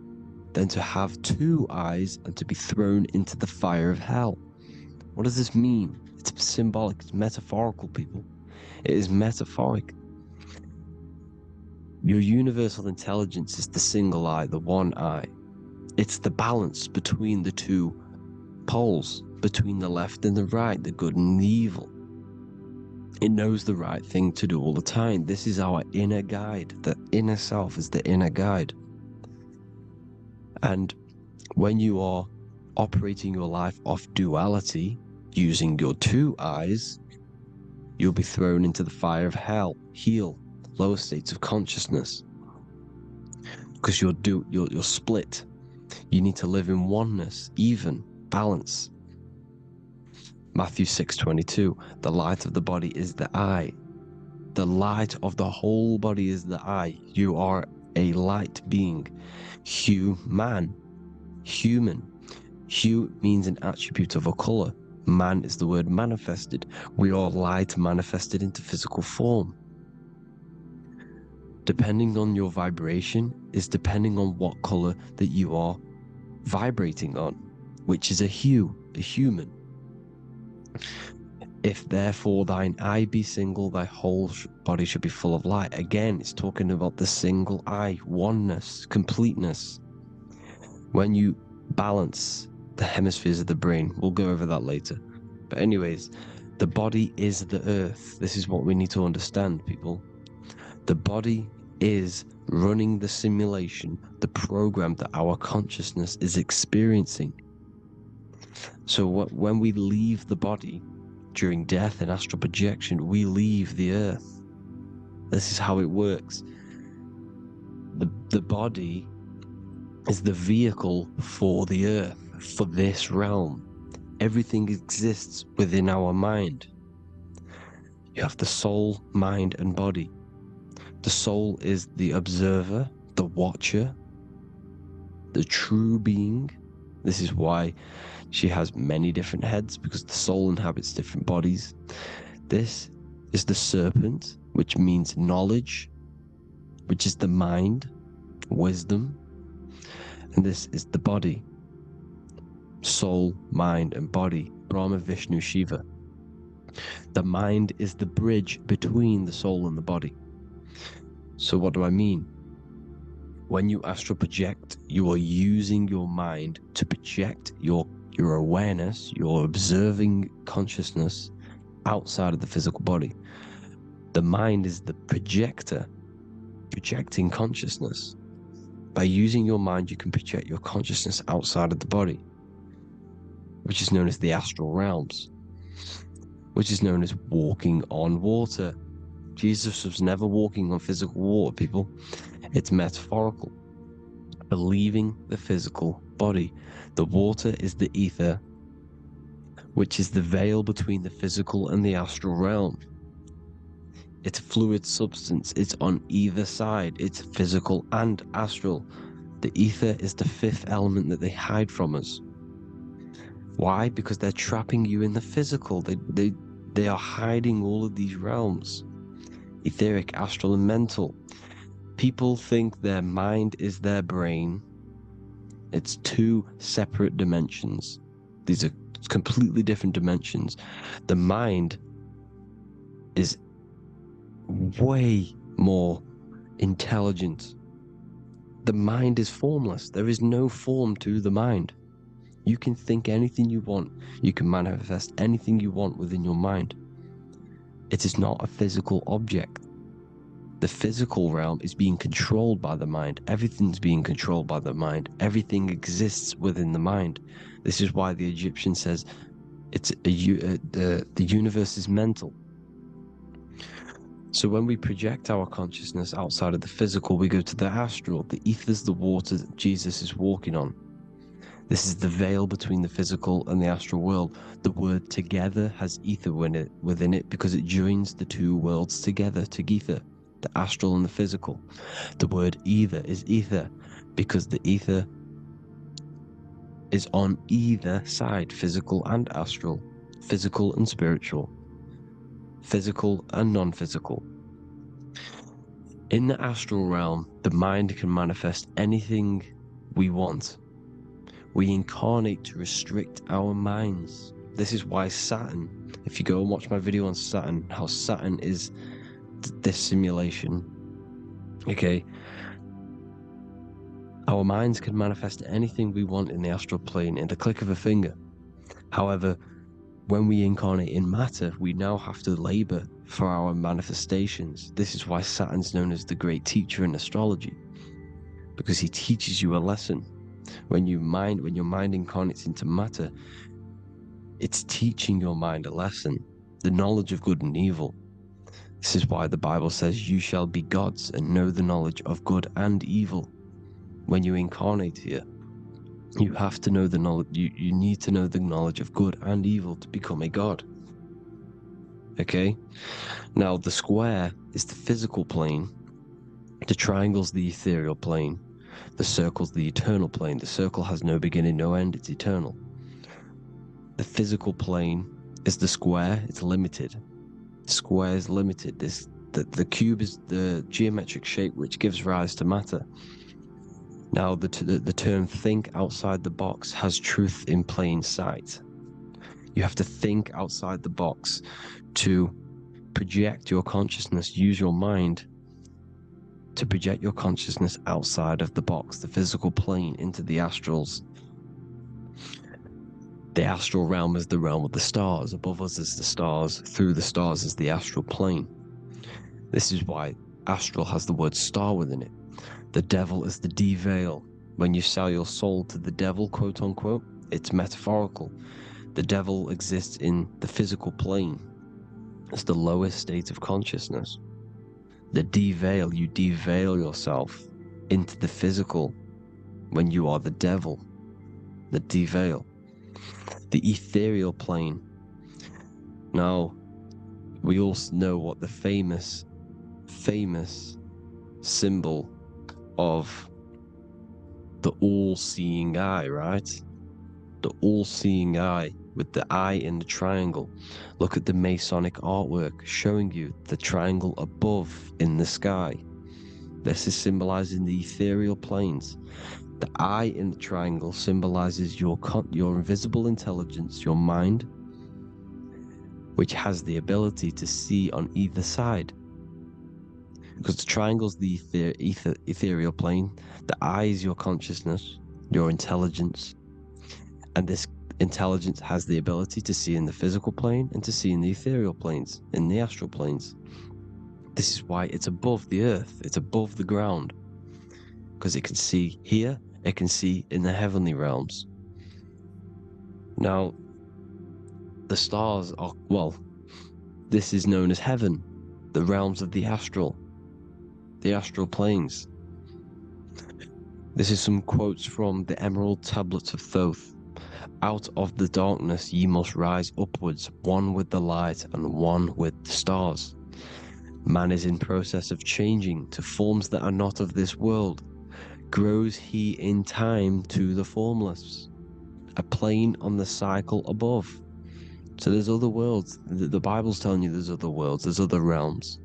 than to have two eyes and to be thrown into the fire of hell. What does this mean? It's symbolic, it's metaphorical, people. It is metaphoric. Your universal intelligence is the single eye, the one eye. It's the balance between the two poles, between the left and the right, the good and the evil. It knows the right thing to do all the time. This is our inner guide. The inner self is the inner guide. And when you are operating your life off duality, using your two eyes, you'll be thrown into the fire of hell, lower states of consciousness. Because you're split. You need to live in oneness, even, balance. Matthew 6:22, the light of the body is the eye. The light of the whole body is the eye. You are a light being. Human. Hue means an attribute of a color. Man is the word manifested. We are light manifested into physical form. Depending on your vibration is depending on what color that you are vibrating on, which is a hue, a human. If therefore thine eye be single, thy whole body should be full of light. Again, it's talking about the single eye, oneness, completeness. When you balance the hemispheres of the brain, we'll go over that later. But anyways, the body is the earth. This is what we need to understand, people. The body is running the simulation, the program that our consciousness is experiencing. So when we leave the body during death and astral projection, we leave the earth. This is how it works. The body is the vehicle for the earth, for this realm. Everything exists within our mind. You have the soul, mind, and body. The soul is the observer, the watcher, the true being. This is why she has many different heads, because the soul inhabits different bodies. This is the serpent, which means knowledge, which is the mind, wisdom. And this is the body, soul, mind, and body, Brahma, Vishnu, Shiva. The mind is the bridge between the soul and the body. So what do I mean? When you astral project, you are using your mind to project your awareness, your observing consciousness outside of the physical body. The mind is the projector, projecting consciousness. By using your mind, you can project your consciousness outside of the body, which is known as the astral realms, which is known as walking on water. Jesus was never walking on physical water, people. It's metaphorical. Believing the physical body. The water is the ether, which is the veil between the physical and the astral realm. It's a fluid substance. It's on either side. It's physical and astral. The ether is the fifth element that they hide from us. Why? Because they're trapping you in the physical. They are hiding all of these realms. Etheric, astral, and mental. People think their mind is their brain. It's two separate dimensions. These are completely different dimensions. The mind is way more intelligent. The mind is formless. There is no form to the mind. You can think anything you want. You can manifest anything you want within your mind. It is not a physical object. The physical realm is being controlled by the mind. Everything's being controlled by the mind. Everything exists within the mind. This is why the Egyptian says the universe is mental. So when we project our consciousness outside of the physical, we go to the astral. The ether is the water that Jesus is walking on. This is the veil between the physical and the astral world. The word together has ether within it because it joins the two worlds together, together, the astral and the physical. The word either is ether because the ether is on either side, physical and astral, physical and spiritual, physical and non-physical. In the astral realm, the mind can manifest anything we want. We incarnate to restrict our minds. This is why Saturn, if you go and watch my video on Saturn, how Saturn is this simulation, okay? Our minds can manifest anything we want in the astral plane in the click of a finger. However, when we incarnate in matter, we now have to labor for our manifestations. This is why Saturn's known as the great teacher in astrology, because he teaches you a lesson. When your mind incarnates into matter, it's teaching your mind a lesson, the knowledge of good and evil. This is why the Bible says, you shall be gods and know the knowledge of good and evil. When you incarnate here, you have to know the knowledge, you need to know the knowledge of good and evil to become a god. Okay? Now, the square is the physical plane, the triangle's the ethereal plane, the circle's the eternal plane. The circle has no beginning, no end, it's eternal. The physical plane is the square, it's limited. The square is limited. The cube is the geometric shape which gives rise to matter. Now, the term think outside the box has truth in plain sight. You have to think outside the box to project your consciousness, use your mind to project your consciousness outside of the box, the physical plane, into the astrals. The astral realm is the realm of the stars. Above us is the stars. Through the stars is the astral plane. This is why astral has the word star within it. The devil is the de-veil. When you sell your soul to the devil, quote unquote, it's metaphorical. The devil exists in the physical plane. It's the lowest state of consciousness. The de-veil, you de-veil yourself into the physical when you are the devil. The de-veil. The ethereal plane. Now, we all know what the famous symbol of the all-seeing eye, right? The all-seeing eye with the eye in the triangle. Look at the Masonic artwork showing you the triangle above in the sky. This is symbolizing the ethereal planes. The eye in the triangle symbolizes your invisible intelligence, your mind, which has the ability to see on either side. because the triangle's the ethereal plane. The eye is your consciousness, your intelligence, and this intelligence has the ability to see in the physical plane and to see in the ethereal planes, in the astral planes. This is why it's above the earth, it's above the ground, because it can see here, it can see in the heavenly realms. Now, the stars are, well, this is known as heaven, the realms of the astral planes. This is some quotes from the Emerald Tablets of Thoth. Out of the darkness ye must rise upwards, one with the light and one with the stars. Man is in process of changing to forms that are not of this world. Grows he in time to the formless, a plane on the cycle above. So there's other worlds. The Bible's telling you there's other worlds, there's other realms.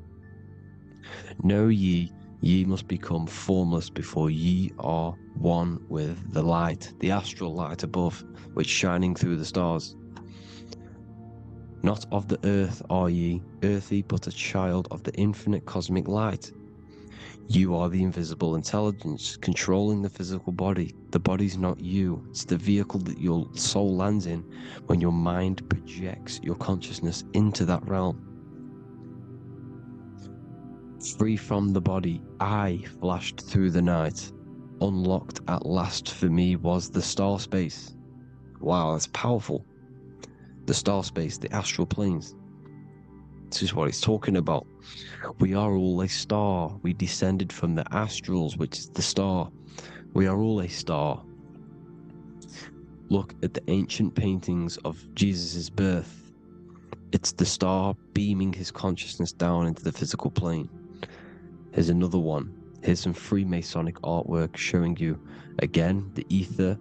Know ye must become formless before ye are one with the light, the astral light above, which shining through the stars. Not of the earth are ye, earthy, but a child of the infinite cosmic light. You are the invisible intelligence controlling the physical body. The body's not you. It's the vehicle that your soul lands in when your mind projects your consciousness into that realm. Free from the body, I flashed through the night. Unlocked at last for me was the star space. Wow, that's powerful. The star space, the astral planes. This is what it's talking about. We are all a star. We descended from the astrals, which is the star. We are all a star. Look at the ancient paintings of Jesus' birth. It's the star beaming his consciousness down into the physical plane. Here's another one. Here's some Freemasonic artwork showing you, again, the ether,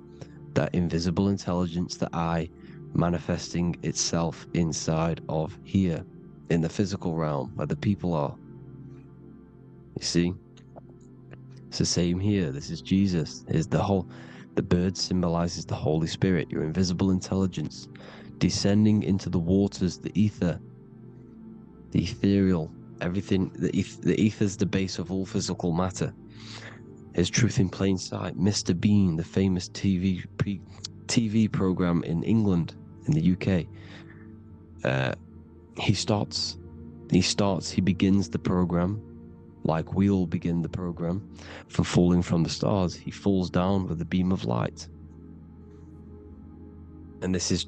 that invisible intelligence, the I, manifesting itself inside of here, in the physical realm, where the people are. You see? It's the same here. This is Jesus. Here's the bird symbolizes the Holy Spirit, your invisible intelligence, descending into the waters, the ether, the ethereal, everything. The ether's the base of all physical matter. Here's Truth in Plain Sight. Mr. Bean, the famous TV program in England, in the UK. He begins the program like we all begin the program for falling from the stars. He falls down with a beam of light. And this is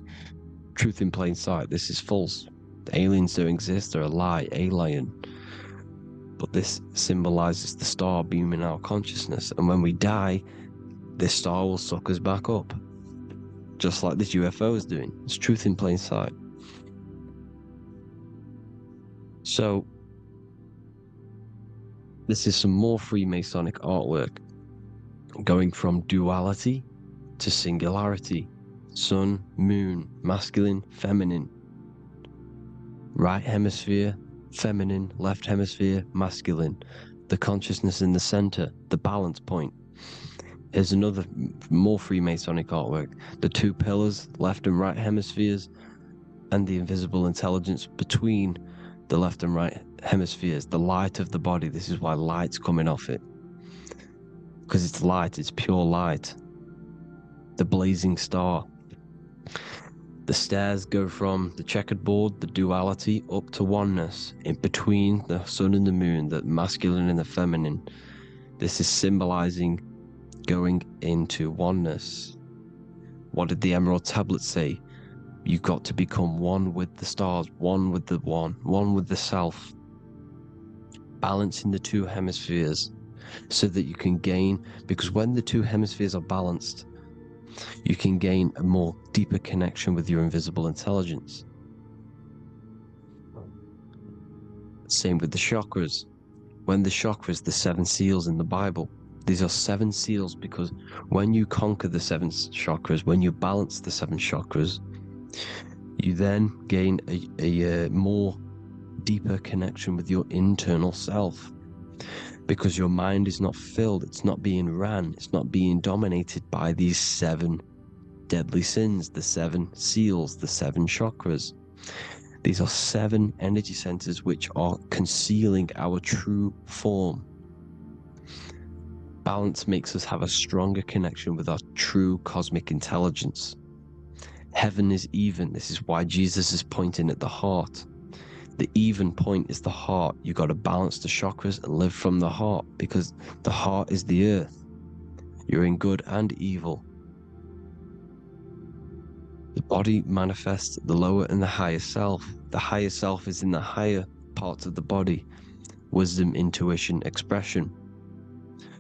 truth in plain sight. This is false. The aliens don't exist. They're a lie, alien. But this symbolizes the star beaming our consciousness. And when we die, this star will suck us back up. Just like this UFO is doing. It's truth in plain sight. So, this is some more Freemasonic artwork. Going from duality to singularity. Sun, moon, masculine, feminine. Right hemisphere, feminine, left hemisphere, masculine. The consciousness in the center, the balance point. Here's another more Freemasonic artwork. The two pillars, left and right hemispheres, and the invisible intelligence between the left and right hemispheres, the light of the body. This is why light's coming off it. Because it's light, it's pure light. The blazing star. The stairs go from the checkered board, the duality, up to oneness, in between the sun and the moon, the masculine and the feminine. This is symbolizing going into oneness. What did the Emerald Tablet say? You've got to become one with the stars, one with the one with the self. Balancing the two hemispheres so that you can gain, because when the two hemispheres are balanced, you can gain a more deeper connection with your invisible intelligence. Same with the chakras. When the chakras, the 7 seals in the Bible, these are 7 seals because when you conquer the 7 chakras, when you balance the 7 chakras, you then gain a more deeper connection with your internal self. Because your mind is not filled, it's not being ran, it's not being dominated by these 7 deadly sins, the 7 seals, the 7 chakras. These are 7 energy centers which are concealing our true form. Balance makes us have a stronger connection with our true cosmic intelligence. Heaven is even. This is why Jesus is pointing at the heart. The even point is the heart. You got to balance the chakras and live from the heart, because the heart is the earth. You're in good and evil. The body manifests the lower and the higher self. The higher self is in the higher parts of the body: wisdom, intuition, expression.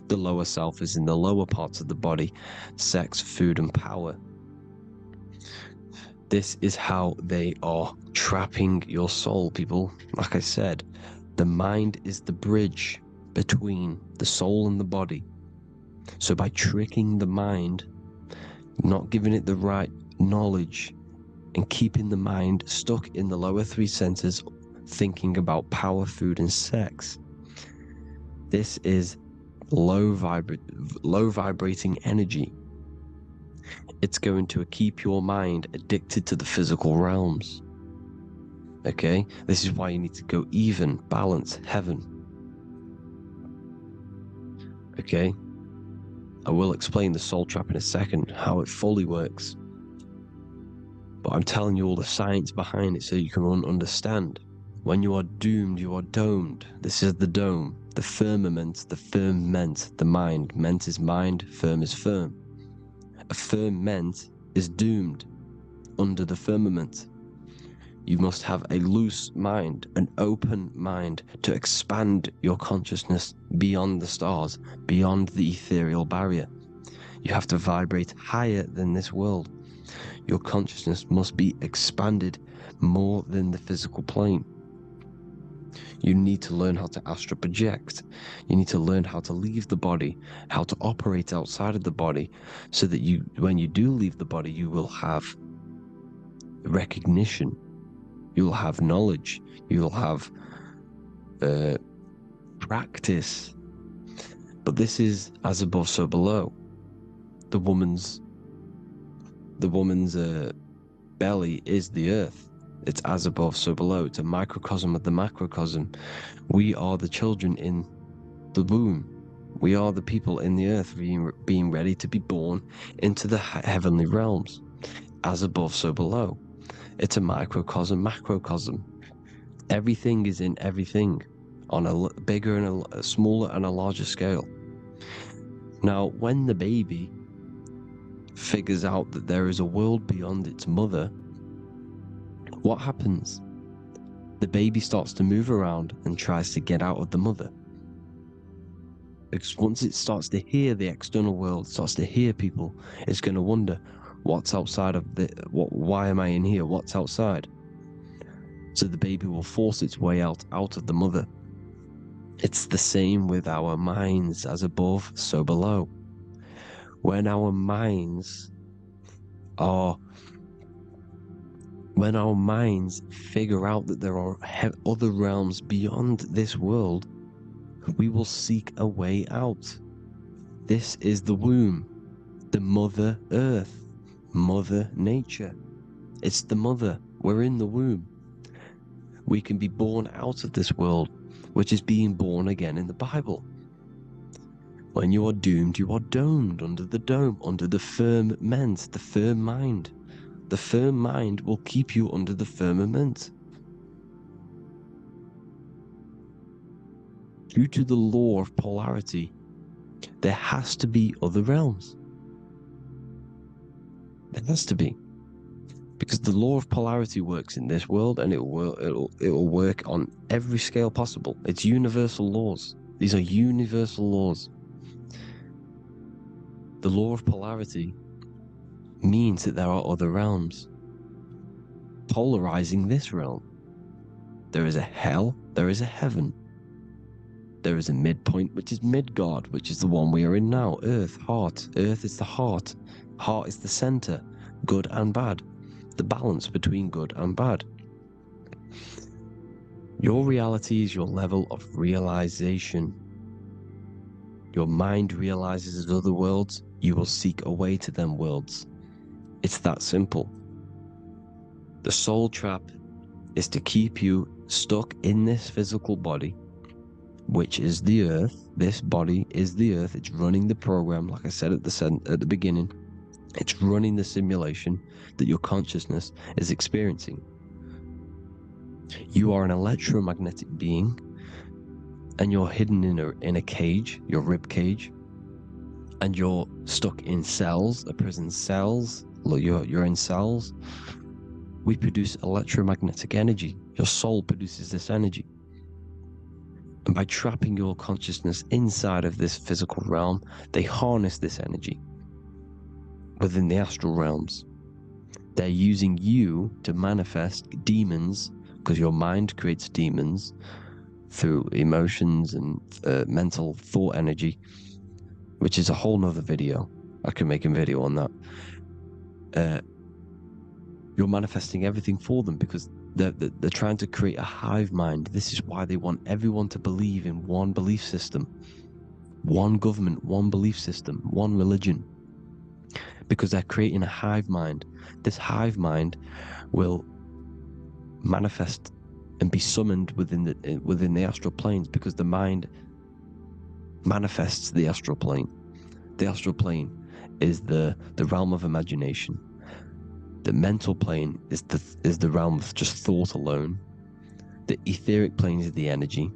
The lower self is in the lower parts of the body: sex, food, and power. This is how they are trapping your soul, people. Like I said, the mind is the bridge between the soul and the body. So by tricking the mind, not giving it the right knowledge, and keeping the mind stuck in the lower 3 centers, thinking about power, food, and sex, this is low vibrating energy. It's going to keep your mind addicted to the physical realms. Okay? This is why you need to go even, balance, heaven. Okay? I will explain the soul trap in a second, how it fully works. But I'm telling you all the science behind it so you can understand. When you are doomed, you are domed. This is the dome, the firmament, the firmament, the mind. Ment is mind, firm is firm. A firmament is doomed under the firmament. You must have a loose mind, an open mind, to expand your consciousness beyond the stars, beyond the ethereal barrier. You have to vibrate higher than this world. Your consciousness must be expanded more than the physical plane. You need to learn how to astral project. You need to learn how to leave the body, how to operate outside of the body, so that when you do leave the body, you will have recognition, you will have knowledge, you will have practice. But this is as above, so below. The woman's belly is the earth. It's as above, so below. It's a microcosm of the macrocosm. We are the children in the womb. We are the people in the earth being ready to be born into the heavenly realms. As above, so below. It's a microcosm, macrocosm. Everything is in everything on a bigger and a smaller and a larger scale. Now, when the baby figures out that there is a world beyond its mother, what happens? The baby starts to move around and tries to get out of the mother. Because once it starts to hear the external world, starts to hear people, it's going to wonder, what's outside of why am I in here? What's outside? So the baby will force its way out of the mother. It's the same with our minds, as above, so below. When our minds figure out that there are other realms beyond this world, we will seek a way out. This is the womb, the mother earth, mother nature. It's the mother. We're in the womb. We can be born out of this world, which is being born again in the Bible. When you are doomed, you are domed under the dome, under the firmament, the firm mind. The firm mind will keep you under the firmament. Due to the law of polarity, there has to be other realms. There has to be. Because the law of polarity works in this world, and it will work on every scale possible. It's universal laws. These are universal laws. The law of polarity means that there are other realms polarizing this realm. There is a hell, there is a heaven. There is a midpoint, which is Midgard, which is the one we are in now. Earth, heart. Earth is the heart. Heart is the center, good and bad. The balance between good and bad. Your reality is your level of realization. Your mind realizes other worlds, you will seek a way to them worlds. It's that simple. The soul trap is to keep you stuck in this physical body, which is the earth. This body is the earth. It's running the program, like I said at the beginning. It's running the simulation that your consciousness is experiencing. You are an electromagnetic being, and you're hidden in a cage, your rib cage, and you're stuck in cells, a prison cells. Look, you're in cells. We produce electromagnetic energy. Your soul produces this energy. And by trapping your consciousness inside of this physical realm, they harness this energy within the astral realms. They're using you to manifest demons, because your mind creates demons through emotions and mental thought energy, which is a whole nother video. I can make a video on that. You're manifesting everything for them because they're trying to create a hive mind. This is why they want everyone to believe in one belief system, one government, one belief system, one religion, because they're creating a hive mind. This hive mind will manifest and be summoned within the astral planes, because the mind manifests the astral plane. The astral plane is the realm of imagination. The mental plane is the realm of just thought alone. The etheric plane is the energy.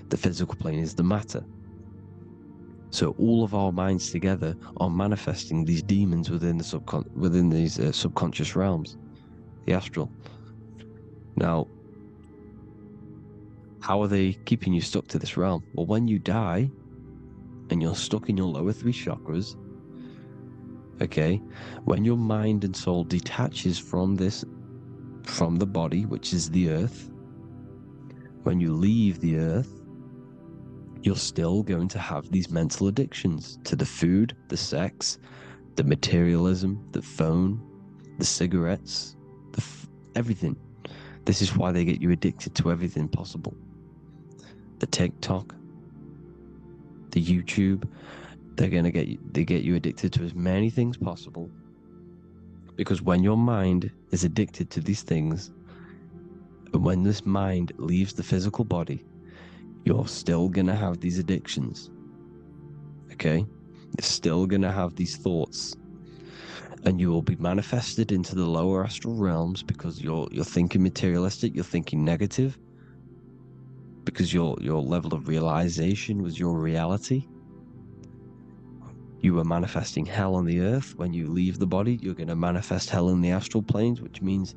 The physical plane is the matter. So all of our minds together are manifesting these demons within these subconscious realms, the astral. Now, how are they keeping you stuck to this realm? Well, when you die and you're stuck in your lower three chakras, okay, when your mind and soul detaches from the body, which is the earth, when you leave the earth, you're still going to have these mental addictions to the food, the sex, the materialism, the phone, the cigarettes, everything. This is why they get you addicted to everything possible. The TikTok, the YouTube, they get you addicted to as many things possible. Because when your mind is addicted to these things, and when this mind leaves the physical body, you're still gonna have these addictions. Okay? You're still gonna have these thoughts. And you will be manifested into the lower astral realms because you're thinking materialistic, you're thinking negative, because your level of realization was your reality. You were manifesting hell on the earth. When you leave the body, you're going to manifest hell in the astral planes, which means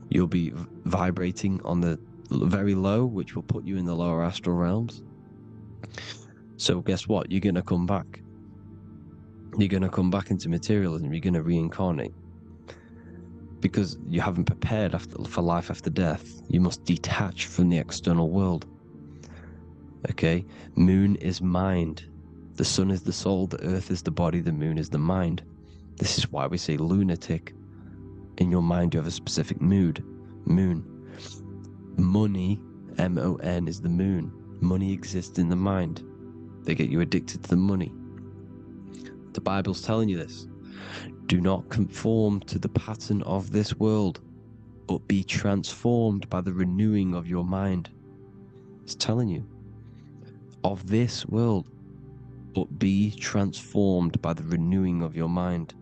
you'll be vibrating on the very low, which will put you in the lower astral realms. So guess what? You're going to come back. You're going to come back into materialism. You're going to reincarnate. Because you haven't prepared for life after death. You must detach from the external world. Okay? Moon is mind. The sun is the soul, the earth is the body, the moon is the mind. This is why we say lunatic. In your mind, you have a specific mood. Moon. Money, M-O-N, is the moon. Money exists in the mind. They get you addicted to the money. The Bible's telling you this. Do not conform to the pattern of this world, but be transformed by the renewing of your mind. It's telling you. Of this world, but be transformed by the renewing of your mind.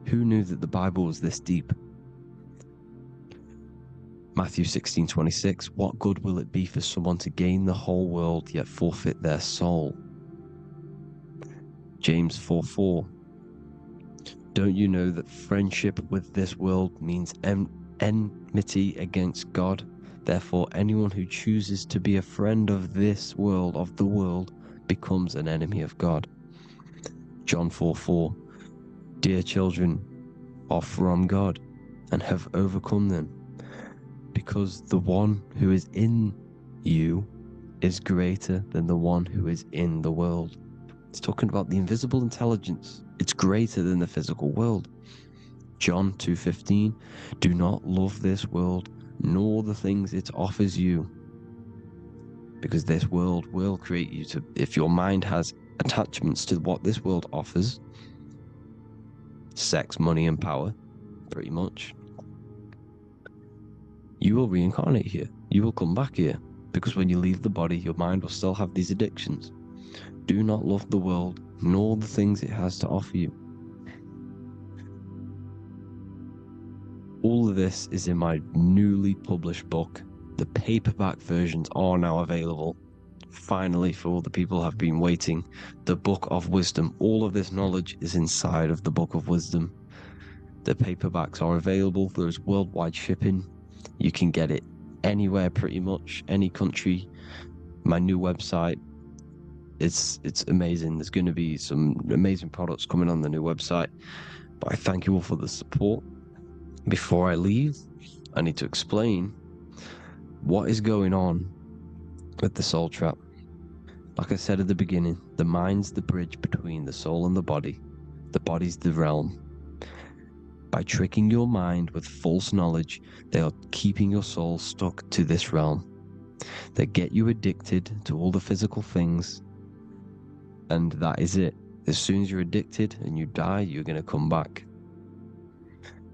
Who knew that the Bible was this deep? Matthew 16:26, what good will it be for someone to gain the whole world yet forfeit their soul? James 4:4, don't you know that friendship with this world means enmity against God? Therefore, anyone who chooses to be a friend of this world, of the world, becomes an enemy of God. John 4:4, dear children are from God and have overcome them, because the one who is in you is greater than the one who is in the world. It's talking about the invisible intelligence. It's greater than the physical world. John 2:15, do not love this world, nor the things it offers you. Because this world will create you to, if your mind has attachments to what this world offers, sex, money, and power, pretty much, you will reincarnate here. You will come back here, because when you leave the body, your mind will still have these addictions. Do not love the world, nor the things it has to offer you. All of this is in my newly published book. The paperback versions are now available. Finally, for all the people who have been waiting, the Book of Wisdom. All of this knowledge is inside of the Book of Wisdom. The paperbacks are available. There's worldwide shipping. You can get it anywhere, pretty much, any country. My new website, it's amazing. There's going to be some amazing products coming on the new website. But I thank you all for the support. Before I leave, I need to explain what is going on with the soul trap. Like I said at the beginning, the mind's the bridge between the soul and the body. The body's the realm. By tricking your mind with false knowledge, they are keeping your soul stuck to this realm. They get you addicted to all the physical things, and that is it. As soon as you're addicted and you die, you're going to come back.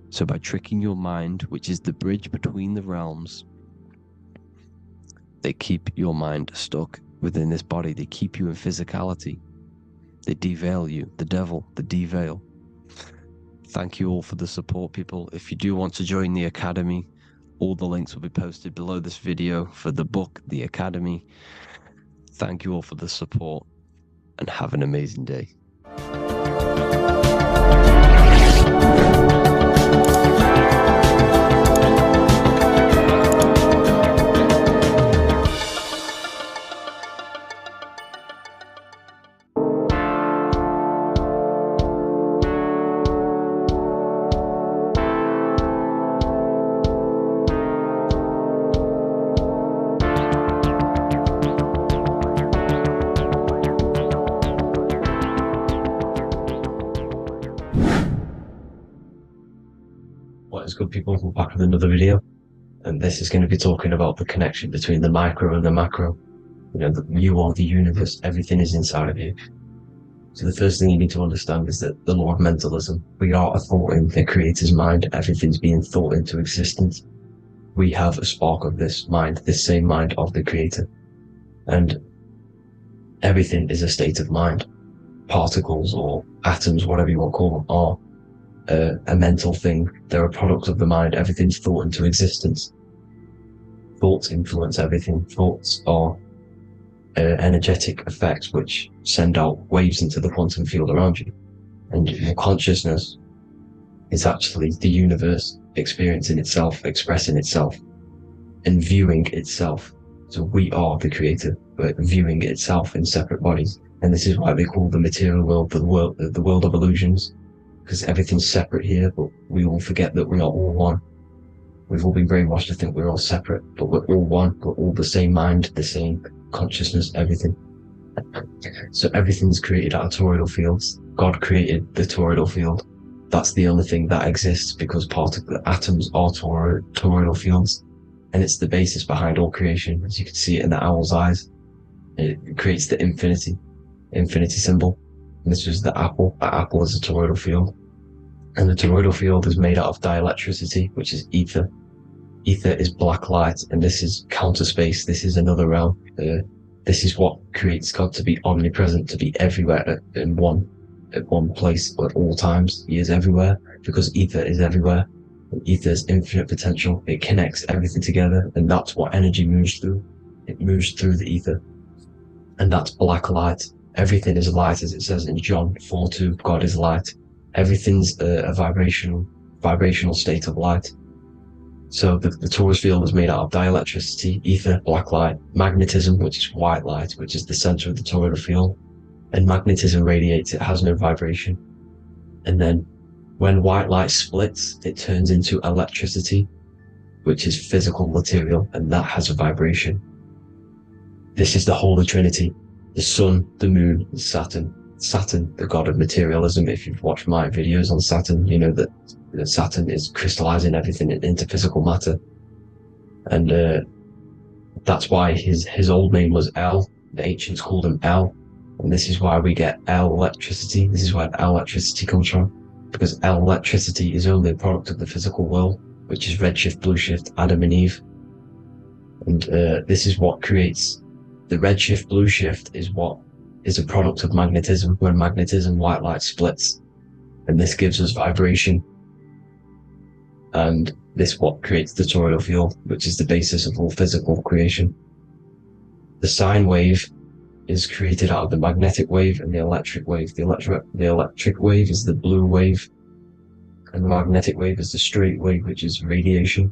So by tricking your mind, which is the bridge between the realms, they keep your mind stuck within this body. They keep you in physicality. They deveil you, the devil, the deveil. Thank you all for the support, people. If you do want to join the Academy, all the links will be posted below this video for the book, The Academy. Thank you all for the support, and have an amazing day. What is good, people? We're back with another video, and this is going to be talking about the connection between the micro and the macro. You know, you are the universe, everything is inside of you. So the first thing you need to understand is that the law of mentalism, we are a thought in the creator's mind, everything's being thought into existence. We have a spark of this mind, this same mind of the creator, and everything is a state of mind. Particles or atoms, whatever you want to call them, are a mental thing. They're a product of the mind. Everything's thought into existence. Thoughts influence everything. Thoughts are energetic effects which send out waves into the quantum field around you. And your consciousness is actually the universe experiencing itself, expressing itself, and viewing itself. So we are the creator, but viewing itself in separate bodies. And this is why they call the material world the world of illusions. Because everything's separate here, but we all forget that we are all one. We've all been brainwashed to think we're all separate, but we're all one. We're all the same mind, the same consciousness, everything. So everything's created out of toroidal fields. God created the toroidal field. That's the only thing that exists, because the atoms are toroidal fields, and it's the basis behind all creation. As you can see it in the owl's eyes, it creates the infinity symbol. And this is the apple. The apple is a toroidal field. And the toroidal field is made out of dielectricity, which is ether. Ether is black light, and this is counter space. This is another realm. This is what creates God to be omnipresent, to be everywhere at one place at all times. He is everywhere, because ether is everywhere. And ether is infinite potential. It connects everything together, and that's what energy moves through. It moves through the ether. And that's black light. Everything is light, as it says in John 4:2, God is light. Everything's a vibrational state of light. So the torus field is made out of dielectricity, ether, black light, magnetism, which is white light, which is the center of the toroidal field. And magnetism radiates, it has no vibration. And then when white light splits, it turns into electricity, which is physical material, and that has a vibration. This is the Holy Trinity. The sun, the moon, and Saturn. Saturn, the god of materialism. If you've watched my videos on Saturn, you know that Saturn is crystallizing everything into physical matter. And that's why his old name was El. The ancients called him El. And this is why we get El electricity. This is where El electricity comes from. Because El electricity is only a product of the physical world. which is redshift, blueshift, Adam and Eve. And this is what creates the redshift, blueshift is what is a product of magnetism. When magnetism, white light splits, and this gives us vibration. And this what creates the toroidal field, which is the basis of all physical creation. The sine wave is created out of the magnetic wave and the electric wave. The electric wave is the blue wave, and the magnetic wave is the straight wave, which is radiation.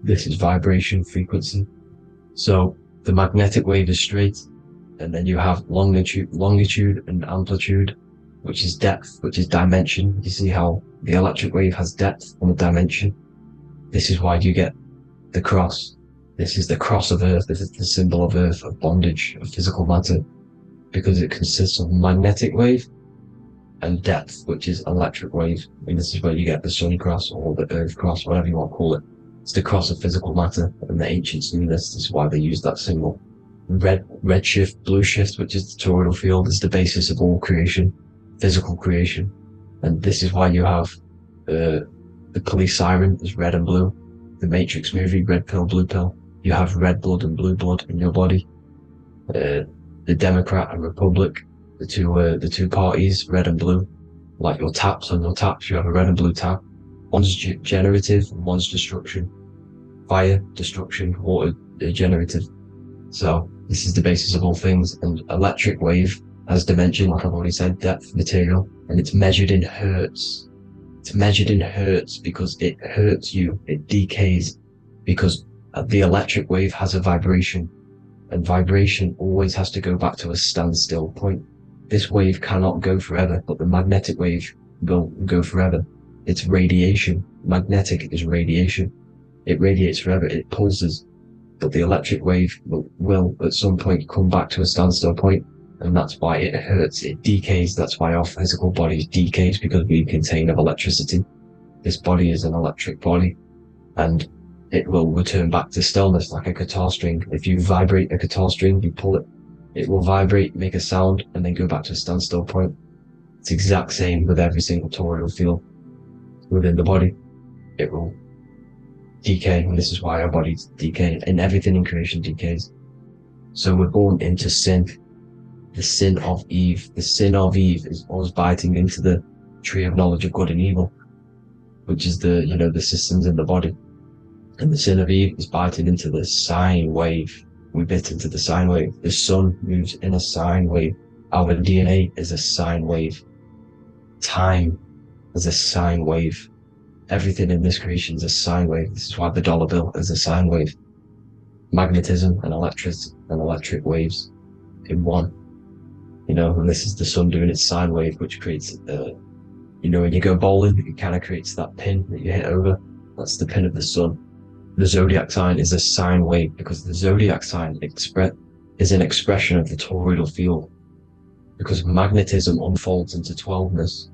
This is vibration frequency. So the magnetic wave is straight, and then you have longitude and amplitude, which is depth, which is dimension. You see how the electric wave has depth and a dimension. This is why you get the cross. This is the cross of Earth. This is the symbol of Earth, of bondage, of physical matter, because it consists of magnetic wave and depth, which is electric wave. And this is where you get the sun cross or the Earth cross, whatever you want to call it. It's the cross of physical matter, and the ancients knew this. This is why they used that symbol. Redshift, blueshift, which is the toroidal field, is the basis of all creation, physical creation. And this is why you have the police siren is red and blue. The Matrix movie, red pill, blue pill. You have red blood and blue blood in your body. The Democrat and Republic, the two parties, red and blue. Like your taps, on your taps, you have a red and blue tap. One's generative and one's destruction. Fire, destruction, water, generative. So this is the basis of all things. And electric wave has dimension, like I've already said, depth, material, and it's measured in hertz. It's measured in hertz because it hurts you, it decays, because the electric wave has a vibration, and vibration always has to go back to a standstill point. This wave cannot go forever, but the magnetic wave will go forever. It's radiation. Magnetic is radiation. It radiates forever, it pulses, but the electric wave will at some point come back to a standstill point, and that's why it hurts, it decays. That's why our physical body decays, because we contain of electricity. This body is an electric body, and it will return back to stillness like a guitar string. If you vibrate a guitar string, you pull it, it will vibrate, make a sound, and then go back to a standstill point. It's the exact same with every single toroidal field within the body. It will decay, and this is why our bodies decay, and everything in creation decays. So we're born into sin. The sin of Eve. The sin of Eve is us biting into the tree of knowledge of good and evil, which is the systems in the body. And the sin of Eve is biting into the sine wave. We bit into the sine wave. The sun moves in a sine wave. Our DNA is a sine wave. Time is a sine wave. Everything in this creation is a sine wave. This is why the dollar bill is a sine wave. Magnetism and electric waves in one. And this is the sun doing its sine wave, which creates, when you go bowling, it kind of creates that pin that you hit over. That's the pin of the sun. The zodiac sign is a sine wave, because the zodiac sign is an expression of the toroidal field, because magnetism unfolds into 12ness.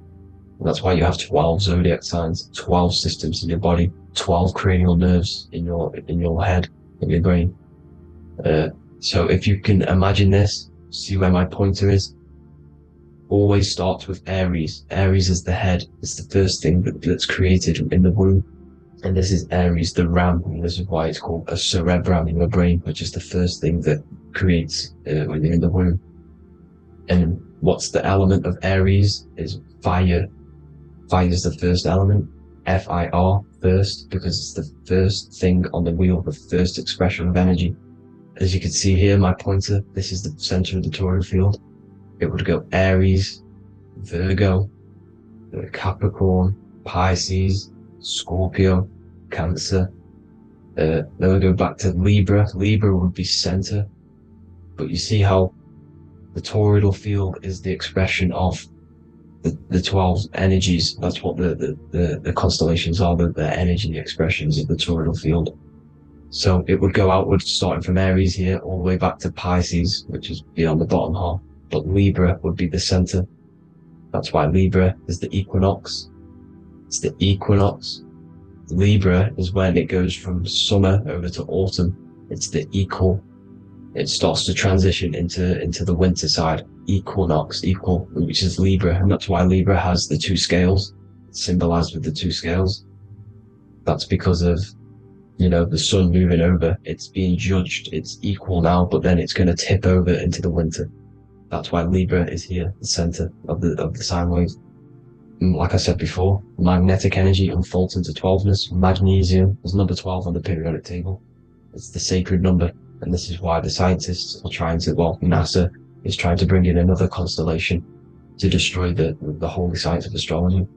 And that's why you have 12 zodiac signs, 12 systems in your body, 12 cranial nerves in your head, in your brain. So if you can imagine this, see where my pointer is, always starts with Aries. Aries is the head. It's the first thing that's created in the womb. And this is Aries, the ram. And this is why it's called a cerebrum in your brain, which is the first thing that creates when you're in the womb. And what's the element of Aries is fire. Fire is the first element. F-I-R, first, because it's the first thing on the wheel, the first expression of energy. As you can see here, my pointer, this is the center of the toroidal field. It would go Aries, Virgo, Capricorn, Pisces, Scorpio, Cancer. Then we go back to Libra. Libra would be center. But you see how the toroidal field is the expression of the 12 energies. That's what the constellations are, the energy expressions of the toroidal field. So it would go outwards, starting from Aries here, all the way back to Pisces, which is beyond the bottom half. But Libra would be the center. That's why Libra is the equinox. It's the equinox. Libra is when it goes from summer over to autumn. It's the equal. It starts to transition into the winter side. Equinox, equal, which is Libra. And that's why Libra has the two scales. It's symbolized with the two scales. That's because of, the sun moving over. It's being judged. It's equal now, but then it's going to tip over into the winter. That's why Libra is here, the center of the sine wave. Like I said before, magnetic energy unfolds into 12ness. Magnesium is number 12 on the periodic table. It's the sacred number. And this is why the scientists are trying to, NASA is trying to bring in another constellation to destroy the holy science of astrology.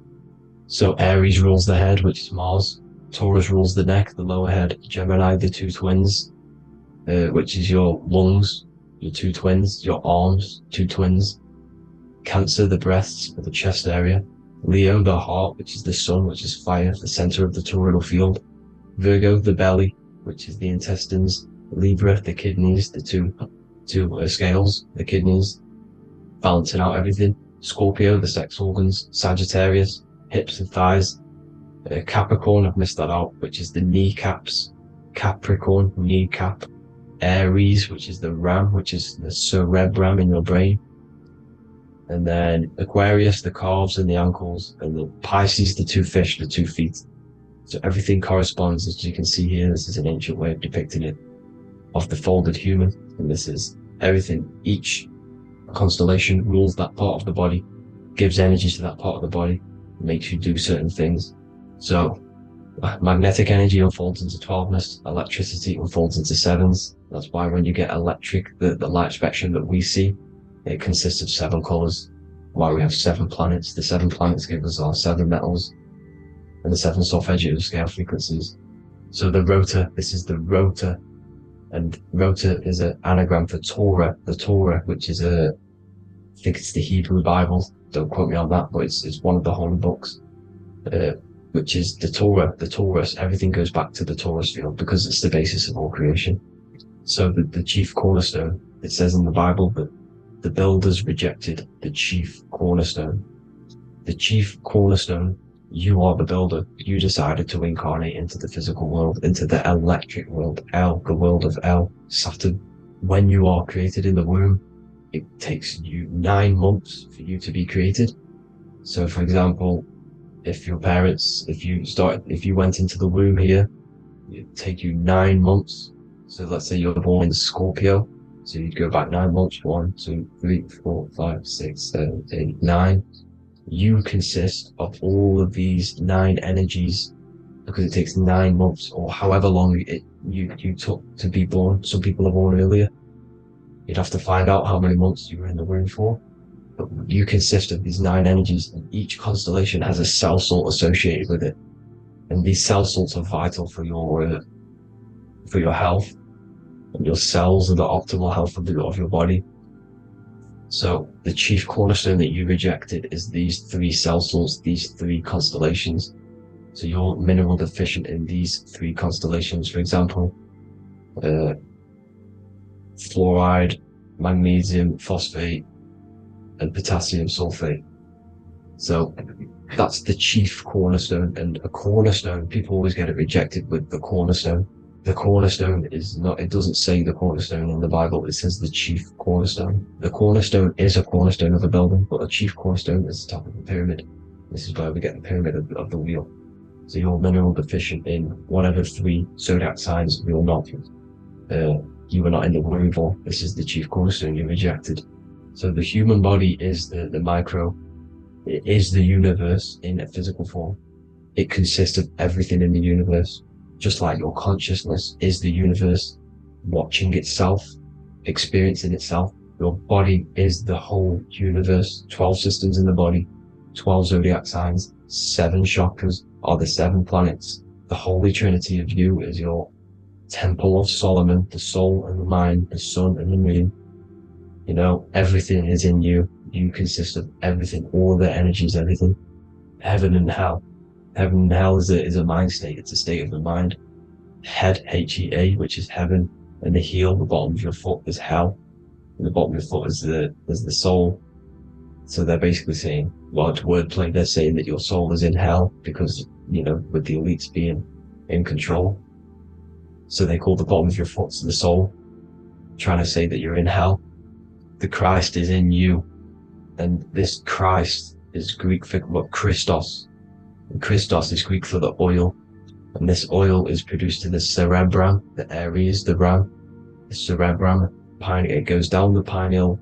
So Aries rules the head, which is Mars. Taurus rules the neck, the lower head. Gemini, the two twins, which is your lungs, your two twins, your arms, two twins. Cancer, the breasts, or the chest area. Leo, the heart, which is the sun, which is fire, the center of the toroidal field. Virgo, the belly, which is the intestines. Libra, the kidneys, the two scales, the kidneys, balancing out everything. Scorpio, the sex organs. Sagittarius, hips and thighs. Capricorn, I've missed that out, which is the kneecaps. Capricorn, kneecap. Aries, which is the ram, which is the cerebrum in your brain. And then Aquarius, the calves and the ankles, and the Pisces, the two fish, the 2 feet. So everything corresponds, as you can see here. This is an ancient way of depicting it, of the folded human. And this is everything. Each constellation rules that part of the body, gives energy to that part of the body, makes you do certain things. So magnetic energy unfolds into 12ness, electricity unfolds into 7s. That's why when you get electric, the light spectrum that we see, it consists of 7 colors. Why we have 7 planets. The 7 planets give us our 7 metals and the 7 solfeggio scale frequencies. So the rota, this is the rota, and rota is an anagram for Torah. The Torah, which is I think it's the Hebrew Bible. Don't quote me on that, but it's one of the holy books, which is the Torah, the Taurus. Everything goes back to the Taurus field because it's the basis of all creation. So the chief cornerstone, it says in the Bible that the builders rejected the chief cornerstone. The chief cornerstone, you are the builder. You decided to incarnate into the physical world, into the electric world, the world of Saturn. When you are created in the womb, it takes you 9 months for you to be created. So for example, if you went into the womb here, it'd take you 9 months. So let's say you're born in Scorpio. So you'd go back 9 months, 1, 2, 3, 4, 5, 6, 7, 8, 9. You consist of all of these 9 energies because it takes 9 months or however long you took to be born. Some people are born earlier. You'd have to find out how many months you were in the womb for. But you consist of these 9 energies, and each constellation has a cell salt associated with it. And these cell salts are vital for your health. And your cells are the optimal health of your body. So the chief cornerstone that you rejected is these 3 cell salts, these 3 constellations. So you're mineral deficient in these 3 constellations. For example, fluoride, magnesium, phosphate, and potassium sulfate. So that's the chief cornerstone. And a cornerstone, people always get it rejected with the cornerstone. The cornerstone is not, it doesn't say the cornerstone in the Bible, it says the chief cornerstone. The cornerstone is a cornerstone of a building, but a chief cornerstone is the top of the pyramid. This is where we get the pyramid of the wheel. So you're mineral deficient in whatever 3 zodiac signs you're not. You were not in the womb for. This is the chief cornerstone you rejected. So the human body is the micro. It is the universe in a physical form. It consists of everything in the universe. Just like your consciousness is the universe watching itself, experiencing itself. Your body is the whole universe. 12 systems in the body, 12 zodiac signs, 7 chakras are the 7 planets. The Holy Trinity of you is your Temple of Solomon, the soul and the mind, the sun and the moon. Everything is in you. You consist of everything, all the energies, everything. Heaven and hell. Heaven and hell is a mind state. It's a state of the mind. Head, H-E-A, which is heaven, and the heel, the bottom of your foot, is hell. And the bottom of your foot is the soul. So they're basically saying, it's wordplay. They're saying that your soul is in hell because, with the elites being in control. So they call the bottom of your foot the soul, trying to say that you're in hell. The Christ is in you. And this Christ is Greek for Christos. And Christos is Greek for the oil. And this oil is produced in the cerebrum, the Aries, the ram, the cerebrum, it goes down the pineal,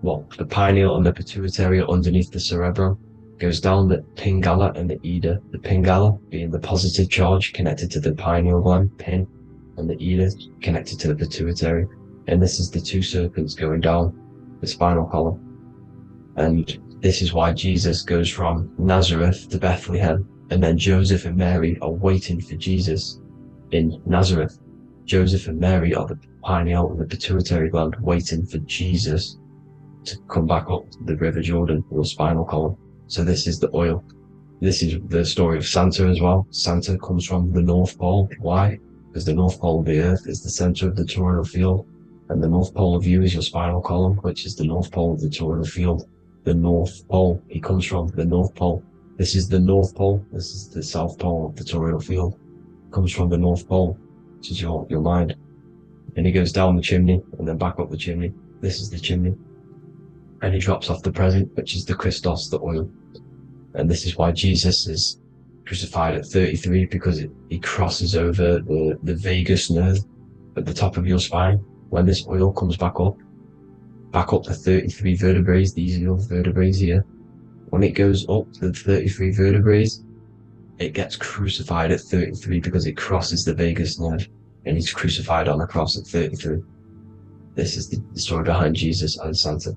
the pineal and the pituitary are underneath the cerebrum, goes down the pingala and the ida, the pingala being the positive charge connected to the pineal gland, pin, and the ida connected to the pituitary. And this is the two serpents going down the spinal column. And this is why Jesus goes from Nazareth to Bethlehem, and then Joseph and Mary are waiting for Jesus in Nazareth. Joseph and Mary are the pineal and the pituitary gland waiting for Jesus to come back up the River Jordan, or spinal column. So this is the oil. This is the story of Santa as well. Santa comes from the North Pole. Why? Because the North Pole of the Earth is the center of the toroidal field, and the North Pole of you is your spinal column, which is the North Pole of the toroidal field. The North Pole, he comes from the North Pole. This is the North Pole. This is the South Pole of the toroidal field. Comes from the North Pole, which is your mind. And he goes down the chimney and then back up the chimney. This is the chimney. And he drops off the present, which is the Christos, the oil. And this is why Jesus is crucified at 33, because he crosses over the vagus nerve at the top of your spine. When this oil comes back up the 33 vertebrae, these are your vertebrae here. When it goes up to the 33 vertebrae, it gets crucified at 33 because it crosses the vagus nerve, and he's crucified on a cross at 33. This is the story behind Jesus and Santa.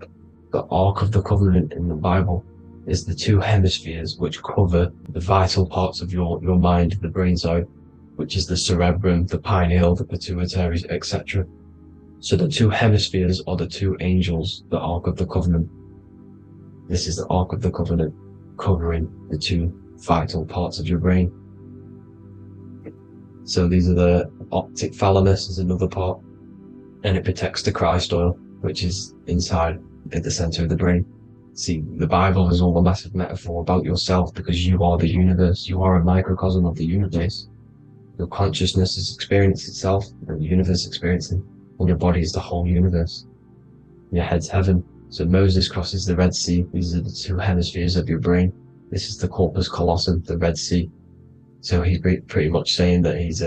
The Ark of the Covenant in the Bible is the two hemispheres which cover the vital parts of your mind, the brain side, which is the cerebrum, the pineal, the pituitary, etc. So the two hemispheres are the two angels, the Ark of the Covenant. This is the Ark of the Covenant covering the two vital parts of your brain. So these are the optic thalamus is another part, and it protects the Christ oil, which is inside at the center of the brain. See, the Bible is all a massive metaphor about yourself, because you are the universe. You are a microcosm of the universe. Your consciousness has experienced itself, and the universe experiencing, and your body is the whole universe. Your head's heaven. So Moses crosses the Red Sea. These are the two hemispheres of your brain. This is the corpus callosum, the Red Sea. So he's pretty much saying that he's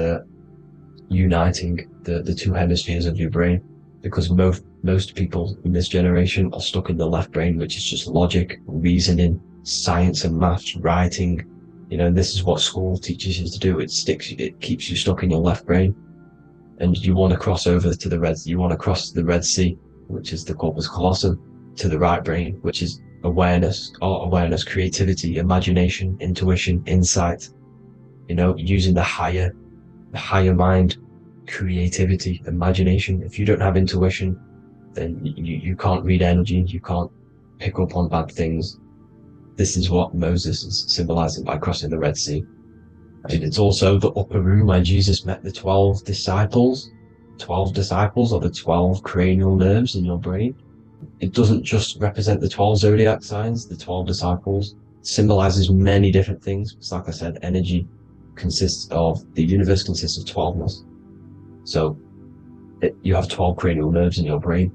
uniting the two hemispheres of your brain, because most people in this generation are stuck in the left brain, which is just logic, reasoning, science and maths, writing. And this is what school teaches you to do. It keeps you stuck in your left brain. And you want to cross over to you want to cross the Red Sea, which is the corpus callosum, to the right brain, which is awareness, art awareness, creativity, imagination, intuition, insight. Using the higher mind, creativity, imagination. If you don't have intuition, then you can't read energy, you can't pick up on bad things. This is what Moses is symbolizing by crossing the Red Sea. And it's also the upper room where Jesus met the 12 disciples. 12 disciples are the 12 cranial nerves in your brain. It doesn't just represent the 12 zodiac signs. The 12 disciples symbolizes many different things. It's like I said, energy the universe consists of 12ness. So you have 12 cranial nerves in your brain,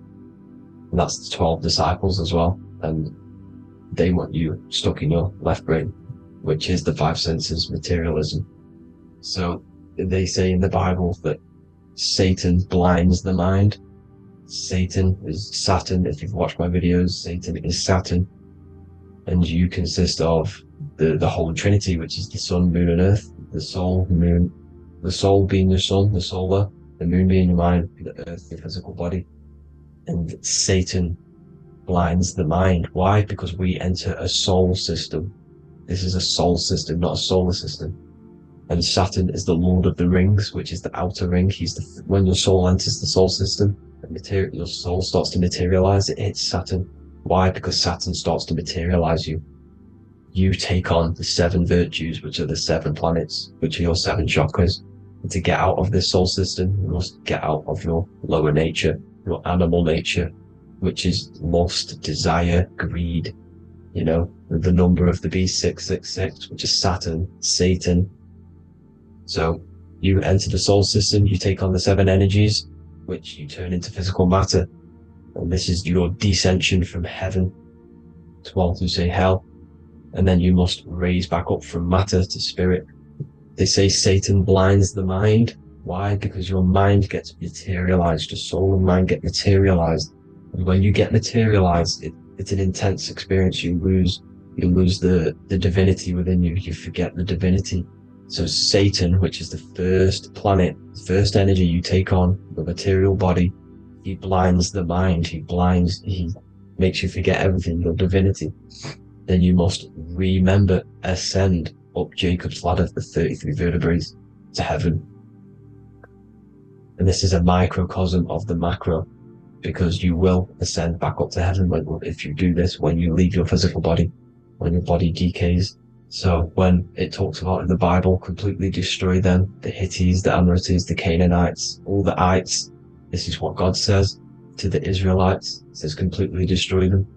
and that's the 12 disciples as well. And they want you stuck in your left brain, which is the five senses, materialism. So they say in the Bible that Satan blinds the mind. Satan is Saturn. If you've watched my videos, Satan is Saturn. And you consist of the whole Trinity, which is the sun, moon, and earth. The soul, moon, the soul being your sun, the solar, the moon being your mind, the earth, your physical body. And Satan blinds the mind. Why? Because we enter a soul system. This is a soul system, not a solar system. And Saturn is the Lord of the Rings, which is the outer ring. When your soul enters the soul system, your soul starts to materialize, it hits Saturn. Why? Because Saturn starts to materialize you. You take on the 7 virtues, which are the 7 planets, which are your 7 chakras. And to get out of this soul system, you must get out of your lower nature, your animal nature, which is lust, desire, greed. The number of the beast, 666, which is Saturn, Satan. So you enter the soul system, you take on the 7 energies, which you turn into physical matter. And this is your descension from heaven, to say hell. And then you must raise back up from matter to spirit. They say Satan blinds the mind. Why? Because your mind gets materialized, your soul and mind get materialized. And when you get materialized, it's an intense experience. You lose the divinity within you. You forget the divinity. So Satan, which is the first planet, first energy you take on, the material body, he blinds the mind. He makes you forget everything, your divinity. Then you must remember, ascend up Jacob's ladder, the 33 vertebrae, to heaven. And this is a microcosm of the macro, because you will ascend back up to heaven if you do this, when you leave your physical body, when your body decays. So when it talks about in the Bible, completely destroy them, the Hittites, the Amorites, the Canaanites, all the ites, this is what God says to the Israelites. It says completely destroy them.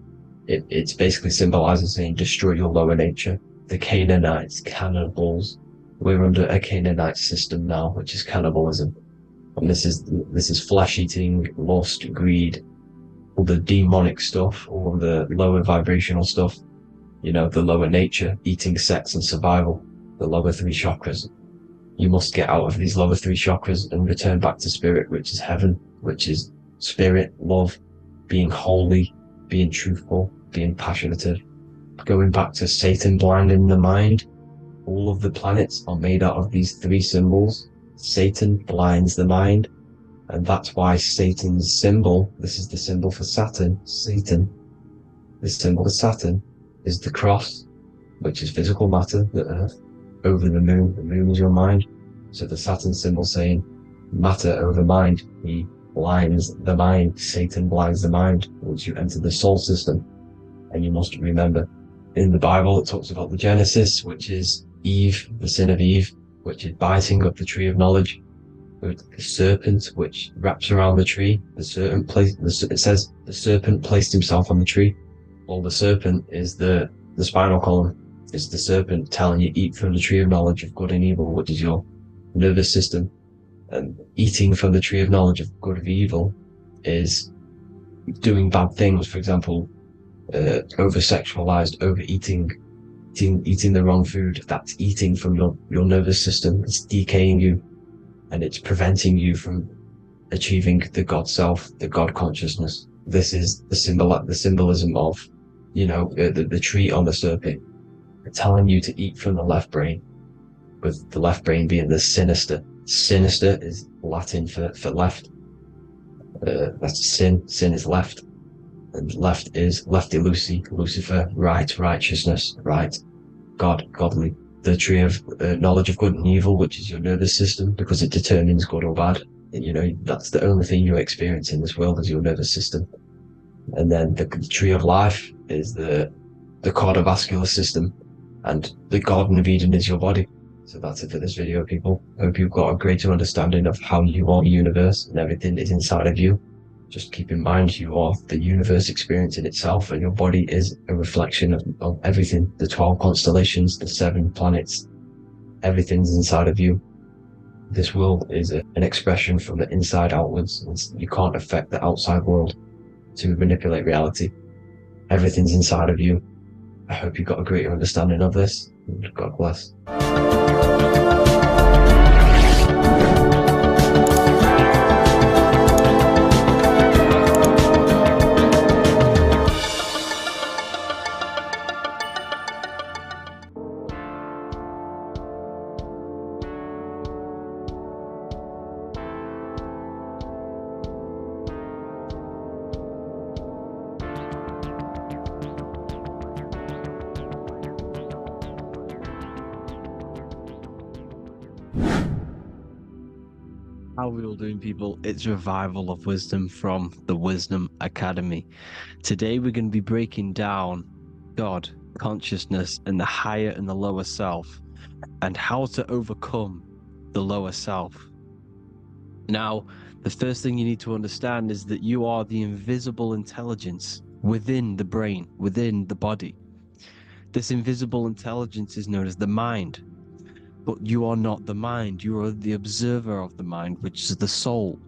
It's basically symbolizing saying destroy your lower nature. The Canaanites, cannibals. We're under a Canaanite system now, which is cannibalism. And this is flesh eating, lust, greed, all the demonic stuff, all the lower vibrational stuff, the lower nature, eating, sex and survival, the lower three chakras. You must get out of these lower three chakras and return back to spirit, which is heaven, which is spirit, love, being holy, being truthful, being passionate, going back to Satan blinding the mind. All of the planets are made out of these three symbols. Satan blinds the mind, and that's why Satan's symbol, this is the symbol for Saturn, Satan, this symbol of Saturn is the cross, which is physical matter, the earth, over the moon is your mind. So the Saturn symbol saying matter over mind, he blinds the mind, Satan blinds the mind once you enter the soul system. And you must remember, in the Bible it talks about the Genesis, which is Eve, the sin of Eve, which is biting of the tree of knowledge, with the serpent which wraps around the tree. It says the serpent placed himself on the tree. Well, the serpent is the spinal column. It's the serpent telling you eat from the tree of knowledge of good and evil, which is your nervous system. And eating from the tree of knowledge of good and evil is doing bad things. For example, over-sexualized, overeating, eating the wrong food. That's eating from your nervous system. It's decaying you, and it's preventing you from achieving the God self, the God consciousness. This is the symbolism of, the tree on the serpent, telling you to eat from the left brain, with the left brain being the sinister. Sinister is Latin for left. That's sin. Sin is left. And left is lefty Lucy, Lucifer, right, righteousness, right, God, godly. The tree of knowledge of good and evil, which is your nervous system, because it determines good or bad. That's the only thing you experience in this world is your nervous system. And then the tree of life is the cardiovascular system, and the Garden of Eden is your body. So that's it for this video, people. I hope you've got a greater understanding of how you are the universe and everything is inside of you. Just keep in mind you are the universe experience in itself, and your body is a reflection of everything. The 12 constellations, the 7 planets, everything's inside of you. This world is an expression from the inside outwards. You can't affect the outside world to manipulate reality. Everything's inside of you. I hope you got a greater understanding of this. God bless. How are we all doing, people? It's Revival of Wisdom from the Wisdom Academy. Today we're going to be breaking down God, consciousness, and the higher and the lower self, and how to overcome the lower self. Now, the first thing you need to understand is that you are the invisible intelligence within the brain, within the body. This invisible intelligence is known as the mind. But you are not the mind. You are the observer of the mind, which is the soul,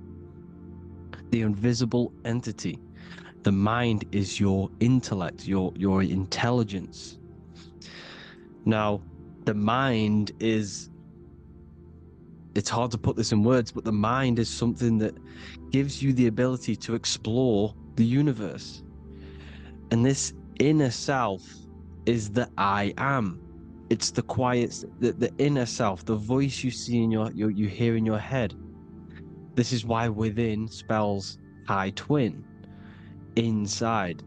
the invisible entity. The mind is your intellect, your intelligence. Now, the mind is it's hard to put this in words, but the mind is something that gives you the ability to explore the universe. And this inner self is the I am. It's the quiet, the inner self, the voice you see in you hear in your head. This is why within spells high twin, inside,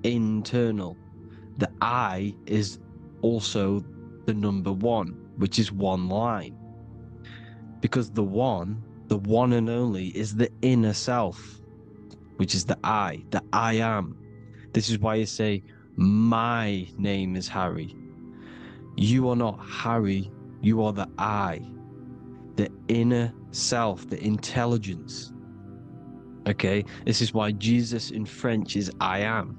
internal. The I is also the number one, which is one line. Because the one and only, is the inner self, which is the I am. This is why you say, my name is Harry. You are not Harry, you are the I, the inner self, the intelligence. Okay, this is why Jesus in French is I am.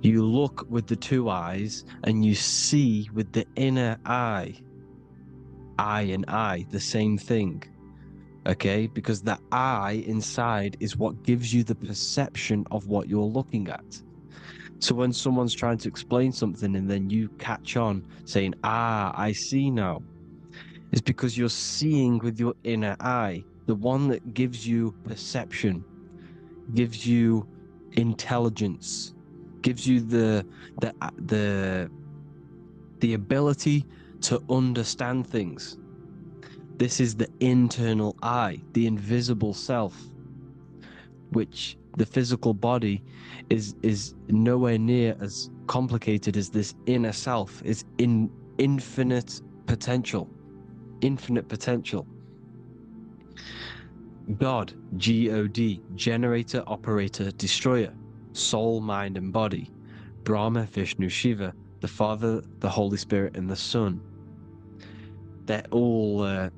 You look with the two eyes and you see with the inner eye. I and I, the same thing. Okay, because the I inside is what gives you the perception of what you're looking at. So when someone's trying to explain something and then you catch on saying, I see now, it's because you're seeing with your inner eye, the one that gives you perception, gives you intelligence, gives you the ability to understand things. This is the internal I, the invisible self, which the physical body is nowhere near as complicated as this inner self. Is in infinite potential. God, G-O-D, generator, operator, destroyer, soul, mind, and body. Brahma, Vishnu, Shiva, the Father, the Holy Spirit, and the Son. They're all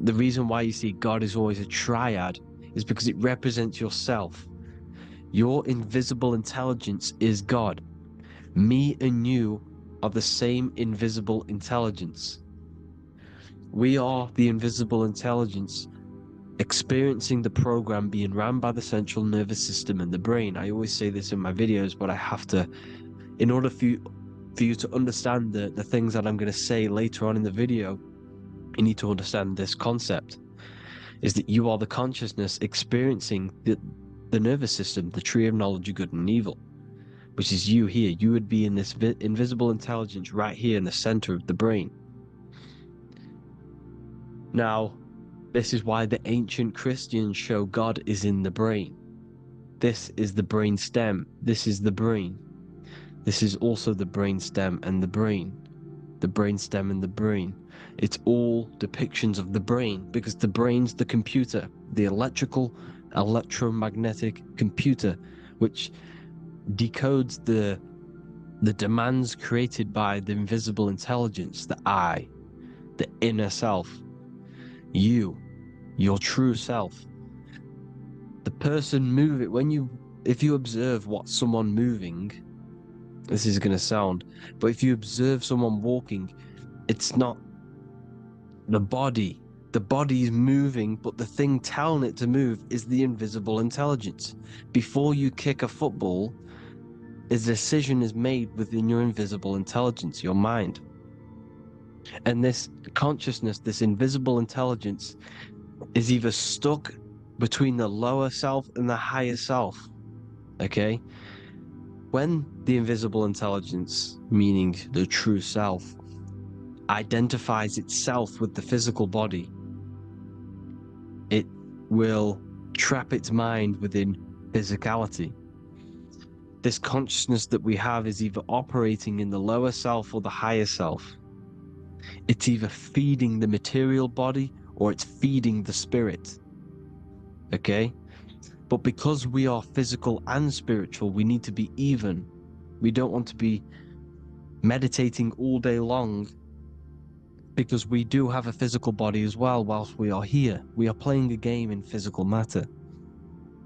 the reason why you see God is always a triad is because it represents yourself. Your invisible intelligence is God. Me and you are the same invisible intelligence. We are the invisible intelligence experiencing the program being ran by the central nervous system and the brain. I always say this in my videos, but I have to, in order for you to understand the things that I'm going to say later on in the video, you need to understand this concept, is that you are the consciousness experiencing the nervous system, the tree of knowledge of good and evil, which is you here. You would be in this invisible intelligence right here in the center of the brain. Now, this is why the ancient Christians show God is in the brain. This is the brain stem. This is the brain. This is also the brain stem and the brain. The brain stem and the brain. It's all depictions of the brain because the brain's the computer, the electromagnetic computer, which decodes the demands created by the invisible intelligence, the I, the inner self, you, your true self. The person moving, if you observe what someone moving, this is going to sound, but if you observe someone walking, it's not the body. The body is moving, but the thing telling it to move is the invisible intelligence. Before you kick a football, a decision is made within your invisible intelligence, your mind. And this consciousness, this invisible intelligence, is either stuck between the lower self and the higher self. Okay? When the invisible intelligence, meaning the true self, identifies itself with the physical body, it will trap its mind within physicality. This consciousness that we have is either operating in the lower self or the higher self. It's either feeding the material body or it's feeding the spirit. Okay? But because we are physical and spiritual, we need to be even. We don't want to be meditating all day long because we do have a physical body as well whilst we are here. We are playing a game in physical matter.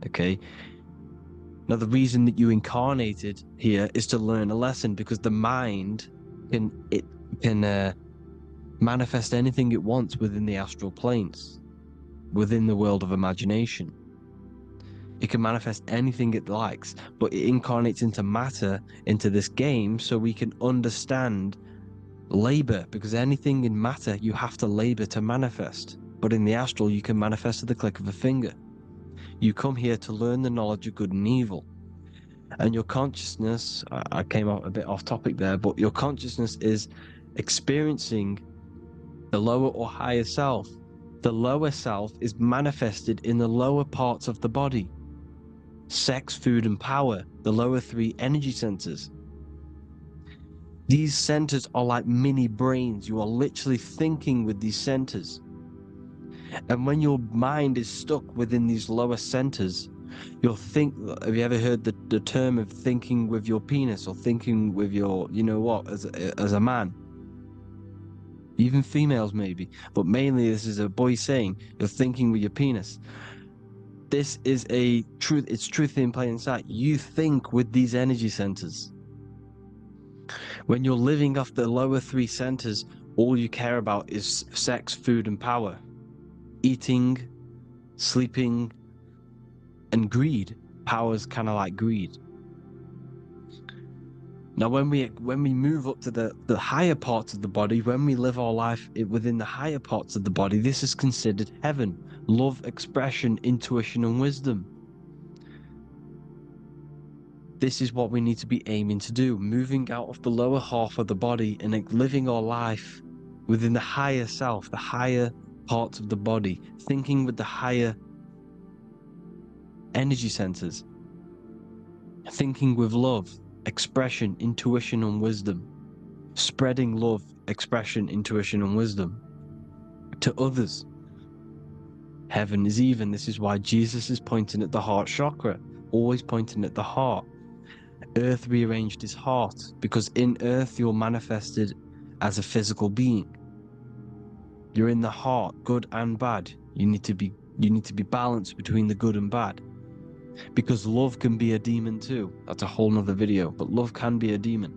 Okay? Now, the reason that you incarnated here is to learn a lesson because the mind can manifest anything it wants within the astral planes, within the world of imagination. It can manifest anything it likes, but it incarnates into matter, into this game, so we can understand Labor, because anything in matter you have to labor to manifest. But in the astral, you can manifest at the click of a finger. You come here to learn the knowledge of good and evil. And your consciousness, I came out a bit off topic there, but your consciousness is experiencing the lower or higher self. The lower self is manifested in the lower parts of the body. Sex, food, and power, the lower three energy centers. These centers are like mini brains. You are literally thinking with these centers. And when your mind is stuck within these lower centers, you'll think, have you ever heard the term of thinking with your penis or thinking with your, you know what, as a man? Even females maybe, but mainly this is a boy saying, you're thinking with your penis. This is a truth, it's truth in plain sight. You think with these energy centers. When you're living off the lower three centers, all you care about is sex, food, and power. Eating, sleeping, and greed. Power's kind of like greed. Now, when we move up to the higher parts of the body, when we live our life within the higher parts of the body, this is considered heaven. Love, expression, intuition, and wisdom. This is what we need to be aiming to do, moving out of the lower half of the body and living our life within the higher self, the higher parts of the body, thinking with the higher energy centers, thinking with love, expression, intuition, and wisdom, spreading love, expression, intuition, and wisdom to others. Heaven is even. This is why Jesus is pointing at the heart chakra, always pointing at the heart. Earth rearranged his heart, because in earth you're manifested as a physical being. You're in the heart, good and bad. You need to be balanced between the good and bad. Because love can be a demon too. That's a whole nother video, but love can be a demon.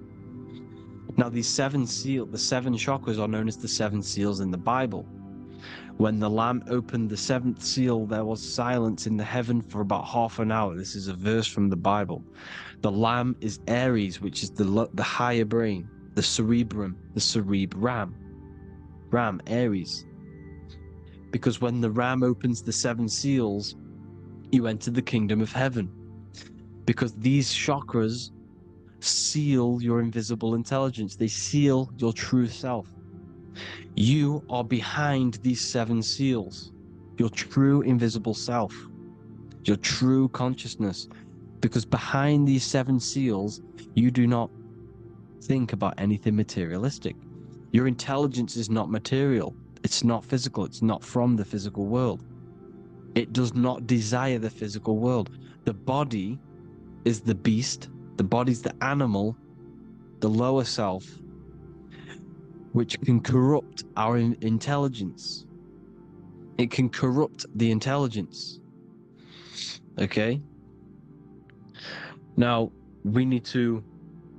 Now the seven chakras are known as the seven seals in the Bible. When the Lamb opened the seventh seal, there was silence in the heaven for about half an hour. This is a verse from the Bible. The Lamb is Aries, which is the higher brain, the cerebrum, Ram, Aries. Because when the Ram opens the seven seals, you enter the kingdom of heaven. Because these chakras seal your invisible intelligence. They seal your true self. You are behind these seven seals, your true invisible self, your true consciousness. Because behind these seven seals, you do not think about anything materialistic. Your intelligence is not material. It's not physical. It's not from the physical world. It does not desire the physical world. The body is the beast. The body's the animal, the lower self, which can corrupt our intelligence. It can corrupt the intelligence. Okay? Now, we need to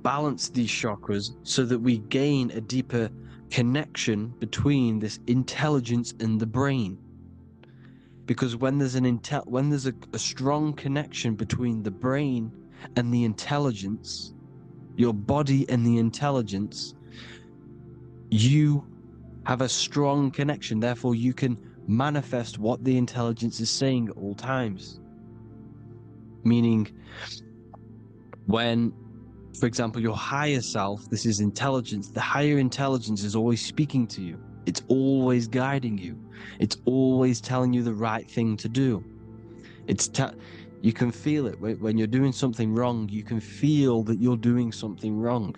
balance these chakras so that we gain a deeper connection between this intelligence and the brain. Because when there's a strong connection between the brain and the intelligence, your body and the intelligence, you have a strong connection. Therefore, you can manifest what the intelligence is saying at all times. Meaning, when, for example, your higher self, this is intelligence, the higher intelligence is always speaking to you. It's always guiding you. It's always telling you the right thing to do. You can feel it when you're doing something wrong. You can feel that you're doing something wrong,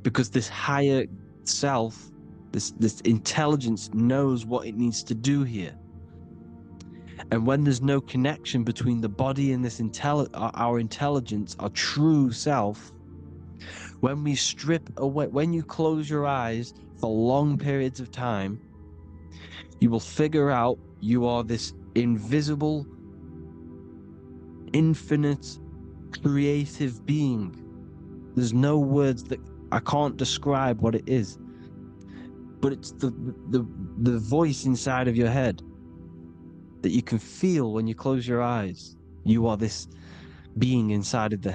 because this higher self, this intelligence knows what it needs to do here. And when there's no connection between the body and this our intelligence, our true self, when we strip away, when you close your eyes for long periods of time, you will figure out you are this invisible, infinite, creative being. There's no words that I can't describe what it is, but it's the voice inside of your head that you can feel when you close your eyes. You are this being inside of the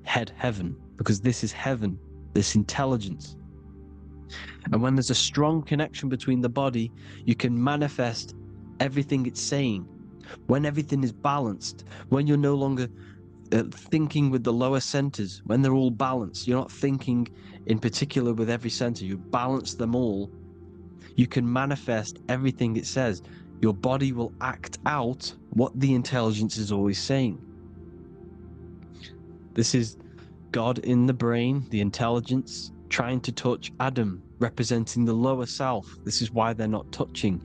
heaven, because this is heaven, this intelligence. And when there's a strong connection between the body, you can manifest everything it's saying. When everything is balanced, when you're no longer thinking with the lower centers, when they're all balanced, you're not thinking in particular with every center, you balance them all, you can manifest everything it says. Your body will act out what the intelligence is always saying. This is God in the brain, the intelligence, trying to touch Adam, representing the lower self. This is why they're not touching.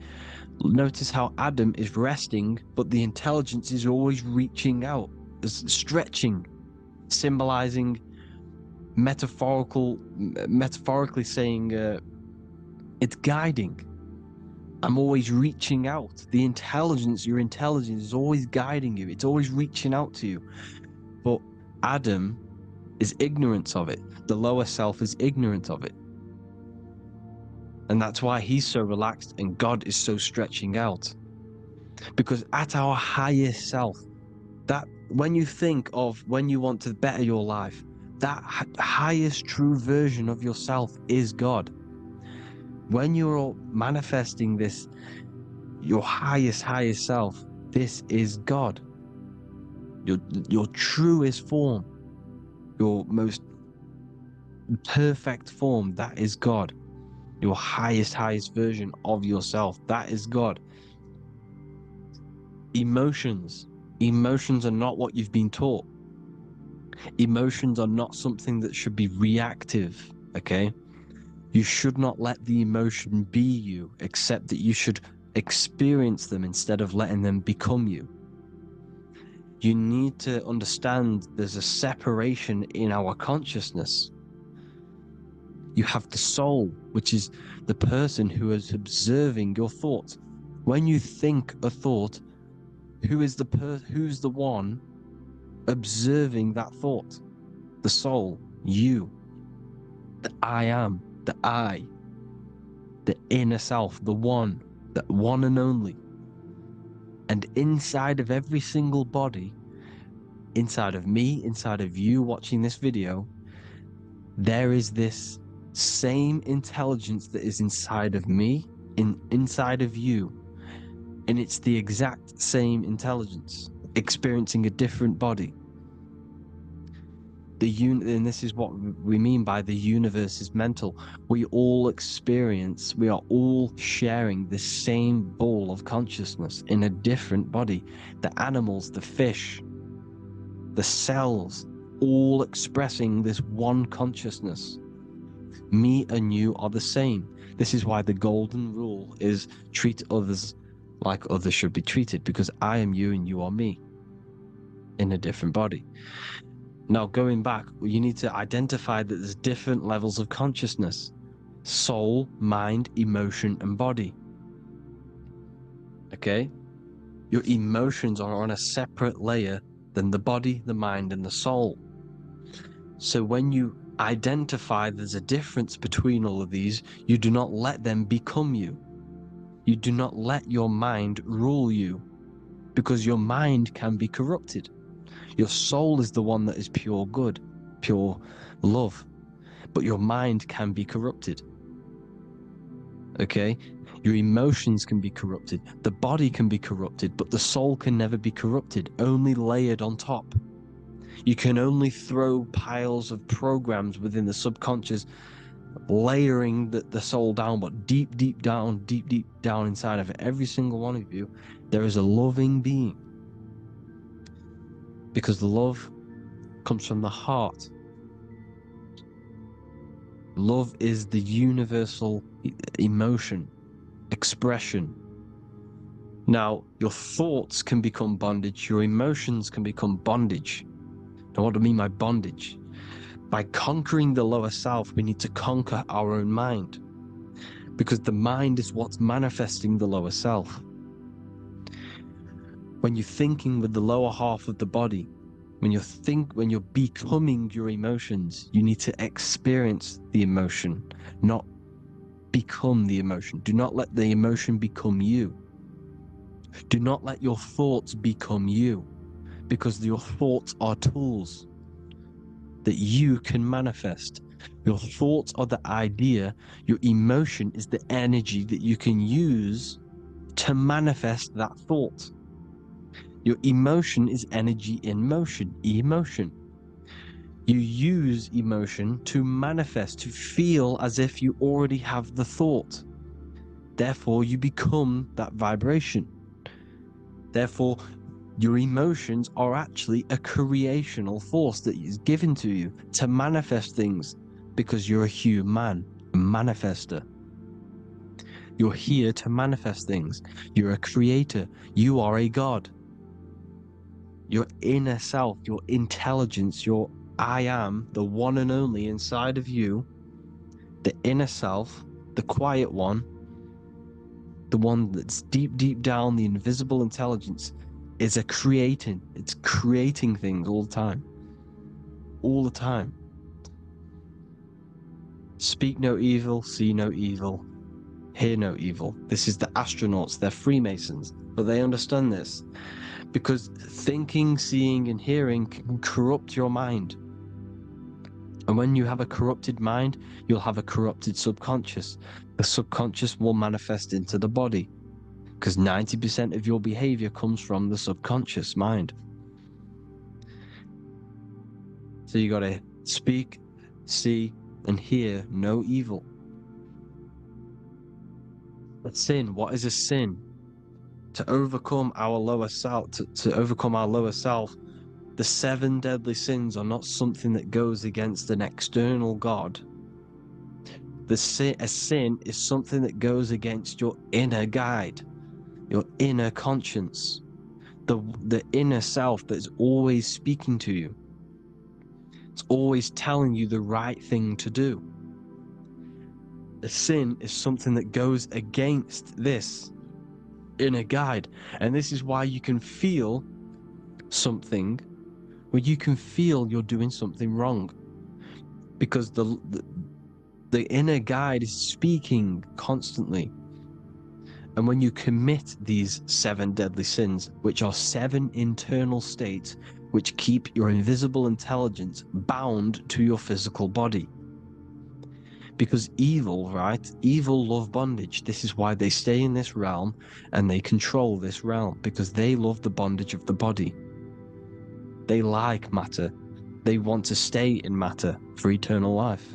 Notice how Adam is resting, but the intelligence is always reaching out, stretching, symbolizing metaphorically saying it's guiding. I'm always reaching out. The intelligence, your intelligence is always guiding you. It's always reaching out to you. But Adam is ignorant of it. The lower self is ignorant of it. And that's why he's so relaxed and God is so stretching out. Because at our highest self, that when you think of when you want to better your life, that highest true version of yourself is God. When you're manifesting this, your highest self, this is God. Your truest form, your most perfect form, that is God. Your highest version of yourself, that is God. Emotions are not what you've been taught. Emotions are not something that should be reactive, okay? You should not let the emotion be you, except that you should experience them instead of letting them become you. You need to understand there's a separation in our consciousness. You have the soul, which is the person who is observing your thoughts. When you think a thought, who's the one observing that thought? The soul, you, the I am, the I, the inner self, the one and only. And inside of every single body, inside of me, inside of you watching this video, there is this same intelligence that is inside of me, inside of you. And it's the exact same intelligence, experiencing a different body. And this is what we mean by the universe is mental. We all are all sharing the same ball of consciousness in a different body. The animals, the fish, the cells, all expressing this one consciousness. Me and you are the same. This is why the golden rule is treat others like others should be treated, because I am you and you are me in a different body. Now, going back, you need to identify that there's different levels of consciousness: soul, mind, emotion, and body. Okay? Your emotions are on a separate layer than the body, the mind, and the soul. So when you identify there's a difference between all of these, you do not let them become you. You do not let your mind rule you, because your mind can be corrupted. Your soul is the one that is pure good, pure love, but your mind can be corrupted. Okay? Your emotions can be corrupted. The body can be corrupted, but the soul can never be corrupted, only layered on top. You can only throw piles of programs within the subconscious, layering the soul down, but deep down inside of every single one of you, there is a loving being. Because the love comes from the heart. Love is the universal emotion, expression. Now, your thoughts can become bondage, your emotions can become bondage. Now, what do I mean by bondage? By conquering the lower self, we need to conquer our own mind, because the mind is what's manifesting the lower self. When you're thinking with the lower half of the body, when you're becoming your emotions, you need to experience the emotion, not become the emotion. Do not let the emotion become you. Do not let your thoughts become you, because your thoughts are tools that you can manifest. Your thoughts are the idea. Your emotion is the energy that you can use to manifest that thought. Your emotion is energy in motion, emotion. You use emotion to manifest, to feel as if you already have the thought. Therefore, you become that vibration. Therefore, your emotions are actually a creational force that is given to you to manifest things because you're a human, a manifester. You're here to manifest things. You're a creator. You are a god. Your inner self, your intelligence, your I am, the one and only inside of you, the inner self, the quiet one, the one that's deep, deep down, the invisible intelligence, is a creating. It's creating things all the time. All the time. Speak no evil, see no evil, hear no evil. This is the astronauts, they're Freemasons, but they understand this because thinking, seeing, and hearing can corrupt your mind. And when you have a corrupted mind, you'll have a corrupted subconscious. The subconscious will manifest into the body because 90% of your behavior comes from the subconscious mind. So you got to speak, see, and hear no evil. A sin, what is a sin? To overcome our lower self, to overcome our lower self, the 7 deadly sins are not something that goes against an external God. A sin is something that goes against your inner guide, your inner conscience, the inner self that is always speaking to you. It's always telling you the right thing to do. A sin is something that goes against this inner guide. And this is why you can feel something where you can feel you're doing something wrong. Because the inner guide is speaking constantly. And when you commit these 7 deadly sins, which are 7 internal states which keep your invisible intelligence bound to your physical body. Because evil, right? Evil love bondage. This is why they stay in this realm and they control this realm, because they love the bondage of the body. They like matter. They want to stay in matter for eternal life.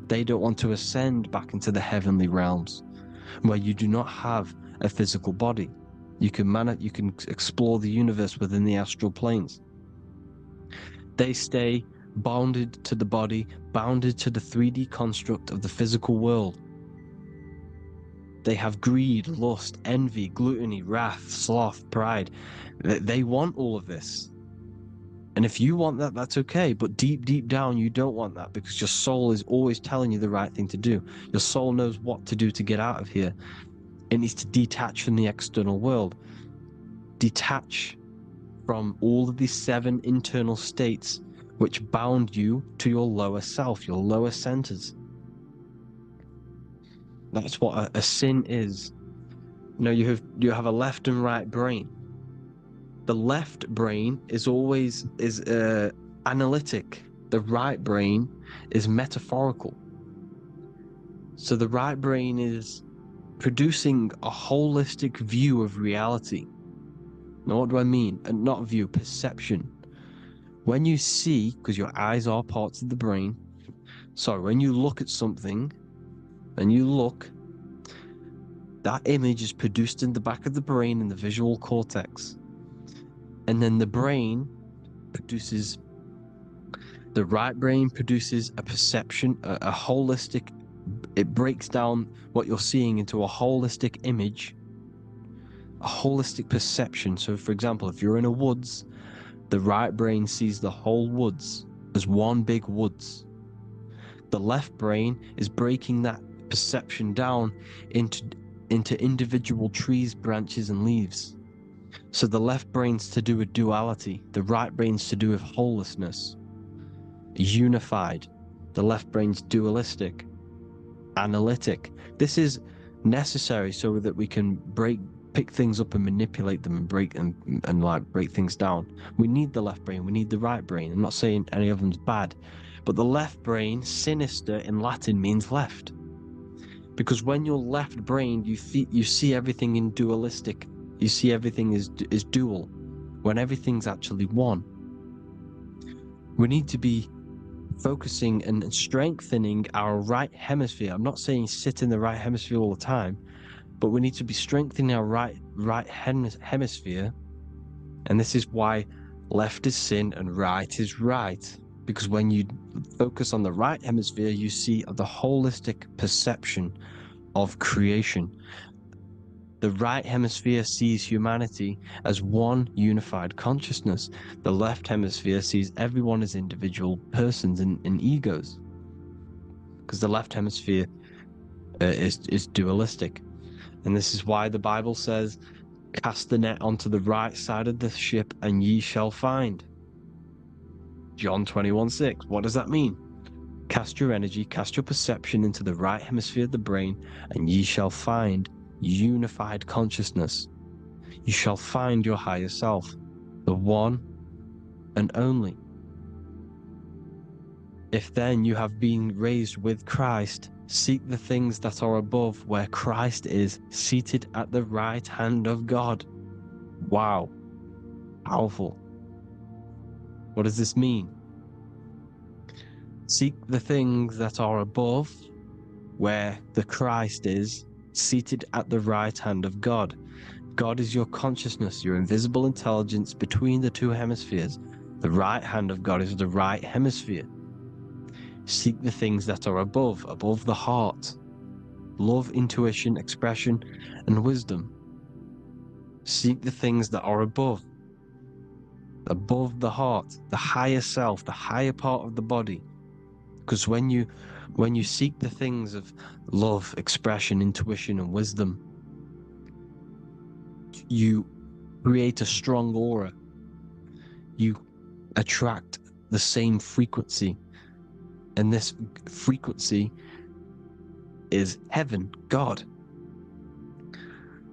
They don't want to ascend back into the heavenly realms where you do not have a physical body. You can explore the universe within the astral planes. They stay bounded to the body, bounded to the 3D construct of the physical world. They have greed, lust, envy, gluttony, wrath, sloth, pride. They want all of this. And if you want that, that's okay. But deep, deep down, you don't want that because your soul is always telling you the right thing to do. Your soul knows what to do to get out of here. It needs to detach from the external world. Detach from all of these 7 internal states which bound you to your lower self, your lower centers. That's what a sin is. You know, you have a left and right brain. The left brain is always analytic. The right brain is metaphorical. So the right brain is producing a holistic view of reality. Now, what do I mean? And not view, perception. When you see, because your eyes are parts of the brain, so when you look at something and you look, that image is produced in the back of the brain in the visual cortex. And then the right brain produces a perception, a holistic, it breaks down what you're seeing into a holistic image, a holistic perception. So for example, if you're in a woods, the right brain sees the whole woods as one big woods. The left brain is breaking that perception down into individual trees, branches, and leaves. So the left brain's to do with duality, the right brain's to do with wholeness, unified. The left brain's dualistic, analytic. This is necessary so that we can pick things up and manipulate them and break things down. We need the left brain, we need the right brain. I'm not saying any of them's bad, But the left brain, sinister in Latin, means left. Because when you're left-brained, you see everything in dualistic. You see everything is dual, when everything's actually one. We need to be focusing and strengthening our right hemisphere. I'm not saying sit in the right hemisphere all the time, but we need to be strengthening our right hemisphere. And this is why left is sin and right is right. Because when you focus on the right hemisphere, you see the holistic perception of creation. The right hemisphere sees humanity as one unified consciousness. The left hemisphere sees everyone as individual persons and egos. Because the left hemisphere is dualistic. And this is why the Bible says, cast the net onto the right side of the ship and ye shall find. John 21:6. What does that mean? Cast your energy, cast your perception into the right hemisphere of the brain, and ye shall find unified consciousness. You shall find your higher self, the one and only. If then you have been raised with Christ, seek the things that are above, where Christ is seated at the right hand of God. Wow. Powerful. What does this mean? Seek the things that are above, where the Christ is seated at the right hand of God. God is your consciousness, your invisible intelligence between the two hemispheres. The right hand of God is the right hemisphere. Seek the things that are above the heart. Love, intuition, expression, and wisdom. Seek the things that are above the heart, the higher self, the higher part of the body. Because when you seek the things of love, expression, intuition, and wisdom, you create a strong aura. You attract the same frequency. And this frequency is heaven, God.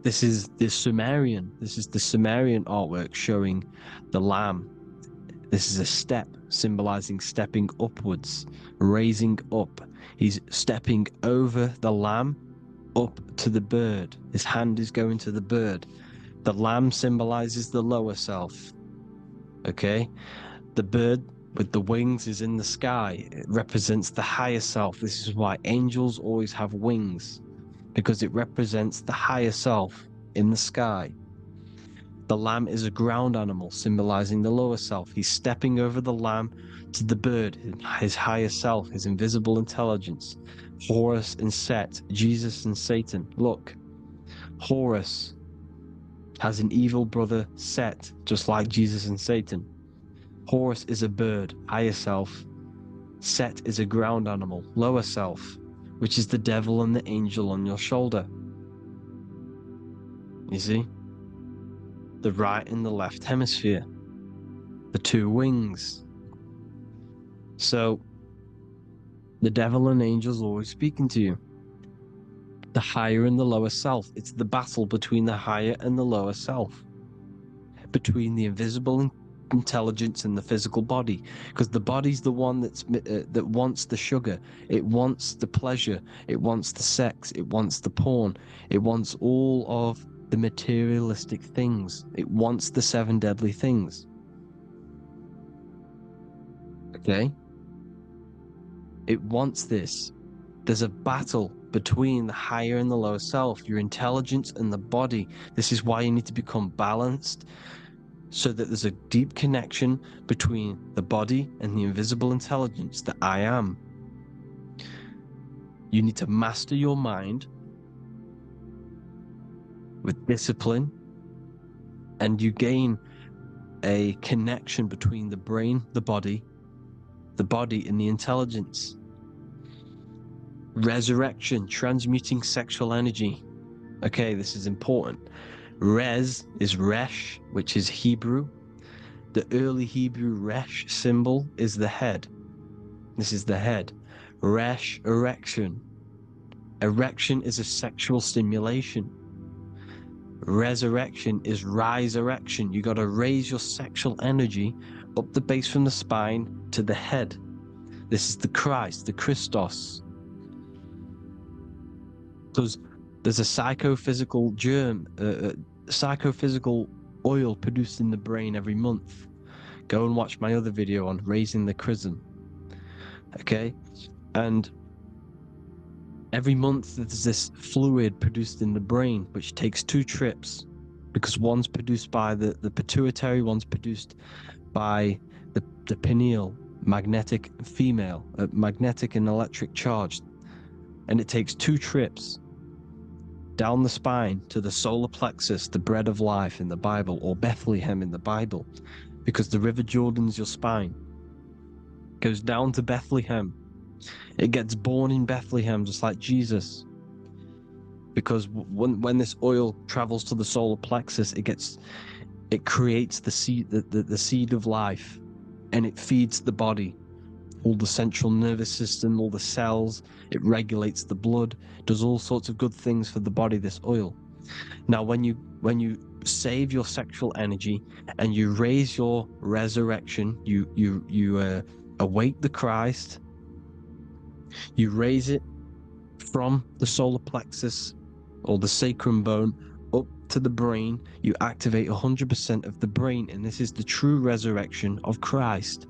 This is the Sumerian artwork showing the Lamb. This is a step symbolizing stepping upwards, raising up. He's stepping over the Lamb up to the bird. His hand is going to the bird. The Lamb symbolizes the lower self. Okay? The bird with the wings is in the sky. It represents the higher self. This is why angels always have wings, because it represents the higher self in the sky. The lamb is a ground animal, symbolizing the lower self. He's stepping over the lamb to the bird, his higher self, his invisible intelligence. Horus and Set, Jesus and Satan. Look, Horus has an evil brother, Set, just like Jesus and Satan. Horus is a bird, higher self. Set is a ground animal, lower self, which is the devil and the angel on your shoulder. You see? The right and the left hemisphere. The two wings. So, the devil and angels always speaking to you. The higher and the lower self. It's the battle between the higher and the lower self. Between the invisible intelligence and the physical body, because the body's the one that wants the sugar, it wants the pleasure, it wants the sex, it wants the porn, it wants all of the materialistic things, it wants the 7 deadly things. Okay, it wants this. There's a battle between the higher and the lower self, your intelligence and the body. This is why you need to become balanced, so that there's a deep connection between the body and the invisible intelligence, the I am. You need to master your mind with discipline, and you gain a connection between the brain, the body and the intelligence. Resurrection, transmuting sexual energy. Okay, this is important. Res is Resh, which is Hebrew. The early Hebrew Resh symbol is the head. This is the head. Resh, erection. Erection is a sexual stimulation. Resurrection is rise erection. You got to raise your sexual energy up the base from the spine to the head. This is the Christ, the Christos. There's a psychophysical psychophysical oil produced in the brain every month. Go and watch my other video on raising the chrism. Okay? And every month there's this fluid produced in the brain, which takes 2 trips, because one's produced by the pituitary, one's produced by the pineal, magnetic female, magnetic and electric charge. And it takes 2 trips down the spine to the solar plexus, the bread of life in the Bible, or Bethlehem in the Bible, because the River Jordan's your spine. It goes down to Bethlehem. It gets born in Bethlehem, just like Jesus. Because when this oil travels to the solar plexus, it creates the seed, the seed of life, and it feeds the body, all the central nervous system, all the cells. It regulates the blood, does all sorts of good things for the body, this oil. Now, when you save your sexual energy and you raise your resurrection, you awake the Christ, you raise it from the solar plexus or the sacrum bone up to the brain, you activate 100% of the brain, and this is the true resurrection of Christ.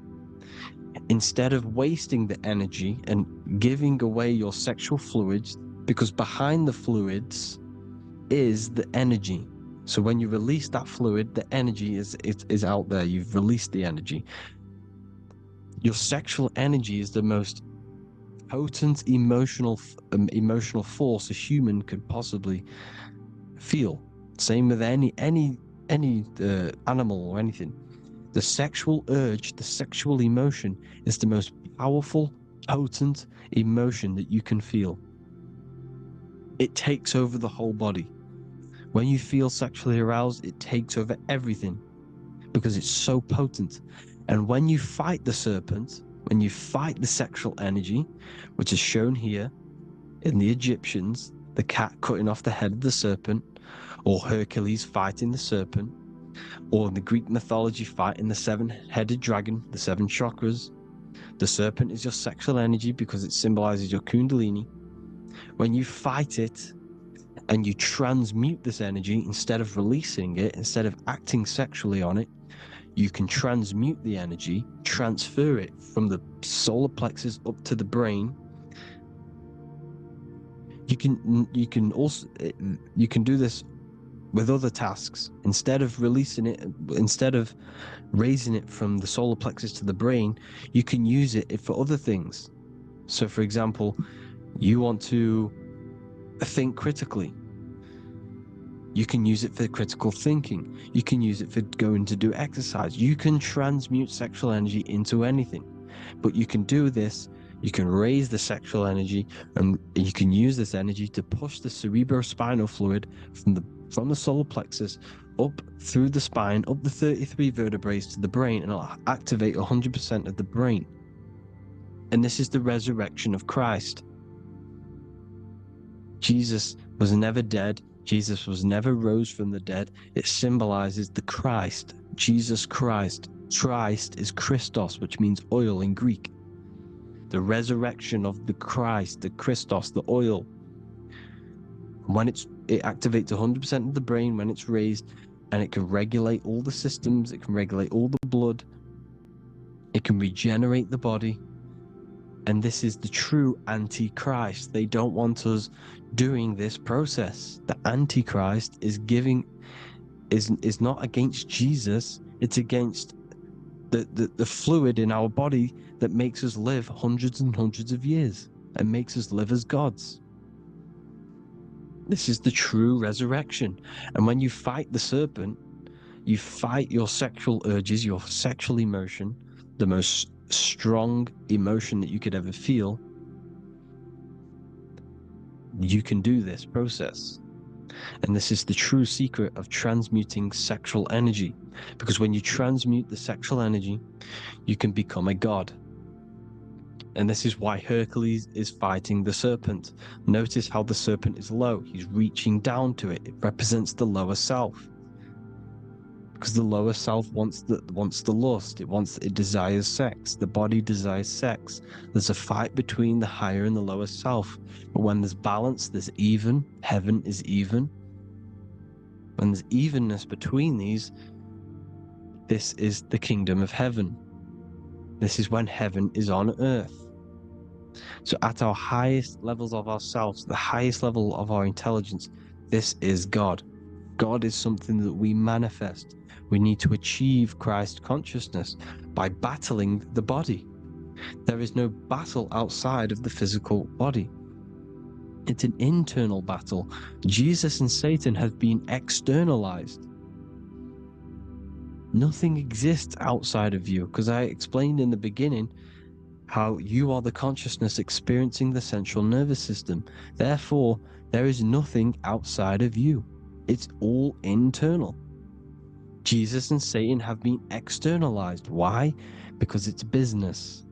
Instead of wasting the energy and giving away your sexual fluids, because behind the fluids is the energy. So when you release that fluid, the energy is out there. You've released the energy. Your sexual energy is the most potent emotional force a human could possibly feel. Same with any animal or anything. The sexual urge, the sexual emotion is the most powerful, potent emotion that you can feel. It takes over the whole body. When you feel sexually aroused, it takes over everything because it's so potent. And when you fight the serpent, when you fight the sexual energy, which is shown here in the Egyptians, the cat cutting off the head of the serpent, or Hercules fighting the serpent, or in the Greek mythology fighting the 7-headed dragon, the 7 chakras. The serpent is your sexual energy because it symbolizes your kundalini. When you fight it and you transmute this energy, instead of releasing it, instead of acting sexually on it, you can transmute the energy, transfer it from the solar plexus up to the brain. You can do this with other tasks. Instead of releasing it, instead of raising it from the solar plexus to the brain, you can use it for other things. So for example, you want to think critically. You can use it for critical thinking. You can use it for going to do exercise. You can transmute sexual energy into anything. But you can do this, you can raise the sexual energy, and you can use this energy to push the cerebrospinal fluid from the solar plexus up through the spine, up the 33 vertebrae to the brain, and it'll activate 100% of the brain. And this is the resurrection of Christ. Jesus was never dead. Jesus was never rose from the dead. It symbolizes the Christ, Jesus Christ. Christ is Christos, which means oil in Greek. The resurrection of the Christ, the Christos, the oil. When it activates 100% of the brain when it's raised, and it can regulate all the systems, it can regulate all the blood, it can regenerate the body. And this is the true Antichrist. They don't want us doing this process. The Antichrist is not against Jesus, it's against the fluid in our body that makes us live hundreds and hundreds of years and makes us live as gods. This is the true resurrection. And when you fight the serpent, you fight your sexual urges, your sexual emotion, the most strong emotion that you could ever feel. You can do this process. And this is the true secret of transmuting sexual energy. Because when you transmute the sexual energy, you can become a god. And this is why Hercules is fighting the serpent. Notice how the serpent is low. He's reaching down to it. It represents the lower self. Because the lower self wants the lust, it desires sex. The body desires sex. There's a fight between the higher and the lower self. But when there's balance, there's even. Heaven is even. When there's evenness between these, this is the kingdom of heaven. This is when heaven is on earth. So at our highest levels of ourselves, the highest level of our intelligence, this is God. God is something that we manifest. We need to achieve Christ consciousness by battling the body. There is no battle outside of the physical body. It's an internal battle. Jesus and Satan have been externalized. Nothing exists outside of you, because I explained in the beginning how you are the consciousness experiencing the central nervous system. Therefore, there is nothing outside of you. It's all internal. Jesus and Satan have been externalized. Why? Because it's business.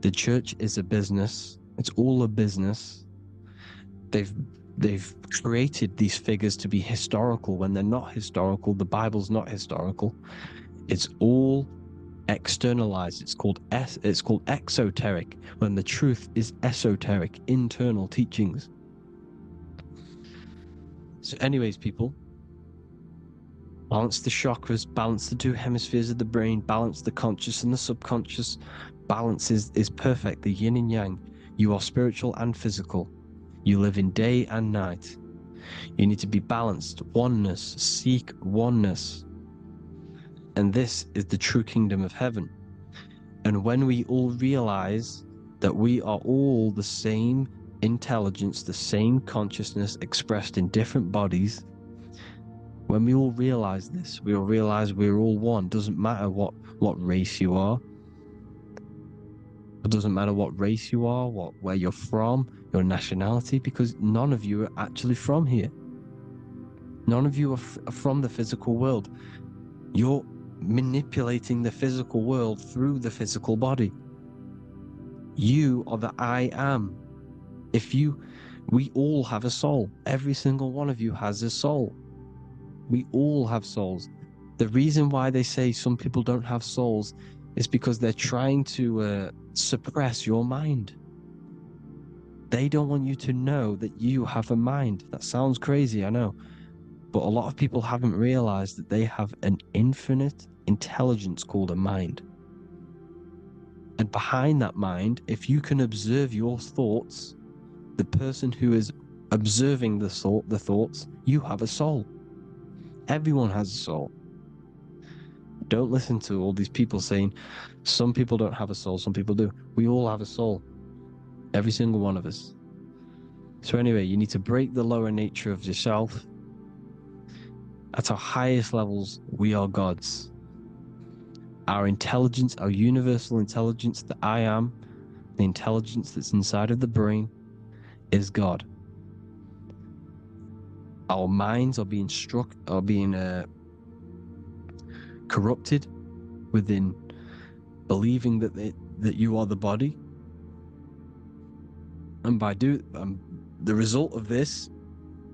The church is a business. It's all a business. They've created these figures to be historical when they're not historical. The Bible's not historical. It's all externalized. It's called exoteric, when the truth is esoteric, internal teachings. So anyways, people, balance the chakras, balance the two hemispheres of the brain, balance the conscious and the subconscious. Balance is perfect, the yin and yang. You are spiritual and physical. You live in day and night. You need to be balanced. Oneness. Seek oneness. And this is the true kingdom of heaven. And when we all realize that we are all the same intelligence, the same consciousness expressed in different bodies, when we all realize this, we all realize we're all one. Doesn't matter what race you are. It doesn't matter what race you are, where you're from, your nationality, because none of you are actually from here. None of you are from the physical world. You're manipulating the physical world through the physical body. You are the I am. We all have a soul. Every single one of you has a soul. We all have souls. The reason why they say some people don't have souls is because they're trying to suppress your mind. They don't want you to know that you have a mind. That sounds crazy, I know. But a lot of people haven't realized that they have an infinite intelligence called a mind. And behind that mind, if you can observe your thoughts, the person who is observing the thoughts, you have a soul. Everyone has a soul. Don't listen to all these people saying some people don't have a soul, some people do. We all have a soul. Every single one of us. So anyway, you need to break the lower nature of yourself. At our highest levels, we are gods. Our intelligence, our universal intelligence, the I am, the intelligence that's inside of the brain, is God. Our minds are being corrupted within believing that you are the body, and by the result of this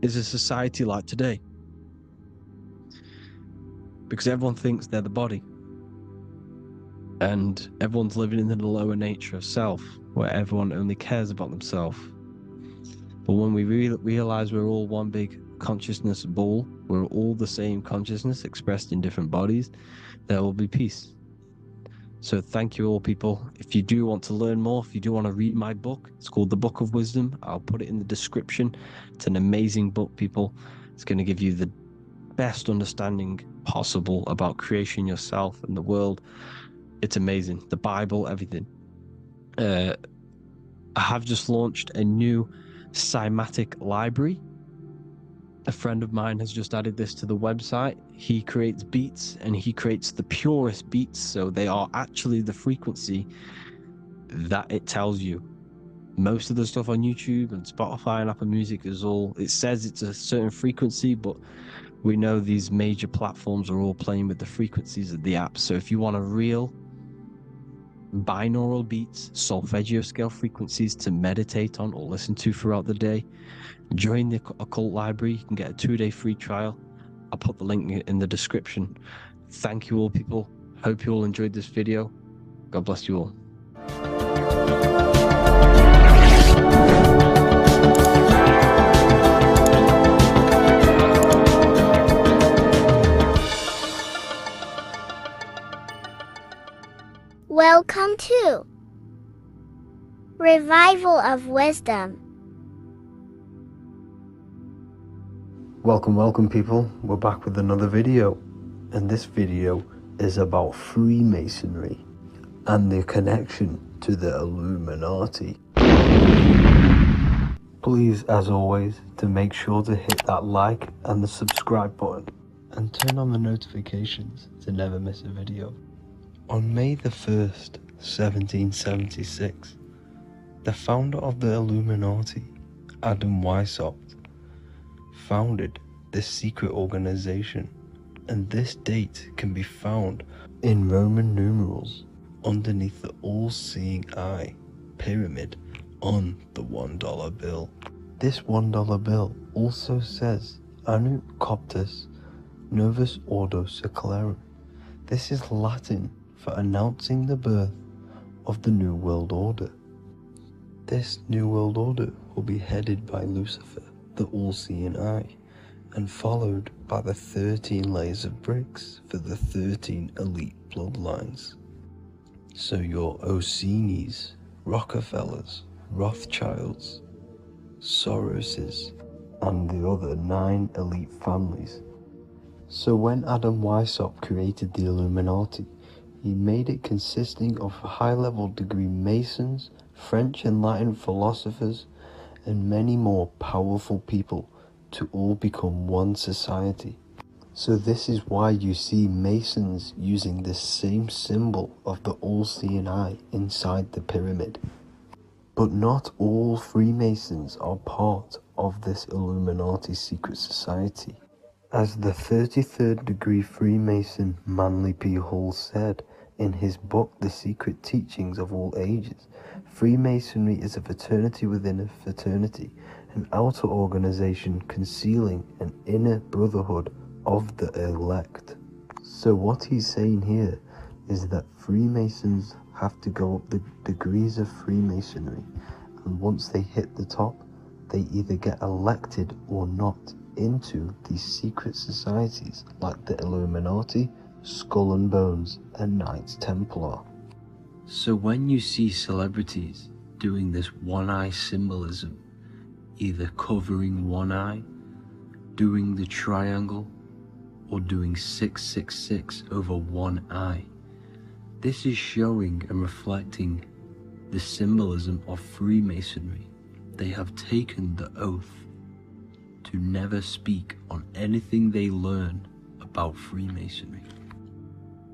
is a society like today, because everyone thinks they're the body, and everyone's living in the lower nature of self, where everyone only cares about themselves. But when we realize we're all one big consciousness ball, we're all the same consciousness expressed in different bodies, there will be peace. So thank you all, people. If you do want to learn more, if you do want to read my book, it's called The Book of Wisdom. I'll put it in the description. It's an amazing book, people. It's going to give you the best understanding possible about creation, yourself, and the world. It's amazing. The Bible, everything. I have just launched a new cymatic library. A friend of mine has just added this to the website. He creates beats, and he creates the purest beats, so they are actually the frequency that it tells you. Most of the stuff on YouTube and Spotify and Apple Music it says it's a certain frequency, but we know these major platforms are all playing with the frequencies of the apps. So if you want a real binaural beats, solfeggio scale frequencies to meditate on or listen to throughout the day, join the Occult Library. You can get a 2-day free trial. I'll put the link in the description. Thank you all, people. Hope you all enjoyed this video. God bless you all. Welcome to Revival of Wisdom. Welcome people, we're back with another video, and this video is about Freemasonry and the connection to the Illuminati. Please, as always, to make sure to hit that like and the subscribe button and turn on the notifications to never miss a video. On May the 1st, 1776, the founder of the Illuminati, Adam Weishaupt, founded this secret organization, and this date can be found in Roman numerals underneath the all-seeing eye pyramid on the $1 bill. This $1 bill also says Anno Coptus Novus Ordo Secularum. This is Latin for announcing the birth of the New World Order. This New World Order will be headed by Lucifer, the all-seeing eye, and followed by the 13 layers of bricks for the 13 elite bloodlines. So your Orsini's, Rockefellers, Rothschilds, Soroses, and the other 9 elite families. So when Adam Weishaupt created the Illuminati, he made it consisting of high-level degree Masons, French and Latin philosophers, and many more powerful people to all become one society. So this is why you see Masons using this same symbol of the all-seeing eye inside the pyramid. But not all Freemasons are part of this Illuminati secret society. As the 33rd degree Freemason Manly P. Hall said in his book The Secret Teachings of All Ages, Freemasonry is a fraternity within a fraternity, an outer organization concealing an inner brotherhood of the elect. So what he's saying here is that Freemasons have to go up the degrees of Freemasonry, and once they hit the top, they either get elected or not into these secret societies like the Illuminati, Skull and Bones, and Knights Templar. So when you see celebrities doing this one-eye symbolism, either covering one eye, doing the triangle, or doing 666 over one eye, this is showing and reflecting the symbolism of Freemasonry. They have taken the oath to never speak on anything they learn about Freemasonry.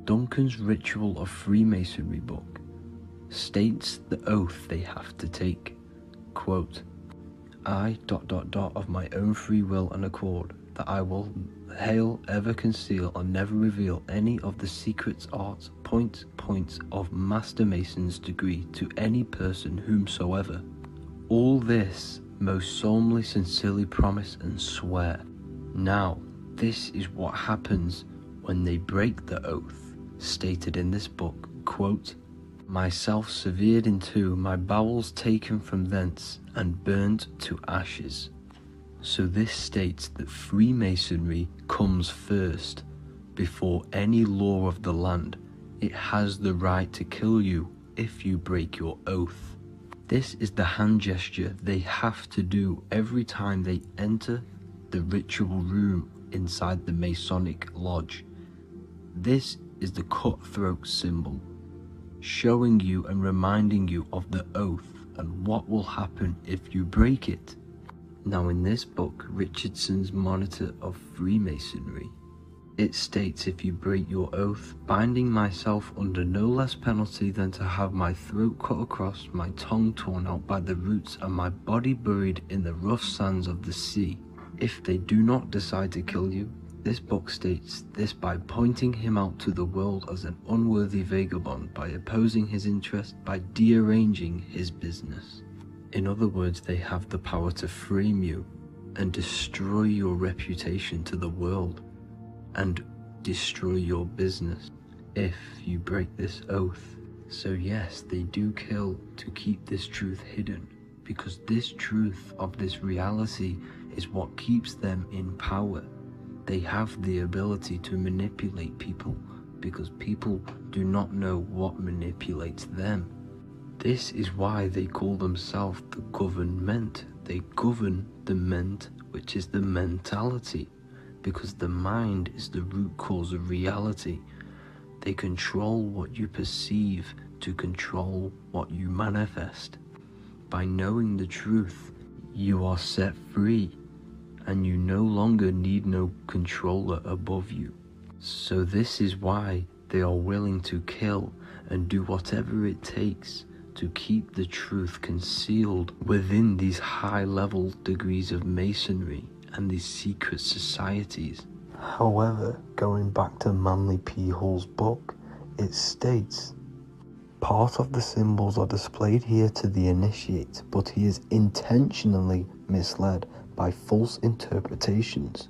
Duncan's Ritual of Freemasonry book states the oath they have to take. Quote, I ... of my own free will and accord, that I will hail, ever conceal, and never reveal any of the secrets, arts, points of Master Mason's degree to any person whomsoever. All this most solemnly, sincerely promise and swear. Now, this is what happens when they break the oath, stated in this book, quote, myself severed in two, my bowels taken from thence, and burnt to ashes. So this states that Freemasonry comes first, before any law of the land. It has the right to kill you if you break your oath. This is the hand gesture they have to do every time they enter the ritual room inside the Masonic lodge. This is the cutthroat symbol, showing you and reminding you of the oath and what will happen if you break it. Now in this book, Richardson's Monitor of Freemasonry, it states, if you break your oath, binding myself under no less penalty than to have my throat cut across, my tongue torn out by the roots, and my body buried in the rough sands of the sea. If they do not decide to kill you, this book states this by pointing him out to the world as an unworthy vagabond, by opposing his interest, by dearranging his business. In other words, they have the power to frame you and destroy your reputation to the world. and destroy your business if you break this oath. So yes, they do kill to keep this truth hidden, because this truth of this reality is what keeps them in power. They have the ability to manipulate people, because people do not know what manipulates them. This is why they call themselves the government. They govern the ment, which is the mentality, because the mind is the root cause of reality. They control what you perceive to control what you manifest. By knowing the truth, you are set free, and you no longer need no controller above you. So this is why they are willing to kill and do whatever it takes to keep the truth concealed within these high-level degrees of masonry and these secret societies. However, going back to Manly P. Hall's book, it states, part of the symbols are displayed here to the initiate, but he is intentionally misled by false interpretations.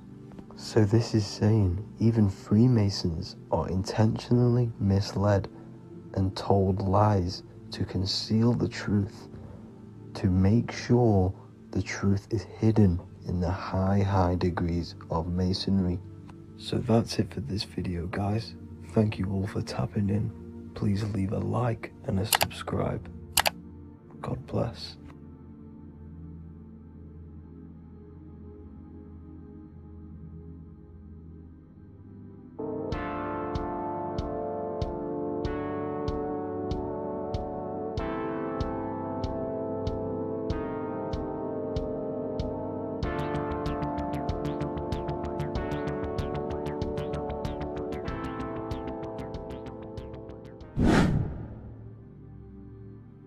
So this is saying even Freemasons are intentionally misled and told lies to conceal the truth, to make sure the truth is hidden in the high degrees of masonry. So that's it for this video, guys. Thank you all for tapping in. Please leave a like and a subscribe. God bless.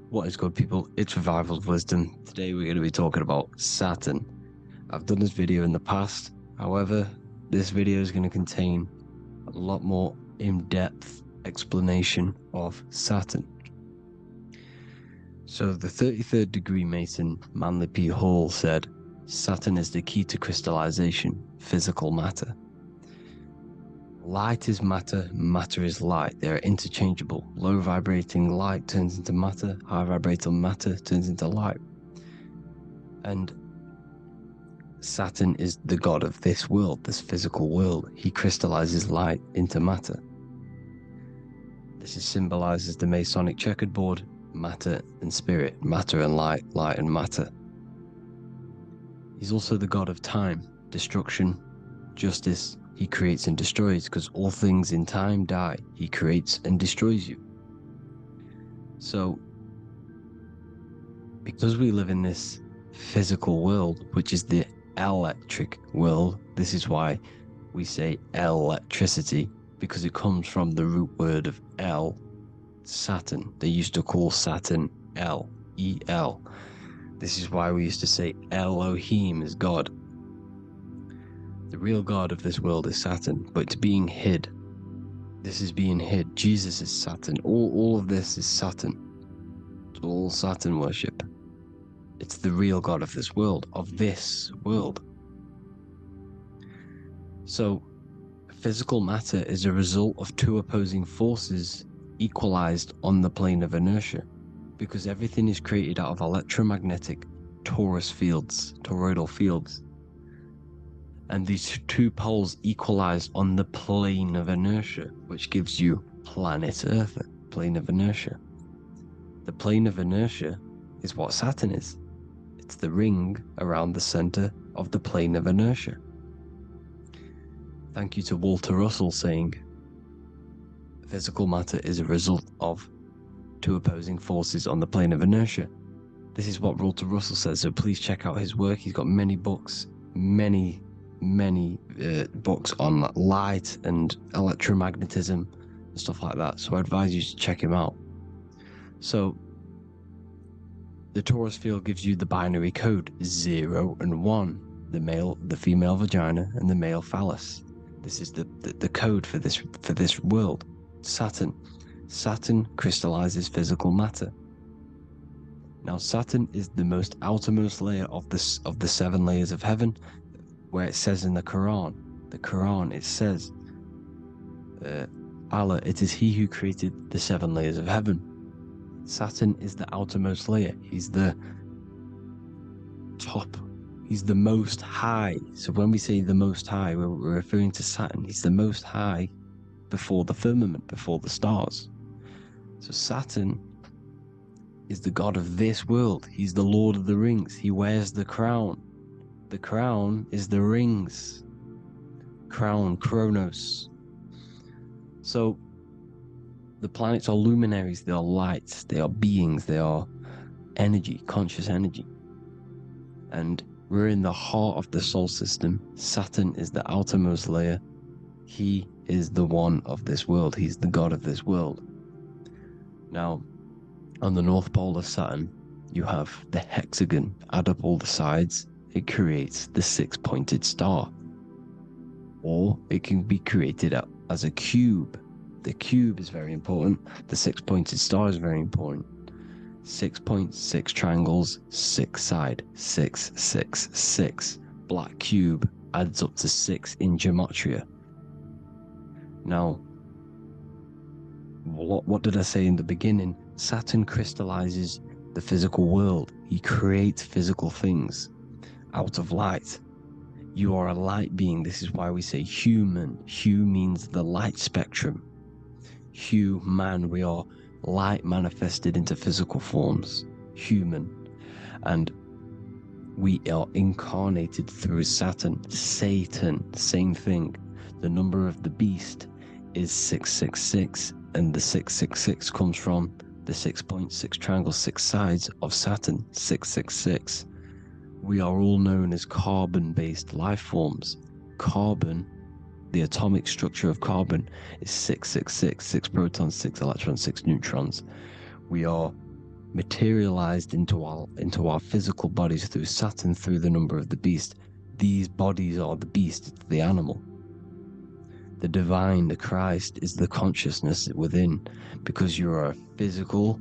What is good, people? It's Revival of Wisdom. Today we're going to be talking about Saturn. I've done this video in the past, however, this video is going to contain a lot more in-depth explanation of Saturn. So the 33rd degree Mason, Manly P. Hall, said, Saturn is the key to crystallization, physical matter. Light is matter, matter is light. They are interchangeable. Low vibrating light turns into matter, high vibrating matter turns into light. And Saturn is the god of this world, this physical world. He crystallizes light into matter. This is symbolized as the Masonic checkerboard, matter and spirit, matter and light, light and matter. He's also the god of time, destruction, justice. He creates and destroys, because all things in time die. He creates and destroys you. So, because we live in this physical world, which is the electric world, this is why we say electricity, because it comes from the root word of El, Saturn. They used to call Saturn El, E-L. This is why we used to say Elohim is God. The real god of this world is Saturn, but it's being hid. This is being hid. Jesus is Saturn. All of this is Saturn. It's all Saturn worship. It's the real god of this world, So, physical matter is a result of two opposing forces equalized on the plane of inertia, because everything is created out of electromagnetic toroidal fields. And these two poles equalize on the plane of inertia, which gives you planet Earth, plane of inertia. The plane of inertia is what Saturn is. It's the ring around the center of the plane of inertia. Thank you to Walter Russell saying, physical matter is a result of two opposing forces on the plane of inertia. This is what Walter Russell says, so please check out his work. He's got many books, many books on light and electromagnetism and stuff like that, so I advise you to check him out. So the torus field gives you the binary code 0 and 1, the female vagina and the male phallus. This is the code for this world. Saturn crystallizes physical matter. Now Saturn is the most outermost layer of the 7 layers of heaven, where it says in the Quran, it says Allah, it is he who created the 7 layers of heaven. Saturn is the outermost layer. He's the top. He's the most high. So when we say the most high, we're referring to Saturn. He's the most high before the firmament, before the stars. So Saturn is the god of this world. He's the Lord of the Rings. He wears the crown. The crown is the rings. Crown, Kronos. So the planets are luminaries. They are lights. They are beings. They are energy, conscious energy. And we're in the heart of the solar system. Saturn is the outermost layer. He is the one of this world. He's the god of this world. Now, on the North Pole of Saturn, you have the hexagon. Add up all the sides, it creates the 6-pointed star. Or it can be created as a cube. The cube is very important. The 6-pointed star is very important. 6 points, 6 triangles, 6 side, 6, 6, 6. Black cube adds up to 6 in gematria. Now, what did I say in the beginning? Saturn crystallizes the physical world. He creates physical things out of light. You are a light being. This is why we say human. Hue means the light spectrum. Hue, man, we are light manifested into physical forms. Human. And we are incarnated through Saturn. Satan, same thing. The number of the beast is 666, and the 666 comes from the 6.6 triangle, 6 sides of Saturn, 666. We are all known as carbon-based life forms. Carbon, the atomic structure of carbon, is 666, 6 protons, 6 electrons, 6 neutrons. We are materialized into our physical bodies through Saturn, through the number of the beast. These bodies are the beast, it's the animal. The divine, the Christ, is the consciousness within, because you are a physical,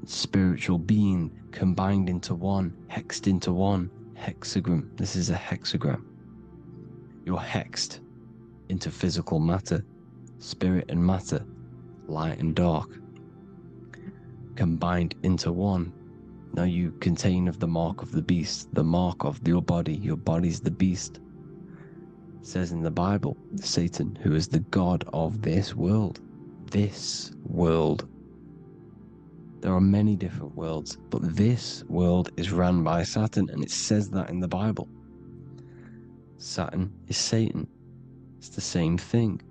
spiritual being combined into one, hexed into one. Hexagram. This is a hexagram. You're hexed into physical matter, spirit and matter, light and dark, combined into one. Now you contain of the mark of the beast, the mark of your body. Your body's the beast. It says in the Bible, Satan, who is the god of this world. This world. There are many different worlds, but this world is run by Saturn, and it says that in the Bible. Saturn is Satan. It's the same thing.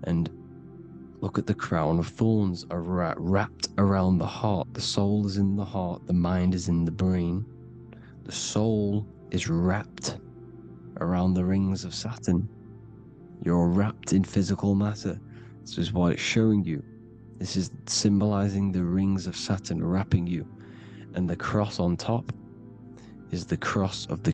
And look at the crown of thorns wrapped around the heart. The soul is in the heart. The mind is in the brain. The soul is wrapped around the rings of Saturn. You're wrapped in physical matter. This is what it's showing you. This is symbolizing the rings of Saturn wrapping you. And the cross on top is the cross of the